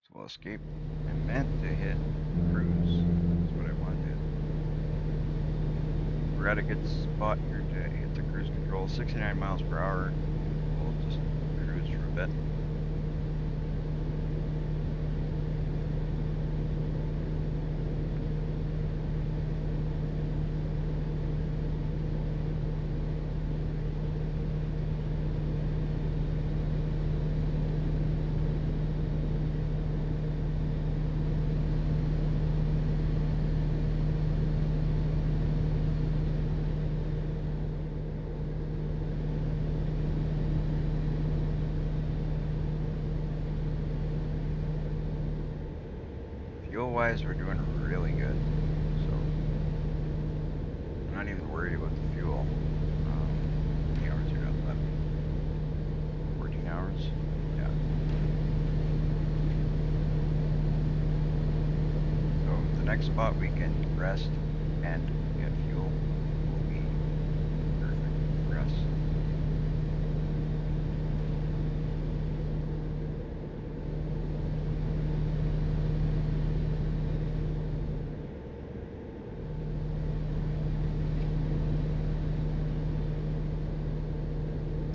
So we'll escape. I meant to hit cruise. That's what I wanted. We're at a good spot here to hit the cruise control. 69 miles per hour. We'll just cruise for a bit. Fuel wise, we're doing really good. So, I'm not even worried about the fuel. How many hours we got left? 14 hours? Yeah. So, the next spot we can rest and get fuel will be perfect for us.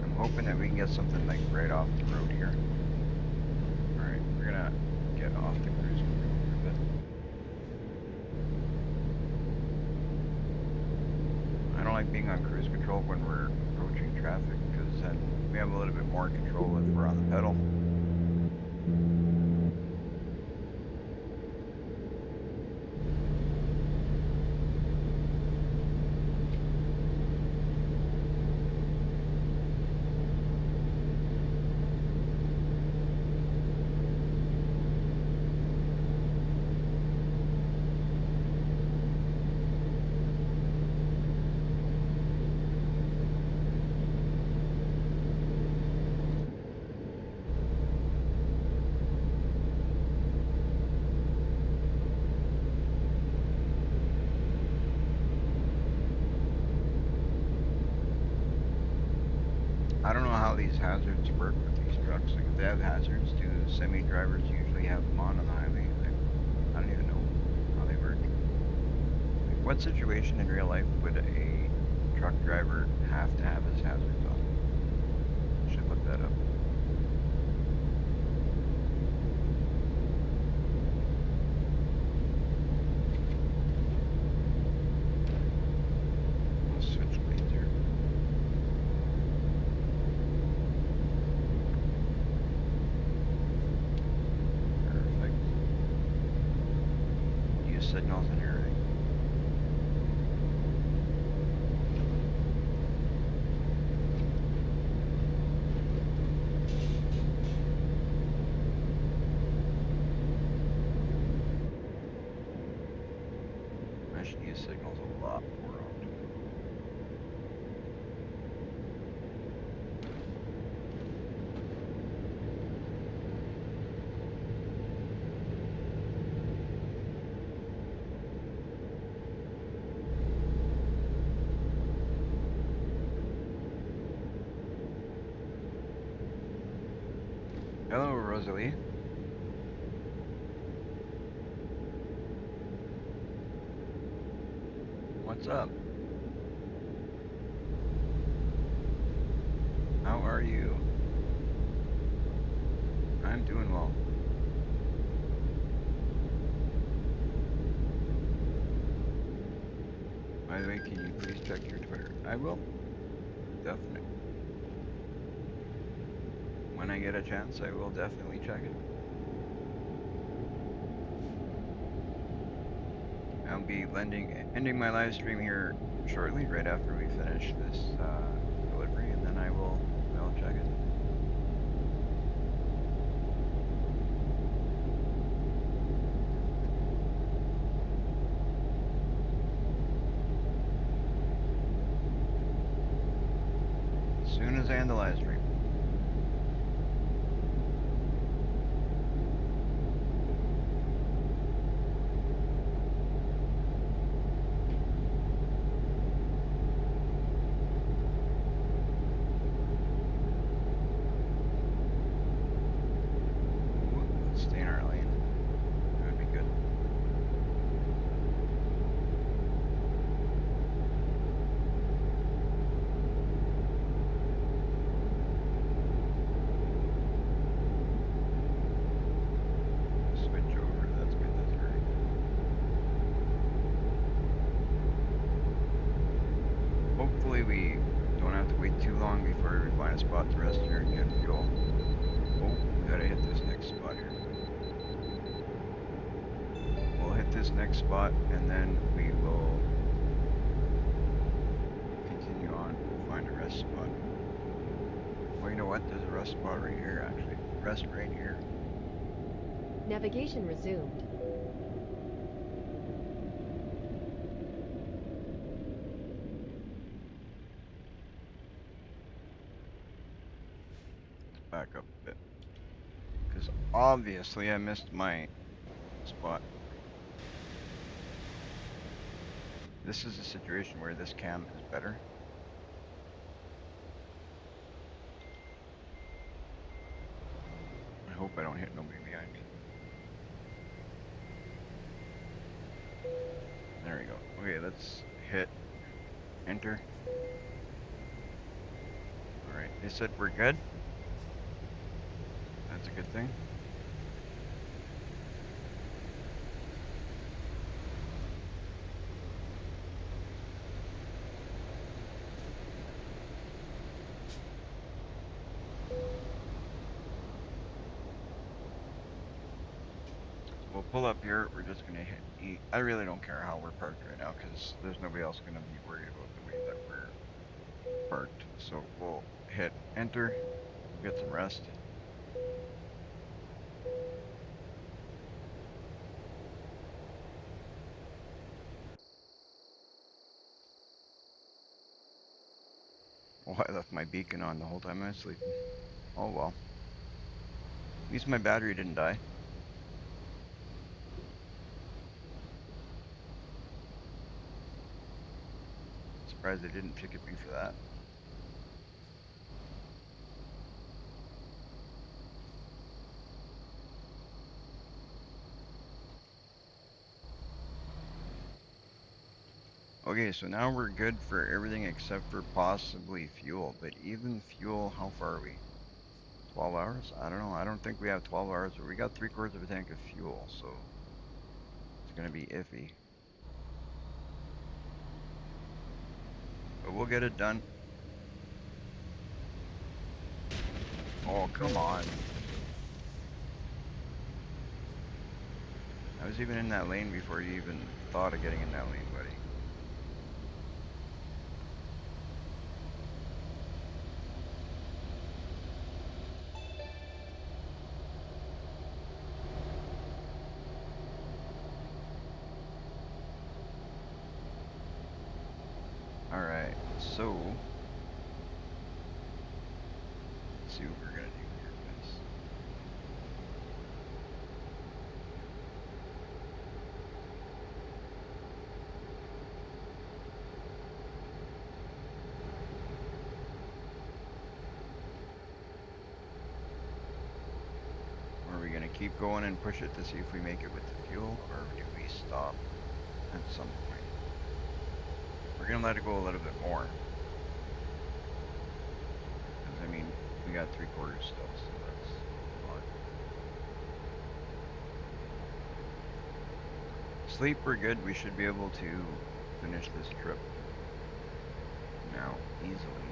I'm hoping that we can get something like right off the road here. Alright, we're gonna get off the cruise control for a bit. I don't like being on cruise control when we're approaching traffic because then we have a little bit more control if we're on the pedal. how these hazards work with these trucks. Like if they have hazards, do semi drivers usually have them on the highway? I don't even know how they work. Like what situation in real life would a truck driver have to have his hazards on? I should look that up. I'll switch lanes here. Perfect. Use signals and everything. I should use signals a lot more often. Hello, Rosalie. What's up? How are you? I'm doing well. By the way, can you please check your Twitter? I will. Definitely. When I get a chance, I will definitely check it. I'll be ending my live stream here shortly, right after we finish this delivery, and then I will check it. As soon as I end the live stream. Ooh, let's stay in our lane. That would be good. Switch over. That's good. That's very good. Hopefully we don't have to wait too long before we find a spot to rest here and get fuel. Oh, we gotta hit this next spot here. We'll hit this next spot and then we will continue on. We'll find a rest spot. Well, you know what? There's a rest spot right here, actually. Rest right here. Navigation resumed. Let's back up a bit. Because obviously I missed my spot. This is a situation where this cam is better. I hope I don't hit nobody behind me. There we go. Okay, let's hit enter. Alright, they said we're good. That's a good thing. So we'll pull up here. We're just going to hit E. I really don't care how we're parked right now because there's nobody else going to be worried about the way that we're parked. So we'll hit enter. We'll get some rest. Oh, I left my beacon on the whole time I was sleeping. Oh well. At least my battery didn't die. Surprised they didn't ticket me for that. Okay, so now we're good for everything except for possibly fuel. But even fuel, how far are we? 12 hours? I don't know. I don't think we have 12 hours, but we got 3/4 of a tank of fuel, so it's gonna be iffy. But we'll get it done. Oh, come on. I was even in that lane before you even thought of getting in that lane, buddy. Alright, so let's see what we're gonna do here, guys. Are we gonna keep going and push it to see if we make it with the fuel, or do we stop at some point? We're gonna let it go a little bit more, because I mean, we got 3/4 still, so that's a lot. Sleep, we're good. We should be able to finish this trip now easily.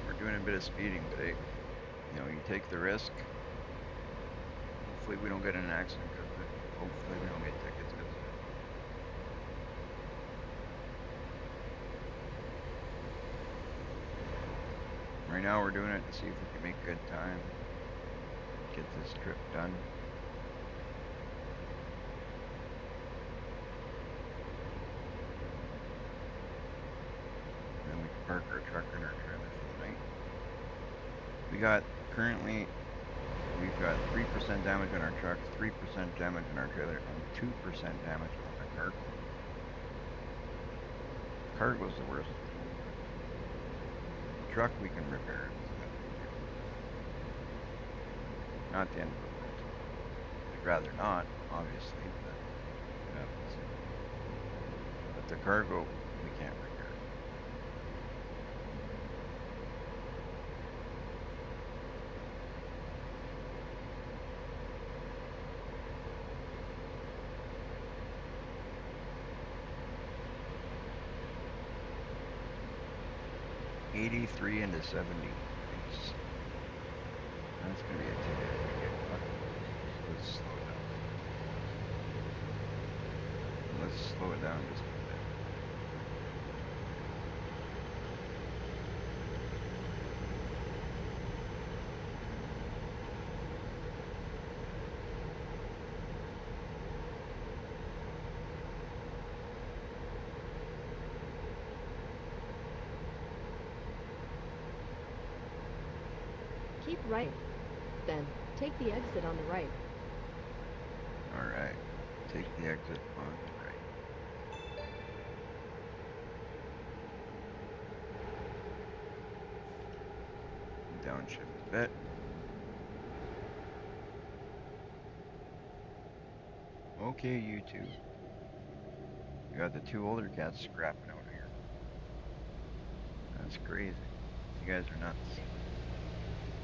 We're doing a bit of speeding today. You know, you take the risk. Hopefully we don't get in an accident because of it. Hopefully we don't get tickets because of it. Right now we're doing it to see if we can make good time, get this trip done. And then we can park our truck and our trailer for the night. We got currently we've got 3% damage on our truck, 3% damage on our trailer, and 2% damage on the cargo. Cargo's the worst one. The truck we can repair it, so that's no deal. Not the end of the world. We'd rather not, obviously, but it happens. But the cargo, we can't repair. 83 into 70. Nice. That's gonna be a ticket if we get caught. So let's slow it down. Let's slow it down just a bit. Keep right. Then, take the exit on the right. Alright. Take the exit on the right. Downshift a bit. Okay, you two. We got the two older cats scrapping out here. That's crazy. You guys are nuts.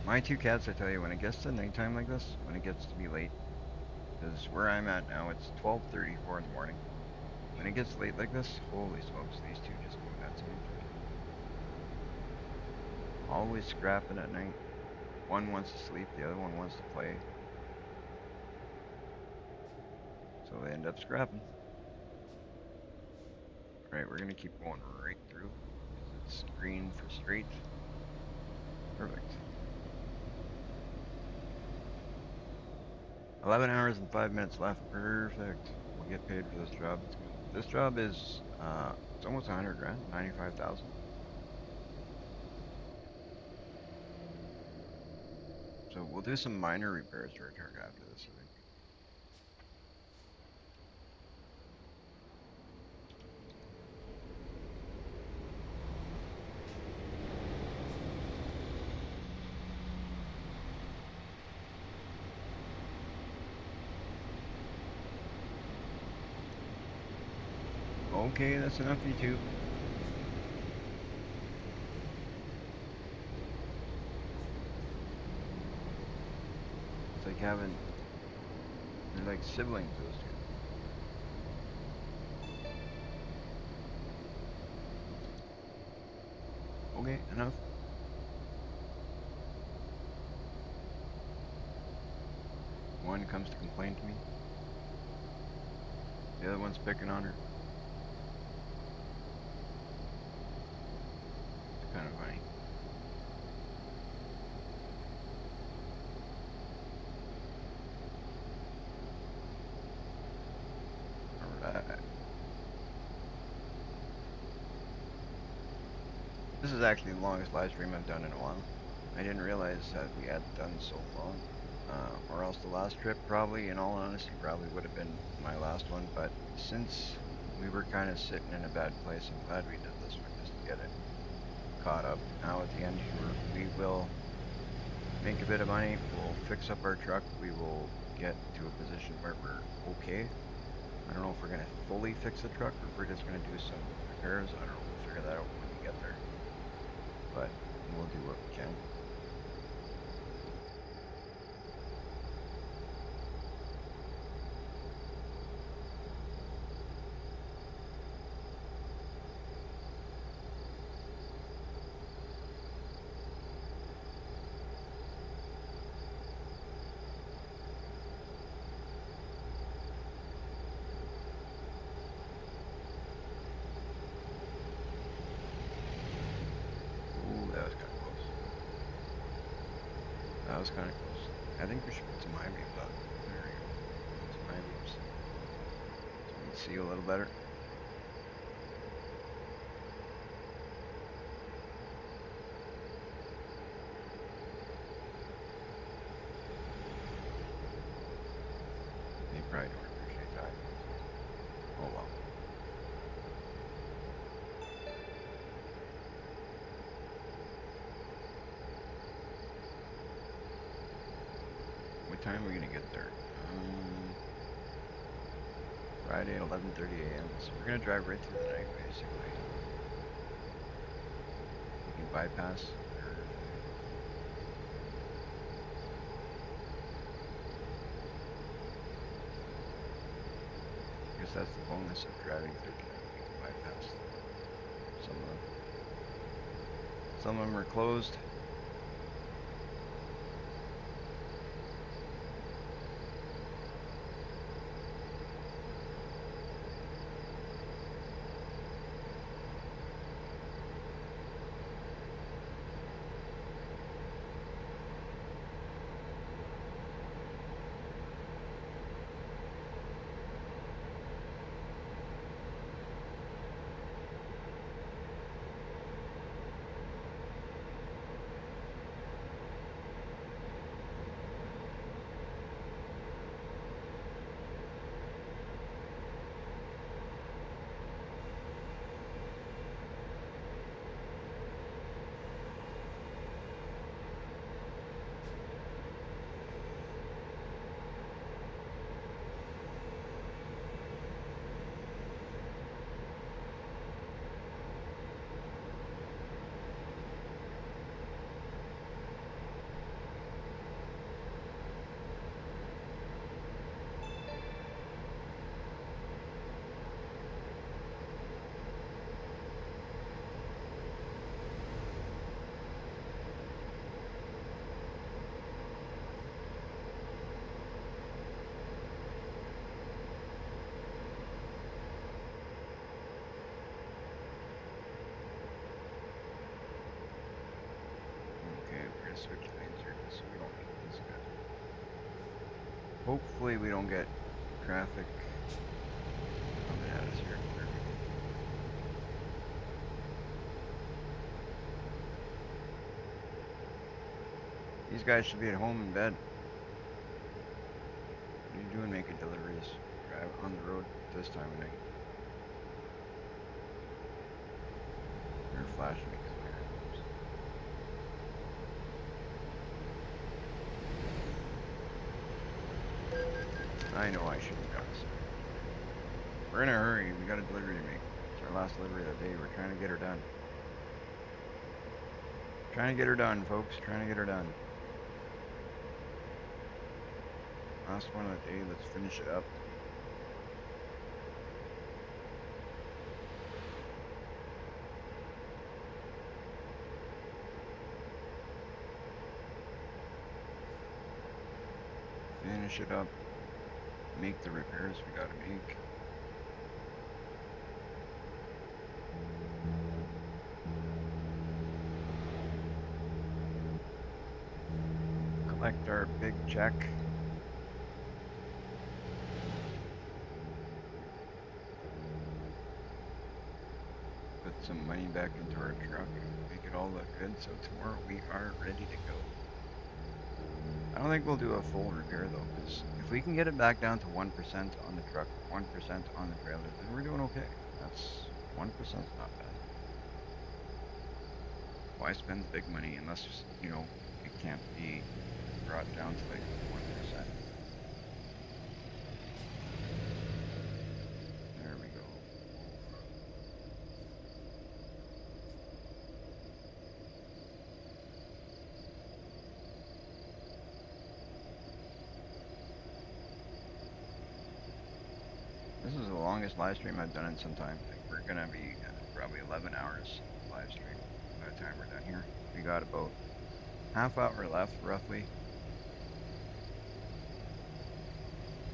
My two cats, I tell you, when it gets to nighttime like this, when it gets to be late, because where I'm at now, it's 12:34 in the morning. When it gets late like this, holy smokes, these two just go nuts on each other. Always scrapping at night. One wants to sleep, the other one wants to play. So they end up scrapping. Alright, we're gonna keep going right through because it's green for straight. Perfect. 11 hours and 5 minutes left. Perfect. We'll get paid for this job. It's good. This job is it's almost 100 grand, 95,000. So we'll do some minor repairs to our truck after this, I think. Okay, that's enough YouTube. It's like having they're like siblings, those two. Okay, enough. One comes to complain to me. The other one's picking on her. It's kind of funny. Alright. This is actually the longest live stream I've done in a while. I didn't realize that we had done so long. Or else the last trip probably, in all honesty, probably would have been my last one. But since we were kind of sitting in a bad place, I'm glad we did this one just to get it caught up. Now at the end here, we will make a bit of money. We'll fix up our truck. We will get to a position where we're okay. I don't know if we're going to fully fix the truck or if we're just going to do some repairs. I don't know. We'll figure that out when we get there. But we'll do what we can. Ooh, that was kind of close. That was kind of close. I think we should put some high beams on. There we go. Put some high beams so we can see a little better. They probably don't appreciate the high beams though. Oh well. What time are we gonna get there? Friday at 11:30 a.m. So we're gonna drive right through the night basically. We can bypass. Perfect. I guess that's the bonus of driving through the night. We can bypass some of them. Some of them are closed. Hopefully we don't get traffic coming at us here. There we go. These guys should be at home in bed. What are you doing making deliveries? Drive on the road this time of night. They're flashing because my heard those. I know I shouldn't have gone a second. We're in a hurry. We got a delivery to make. It's our last delivery of the day. We're trying to get her done. Trying to get her done, folks. Trying to get her done. Last one of the day. Let's finish it up. Finish it up. Make the repairs we gotta make. Collect our big check. Put some money back into our truck. Make it all look good. So tomorrow we are ready to go. I don't think we'll do a full repair though, because if we can get it back down to 1% on the truck, 1% on the trailer, then we're doing okay. That's 1% not bad. Why spend the big money unless, it can't be brought down to like 1%. There we go. This is the longest live stream I've done in some time. Like we're gonna be probably 11 hours of live stream by the time we're done here. We got about half hour left roughly.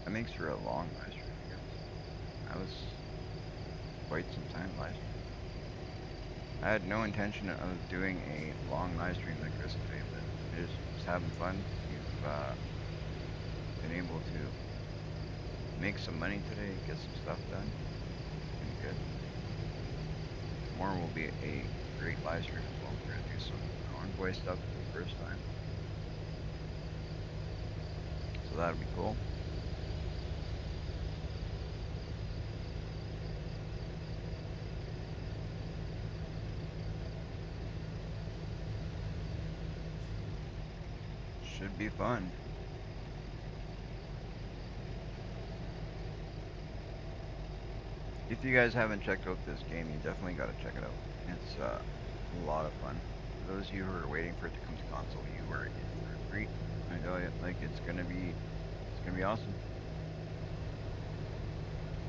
That makes for a long live stream, I guess. That was quite some time live streaming. I had no intention of doing a long live stream like this today, but I just was having fun. We've been able to make some money today, get some stuff done. It's been good. Tomorrow will be a great live stream as well. We're gonna do some convoy stuff for the first time, so that'll be cool. Should be fun. If you guys haven't checked out this game, you definitely got to check it out. It's a lot of fun. For those of you who are waiting for it to come to console, you are in for a treat. I tell you, like it's gonna be awesome.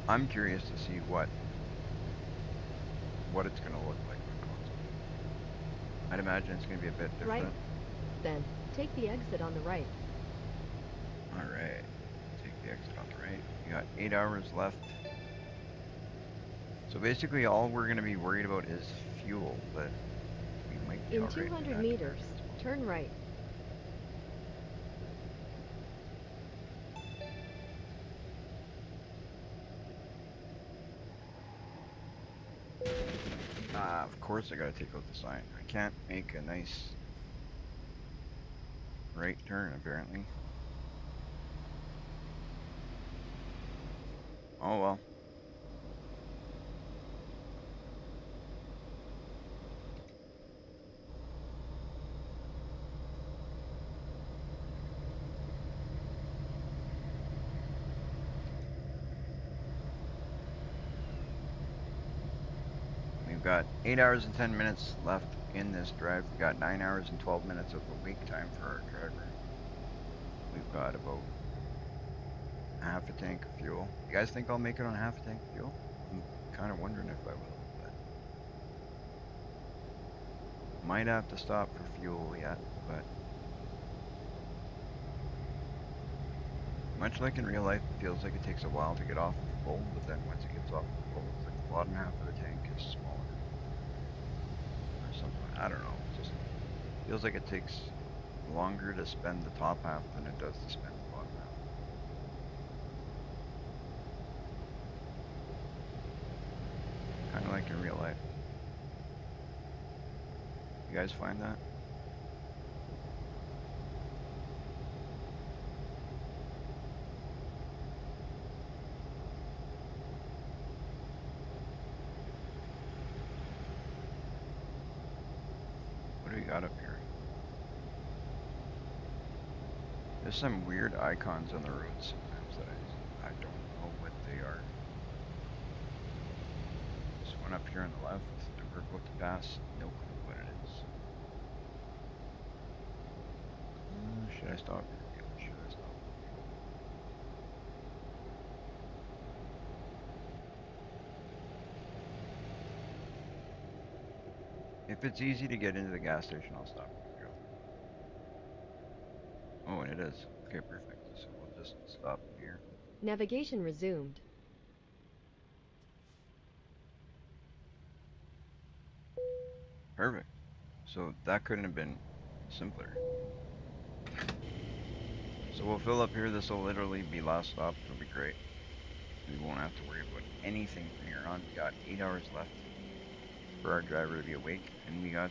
I'm curious to see what it's gonna look like on console. I'd imagine it's gonna be a bit Right, different. then. Take the exit on the right. All right, take the exit on the right. We got 8 hours left. So basically, all we're gonna be worried about is fuel, but we might be In all right in 200 that department meters, as well. turn right. Of course I gotta take out the sign. I can't make a nice right turn, apparently. Oh well. We've got 8 hours and 10 minutes left in this drive. We got 9 hours and 12 minutes of the wake time for our driver. We've got about half a tank of fuel. You guys think I'll make it on half a tank of fuel? I'm kind of wondering if I will, but might have to stop for fuel yet. But much like in real life, it feels like it takes a while to get off of full, but then once it gets off of full, it's like the bottom half of the tank is smaller or something. I don't know. It just feels like it takes longer to spend the top half than it does to spend the bottom half. like in real life. You guys find that? What do we got up here? There's some weird icons on the road sometimes that I don't know what they are. This one up here on the left that we're about to pass, no clue what it is. Should I stop for real? Should I stop for real? If it's easy to get into the gas station, I'll stop for real. Oh, and it is. Okay, perfect. So we'll just stop here. Navigation resumed. Perfect. So that couldn't have been simpler. So we'll fill up here. This will literally be last stop. It'll be great. We won't have to worry about anything from here on. We got 8 hours left for our driver to be awake, and we got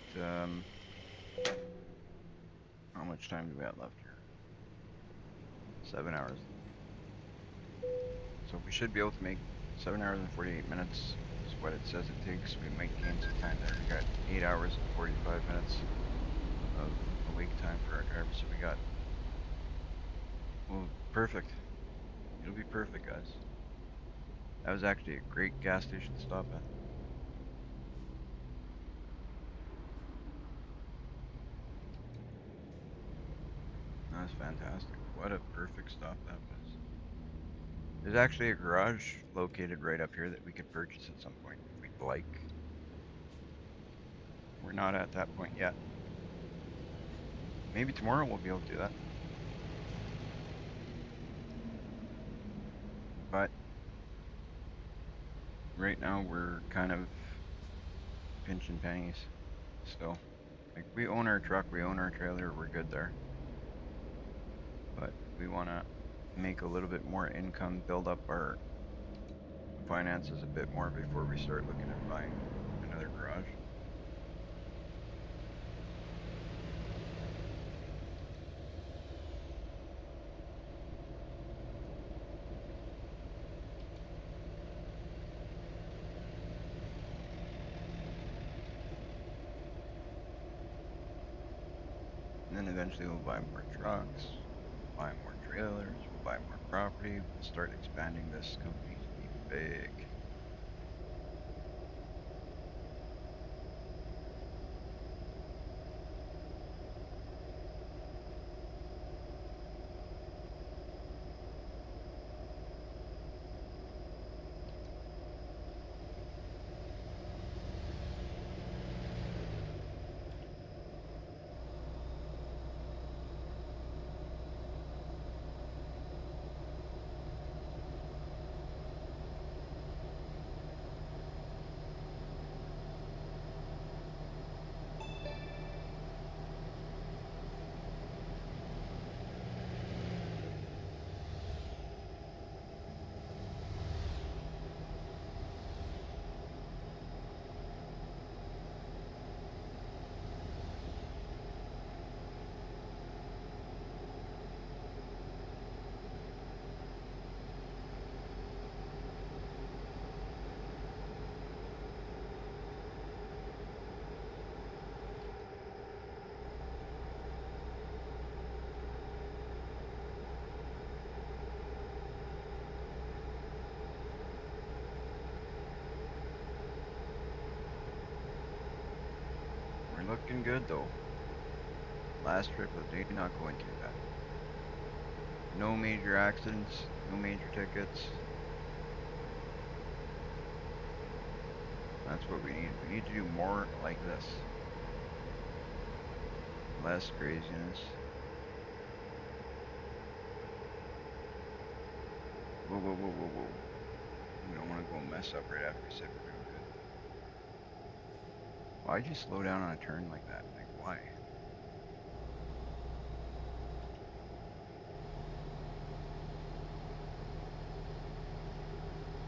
how much time do we have left here? 7 hours. So we should be able to make 7 hours and 48 minutes is what it says it takes. We might gain some time there. We got 8 hours and 45 minutes of awake time for our driver. So we got, well, perfect. It'll be perfect, guys. That was actually a great gas station to stop at. That was fantastic. What a perfect stop that was. There's actually a garage located right up here that we could purchase at some point if we'd like. We're not at that point yet. Maybe tomorrow we'll be able to do that. But right now we're kind of pinching pennies still. Like we own our truck, we own our trailer, we're good there. But we want to make a little bit more income, build up our finances a bit more before we start looking at buying another garage. And then eventually we'll buy more trucks, we'll buy more trailers, we'll buy more property, we'll start expanding this company to be big. We're looking good though. Last trip of the day, not going too bad. No major accidents, no major tickets. That's what we need. We need to do more like this. Less craziness. Whoa, whoa, whoa, whoa, whoa. We don't want to go mess up right after we said we're doing good. Why'd you slow down on a turn like that? Like, why?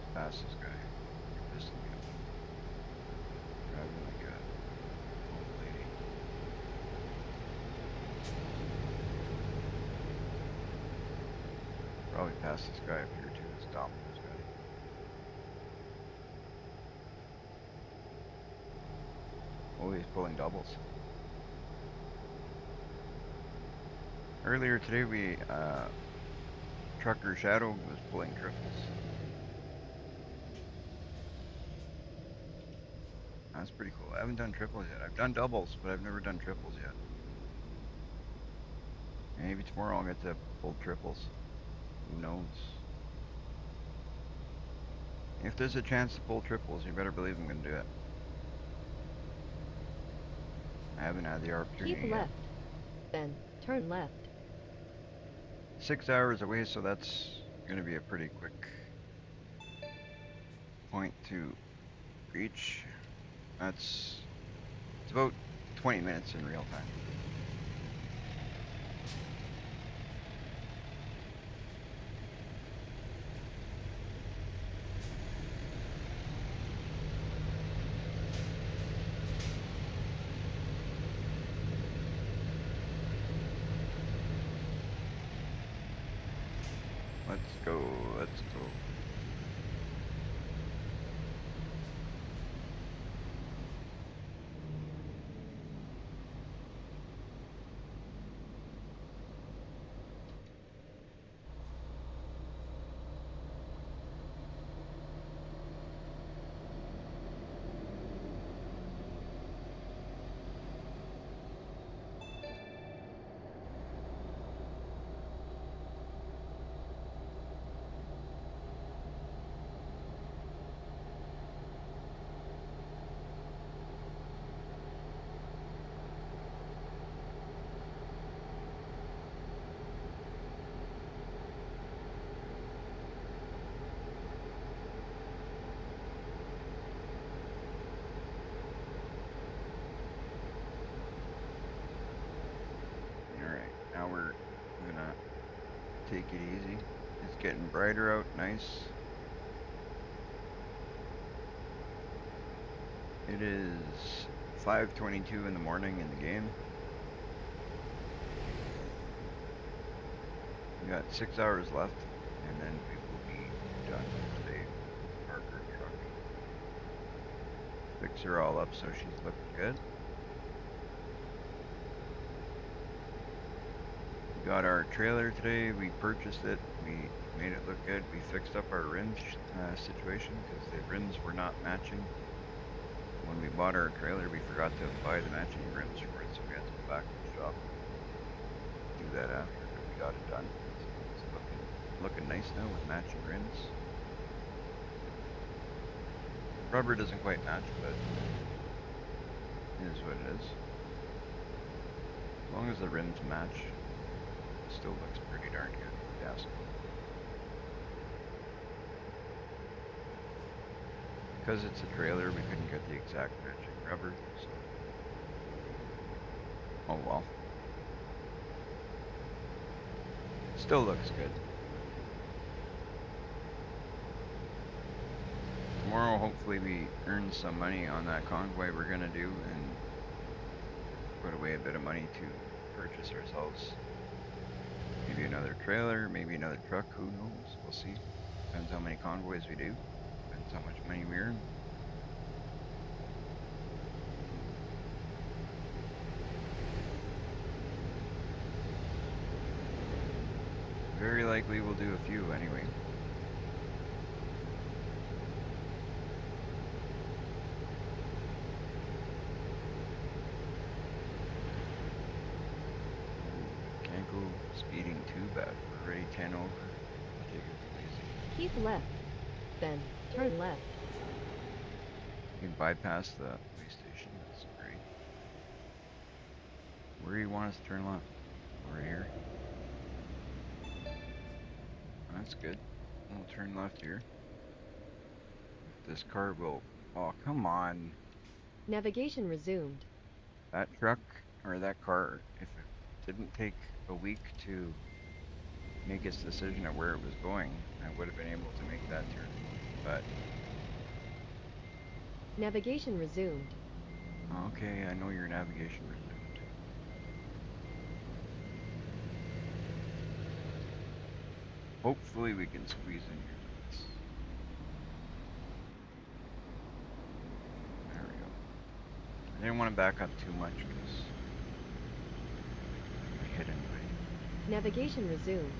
Let's pass this guy. You're pissing me off. probably pass this guy up here too, this Domino's guy. Oh, he's pulling doubles. Earlier today, Trucker Shadow was pulling triples. That's pretty cool. I haven't done triples yet. I've done doubles, but I've never done triples yet. Maybe tomorrow I'll get to pull triples. Who knows? If there's a chance to pull triples, you better believe I'm going to do it. I haven't had the Keep opportunity yet. left, then turn left. 6 hours away, so that's going to be a pretty quick point to reach. It's about 20 minutes in real time. Let's go, let's go. Alright, now we're gonna take it easy. It's getting brighter out, nice. It is 5:22 in the morning in the game. We got 6 hours left, and then we will be done for the day with the Parker truck. Fix her all up so she's looking good. We got our trailer today. We purchased it. We made it look good. We fixed up our rims situation because the rims were not matching. When we bought our trailer, we forgot to buy the matching rims for it, so we had to go back to the shop and do that after. But we got it done, so it's looking nice now with matching rims. Rubber doesn't quite match, but it is what it is. As long as the rims match, it still looks pretty darn good, if you ask me. Because it's a trailer, we couldn't get the exact matching rubber, so oh well. Still looks good. Tomorrow, hopefully, we earn some money on that convoy we're gonna do and put away a bit of money to purchase ourselves maybe another trailer, maybe another truck. Who knows? We'll see. Depends how many convoys we do. Depends how much money we earn. Very likely we'll do a few anyway. Can't go speeding too bad. We're already 10 over. We'll take it real easy. Keep left, then turn left. You can bypass the police station. That's great. Where do you want us to turn left? Over here. That's good. We'll turn left here. If this car will... Oh, come on. Navigation resumed. That truck, or that car, if it didn't take a week to make its decision of where it was going, I would have been able to make that turn. But, Navigation resumed. okay, I know your navigation resumed. Hopefully we can squeeze in here to this. There we go. I didn't want to back up too much because we hit anybody. Navigation resumed.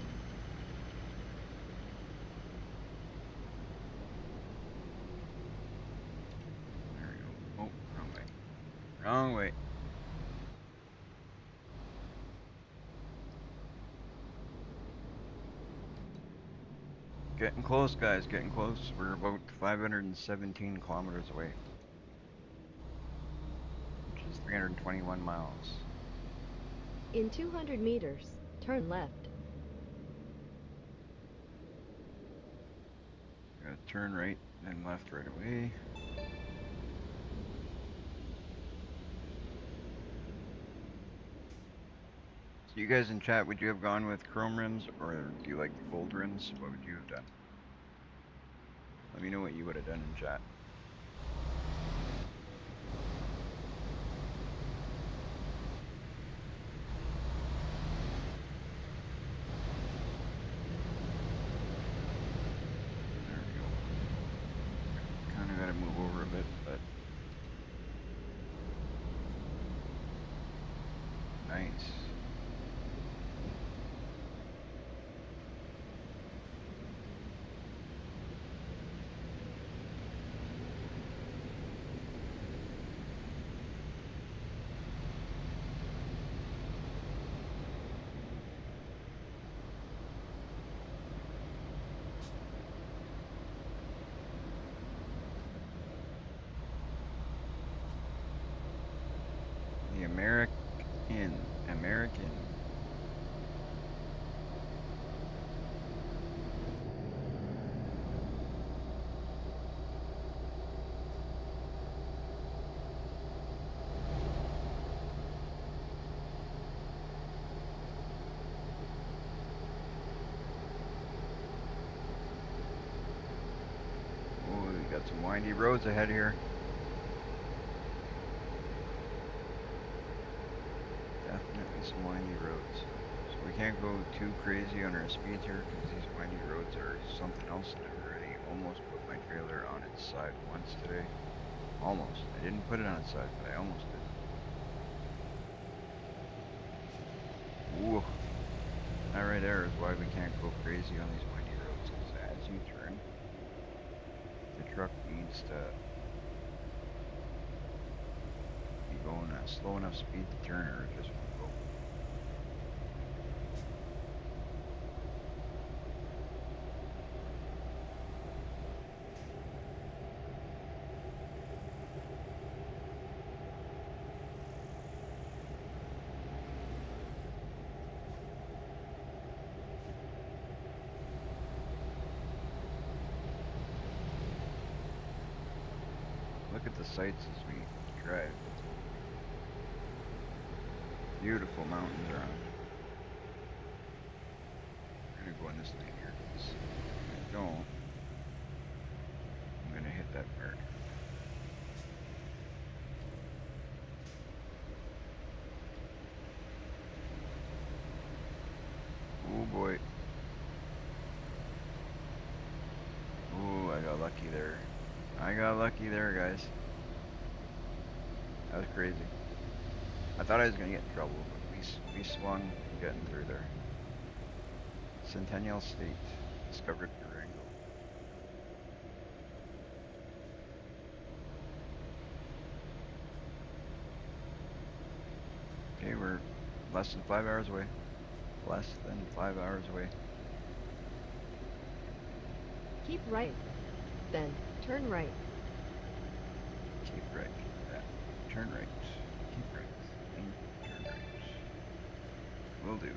There we go. Oh, wrong way. Wrong way. Getting close, guys. Getting close. We're about 517 kilometers away, which is 321 miles. In 200 meters, turn left. Gotta turn right, then left right away. So you guys in chat, would you have gone with chrome rims or do you like the gold rims? What would you have done? Let me know what you would have done in chat. There we go. Kind of got to move over a bit, but nice. The American. Oh, we got some windy roads ahead here. Definitely some windy roads. So we can't go too crazy on our speeds here because these windy roads are something else, and I've already almost put my trailer on its side once today. Almost. I didn't put it on its side, but I almost did. Ooh. That right there is why we can't go crazy on these windy roads, because as you turn, the truck needs to be going at a slow enough speed to turn or it just won't go. Look at the sights as we drive. Beautiful mountains around. We're gonna go in this lane here, because if I don't, I'm gonna hit that barrier. Oh boy. Oh, I got lucky there. I got lucky there, guys. That was crazy. I thought I was gonna get in trouble, but we swung getting through there. Centennial State, discovered Durango. Okay, we're less than 5 hours away. Less than 5 hours away. Keep right, then turn right. Keep right, then turn right. Keep right, then turn right. Will do.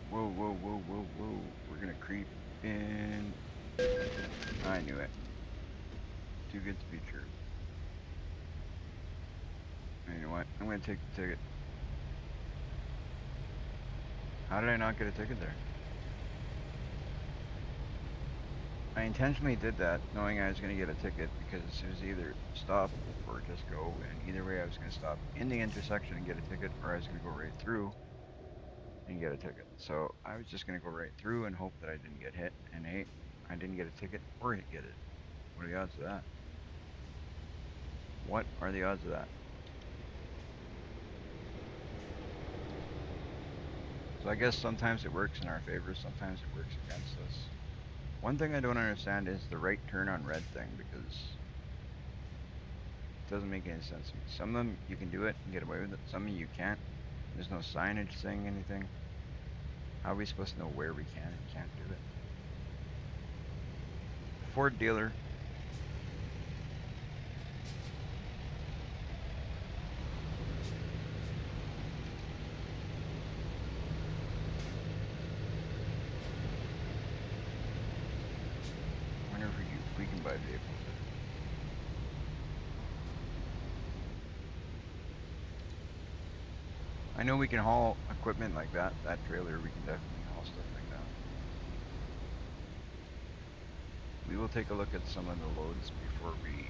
Whoa, whoa, whoa, whoa, whoa. We're gonna creep in. I knew it. Too good to be true. You know what? I'm gonna take the ticket. How did I not get a ticket there? I intentionally did that knowing I was going to get a ticket because it was either stop or just go, and either way I was going to stop in the intersection and get a ticket, or I was going to go right through and get a ticket. So I was just going to go right through and hope that I didn't get hit, and hey, I didn't get a ticket or get it. What are the odds of that? What are the odds of that? So I guess sometimes it works in our favor, sometimes it works against us. One thing I don't understand is the right turn on red thing because it doesn't make any sense to me. Some of them you can do it and get away with it, some of you can't. There's no signage saying anything. How are we supposed to know where we can and can't do it? Ford dealer. Wonder if we can buy vehicles there. I know we can haul equipment like that. That trailer, we can definitely haul stuff like that. We will take a look at some of the loads before we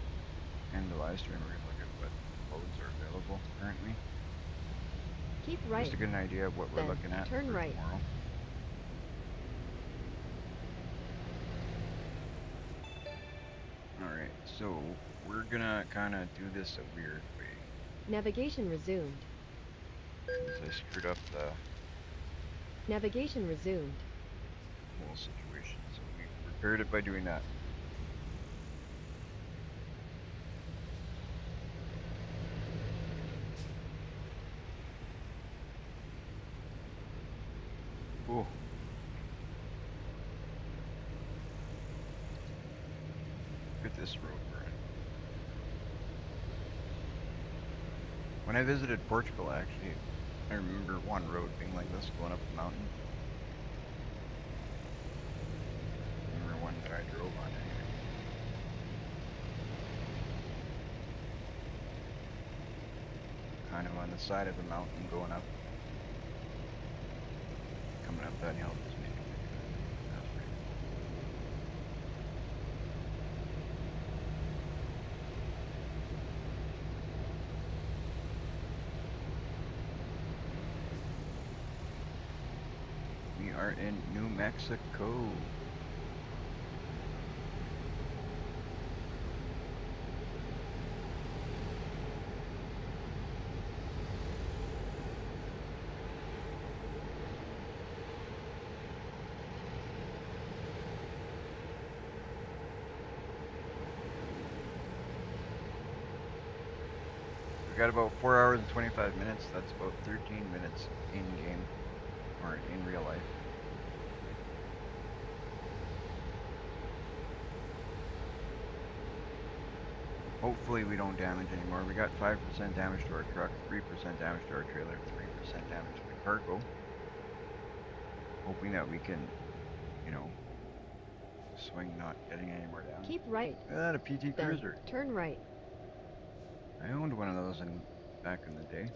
end the live stream. We're going to look at what loads are available currently. Keep Just right, to get an idea of what we're then looking at turn for right. tomorrow. Alright, so we're gonna kind of do this a weird way. Navigation resumed. Because I screwed up the Navigation resumed. whole situation. So we repaired it by doing that. Oh, look at this road we're in. When I visited Portugal, actually, I remember one road being like this going up the mountain. I remember one that I drove on anyway. Kind of on the side of the mountain going up. Coming up that hill just made me think of that. That was pretty cool. We are in New Mexico. We got about 4 hours and 25 minutes. That's about 13 minutes in game or in real life. Hopefully we don't damage anymore. We got 5% damage to our truck, 3% damage to our trailer, 3% damage to the cargo. Hoping that we can, you know, swing not getting any more damage. Keep right, Look at that, a PT then Cruiser. turn right. I owned one of those back in the day.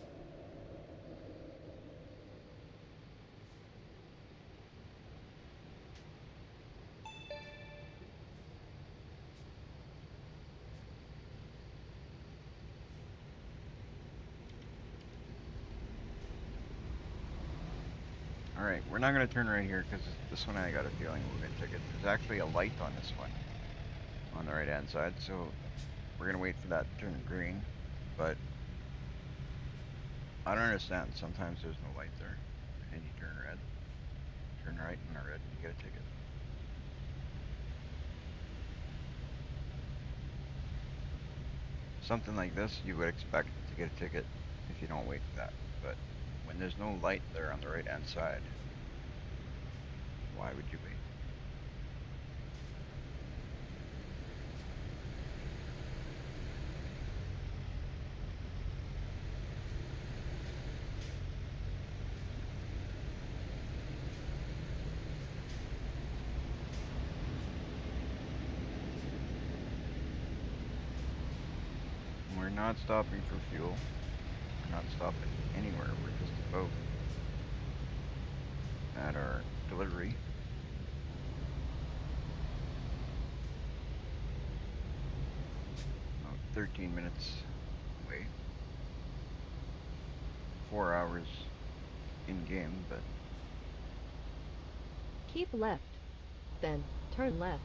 Alright, we're not going to turn right here because this one I got a feeling we'll get a ticket. There's actually a light on this one on the right hand side, so we're going to wait for that to turn green. But I don't understand. Sometimes there's no light there and you turn red. Turn right in the red and you get a ticket. Something like this, you would expect to get a ticket if you don't wait for that. But when there's no light there on the right hand side, why would you wait? We're not stopping for fuel. We're not stopping anywhere. We're just about at our delivery. About 13 minutes away. 4 hours in game, but Keep left, then turn left.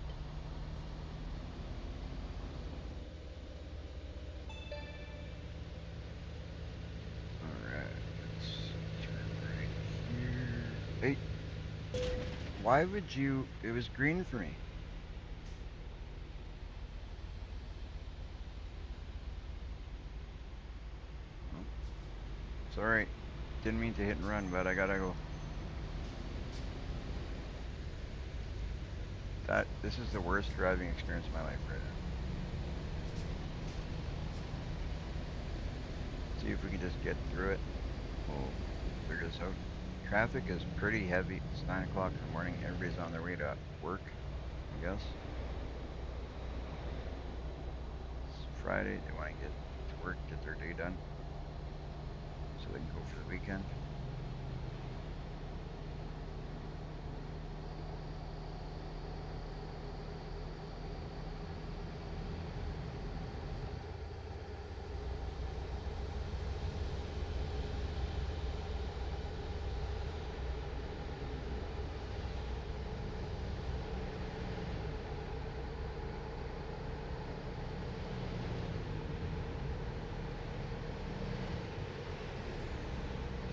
alright, let's turn right here. Hey, why would you? It was green for me. Oh, it's alright. Didn't mean to hit and run, but I gotta go. This is the worst driving experience of my life right now. See if we can just get through it. We'll figure this out. Traffic is pretty heavy. It's 9 o'clock in the morning. Everybody's on their way to work, I guess. It's Friday. They want to get to work, get their day done, so they can go for the weekend.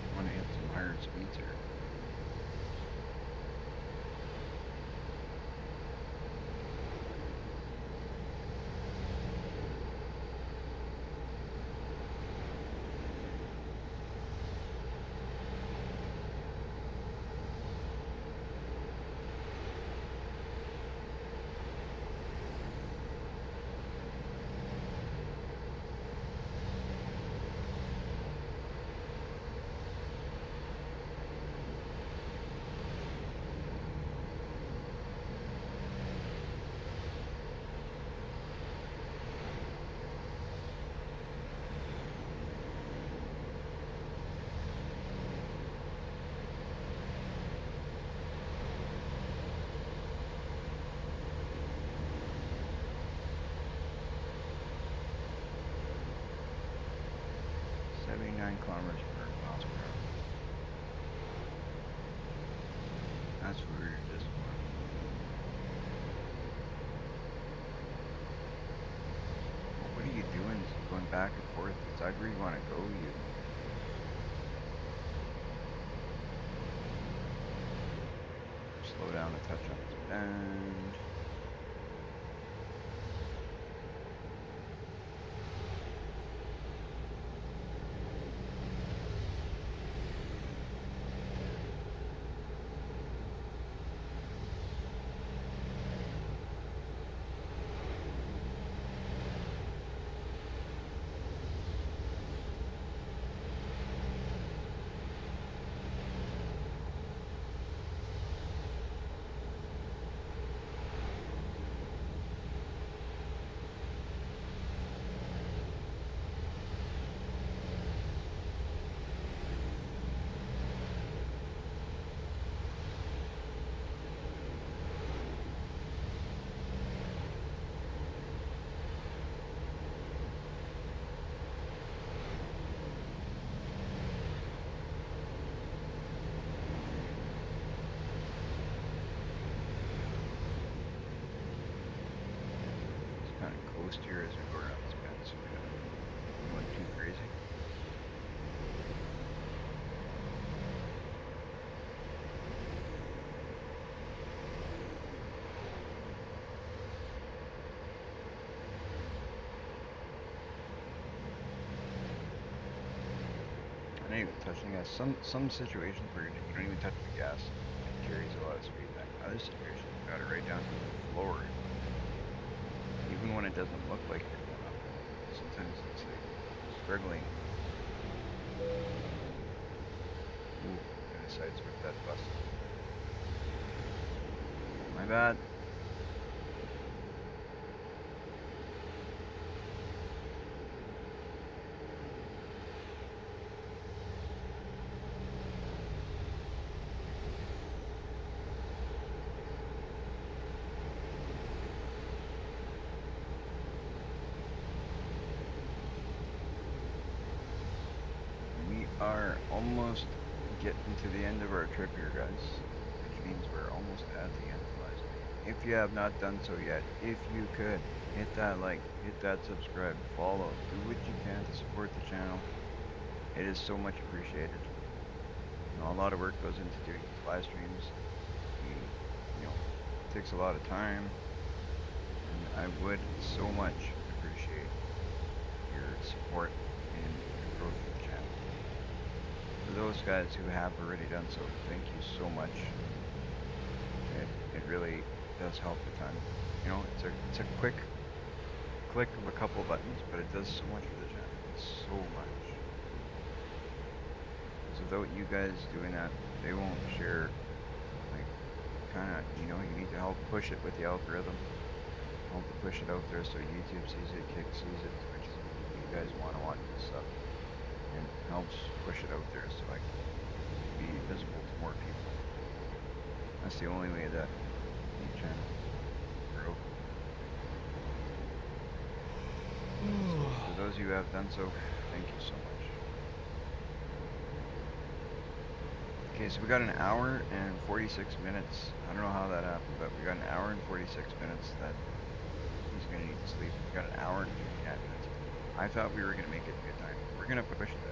I want to hit some higher speeds here. 79 kilometers per miles per hour. That's what we were just going. What are you doing? Going back and forth? Is that where you want to go? You slow down a touch on this bend. Just kind of coast here as we go around this bend, so we're not going too crazy. I'm not even touching the gas. Some situations where you don't even touch the gas, it carries a lot of speed. And other situations, you got it right down to the floor. Even when it doesn't look like you're going up, sometimes it's like struggling. Ooh, gonna sideswipe that bus. My bad. almost getting to the end of our trip here, guys, which means we're almost at the end of the live stream. If you have not done so yet, if you could, hit that like, hit that subscribe, follow, do what you can to support the channel. It is so much appreciated. You know, a lot of work goes into doing these live streams. It takes a lot of time, and I would so much appreciate your support in the growth of the channel. For those guys who have already done so, thank you so much. It really does help a ton. You know, it's a quick click of a couple buttons, but it does so much for the channel. So much. Because without you guys doing that, they won't share. Like, kind of, you know, you need to help push it with the algorithm. Help to push it out there so YouTube sees it, Kick sees it, Twitch sees it. You guys want to watch this stuff, and it helps push it out there so I can be visible to more people. That's the only way that the channel will grow. So for those of you who have done so, thank you so much. Okay, so we got an hour and 46 minutes. I don't know how that happened, but we got an hour and 46 minutes that he's gonna need to sleep. We got an hour and 59 minutes. I thought we were gonna make it a good time. We're gonna push that.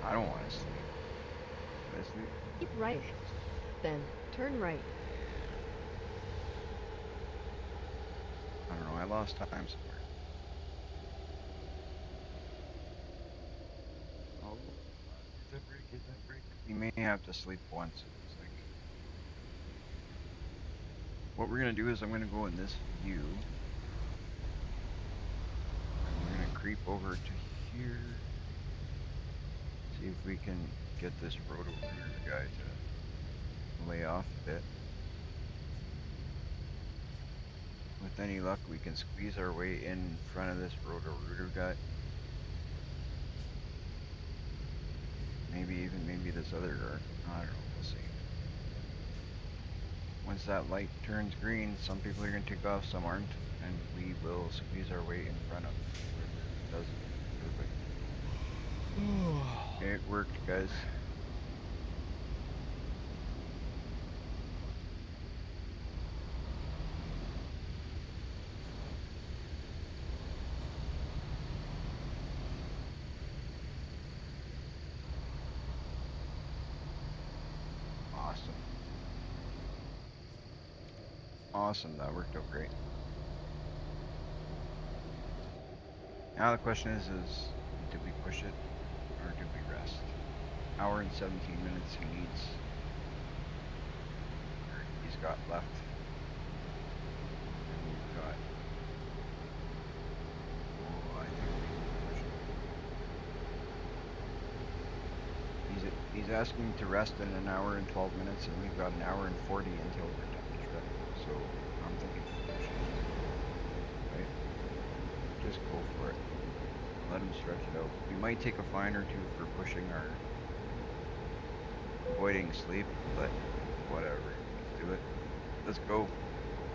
I don't want to sleep. Should I sleep? Keep right, then turn right. I don't know. I lost time somewhere. Oh, get that break, get that break. We may have to sleep once, it looks like. What we're gonna do is I'm gonna go in this view, and we're gonna creep over to here. See if we can get this roto-rooter guy to lay off a bit. With any luck, we can squeeze our way in front of this roto-rooter guy. Maybe this other guard. I don't know. We'll see. Once that light turns green, some people are going to take off, some aren't, and we will squeeze our way in front of whoever does it. Perfect. It worked, guys. Awesome. Awesome, that worked out great. Now the question is did we push it or did we rest? Hour and 17 minutes he needs, or he's got left. And we've got, oh, I think we can push it. He's asking to rest in an hour and 12 minutes, and we've got an hour and 40 until we're done the trip. So I'm thinking we push it. Right? Just go for it. Let him stretch it out. We might take a fine or two for pushing our avoiding sleep, but whatever. Let's do it. Let's go.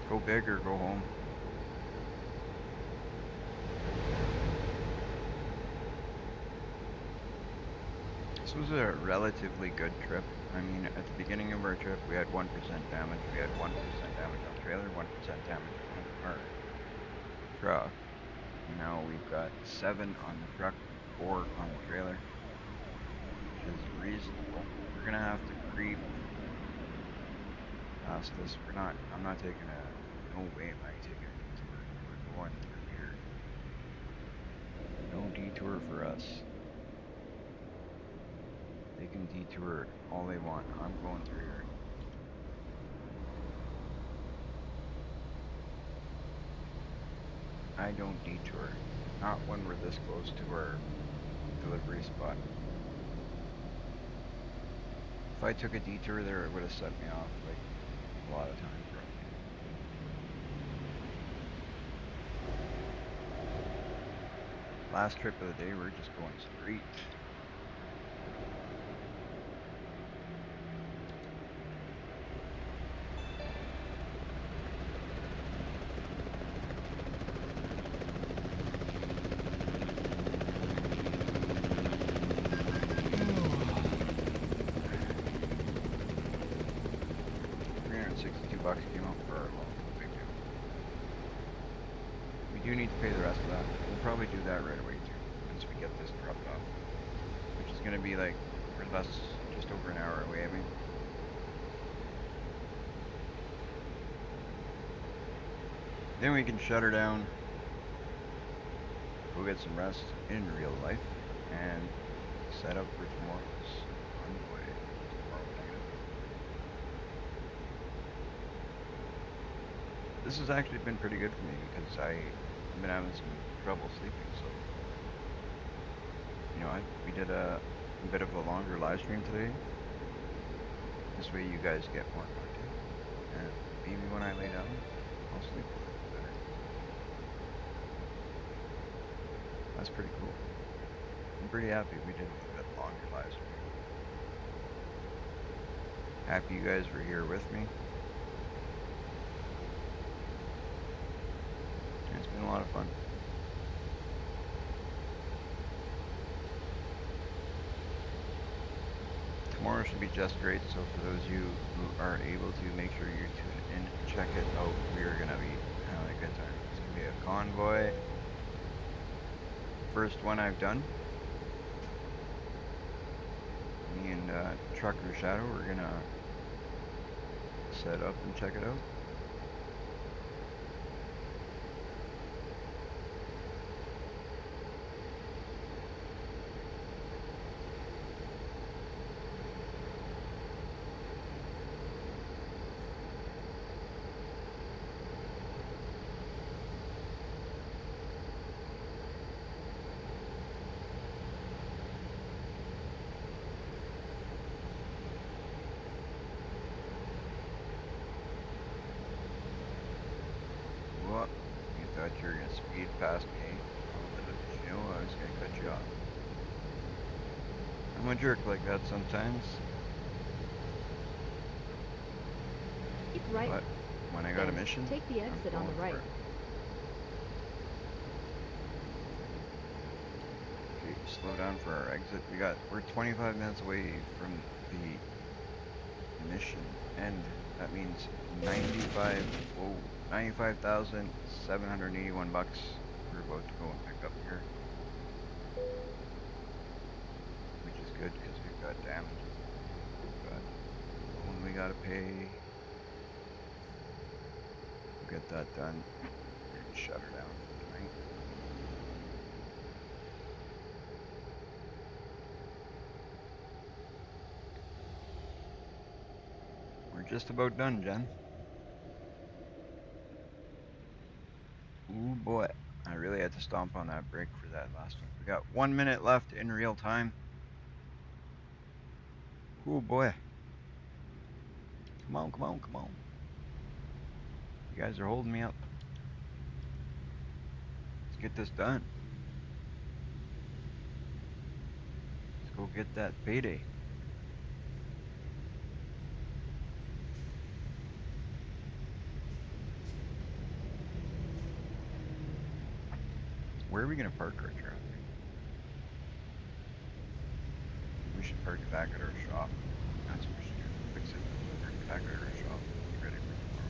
Go big or go home. This was a relatively good trip. I mean, at the beginning of our trip, we had 1% damage. We had 1% damage on the trailer, 1% damage on our truck. Now we've got 7 on the truck, 4 on the trailer, which is reasonable. We're gonna have to creep past this. I'm not taking no way am I taking a detour. We're going through here. No detour for us. They can detour all they want. I'm going through here. I don't detour. Not when we're this close to our delivery spot. If I took a detour there, it would have set me off like a lot of time probably. Last trip of the day, we're just going straight. for our loan. No big deal. We do need to pay the rest of that. We'll probably do that right away too, once we get this dropped off, which is gonna be like or less, just over an hour away. I mean, then we can shut her down, go get some rest in real life, and set up for tomorrow's convoy. Tomorrow negative. This has actually been pretty good for me because I've been having some trouble sleeping. So we did a bit of a longer live stream today. This way you guys get more content, and maybe when I lay down, I'll sleep a little bit better. That's pretty cool. I'm pretty happy we did a little bit longer live stream. Happy you guys were here with me. It's been a lot of fun. Tomorrow should be just great. So for those of you who are able to, make sure you tune in, check it out. We are gonna be having a good time. It's gonna be a convoy. First one I've done. Me and Trucker Shadow are gonna set up and check it out. What? You thought you were gonna speed past me, eh? Oh, little did you know I was gonna cut you off. I'm a jerk like that sometimes, Keep right, but when I got a then mission, take the I'm exit on the going for right. it. Okay, slow down for our exit. We're 25 minutes away from the mission end. That means 95,781 bucks we're about to go and pick up here, which is good because we've got damages. We've got loan we gotta pay. We'll get that done. We're gonna shut her down for tonight. We're just about done, Jen. Ooh boy. I really had to stomp on that brake for that last one. We got 1 minute left in real time. Ooh boy. Come on, come on, come on. You guys are holding me up. Let's get this done. Let's go get that payday. Where are we gonna park our truck? We should park it back at our shop. That's what we should do. Fix it, park it back at our shop, be ready for tomorrow.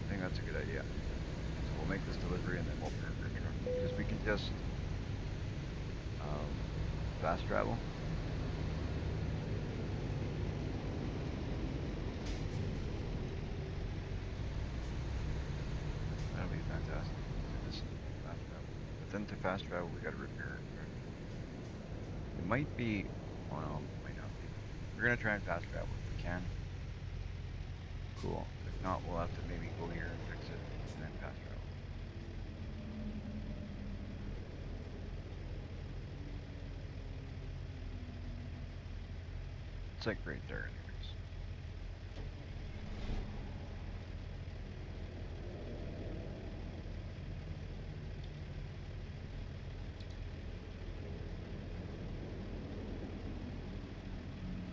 I think that's a good idea. So we'll make this delivery and then we'll park our truck because we can just um, fast travel. That'll be fantastic. Do this and fast travel. But then to fast travel, we gotta repair our truck. It might be, oh no, might not be. We're gonna try and fast travel if we can. Cool. If not, we'll have to maybe go here and fix it and then fast travel. It's like right there, anyways.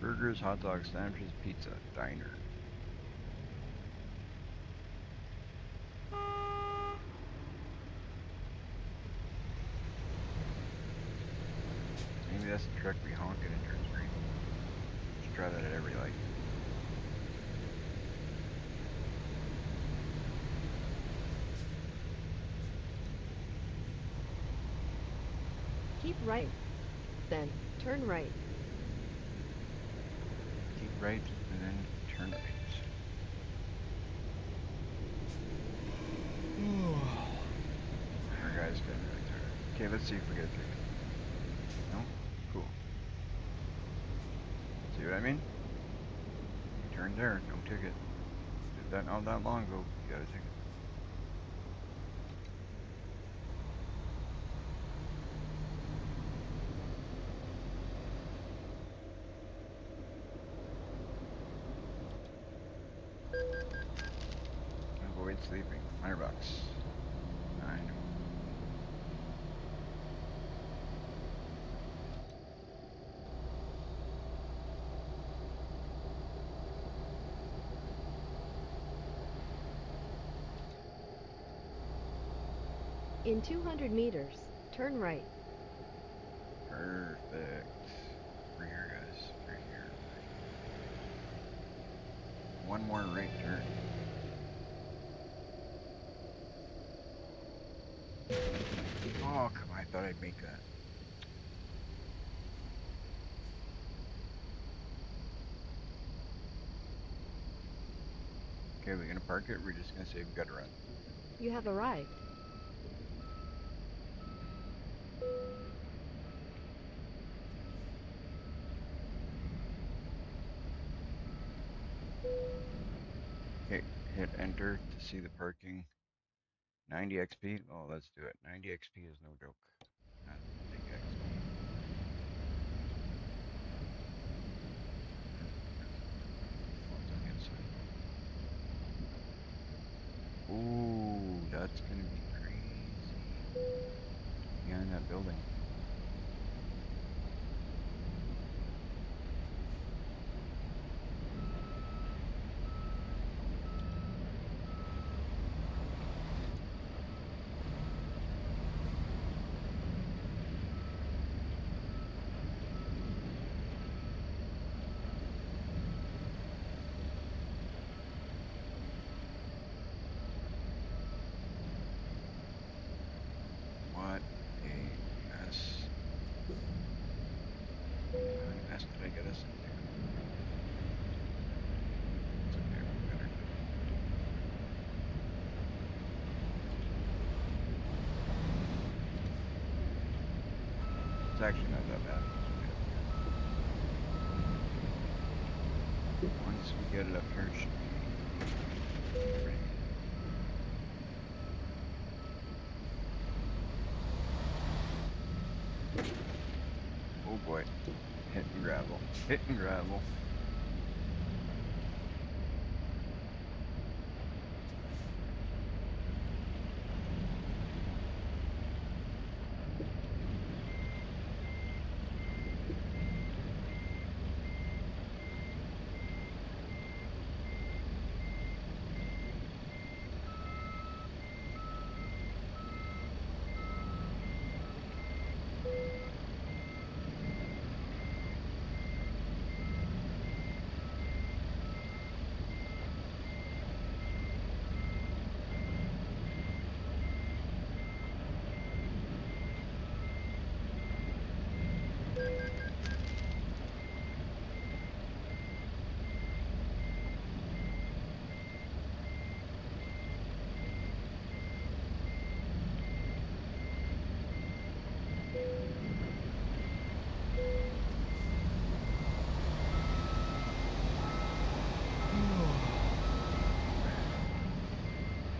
Burgers, hot dogs, sandwiches, pizza, diner. Maybe that's the truck we honk and it turns green. Should try that at every light. right, then turn right. Keep right and then turn right. Our guy's getting really tired. Okay, let's see if we get a ticket. No? Cool. See what I mean? You turned there, no ticket. Did that not that long ago, you got a ticket. Avoid sleeping. $100. I know. In 200 meters, turn right. Perfect. We're here, guys. We're here. We're here. One more right turn. Oh, come on. I thought I'd make that. Okay, we're going to park it. We're just going to say we got to run. You have arrived. Okay, hit enter to see the parking. 90 XP. Oh, let's do it. 90 XP is no joke. That's big XP. What's on the inside? Ooh, that's gonna be crazy. Behind that building. What a mess. What kind of mess did I get us into? It's okay, we're better than that. It's actually not that bad once we get up here. Once we get it up here, it should be pretty easy. Oh boy. Hit and gravel. Hit and gravel.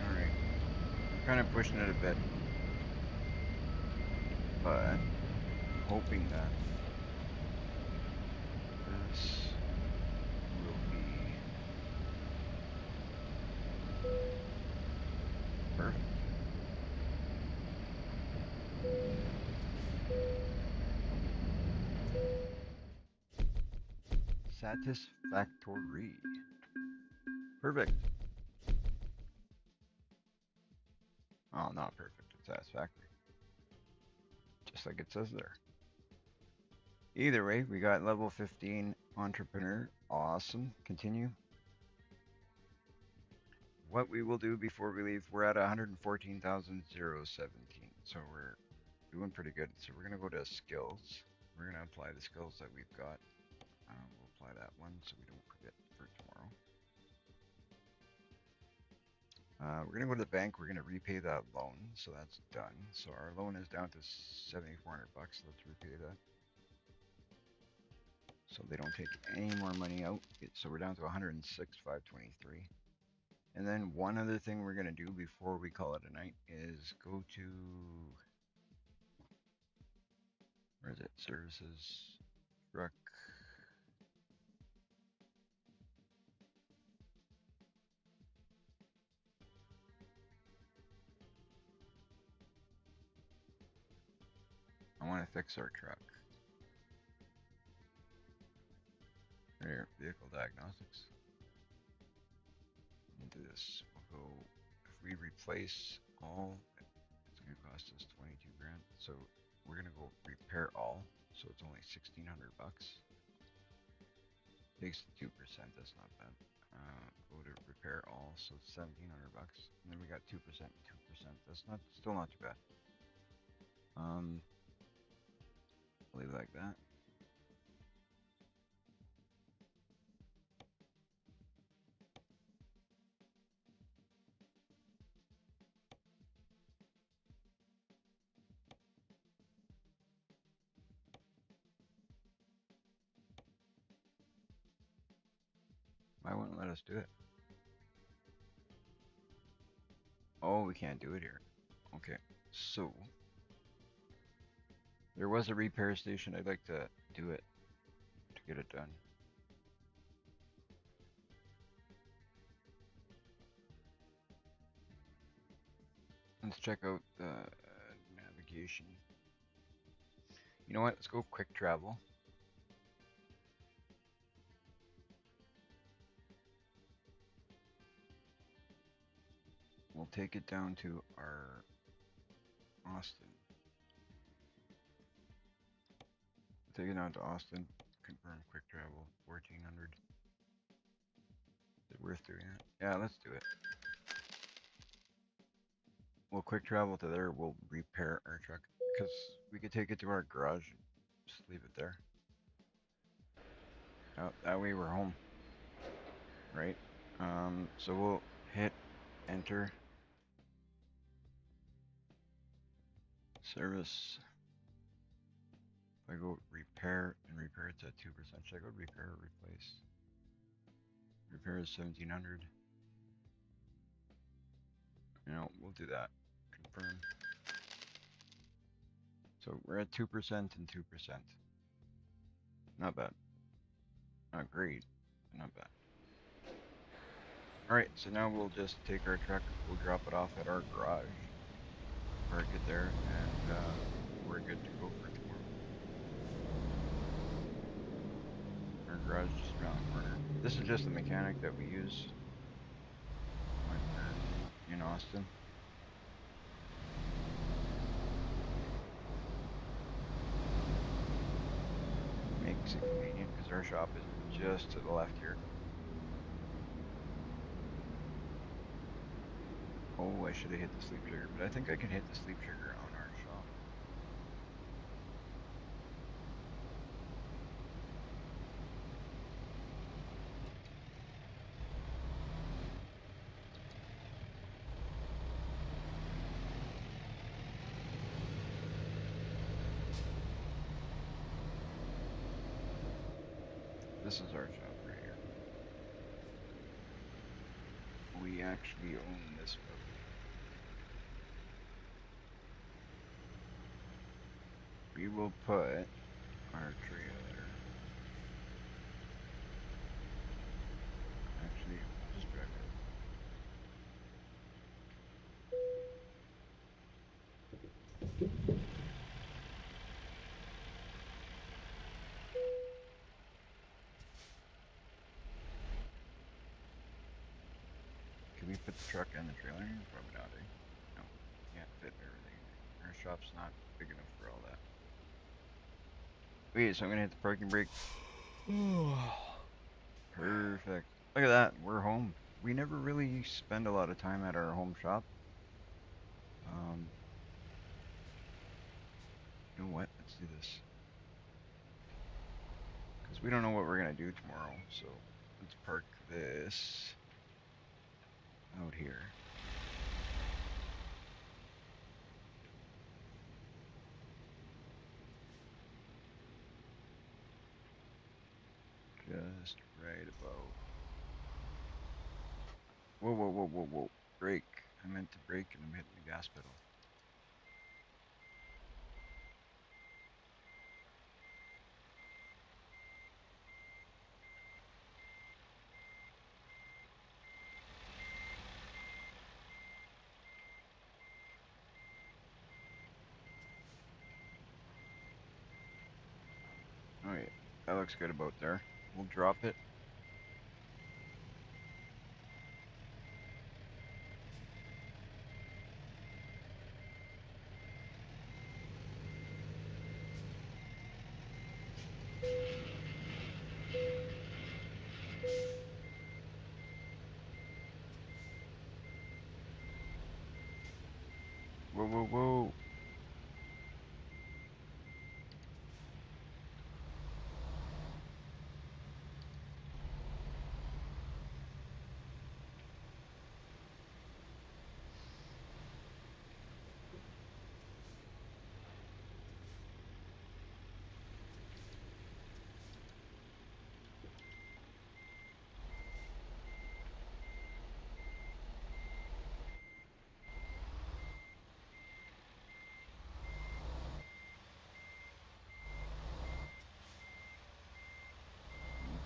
Alright. We're kind of pushing it a bit, but I'm hoping that this will be perfect. Satisfactory. Perfect. Oh, not perfect. It's satisfactory. Just like it says there. Either way, we got level 15 entrepreneur. Awesome. Continue. What we will do before we leave, we're at 114,017. So doing pretty good. So we're gonna go to skills. We're gonna apply the skills that we've got. We'll apply that one so we don't forget for tomorrow. We're gonna go to the bank. We're gonna repay that loan, so that's done. So our loan is down to 7,400 bucks. Let's repay that, so they don't take any more money out. So we're down to 106,523. And then one other thing we're gonna do before we call it a night is go to, where is it? Services, truck. I want to fix our truck. Here, vehicle diagnostics. We'll do this. We'll go, if we replace all, it's going to cost us 22 grand. So we're going to go repair all. So it's only 1,600 bucks. Takes 2%. That's not bad. Go to repair all. So it's 1,700 bucks. And then we got 2%, 2%. That's not, still not too bad. I'll leave it like that. Why wouldn't let us do it? Oh, we can't do it here. Okay. So there was a repair station. I'd like to do it to get it done. Let's check out the navigation. You know what? Let's go quick travel. We'll take it down to our Austin. Take it down to Austin. Confirm quick travel. 1,400. Is it worth doing that? Yeah, let's do it. We'll quick travel to there. We'll repair our truck because we could take it to our garage and just leave it there. That way we're home, right? So we'll hit enter. Service. If I go repair and repair, it's at 2%. Should I go repair or replace? Repair is 1,700. You know, we'll do that. Confirm. So we're at 2% and 2%. Not bad. Not great, but not bad. Alright, so now we'll just take our truck, we'll drop it off at our garage, park it there, and we're good to go for tomorrow. Our garage is just around the corner. This is just the mechanic that we use when we're in Austin. Makes it convenient because our shop is just to the left here. Oh, I should have hit the sleep trigger, but I think I can hit the sleep trigger on our shop. This is our shop right here. We actually own this building. We will put our trailer. Actually, we'll just drive it. Can we put the truck and the trailer in? Probably not, eh? No, can't fit everything. Our shop's not big enough for all that. Wait, so I'm gonna hit the parking brake. Perfect. Look at that, we're home. We never really spend a lot of time at our home shop. Um, You know what? Let's do this because we don't know what we're gonna do tomorrow. So let's park this out here. Just right about. Whoa, whoa, whoa, whoa, whoa. Brake. I meant to brake and I'm hitting the gas pedal. Alright, that looks good about there. We'll drop it. Whoa, whoa, whoa.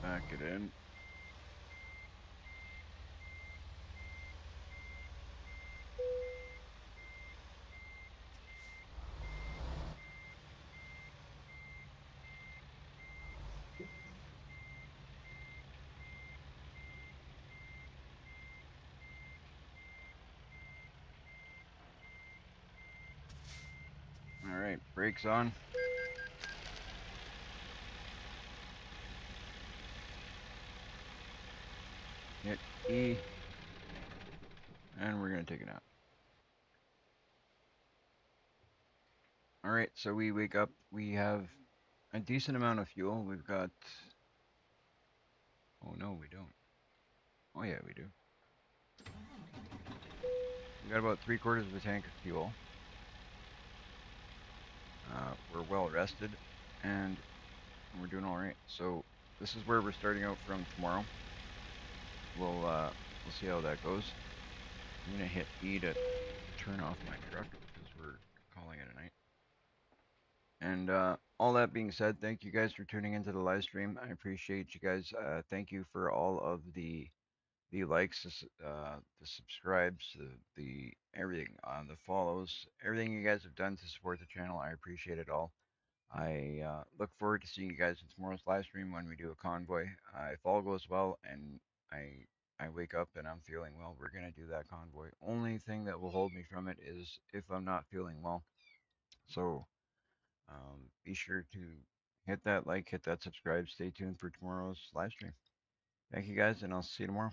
Back it in. Alright, brakes on. Hit E. And we're gonna take it out. Alright, so we wake up. We have a decent amount of fuel. We've got. Oh no, we don't. Oh yeah, we do. We got about 3/4 of a tank of fuel. We're well rested, and we're doing all right. So this is where we're starting out from tomorrow. We'll see how that goes. I'm gonna hit E to turn off my truck because we're calling it a night. And all that being said, thank you guys for tuning into the live stream. I appreciate you guys. Thank you for all of the likes, the subscribes, the everything, the follows, everything you guys have done to support the channel. I appreciate it all. I look forward to seeing you guys in tomorrow's live stream when we do a convoy. If all goes well and I I wake up and I'm feeling well, we're gonna do that convoy. Only thing that will hold me from it is if I'm not feeling well. So be sure to hit that like, hit that subscribe. Stay tuned for tomorrow's live stream. Thank you guys, and I'll see you tomorrow.